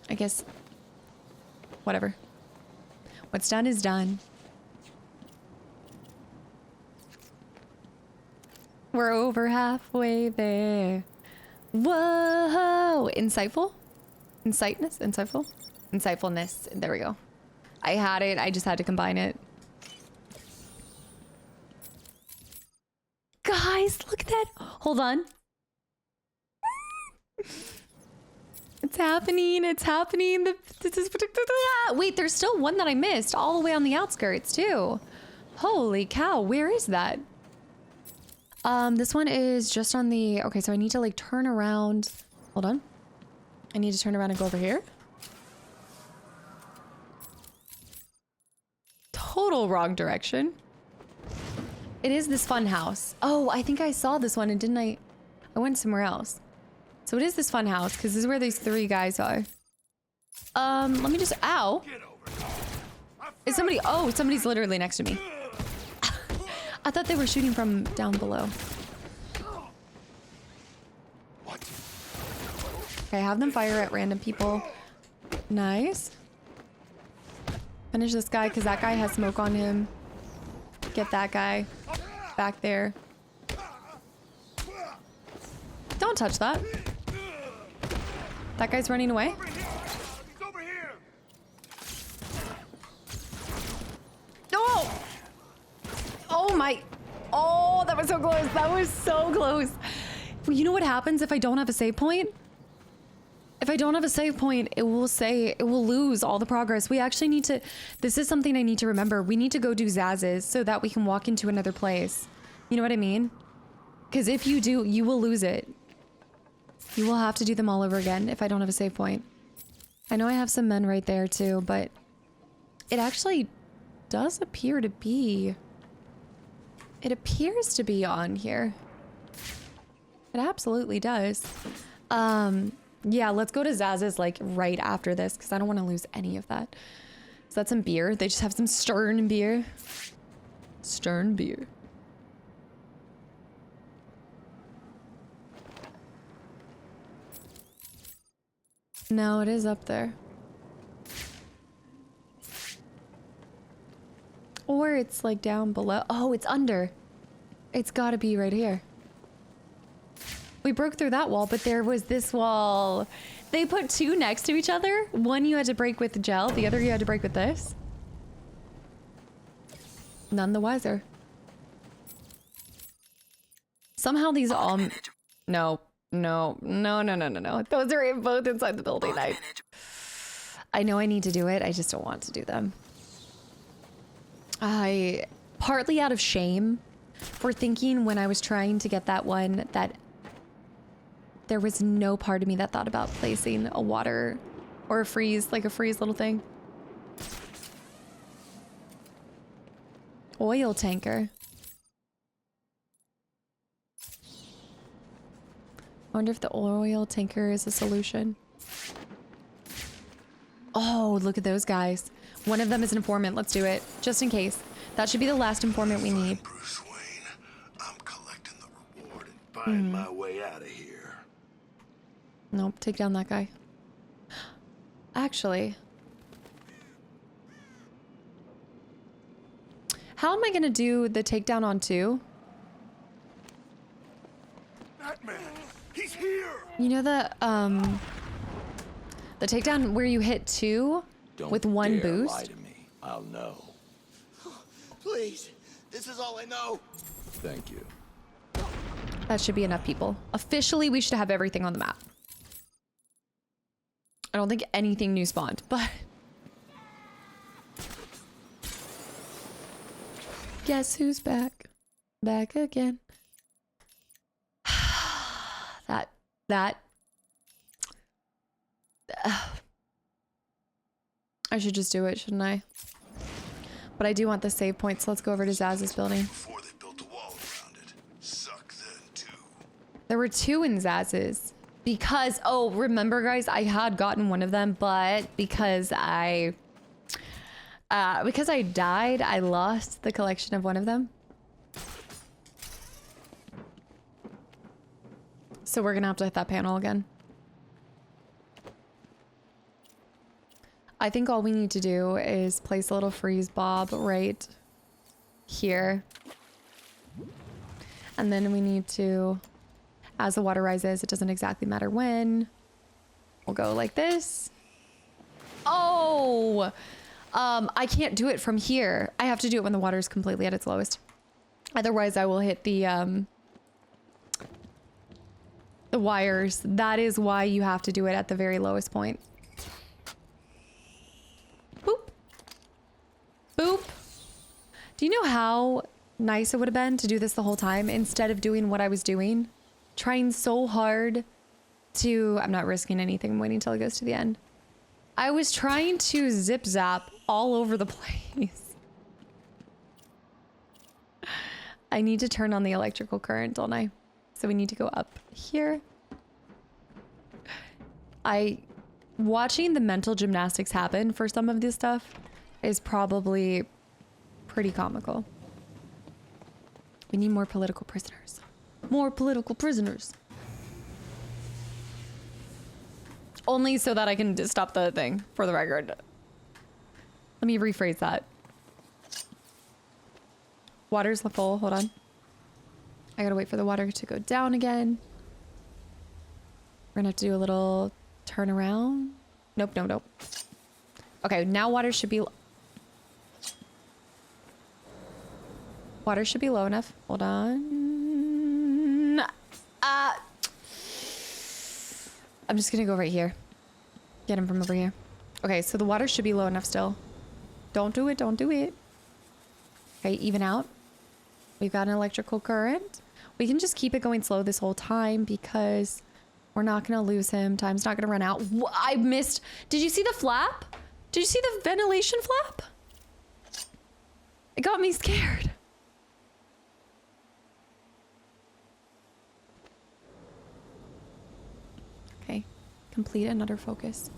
I guess. Whatever. What's done is done. We're over halfway there. Whoa! Insightful? Insightful? Insightfulness. There we go. I had it. I just had to combine it. Guys, look at that. Hold on. It's happening. It's happening. Wait, there's still one that I missed all the way on the outskirts too. Holy cow. Where is that? This one is just on the... Okay, so I need to like turn around. Hold on. I need to turn around and go over here. Total wrong direction. It is this fun house. Oh, I think I saw this one and didn't I went somewhere else. So it is this fun house because this is where these 3 guys are. Let me just... Ow. Is somebody... Oh, somebody's literally next to me. I thought they were shooting from down below. Okay, have them fire at random people. Nice. Finish this guy because that guy has smoke on him. Get that guy back there. Don't touch that. That guy's running away. No! Oh my... Oh, that was so close. That was so close. You know what happens if I don't have a save point? If I don't have a save point, it will say, it will lose all the progress. We actually need to... This is something I need to remember. We need to go do Zaz's so that we can walk into another place. You know what I mean? Because if you do, you will lose it. You will have to do them all over again if I don't have a save point. I know I have some men right there too, but it actually does appear to be... It appears to be on here. It absolutely does. Yeah, let's go to Zaz's like right after this because I don't want to lose any of that. Is that some beer? They just have some Stern beer. Stern beer. No, it is up there. Or it's like down below. Oh, it's under. It's gotta be right here. We broke through that wall, but there was this wall. They put 2 next to each other. One you had to break with gel, the other you had to break with this. None the wiser. Somehow these all... No. Those are both inside the building. I know I need to do it. I just don't want to do them. I... Partly out of shame for thinking when I was trying to get that one that there was no part of me that thought about placing a water or a freeze, like a freeze little thing. Oil tanker. I wonder if the oil tanker is a solution. Oh, look at those guys. One of them is an informant. Let's do it. Just in case. That should be the last informant we need. Bruce Wayne, I'm collecting the reward and buying my way out of here. Nope, take down that guy. Actually. How am I gonna do the takedown on 2? Batman, he's here. You know the takedown where you hit 2 with 1 boost? Lie to me. I'll know. Please, this is all I know. Thank you. That should be enough, people. Officially, we should have everything on the map. I don't think anything new spawned, but... Guess who's back? Back again. That. I should just do it, shouldn't I? But I do want the save point, so let's go over to Zaz's building. Before they built a wall around it. There were 2 in Zaz's. Because, oh, remember guys, I had gotten one of them, but because I died, I lost the collection of one of them. So we're gonna have to hit that panel again. I think all we need to do is place a little freeze bob right here. And then we need to, as the water rises, it doesn't exactly matter when. We'll go like this. Oh! I can't do it from here. I have to do it when the water is completely at its lowest. Otherwise, I will hit the wires. That is why you have to do it at the very lowest point. Boop. Boop. Do you know how nice it would have been to do this the whole time instead of doing what I was doing? Trying so hard to... I'm not risking anything. I'm waiting until it goes to the end. I was trying to zip zap all over the place. I need to turn on the electrical current, don't I? So we need to go up here. Watching the mental gymnastics happen for some of this stuff is probably pretty comical. We need more political prisoners. More political prisoners. Only so that I can stop the thing, for the record. Let me rephrase that. Water's full, hold on. I gotta wait for the water to go down again. We're gonna have to do a little turn around. Nope, nope, nope. Okay, now water should be... Water should be low enough. Hold on. I'm just gonna go right here. Get him from over here. Okay, so the water should be low enough still. Don't do it, don't do it. Okay, even out. We've got an electrical current. We can just keep it going slow this whole time because we're not gonna lose him. Time's not gonna run out. I missed. Did you see the flap? Did you see the ventilation flap? It got me scared. Okay, complete another focus.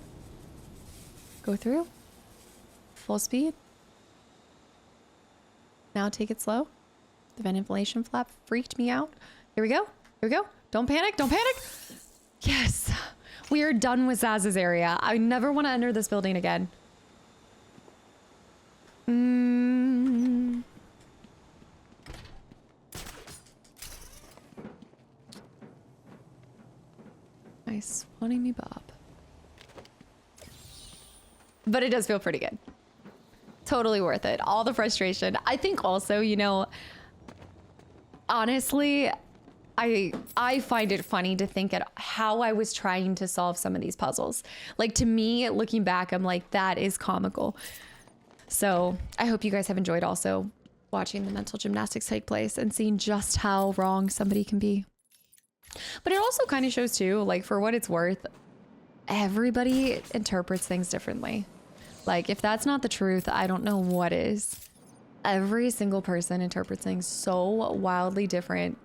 Go through. Full speed. Now take it slow. The ventilation flap freaked me out. Here we go. Here we go. Don't panic. Don't panic. Yes. We are done with Zaz's area. I never want to enter this building again. Nice. Wanting me Bob. But it does feel pretty good. Totally worth it. All the frustration. I think also, you know, honestly, I find it funny to think at how I was trying to solve some of these puzzles. Like, to me, looking back, I'm like, that is comical. So I hope you guys have enjoyed also watching the mental gymnastics take place and seeing just how wrong somebody can be. But it also kind of shows too, like, for what it's worth, everybody interprets things differently. Like, if that's not the truth, I don't know what is. Every single person interprets things so wildly different.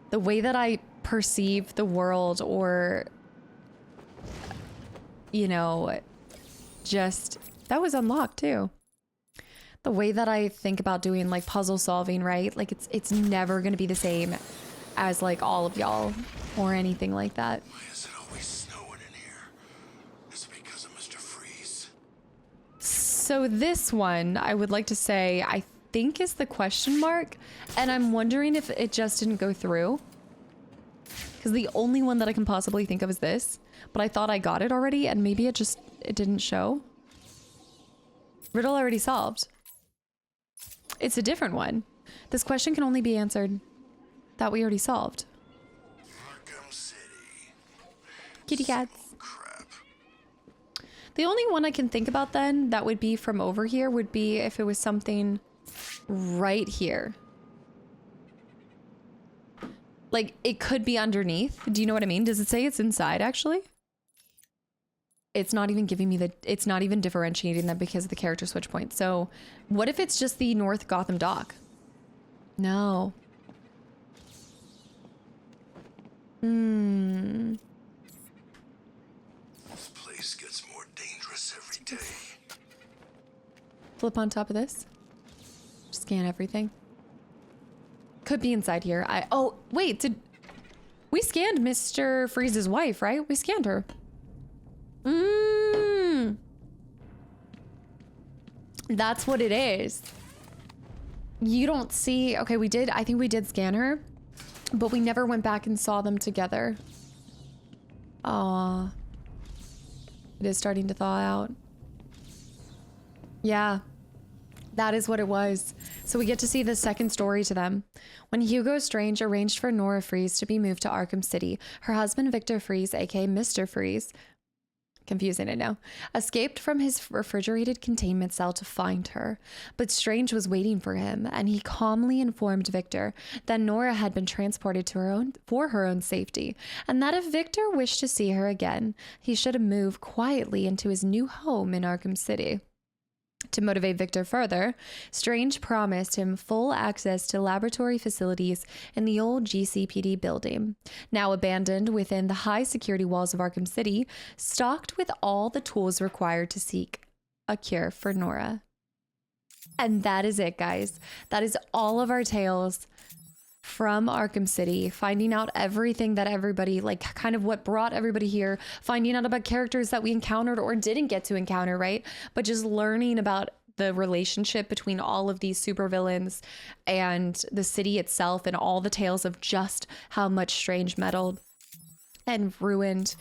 The way that I perceive the world, or, you know, just, that was unlocked too. The way that I think about doing like puzzle solving, right? Like it's never gonna be the same as like all of y'all or anything like that. Why is it always snowing in here? Is it because of Mr. Freeze? So this one, I would like to say, I think is the question mark, and I'm wondering if it just didn't go through, because the only one that I can possibly think of is this, but I thought I got it already, and maybe it didn't show. Riddle already solved. It's a different one. This question can only be answered that we already solved. Arkham City. Kitty cats. Crap. The only one I can think about then that would be from over here would be if it was something right here. Like, it could be underneath. Do you know what I mean? Does it say it's inside, actually? It's not even giving me it's not even differentiating them because of the character switch point. So, what if it's just the North Gotham dock? No. Hmm. This place gets more dangerous every day. Flip on top of this. Scan everything. Could be inside here. Oh, wait, we scanned Mr. Freeze's wife, right? We scanned her. That's what it is. You don't see, okay, I think we did scan her, but we never went back and saw them together. Aw. It is starting to thaw out. Yeah. That is what it was. So we get to see the second story to them. When Hugo Strange arranged for Nora Freeze to be moved to Arkham City, her husband Victor Freeze, aka Mr. Freeze, confusing I know, escaped from his refrigerated containment cell to find her. But Strange was waiting for him, and he calmly informed Victor that Nora had been transported to for her own safety, and that if Victor wished to see her again, he should move quietly into his new home in Arkham City. To motivate Victor further, Strange promised him full access to laboratory facilities in the old GCPD building, now abandoned within the high security walls of Arkham City, stocked with all the tools required to seek a cure for Nora. And that is it, guys. That is all of our tales from Arkham City, finding out everything that everybody, like kind of what brought everybody here, finding out about characters that we encountered or didn't get to encounter, right? But just learning about the relationship between all of these supervillains and the city itself, and all the tales of just how much Strange meddled and ruined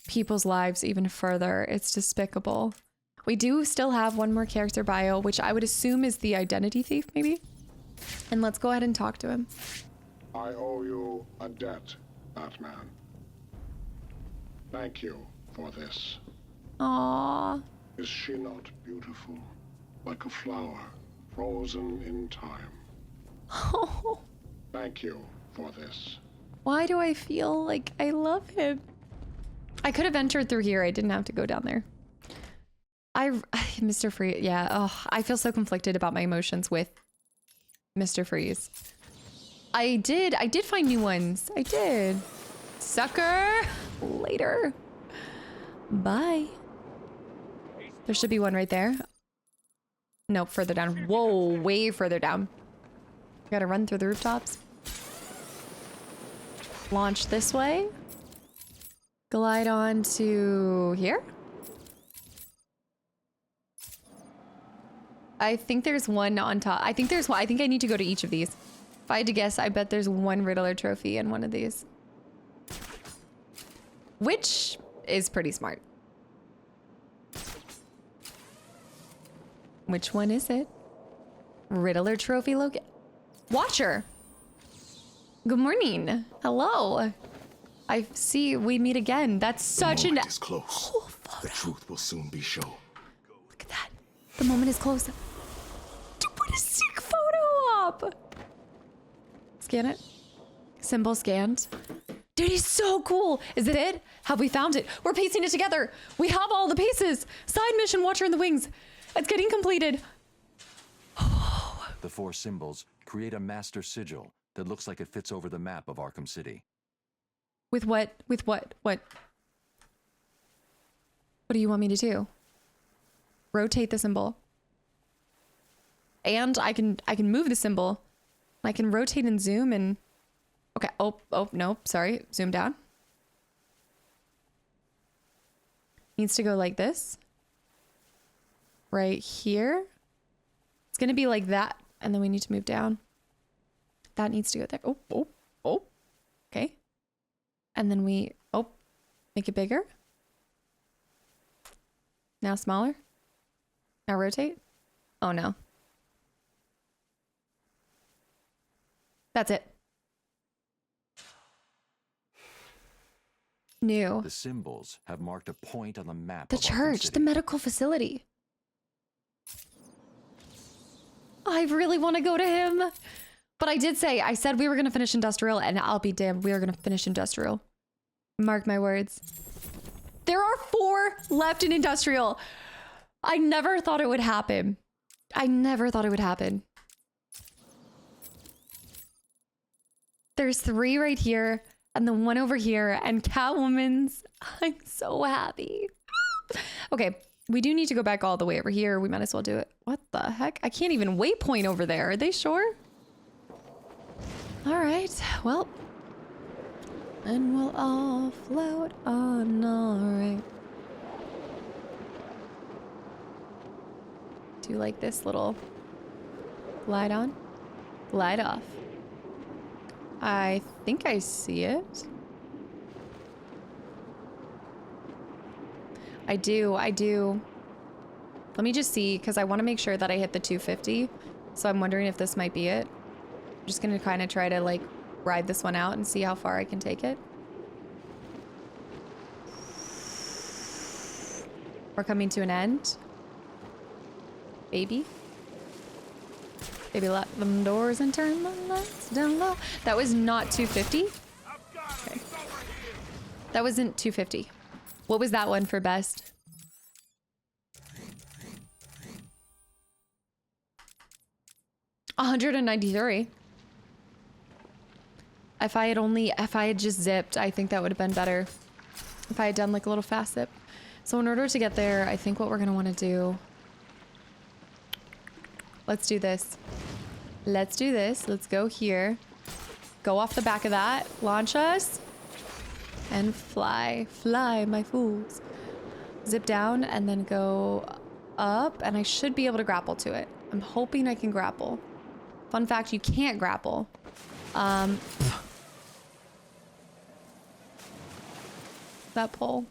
people's lives even further. It's despicable. We do still have one more character bio, which I would assume is the identity thief, maybe? And let's go ahead and talk to him. I owe you a debt, Batman. Thank you for this. Aww. Is she not beautiful? Like a flower, frozen in time. Oh. Thank you for this. Why do I feel like I love him? I could have entered through here. I didn't have to go down there. Mr. Freeze, yeah. Oh, I feel so conflicted about my emotions with Mr. Freeze. I did find new ones. I did. Sucker. Later. Bye. There should be one right there. Nope, further down. Whoa, way further down. Gotta run through the rooftops. Launch this way. Glide on to here. I think there's one on top. I think there's one. I think I need to go to each of these. If I had to guess, I bet there's one Riddler trophy in one of these. Which is pretty smart. Which one is it? Riddler trophy logo. Watcher. Good morning. Hello. I see we meet again. That's such an is close. Cool photo. The truth will soon be shown. Look at that. The moment is close. To put a sick photo up. Scan it. Symbol scanned. Dude, he's so cool. Is it it? Have we found it? We're piecing it together. We have all the pieces. Side mission, Watcher in the Wings. It's getting completed. The 4 symbols create a master sigil that looks like it fits over the map of Arkham City. With what? With what? What? What do you want me to do? Rotate the symbol. And I can move the symbol. I can rotate and zoom and... Okay. Oh, nope. Sorry. Zoom down. Needs to go like this. Right here. It's going to be like that. And then we need to move down. That needs to go there. Oh. Okay. And then we... Oh. Make it bigger. Now smaller. Now rotate. Oh, no. That's it. New. The symbols have marked a point on the map. The of Arkham church, City. the medical facility. I really want to go to him. But I said we were going to finish industrial, and I'll be damned, we are going to finish industrial. Mark my words. There are 4 left in industrial. I never thought it would happen. There's 3 right here. and then one over here, and Catwoman's. I'm so happy. Okay, we do need to go back all the way over here. We might as well do it. What the heck? I can't even waypoint over there. Are they sure? All right, well. And we'll all float on, all right. Do like this little glide on, glide off. I think I see it. I do. Let me just see, because I want to make sure that I hit the 250. So I'm wondering if this might be it. I'm just going to kind of try to like ride this one out and see how far I can take it. We're coming to an end. Baby. Baby, lock them doors and turn the lights down low. That was not 250. Okay. That wasn't 250. What was that one for best? $193. If I had just zipped, I think that would have been better. If I had done like a little fast zip. So in order to get there, I think what we're gonna want to do. Let's do this. Let's do this. Let's go here. Go off the back of that. Launch us. And fly. Fly, my fools. Zip down and then go up. And I should be able to grapple to it. I'm hoping I can grapple. Fun fact, you can't grapple. That pole.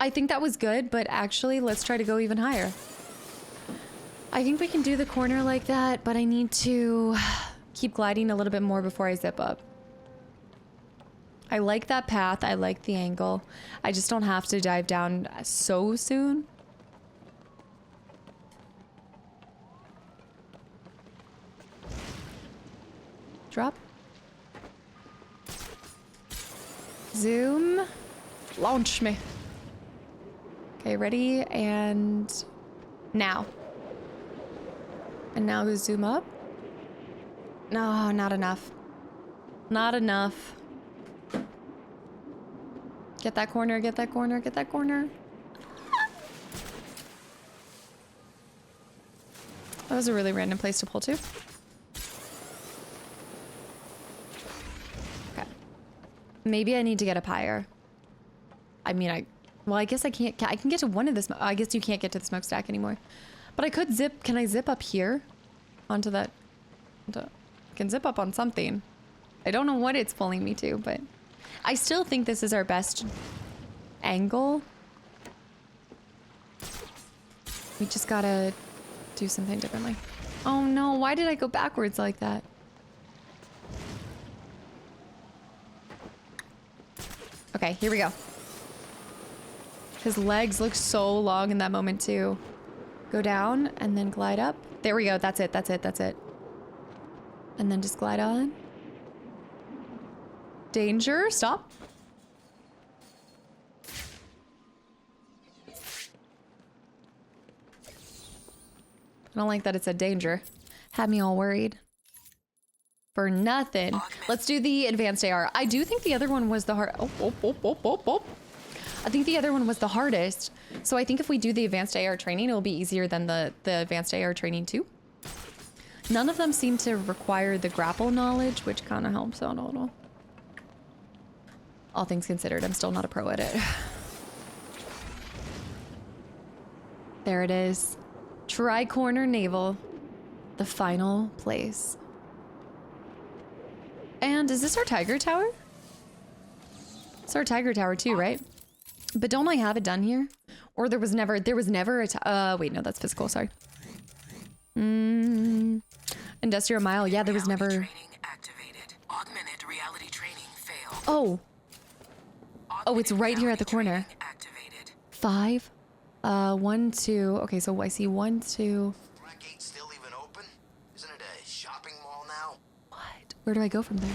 I think that was good, but actually, let's try to go even higher. I think we can do the corner like that, but I need to keep gliding a little bit more before I zip up. I like that path. I like the angle. I just don't have to dive down so soon. Drop. Zoom. Launch me. Okay, ready? And now. And now go zoom up. No, not enough. Not enough. Get that corner, get that corner, get that corner. That was a really random place to pull to. Okay. Maybe I need to get up higher. I mean, well, I guess I can't. I can get to one of the I guess you can't get to the smokestack anymore. But I could zip. Can I zip up here? Onto that. I can zip up on something. I don't know what it's pulling me to, but I still think this is our best angle. We just gotta do something differently. Oh no, why did I go backwards like that? Okay, here we go. His legs look so long in that moment too. Go down and then glide up. There we go. That's it. That's it. That's it. And then just glide on. Danger. Stop. I don't like that it said danger. Had me all worried. For nothing. Let's do the advanced AR. I do think the other one was the hard. I think the other one was the hardest. So I think if we do the advanced AR training, it'll be easier than the advanced AR training too. None of them seem to require the grapple knowledge, which kind of helps out a little. All things considered, I'm still not a pro at it. There it is. Tri-corner naval. The final place. And is this our tiger tower? It's our tiger tower too, right? But don't I have it done here? Or there was never a wait, no, that's physical, sorry. Industrial mile, yeah, there was never. Augmented reality training failed. Oh. Oh, it's right here at the corner. 5, 1, 2. Okay, so I see 1, 2. That gate still even open? Isn't it a shopping mall now? What? Where do I go from there?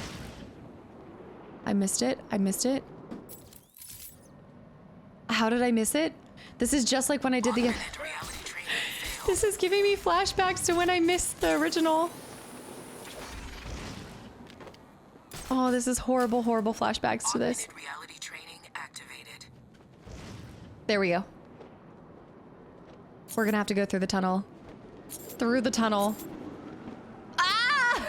I missed it. I missed it. How did I miss it? This is just like when I did the... This is giving me flashbacks to when I missed the original. Oh, this is horrible, horrible flashbacks to this. Reality training activated. There we go. We're gonna have to go through the tunnel. Through the tunnel. Ah!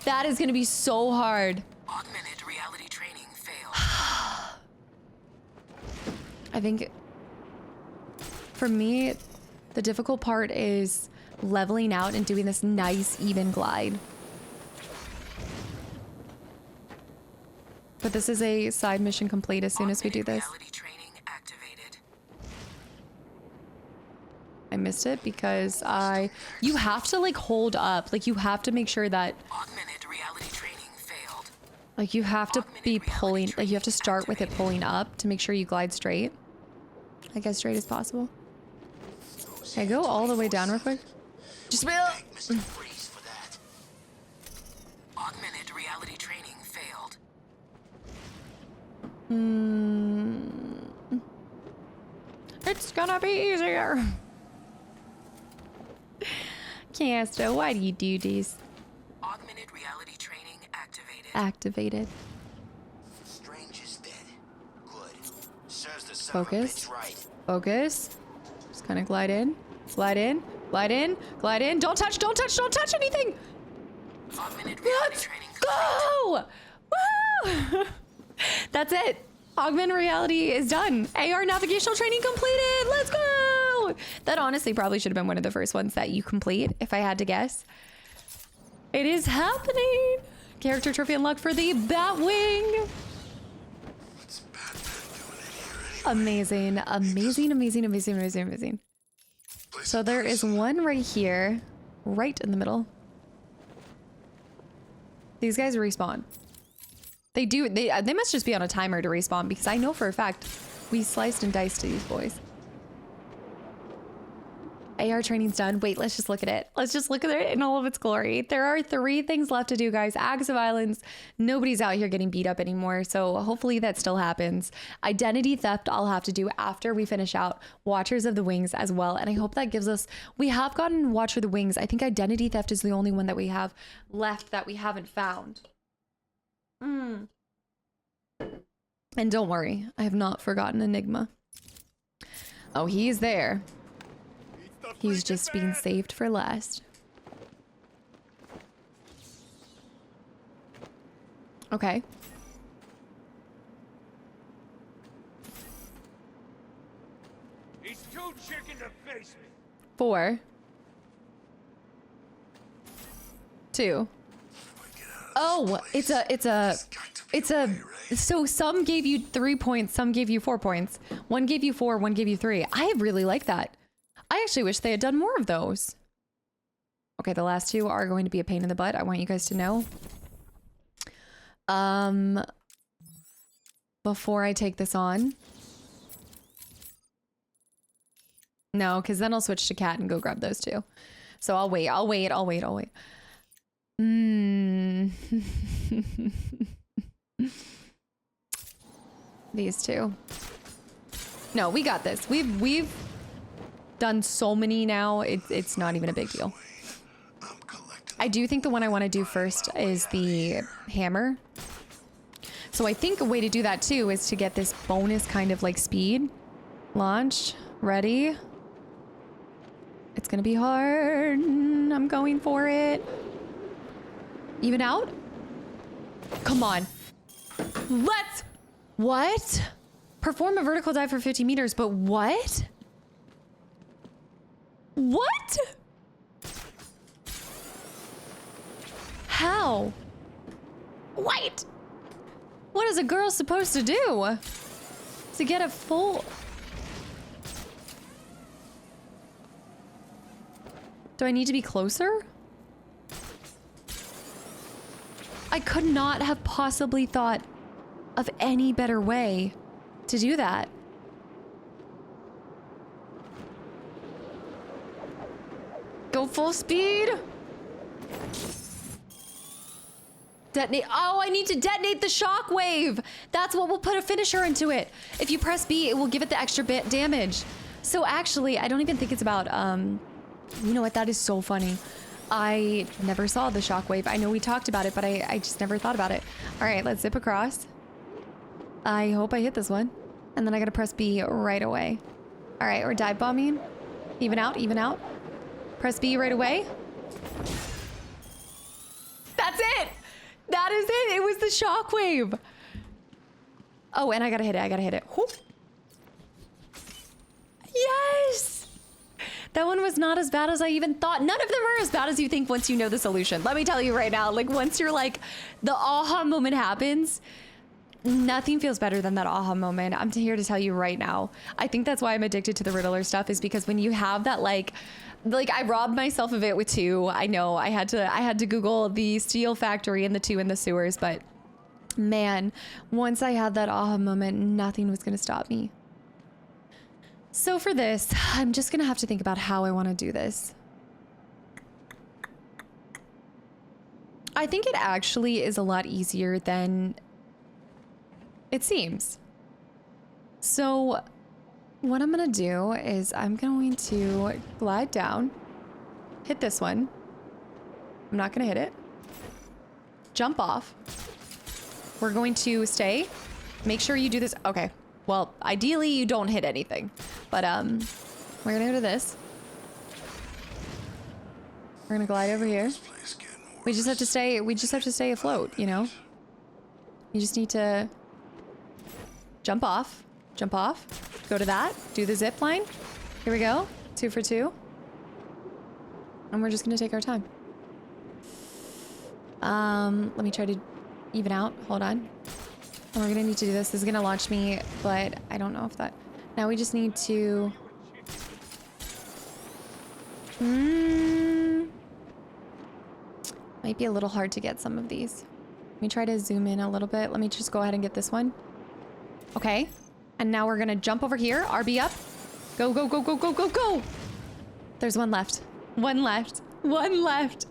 That is gonna be so hard. Augmented reality training failed. I think for me, the difficult part is leveling out and doing this nice, even glide. But this is a side mission complete as soon as we do this. I missed it because you have to like hold up, like you have to make sure that like you have to be pulling, like you have to start with it pulling up to make sure you glide straight. Like as straight as possible. Okay, go all the way down real quick. Just Augmented reality training failed. It's gonna be easier. Casta, why do you do this? Augmented reality training activated. Activated. Strange is dead. Good. Serves the Focus. right. Focus. Just kind of glide in. Glide in. Glide in. Glide in. Don't touch. Don't touch. Don't touch anything. Let's go. Woo! That's it. Augmented reality is done. AR navigational training completed. Let's go. That honestly probably should have been one of the first ones that you complete, if I had to guess. It is happening. Character trophy unlocked for the Batwing. Amazing, amazing, amazing, amazing, amazing, amazing. So there is one right here, right in the middle. These guys respawn. They do, they must just be on a timer to respawn because I know for a fact we sliced and diced to these boys. AR training's done. Wait, let's just look at it. Let's just look at it in all of its glory. There are 3 things left to do, guys. Acts of violence. Nobody's out here getting beat up anymore, so hopefully that still happens. Identity theft I'll have to do after we finish out Watchers of the Wings as well, and I hope that gives us... We have gotten Watcher of the Wings. I think identity theft is the only one that we have left that we haven't found. And don't worry, I have not forgotten Enigma. Oh, he's there. He's just being saved for last. Okay. He's too chicken to face me. 4, 2. Oh, it's a, so some gave you 3 points, some gave you 4 points. One gave you 4, one gave you 3. I really like that. I actually wish they had done more of those. Okay, the last 2 are going to be a pain in the butt. I want you guys to know. Before I take this on. No, because then I'll switch to cat and go grab those 2. So I'll wait. These 2. No, we got this. We've done so many now. It's not even a big deal. I do think the one I want to do first is the hammer. So I think a way to do that too is to get this bonus kind of like speed. Launch. Ready. It's gonna be hard. I'm going for it. Even out? Come on. Let's... What? Perform a vertical dive for 50 meters, but what? What? How? Wait. What is a girl supposed to do? To get a full... Do I need to be closer? I could not have possibly thought of any better way to do that. Go full speed. Detonate. Oh, I need to detonate the shockwave. That's what will put a finisher into it. If you press B, it will give it the extra bit damage. So actually, I don't even think it's about, you know what? That is so funny. I never saw the shockwave. I know we talked about it, but I just never thought about it. All right, let's zip across. I hope I hit this one. And then I gotta press B right away. All right, we're dive bombing. Even out, even out. Press B right away. That's it. That is it. It was the shockwave. Oh, and I gotta hit it. I gotta hit it. Whoop. Yes. That one was not as bad as I even thought. None of them are as bad as you think once you know the solution. Let me tell you right now, like once you're like, the aha moment happens, nothing feels better than that aha moment. I'm here to tell you right now. I think that's why I'm addicted to the Riddler stuff, is because when you have that like I robbed myself of it with 2. I know I had to Google the steel factory and the 2 in the sewers, but man, once I had that aha moment, nothing was gonna stop me. So for this, I'm just gonna have to think about how I want to do this. I think it actually is a lot easier than it seems. So what I'm gonna do is I'm going to glide down, hit this one. I'm not gonna hit it. Jump off. We're going to stay. Make sure you do this. Okay. Well, ideally you don't hit anything, but we're gonna go to this. We're gonna glide over here. We just have to stay afloat, you know? You just need to jump off, go to that, do the zip line. Here we go, 2 for 2. And we're just gonna take our time. Let me try to even out, hold on. We're gonna need to do this. This is gonna launch me, but I don't know if that... Now we just need to... Might be a little hard to get some of these. Let me try to zoom in a little bit. Let me just go ahead and get this one. Okay. And now we're gonna jump over here. RB up. Go, go, go, go, go, go, go! There's one left. One left. One left.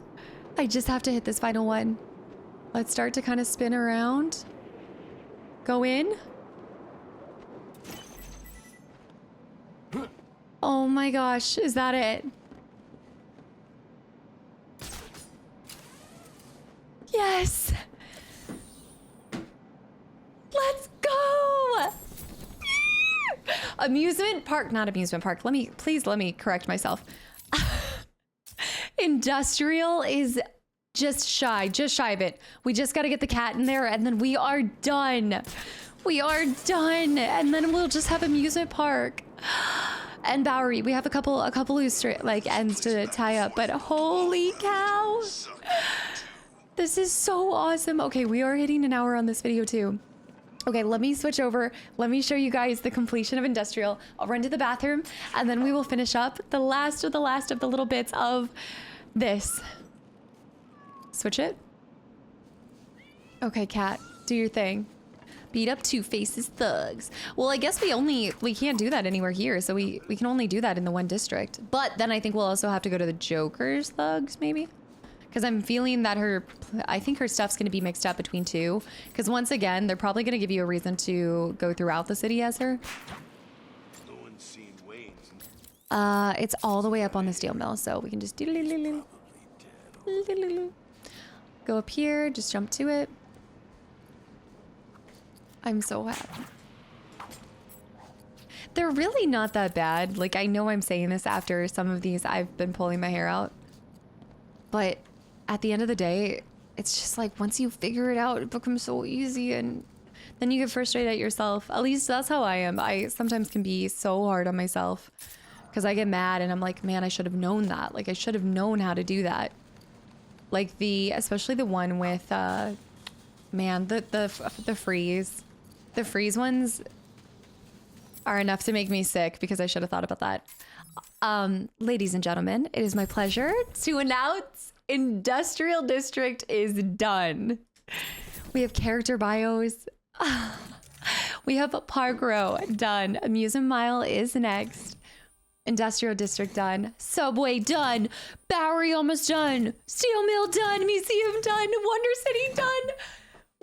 I just have to hit this final one. Let's start to kind of spin around. Go in. Oh my gosh, is that it? Yes! Let's go! Amusement park, not amusement park. Please let me correct myself. Industrial is just shy of it. We just got to get the cat in there and then we are done. We are done. And then we'll just have amusement park. And Bowery, we have a couple loose like ends to tie up, but holy cow. This is so awesome. Okay, we are hitting an hour on this video too. Okay, let me switch over. Let me show you guys the completion of Industrial. I'll run to the bathroom and then we will finish up the last of the little bits of this. Switch it. Okay, cat, do your thing. Beat up Two-Face's thugs. Well, I guess we can't do that anywhere here, so we can only do that in the one district. But then I think we'll also have to go to the Joker's thugs, maybe? Because I'm feeling that I think her stuff's going to be mixed up between 2. Because once again, they're probably going to give you a reason to go throughout the city as her. No one's seen Wayne's. It's all the way up on the steel mill, so we can just go up here, just jump to it. I'm so happy. They're really not that bad. Like, I know I'm saying this after some of these I've been pulling my hair out. But at the end of the day, it's just like once you figure it out, it becomes so easy and then you get frustrated at yourself. At least that's how I am. I sometimes can be so hard on myself because I get mad and I'm like, man, I should have known that. Like, I should have known how to do that. Like especially the one with, man, the freeze. The freeze ones are enough to make me sick because I should have thought about that. Ladies and gentlemen, it is my pleasure to announce Industrial District is done. We have character bios. We have Park Row done. Amusement Mile is next. Industrial District done. Subway done. Bowery almost done. Steel Mill done. Museum done. Wonder City done.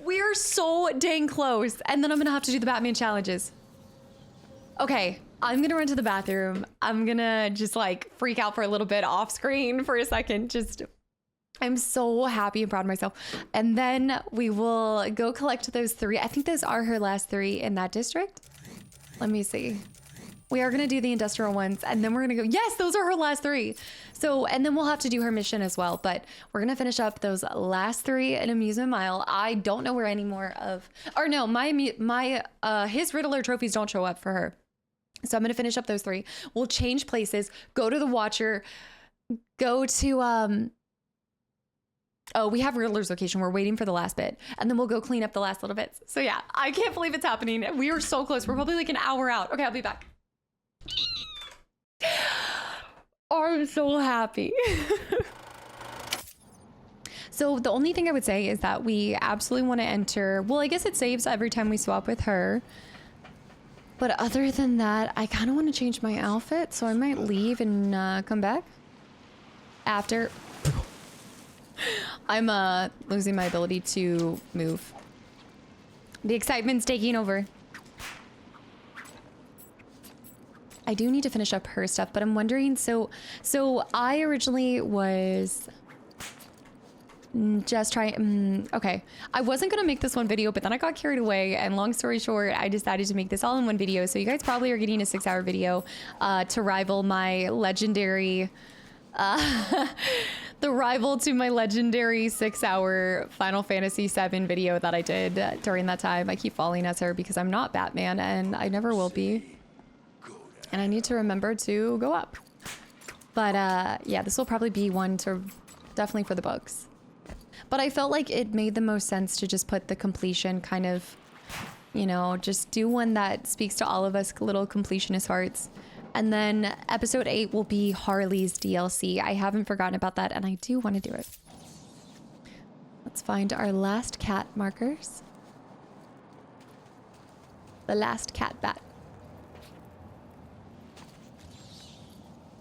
We're so dang close. And then I'm gonna have to do the Batman challenges. Okay, I'm gonna run to the bathroom. I'm gonna just like freak out for a little bit off screen for a second. Just I'm so happy and proud of myself. And then we will go collect those 3. I think those are her last 3 in that district. Let me see. We are going to do the industrial ones, and then we're going to go. Yes, those are her last 3. So, and then we'll have to do her mission as well. But we're going to finish up those last 3 in Amusement Mile. I don't know where any more of, or no, his Riddler trophies don't show up for her. So I'm going to finish up those 3. We'll change places, go to the Watcher, go to, oh, we have Riddler's location. We're waiting for the last bit. And then we'll go clean up the last little bits. So yeah, I can't believe it's happening. We are so close. We're probably like an hour out. Okay, I'll be back. I'm so happy. So the only thing I would say is that we absolutely want to enter. Well, I guess it saves every time we swap with her. But other than that, I kind of want to change my outfit. So I might leave and come back after. I'm losing my ability to move. The excitement's taking over. I do need to finish up her stuff, but I'm wondering, so I originally was just trying, okay. I wasn't gonna make this one video, but then I got carried away, and long story short, I decided to make this all in one video. So you guys probably are getting a 6-hour video to rival my legendary, the rival to my legendary 6-hour Final Fantasy VII video that I did during that time. I keep falling as her because I'm not Batman, and I never will be. And I need to remember to go up. But yeah, this will probably be one to definitely for the books. But I felt like it made the most sense to just put the completion kind of, you know, just do one that speaks to all of us little completionist hearts. And then episode 8 will be Harley's DLC. I haven't forgotten about that, and I do want to do it. Let's find our last cat markers. The last cat bat.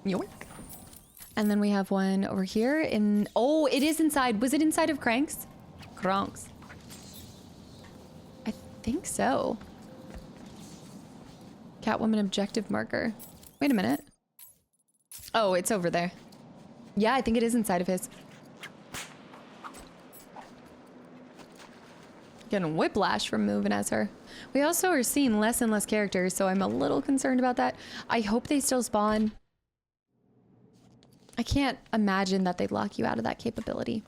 Yoink. And then we have one over here in, oh, it is inside. Was it inside of Crank's? Kronk's. I think so. Catwoman objective marker. Wait a minute. Oh, it's over there. Yeah, I think it is inside of his. Getting whiplash from moving as her. We also are seeing less and less characters, so I'm a little concerned about that. I hope they still spawn. I can't imagine that they'd lock you out of that capability.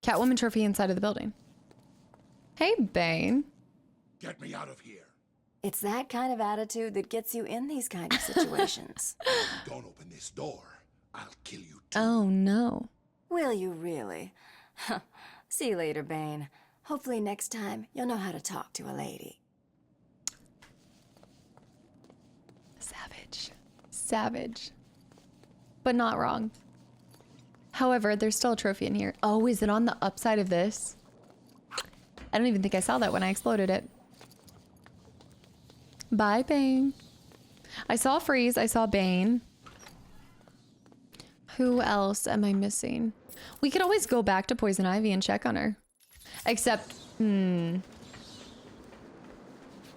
Catwoman trophy inside of the building. Hey, Bane. Get me out of here. It's that kind of attitude that gets you in these kind of situations. Don't open this door. I'll kill you too. Oh, no. Will you really? See you later, Bane. Hopefully next time you'll know how to talk to a lady. Savage. Savage. But not wrong. However, there's still a trophy in here. Oh, is it on the upside of this? I don't even think I saw that when I exploded it. Bye, Bane. I saw Freeze. I saw Bane. Who else am I missing? We could always go back to Poison Ivy and check on her. Except,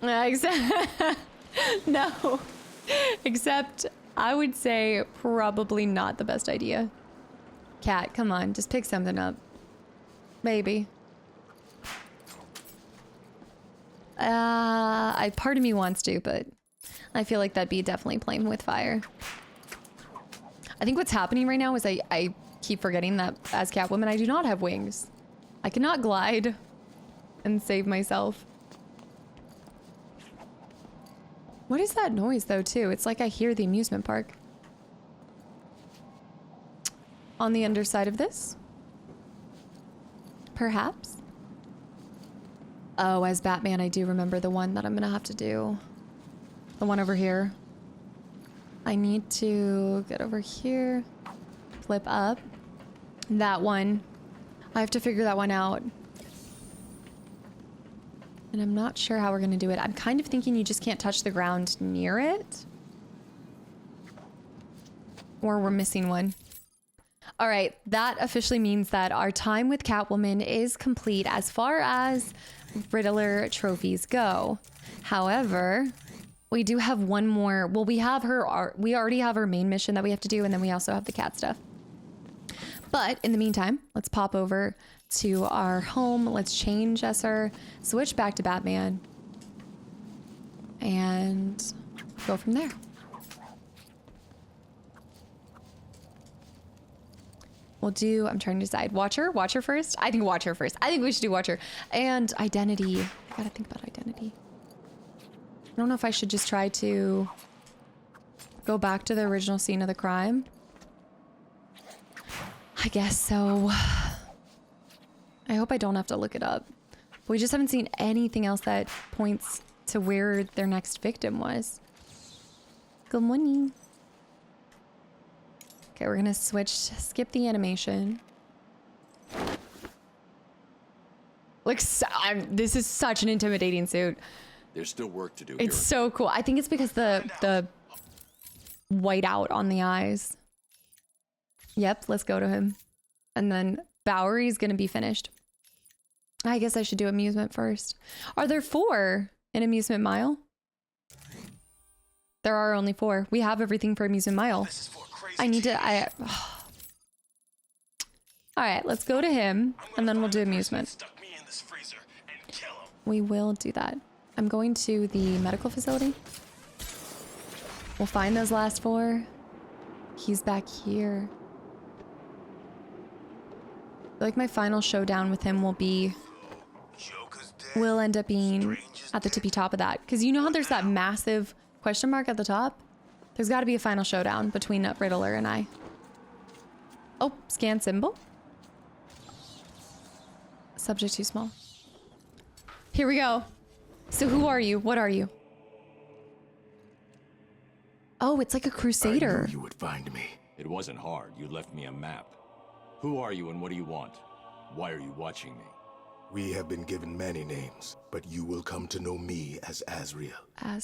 Except, no. Except, I would say probably not the best idea. Cat, come on, just pick something up. Baby. Part of me wants to, but I feel like that'd be definitely playing with fire. I think what's happening right now is I keep forgetting that as Catwoman, I do not have wings. I cannot glide and save myself. What is that noise though, too? It's like I hear the amusement park. On the underside of this? Perhaps? Oh, as Batman, I do remember the one that I'm gonna have to do. The one over here. I need to get over here. Flip up. That one. I have to figure that one out. And I'm not sure how we're gonna do it. I'm kind of thinking you just can't touch the ground near it. Or we're missing one. All right, that officially means that our time with Catwoman is complete as far as Riddler trophies go. However, We do have one more. Well, we have we already have our main mission that we have to do, and then we also have the cat stuff. But in the meantime, let's pop over to our home. Let's change Esser, switch back to Batman, and go from there. We'll do, I'm trying to decide, Watcher first? I think Watcher first. I think we should do Watcher. And identity. I gotta think about identity. I don't know if I should just try to go back to the original scene of the crime. I guess so. I hope I don't have to look it up. We just haven't seen anything else that points to where their next victim was. Good morning. Okay, we're gonna skip the animation. Look, this is such an intimidating suit. There's still work to do It's so cool. I think it's because the white out on the eyes. Yep, let's go to him. And then Bowery's gonna be finished. I guess I should do amusement first. Are there 4 in Amusement Mile? There are only 4. We have everything for Amusement Mile. I need to, all right, let's go to him and then we'll do amusement. We will do that. I'm going to the medical facility. We'll find those last 4. He's back here. I feel like my final showdown with him will end up being at the tippy top of that. Because you know how there's that massive question mark at the top? There's got to be a final showdown between Riddler and I. Oh, scan symbol. Subject too small. Here we go. So who are you? What are you? Oh, it's like a crusader. I knew you would find me. It wasn't hard. You left me a map. Who are you and what do you want? Why are you watching me? We have been given many names, but you will come to know me as Azrael.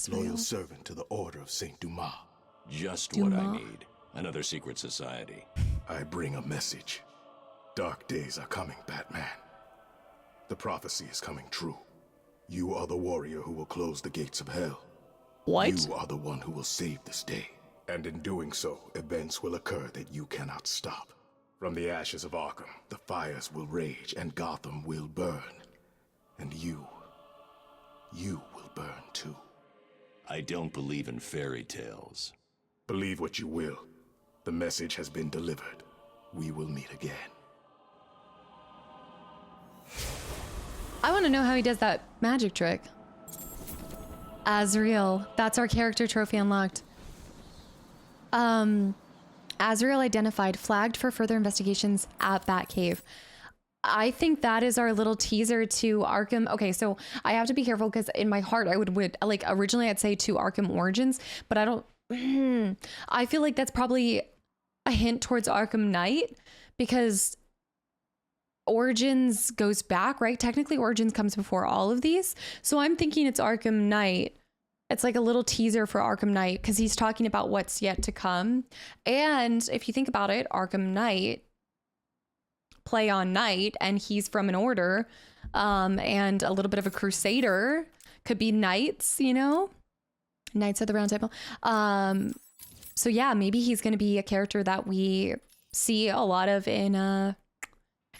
Loyal servant to the Order of Saint Dumas. Just what I need. Another secret society. I bring a message. Dark days are coming, Batman. The prophecy is coming true. You are the warrior who will close the gates of hell. What? You are the one who will save this day. And in doing so, events will occur that you cannot stop. From the ashes of Arkham, the fires will rage and Gotham will burn. And you will burn too. I don't believe in fairy tales. Believe what you will. The message has been delivered. We will meet again. I want to know how he does that magic trick. Azrael. That's our character trophy unlocked. Azrael identified, flagged for further investigations at Batcave. I think that is our little teaser to Arkham. Okay, so I have to be careful because in my heart I would like originally I'd say to Arkham Origins, but I don't. I feel like that's probably a hint towards Arkham Knight because Origins goes back, right? Technically Origins comes before all of these. So I'm thinking it's Arkham Knight. It's like a little teaser for Arkham Knight because he's talking about what's yet to come. And if you think about it, Arkham Knight, play on Knight, and he's from an order, and a little bit of a crusader, could be knights, you know? Knights of the Round Table. So yeah, maybe he's going to be a character that we see a lot of in the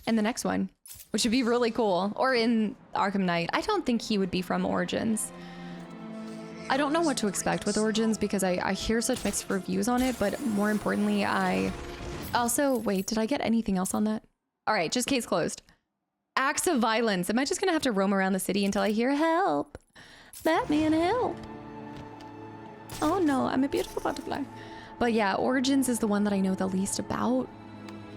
next one, which would be really cool. Or in Arkham Knight. I don't think he would be from Origins. I don't know what to expect with Origins because I hear such mixed reviews on it, but more importantly, I also, wait, did I get anything else on that? All right, just case closed. Acts of violence. Am I just gonna have to roam around the city until I hear help? Batman, help. Oh no, I'm a beautiful butterfly. But yeah, Origins is the one that I know the least about.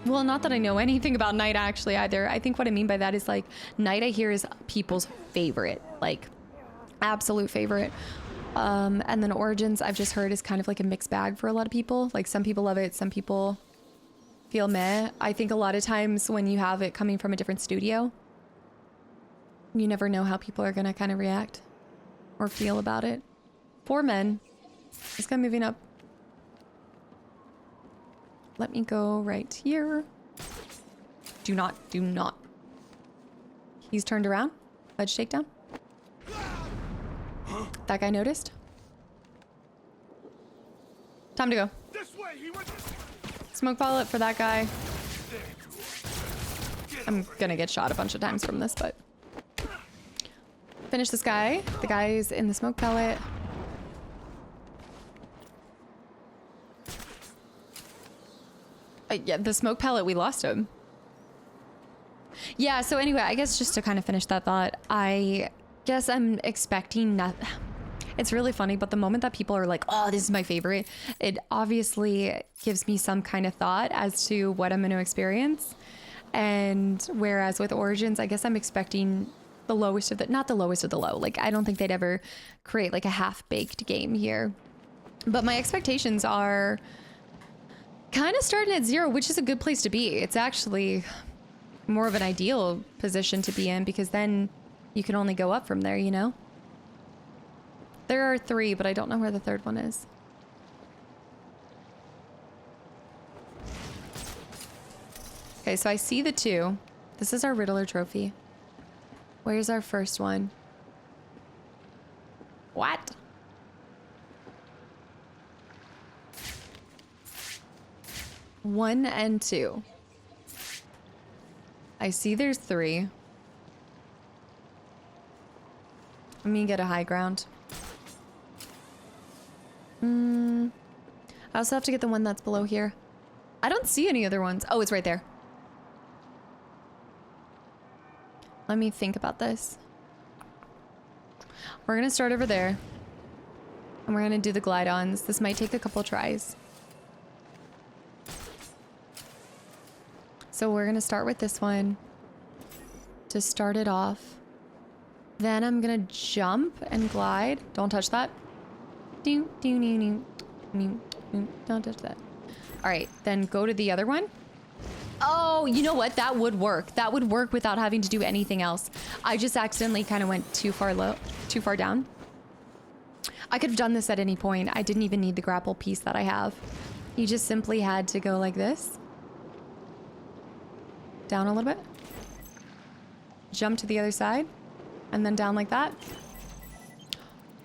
Well, not that I know anything about Knight actually either. I think what I mean by that is like Knight I hear is people's favorite, like absolute favorite. And then Origins I've just heard is kind of like a mixed bag for a lot of people. Like some people love it, some people feel meh. I think a lot of times when you have it coming from a different studio, you never know how people are gonna kind of react or feel about it. 4 men. This guy moving up. Let me go right here. Do not. He's turned around. Ledge takedown. That guy noticed. Time to go. Smoke pellet for that guy. I'm gonna get shot a bunch of times from this, but finish this guy. The guy's in the smoke pellet. Yeah, the smoke pellet, we lost him. Yeah, so anyway, I guess just to kind of finish that thought, I guess I'm expecting nothing. It's really funny, but the moment that people are like, oh, this is my favorite, it obviously gives me some kind of thought as to what I'm going to experience. And whereas with Origins, I guess I'm expecting the lowest of the, not the lowest of the low. Like, I don't think they'd ever create like a half-baked game here. But my expectations are kind of starting at 0, which is a good place to be. It's actually more of an ideal position to be in because then you can only go up from there, you know? There are 3, but I don't know where the 3rd one is. Okay, so I see the 2. This is our Riddler trophy. Where's our first one? What? One and 2. I see there's 3. Let me get a high ground. I also have to get the one that's below here. I don't see any other ones. Oh, it's right there. Let me think about this. We're gonna start over there. And we're gonna do the glide-ons. This might take a couple tries. So we're gonna start with this one to start it off. Then I'm gonna jump and glide. Don't touch that. Don't touch that. All right, then go to the other one. Oh, you know what? That would work. That would work without having to do anything else. I just accidentally kind of went too far down. I could have done this at any point. I didn't even need the grapple piece that I have. You just simply had to go like this. Down a little bit. Jump to the other side. And then down like that.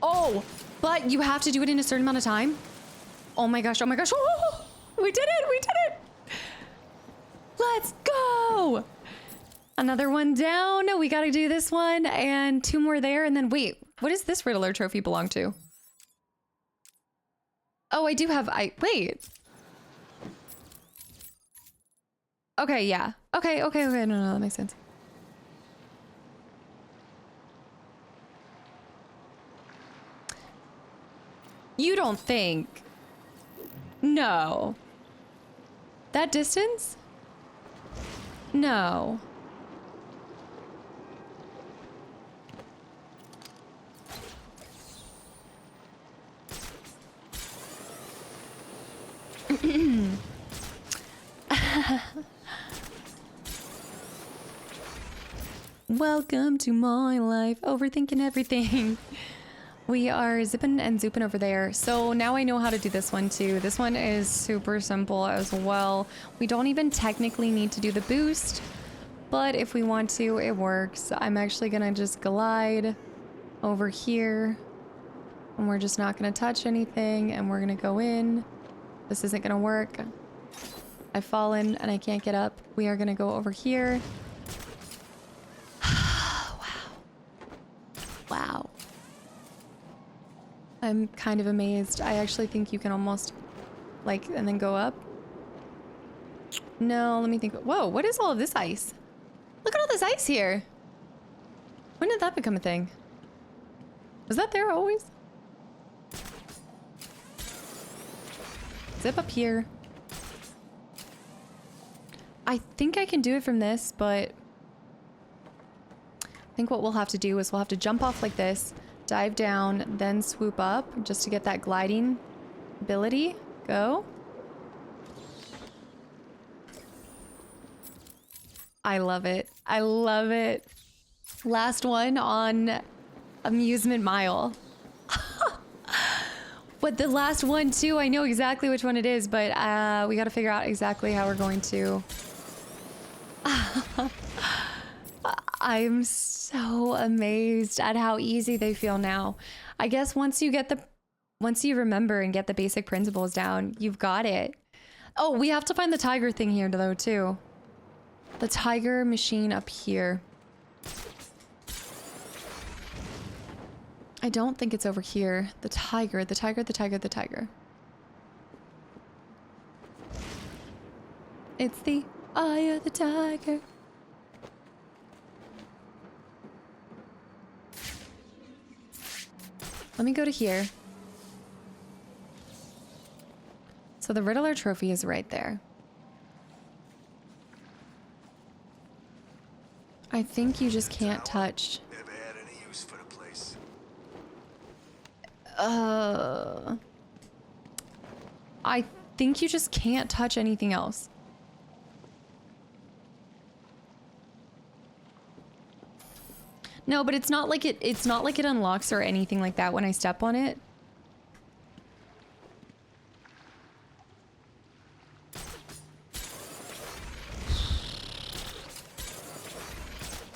Oh, but you have to do it in a certain amount of time. Oh my gosh, oh my gosh. Oh, we did it, we did it. Let's go. Another one down. We gotta do this one and 2 more there. And then wait, what does this Riddler trophy belong to? Oh, I do have, wait. Okay, yeah. Okay, no, that makes sense. You don't think? No. That distance? No. Welcome to my life, overthinking everything. We are zipping and zooping over there. So now I know how to do this one too. This one is super simple as well. We don't even technically need to do the boost, but if we want to, it works. I'm actually gonna just glide over here and we're just not gonna touch anything and we're gonna go in. This isn't gonna work. I've fallen and I can't get up. We are gonna go over here. Wow. I'm kind of amazed. I actually think you can almost, like, and then go up. No, let me think. Whoa, what is all of this ice? Look at all this ice here. When did that become a thing? Was that there always? Zip up here. I think I can do it from this, but I think what we'll have to do is we'll have to jump off like this, dive down, then swoop up just to get that gliding ability. Go. I love it. I love it. Last one on Amusement Mile. But the last one too, I know exactly which one it is, but we got to figure out exactly how we're going to. I'm so amazed at how easy they feel now. I guess once you get the Once you remember and get the basic principles down, you've got it. Oh, we have to find the tiger thing here though too. The tiger machine up here. I don't think it's over here. The tiger, the tiger, the tiger, the tiger. It's the eye of the tiger. Let me go to here. So the Riddler trophy is right there. I think you just can't touch. Never had any use for the place. I think you just can't touch anything else. No, but it's not like it's not like it unlocks or anything like that when I step on it.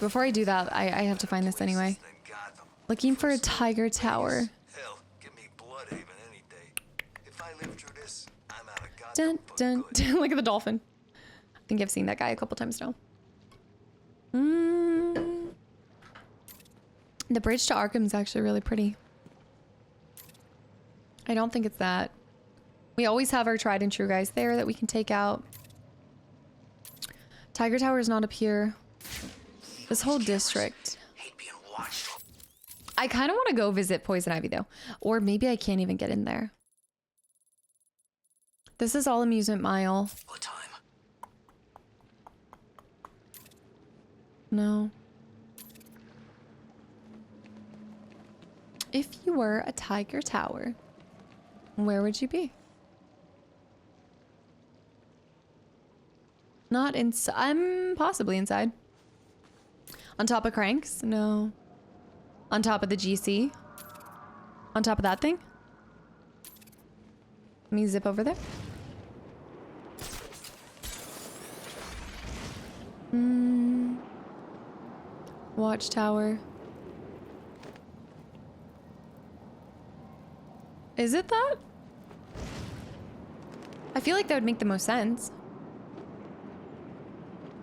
Before I do that, I have to find this anyway. Looking for a tiger tower. Hell, give me Bloodhaven any day. If I live through this, I'm out of Dun, dun, dun. Look at the dolphin. I think I've seen that guy a couple times now. The bridge to Arkham is actually really pretty. I don't think it's that. We always have our tried and true guys there that we can take out. Tiger Tower is not up here. This whole district. I kind of want to go visit Poison Ivy though. Or maybe I can't even get in there. This is all Amusement Mile. No. If you were a Tiger Tower, where would you be? Not inside. I'm possibly inside. On top of Cranks? No. On top of the GC? On top of that thing? Let me zip over there. Watchtower. Is it that? I feel like that would make the most sense.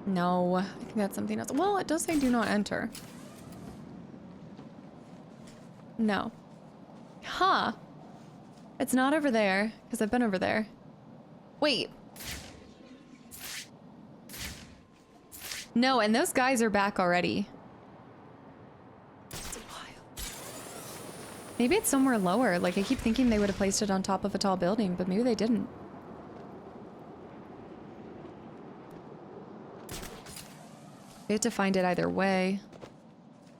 No, I think that's something else. Well, it does say do not enter. No. Huh. It's not over there, because I've been over there. Wait. No, and those guys are back already. It's wild. Maybe it's somewhere lower. Like, I keep thinking they would have placed it on top of a tall building, but maybe they didn't. We have to find it either way.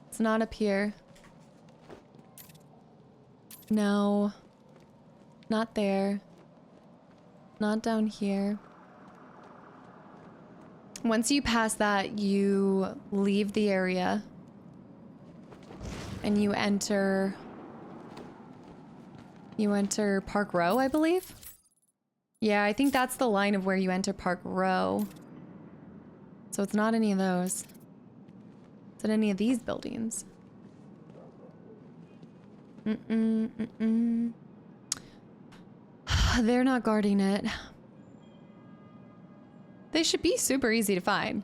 It's not up here. No. Not there. Not down here. Once you pass that, you leave the area. And you enter... You enter Park Row, I believe? Yeah, I think that's the line of where you enter Park Row. So it's not any of those. It's in any of these buildings. They're not guarding it. They should be super easy to find.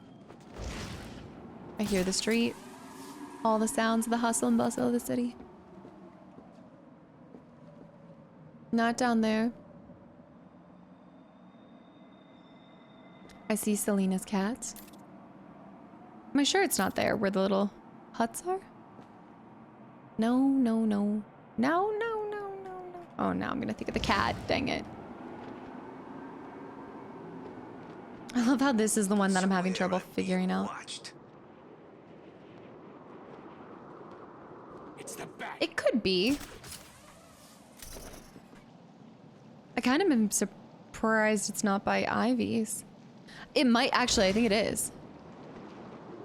I hear the street. All the sounds of the hustle and bustle of the city. Not down there. I see Selena's cats. Am I sure it's not there where the little huts are? No, no, no. No, no, no, no, no. Oh, now I'm gonna think of the cat. Dang it. I love how this is the one that I'm having trouble figuring out. It could be. I kind of am surprised it's not by Ivy's. It might actually, I think it is.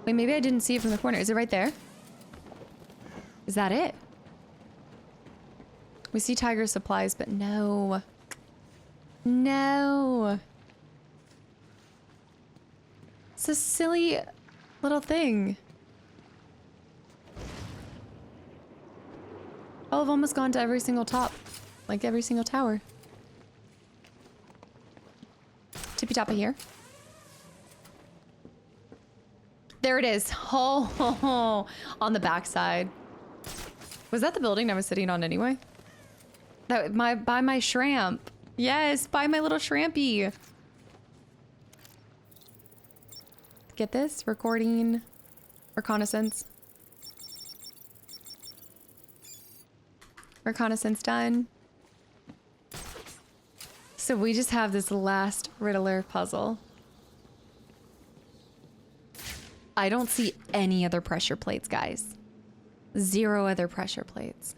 Wait, maybe I didn't see it from the corner. Is it right there? Is that it? We see Tiger Supplies, but no. No. It's a silly little thing. Oh, I've almost gone to every single top like every single tower. Tippy Toppa here. There it is. Oh, on the backside. Was that the building I was sitting on anyway? That by my shrimp. Yes, by my little shrimpy. Get this? Recording. Reconnaissance. Reconnaissance done. So we just have this last Riddler puzzle. I don't see any other pressure plates, guys. 0 other pressure plates.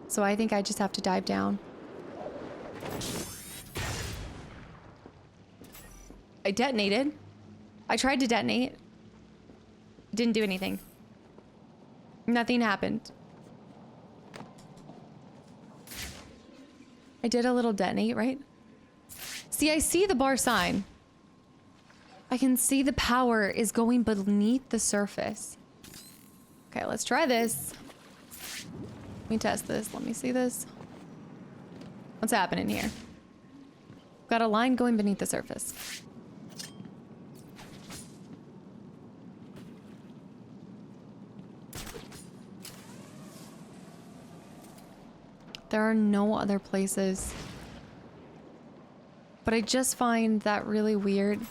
So I think I just have to dive down. I detonated. I tried to detonate. Didn't do anything. Nothing happened. I did a little detonate, right? See, I see the bar sign. I can see the power is going beneath the surface. Okay, let's try this. Let me test this. Let me see this. What's happening here? Got a line going beneath the surface. There are no other places. But I just find that really weird.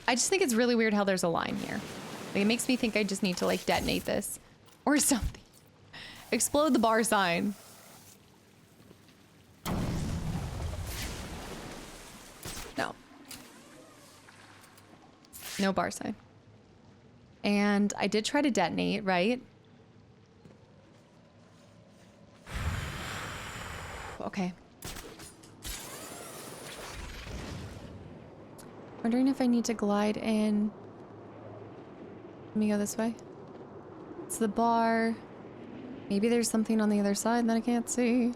I just think it's really weird how there's a line here. Like, it makes me think I just need to like detonate this or something. Explode the bar sign. No. No bar sign. And I did try to detonate, right? Okay. Wondering if I need to glide in. Let me go this way. It's the bar. Maybe there's something on the other side that I can't see.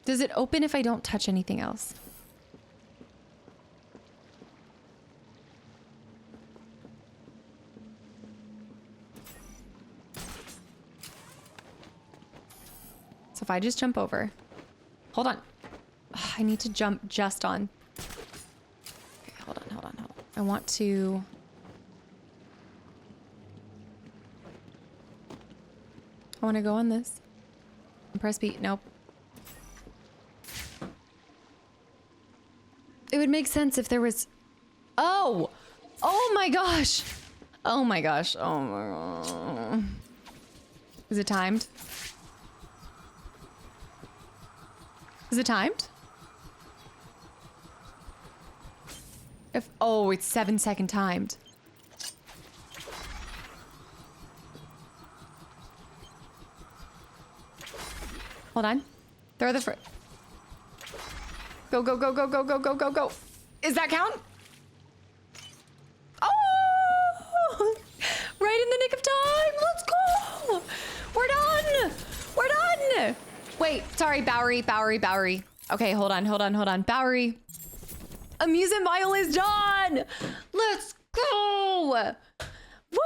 Does it open if I don't touch anything else? So if I just jump over. Hold on. Ugh, I need to jump just on. Okay, hold on. I want to... I want to go on this. And press B. Nope. It would make sense if there was... Oh! Oh my gosh! Oh my gosh. Oh my god. Is it timed? Is it timed? If... Oh, it's 7-second timed. Hold on. Throw the fruit. Go, go, go, go, go, go, go, go, go. Is that count? Oh! Right in the nick of time. Let's go. We're done. We're done. Wait, sorry, Bowery. Okay, hold on. Bowery. Amusement Mile is done. Let's go. Woo!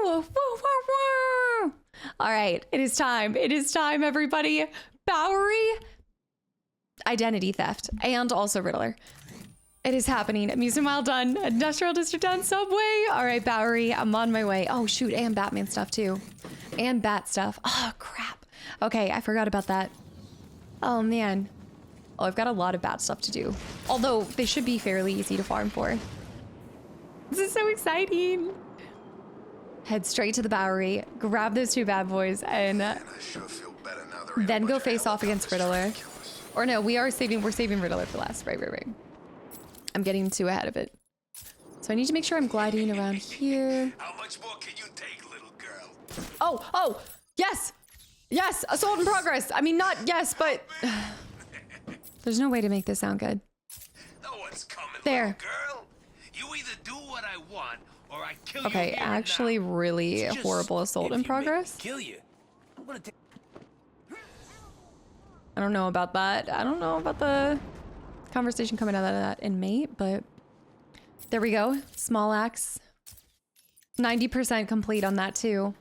Woo, woo, woo. All right, it is time. It is time, everybody. Bowery. Identity theft and also Riddler. It is happening. Amusement Mile done. Industrial District done. Subway. All right, Bowery. I'm on my way. Oh, shoot. And Batman stuff, too. And Bat stuff. Oh, crap. Okay, I forgot about that. Oh, man. Oh, I've got a lot of Bat stuff to do. Although, they should be fairly easy to farm for. This is so exciting. Head straight to the Bowery. Grab those 2 bad boys and then go face off against Riddler. Or no, we're saving Riddler for last. Right. I'm getting too ahead of it. So I need to make sure I'm gliding around here. How much more can you take, little girl? Oh, yes! Yes, assault in progress. I mean, not yes, but... There's no way to make this sound good. No one's coming, there. girl. You either do what I want, or I kill okay, you actually really horrible assault in progress. Kill you. I don't know about that. I don't know about the conversation coming out of that inmate, but there we go. Small axe. 90% complete on that too.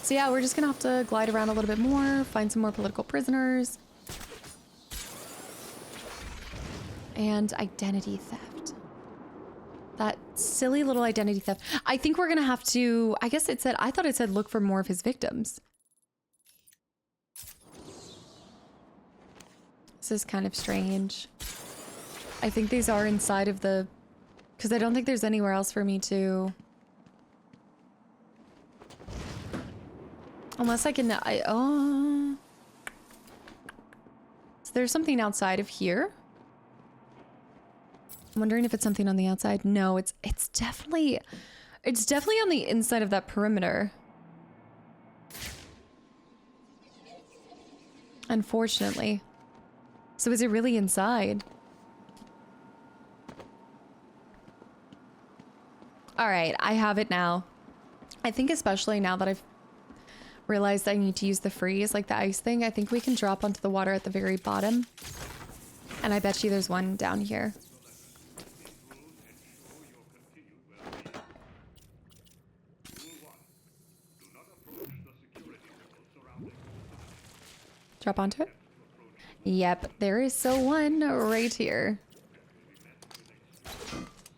So yeah, we're just gonna have to glide around a little bit more, find some more political prisoners. And identity theft. That silly little identity theft. I think we're gonna have to, I guess it said, I thought it said look for more of his victims. This is kind of strange. I think these are inside of the, because I don't think there's anywhere else for me to. Unless I can, oh. So there's something outside of here. I'm wondering if it's something on the outside. No, it's definitely on the inside of that perimeter. Unfortunately. So is it really inside? All right, I have it now. I think especially now that I've realized I need to use the freeze, like the ice thing, I think we can drop onto the water at the very bottom. And I bet you there's one down here. Drop onto it? Yep, there is so one right here.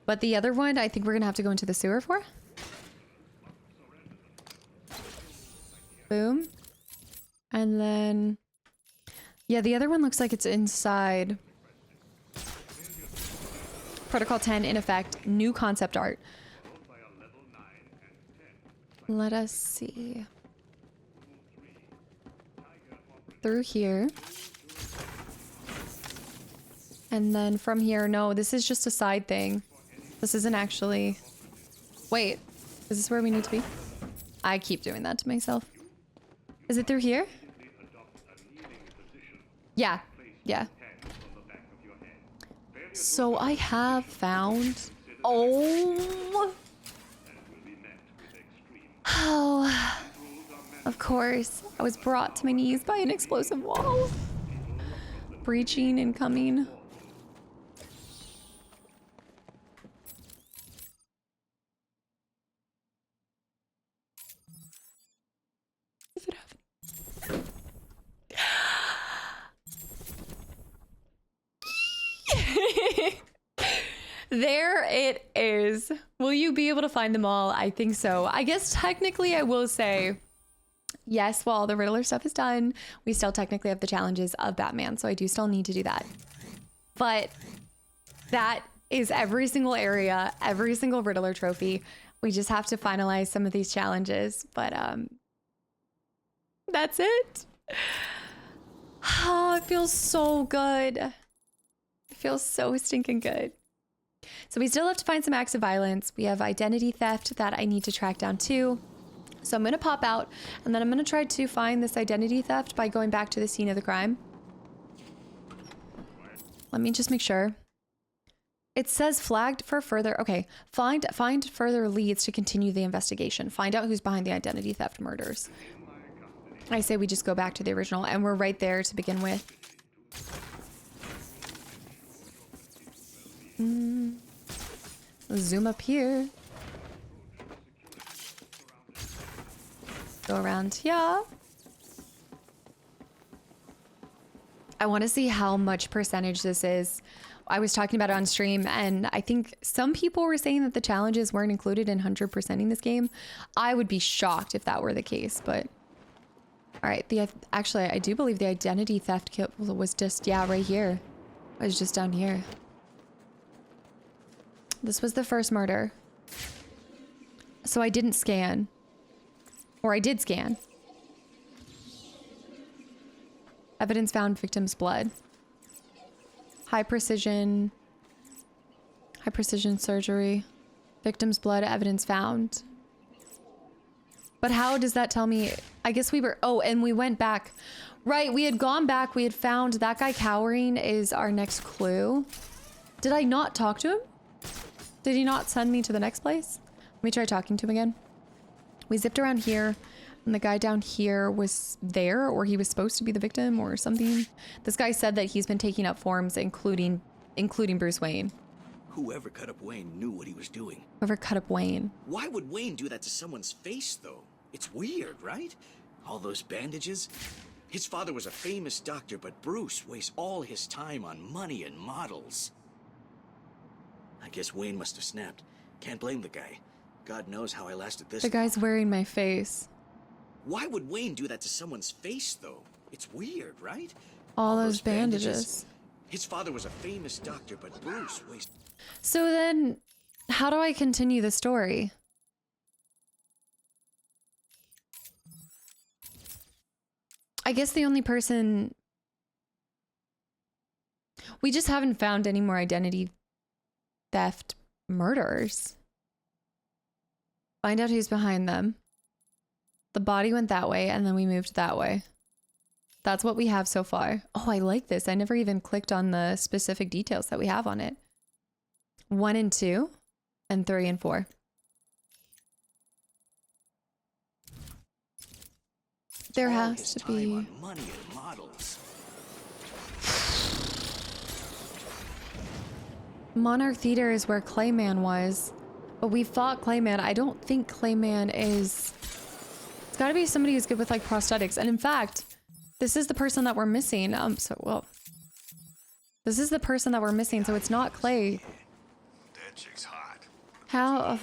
But the other one, I think we're gonna have to go into the sewer for. Boom. And then, yeah, the other one looks like it's inside. Protocol 10 in effect, new concept art. Let us see. Through here. And then from here, no, this is just a side thing. This isn't actually... Wait, is this where we need to be? I keep doing that to myself. Is it through here? Yeah, yeah. So I have found... Oh! Oh, of course. I was brought to my knees by an explosive wall. Breaching and coming. Does it happen? There it is. Will you be able to find them all? I think so. I guess technically I will say, yes, while the Riddler stuff is done, we still technically have the challenges of Batman, so I do still need to do that. But that is every single area, every single Riddler trophy. We just have to finalize some of these challenges, but that's it. Oh, it feels so good. It feels so stinking good. So we still have to find some acts of violence. We have identity theft that I need to track down too. So I'm going to pop out and then I'm going to try to find this identity theft by going back to the scene of the crime. Let me just make sure. It says flagged for further. Okay. Find further leads to continue the investigation. Find out who's behind the identity theft murders. I say we just go back to the original and we're right there to begin with. Zoom up here. Go around here. I want to see how much percentage this is. I was talking about it on stream and I think some people were saying that the challenges weren't included in 100%ing this game. I would be shocked if that were the case, but all right. Actually, I do believe the identity theft kit was just, yeah, right here. It was just down here. This was the first murder. So I didn't scan. Or I did scan. Evidence found, victim's blood. High precision surgery. Victim's blood, evidence found. But how does that tell me? I guess we were, oh, and we went back. Right, we had gone back. We had found that guy cowering is our next clue. Did I not talk to him? Did he not send me to the next place? Let me try talking to him again. We zipped around here. And the guy down here was there, or he was supposed to be the victim or something. This guy said that he's been taking up forms, including Bruce Wayne. Whoever cut up Wayne knew what he was doing. Whoever cut up Wayne. Why would Wayne do that to someone's face, though? It's weird, right? All those bandages. His father was a famous doctor, but Bruce wastes all his time on money and models. I guess Wayne must have snapped. Can't blame the guy. God knows how I lasted this. The guy's wearing my face. Why would Wayne do that to someone's face, though? It's weird, right? All those bandages. His father was a famous doctor, but Bruce wasted... So then, how do I continue the story? I guess the only person... We just haven't found any more identity theft murders. Find out who's behind them. The body went that way, and then we moved that way. That's what we have so far. Oh, I like this. I never even clicked on the specific details that we have on it. 1 and 2, and 3 and 4. There has to be... money and models. Monarch Theater is where Clayman was. But we fought Clayman. I don't think Clayman is... It's gotta be somebody who's good with like prosthetics. And in fact, this is the person that we're missing. This is the person that we're missing, so it's not Clay. That chick's hot. How...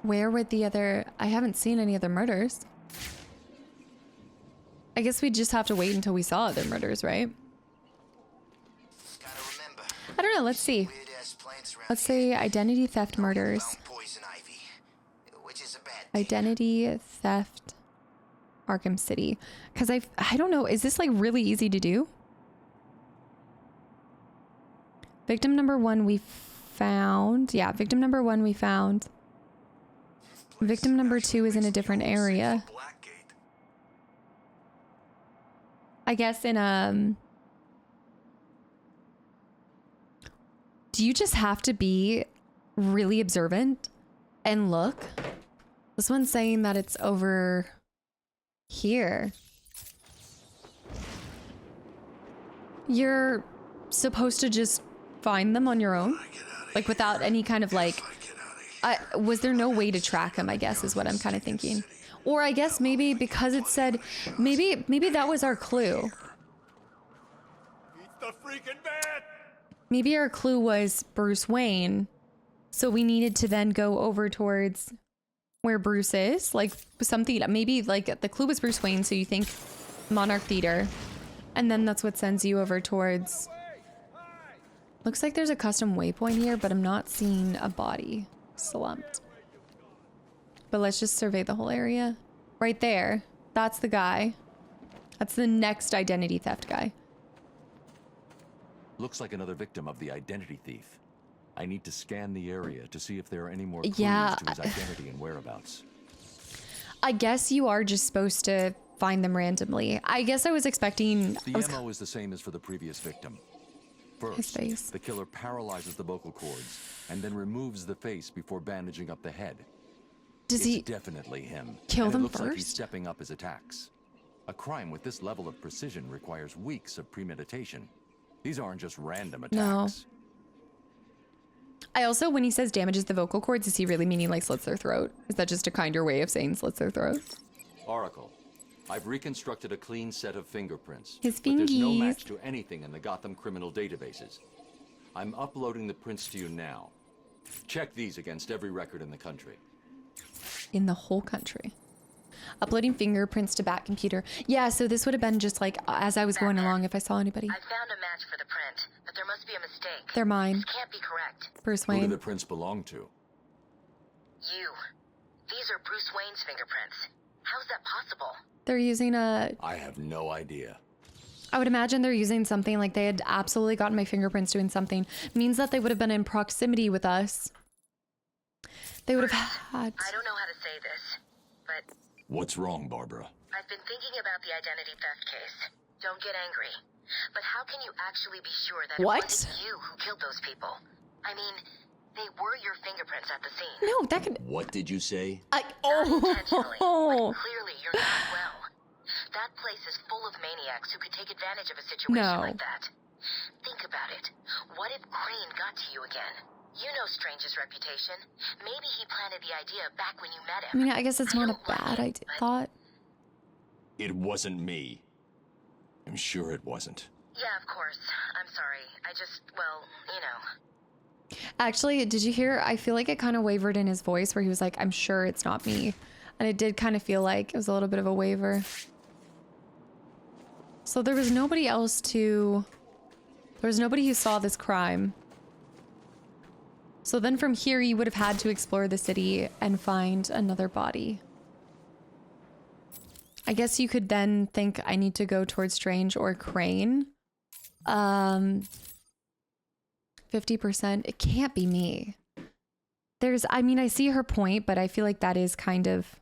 Where would the other... I haven't seen any other murders. I guess we'd just have to wait until we saw other murders, right? I don't know, let's see. Let's say identity theft murders. Identity theft Arkham City. Because I don't know, is this like really easy to do? Victim number 1 we found. Yeah, victim number 1 we found. Victim number 2 is in a different area. I guess in do you just have to be really observant and look? This one's saying that it's over here. You're supposed to just find them on your own? Like without any kind of like... was there no way to track him, I guess, is what I'm kind of thinking. Or I guess maybe because it said... Maybe that was our clue. Maybe our clue was Bruce Wayne. So we needed to then go over towards where Bruce is. Like something... Maybe like the clue was Bruce Wayne, so you think Monarch Theater. And then that's what sends you over towards... Looks like there's a custom waypoint here, but I'm not seeing a body slumped. But let's just survey the whole area. Right there. That's the guy. That's the next identity theft guy. Looks like another victim of the identity thief. I need to scan the area to see if there are any more clues Yeah. to his identity and whereabouts. I guess you are just supposed to find them randomly. I guess I was expecting... The MO is the same as for the previous victim. First, the killer paralyzes the vocal cords and then removes the face before bandaging up the head. Does it's he definitely him. kill them it looks first? like he's stepping up his attacks. A crime with this level of precision requires weeks of premeditation. These aren't just random attacks. No. I also, when he says damages the vocal cords, is he really meaning like slits their throat? Is that just a kinder way of saying slits their throat? Oracle, I've reconstructed a clean set of fingerprints. His but there's no fingies. match to anything in the Gotham criminal databases. I'm uploading the prints to you now. Check these against every record in the country. In the whole country. Uploading fingerprints to Bat Computer. Yeah, so this would have been just like as I was going along if I saw anybody. I found a match for the print, but there must be a mistake. They're mine. This can't be correct. Bruce Who do Wayne. the prints belong to? You. These are Bruce Wayne's fingerprints. How's that possible? They're using a... I have no idea. I would imagine they're using something like they had absolutely gotten my fingerprints doing something. Means that they would have been in proximity with us. They would have had... I don't know how to say this, but... What's wrong, Barbara? I've been thinking about the identity theft case. Don't get angry. But how can you actually be sure that What? it wasn't you who killed those people? I mean, they were your fingerprints at the scene. No, that could. What did you say? Not intentionally, but clearly you're not well. That place is full of maniacs who could take advantage of a situation like that. Think about it. What if Crane got to you again? You know Strange's reputation. Maybe he planted the idea back when you met him. I mean, I guess it's not a bad idea. Thought. It wasn't me. I'm sure it wasn't. Yeah, of course. I'm sorry. I just, well, you know. Actually, did you hear? I feel like it kind of wavered in his voice where he was like, I'm sure it's not me. And it did kind of feel like it was a little bit of a waver. So there was nobody else to... There was nobody who saw this crime. So then from here, you would have had to explore the city and find another body. I guess you could then think I need to go towards Strange or Crane. 50%. It can't be me. I mean, I see her point, but I feel like that is kind of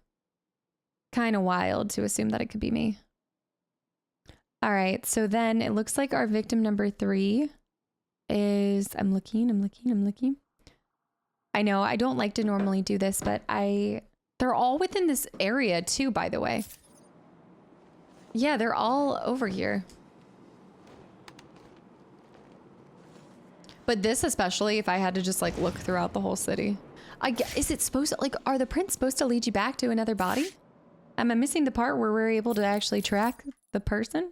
wild to assume that it could be me. All right, so then it looks like our victim number 3 is, I'm looking. I know I don't like to normally do this, but they're all within this area too, by the way. Yeah, they're all over here. But this especially, if I had to just like look throughout the whole city. Is it supposed to, like, are the prints supposed to lead you back to another body? Am I missing the part where we're able to actually track the person?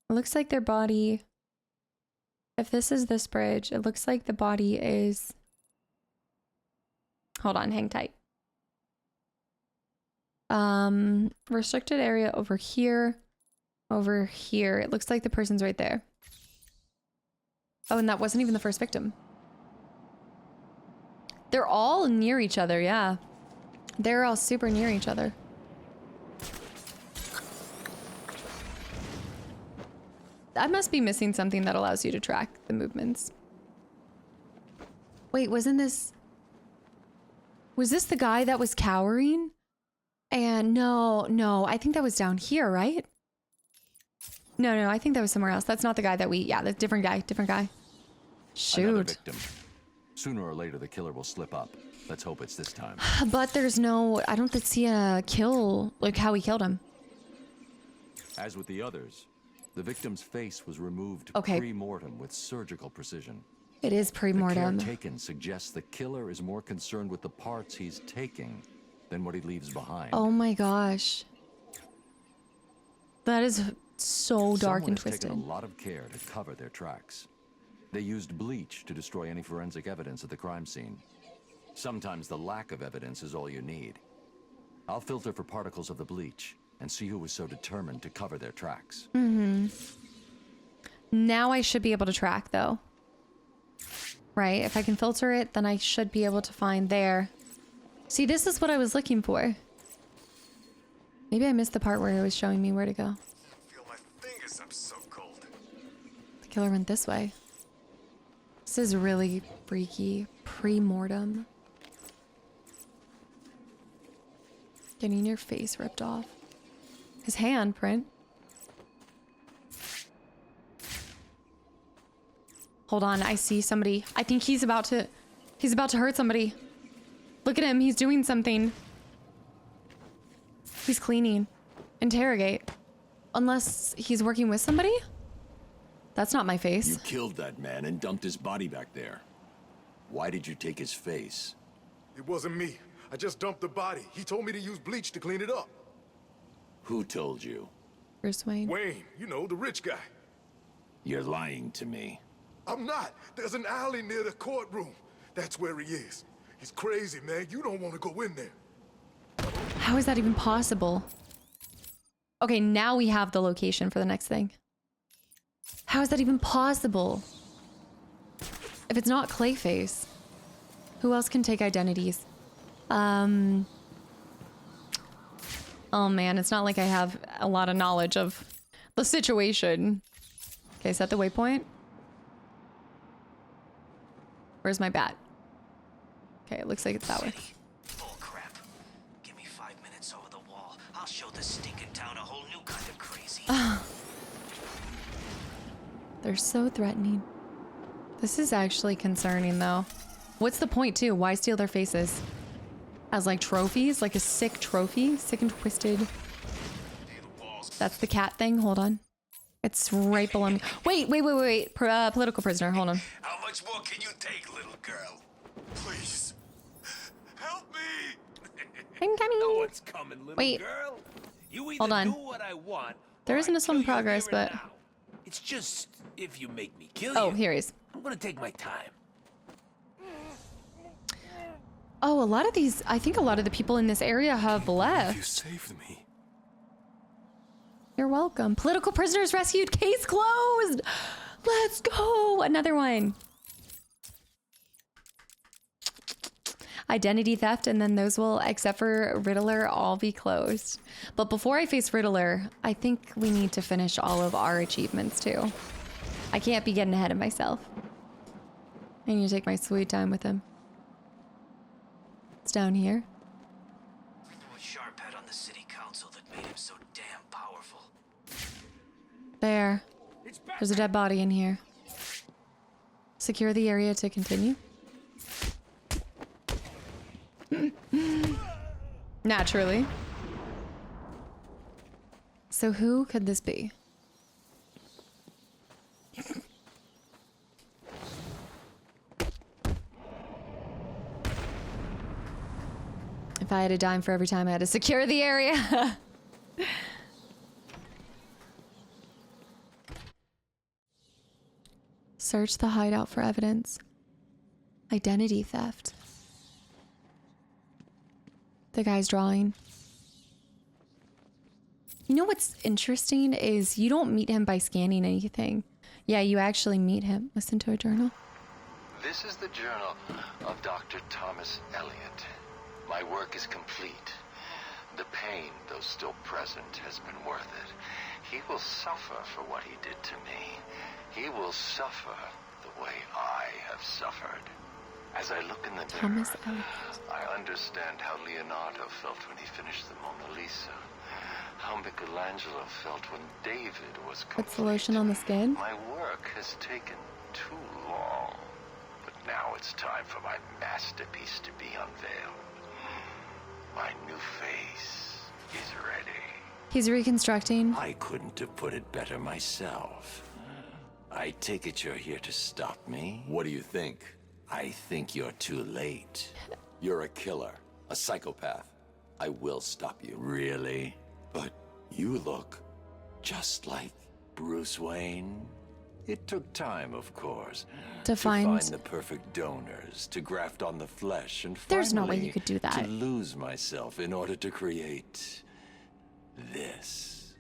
It looks like their body, if this is this bridge, it looks like the body is, hold on, hang tight. Restricted area over here. Over here. It looks like the person's right there. Oh, and that wasn't even the first victim. They're all near each other, yeah. They're all super near each other. I must be missing something that allows you to track the movements. Wait, wasn't this... Was this the guy that was cowering? And no, I think that was down here, right? No, I think that was somewhere else. That's not the guy that yeah, that's different guy. Shoot. Another victim. Sooner or later, the killer will slip up. Let's hope it's this time. But there's no, I don't see a kill, like how he killed him. As with the others, the victim's face was removed pre-mortem with surgical precision. It is pre-mortem. The care taken suggests the killer is more concerned with the parts he's taking than what he leaves behind. Oh my gosh. That is so dark and twisted. Someone has taken a lot of care to cover their tracks. They used bleach to destroy any forensic evidence at the crime scene. Sometimes the lack of evidence is all you need. I'll filter for particles of the bleach and see who was so determined to cover their tracks. Now I should be able to track, though. Right? If I can filter it, then I should be able to find there. See, this is what I was looking for. Maybe I missed the part where it was showing me where to go. I feel my fingers, I'm so cold. The killer went this way. This is really freaky. Pre-mortem. Getting your face ripped off. His hand print. Hold on, I see somebody. I think he's about to hurt somebody. Look at him, he's doing something. He's cleaning. Interrogate. Unless he's working with somebody? That's not my face. You killed that man and dumped his body back there. Why did you take his face? It wasn't me. I just dumped the body. He told me to use bleach to clean it up. Who told you? Bruce Wayne. Wayne, you know, the rich guy. You're lying to me. I'm not. There's an alley near the courtroom. That's where he is. He's crazy, man. You don't want to go in there. How is that even possible? Okay, now we have the location for the next thing. How is that even possible? If it's not Clayface, who else can take identities? Oh man, it's not like I have a lot of knowledge of the situation. Okay, set the waypoint. Where's my bat? Okay, it looks like it's that way. Bull crap. Give me 5 minutes over the wall. I'll show this stinking town a whole new kind of crazy. They're so threatening. This is actually concerning, though. What's the point, too? Why steal their faces? As, like, trophies? Like a sick trophy? Sick and twisted. That's the cat thing? Hold on. It's right below me. Wait. Political prisoner. Hold on. How much more can you take, little girl? Please. Help me. I'm coming. No one's coming, little Wait. girl. You either Hold on. do what I want. There or isn't I a song in kill you progress, here and but... now. It's just if you make me kill you. Oh, here he is. I'm gonna take my time. Oh, a lot of these... I think a lot of the people in this area have left. You saved me. You're welcome. Political prisoners rescued. Case closed. Let's go. Another one. Identity theft, and then those will, except for Riddler, all be closed. But before I face Riddler, I think we need to finish all of our achievements too. I can't be getting ahead of myself. I need to take my sweet time with him. It's down here. What sharp head on the city council that made him so damn powerful? There. There's a dead body in here. Secure the area to continue. Naturally. So who could this be? If I had a dime for every time I had to secure the area. Search the hideout for evidence. Identity theft. The guy's drawing. You know what's interesting is you don't meet him by scanning anything. Yeah, you actually meet him. Listen to a journal. This is the journal of Dr. Thomas Elliot. My work is complete. The pain, though still present, has been worth it. He will suffer for what he did to me. He will suffer the way I have suffered. As I look in the mirror, I understand how Leonardo felt when he finished the Mona Lisa. How Michelangelo felt when David was complete. What's the lotion on the skin? My work has taken too long. But now it's time for my masterpiece to be unveiled. My new face is ready. He's reconstructing. I couldn't have put it better myself. I take it you're here to stop me? What do you think? I think you're too late. You're a killer, a psychopath. I will stop you. Really? But you look just like Bruce Wayne. It took time, of course, to find the perfect donors, to graft on the flesh, and there's no way finally you could do that. To lose myself in order to create this.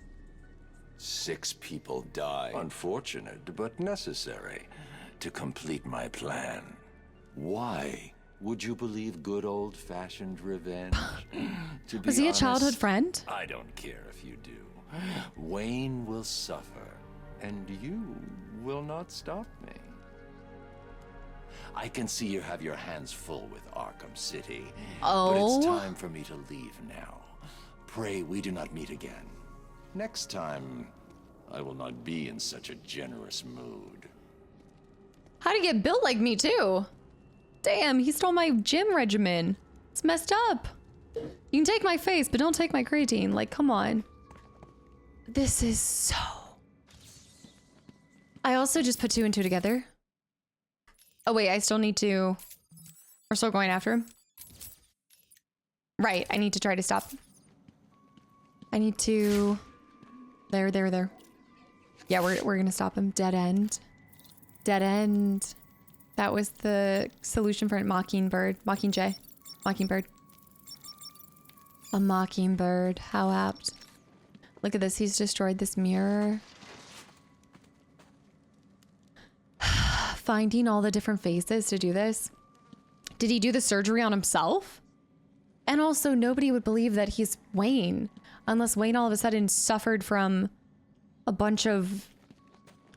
6 people died. Unfortunate, but necessary to complete my plan. Why would you believe good old-fashioned revenge? To be Was he a honest, childhood friend? I don't care if you do. Wayne will suffer, and you will not stop me. I can see you have your hands full with Arkham City. Oh. But it's time for me to leave now. Pray we do not meet again. Next time, I will not be in such a generous mood. How'd he get built like me too? Damn, he stole my gym regimen. It's messed up. You can take my face, but don't take my creatine. Like, come on. This is so... I also just put 2 and 2 together. Oh wait, I still need to... We're still going after him? Right, I need to try to stop. I need to... There. Yeah, we're gonna stop him. Dead end. Dead end. That was the solution for a mockingbird. Mockingbird. A mockingbird. How apt. Look at this. He's destroyed this mirror. Finding all the different faces to do this. Did he do the surgery on himself? And also, nobody would believe that he's Wayne. Unless Wayne all of a sudden suffered from a bunch of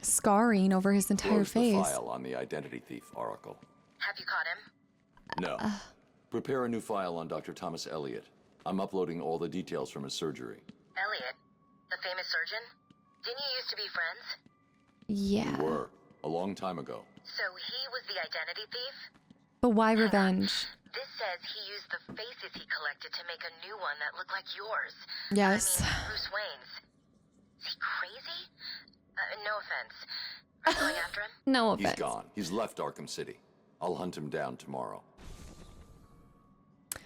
scarring over his entire Close face. the file on the identity thief, Oracle. Have you caught him? No. Prepare a new file on Dr. Thomas Elliot. I'm uploading all the details from his surgery. Elliot, the famous surgeon? Didn't you used to be friends? Yeah. We were, a long time ago. So he was the identity thief? But why revenge? This says he used the faces he collected to make a new one that looked like yours. Yes. I mean, Bruce Wayne's. Is he crazy? No offense. Are you going after him? No offense. He's gone. He's left Arkham City. I'll hunt him down tomorrow.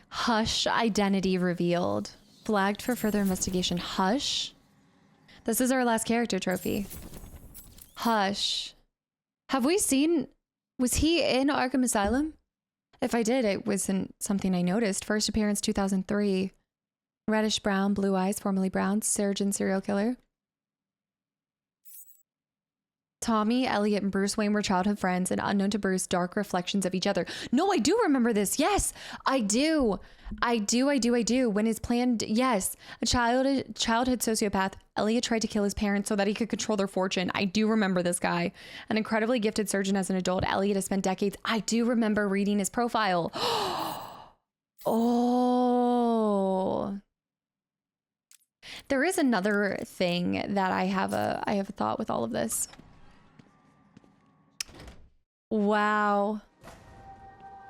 Hush, identity revealed. Flagged for further investigation. Hush? This is our last character trophy. Hush. Have we seen... Was he in Arkham Asylum? If I did, it wasn't something I noticed. First appearance 2003. Reddish brown, blue eyes, formerly brown, surgeon, serial killer. Tommy, Elliot, and Bruce Wayne were childhood friends, and unknown to Bruce, dark reflections of each other. No, I do remember this. Yes, I do. I do. When his plan, yes, a childhood sociopath, Elliot tried to kill his parents so that he could control their fortune. I do remember this guy. An incredibly gifted surgeon as an adult. Elliot has spent decades. I do remember reading his profile. Oh. There is another thing that I have a thought with all of this. Wow.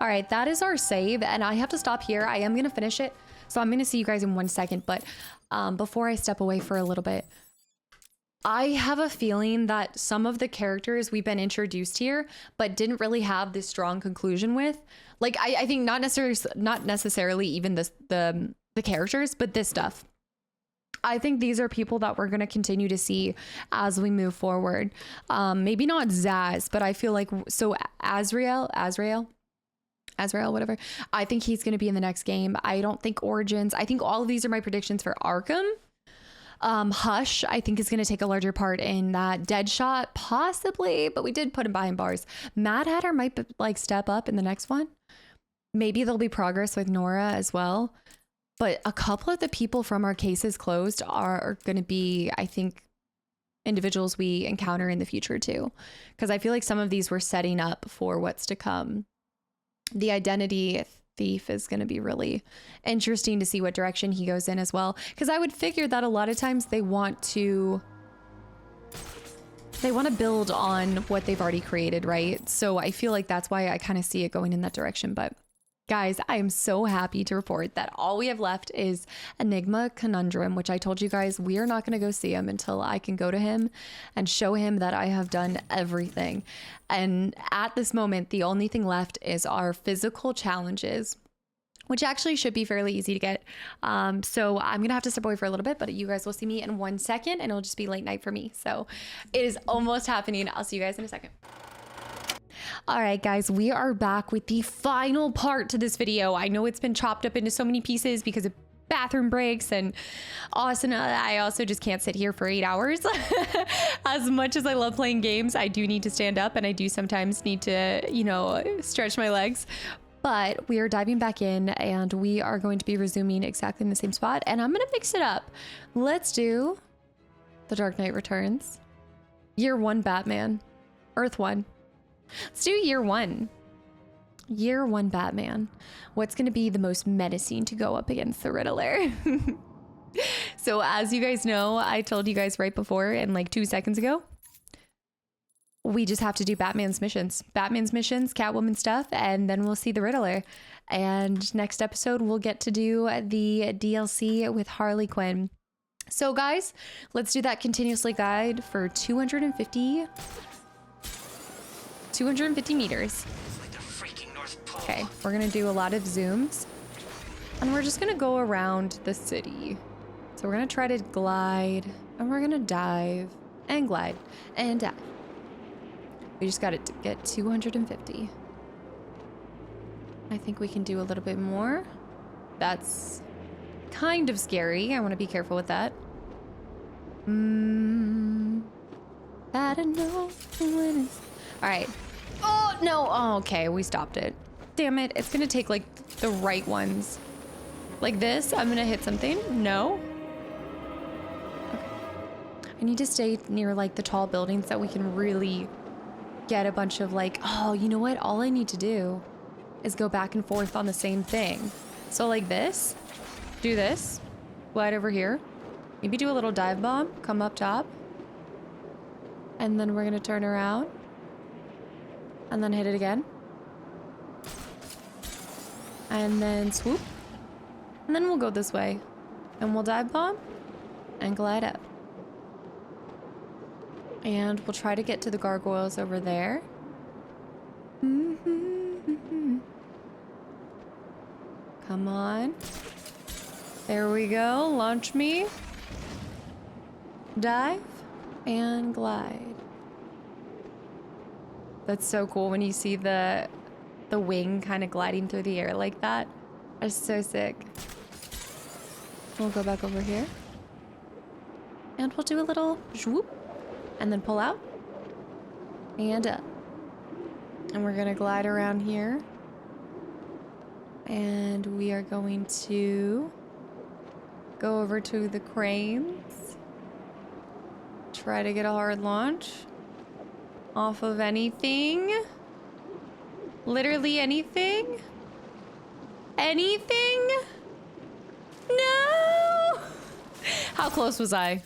All right, that is our save, and I have to stop here. I am going to finish it, so I'm going to see you guys in 1 second, but before I step away for a little bit, I have a feeling that some of the characters we've been introduced here, but didn't really have this strong conclusion with, like, I think not necessarily even the characters, but this stuff. I think these are people that we're going to continue to see as we move forward. Maybe not Zaz, but I feel like, so Azrael, whatever. I think he's going to be in the next game. I don't think Origins. I think all of these are my predictions for Arkham. Hush, I think is going to take a larger part in that. Deadshot, possibly, but we did put him behind bars. Mad Hatter might like step up in the next one. Maybe there'll be progress with Nora as well. But a couple of the people from our cases closed are going to be, I think, individuals we encounter in the future too. Because I feel like some of these were setting up for what's to come. The identity thief is going to be really interesting to see what direction he goes in as well. Because I would figure that a lot of times they want to build on what they've already created, right? So I feel like that's why I kind of see it going in that direction. But guys, I am so happy to report that all we have left is Enigma Conundrum, which I told you guys we are not going to go see him until I can go to him and show him that I have done everything. And at this moment, the only thing left is our physical challenges, which actually should be fairly easy to get. So I'm going to have to step away for a little bit, but you guys will see me in 1 second and it'll just be late night for me. So it is almost happening. I'll see you guys in a second. All right, guys, we are back with the final part to this video. I know it's been chopped up into so many pieces because of bathroom breaks and Austin. I also just can't sit here for 8 hours. As much as I love playing games, I do need to stand up and I do sometimes need to, you know, stretch my legs. But we are diving back in and we are going to be resuming exactly in the same spot. And I'm going to mix it up. Let's do The Dark Knight Returns. Year 1 Batman. Earth 1. Let's do year 1. Year 1 Batman. What's going to be the most menacing to go up against the Riddler? So as you guys know, I told you guys right before and like 2 seconds ago, we just have to do Batman's missions, Catwoman stuff, and then we'll see the Riddler. And next episode, we'll get to do the DLC with Harley Quinn. So guys, let's do that continuously guide for 250 meters. Okay, we're gonna do a lot of zooms and we're just gonna go around the city. So we're gonna try to glide and we're gonna dive and glide and dive. We just gotta get 250. I think we can do a little bit more. That's kind of scary. I want to be careful with that. I don't know when it's... All right. Oh, no. Oh, okay, we stopped it. Damn it. It's going to take, like, the right ones. Like this. I'm going to hit something. No. Okay. I need to stay near, like, the tall buildings so that we can really get a bunch of, like, oh, you know what? All I need to do is go back and forth on the same thing. So, like this. Do this. Glide over here. Maybe do a little dive bomb. Come up top. And then we're gonna turn around. And then hit it again. And then swoop. And then we'll go this way. And we'll dive bomb. And glide up. And we'll try to get to the gargoyles over there. Come on. There we go. Launch me. Dive. And glide. That's so cool when you see the wing kind of gliding through the air like that. That's so sick. We'll go back over here. And we'll do a little swoop. And then pull out. And up. And we're gonna glide around here. And we are going to go over to the cranes. Try to get a hard launch. Off of anything. Literally anything. Anything? No! How close was I?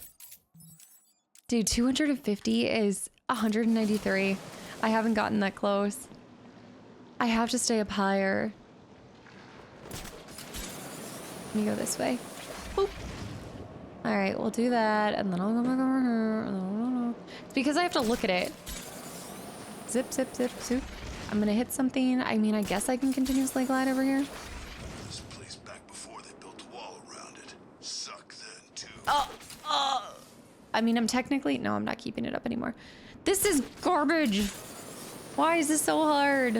Dude, 250 is 193. I haven't gotten that close. I have to stay up higher. Let me go this way. Boop. All right, we'll do that, and then I'll go back over here. It's because I have to look at it. Zip, zip, zip, zoop. I'm gonna hit something. I mean, I guess I can continuously glide over here. This place back before they built a wall around it. Suck then too. I mean, I'm technically... No, I'm not keeping it up anymore. This is garbage. Why is this so hard?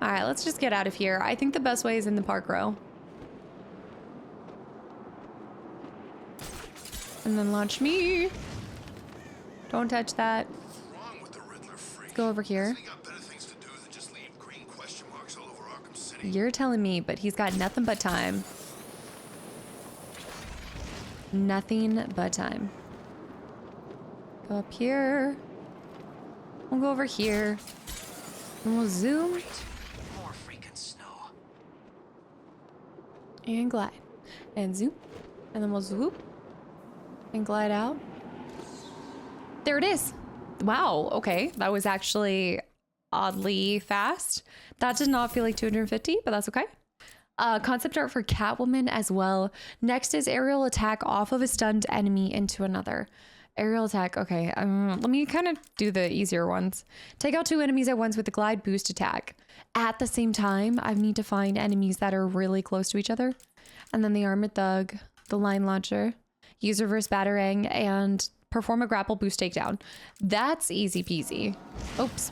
All right, let's just get out of here. I think the best way is in the park row. And then launch me. Don't touch that. What's wrong with the Riddler freak? Let's go over here. He got better things to do than just leave green question marks all over Arkham City. You're telling me, but he's got nothing but time. Nothing but time. Go up here. We'll go over here. And we'll zoom. More freaking snow. And glide. And zoom. And then we'll swoop. And glide out. There it is. Wow, okay. That was actually oddly fast. That did not feel like 250, but that's okay. Concept art for Catwoman as well. Next is aerial attack off of a stunned enemy into another. Aerial attack, okay. Let me kind of do the easier ones. Take out 2 enemies at once with the glide boost attack. At the same time, I need to find enemies that are really close to each other. And then the armored thug, the line launcher, use reverse batarang, and perform a grapple boost takedown. That's easy peasy. Oops.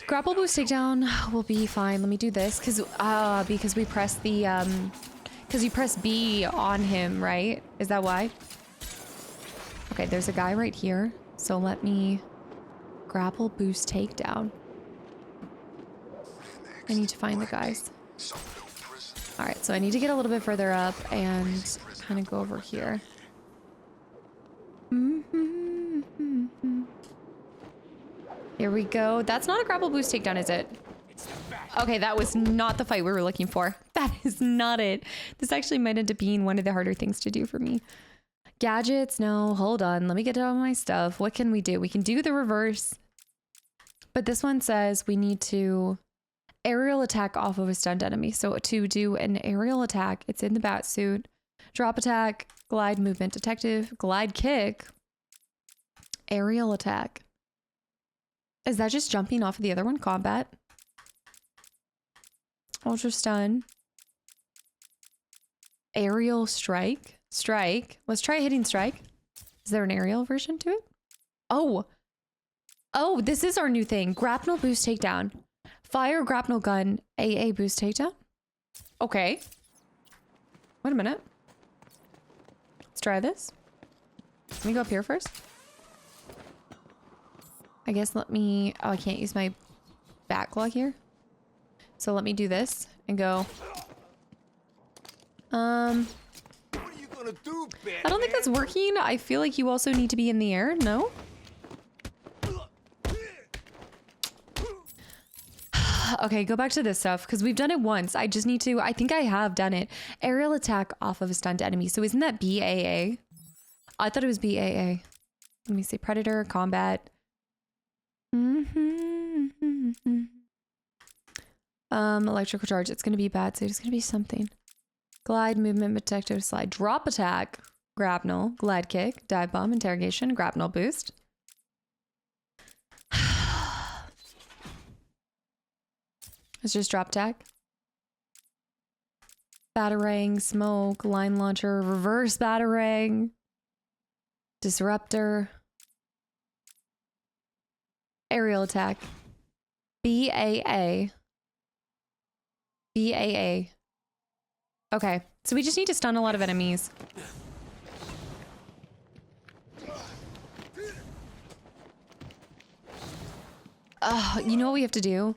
Grapple boost takedown will be fine. Let me do this because we press the because you press B on him, right? Is that why? Okay, there's a guy right here. So let me grapple boost takedown. I need to find the guys. All right, so I need to get a little bit further up and kind of go over here. Here we go. That's not a grapple boost takedown, is it? Okay, that was not the fight we were looking for. That is not it. This actually might end up being one of the harder things to do for me. Gadgets, no, hold on. Let me get all my stuff. What can we do? We can do the reverse. But this one says we need to aerial attack off of a stunned enemy. So to do an aerial attack, it's in the bat suit. Drop attack, glide movement, detective, glide kick, aerial attack. Is that just jumping off of the other one? Combat. Ultra stun. Aerial strike. Strike. Let's try hitting strike. Is there an aerial version to it? Oh. Oh, this is our new thing. Grapnel boost takedown. Fire grapnel gun. AA boost takedown. Okay. Wait a minute. Let's try this. Let me go up here first. I guess let me... Oh, I can't use my backlog here. So let me do this and go... What are you gonna do, Batman? I don't think that's working. I feel like you also need to be in the air. No? Okay, go back to this stuff because we've done it once. I just need to... I think I have done it. Aerial attack off of a stunned enemy. So isn't that BAA? I thought it was BAA. Let me see. Predator, combat. Electrical charge. It's going to be bad. So it's going to be something. Glide, movement, protective, slide, drop attack, grapnel, glide kick, dive bomb, interrogation, grapnel boost. It's just drop attack. Batarang, smoke, line launcher, reverse batarang, disruptor, aerial attack, BAA. BAA. Okay, so we just need to stun a lot of enemies. You know what we have to do?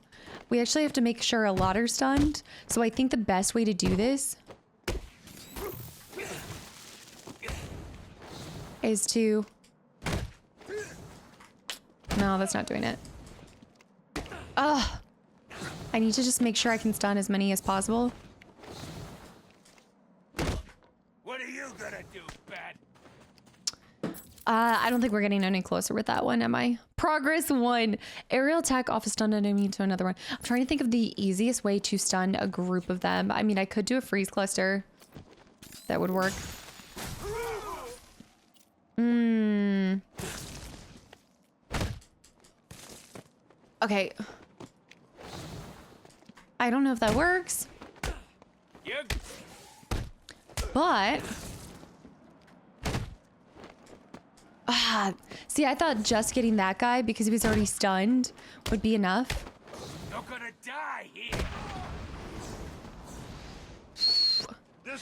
We actually have to make sure a lot are stunned. So I think the best way to do this is to... No, that's not doing it. Ugh. I need to just make sure I can stun as many as possible. What are you gonna do, Bat? I don't think we're getting any closer with that one, am I? Progress 1. Aerial attack off a stunned enemy to another one. I'm trying to think of the easiest way to stun a group of them. I mean, I could do a freeze cluster. That would work. Okay. I don't know if that works. But... see, I thought just getting that guy, because he was already stunned, would be enough. You're gonna die here.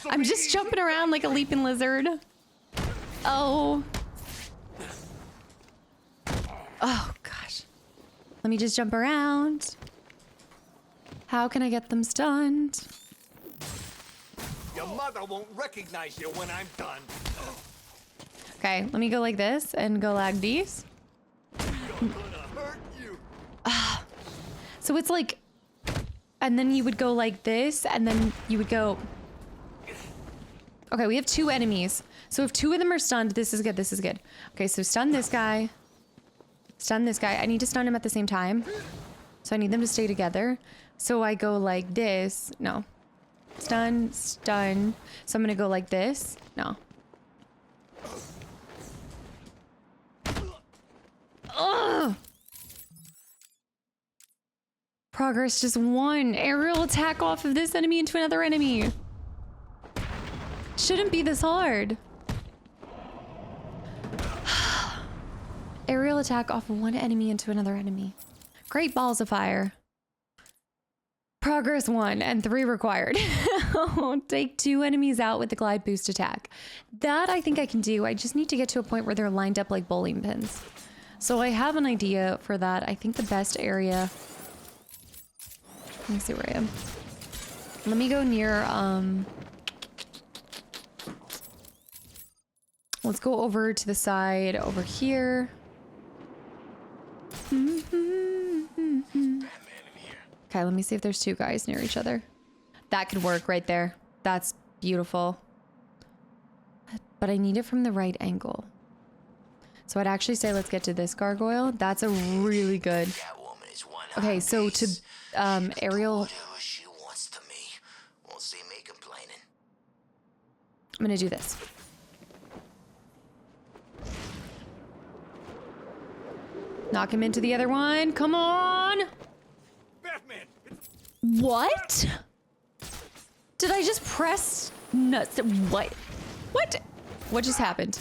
I'm just jumping around like a leaping lizard. Oh. Oh, gosh. Let me just jump around. How can I get them stunned? Your mother won't recognize you when I'm done. Okay, let me go like this and go like these. So it's like, and then you would go like this, and then you would go. Okay, we have 2 enemies. So if 2 of them are stunned, this is good, this is good. Okay, so stun this guy. Stun this guy. I need to stun him at the same time. So I need them to stay together. So I go like this. No. Stun, stun. So I'm gonna go like this. No. Ugh! Progress just 1. Aerial attack off of this enemy into another enemy. Shouldn't be this hard. Aerial attack off of one enemy into another enemy. Great balls of fire. Progress 1 and 3 required. Take 2 enemies out with the glide boost attack. That I think I can do. I just need to get to a point where they're lined up like bowling pins. So I have an idea for that. I think the best area... Let me see where I am. Let me go near, let's go over to the side over here. Okay, let me see if there's 2 guys near each other. That could work right there. That's beautiful. But I need it from the right angle. So I'd actually say let's get to this gargoyle. That's a really good... Okay, so to aerial... I'm gonna do this. Knock him into the other one. Come on! Batman! What? Did I just press nuts? What? What? What just happened?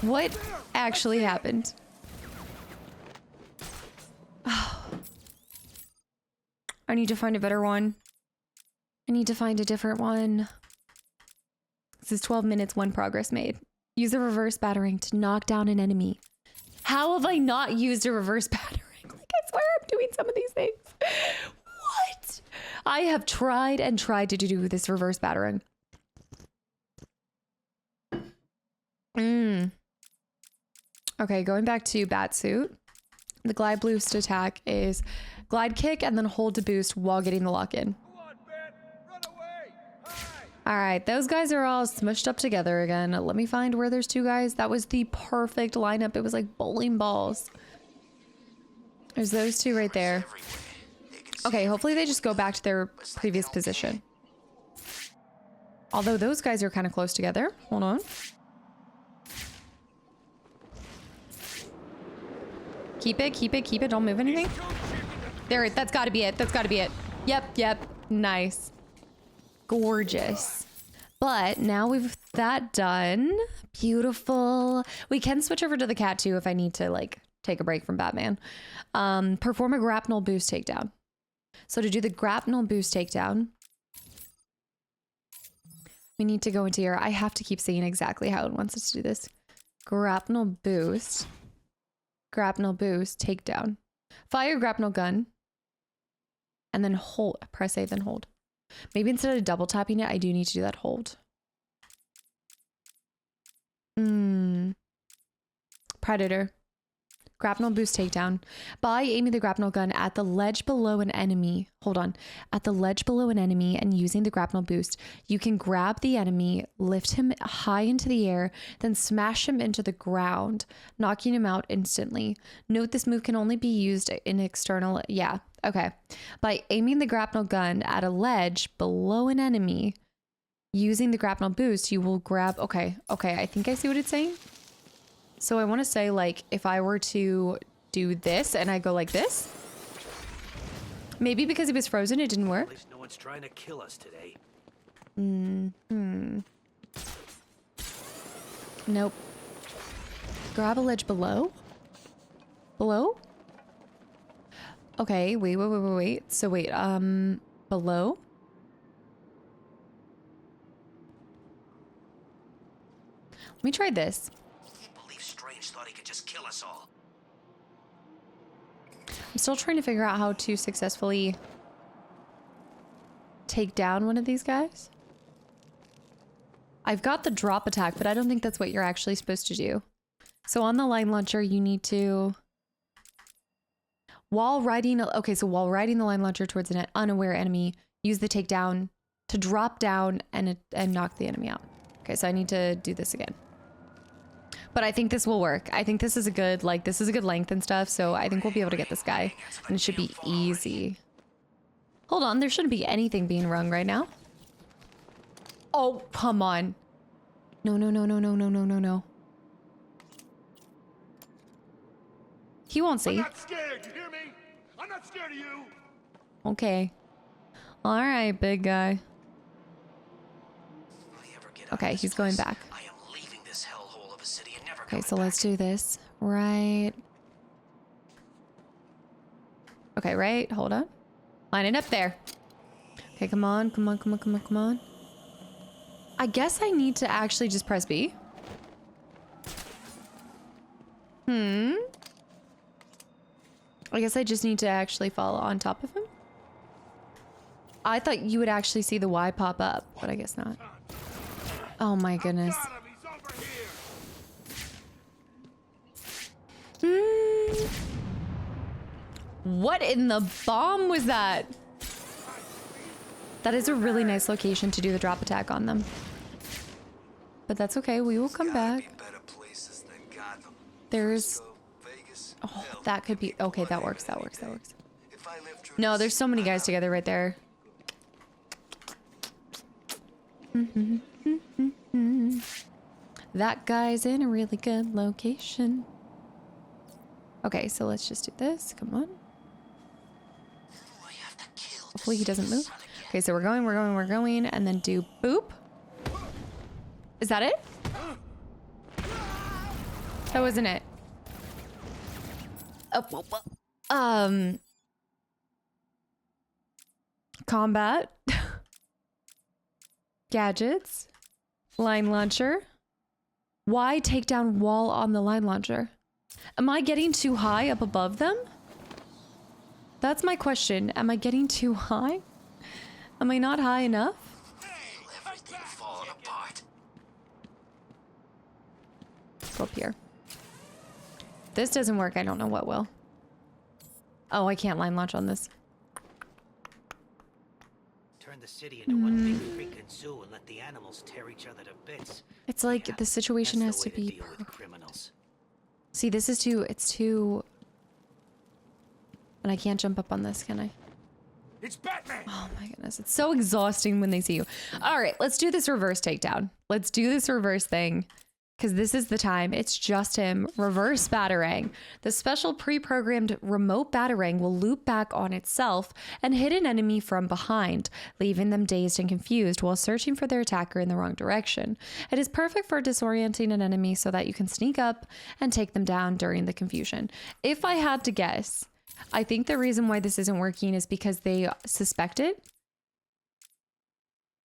What actually happened? Oh. I need to find a better one. I need to find a different one. This is 12 minutes, 1 progress made. Use a reverse battering to knock down an enemy. How have I not used a reverse battering? Like, I swear I'm doing some of these things. What? I have tried and tried to do this reverse battering. Okay, going back to Batsuit. The glide boost attack is glide kick and then hold to boost while getting the lock in. All right, those guys are all smushed up together again. Let me find where there's two guys. That was the perfect lineup. It was like bowling balls. There's those two right there. Okay, hopefully they just go back to their previous position. Although those guys are kind of close together. Hold on. Keep it, keep it, keep it. Don't move anything. There, that's gotta be it. That's gotta be it. Yep. Nice. Gorgeous. But now we've that done. Beautiful. We can switch over to the cat too if I need to like take a break from Batman. Perform a grapnel boost takedown. So to do the grapnel boost takedown, we need to go into here. I have to keep saying exactly how it wants us to do this. Grapnel boost. Grapnel boost takedown. Fire grapnel gun. And then hold. Press A, then hold. Maybe instead of double tapping it, I do need to do that hold. Predator. Grapnel boost takedown. By aiming the grapnel gun at the ledge below an enemy. Hold on. At the ledge below an enemy and using the grapnel boost, you can grab the enemy, lift him high into the air, then smash him into the ground, knocking him out instantly. Note this move can only be used in external... Yeah, okay. By aiming the grapnel gun at a ledge below an enemy, using the grapnel boost, you will grab... Okay, I think I see what it's saying. So I want to say, like, if I were to do this and I go like this, maybe because he was frozen, it didn't work. At least no one's trying to kill us today. Nope. Grab a ledge below? Below? Okay, wait. So wait, below? Let me try this. Thought he could just kill us all. I'm still trying to figure out how to successfully take down one of these guys. I've got the drop attack, but I don't think that's what you're actually supposed to do. So on the line launcher, you need to... While riding the line launcher towards an unaware enemy, use the takedown to drop down and knock the enemy out. Okay, so I need to do this again. But I think this will work. I think this is a good, like, this is a good length and stuff, so I think we'll be able to get this guy. And it should be easy. Hold on, there shouldn't be anything being rung right now. Oh, come on. No. He won't see. I'm not scared, you hear me? I'm not scared of you. Okay. Alright, big guy. Okay, he's going back. Okay, so let's do this. Right. Okay, right. Hold on. Line it up there. Okay, come on. I guess I need to actually just press B. I guess I just need to actually fall on top of him. I thought you would actually see the Y pop up, but I guess not. Oh my goodness. What in the bomb was that? That is a really nice location to do the drop attack on them. But that's okay, we will come back. There's... Oh, that could be... Okay, that works. No, there's so many guys together right there. That guy's in a really good location. Okay, so let's just do this. Come on. Hopefully he doesn't move. Okay, so we're going, and then do boop. Is that it? That wasn't it. Combat. Gadgets. Line launcher. Why take down wall on the line launcher? Am I getting too high up above them? That's my question. Am I getting too high? Am I not high enough? Go up here. If this doesn't work, I don't know what will. Oh, I can't line launch on this. turn the city into one big freaking zoo and let the animals tear each other to bits. It's like the situation has to be. Deal with criminals. See, this is too. It's too. And I can't jump up on this, can I? It's Batman! Oh my goodness. It's so exhausting when they see you. All right, let's do this reverse takedown. Let's do this reverse thing. Because this is the time. It's just him. Reverse batarang. The special pre-programmed remote batarang will loop back on itself and hit an enemy from behind, leaving them dazed and confused while searching for their attacker in the wrong direction. It is perfect for disorienting an enemy so that you can sneak up and take them down during the confusion. If I had to guess, I think the reason why this isn't working is because they suspect it.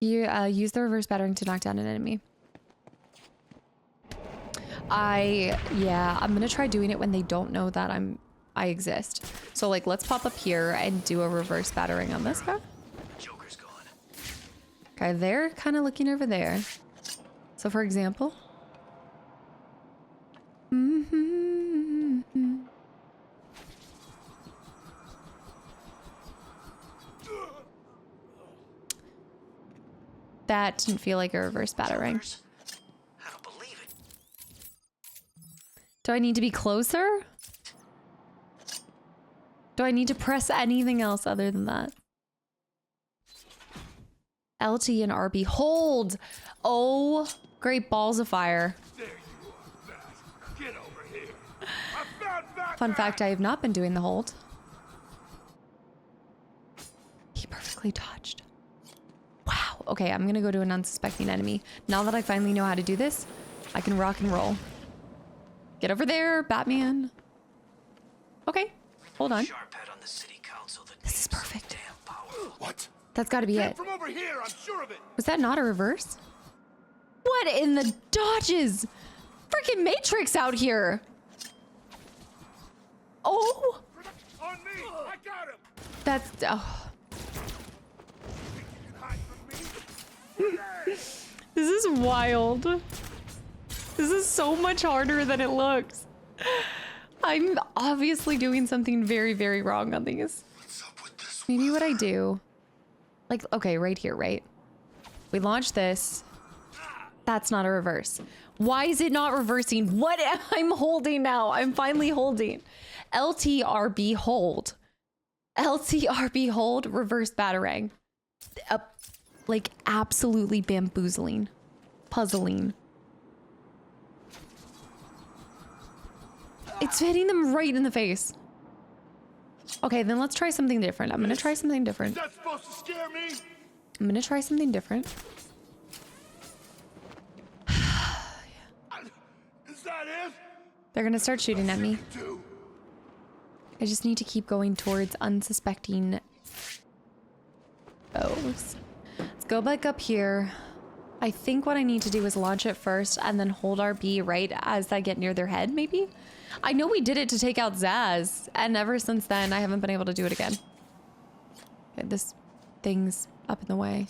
You use the reverse batarang to knock down an enemy. I'm gonna try doing it when they don't know that I exist. So like, let's pop up here and do a reverse batarang on this guy. Joker's gone. Okay, they're kind of looking over there. So for example, that didn't feel like a reverse batarang. Do I need to be closer? Do I need to press anything else other than that? LT and RB. Hold! Oh, great balls of fire. There you are, Bat. Get over here. I found Batman. Fun fact, I have not been doing the hold. He perfectly dodged. Wow. Okay, I'm gonna go to an unsuspecting enemy. Now that I finally know how to do this, I can rock and roll. Get over there, Batman. Okay, hold on. This is perfect. What? That's got to be it. From over here, I'm sure of it. Was that not a reverse? What in the dodges? Freaking Matrix out here. Oh. On me, I got him. That's oh. This is wild. This is so much harder than it looks. I'm obviously doing something very, very wrong on these. Maybe what I do, like, okay, right here, right? We launch this. That's not a reverse. Why is it not reversing? What am I holding now? I'm finally holding. LTRB hold. LTRB hold, reverse batarang. Like absolutely bamboozling. Puzzling. It's hitting them right in the face. Okay, then let's try something different. I'm gonna try something different. Is that supposed to scare me? I'm gonna try something different. Is that it? They're gonna start shooting at me. I just need to keep going towards unsuspecting foes. Let's go back up here. I think what I need to do is launch it first and then hold RB right as I get near their head, maybe? I know we did it to take out Zaz, and ever since then, I haven't been able to do it again. Okay, this thing's up in the way.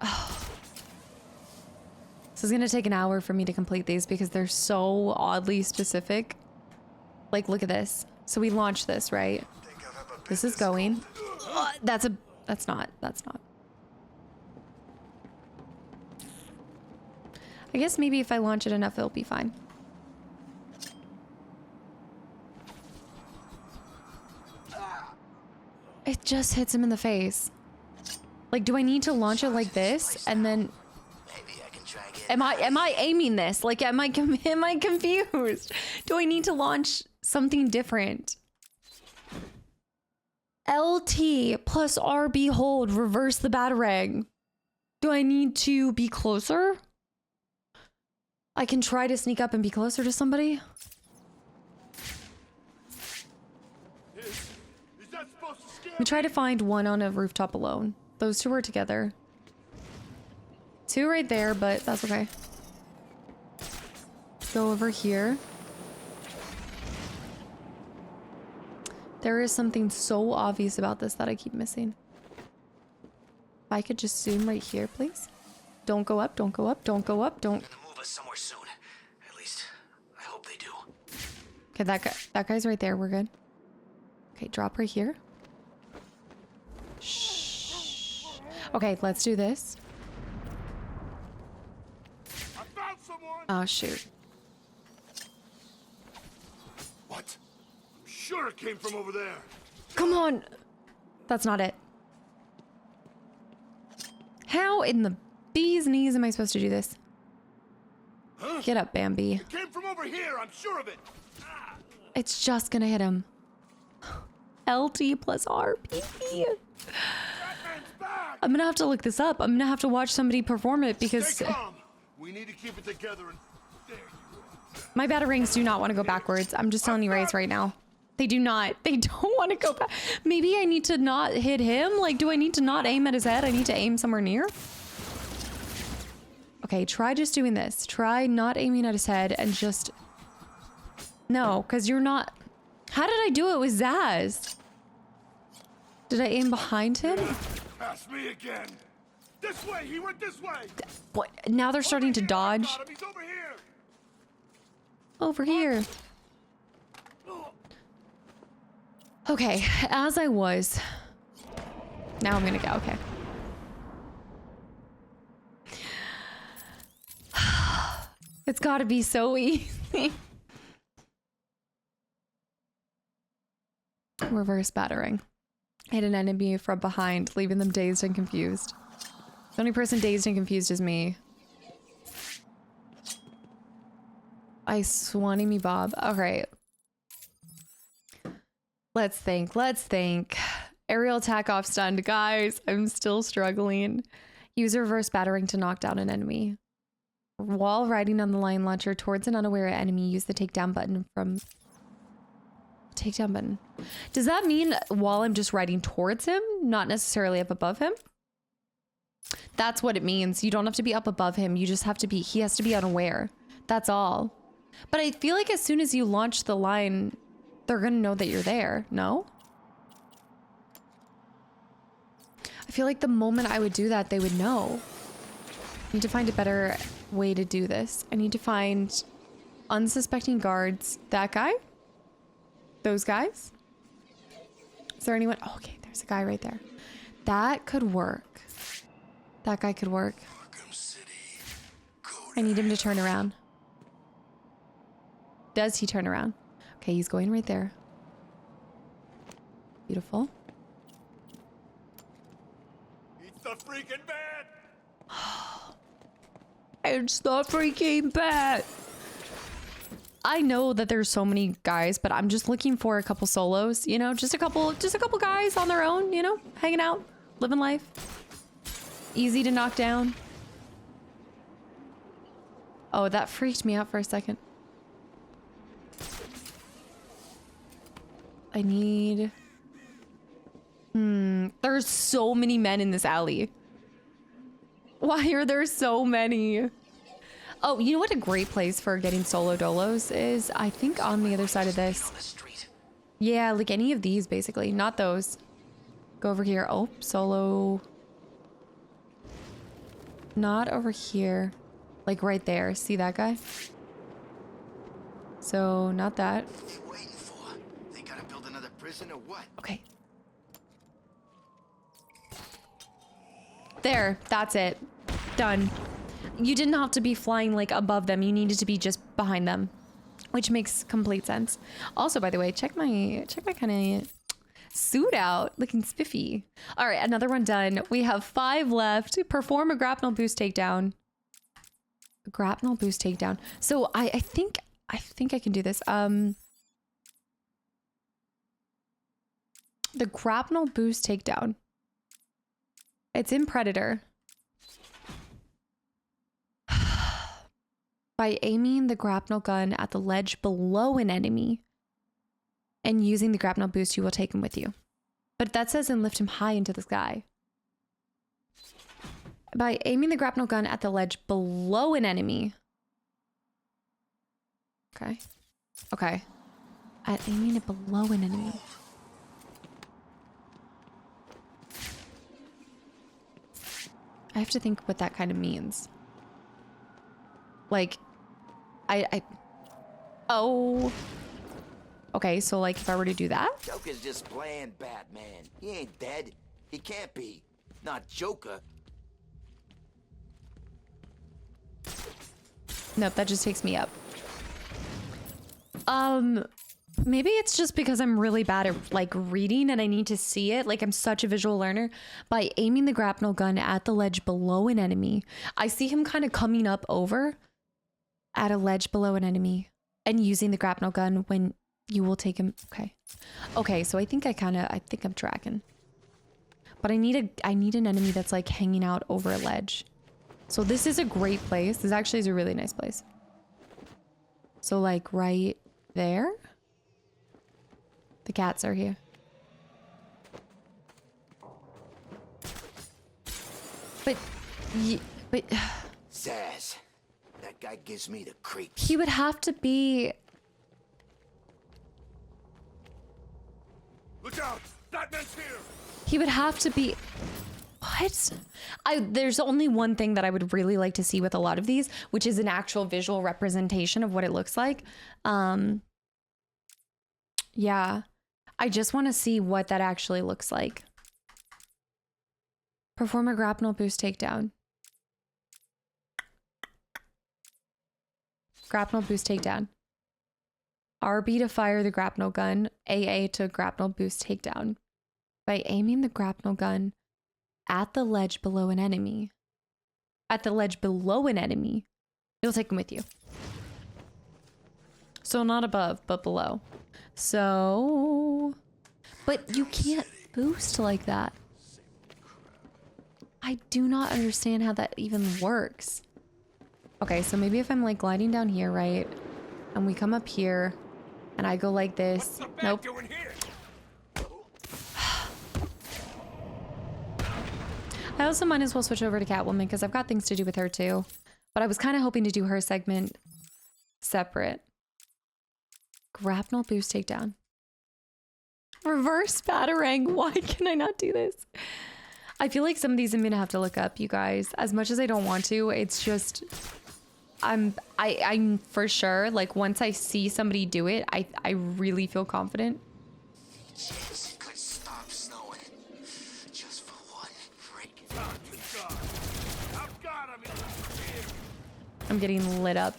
Oh. This is gonna take an hour for me to complete these because they're so oddly specific. Like, look at this. So we launch this, right? This is going. That's not. I guess maybe if I launch it enough, it'll be fine. It just hits him in the face. Like, do I need to launch it like this and then? Am I aiming this? Like, am I confused? Do I need to launch something different? LT plus RB hold, reverse the batarang. Do I need to be closer? I can try to sneak up and be closer to somebody. We try to find one on a rooftop alone. Those two are together. Two right there, but that's okay. Go over here. There is something so obvious about this that I keep missing. If I could just zoom right here, please. Don't go up, don't go up, don't go up, don't. Move us somewhere soon. At least, I hope they do. Okay, that guy's right there. We're good. Okay, drop right here. Shh. Okay, let's do this. Oh, shoot. What? I'm sure it came from over there. Come on. That's not it. How in the bee's knees am I supposed to do this? Huh? Get up, Bambi. It came from over here, I'm sure of it. It's just gonna hit him. LT plus RP. I'm gonna have to look this up. I'm gonna have to watch somebody perform it because Stay calm. We need to keep it together and my batarangs do not want to go backwards. I'm just telling you right now. They do not. They don't want to go back. Maybe I need to not hit him? Like, do I need to not aim at his head? I need to aim somewhere near? Okay, try just doing this. Try not aiming at his head and just... No, because you're not... How did I do it with Zaz? Did I aim behind him? pass me again. This way, he went this way. What? Now they're starting to dodge. He's over here. Over here. Okay, as I was. Now I'm gonna go, okay. It's gotta be so easy. Reverse battering. Hit an enemy from behind, leaving them dazed and confused. The only person dazed and confused is me. I swanny me Bob. Alright. Let's think. Let's think. Aerial attack off stunned. Guys, I'm still struggling. Use reverse battering to knock down an enemy. While riding on the line launcher towards an unaware enemy, use the takedown button from... Takedown button. Does that mean while I'm just riding towards him, not necessarily up above him? That's what it means. You don't have to be up above him. You just have to be... He has to be unaware. That's all. But I feel like as soon as you launch the line, they're gonna know that you're there. No? I feel like the moment I would do that, they would know. I need to find a better way to do this. I need to find unsuspecting guards. That guy? Those guys? Is there anyone? Oh, okay, there's a guy right there. That could work. That guy could work. I need him to turn around. Does he turn around? Okay, he's going right there. Beautiful. It's the freaking bat! It's the freaking bat! I know that there's so many guys, but I'm just looking for a couple solos, you know? Just a couple guys on their own, you know? Hanging out, living life. Easy to knock down. Oh, that freaked me out for a second. I need... There's so many men in this alley. Why are there so many? Oh, you know what a great place for getting solo dolos is? I think on the other side of this. Yeah, like any of these, basically. Not those. Go over here. Oh, solo. Not over here. Like right there. See that guy? So, not that. They gotta build another prison or what? Okay. There, that's it. Done. You didn't have to be flying like above them. You needed to be just behind them, which makes complete sense. Also, by the way, check my kind of suit out, looking spiffy. All right, another one done. We have 5 left. Perform a grapnel boost takedown. A grapnel boost takedown. So I think I can do this. The grapnel boost takedown. It's in Predator. By aiming the grapnel gun at the ledge below an enemy and using the grapnel boost, you will take him with you. But that says and lift him high into the sky. By aiming the grapnel gun at the ledge below an enemy. Okay. Okay. At aiming it below an enemy. I have to think what that kind of means. Like, oh. Okay, so like if I were to do that? Joker's just playing Batman. He ain't dead. He can't be. Not Joker. Nope, that just takes me up. Maybe it's just because I'm really bad at like reading and I need to see it. Like I'm such a visual learner. By aiming the grapnel gun at the ledge below an enemy, I see him kind of coming up over at a ledge below an enemy and using the grapnel gun when you will take him. Okay, so I think I'm tracking. But I need an enemy that's like hanging out over a ledge. So this is a great place. This actually is a really nice place. So like right there. The cats are here. But Zaz, that guy gives me the creeps. he would have to be. Look out! Batman's here! He would have to be. What? There's only one thing that I would really like to see with a lot of these, which is an actual visual representation of what it looks like. Yeah. I just want to see what that actually looks like. Perform a grapnel boost takedown. Grapnel boost takedown. RB to fire the grapnel gun. AA to grapnel boost takedown. By aiming the grapnel gun at the ledge below an enemy. At the ledge below an enemy, you'll take him with you. So not above, but below. So, but you can't boost like that. I do not understand how that even works. Okay, so maybe if I'm like gliding down here, right? And we come up here and I go like this. Nope. I also might as well switch over to Catwoman because I've got things to do with her too. But I was kind of hoping to do her segment separate. Grapnel boost takedown. Reverse batarang. Why can I not do this? I feel like some of these I'm gonna have to look up, you guys. As much as I don't want to, it's just I'm for sure, like once I see somebody do it, I really feel confident. Yes, it could stop snowing. Just for one freak. I'm getting lit up.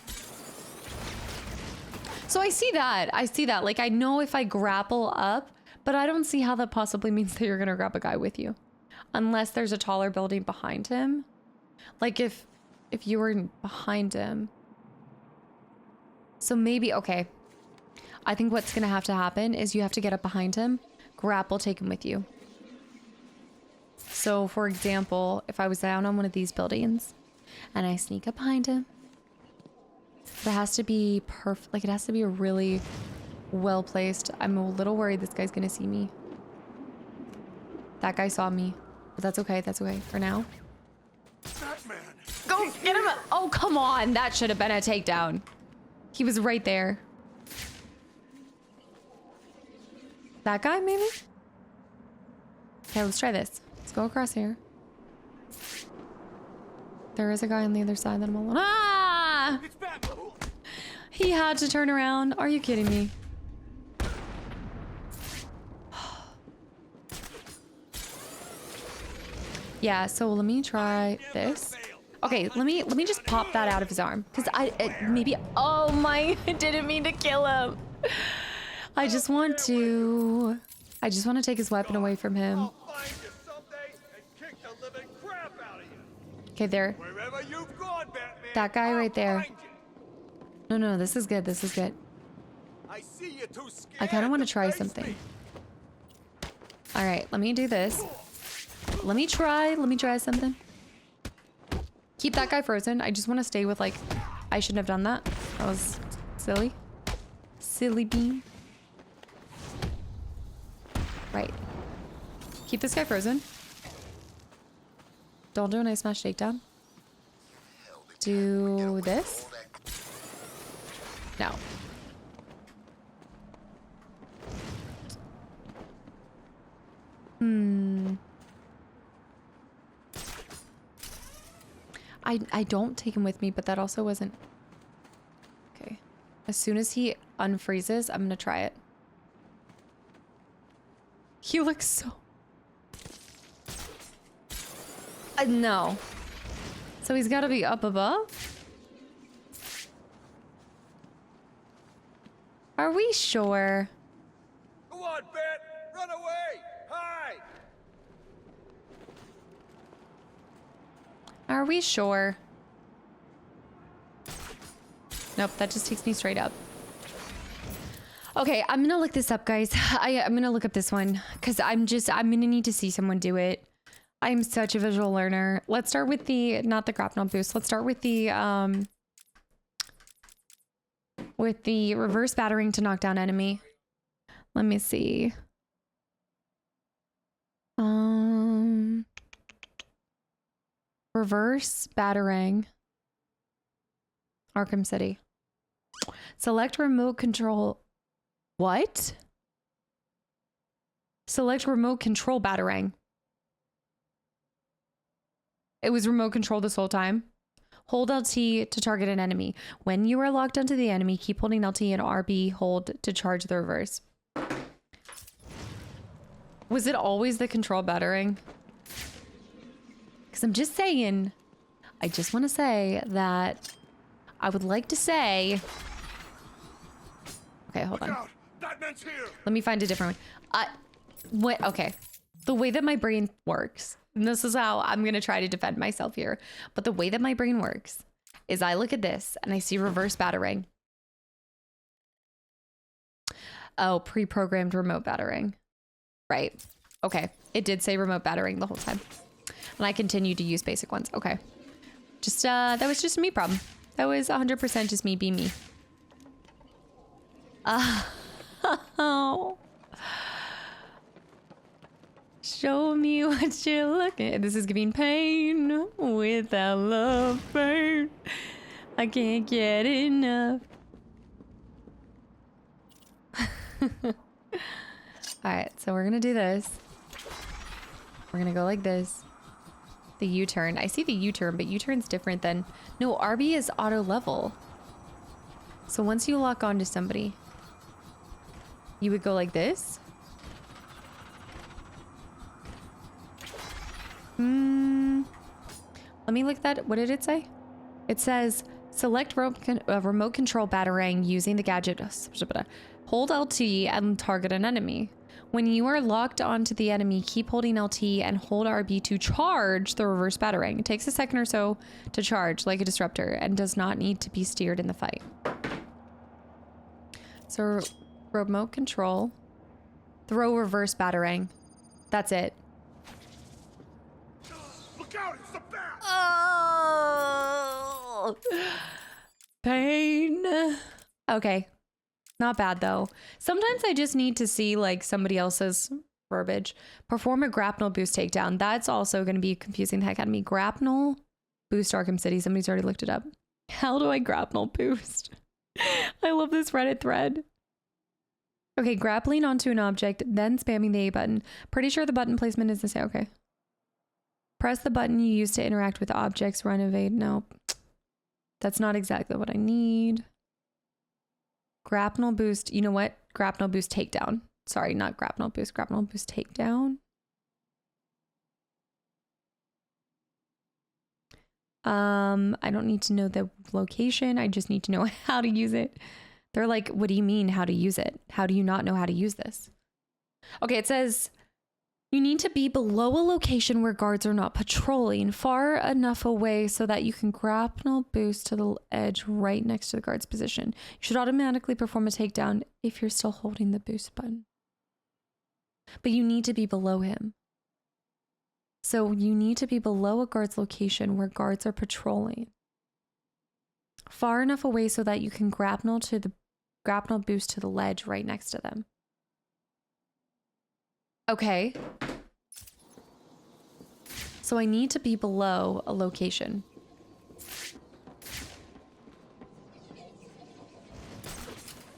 So I see that. Like I know if I grapple up, but I don't see how that possibly means that you're gonna grab a guy with you. Unless there's a taller building behind him. Like if you were behind him. So maybe, okay. I think what's gonna have to happen is you have to get up behind him, grapple, take him with you. So for example, if I was down on one of these buildings and I sneak up behind him, it has to be perfect. Like it has to be a really well placed. I'm a little worried this guy's gonna see me. That guy saw me, but that's okay. That's okay for now. Batman! Go get him. Oh, come on. That should have been a takedown. He was right there. That guy, maybe? Okay, let's try this. Let's go across here. There is a guy on the other side that I'm alone. Ah! He had to turn around. Are you kidding me? Yeah, so let me try this. Okay, let me just pop that out of his arm. Because maybe, oh my, I didn't mean to kill him. I just want to take his weapon away from him. Okay, there. That guy right there. No, this is good. This is good. I kind of want to try something. All right, let me do this. Let me try something. Keep that guy frozen. I just want to stay with like, I shouldn't have done that. That was silly. Silly bean. Right. Keep this guy frozen. Don't do an ice smash takedown. Do this. No. I don't take him with me, but that also wasn't... Okay. As soon as he unfreezes, I'm gonna try it. He looks so... No. So he's got to be up above? Are we sure? Go on, Bet! Run away! Hide! Are we sure? Nope, that just takes me straight up. Okay, I'm gonna look this up, guys. I'm gonna look up this one because I'm gonna need to see someone do it. I'm such a visual learner. Let's start with not the grapnel boost. Let's start with the reverse battering to knock down enemy. Let me see. Reverse battering. Arkham City. Select remote control. What? Select remote control battering. It was remote control this whole time. Hold LT to target an enemy. When you are locked onto the enemy, keep holding LT and RB hold to charge the reverse. Was it always the control battering? Because I'm just saying, I just want to say that I would like to say... Okay, hold on. Let me find a different one. Okay. The way that my brain works, and this is how I'm going to try to defend myself here, but the way that my brain works is I look at this and I see reverse battering. Oh, pre-programmed remote battering. Right. Okay. It did say remote battering the whole time. And I continued to use basic ones. Okay. Just, that was just a me problem. That was 100% just me being me. Oh. Show me what you're looking at. This is giving pain without love burn. I can't get enough. Alright, so we're gonna do this. We're gonna go like this. The U-turn. I see the U-turn, but U-turn's different than... No, RB is auto level. So once you lock onto somebody, you would go like this. Let me look at that. What did it say? It says select remote control batarang using the gadget. Hold LT and target an enemy. When you are locked onto the enemy, keep holding LT and hold RB to charge the reverse batarang. It takes a second or so to charge like a disruptor and does not need to be steered in the fight. So remote control, throw reverse batarang. That's it. Look out, it's the bat! Oh, pain. Okay. Not bad though. Sometimes I just need to see like somebody else's verbiage. Perform a grapnel boost takedown. That's also going to be confusing the heck out of me. Grapnel boost Arkham City. Somebody's already looked it up. How do I grapnel boost? I love this Reddit thread. Okay, grappling onto an object, then spamming the A button. Pretty sure the button placement is the same. Okay. Press the button you use to interact with objects. Run, evade. Nope. That's not exactly what I need. Grapnel boost. You know what? Grapnel boost takedown. Sorry, not grapnel boost. Grapnel boost takedown. I don't need to know the location. I just need to know how to use it. They're like, what do you mean how to use it? How do you not know how to use this? Okay, it says you need to be below a location where guards are not patrolling, far enough away so that you can grapnel boost to the edge right next to the guard's position. You should automatically perform a takedown if you're still holding the boost button. But you need to be below him. So you need to be below a guard's location where guards are patrolling. Far enough away so that you can grapnel boost to the ledge right next to them. Okay. So I need to be below a location.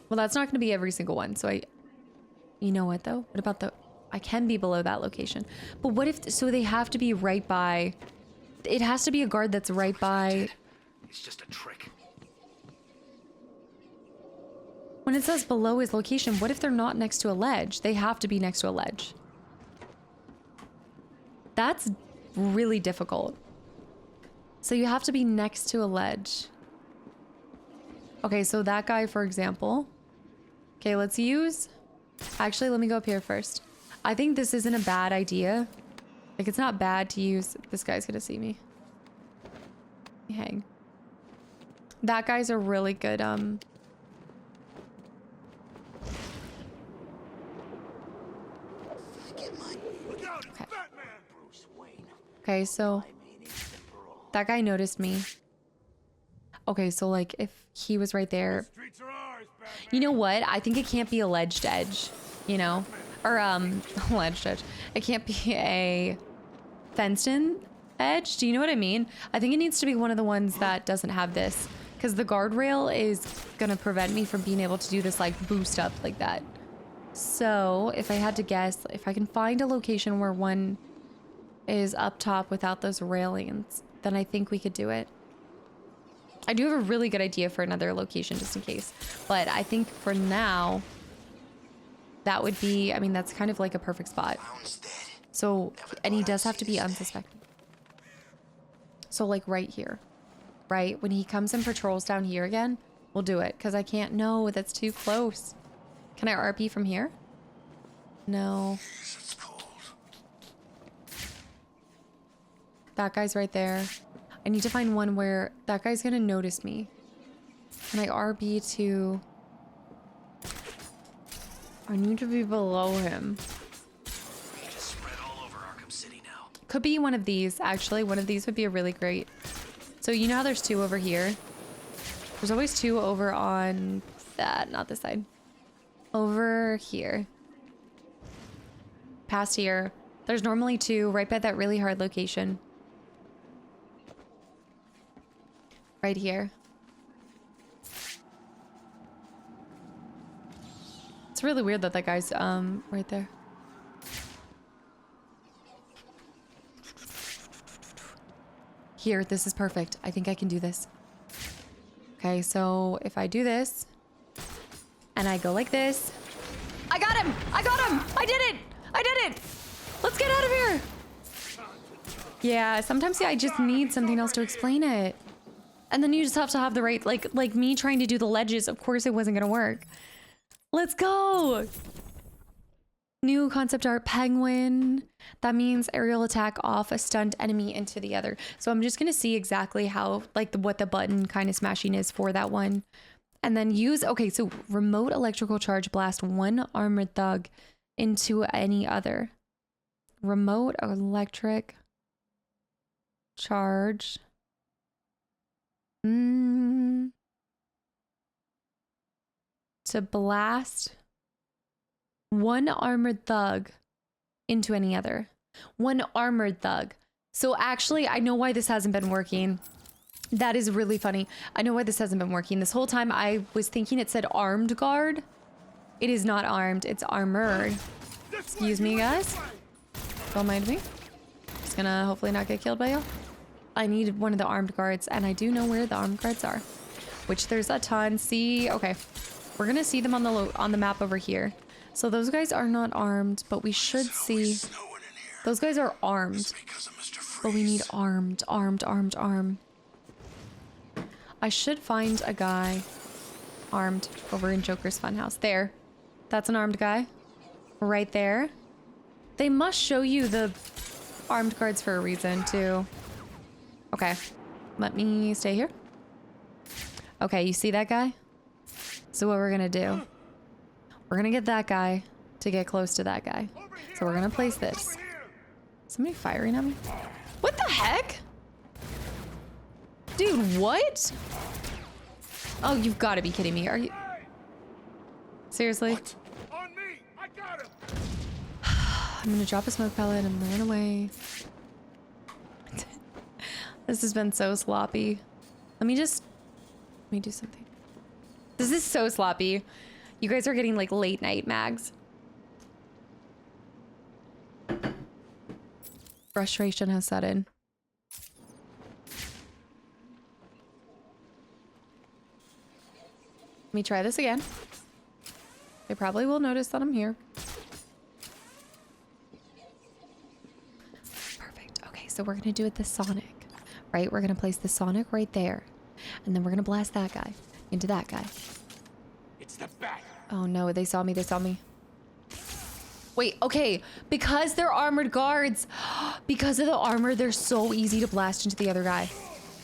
Well, that's not going to be every single one. So you know what though? What about I can be below that location. But what if, so they have to be right by, it has to be a guard that's right by. It's just a trick. When it says below his location, what if they're not next to a ledge? They have to be next to a ledge. That's really difficult. So you have to be next to a ledge. Okay, so that guy, for example. Okay, let's use... Actually, let me go up here first. I think this isn't a bad idea. Like, it's not bad to use... This guy's gonna see me. Hang. That guy's a really good, Okay. Okay, so... That guy noticed me. Okay, so, like, if he was right there... You know what? I think it can't be a ledged edge, you know? Or, ledged edge. It can't be a fenced-in edge. Do you know what I mean? I think it needs to be one of the ones that doesn't have this. Because the guardrail is gonna prevent me from being able to do this, like, boost up like that. So, if I had to guess, if I can find a location where one is up top without those railings, then I think we could do it. I do have a really good idea for another location just in case. But I think for now, that would be, I mean, that's kind of like a perfect spot. So, and he does have to be unsuspecting. So like right here, right? When he comes and patrols down here again, we'll do it. Because I can't, no, that's too close. Can I RP from here? No. That guy's right there. I need to find one where that guy's gonna notice me. Can I RB to... I need to be below him. Could be one of these, actually. One of these would be a really great... So you know how there's two over here? There's always two over on that, not this side. Over here. Past here. There's normally two right by that really hard location. Right here. It's really weird that that guy's right there. Here, this is perfect. I think I can do this. Okay, so if I do this and I go like this, I got him! I got him! I did it! I did it! Let's get out of here! Yeah, sometimes I just need something else to explain it. And then you just have to have the right, like me trying to do the ledges, of course it wasn't gonna work. Let's go! New concept art, penguin. That means aerial attack off a stunned enemy into the other. So I'm just gonna see exactly how, like, what the button kind of smashing is for that one. And then use, okay, so remote electrical charge blast one armored thug into any other. Remote electric charge. To blast one armored thug into any other. One armored thug. So actually, I know why this hasn't been working. That is really funny. I know why this hasn't been working. This whole time I was thinking it said armed guard. It is not armed, it's armored. Excuse me, guys. Don't mind me. Just gonna hopefully not get killed by y'all. I need one of the armed guards, and I do know where the armed guards are. Which there's a ton. See, okay. We're gonna see them on the map over here. So those guys are not armed, but we should see... Those guys are armed. But we need armed. I should find a guy armed over in Joker's Funhouse. There. That's an armed guy. Right there. They must show you the armed guards for a reason, too. Okay. Let me stay here. Okay, you see that guy? So what we're gonna do, we're gonna get that guy to get close to that guy. So we're gonna place this. Somebody firing at me? What the heck? Dude, what? Oh, you've got to be kidding me. Are you... Seriously? I'm gonna drop a smoke pellet and run away. This has been so sloppy. Let me do something. This is so sloppy. You guys are getting like late night mags. Frustration has set in. Let me try this again. They probably will notice that I'm here. Perfect. Okay, so we're gonna do it the Sonic, right? We're gonna place the Sonic right there, and then we're gonna blast that guy into that guy. It's the bat. Oh no, they saw me, they saw me. Wait, okay, because they're armored guards, because of the armor, they're so easy to blast into the other guy.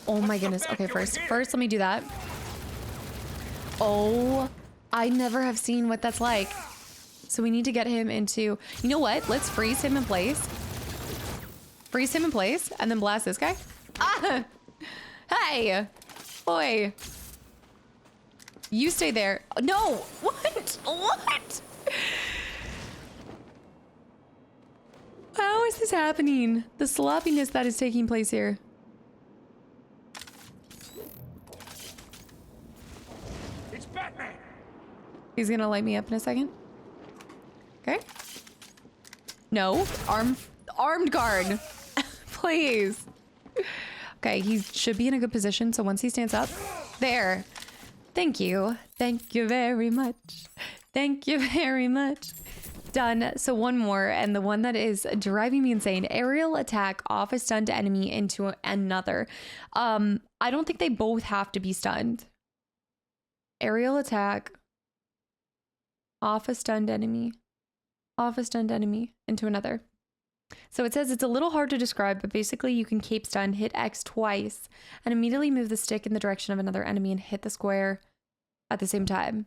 Oh my goodness. Okay, first let me do that. Oh, I never have seen what that's like. So we need to get him into, you know what? Let's freeze him in place. Freeze him in place and then blast this guy. Ah! Hey, boy. You stay there. No, what? What? How is this happening? The sloppiness that is taking place here. It's Batman. He's gonna light me up in a second. Okay. No, armed guard. Please. Okay, he should be in a good position. So once he stands up, there. Thank you. Thank you very much. Thank you very much. Done. So one more, and the one that is driving me insane. Aerial attack off a stunned enemy into another. I don't think they both have to be stunned. Aerial attack off a stunned enemy. Off a stunned enemy into another. So it says it's a little hard to describe, but basically you can cape stun, hit X twice, and immediately move the stick in the direction of another enemy and hit the square at the same time.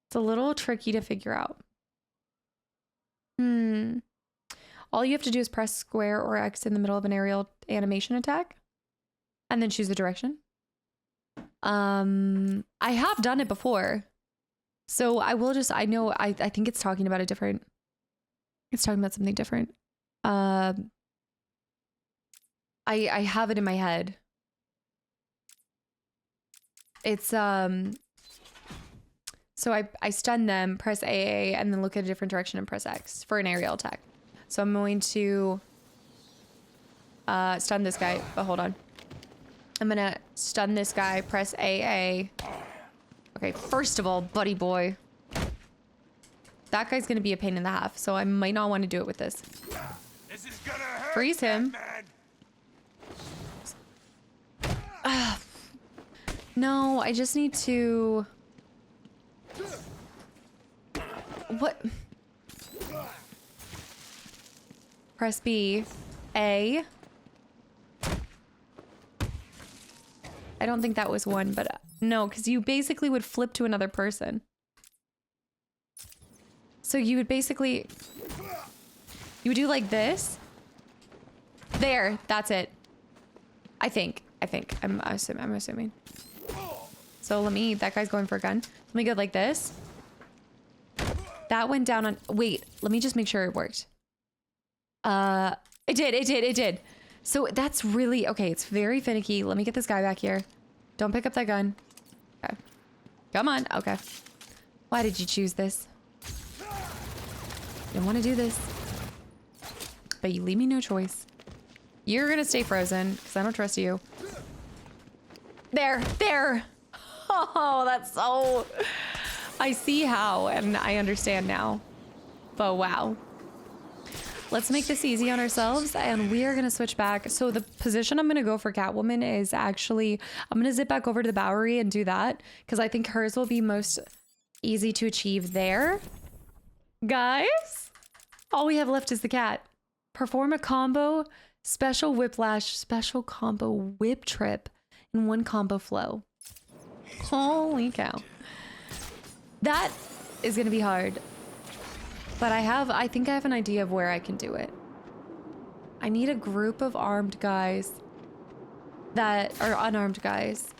It's a little tricky to figure out. All you have to do is press square or X in the middle of an aerial animation attack and then choose the direction. I have done it before. So I will just, I know, I think it's talking about a different, it's talking about something different. I have it in my head. It's, so I stun them, press AA, and then look at a different direction and press X for an aerial attack. So I'm going to stun this guy, but hold on. I'm gonna stun this guy, press AA. Okay, first of all, buddy boy. That guy's gonna be a pain in the half, so I might not want to do it with this. Freeze him. No, I just need to... What? Press B. A. I don't think that was one, but no, because you basically would flip to another person. So you would basically... You would do like this. There, that's it. I think. I'm assuming. So let me... That guy's going for a gun. Let me go like this. That went down on... Wait, let me just make sure it worked. It did. So that's really... Okay, it's very finicky. Let me get this guy back here. Don't pick up that gun. Okay. Come on. Okay. Why did you choose this? Didn't want to do this. But you leave me no choice. You're gonna stay frozen, because I don't trust you. There. Oh, that's so... I see how, and I understand now. But wow. Let's make this easy on ourselves, and we are gonna switch back. So the position I'm gonna go for Catwoman is actually, I'm gonna zip back over to the Bowery and do that, because I think hers will be most easy to achieve there. Guys, all we have left is the cat. Perform a combo, special whiplash, special combo whip trip in one combo flow. Holy cow. That is gonna be hard. But I think I have an idea of where I can do it. I need a group of armed guys that are unarmed guys.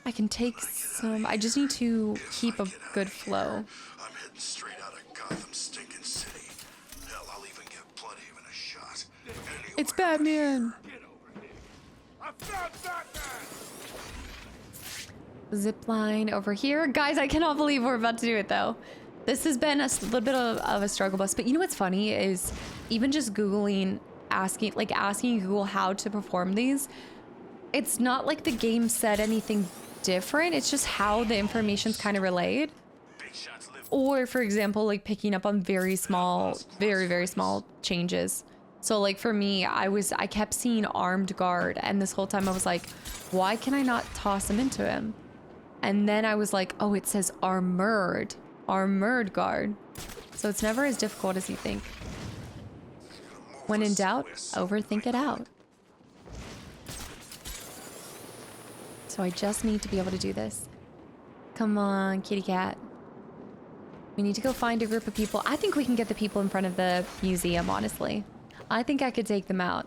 I can take some, I just need to keep a good flow. I'm heading straight out of Gotham stinking city. Hell, I'll even give Bloodhaven a shot. It's Batman. I found Batman. Zip line over here. Guys, I cannot believe we're about to do it though. This has been a little bit of a struggle bus, but you know what's funny is even just Googling, asking Google how to perform these, it's not like the game said anything different. It's just how the information's kind of relayed. Or for example, like picking up on very small, very small changes. So like for me, I kept seeing armed guard, and this whole time I was like, why can I not toss him into him? And then I was like, oh, it says armored guard. So it's never as difficult as you think. When in doubt, overthink it out. So I just need to be able to do this. Come on, kitty cat. We need to go find a group of people. I think we can get the people in front of the museum, honestly. I think I could take them out.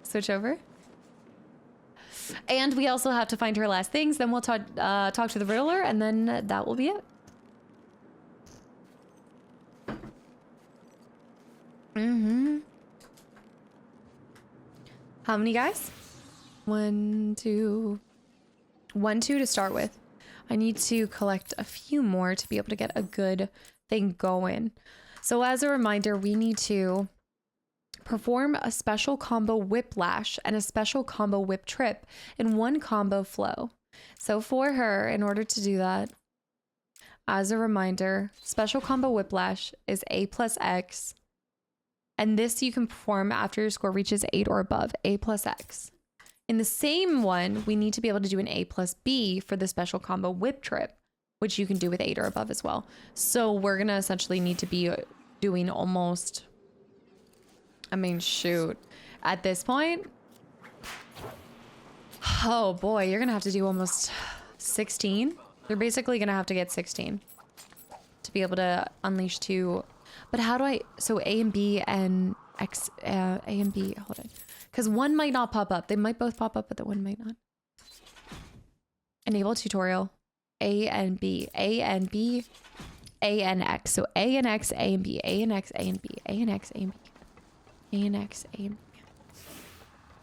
Switch over. And we also have to find her last things. Then we'll talk to the Riddler, and then that will be it. How many guys? 1, 2. 1, 2 to start with. I need to collect a few more to be able to get a good thing going. So as a reminder, we need to perform a special combo whiplash and a special combo whip trip in one combo flow. So for her, in order to do that, as a reminder, special combo whiplash is A plus X. And this you can perform after your score reaches 8 or above, A plus X. In the same one, we need to be able to do an A plus B for the special combo whip trip, which you can do with 8 or above as well. So we're going to essentially need to be doing almost, I mean, shoot, at this point, oh boy, you're going to have to do almost 16. They're basically going to have to get 16 to be able to unleash 2. But how do I, so A and B and X, A and B, hold on. Because one might not pop up. They might both pop up, but the one might not. Enable tutorial. A and B. A and B. A and X. So A and X, A and B. A and X, A and B. A and X, A and B. A and X, A and B.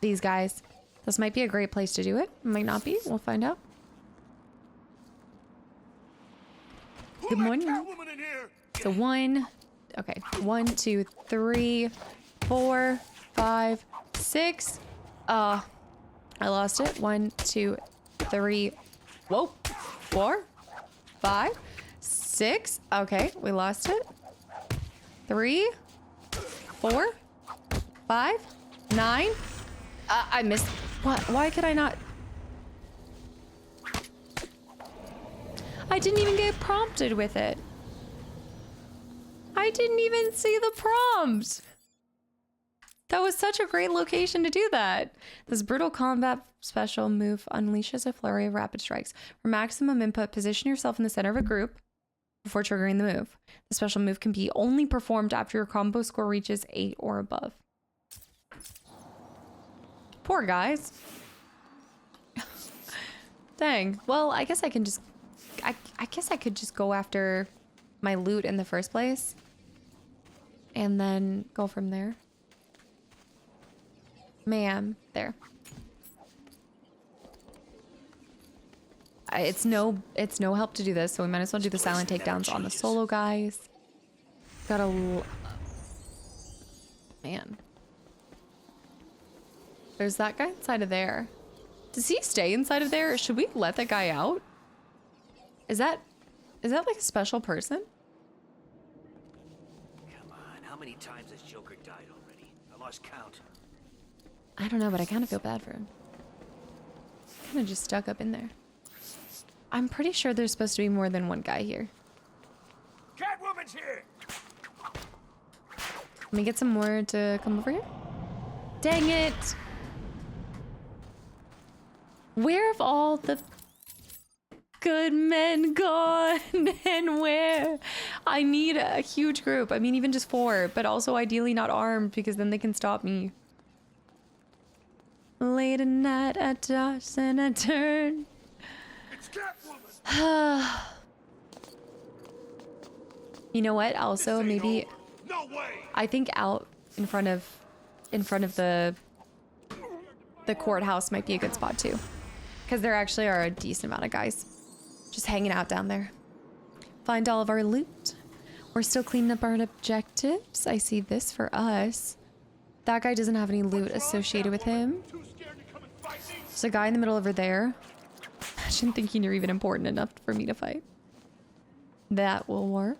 These guys. This might be a great place to do it. Might not be. We'll find out. Good morning. So 1. Okay. 1, 2, 3, 4, 5, 6. I lost it. 1, 2, 3. Whoa. 4, 5, 6. Okay, we lost it. 3, 4, 5, 9. I missed. What? Why could I not? I didn't even get prompted with it. I didn't even see the prompt. That was such a great location to do that. This brutal combat special move unleashes a flurry of rapid strikes. For maximum input, position yourself in the center of a group before triggering the move. The special move can be only performed after your combo score reaches 8 or above. Poor guys. Dang. Well, I guess I can just... I guess I could just go after my loot in the first place. And then go from there. Ma'am. There. It's no help to do this, so we might as well do the silent takedowns on the solo guys. Gotta... Man. There's that guy inside of there. Does he stay inside of there, or should we let that guy out? Is that like a special person? Come on, how many times has Joker died already? I lost count. I don't know, but I kind of feel bad for him. Kind of just stuck up in there. I'm pretty sure there's supposed to be more than one guy here. Catwoman's here. Let me get some more to come over here. Dang it! Where have all the good men gone? And where? I need a huge group. I mean, even just 4, but also ideally not armed, because then they can stop me. Late at night, I toss and I turn. It's Catwoman. You know what? Also, maybe No way. I think out in front of the courthouse might be a good spot too, because there actually are a decent amount of guys just hanging out down there. Find all of our loot. We're still cleaning up our objectives. I see this for us. That guy doesn't have any loot associated with him. There's a guy in the middle over there. Imagine thinking you're even important enough for me to fight. That will work.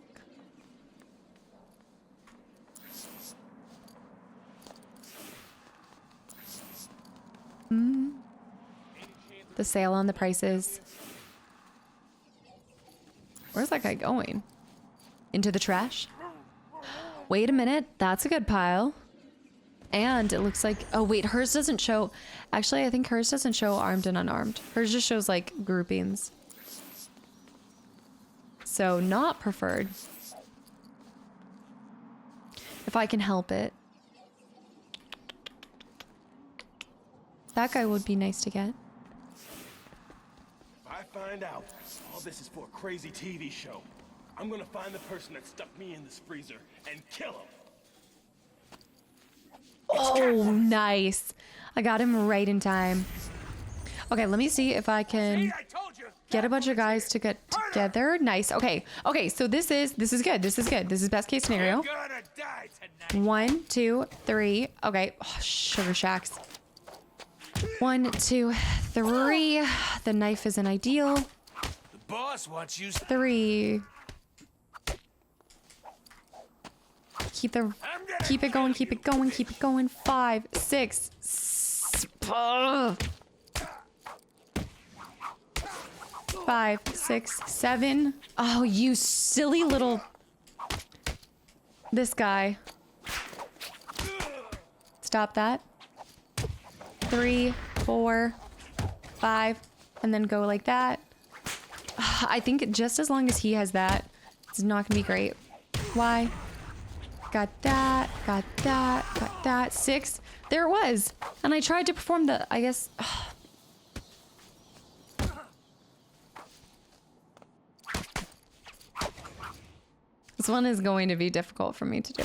The sale on the prices. Where's that guy going? Into the trash? Wait a minute. That's a good pile. And it looks like... Oh, wait. Hers doesn't show... Actually, I think hers doesn't show armed and unarmed. Hers just shows, like, groupings. So, not preferred. If I can help it. That guy would be nice to get. If I find out all this is for a crazy TV show, I'm gonna find the person that stuck me in this freezer and kill him. Oh, nice. I got him right in time. Okay, let me see if I can get a bunch of guys to get together. Nice. Okay. Okay, so this is good. This is good. This is best case scenario. 1, 2, 3. Okay. Oh, sugar shacks. 1, 2, 3. The knife isn't ideal. The boss wants you. 3. Keep it going, keep it going, keep it going. 5, 6. 5, 6, 7. Oh, you silly little... This guy. Stop that. 3, 4, 5, and then go like that. I think just as long as he has that, it's not gonna be great. Why? Got that, got that, got that. 6. There it was. And I tried to perform the, I guess. This one is going to be difficult for me to do.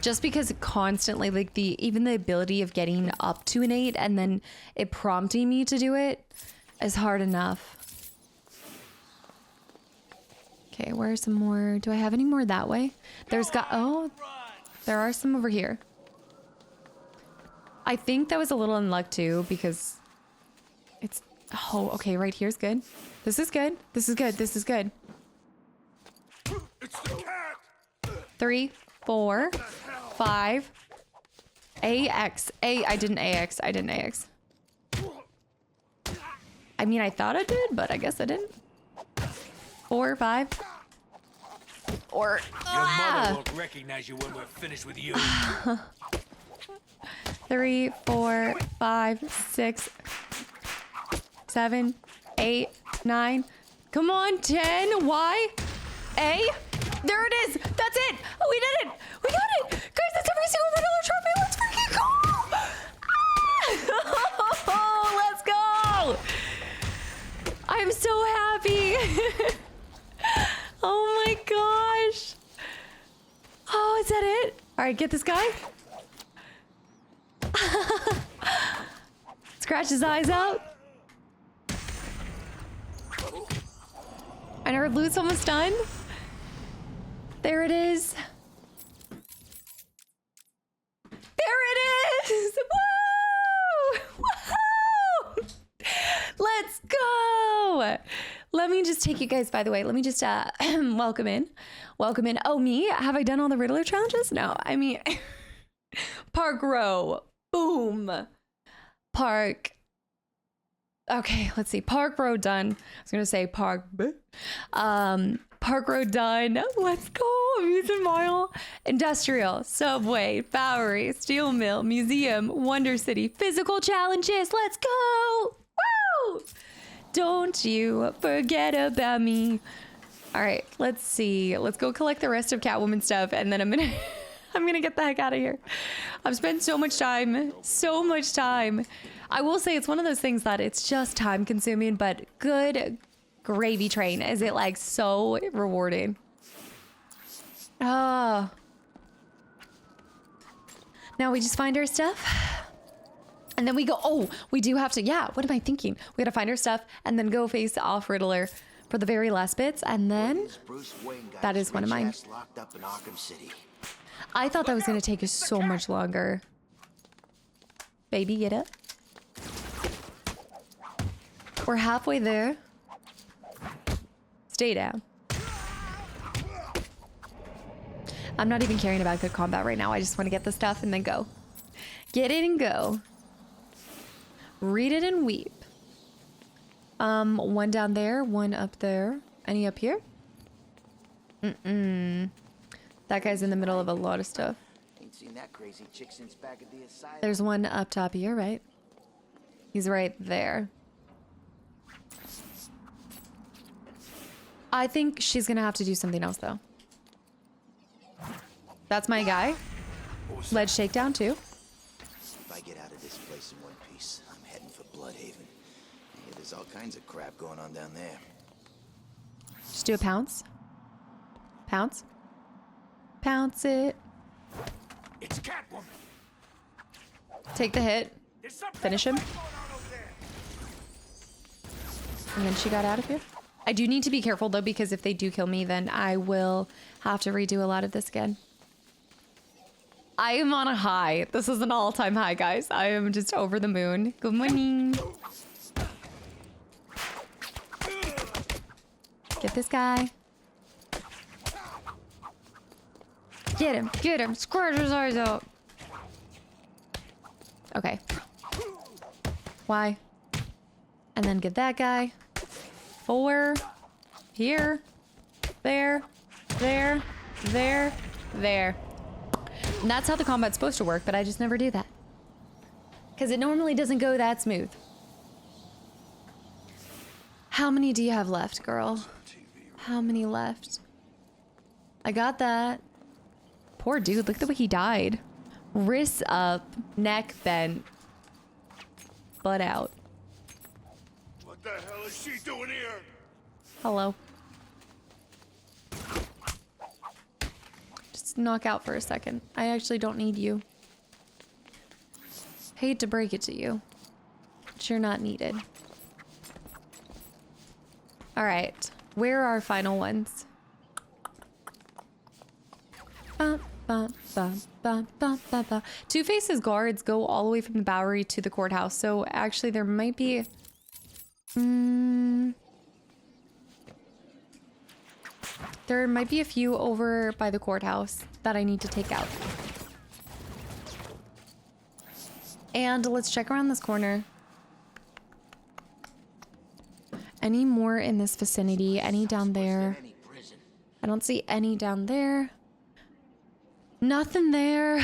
Just because it constantly, like even the ability of getting up to an 8 and then it prompting me to do it is hard enough. Okay, where are some more? Do I have any more that way? Oh, there are some over here. I think that was a little in luck too because it's, oh, okay, right here's good. This is good. This is good. This is good. 3, 4, 5. AX. I didn't AX. I didn't AX. I mean, I thought I did, but I guess I didn't. 4, 5. Or... Your mother won't recognize you when we're finished with you. 3, 4, 5, 6, 7, 8, 9. Come on, 10. Y. A. There it is. That's it. Oh, we did it. We got it. Guys, that's every single Riddler trophy. Let's freaking go. Ah! Let's go. I'm so happy. Oh my gosh. Oh, is that it? All right, get this guy. Scratch his eyes out. And our loot's almost done. There it is. There it is. Woo! Woohoo! Let's go. Let me just take you guys, by the way, let me just welcome in. Welcome in. Oh, me? Have I done all the Riddler challenges? No, I mean, Park Row. Boom. Park. Okay, let's see. Park Row done. I was going to say Park. Park Row done. Let's go. Amusement Mile. Industrial. Subway. Bowery. Steel Mill. Museum. Wonder City. Physical challenges. Let's go. Woo! Don't you forget about me. All right, let's see. Let's go collect the rest of Catwoman stuff, and then I'm gonna get the heck out of here. I've spent so much time. So much time. I will say it's one of those things that it's just time consuming, but good gravy train. Is it like so rewarding? Oh. Now we just find our stuff. And then we go, oh, we do have to, yeah, what am I thinking? We gotta find our stuff and then go face off Riddler for the very last bits. And then, that is one of mine. Locked up in Arkham City. I thought that was gonna take us so much longer. Baby, get up. We're halfway there. Stay down. I'm not even caring about good combat right now. I just want to get the stuff and then go. Get it and go. Read it and weep. One down there, one up there. Any up here? That guy's in the middle of a lot of stuff. Ain't seen that crazy chick since back at the asylum. There's one up top here, right? He's right there. I think she's gonna have to do something else though. That's my guy. Ledge shakedown too. If I get out of this place in one piece, I'm heading for Bloodhaven. Yeah, there's all kinds of crap going on down there. Just do a pounce. Pounce. Pounce it. It's Catwoman. Take the hit. Finish him. And then she got out of here. I do need to be careful though, because if they do kill me, then I will have to redo a lot of this again. I am on a high. This is an all-time high, guys. I am just over the moon. Good morning. Get this guy. Get him. Get him. Squirt his eyes out. Okay. Why? And then get that guy. 4. Here. There. There. There. There. And that's how the combat's supposed to work, but I just never do that. Because it normally doesn't go that smooth. How many do you have left, girl? How many left? I got that. Poor dude, look at the way he died. Wrists up, neck bent, butt out. What the hell is she doing here? Hello. Just knock out for a second. I actually don't need you. Hate to break it to you, but you're not needed. All right, where are our final ones? Two-Face's guards go all the way from the Bowery to the courthouse, so actually there might be... there might be a few over by the courthouse that I need to take out. And let's check around this corner. Any more in this vicinity? Any down there? I don't see any down there. Nothing there.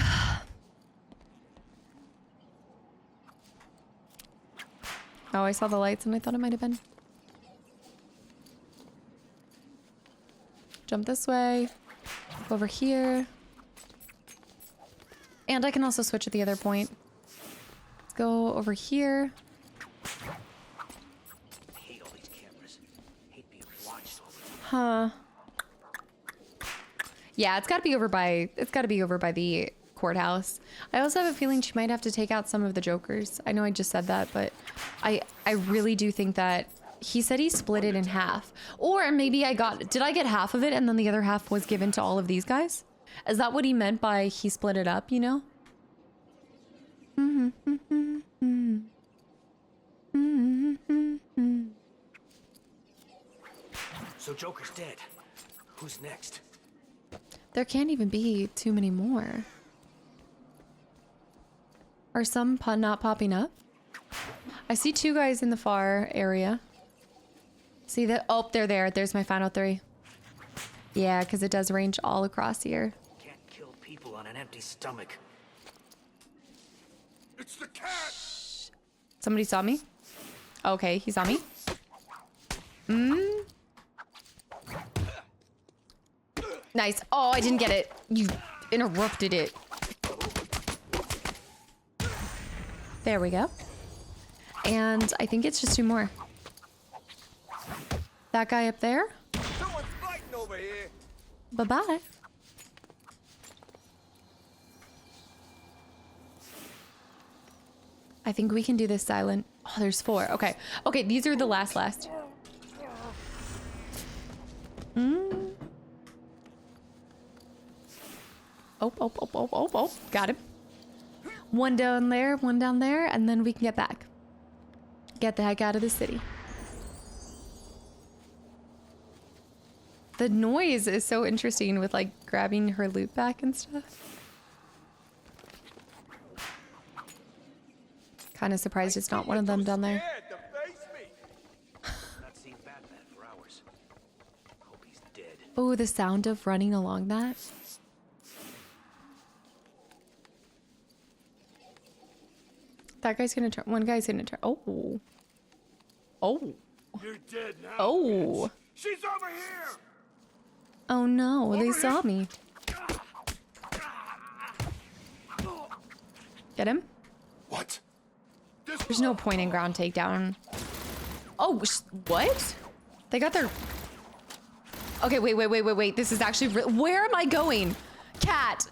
Oh, I saw the lights and I thought it might have been. Jump this way. Go over here. And I can also switch at the other point. Let's go over here. I hate all these cameras. I hate being watched all the time. Huh. Yeah, it's gotta be over by the courthouse. I also have a feeling she might have to take out some of the Jokers. I know I just said that, but I really do think that he said he split it in half. Or maybe did I get half of it and then the other half was given to all of these guys? Is that what he meant by he split it up, you know? So Joker's dead. Who's next? There can't even be too many more. Are some not popping up? I see 2 guys in the far area. See that? Oh, they're there. There's my final 3. Yeah, because it does range all across here. Can't kill people on an empty stomach. It's the cat! Somebody saw me? Okay, he saw me. Nice. Oh, I didn't get it. You interrupted it. There we go. And I think it's just 2 more. That guy up there. Someone's fighting over here. Bye-bye. I think we can do this silent. Oh, there's 4. Okay. Okay, these are the last. Oh. Got him. One down there, and then we can get back. Get the heck out of the city. The noise is so interesting with like grabbing her loot back and stuff. Kind of surprised it's not one of them down there. Not seen Batman for hours. Hope he's dead. Oh, the sound of running along that. That guy's gonna turn. One guy's gonna turn. Oh. Oh. You're dead now. Oh. She's over here. Oh no, they saw me. Get him? What? There's no point in ground takedown. Oh, what? They got their... Okay, wait. This is actually... Where am I going? Cat.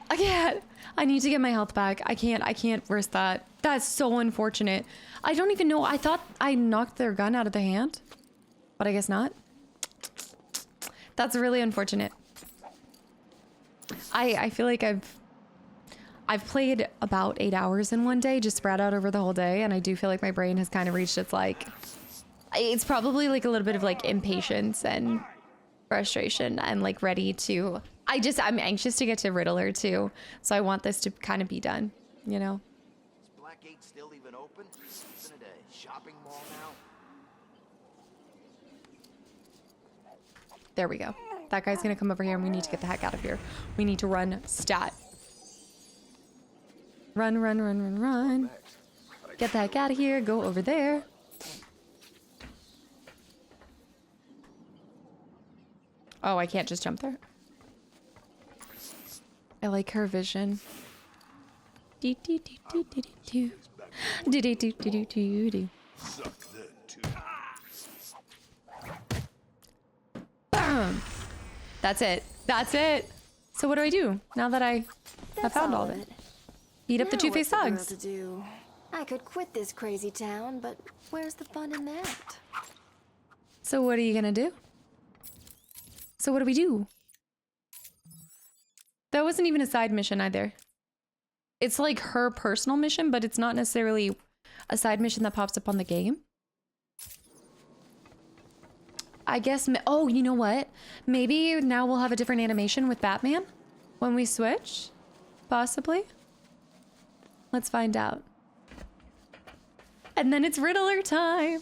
I can't. I need to get my health back. I can't risk that. That's so unfortunate. I don't even know. I thought I knocked their gun out of the hand. But I guess not. That's really unfortunate. I feel like I've played about 8 hours in one day, just spread out over the whole day, and I do feel like my brain has kind of reached its like... It's probably like a little bit of like impatience and frustration and like ready to... I'm anxious to get to Riddler too, so I want this to kind of be done, you know? Is Blackgate still even open? Isn't it a shopping mall now? There we go. That guy's gonna come over here and we need to get the heck out of here. We need to run stat. Run. Get the heck out of here. Go over there. Oh, I can't just jump there. I like her vision. Boom. That's it. So what do I do now that I have found all of it? Beat up the two-faced dogs. I could quit this crazy town, but where's the fun in that? So what are you gonna do? So what do we do? That wasn't even a side mission either. It's like her personal mission, but it's not necessarily a side mission that pops up on the game. I guess, oh, you know what? Maybe now we'll have a different animation with Batman when we switch, possibly. Let's find out. And then it's Riddler time.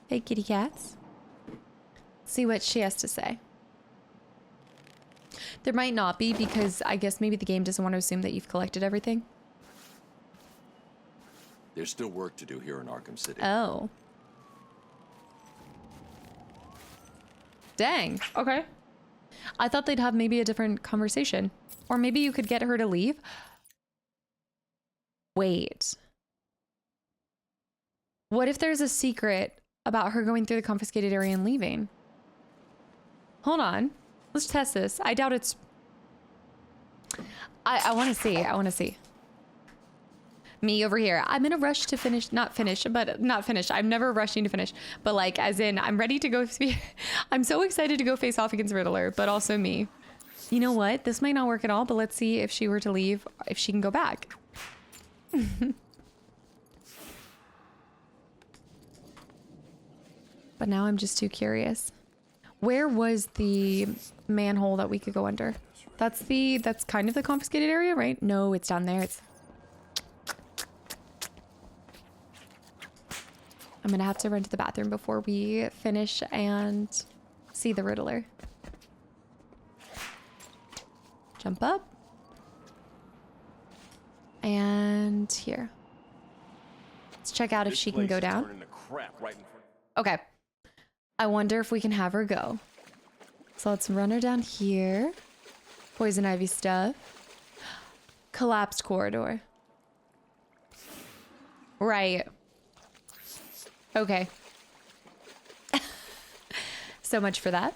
Hey, kitty cats. See what she has to say. There might not be because I guess maybe the game doesn't want to assume that you've collected everything. There's still work to do here in Arkham City. Oh. Dang. Okay. I thought they'd have maybe a different conversation. Or maybe you could get her to leave. Wait. What if there's a secret about her going through the confiscated area and leaving? Hold on. Let's test this. I doubt it's... I want to see. Me over here. I'm in a rush to finish. Not finish. I'm never rushing to finish. But like, as in, I'm ready to go... I'm so excited to go face off against Riddler, but also me. You know what? This might not work at all, but let's see if she were to leave, if she can go back. But now I'm just too curious. Where was the manhole that we could go under? That's kind of the confiscated area, right? No, it's down there. I'm gonna have to run to the bathroom before we finish and see the Riddler. Jump up. And here. Let's check out if she can go down. Okay. I wonder if we can have her go. So let's run her down here. Poison ivy stuff. Collapsed corridor. Right. Okay. So much for that.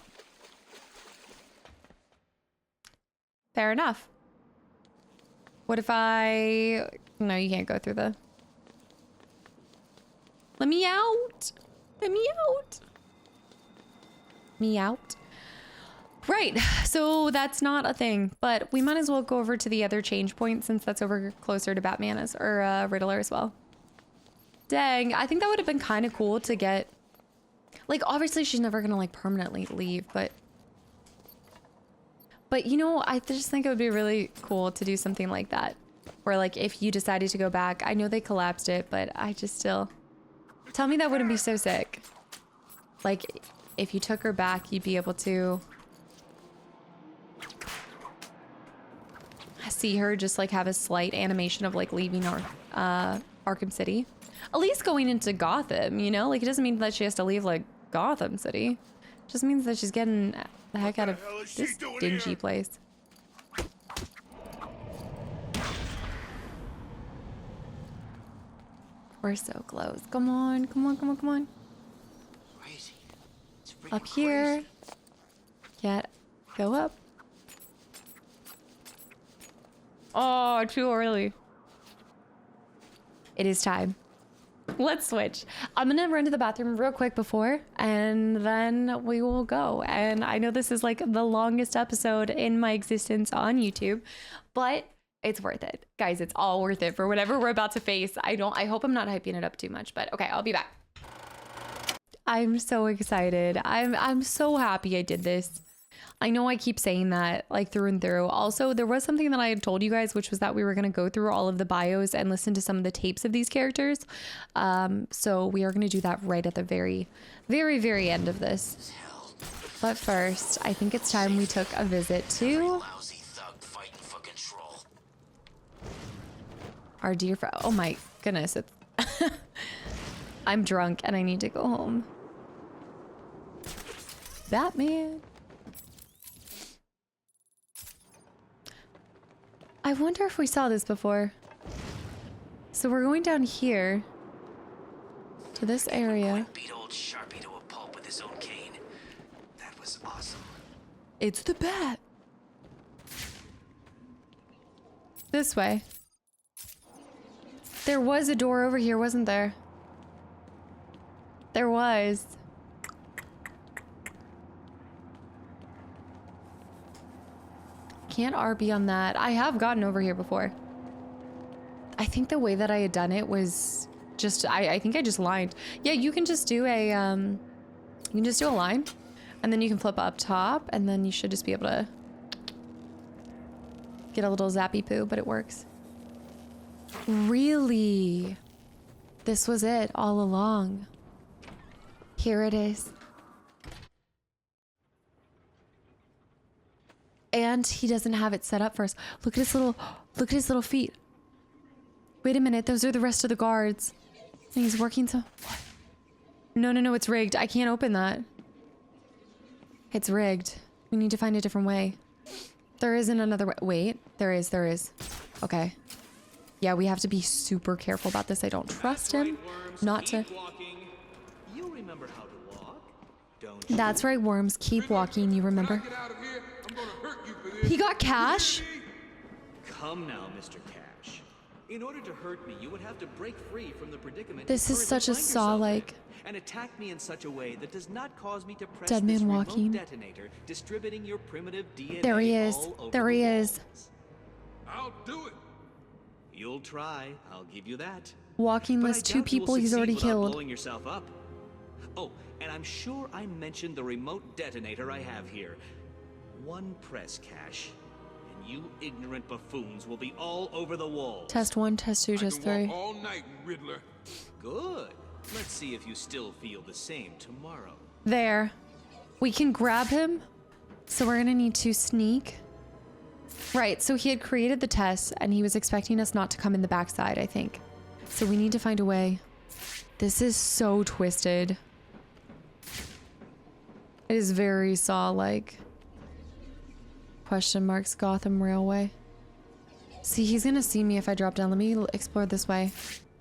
Fair enough. What if I... No, you can't go through the... Let me out! Let me out! Me out. Right, so that's not a thing, but we might as well go over to the other change point since that's over closer to Batman or Riddler as well. Dang, I think that would have been kind of cool to get... Like, obviously she's never gonna like permanently leave, but you know, I just think it would be really cool to do something like that. Or like if you decided to go back. I know they collapsed it, but I just still... Tell me that wouldn't be so sick. Like, if you took her back, you'd be able to see her just like have a slight animation of like leaving Arkham City. At least going into Gotham, you know? Like, it doesn't mean that she has to leave like Gotham City. It just means that she's getting the heck out of this dingy place. We're so close. Come on, come on, come on, come on. Crazy. It's Up here. Go up. Oh, too early. It is time. Let's switch. I'm gonna run to the bathroom real quick before, and then we will go. And I know this is like the longest episode in my existence on YouTube, but it's worth it. Guys, it's all worth it for whatever we're about to face. I hope I'm not hyping it up too much, but okay, I'll be back. I'm so excited. I'm so happy I did this. I know I keep saying that like through and through. Also, there was something that I had told you guys, which was that we were going to go through all of the bios and listen to some of the tapes of these characters. So we are going to do that right at the very, very, very end of this. But first, I think it's time we took a visit to our dear friend. Oh my goodness. I'm drunk and I need to go home. Batman. I wonder if we saw this before. So we're going down here to this area. Beat old Sharpie to a pulp with his own cane. That was awesome. It's the bat. This way. There was a door over here, wasn't there? There was. Can't RB on that. I have gotten over here before. I think the way that I had done it was just, I think I just lined. Yeah, you can just do a, you can just do a line and then you can flip up top and then you should just be able to get a little zappy poo, but it works. Really? This was it all along. Here it is. And he doesn't have it set up for us. Look at his little feet. Wait a minute, those are the rest of the guards. And he's working so... No, it's rigged. I can't open that. It's rigged. We need to find a different way. There isn't another way. Wait, there is. Okay. Yeah, we have to be super careful about this. I don't trust him. Not to... You remember how to walk, don't you? That's right, worms. Keep walking, you remember? He got cash? Come now, Mr. Cash. In order to hurt me, you would have to break free from the predicament. This is such a Saw-like. And attack me in such a way that does not cause me to press Dead this man remote walking. detonator, distributing your primitive DNA. There he is. all over There the he is. walls. I'll do it. You'll try. I'll give you that. Walking But I list, 2 doubt you will people he's already succeed without killed. blowing yourself up. Oh, and I'm sure I mentioned the remote detonator I have here. One press, Cash, and you ignorant buffoons will be all over the wall. Test 1, test 2, test 3. all night, Riddler. Good. Let's see if you still feel the same tomorrow. There. We can grab him. So we're gonna need to sneak. Right, so he had created the test and he was expecting us not to come in the backside, I think. So we need to find a way. This is so twisted. It is very Saw-like. Question marks, Gotham Railway. See, he's gonna see me if I drop down. Let me explore this way.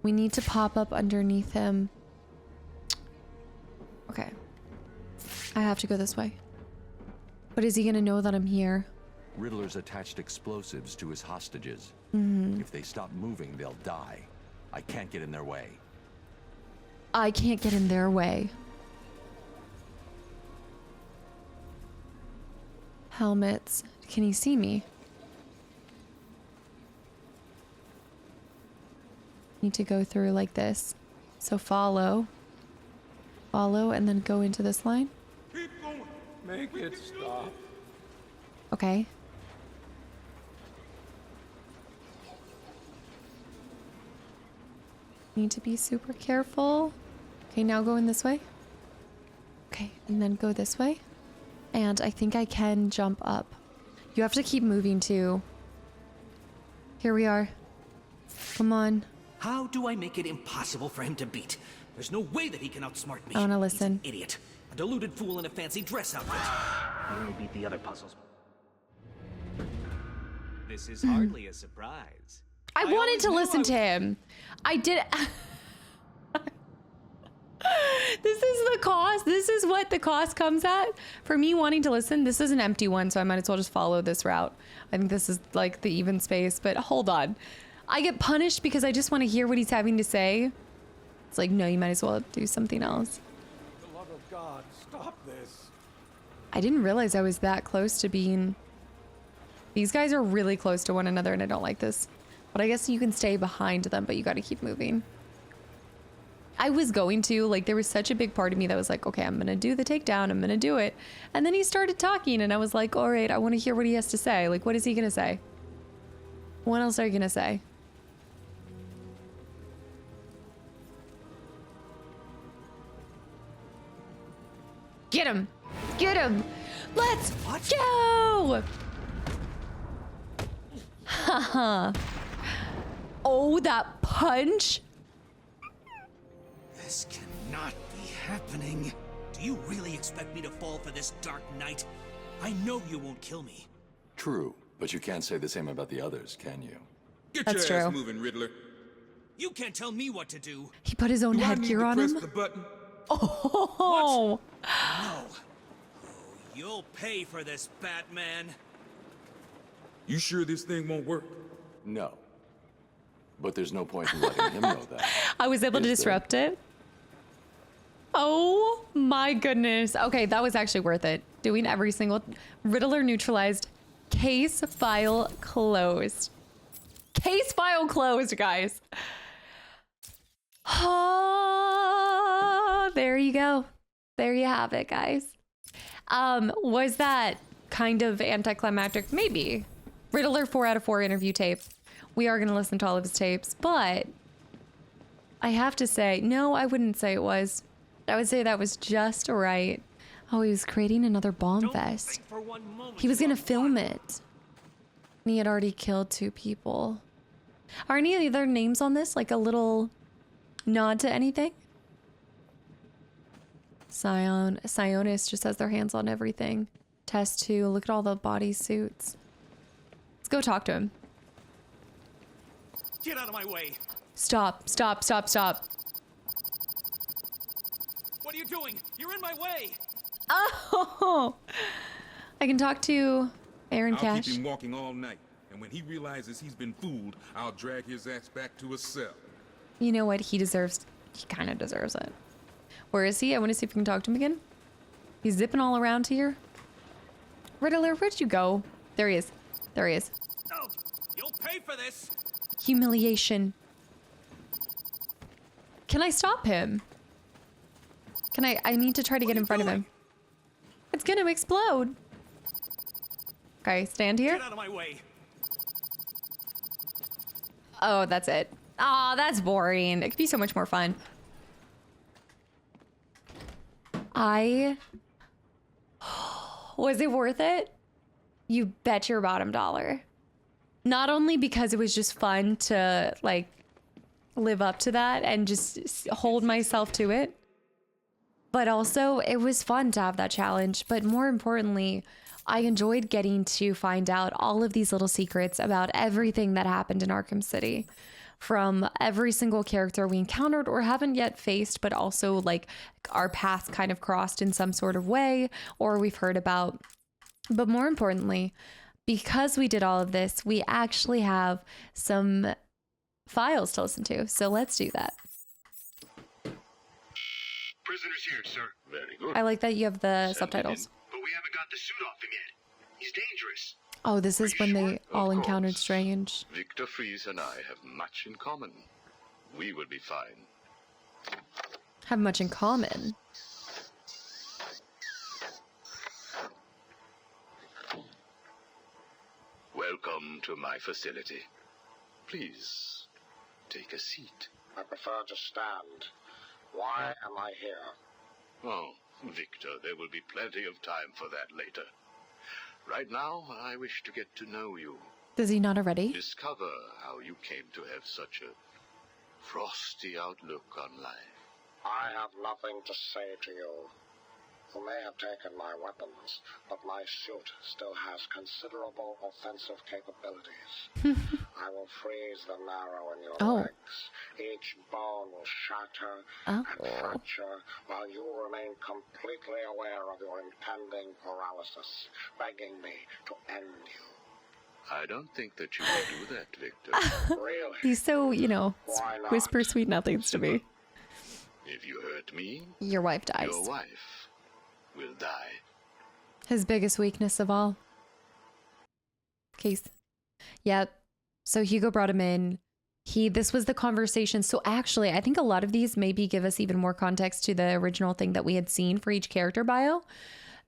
We need to pop up underneath him. Okay. I have to go this way. But is he gonna know that I'm here? Riddler's attached explosives to his hostages. Mhm. If they stop moving, they'll die. I can't get in their way. I can't get in their way. Helmets. Can he see me? Need to go through like this. So follow. Follow and then go into this line. Keep going. Make it stop. Okay. Need to be super careful. Okay, now go in this way. Okay, and then go this way. And I think I can jump up. You have to keep moving too. Here we are. Come on. How do I make it impossible for him to beat? There's no way that he can outsmart me. I wanna listen. He's an idiot. A deluded fool in a fancy dress outfit. You only beat the other puzzles. This is hardly a surprise. I wanted to listen to him. I did. This is the cost. This is what the cost comes at for me wanting to listen. This is an empty one, so I might as well just follow this route. I think this is like the even space, but hold on. I get punished because I just want to hear what he's having to say. It's like, no, you might as well do something else. For the love of God, stop this. I didn't realize I was that close to being... These guys are really close to one another and I don't like this. But I guess you can stay behind them, but you got to keep moving. I was going to, like, there was such a big part of me that was like, okay, I'm going to do the takedown. I'm going to do it. And then he started talking and I was like, all right, I want to hear what he has to say. Like, what is he going to say? What else are you going to say? Get him. Get him. Let's go. Haha. Oh, that punch. This cannot be happening. Do you really expect me to fall for this dark night? I know you won't kill me. True, but you can't say the same about the others, can you? Get That's your ass true. moving, Riddler. You can't tell me what to do. He put his own headgear on him. The button? Oh. No. Oh, you'll pay for this, Batman. You sure this thing won't work? No. But there's no point in letting him know that. I was able to Is there? disrupt it. Oh my goodness. Okay, that was actually worth it. Doing every single Riddler neutralized. Case file closed. Case file closed, guys. Oh, there you go. There you have it, guys. Was that kind of anticlimactic? Maybe. Riddler 4 out of 4 interview tape. We are going to listen to all of his tapes, but I have to say, no, I wouldn't say it was. I would say that was just right. Oh, he was creating another bomb fest. He was going to film it. And he had already killed 2 people. Are any of the other names on this like a little nod to anything? Sionis just has their hands on everything. Test 2, look at all the body suits. Let's go talk to him. Get out of my way. Stop, stop, stop, stop. What are you doing? You're in my way. Oh, I can talk to Aaron I'll Cash. keep him walking all night, and when he realizes he's been fooled, I'll drag his ass back to a cell. You know what? He deserves, he kind of deserves it. Where is he? I want to see if we can talk to him again. He's zipping all around here. Riddler, where'd you go? There he is. There he is. No, you'll pay for this. Humiliation. Can I stop him? Can I need to try to get in front of him. It's gonna explode. Okay, stand here. Get out of my way. Oh, that's it. Oh, that's boring. It could be so much more fun. Was it worth it? You bet your bottom dollar. Not only because it was just fun to like live up to that and just hold myself to it, but also it was fun to have that challenge. But more importantly, I enjoyed getting to find out all of these little secrets about everything that happened in Arkham City, from every single character we encountered or haven't yet faced, but also like our paths kind of crossed in some sort of way, or we've heard about. But more importantly, because we did all of this, we actually have some files to listen to. So let's do that. Prisoner's here, sir. Very good. I like that you have the subtitles. But we haven't got the suit off him yet. He's dangerous. Oh, this is when they all encountered Strange. Victor Fries and I have much in common. We will be fine. Have much in common. Welcome to my facility. Please, take a seat. I prefer to stand. Why am I here? Oh, Victor, there will be plenty of time for that later. Right now, I wish to get to know you. Does he not already? Discover how you came to have such a frosty outlook on life. I have nothing to say to you. You may have taken my weapons, but my suit still has considerable offensive capabilities. I will freeze the marrow in your legs. Each bone will shatter and fracture, while you remain completely aware of your impending paralysis, begging me to end you. I don't think that you will do that, Victor. Really? He's so, whisper sweet nothings to me. If you hurt me, your wife dies. Your wife will die. His biggest weakness of all. Case. Yep. So Hugo brought him in. This was the conversation. So actually, I think a lot of these maybe give us even more context to the original thing that we had seen for each character bio.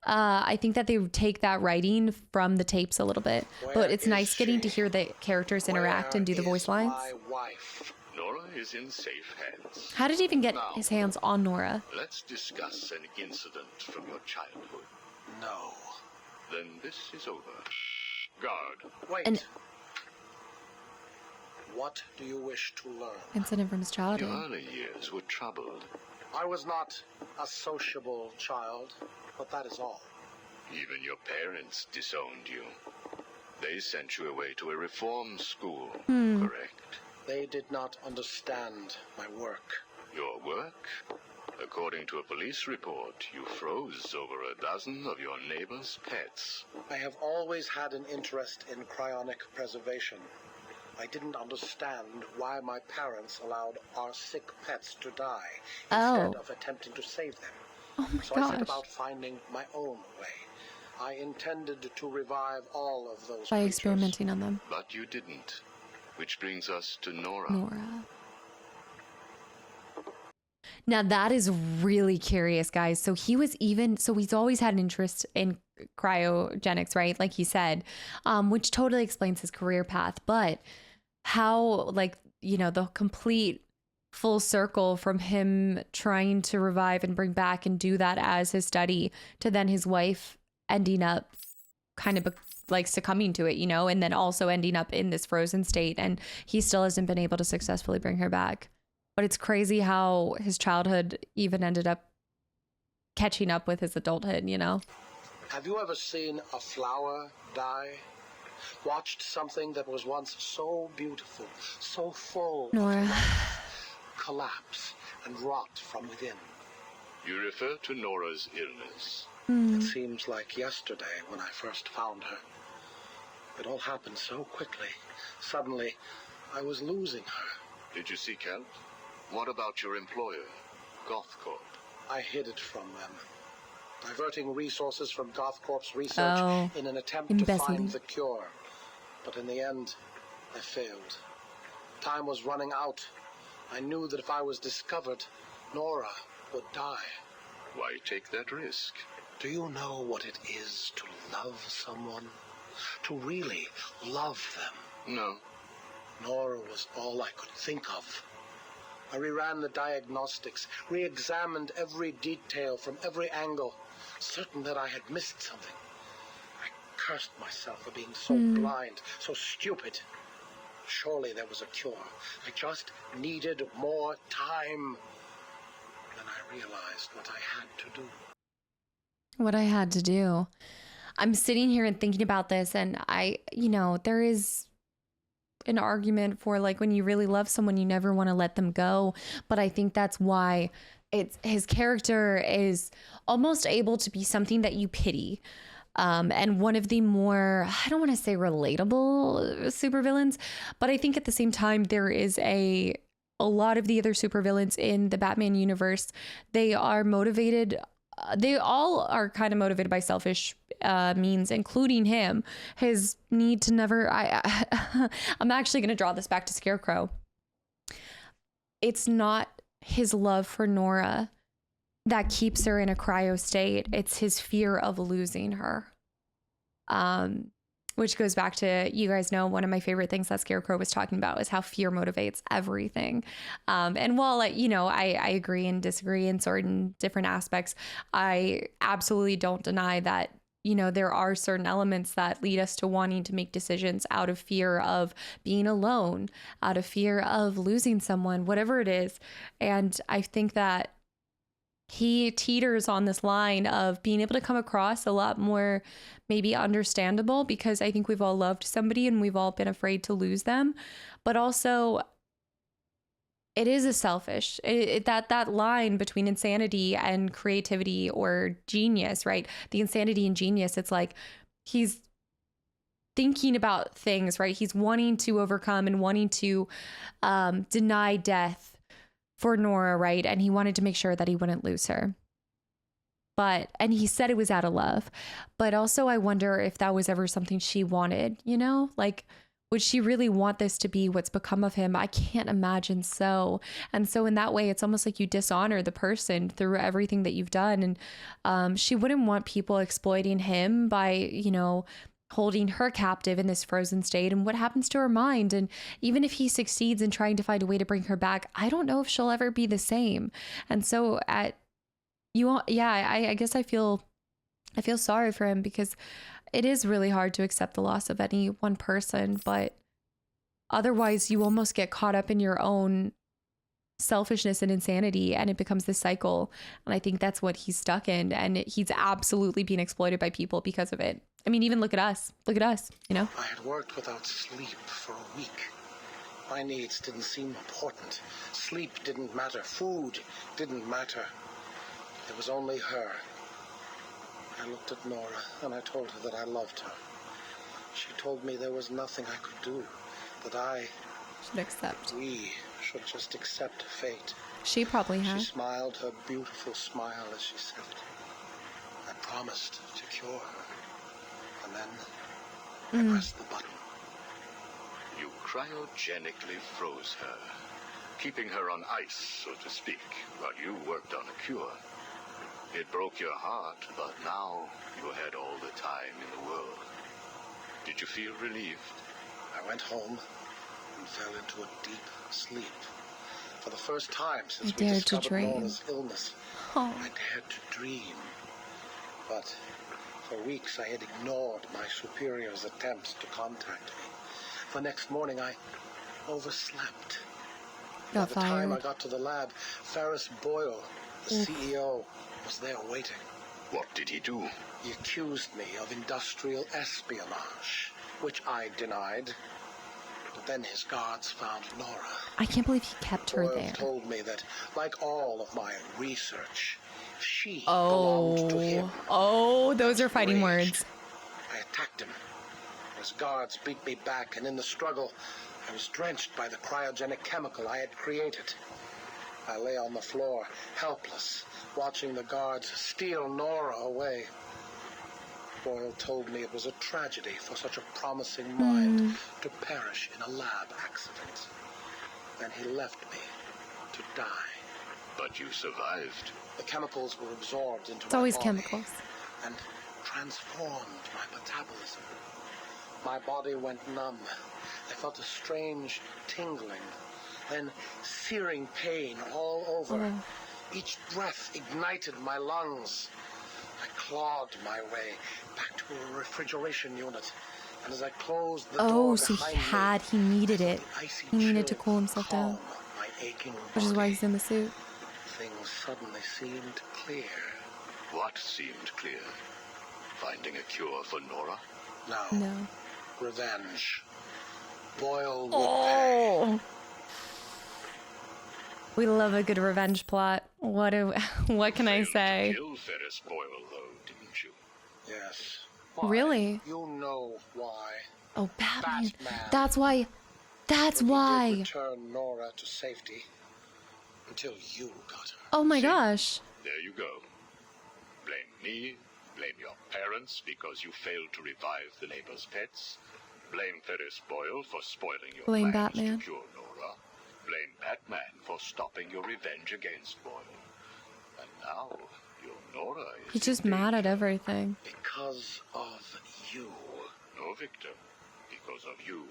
I think that they take that writing from the tapes a little bit, but it's nice getting to hear the characters interact and do the voice lines. Nora is in safe hands. How did he even get his hands on Nora? Let's discuss an incident from your childhood. No. Then this is over. Guard. Wait. What do you wish to learn? Incident from his childhood. Your early years were troubled. I was not a sociable child, but that is all. Even your parents disowned you. They sent you away to a reform school, correct? They did not understand my work. Your work? According to a police report, you froze over a dozen of your neighbor's pets. I have always had an interest in cryonic preservation. I didn't understand why my parents allowed our sick pets to die instead of attempting to save them. Oh my so gosh. I set about finding my own way. I intended to revive all of those By creatures. experimenting on them. But you didn't. Which brings us to Nora. Now that is really curious, guys. So he's always had an interest in cryogenics, right? Like he said, which totally explains his career path. But how, the complete full circle from him trying to revive and bring back and do that as his study to then his wife ending up kind of succumbing to it, and then also ending up in this frozen state, and he still hasn't been able to successfully bring her back. But it's crazy how his childhood even ended up catching up with his adulthood, Have you ever seen a flower die? Watched something that was once so beautiful, so full Nora. of life, collapse and rot from within? You refer to Nora's illness. It seems like yesterday when I first found her. It all happened so quickly. Suddenly, I was losing her. Did you seek help? What about your employer, GothCorp? I hid it from them, diverting resources from GothCorp's research in an attempt to find the cure. But in the end, I failed. Time was running out. I knew that if I was discovered, Nora would die. Why take that risk? Do you know what it is to love someone? To really love them? No. Nora was all I could think of. I reran the diagnostics, re-examined every detail from every angle, certain that I had missed something. I cursed myself for being so blind, so stupid. Surely there was a cure. I just needed more time. Then I realized what I had to do. What I had to do. I'm sitting here and thinking about this, and there is an argument for when you really love someone, you never want to let them go. But I think that's why his character is almost able to be something that you pity. And one of the more, I don't want to say relatable supervillains, but I think at the same time, there is a lot of the other supervillains in the Batman universe. They are motivated. They all are kind of motivated by selfish means, including him. His need to never... I'm actually going to draw this back to Scarecrow. It's not his love for Nora that keeps her in a cryo state. It's his fear of losing her. which goes back to, you guys know, one of my favorite things that Scarecrow was talking about is how fear motivates everything. And while, I agree and disagree in certain different aspects, I absolutely don't deny that, there are certain elements that lead us to wanting to make decisions out of fear of being alone, out of fear of losing someone, whatever it is. And I think that he teeters on this line of being able to come across a lot more maybe understandable, because I think we've all loved somebody and we've all been afraid to lose them. But also, it is a selfish, that line between insanity and creativity or genius, right? The insanity and genius, it's like he's thinking about things, right? He's wanting to overcome and wanting to deny death for Nora, right? And he wanted to make sure that he wouldn't lose her. And he said it was out of love. But also I wonder if that was ever something she wanted, like, would she really want this to be what's become of him? I can't imagine so. And so in that way, it's almost like you dishonor the person through everything that you've done. And she wouldn't want people exploiting him by, holding her captive in this frozen state, and what happens to her mind. And even if he succeeds in trying to find a way to bring her back, I don't know if she'll ever be the same. And so I guess I feel sorry for him, because it is really hard to accept the loss of any one person, but otherwise you almost get caught up in your own selfishness and insanity, and it becomes this cycle. And I think that's what he's stuck in, and he's absolutely being exploited by people because of it. I mean, even look at us, I had worked without sleep for a week. My needs didn't seem important. Sleep didn't matter. Food didn't matter. It was only her. I looked at Nora and I told her that I loved her. She told me there was nothing I could do, that I should accept. We should just accept fate. She probably has. She smiled her beautiful smile as she said it. I promised to cure her. And then I pressed the button. You cryogenically froze her, keeping her on ice, so to speak, while you worked on a cure. It broke your heart, but now you had all the time in the world. Did you feel relieved? I went home and fell into a deep sleep. For the first time since we discovered Nora's illness, I dared to dream. But for weeks I had ignored my superior's attempts to contact me. The next morning I overslept. By the time I got to the lab, Ferris Boyle, the CEO, was there waiting. What did he do? He accused me of industrial espionage, which I denied. But then his guards found Nora. I can't believe he kept her there. Told me that, like all of my research, she belonged to him. Oh, those are fighting words. I attacked him. His guards beat me back, and in the struggle, I was drenched by the cryogenic chemical I had created. I lay on the floor, helpless, watching the guards steal Nora away. Boyle told me it was a tragedy for such a promising mind to perish in a lab accident. Then he left me to die. But you survived. The chemicals were absorbed into it's always body chemicals. And transformed my metabolism. My body went numb. I felt a strange tingling, then searing pain all over. Each breath ignited my lungs. I clawed my way back to a refrigeration unit, and as I closed the door so he needed it. He needed to cool himself down, which is why he's in the suit. Things suddenly seemed clear. What seemed clear? Finding a cure for Nora? No. Revenge. Boyle would pay. We love a good revenge plot. What can I say? You killed Ferris Boyle, though, didn't you? Yes. Why? Really? You know why. Oh, Batman. That's why. That's why. Return Nora to safety until you got her. Oh my gosh. There you go. Blame me. Blame your parents because you failed to revive the neighbor's pets. Blame Ferris Boyle for spoiling your plans Batman. To cure Nora. Blame Batman for stopping your revenge against Boyle. And now, your Nora is He's just mad at everything. Because of you. No, Victor. Because of you.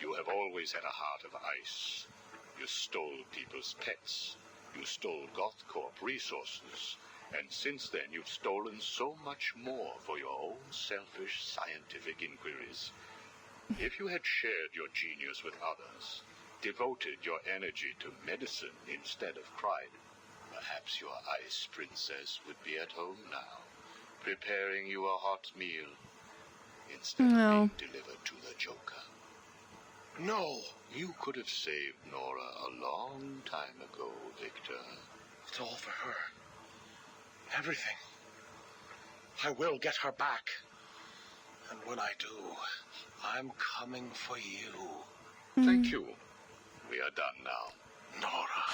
You have always had a heart of ice. You stole people's pets. You stole Gothcorp resources. And since then, you've stolen so much more for your own selfish scientific inquiries. If you had shared your genius with others, devoted your energy to medicine instead of crime, perhaps your ice princess would be at home now, preparing you a hot meal instead of being delivered to the Joker. No, you could have saved Nora a long time ago, Victor. It's all for her. Everything. I will get her back. And when I do, I'm coming for you. Thank you. We are done now. Nora.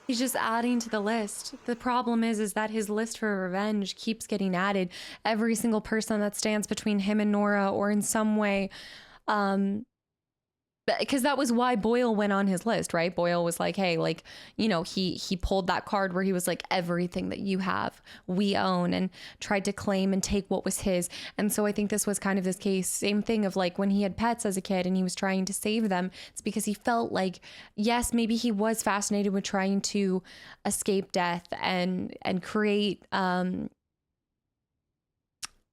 He's just adding to the list. The problem is that his list for revenge keeps getting added. Every single person that stands between him and Nora, or in some way, because that was why Boyle went on his list, right? Boyle was like, hey, like, you know, he pulled that card where he was like, everything that you have, we own, and tried to claim and take what was his. And so I think this was kind of this case, same thing of like when he had pets as a kid and he was trying to save them. It's because he felt like, yes, maybe he was fascinated with trying to escape death and create, oh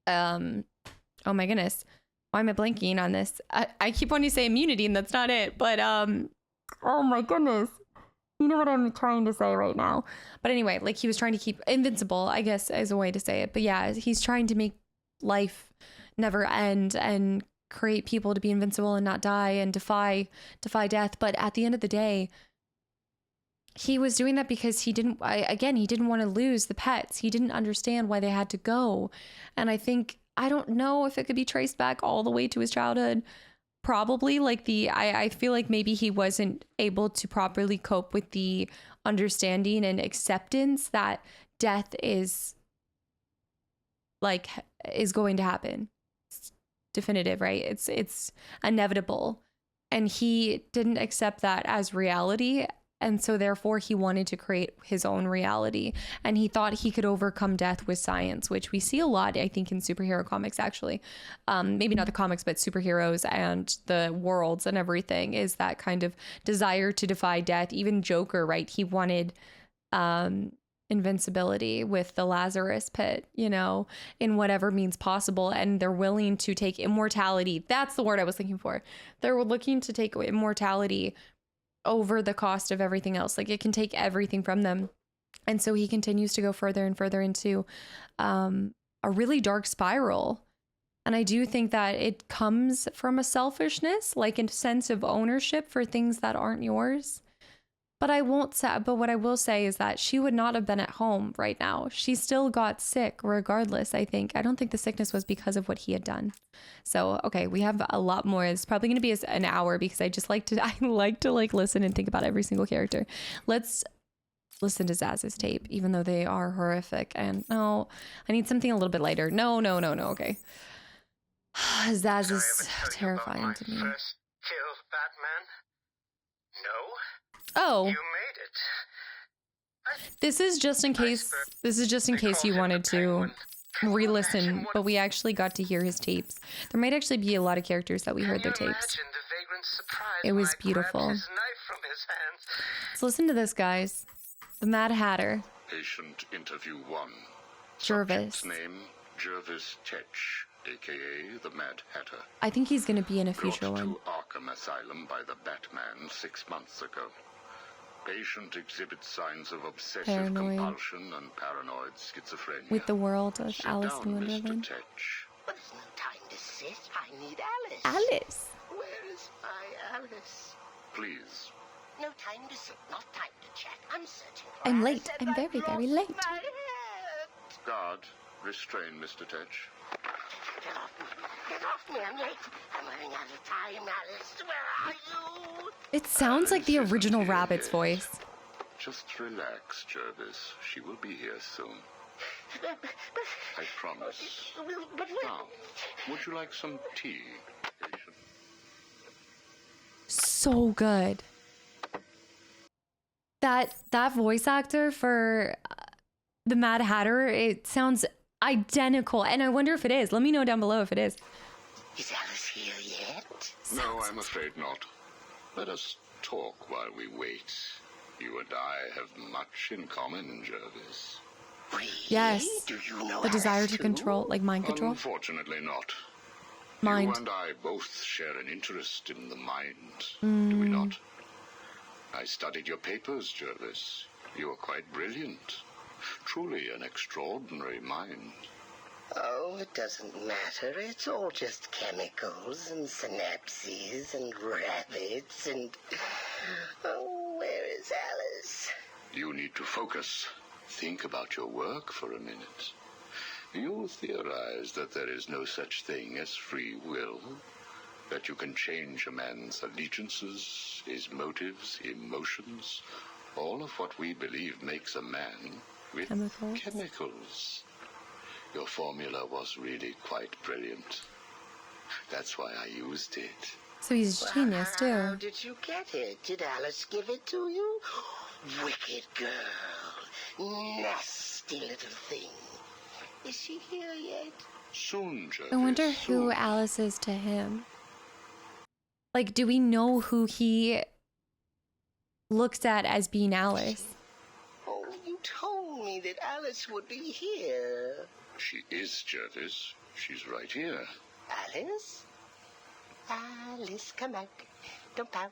my goodness. Why am I blanking on this? I keep wanting to say immunity and that's not it, but oh my goodness. You know what I'm trying to say right now. But anyway, like he was trying to keep invincible, I guess, as a way to say it. But yeah, he's trying to make life never end and create people to be invincible and not die and defy death. But at the end of the day, he was doing that because he didn't want to lose the pets. He didn't understand why they had to go. And I don't know if it could be traced back all the way to his childhood. Probably, like I feel like maybe he wasn't able to properly cope with the understanding and acceptance that death is going to happen. It's definitive, right? It's inevitable. And he didn't accept that as reality. And so therefore he wanted to create his own reality. And he thought he could overcome death with science, which we see a lot, I think, in superhero comics, actually. Maybe not the comics, but superheroes and the worlds and everything is that kind of desire to defy death. Even Joker, right? He wanted invincibility with the Lazarus pit, you know, in whatever means possible. And they're willing to take immortality. That's the word I was looking for. They're looking to take immortality over the cost of everything else. Like it can take everything from them. And so he continues to go further and further into a really dark spiral. And I do think that it comes from a selfishness, like a sense of ownership for things that aren't yours. But what I will say is that she would not have been at home right now. She still got sick regardless, I think. I don't think the sickness was because of what he had done. So, okay, we have a lot more. It's probably going to be an hour because I like to listen and think about every single character. Let's listen to Zaz's tape, even though they are horrific. And no, I need something a little bit lighter. No, okay. Zaz is terrifying to me. First kill Batman? No? Oh. You made it. This is just in case you wanted to re-listen, but we actually got to hear his tapes. There might actually be a lot of characters that we heard their tapes. It was beautiful. Let's listen to this, guys. The Mad Hatter. Patient interview 1. Jervis. Subject's name, Jervis Tetch, a.k.a. the Mad Hatter. I think he's going to be in a future Brought one. to Arkham Asylum by the Batman 6 months ago. Patient exhibits signs of obsessive Paranoid. compulsion and paranoid schizophrenia. With the world of Sit Alice down, in Wonderland. Mr. Tetch. But there's no time to sit. I need Alice. Alice. Where is my Alice? Please. No time to sit, not time to chat. I'm searching for I'm Alice late. and I'm I've very lost late. my head. Guard, restrain Mr. Tetch. Get off me. Get off me. I'm late. I'm running out of time, Alice. Where are you? It sounds like the original Rabbit's voice. Just relax, Jervis. She will be here soon. I promise. But Now, would you like some tea, patient? So good. That voice actor for the Mad Hatter, it sounds identical. And I wonder if it is. Let me know down below if it is. Is Alice here yet? No, I'm afraid not. Let us talk while we wait. You and I have much in common, Jervis. Yes. Do you know The desire Alice to too? control, like mind control. Unfortunately not. Mind. You and I both share an interest in the mind, do we not? I studied your papers, Jervis. You are quite brilliant. Truly an extraordinary mind. Oh, it doesn't matter. It's all just chemicals and synapses and rabbits and... Oh, where is Alice? You need to focus. Think about your work for a minute. You theorize that there is no such thing as free will, that you can change a man's allegiances, his motives, emotions, all of what we believe makes a man with chemicals. Your formula was really quite brilliant. That's why I used it. So he's a genius, too. How did you get it? Did Alice give it to you? Wicked girl. Nasty little thing. Is she here yet? Soon, Jervis. I wonder who Alice is to him. Like, do we know who he looks at as being Alice? Oh, you told me that Alice would be here. She is, Jervis. She's right here. Alice? Alice, come out. Don't pout.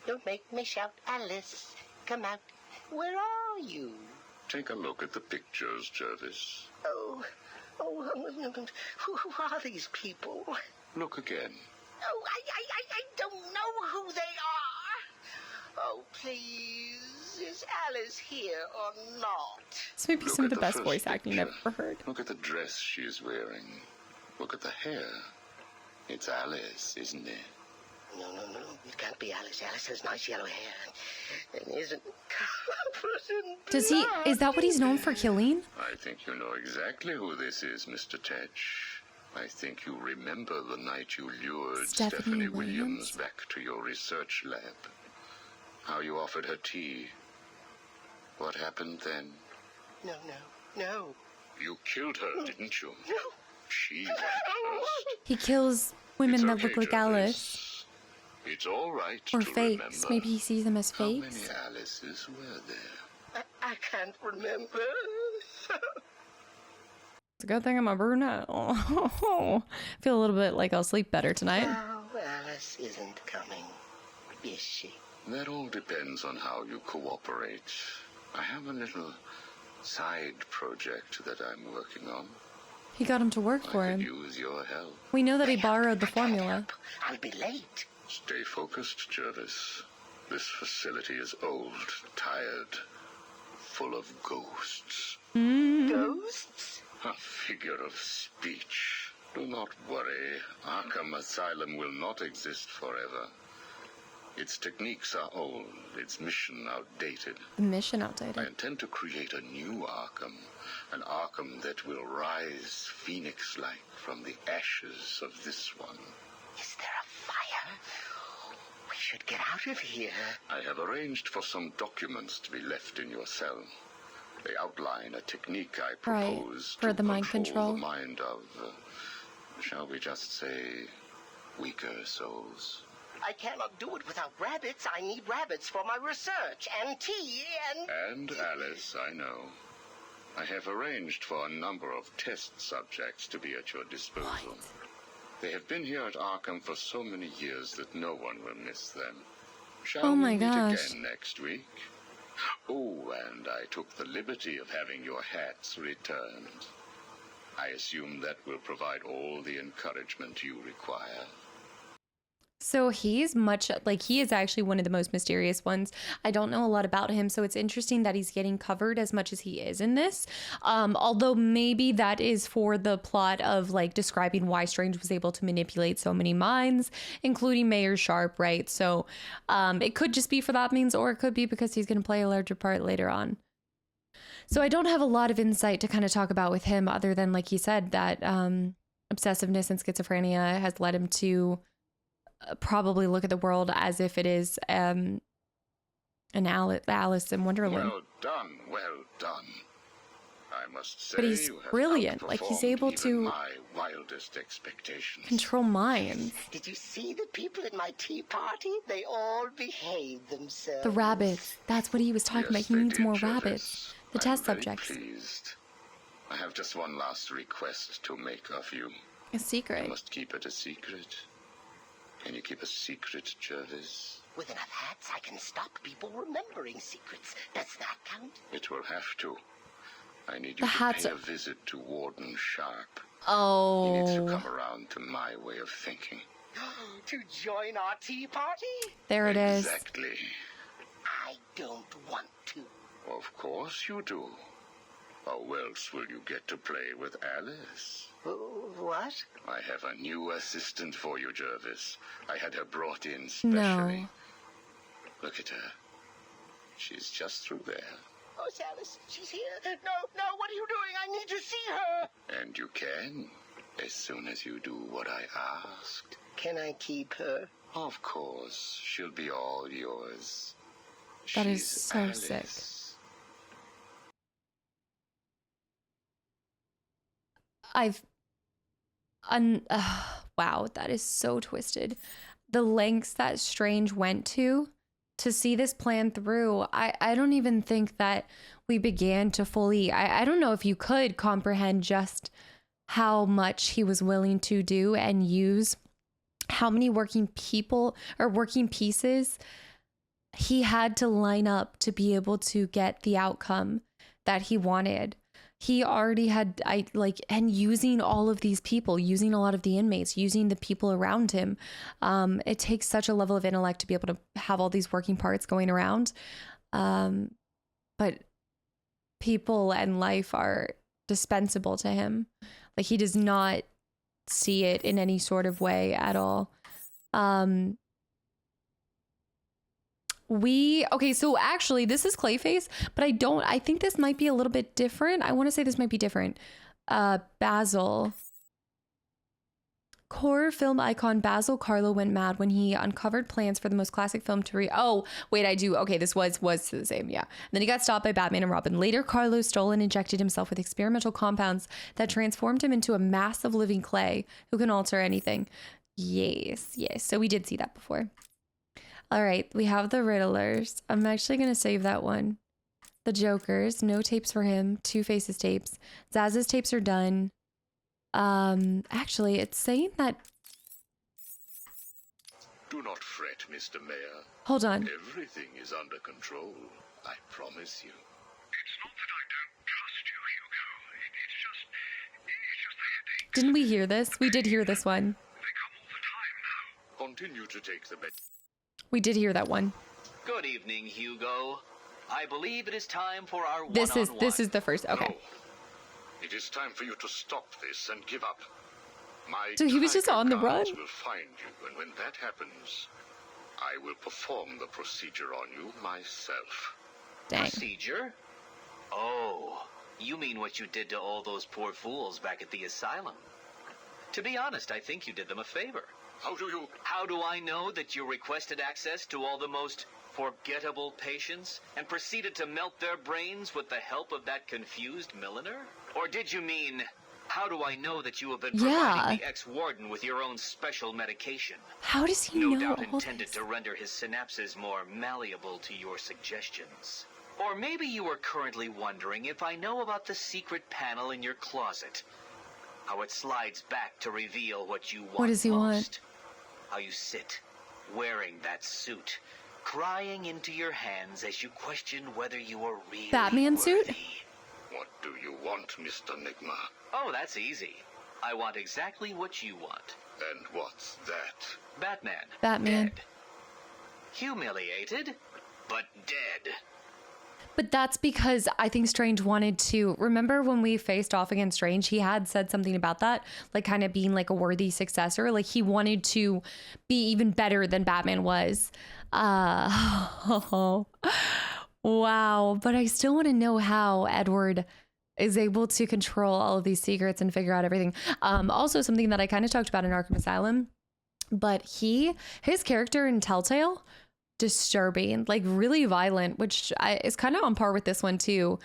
Don't make me shout. Alice, come out. Where are you? Take a look at the pictures, Jervis. Oh, who are these people? Look again. Oh, I don't know who they are. Oh, please, is Alice here or not? This might be some of the best voice acting I've ever heard. Look at the dress she's wearing. Look at the hair. It's Alice, isn't it? No, it can't be Alice. Alice has nice yellow hair and isn't Does he? Is that what he's known for killing? I think you know exactly who this is, Mr. Tetch. I think you remember the night you lured Stephanie Williams back to your research lab. How you offered her tea. What happened then? No. You killed her, didn't you? No. She went first. He kills women that look like Jervis. Alice. It's all right Or to fakes. remember. Maybe he sees them as How fakes. many Alices were there? I can't remember. It's a good thing I'm a brunette. Oh, feel a little bit like I'll sleep better tonight. Oh, Alice isn't coming, is she? That all depends on how you cooperate. I have a little side project that I'm working on. He got him to work for him. Use your help. We know that he borrowed the formula. I'll be late. Stay focused, Jervis. This facility is old, tired, full of ghosts. Ghosts? A figure of speech. Do not worry. Arkham Asylum will not exist forever. Its techniques are old, its mission outdated. The mission outdated. I intend to create a new Arkham. An Arkham that will rise phoenix-like from the ashes of this one. Is there a fire? We should get out of here. I have arranged for some documents to be left in your cell. They outline a technique I propose for to the mind control. the mind of, shall we just say, weaker souls. I cannot do it without rabbits. I need rabbits for my research, and tea, And Alice, I know. I have arranged for a number of test subjects to be at your disposal. What? They have been here at Arkham for so many years that no one will miss them. Shall we meet again next week? Oh, and I took the liberty of having your hats returned. I assume that will provide all the encouragement you require. So he's much like he is actually one of the most mysterious ones. I don't know a lot about him, so it's interesting that he's getting covered as much as he is in this. Although maybe that is for the plot of like describing why Strange was able to manipulate so many minds, including Mayor Sharp, right? So it could just be for that means, or it could be because he's going to play a larger part later on. So I don't have a lot of insight to kind of talk about with him, other than like he said that obsessiveness and schizophrenia has led him to probably look at the world as if it is an Alice in Wonderland. Well done, well done. I'm must say But he's you have brilliant. Like, he's outperformed able even to my wildest expectations. control minds. Did you see the people at my tea party? They all behaved themselves. The rabbits. That's what he was talking about. He needs more rabbits. The test subjects. Pleased. I have just one last request to make of you. A secret. You must keep it a secret. Can you keep a secret, Jervis? With enough hats, I can stop people remembering secrets. Does that count? It will have to. I need The you to hats pay are- a visit to Warden Sharp. Oh. He needs to come around to my way of thinking. To join our tea party? There it is. Exactly. I don't want to. Of course you do. How else will you get to play with Alice? What? I have a new assistant for you, Jervis. I had her brought in specially. No. Look at her. She's just through there. Oh, it's Alice. She's here. No, what are you doing? I need to see her. And you can, as soon as you do what I asked. Can I keep her? Of course. She'll be all yours. That is She's so Alice. sick. Wow, that is so twisted. The lengths that Strange went to see this plan through, I don't even think that we began to fully, I don't know if you could comprehend just how much he was willing to do and use, how many working people or working pieces he had to line up to be able to get the outcome that he wanted. He already had, and using all of these people, using a lot of the inmates, using the people around him. It takes such a level of intellect to be able to have all these working parts going around. But people and life are dispensable to him. Like, he does not see it in any sort of way at all. Okay, so actually this is Clayface, but I think this might be a little bit different. I want to say this might be different. Basil. Horror film icon Basil Carlo went mad when he uncovered plans for the most classic film to okay, this was the same, yeah. And then he got stopped by Batman and Robin. Later, Carlo stole and injected himself with experimental compounds that transformed him into a mass of living clay who can alter anything. Yes. So we did see that before. All right, we have the Riddlers. I'm actually going to save that one. The Jokers, no tapes for him. Two-Face's tapes. Zaz's tapes are done. Actually, it's saying that... Do not fret, Mr. Mayor. Hold on. Everything is under control. I promise you. It's not that I don't trust you, Hugo. It's just the headache. Didn't we hear this? We did hear this one. They come all the time now. Continue to take the bait. We did hear that one. Good evening, Hugo. I believe it is time for our This one-on-one. is the first. Okay. No. It is time for you to stop this and give up. My So he was just tiger on the guards run? will find you, and when that happens, I will perform the procedure on you myself. Dang. Procedure? Oh, you mean what you did to all those poor fools back at the asylum? To be honest, I think you did them a favor. How do I know that you requested access to all the most forgettable patients and proceeded to melt their brains with the help of that confused milliner? Or did you mean, how do I know that you have been providing the ex-warden with your own special medication? How does he know No doubt all intended to render his synapses more malleable to your suggestions. Or maybe you are currently wondering if I know about the secret panel in your closet. How it slides back to reveal what you want. What does he want? most. How you sit, wearing that suit, crying into your hands as you question whether you are really Batman suit? What do you want, Mr. Nigma? Oh, that's easy. I want exactly what you want. And what's that? Batman. Batman. Dead. Humiliated, but dead. But that's because I think Strange wanted to... Remember when we faced off against Strange? He had said something about that, like kind of being like a worthy successor. Like he wanted to be even better than Batman was. Wow. But I still want to know how Edward is able to control all of these secrets and figure out everything. Also, something that I kind of talked about in Arkham Asylum, but his character in Telltale... disturbing, like really violent, which is kind of on par with this one too.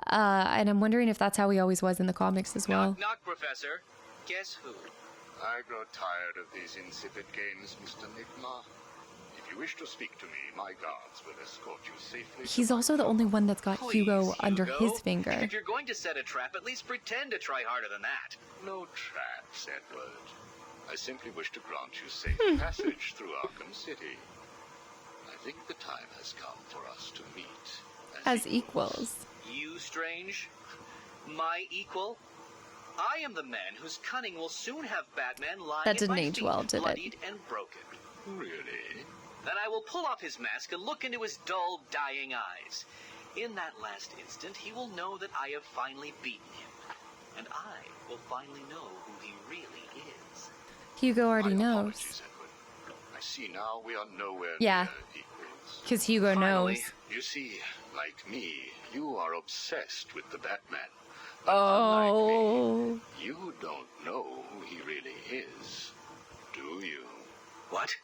And I'm wondering if that's how he always was in the comics as well. Knock, knock, Professor. Guess who? I grow tired of these insipid games, Mr. Nigma. If you wish to speak to me, my guards will escort you safely. He's also the only one that's got Hugo under his finger. If you're going to set a trap, at least pretend to try harder than that. No traps, Edward. I simply wish to grant you safe passage through Arkham City. I think the time has come for us to meet as equals. You, Strange? My equal? I am the man whose cunning will soon have Batman lying That didn't at my age feet, well, did it? bloodied and broken. Really? Then I will pull off his mask and look into his dull, dying eyes. In that last instant, he will know that I have finally beaten him. And I will finally know who he really is. Hugo already knows. I see now we are nowhere Yeah, near equals. because Hugo knows. You see, like me, you are obsessed with the Batman. Oh. You don't know who he really is, do you? What?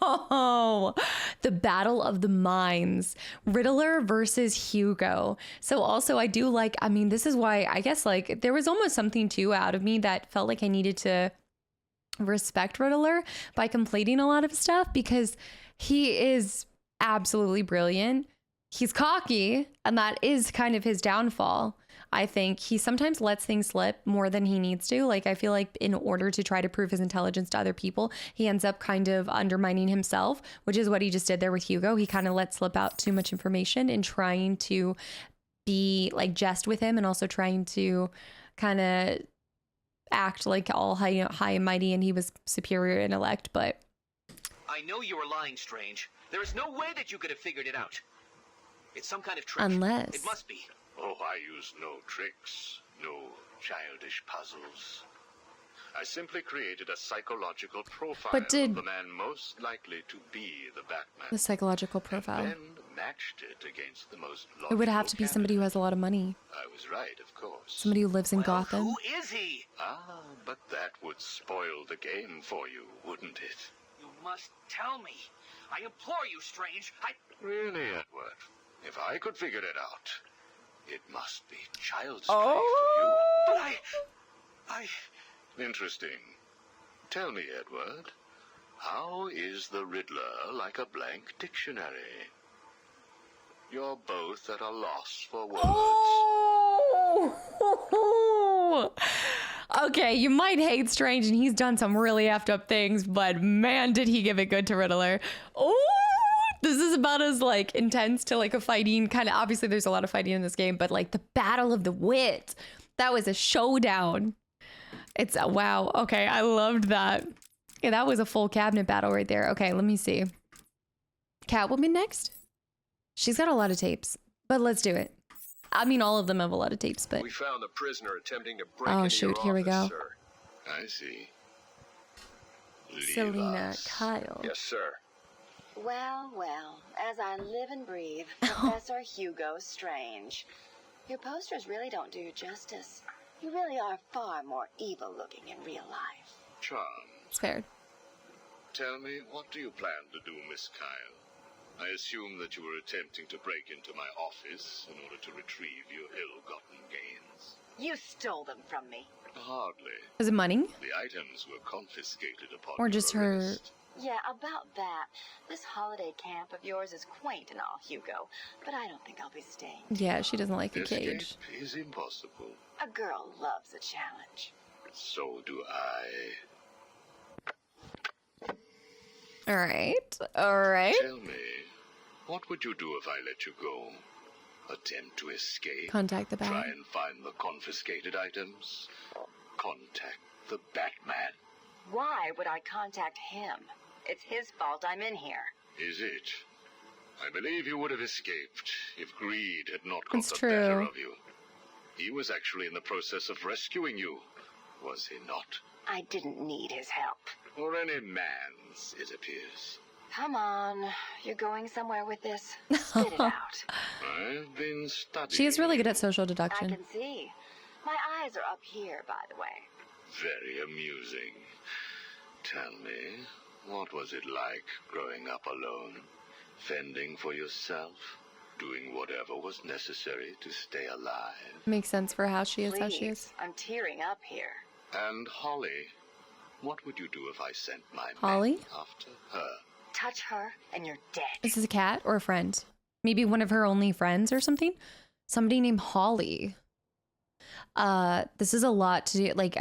Oh, the battle of the minds. Riddler versus Hugo. So also I do like, I mean, this is why I guess like there was almost something too out of me that felt like I needed to respect Riddler by completing a lot of stuff because he is absolutely brilliant. He's cocky, and that is kind of his downfall. I think he sometimes lets things slip more than he needs to. Like, I feel like in order to try to prove his intelligence to other people, he ends up kind of undermining himself, which is what he just did there with Hugo. He kind of let slip out too much information in trying to be like jest with him and also trying to kind of act like all high and mighty and he was superior intellect, but... I know you were lying, Strange. There is no way that you could have figured it out. It's some kind of trick. Unless... It must be. Oh, I use no tricks, no childish puzzles. I simply created a psychological profile of the man most likely to be the Batman. The psychological profile. Then matched it against the most logical It would have to be somebody who has a lot of money. I was right, of course. Somebody who lives in Gotham. Who is he? Ah, but that would spoil the game for you, wouldn't it? You must tell me. I implore you, Strange. Really, Edward? If I could figure it out, it must be child's Oh. play for you. But I... Interesting. Tell me, Edward, how is the Riddler like a blank dictionary? You're both at a loss for words. Oh! Okay, you might hate Strange, and he's done some really effed up things, but man, did he give it good to Riddler. Oh! This is about as like intense to like a fighting kind of, obviously there's a lot of fighting in this game, but like the battle of the wits, that was a showdown. It's a wow. Okay, I loved that. Yeah, that was a full cabinet battle right there. Okay, let me see. Catwoman next? She's got a lot of tapes, but let's do it. I mean, all of them have a lot of tapes, but... We found a prisoner attempting to break Oh, into shoot, your here we office, go. sir. I see. Selena Kyle. Yes, sir. Well, well, as I live and breathe, Professor Hugo Strange. Your posters really don't do you justice. You really are far more evil-looking in real life. Charmed. It's fair. Tell me, what do you plan to do, Miss Kyle? I assume that you were attempting to break into my office in order to retrieve your ill-gotten gains. You stole them from me. Hardly. Is it money? The items were confiscated upon Or just your her... arrest. Yeah, about that. This holiday camp of yours is quaint and all, Hugo, but I don't think I'll be staying. Yeah, she doesn't like a Escape cage. is impossible. A girl loves a challenge. So do I. All right. All right. Tell me, what would you do if I let you go? Attempt to escape? Contact the Try Bat. and find the confiscated items? Contact the Batman? Why would I contact him? It's his fault I'm in here. Is it? I believe you would have escaped if greed had not got It's the true. better of you. He was actually in the process of rescuing you, was he not? I didn't need his help. Or any man's, it appears. Come on, you're going somewhere with this. Spit it out. I've been studying. She is really good at social I deduction. can see. My eyes are up here, by the way. Very amusing. Tell me, what was it like growing up alone? Fending for yourself? doing whatever was necessary to stay alive. Makes sense for how she is, how she is. I'm tearing up here. And Holly, what would you do if I sent my Holly? men after her? Touch her and you're dead. Is this a cat or a friend? Maybe one of her only friends or something? Somebody named Holly. This is a lot to do. Like,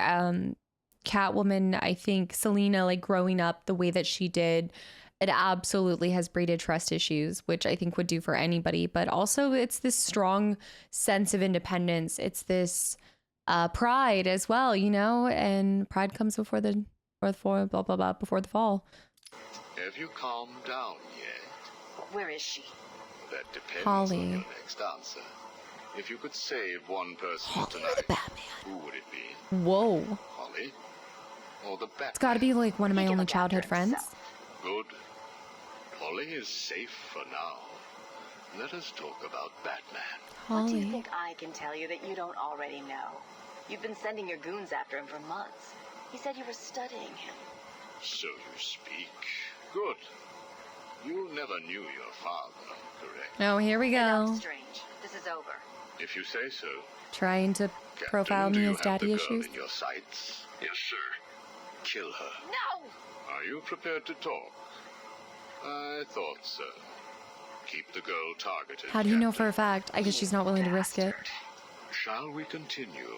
Catwoman, I think Selena, like growing up the way that she did, it absolutely has breeded trust issues, which I think would do for anybody. But also it's this strong sense of independence. It's this pride as well, you know, and pride comes before the blah blah blah before the fall. Have you calmed down yet? Where is she? That depends Holly. on your next answer. If you could save one person tonight, who would it be? Whoa. Holly? Or the Batman? It's got to be like one of my only childhood friends. Good. Holly is safe for now. Let us talk about Batman. What do you Holly. think I can tell you that you don't already know? You've been sending your goons after him for months. He said you were studying him. So you speak. Good. You never knew your father, correct? Oh, here we go. Strange. This is over. If you say so. Trying to profile Captain, do me you as have daddy the girl issues. in your sights? Yes, sir. Kill her. No! Are you prepared to talk? I thought so. Keep the girl targeted. How do you know for a fact? I guess she's not willing to risk it. Shall we continue?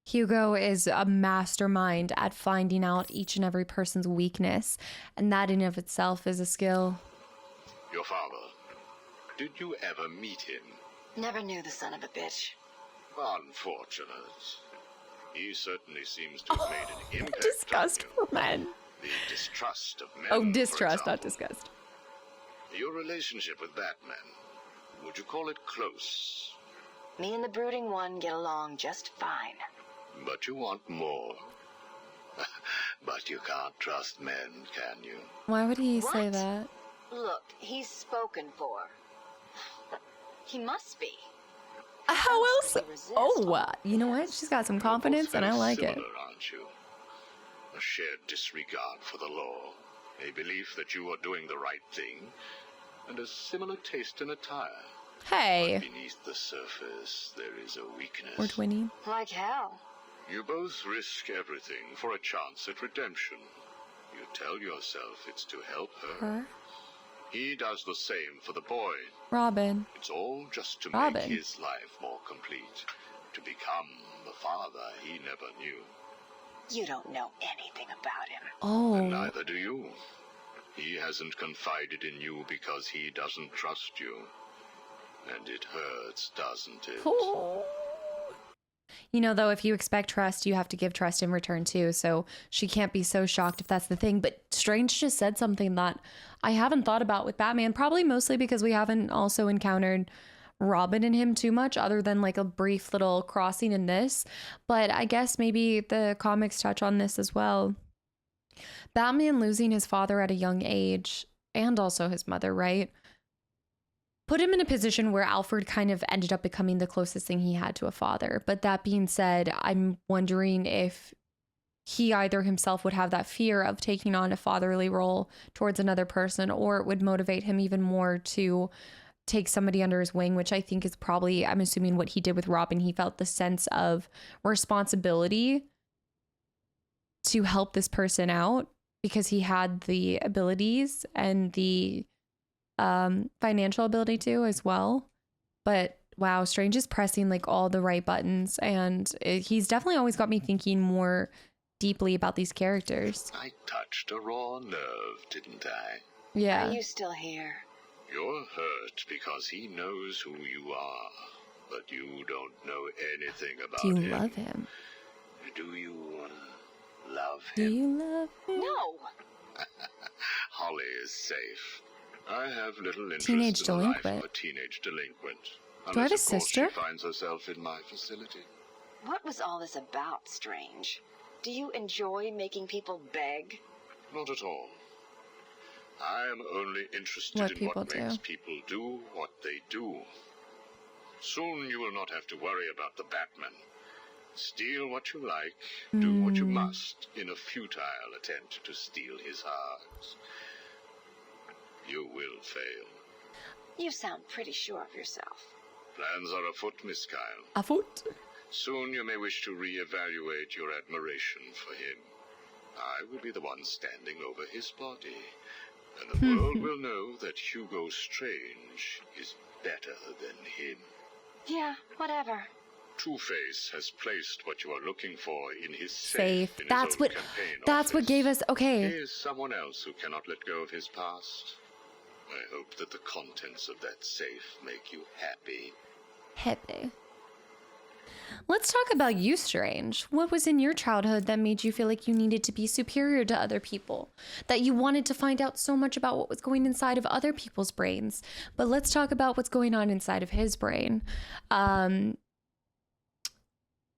Hugo is a mastermind at finding out each and every person's weakness, and that in of itself is a skill. Your father. Did you ever meet him? Never knew the son of a bitch. Unfortunate. He certainly seems to have made an impact. Disgust for men. The distrust of men. Oh, distrust, not disgust. Your relationship with Batman, would you call it close? Me and the brooding one get along just fine. But you want more. But you can't trust men, can you? Why would he say What? that? Look, he's spoken for. He must be. How else? Oh, you know what? She's got some confidence, and I like it. Similar, aren't you? A shared disregard for the law, a belief that you are doing the right thing, and a similar taste in attire. Hey. But beneath the surface, there is a weakness. We're twinning. Like how? You both risk everything for a chance at redemption. You tell yourself it's to help her. Her? He does the same for the boy. Robin. It's all just to Robin. make his life more complete. To become the father he never knew. You don't know anything about him. Oh. And neither do you. He hasn't confided in you because he doesn't trust you. And it hurts, doesn't it? Oh. You know, though, if you expect trust, you have to give trust in return, too. So she can't be so shocked if that's the thing. But Strange just said something that I haven't thought about with Batman, probably mostly because we haven't also encountered Robin and him too much, other than like a brief little crossing in this. But I guess maybe the comics touch on this as well. Batman losing his father at a young age, and also his mother, right? Put him in a position where Alfred kind of ended up becoming the closest thing he had to a father. But that being said, I'm wondering if he either himself would have that fear of taking on a fatherly role towards another person, or it would motivate him even more to take somebody under his wing, which I think is probably, I'm assuming, what he did with Robin. He felt the sense of responsibility to help this person out because he had the abilities and the financial ability too as well. But wow, Strange is pressing like all the right buttons, and he's definitely always got me thinking more deeply about these characters. I touched a raw nerve, didn't I? Yeah. Are you still here? You're hurt because he knows who you are, but you don't know anything about Do you him. love him? Do you love Do him? you love him? No. Holly is safe. I have little interest Teenage in the life delinquent. of a teenage delinquent. Do I have a Unless, of course, sister? she finds herself in my facility. What was all this about, Strange? Do you enjoy making people beg? Not at all. I am only interested What in people what makes do. people do what they do. Soon you will not have to worry about the Batman. Steal what you like, do what you must, in a futile attempt to steal his heart. You will fail. You sound pretty sure of yourself. Plans are afoot, Miss Kyle. Afoot? Soon you may wish to re-evaluate your admiration for him. I will be the one standing over his body, and the world will know that Hugo Strange is better than him. Yeah, whatever. Two-Face has placed what you are looking for in his Safe. in his That's own what. campaign That's what office. gave us. Okay. He is someone else who cannot let go of his past. I hope that the contents of that safe make you happy. Happy. Let's talk about you, Strange. What was in your childhood that made you feel like you needed to be superior to other people? That you wanted to find out so much about what was going inside of other people's brains? But let's talk about what's going on inside of his brain.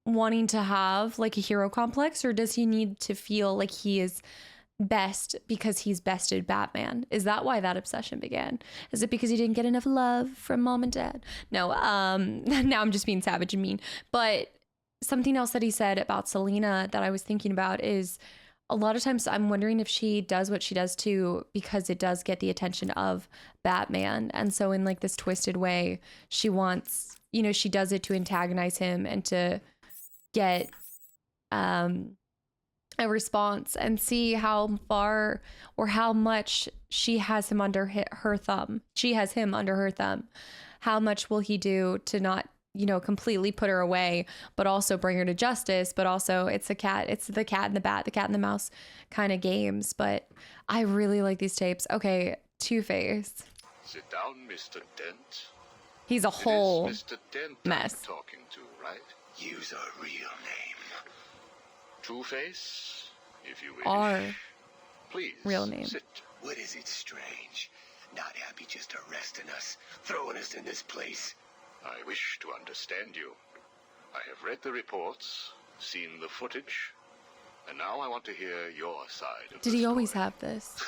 Wanting to have like a hero complex, or does he need to feel like he is best because he's bested Batman? Is that why that obsession began? Is it because he didn't get enough love from mom and dad? No, now I'm just being savage and mean. But something else that he said about Selena that I was thinking about is a lot of times I'm wondering if she does what she does too because it does get the attention of Batman. And so in like this twisted way, she wants, you know, she does it to antagonize him and to get a response and see how far or how much she has him under her thumb. She has him under her thumb. How much will he do to not, you know, completely put her away, but also bring her to justice? But also it's the cat and the bat, the cat and the mouse kind of games. But I really like these tapes. Okay, Two-Face. Sit down, Mr. Dent. He's a whole It is Mr. Dent mess. I'm talking to, right? Use our real name. Two-Face, if you wish. Our Please, real name. sit. What is it, Strange? Not happy just arresting us, throwing us in this place? I wish to understand you. I have read the reports, seen the footage, and now I want to hear your side of Did he always have this?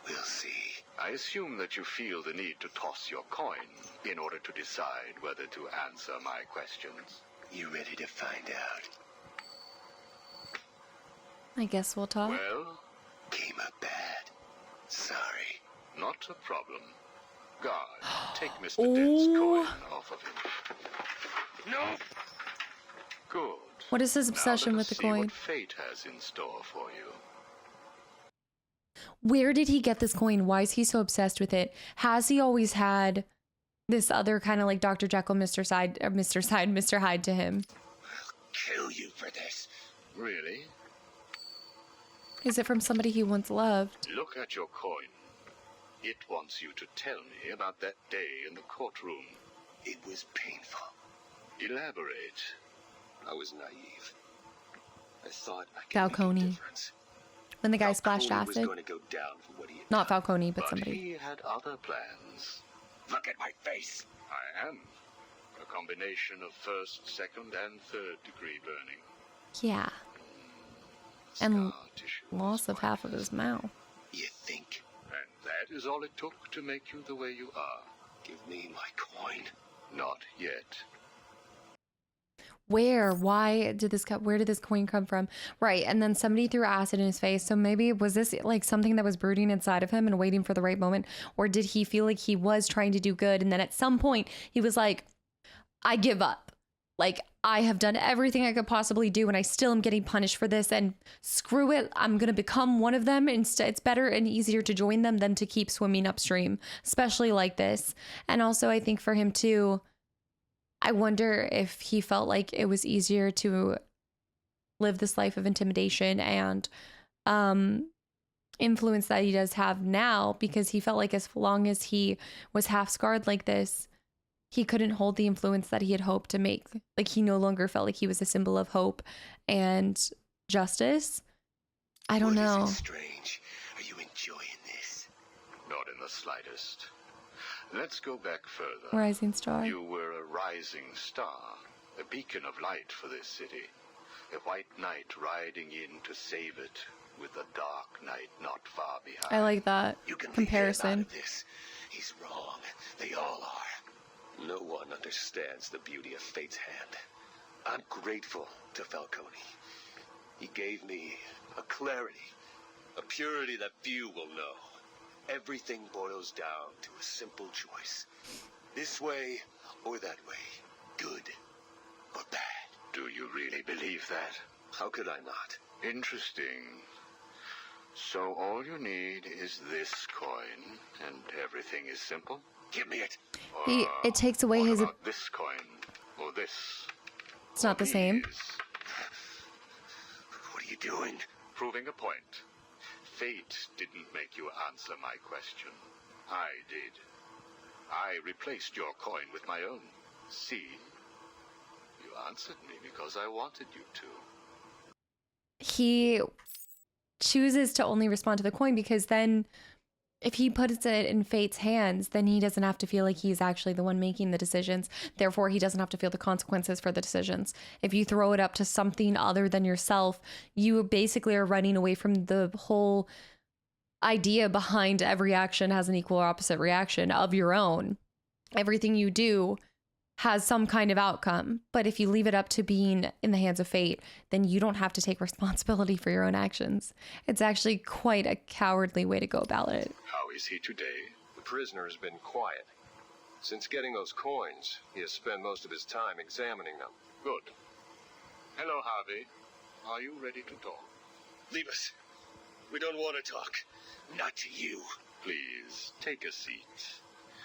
We'll see. I assume that you feel the need to toss your coin in order to decide whether to answer my questions. You ready to find out? I guess we'll talk. Well, came up bad. Sorry. Not a problem. Guard, take Mr. Dent's coin off of him. No! Good. What is his Now obsession let with us the see coin? what fate has in store for you. Where did he get this coin? Why is he so obsessed with it? Has he always had this other kind of like Dr. Jekyll, Mr. Hyde to him? Kill you for this. Really? Is it from somebody he once loved? Look at your coin. It wants you to tell me about that day in the courtroom. It was painful. Elaborate. I was naive. I thought I could Falcone. make a difference. When the guy splashed Falcone was acid? going to go down for what he had Not done. Falcone, but But somebody. he had other plans. Look at my face. I am. A combination of first, second, and third degree burning. Yeah. And loss of half of his mouth. You think? And that is all it took to make you the way you are. Give me my coin. Not yet. Where? Why did this where did this coin come from? Right. And then somebody threw acid in his face. So maybe was this like something that was brooding inside of him and waiting for the right moment? Or did he feel like he was trying to do good? And then at some point he was like, I give up. Like, I have done everything I could possibly do and I still am getting punished for this, and screw it. I'm going to become one of them. Instead, it's better and easier to join them than to keep swimming upstream, especially like this. And also I think for him too, I wonder if he felt like it was easier to live this life of intimidation and influence that he does have now, because he felt like as long as he was half scarred like this, he couldn't hold the influence that he had hoped to make. Like, he no longer felt like he was a symbol of hope and justice. I don't know. What is it, Strange? Are you enjoying this? Not in the slightest. Let's go back further. Rising star. You were a rising star, a beacon of light for this city, a white knight riding in to save it, with a dark knight not far behind. I like that You can comparison. leave him out of this. He's wrong. They all are. No one understands the beauty of fate's hand. I'm grateful to Falcone. He gave me a clarity, a purity that few will know. Everything boils down to a simple choice. This way or that way. Good or bad. Do you really believe that? How could I not? Interesting. So all you need is this coin, and everything is simple? Give me it. It takes away his. About this coin or this? It's not the same. What are you doing? Proving a point. Fate didn't make you answer my question. I did. I replaced your coin with my own. See? You answered me because I wanted you to. He chooses to only respond to the coin because then if he puts it in fate's hands, then he doesn't have to feel like he's actually the one making the decisions. Therefore, he doesn't have to feel the consequences for the decisions. If you throw it up to something other than yourself, you basically are running away from the whole idea behind every action has an equal or opposite reaction of your own. Everything you do has some kind of outcome. But if you leave it up to being in the hands of fate, then you don't have to take responsibility for your own actions. It's actually quite a cowardly way to go about it. How is he today? The prisoner has been quiet. Since getting those coins, he has spent most of his time examining them. Good. Hello, Harvey. Are you ready to talk? Leave us. We don't want to talk. Not to you. Please, take a seat.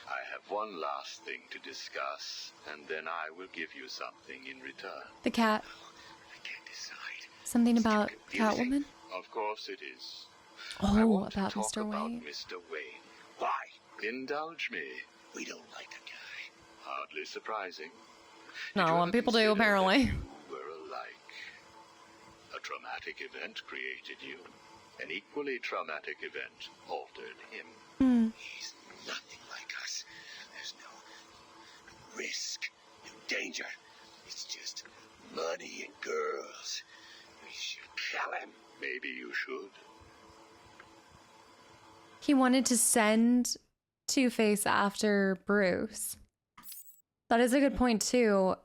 I have one last thing to discuss, and then I will give you something in return. The cat. I can't decide. Something about Catwoman? Of course it is. Oh, about Mr. Wayne. Mr. Wayne. Why? Indulge me. We don't like the guy. Hardly surprising. No, a lot of people do, apparently. You were alike. A traumatic event created you. An equally traumatic event altered him. He's nothing like us. There's no risk, no danger. It's just money and girls. We should kill him. Maybe you should. He wanted to send Two-Face after Bruce. That is a good point, too.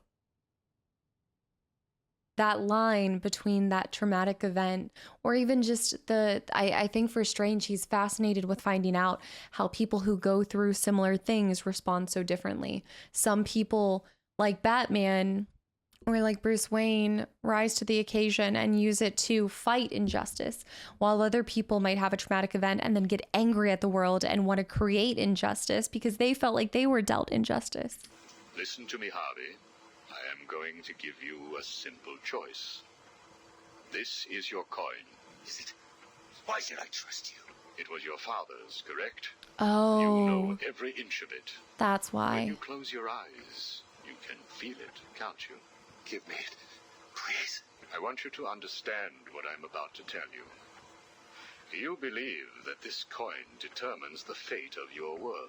That line between that traumatic event, or even just I think for Strange, he's fascinated with finding out how people who go through similar things respond so differently. Some people, like Batman, or like Bruce Wayne, rise to the occasion and use it to fight injustice, while other people might have a traumatic event and then get angry at the world and want to create injustice because they felt like they were dealt injustice. Listen to me, Harvey. I am going to give you a simple choice. This is your coin. Is it? Why should I trust you? It was your father's, correct? Oh. You know every inch of it. That's why. When you close your eyes, you can feel it, can't you? Give me it, please. I want you to understand what I'm about to tell you. You believe that this coin determines the fate of your world.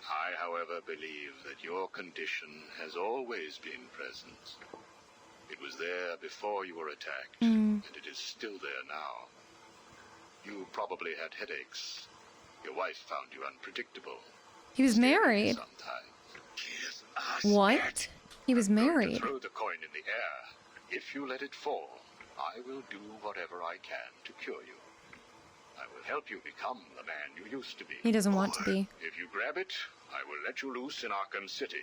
I, however, believe that your condition has always been present. It was there before you were attacked, and it is still there now. You probably had headaches. Your wife found you unpredictable. He was married. What? He was married. Throw the coin in the air. If you let it fall, I will do whatever I can to cure you. I will help you become the man you used to be. He doesn't want to be. If you grab it, I will let you loose in Arkham City,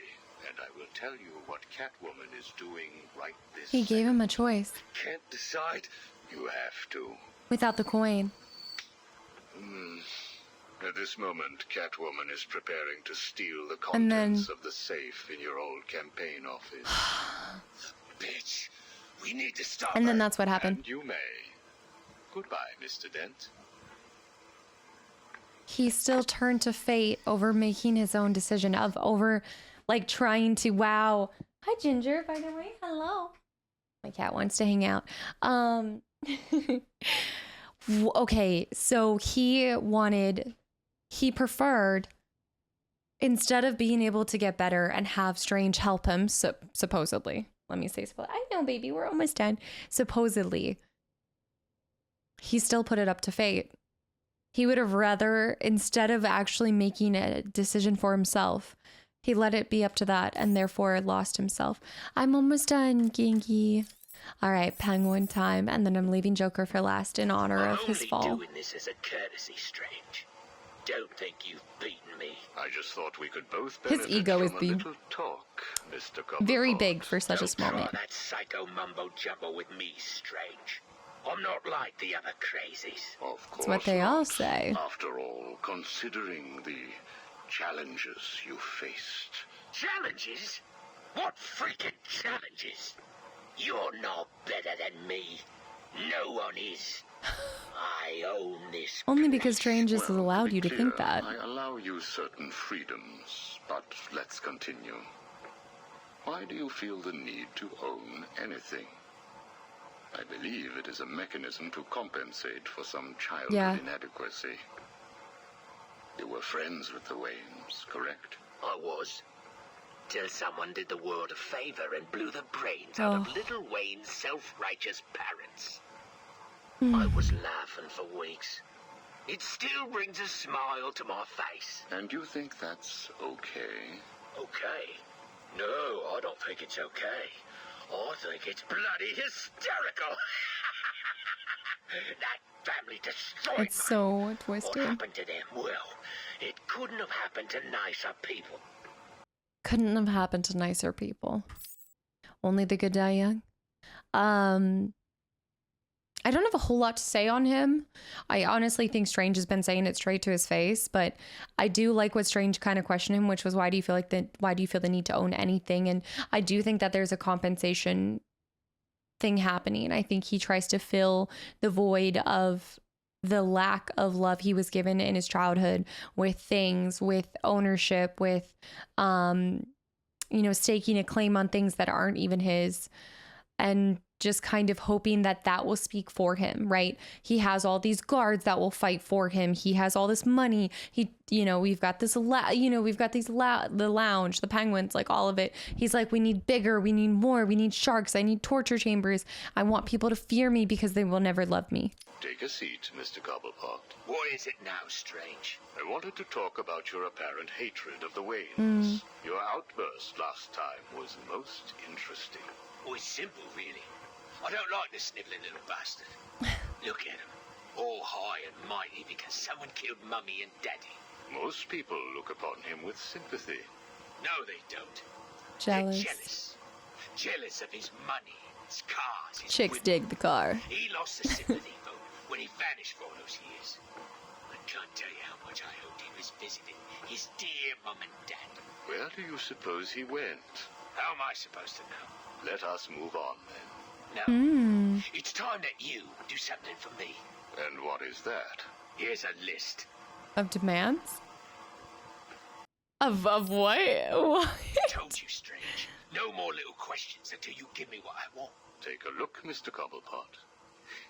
and I will tell you what Catwoman is doing right this He gave him a choice. Can't decide. You have to. Without the coin. At this moment, Catwoman is preparing to steal the contents of the safe in your old campaign office. Bitch. We need to stop And then her. that's what happened. And you may. Goodbye, Mr. Dent. He still turned to fate over making his own decision over like trying to wow. Hi Ginger, by the way. Hello. My cat wants to hang out. Okay, so he preferred, instead of being able to get better and have Strange help him, supposedly. Let me say, I know, baby, we're almost done. Supposedly, he still put it up to fate. He would have rather, instead of actually making a decision for himself, he let it be up to that and therefore lost himself. I'm almost done, Genki. All right, Penguin time, and then I'm leaving Joker for last in honor of his fall. I'm only doing this as a courtesy, Strange. don't think you've beaten me. I just thought we could both His benefit ego is from a the little talk, Mr. Cobblepot. very big for such a small Try man. that psycho mumbo jumbo with me, Strange. I'm not like the other crazies. Of course That's what they all say. After all, considering the challenges you faced. Challenges? What freaking challenges? You're no better than me. No one is. I own this. Only because Strange has allowed you to think that. I allow you certain freedoms, but let's continue. Why do you feel the need to own anything? I believe it is a mechanism to compensate for some childhood inadequacy. You were friends with the Waynes, correct? I was. Till someone did the world a favor and blew the brains out of little Wayne's self-righteous parents. I was laughing for weeks. It still brings a smile to my face. And you think that's okay? Okay? No, I don't think it's okay. I think it's bloody hysterical. That family destroyed It's so twisted. What happened to them? Well, it couldn't have happened to nicer people. Couldn't have happened to nicer people. Only the good die young. I don't have a whole lot to say on him. I honestly think Strange has been saying it straight to his face, but I do like what Strange kind of questioned him, which was why do you feel the need to own anything? And I do think that there's a compensation thing happening. I think he tries to fill the void of the lack of love he was given in his childhood with things, with ownership, with staking a claim on things that aren't even his, and just kind of hoping that that will speak for him, right? He has all these guards that will fight for him. He has all this money. We've got this, the lounge, the penguins, like all of it. He's like, we need bigger, we need more, we need sharks. I need torture chambers. I want people to fear me because they will never love me. Take a seat, Mr. Cobblepot. What is it now, Strange? I wanted to talk about your apparent hatred of the Waynes. Your outburst last time was most interesting. Oh, it's simple, really. I don't like the sniveling little bastard. Look at him. All high and mighty because someone killed Mummy and Daddy. Most people look upon him with sympathy. No, they don't. Jealous. They're jealous. Jealous of his money, his cars, his Chicks women. dig the car. He lost the sympathy vote when he vanished for all those years. I can't tell you how much I hoped he was visiting his dear Mum and Dad. Where do you suppose he went? How am I supposed to know? Let us move on, then. No. It's time that you do something for me. And what is that? Here's a list. Of demands? Of what? What? Told you, Strange. No more little questions until you give me what I want. Take a look, Mr. Cobblepot.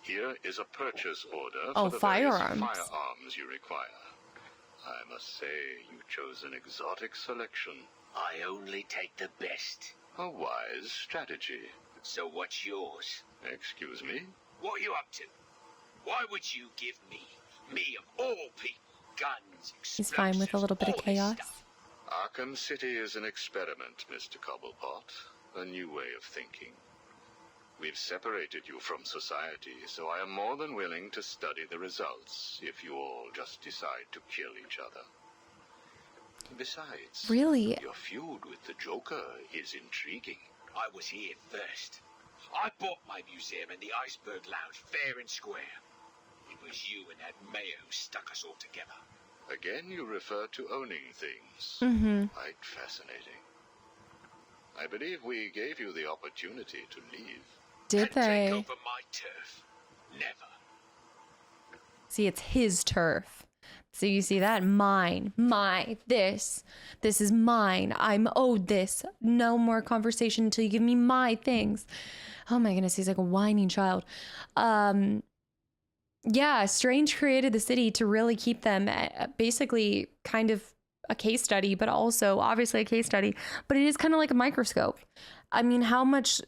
Here is a purchase order Oh, for the firearms. various firearms you require. I must say, you chose an exotic selection. I only take the best. A wise strategy. So what's yours? Excuse me? What are you up to? Why would you give me of all people, guns, He's fine with a little bit of chaos. Arkham City is an experiment, Mr. Cobblepot. A new way of thinking. We've separated you from society, so I am more than willing to study the results if you all just decide to kill each other. Besides, Really? your feud with the Joker is intriguing. I was here first. I bought my museum in the Iceberg Lounge, fair and square. It was you and that mayor who stuck us all together. Again, you refer to owning things. Quite fascinating. I believe we gave you the opportunity to leave. Did they? Take over my turf. Never. See, it's his turf. So you see that? Mine. This is mine. I'm owed this. No more conversation until you give me my things. Oh my goodness, he's like a whining child. Yeah, Strange created the city to really keep them basically kind of a case study, but also obviously a case study. But it is kind of like a microscope. I mean, how much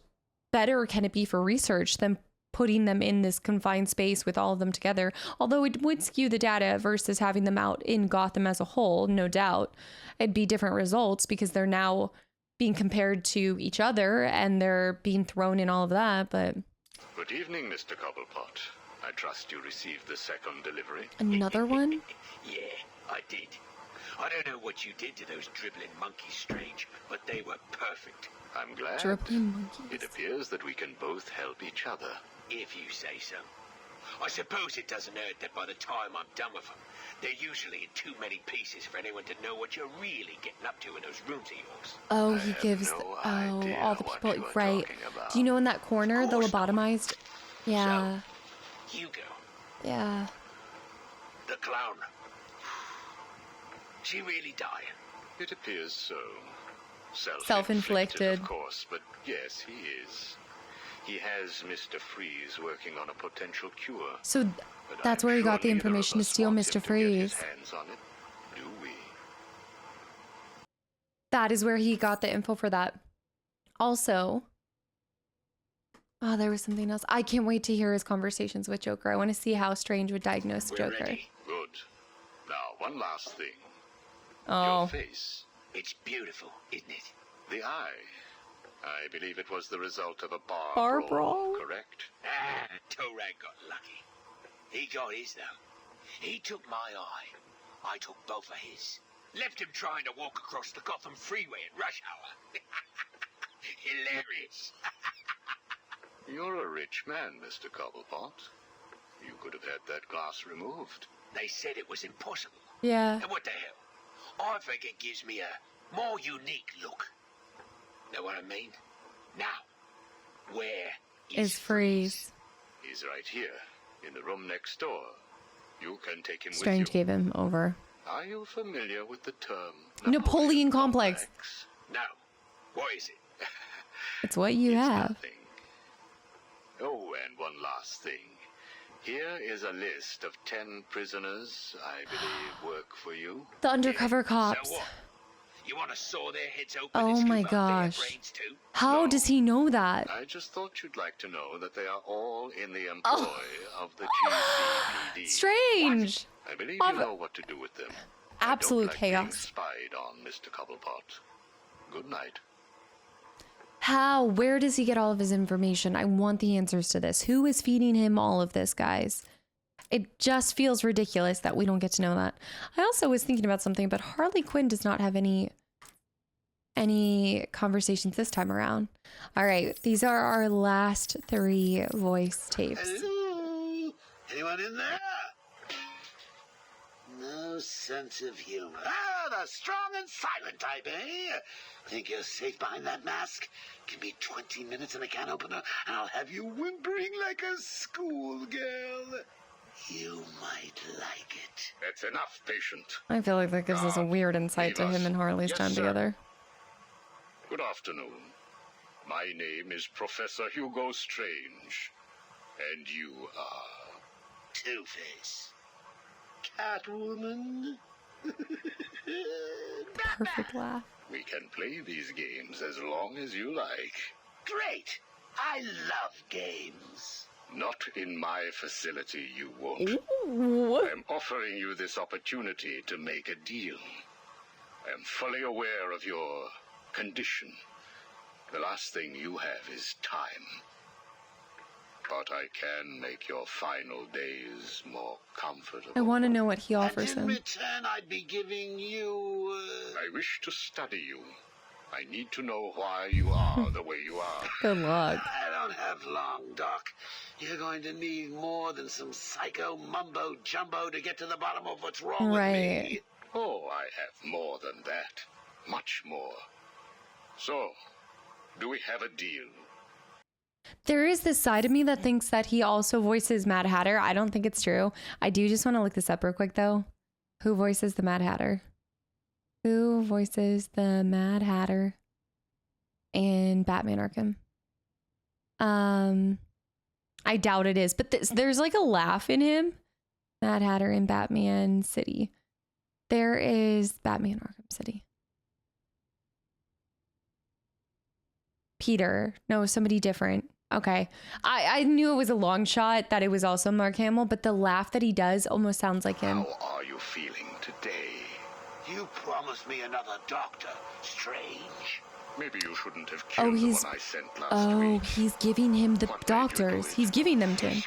better can it be for research than putting them in this confined space with all of them together? Although it would skew the data versus having them out in Gotham as a whole, no doubt. It'd be different results because they're now being compared to each other and they're being thrown in all of that, but... Good evening, Mr. Cobblepot. I trust you received the second delivery? Another one? Yeah, I did. I don't know what you did to those dribbling monkeys, Strange, but they were perfect. I'm glad. Dribbling monkeys. It appears that we can both help each other. If you say so. I suppose it doesn't hurt that by the time I'm done with them, they're usually in too many pieces for anyone to know what you're really getting up to in those rooms of yours. Oh, he gives all the people, right? Do you know in that corner, the lobotomized? Yeah. So, Hugo. Yeah. The clown. She really died? It appears so. Self-inflicted. Of course, but yes, he is. He has Mr. Freeze working on a potential cure. So that's where he got the information to steal Mr. Freeze. Hands on it, do we? That is where he got the info for that. Also, oh, there was something else. I can't wait to hear his conversations with Joker. I want to see how Strange would diagnose Joker. Ready. Good. Now, one last thing. Oh. Your face. It's beautiful, isn't it? The eye. I believe it was the result of a bar brawl, correct? Ah, Torag got lucky. He got his, though. He took my eye. I took both of his. Left him trying to walk across the Gotham freeway at rush hour. Hilarious. You're a rich man, Mr. Cobblepot. You could have had that glass removed. They said it was impossible. Yeah. And what the hell? I think it gives me a more unique look. Know what I mean? Now, where is Freeze? He's right here, in the room next door. You can take him Strange with you. gave him over. Are you familiar with the term Napoleon Complex? No. What is it? It's what you have. Nothing. Oh, and one last thing. Here is a list of 10 prisoners I believe work for you. The undercover cops. So what? You want to saw their heads open? Oh my gosh. How does he know that? I just thought you'd like to know that they are all in the employ of the GCPD. Strange. I believe you know what to do with them. Absolute I don't like being chaos. spied on, Mr. Cobblepot. Good night. How? Where does he get all of his information? I want the answers to this. Who is feeding him all of this, guys? It just feels ridiculous that we don't get to know that. I also was thinking about something, but Harley Quinn does not have any conversations this time around. All right, these are our last 3 voice tapes. Hello? Anyone in there? No sense of humor. Ah, the strong and silent type, eh? Think you're safe behind that mask? Give me 20 minutes and a can opener, and I'll have you whimpering like a schoolgirl. You might like it. That's enough, patient. I feel like that gives us a weird insight to him and Harley's time together. Good afternoon. My name is Professor Hugo Strange. And you are... Two-Face. Catwoman. Perfect laugh. We can play these games as long as you like. Great. I love games. Not in my facility, you won't. Ooh. I'm offering you this opportunity to make a deal. I am fully aware of your condition. The last thing you have is time. But I can make your final days more comfortable. I want to know what he offers And in him. return, I'd be giving you... I wish to study you. I need to know why you are the way you are. Good luck. I don't have long, Doc. You're going to need more than some psycho mumbo-jumbo to get to the bottom of what's wrong with me. Oh, I have more than that. Much more. So, do we have a deal? There is this side of me that thinks that he also voices Mad Hatter. I don't think it's true. I do just want to look this up real quick, though. Who voices the Mad Hatter? Who voices the Mad Hatter in Batman Arkham? I doubt it is, but there's like a laugh in him. Mad Hatter in Batman City. There is Batman Arkham City. Peter. No, somebody different. Okay. I knew it was a long shot that it was also Mark Hamill, but the laugh that he does almost sounds like him. How are you feeling today? You promised me another doctor, Strange. Maybe you shouldn't have killed the one I sent last week. He's giving him the doctors. He's giving them to him.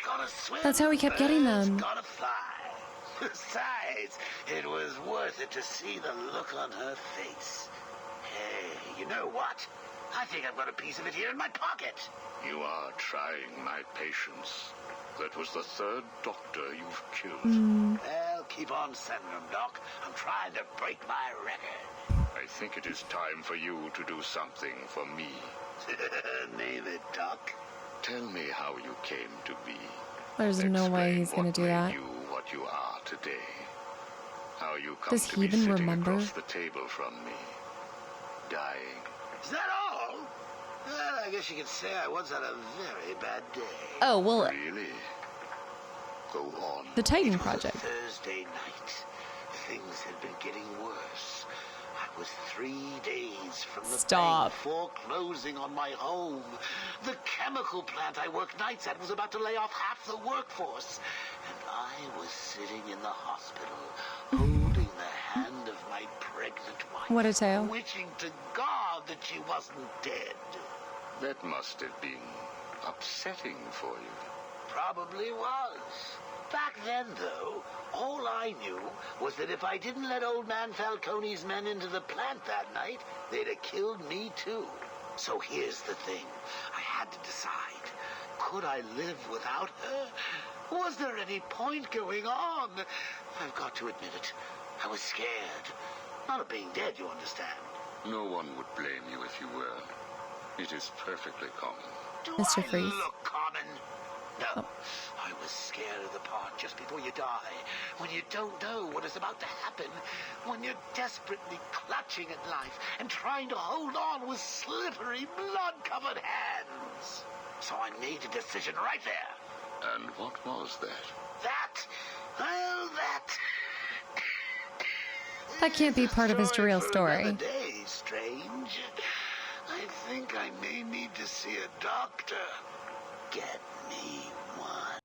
That's how he kept getting them. Gotta fly. Besides, it was worth it to see the look on her face. Hey, you know what? I think I've got a piece of it here in my pocket. You are trying my patience. That was the third doctor you've killed. Well, keep on sending them, Doc. I'm trying to break my record. I think it is time for you to do something for me. Name it, Doc. Tell me how you came to be. There's no way he's gonna do that. You what you are today. How you come Does to he be even sitting remember? across the table from me, dying. Is that all? Well, I guess you could say I once had a very bad day. Oh, well. Really? Go on. The Titan Project. Thursday night. Things had been getting worse. I was 3 days from the bank foreclosing on my home. The chemical plant I worked nights at was about to lay off half the workforce. And I was sitting in the hospital, holding the hand of my pregnant wife. What a tale. Wishing to God that she wasn't dead. That must have been upsetting for you. Probably was. Back then, though, all I knew was that if I didn't let old man Falcone's men into the plant that night, they'd have killed me too. So here's the thing. I had to decide. Could I live without her? Was there any point going on? I've got to admit it. I was scared. Not of being dead, you understand. No one would blame you if you were. It is perfectly common. Do Mr. I Freeze. look common? No. I was scared of the part just before you die, when you don't know what is about to happen, when you're desperately clutching at life and trying to hold on with slippery, blood-covered hands. So I made a decision right there. And what was that? That can't be part of his real story. Another day, strange. I think I may need to see a doctor. Get me one.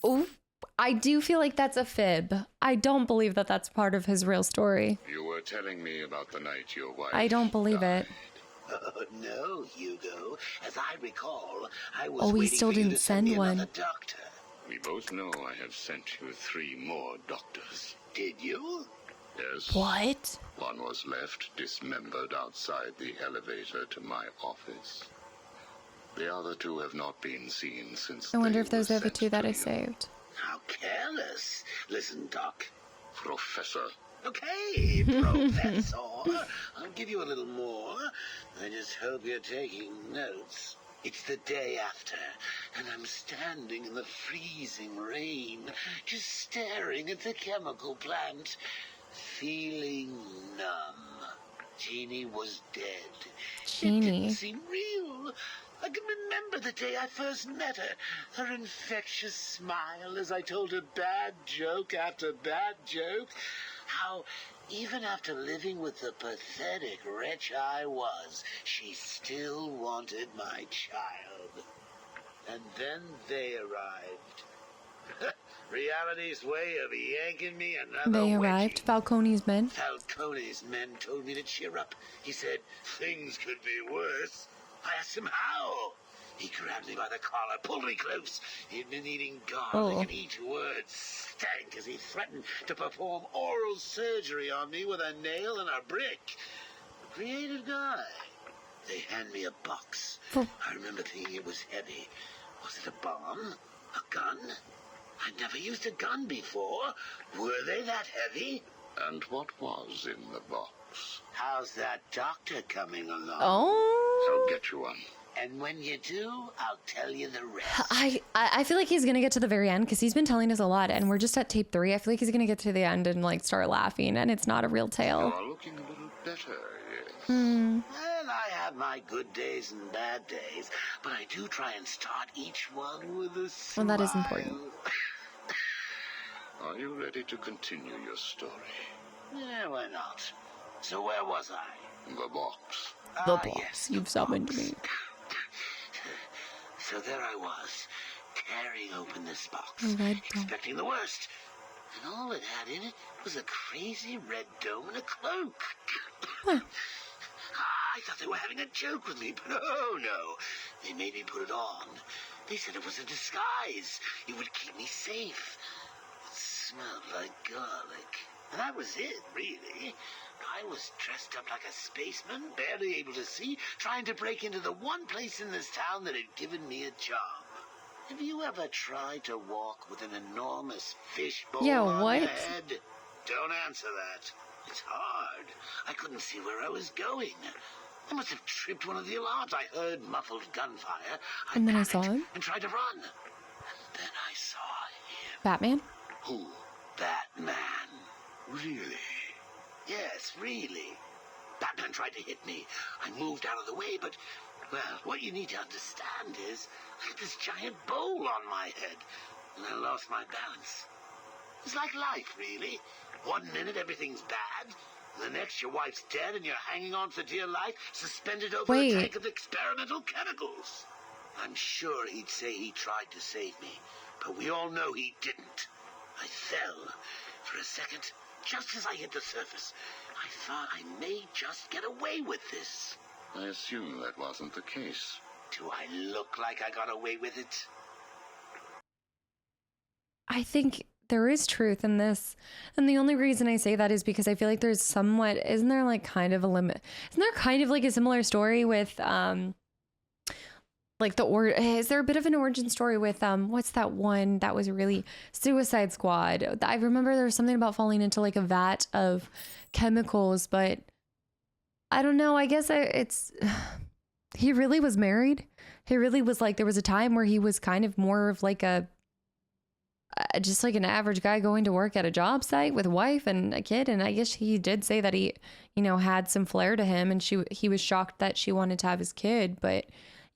Oh, I do feel like that's a fib. I don't believe that that's part of his real story. You were telling me about the night your wife I don't believe it. Oh, no, Hugo. As I recall, I was Oh, he waiting still for you didn't to send me send one. another doctor. We both know I have sent you 3 more doctors. Did you? Yes. What? One was left dismembered outside the elevator to my office. The other 2 have not been seen since I wonder they if those were are the sent 2 that to I you. saved. How careless. Listen, Doc. Professor. Okay, Professor. I'll give you a little more. I just hope you're taking notes. It's the day after, and I'm standing in the freezing rain, just staring at the chemical plant, feeling numb. Jeannie was dead. It didn't Jeannie. seem real. I can remember the day I first met her. Her infectious smile as I told her bad joke after bad joke. How, even after living with the pathetic wretch I was, she still wanted my child. And then they arrived. Reality's way of yanking me another They wedgie. arrived, Falcone's men. Falcone's men told me to cheer up. He said, things could be worse. I asked him how. He grabbed me by the collar, pulled me close. He'd been eating garlic, and each word stank as he threatened to perform oral surgery on me with a nail and a brick. A creative guy. They hand me a box. I remember thinking it was heavy. Was it a bomb? A gun? I'd never used a gun before. Were they that heavy? And what was in the box? How's that doctor coming along? Oh. I'll get you one. And when you do, I'll tell you the rest. I feel like he's gonna get to the very end because he's been telling us a lot, and we're just at tape 3. I feel like he's gonna get to the end and like start laughing, and it's not a real tale. You are looking a little better, yes. Well, I have my good days and bad days, but I do try and start each one with a smile. Well, that is important. Are you ready to continue your story? Yeah, why not? So where was I? The box. The box. You've summoned me. So there I was, tearing open this box, Red dome. expecting the worst. And all it had in it was a crazy red dome and a cloak. I thought they were having a joke with me, but oh no. They made me put it on. They said it was a disguise. It would keep me safe. It smelled like garlic. And that was it, really. I was dressed up like a spaceman, barely able to see, trying to break into the one place in this town that had given me a job. Have you ever tried to walk with an enormous fishbowl on what? your head? Don't answer that. It's hard. I couldn't see where I was going. I must have tripped one of the alarms. I heard muffled gunfire. And then I saw him. And tried to run. And then I saw him. Batman? Who? Batman. Really? Yes, really. Batman tried to hit me. I moved out of the way, but, well, what you need to understand is I had this giant bowl on my head, and I lost my balance. It's like life, really. One minute everything's bad, the next your wife's dead and you're hanging on for dear life, suspended over a tank of experimental chemicals. I'm sure he'd say he tried to save me, but we all know he didn't. I fell. For a second, just as I hit the surface, I thought I may just get away with this. I assume that wasn't the case. Do I look like I got away with it? I think there is truth in this. And the only reason I say that is because I feel like there's somewhat, isn't there like kind of a limit? Isn't there kind of like a similar story with, like is there a bit of an origin story with, what's that one that was really Suicide Squad? I remember there was something about falling into like a vat of chemicals, but I don't know. I guess he really was married. He really was like, there was a time where he was kind of more of like just like an average guy going to work at a job site with a wife and a kid. And I guess he did say that he, had some flair to him, and he was shocked that she wanted to have his kid, but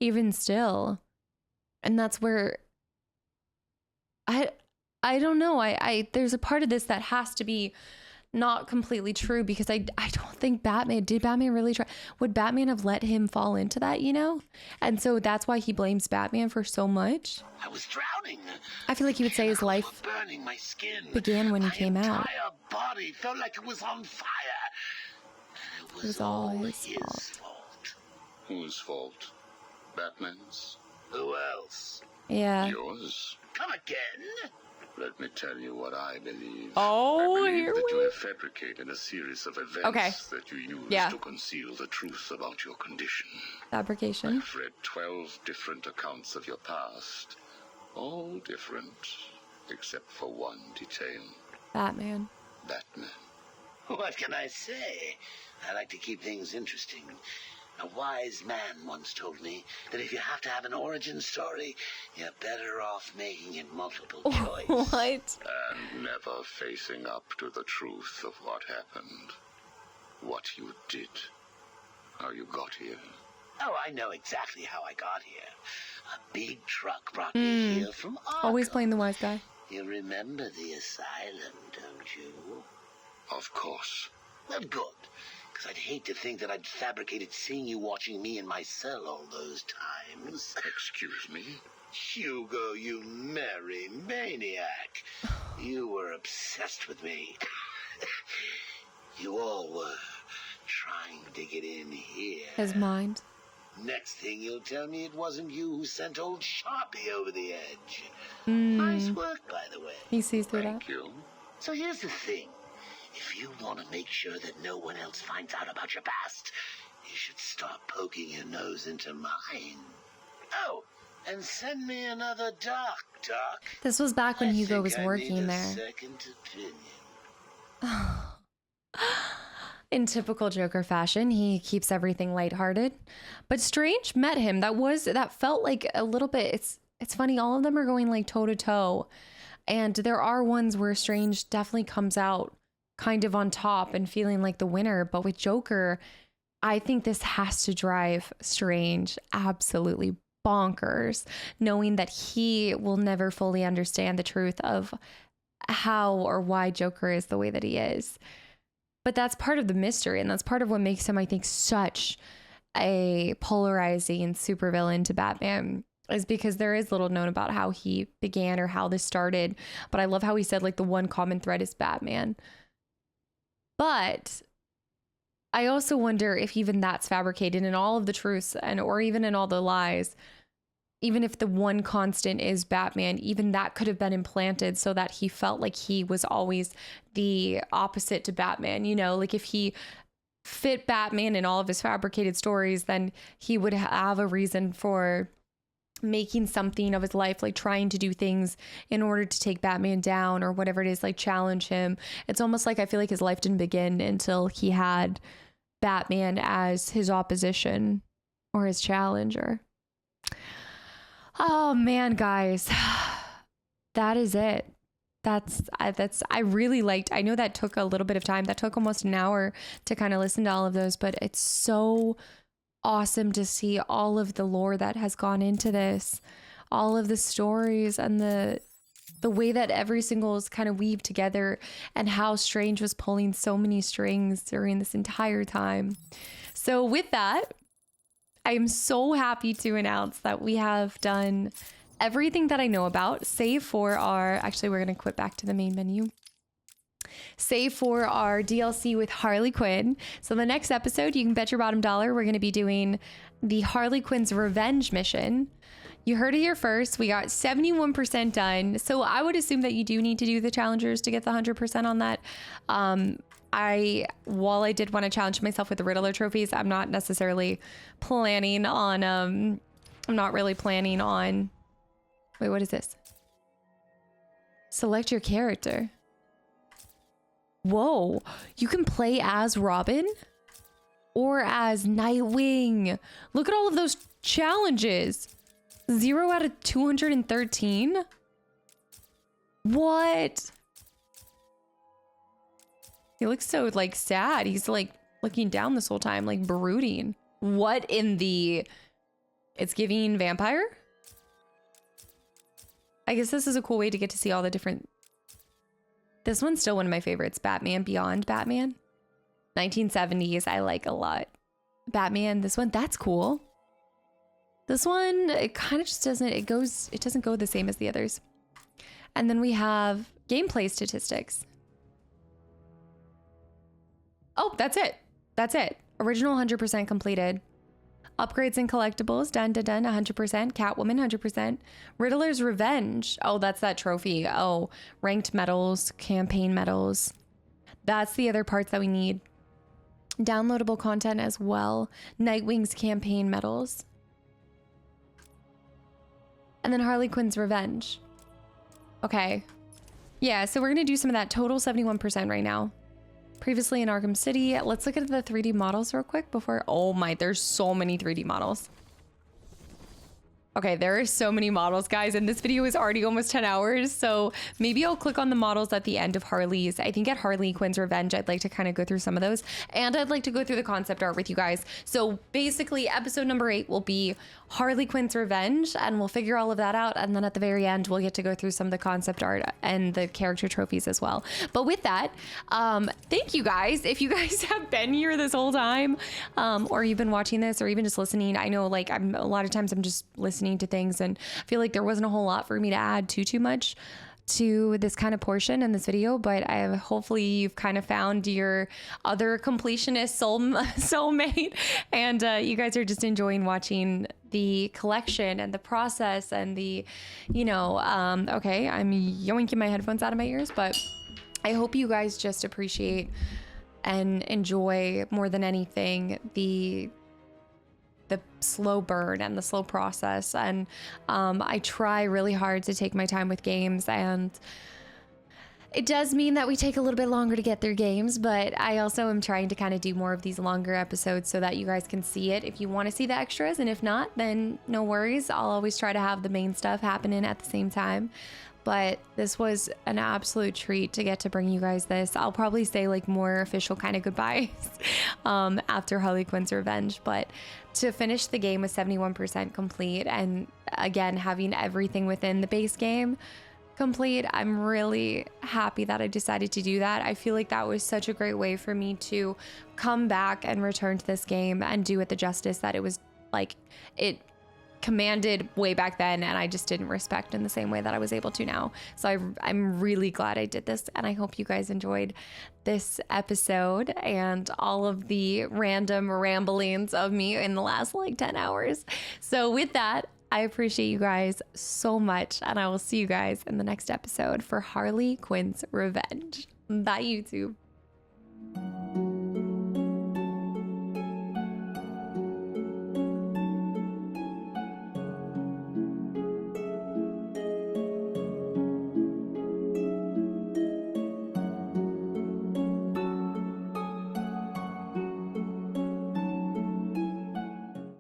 even still. And that's where I don't know. There's a part of this that has to be not completely true, because I don't think did Batman really try? Would Batman have let him fall into that, And so that's why he blames Batman for so much. I was drowning. I feel like he would say his life burning my skin. began when he came out. My entire body felt like it was on fire. And it was all his fault. Whose fault? Batman's? Who else? Yeah. Yours? Come again? Let me tell you what I believe. Oh, I believe that you have fabricated a series of events that you use to conceal the truth about your condition. Fabrication. I've read 12 different accounts of your past. All different, except for one detail. Batman. Batman. What can I say? I like to keep things interesting. A wise man once told me that if you have to have an origin story, you're better off making it multiple choice. What? And never facing up to the truth of what happened. What you did. How you got here. Oh, I know exactly how I got here. A big truck brought me here from Arkham. Always playing the wise guy. You remember the asylum, don't you? Of course. Well, good. Because I'd hate to think that I'd fabricated seeing you watching me in my cell all those times. Excuse me? Hugo, you merry maniac. You were obsessed with me. You all were trying to get in here. His mind. Next thing you'll tell me it wasn't you who sent old Sharpie over the edge. Nice work, by the way. He sees through that. Thank you. So here's the thing. If you want to make sure that no one else finds out about your past, you should start poking your nose into mine. Oh, and send me another doc. This was back when Hugo was working there. Second opinion. In typical Joker fashion, he keeps everything lighthearted. But Strange met him. That felt like a little bit. It's funny. All of them are going like toe to toe, and there are ones where Strange definitely comes out kind of on top and feeling like the winner. But with Joker, I think this has to drive Strange absolutely bonkers, knowing that he will never fully understand the truth of how or why Joker is the way that he is. But that's part of the mystery, and that's part of what makes him, I think, such a polarizing supervillain to Batman, is because there is little known about how he began or how this started. But I love how he said like the one common thread is Batman. But I also wonder if even that's fabricated in all of the truths or even in all the lies. Even if the one constant is Batman, even that could have been implanted so that he felt like he was always the opposite to Batman. You know, like if he fit Batman in all of his fabricated stories, then he would have a reason for making something of his life, like trying to do things in order to take Batman down or whatever it is, like challenge him. It's almost like I feel like his life didn't begin until he had Batman as his opposition or his challenger. Oh man, guys, that is it. I really liked, I know that took a little bit of time. That took almost an hour to kind of listen to all of those, but it's so awesome to see all of the lore that has gone into this, all of the stories and the way that every single is kind of weaved together, and how Strange was pulling so many strings during this entire time. So with that, I am so happy to announce that we have done everything that I know about, save for our, actually we're going to quit back to the main menu, save for our DLC with Harley Quinn. So the next episode, you can bet your bottom dollar, we're going to be doing the Harley Quinn's revenge mission. You heard it here first. We got 71% done. So I would assume that you do need to do the challengers to get the 100% on that. While I did want to challenge myself with the Riddler trophies, I'm not necessarily planning on, wait, what is this? Select your character. Whoa, you can play as Robin or as Nightwing. Look at all of those challenges. 0 out of 213. What? He looks so like sad. He's like looking down this whole time, like brooding. What in the... It's giving vampire? I guess this is a cool way to get to see all the different... This one's still one of my favorites. Batman Beyond Batman. 1970s, I like a lot. Batman, this one, that's cool. This one, it kind of just doesn't, it doesn't go the same as the others. And then we have gameplay statistics. Oh, that's it. That's it. Original 100% completed. Upgrades and collectibles, done, 100%. Catwoman, 100%. Riddler's Revenge. Oh, that's that trophy. Oh, ranked medals, campaign medals. That's the other parts that we need. Downloadable content as well. Nightwing's campaign medals. And then Harley Quinn's Revenge. Okay. Yeah, so we're going to do some of that. Total 71% right now. Previously in Arkham City. Let's look at the 3D models real quick before... Oh my, there's so many 3D models. Okay, there are so many models, guys, and this video is already almost 10 hours, so maybe I'll click on the models at the end of Harley's. I think at Harley Quinn's Revenge, I'd like to kind of go through some of those, and I'd like to go through the concept art with you guys. So basically, episode number 8 will be Harley Quinn's Revenge, and we'll figure all of that out, and then at the very end, we'll get to go through some of the concept art and the character trophies as well. But with that, thank you guys. If you guys have been here this whole time, or you've been watching this, or even just listening, I know like a lot of times I'm just listening to things and I feel like there wasn't a whole lot for me to add too much to this kind of portion in this video, but hopefully you've kind of found your other completionist soulmate, and you guys are just enjoying watching the collection and the process and the, you know, okay, I'm yoinking my headphones out of my ears, but I hope you guys just appreciate and enjoy more than anything the slow burn and the slow process. And I try really hard to take my time with games, and it does mean that we take a little bit longer to get through games, but I also am trying to kind of do more of these longer episodes so that you guys can see it if you want to see the extras, and if not, then no worries. I'll always try to have the main stuff happening at the same time. But this was an absolute treat to get to bring you guys this. I'll probably say like more official kind of goodbyes after Harley Quinn's Revenge. But to finish the game with 71% complete, and again, having everything within the base game complete, I'm really happy that I decided to do that. I feel like that was such a great way for me to come back and return to this game and do it the justice that it was, like, it commanded way back then, and I just didn't respect in the same way that I was able to now. So I'm really glad I did this, and I hope you guys enjoyed this episode and all of the random ramblings of me in the last like 10 hours. So with that, I appreciate you guys so much, and I will see you guys in the next episode for Harley Quinn's Revenge. Bye, YouTube.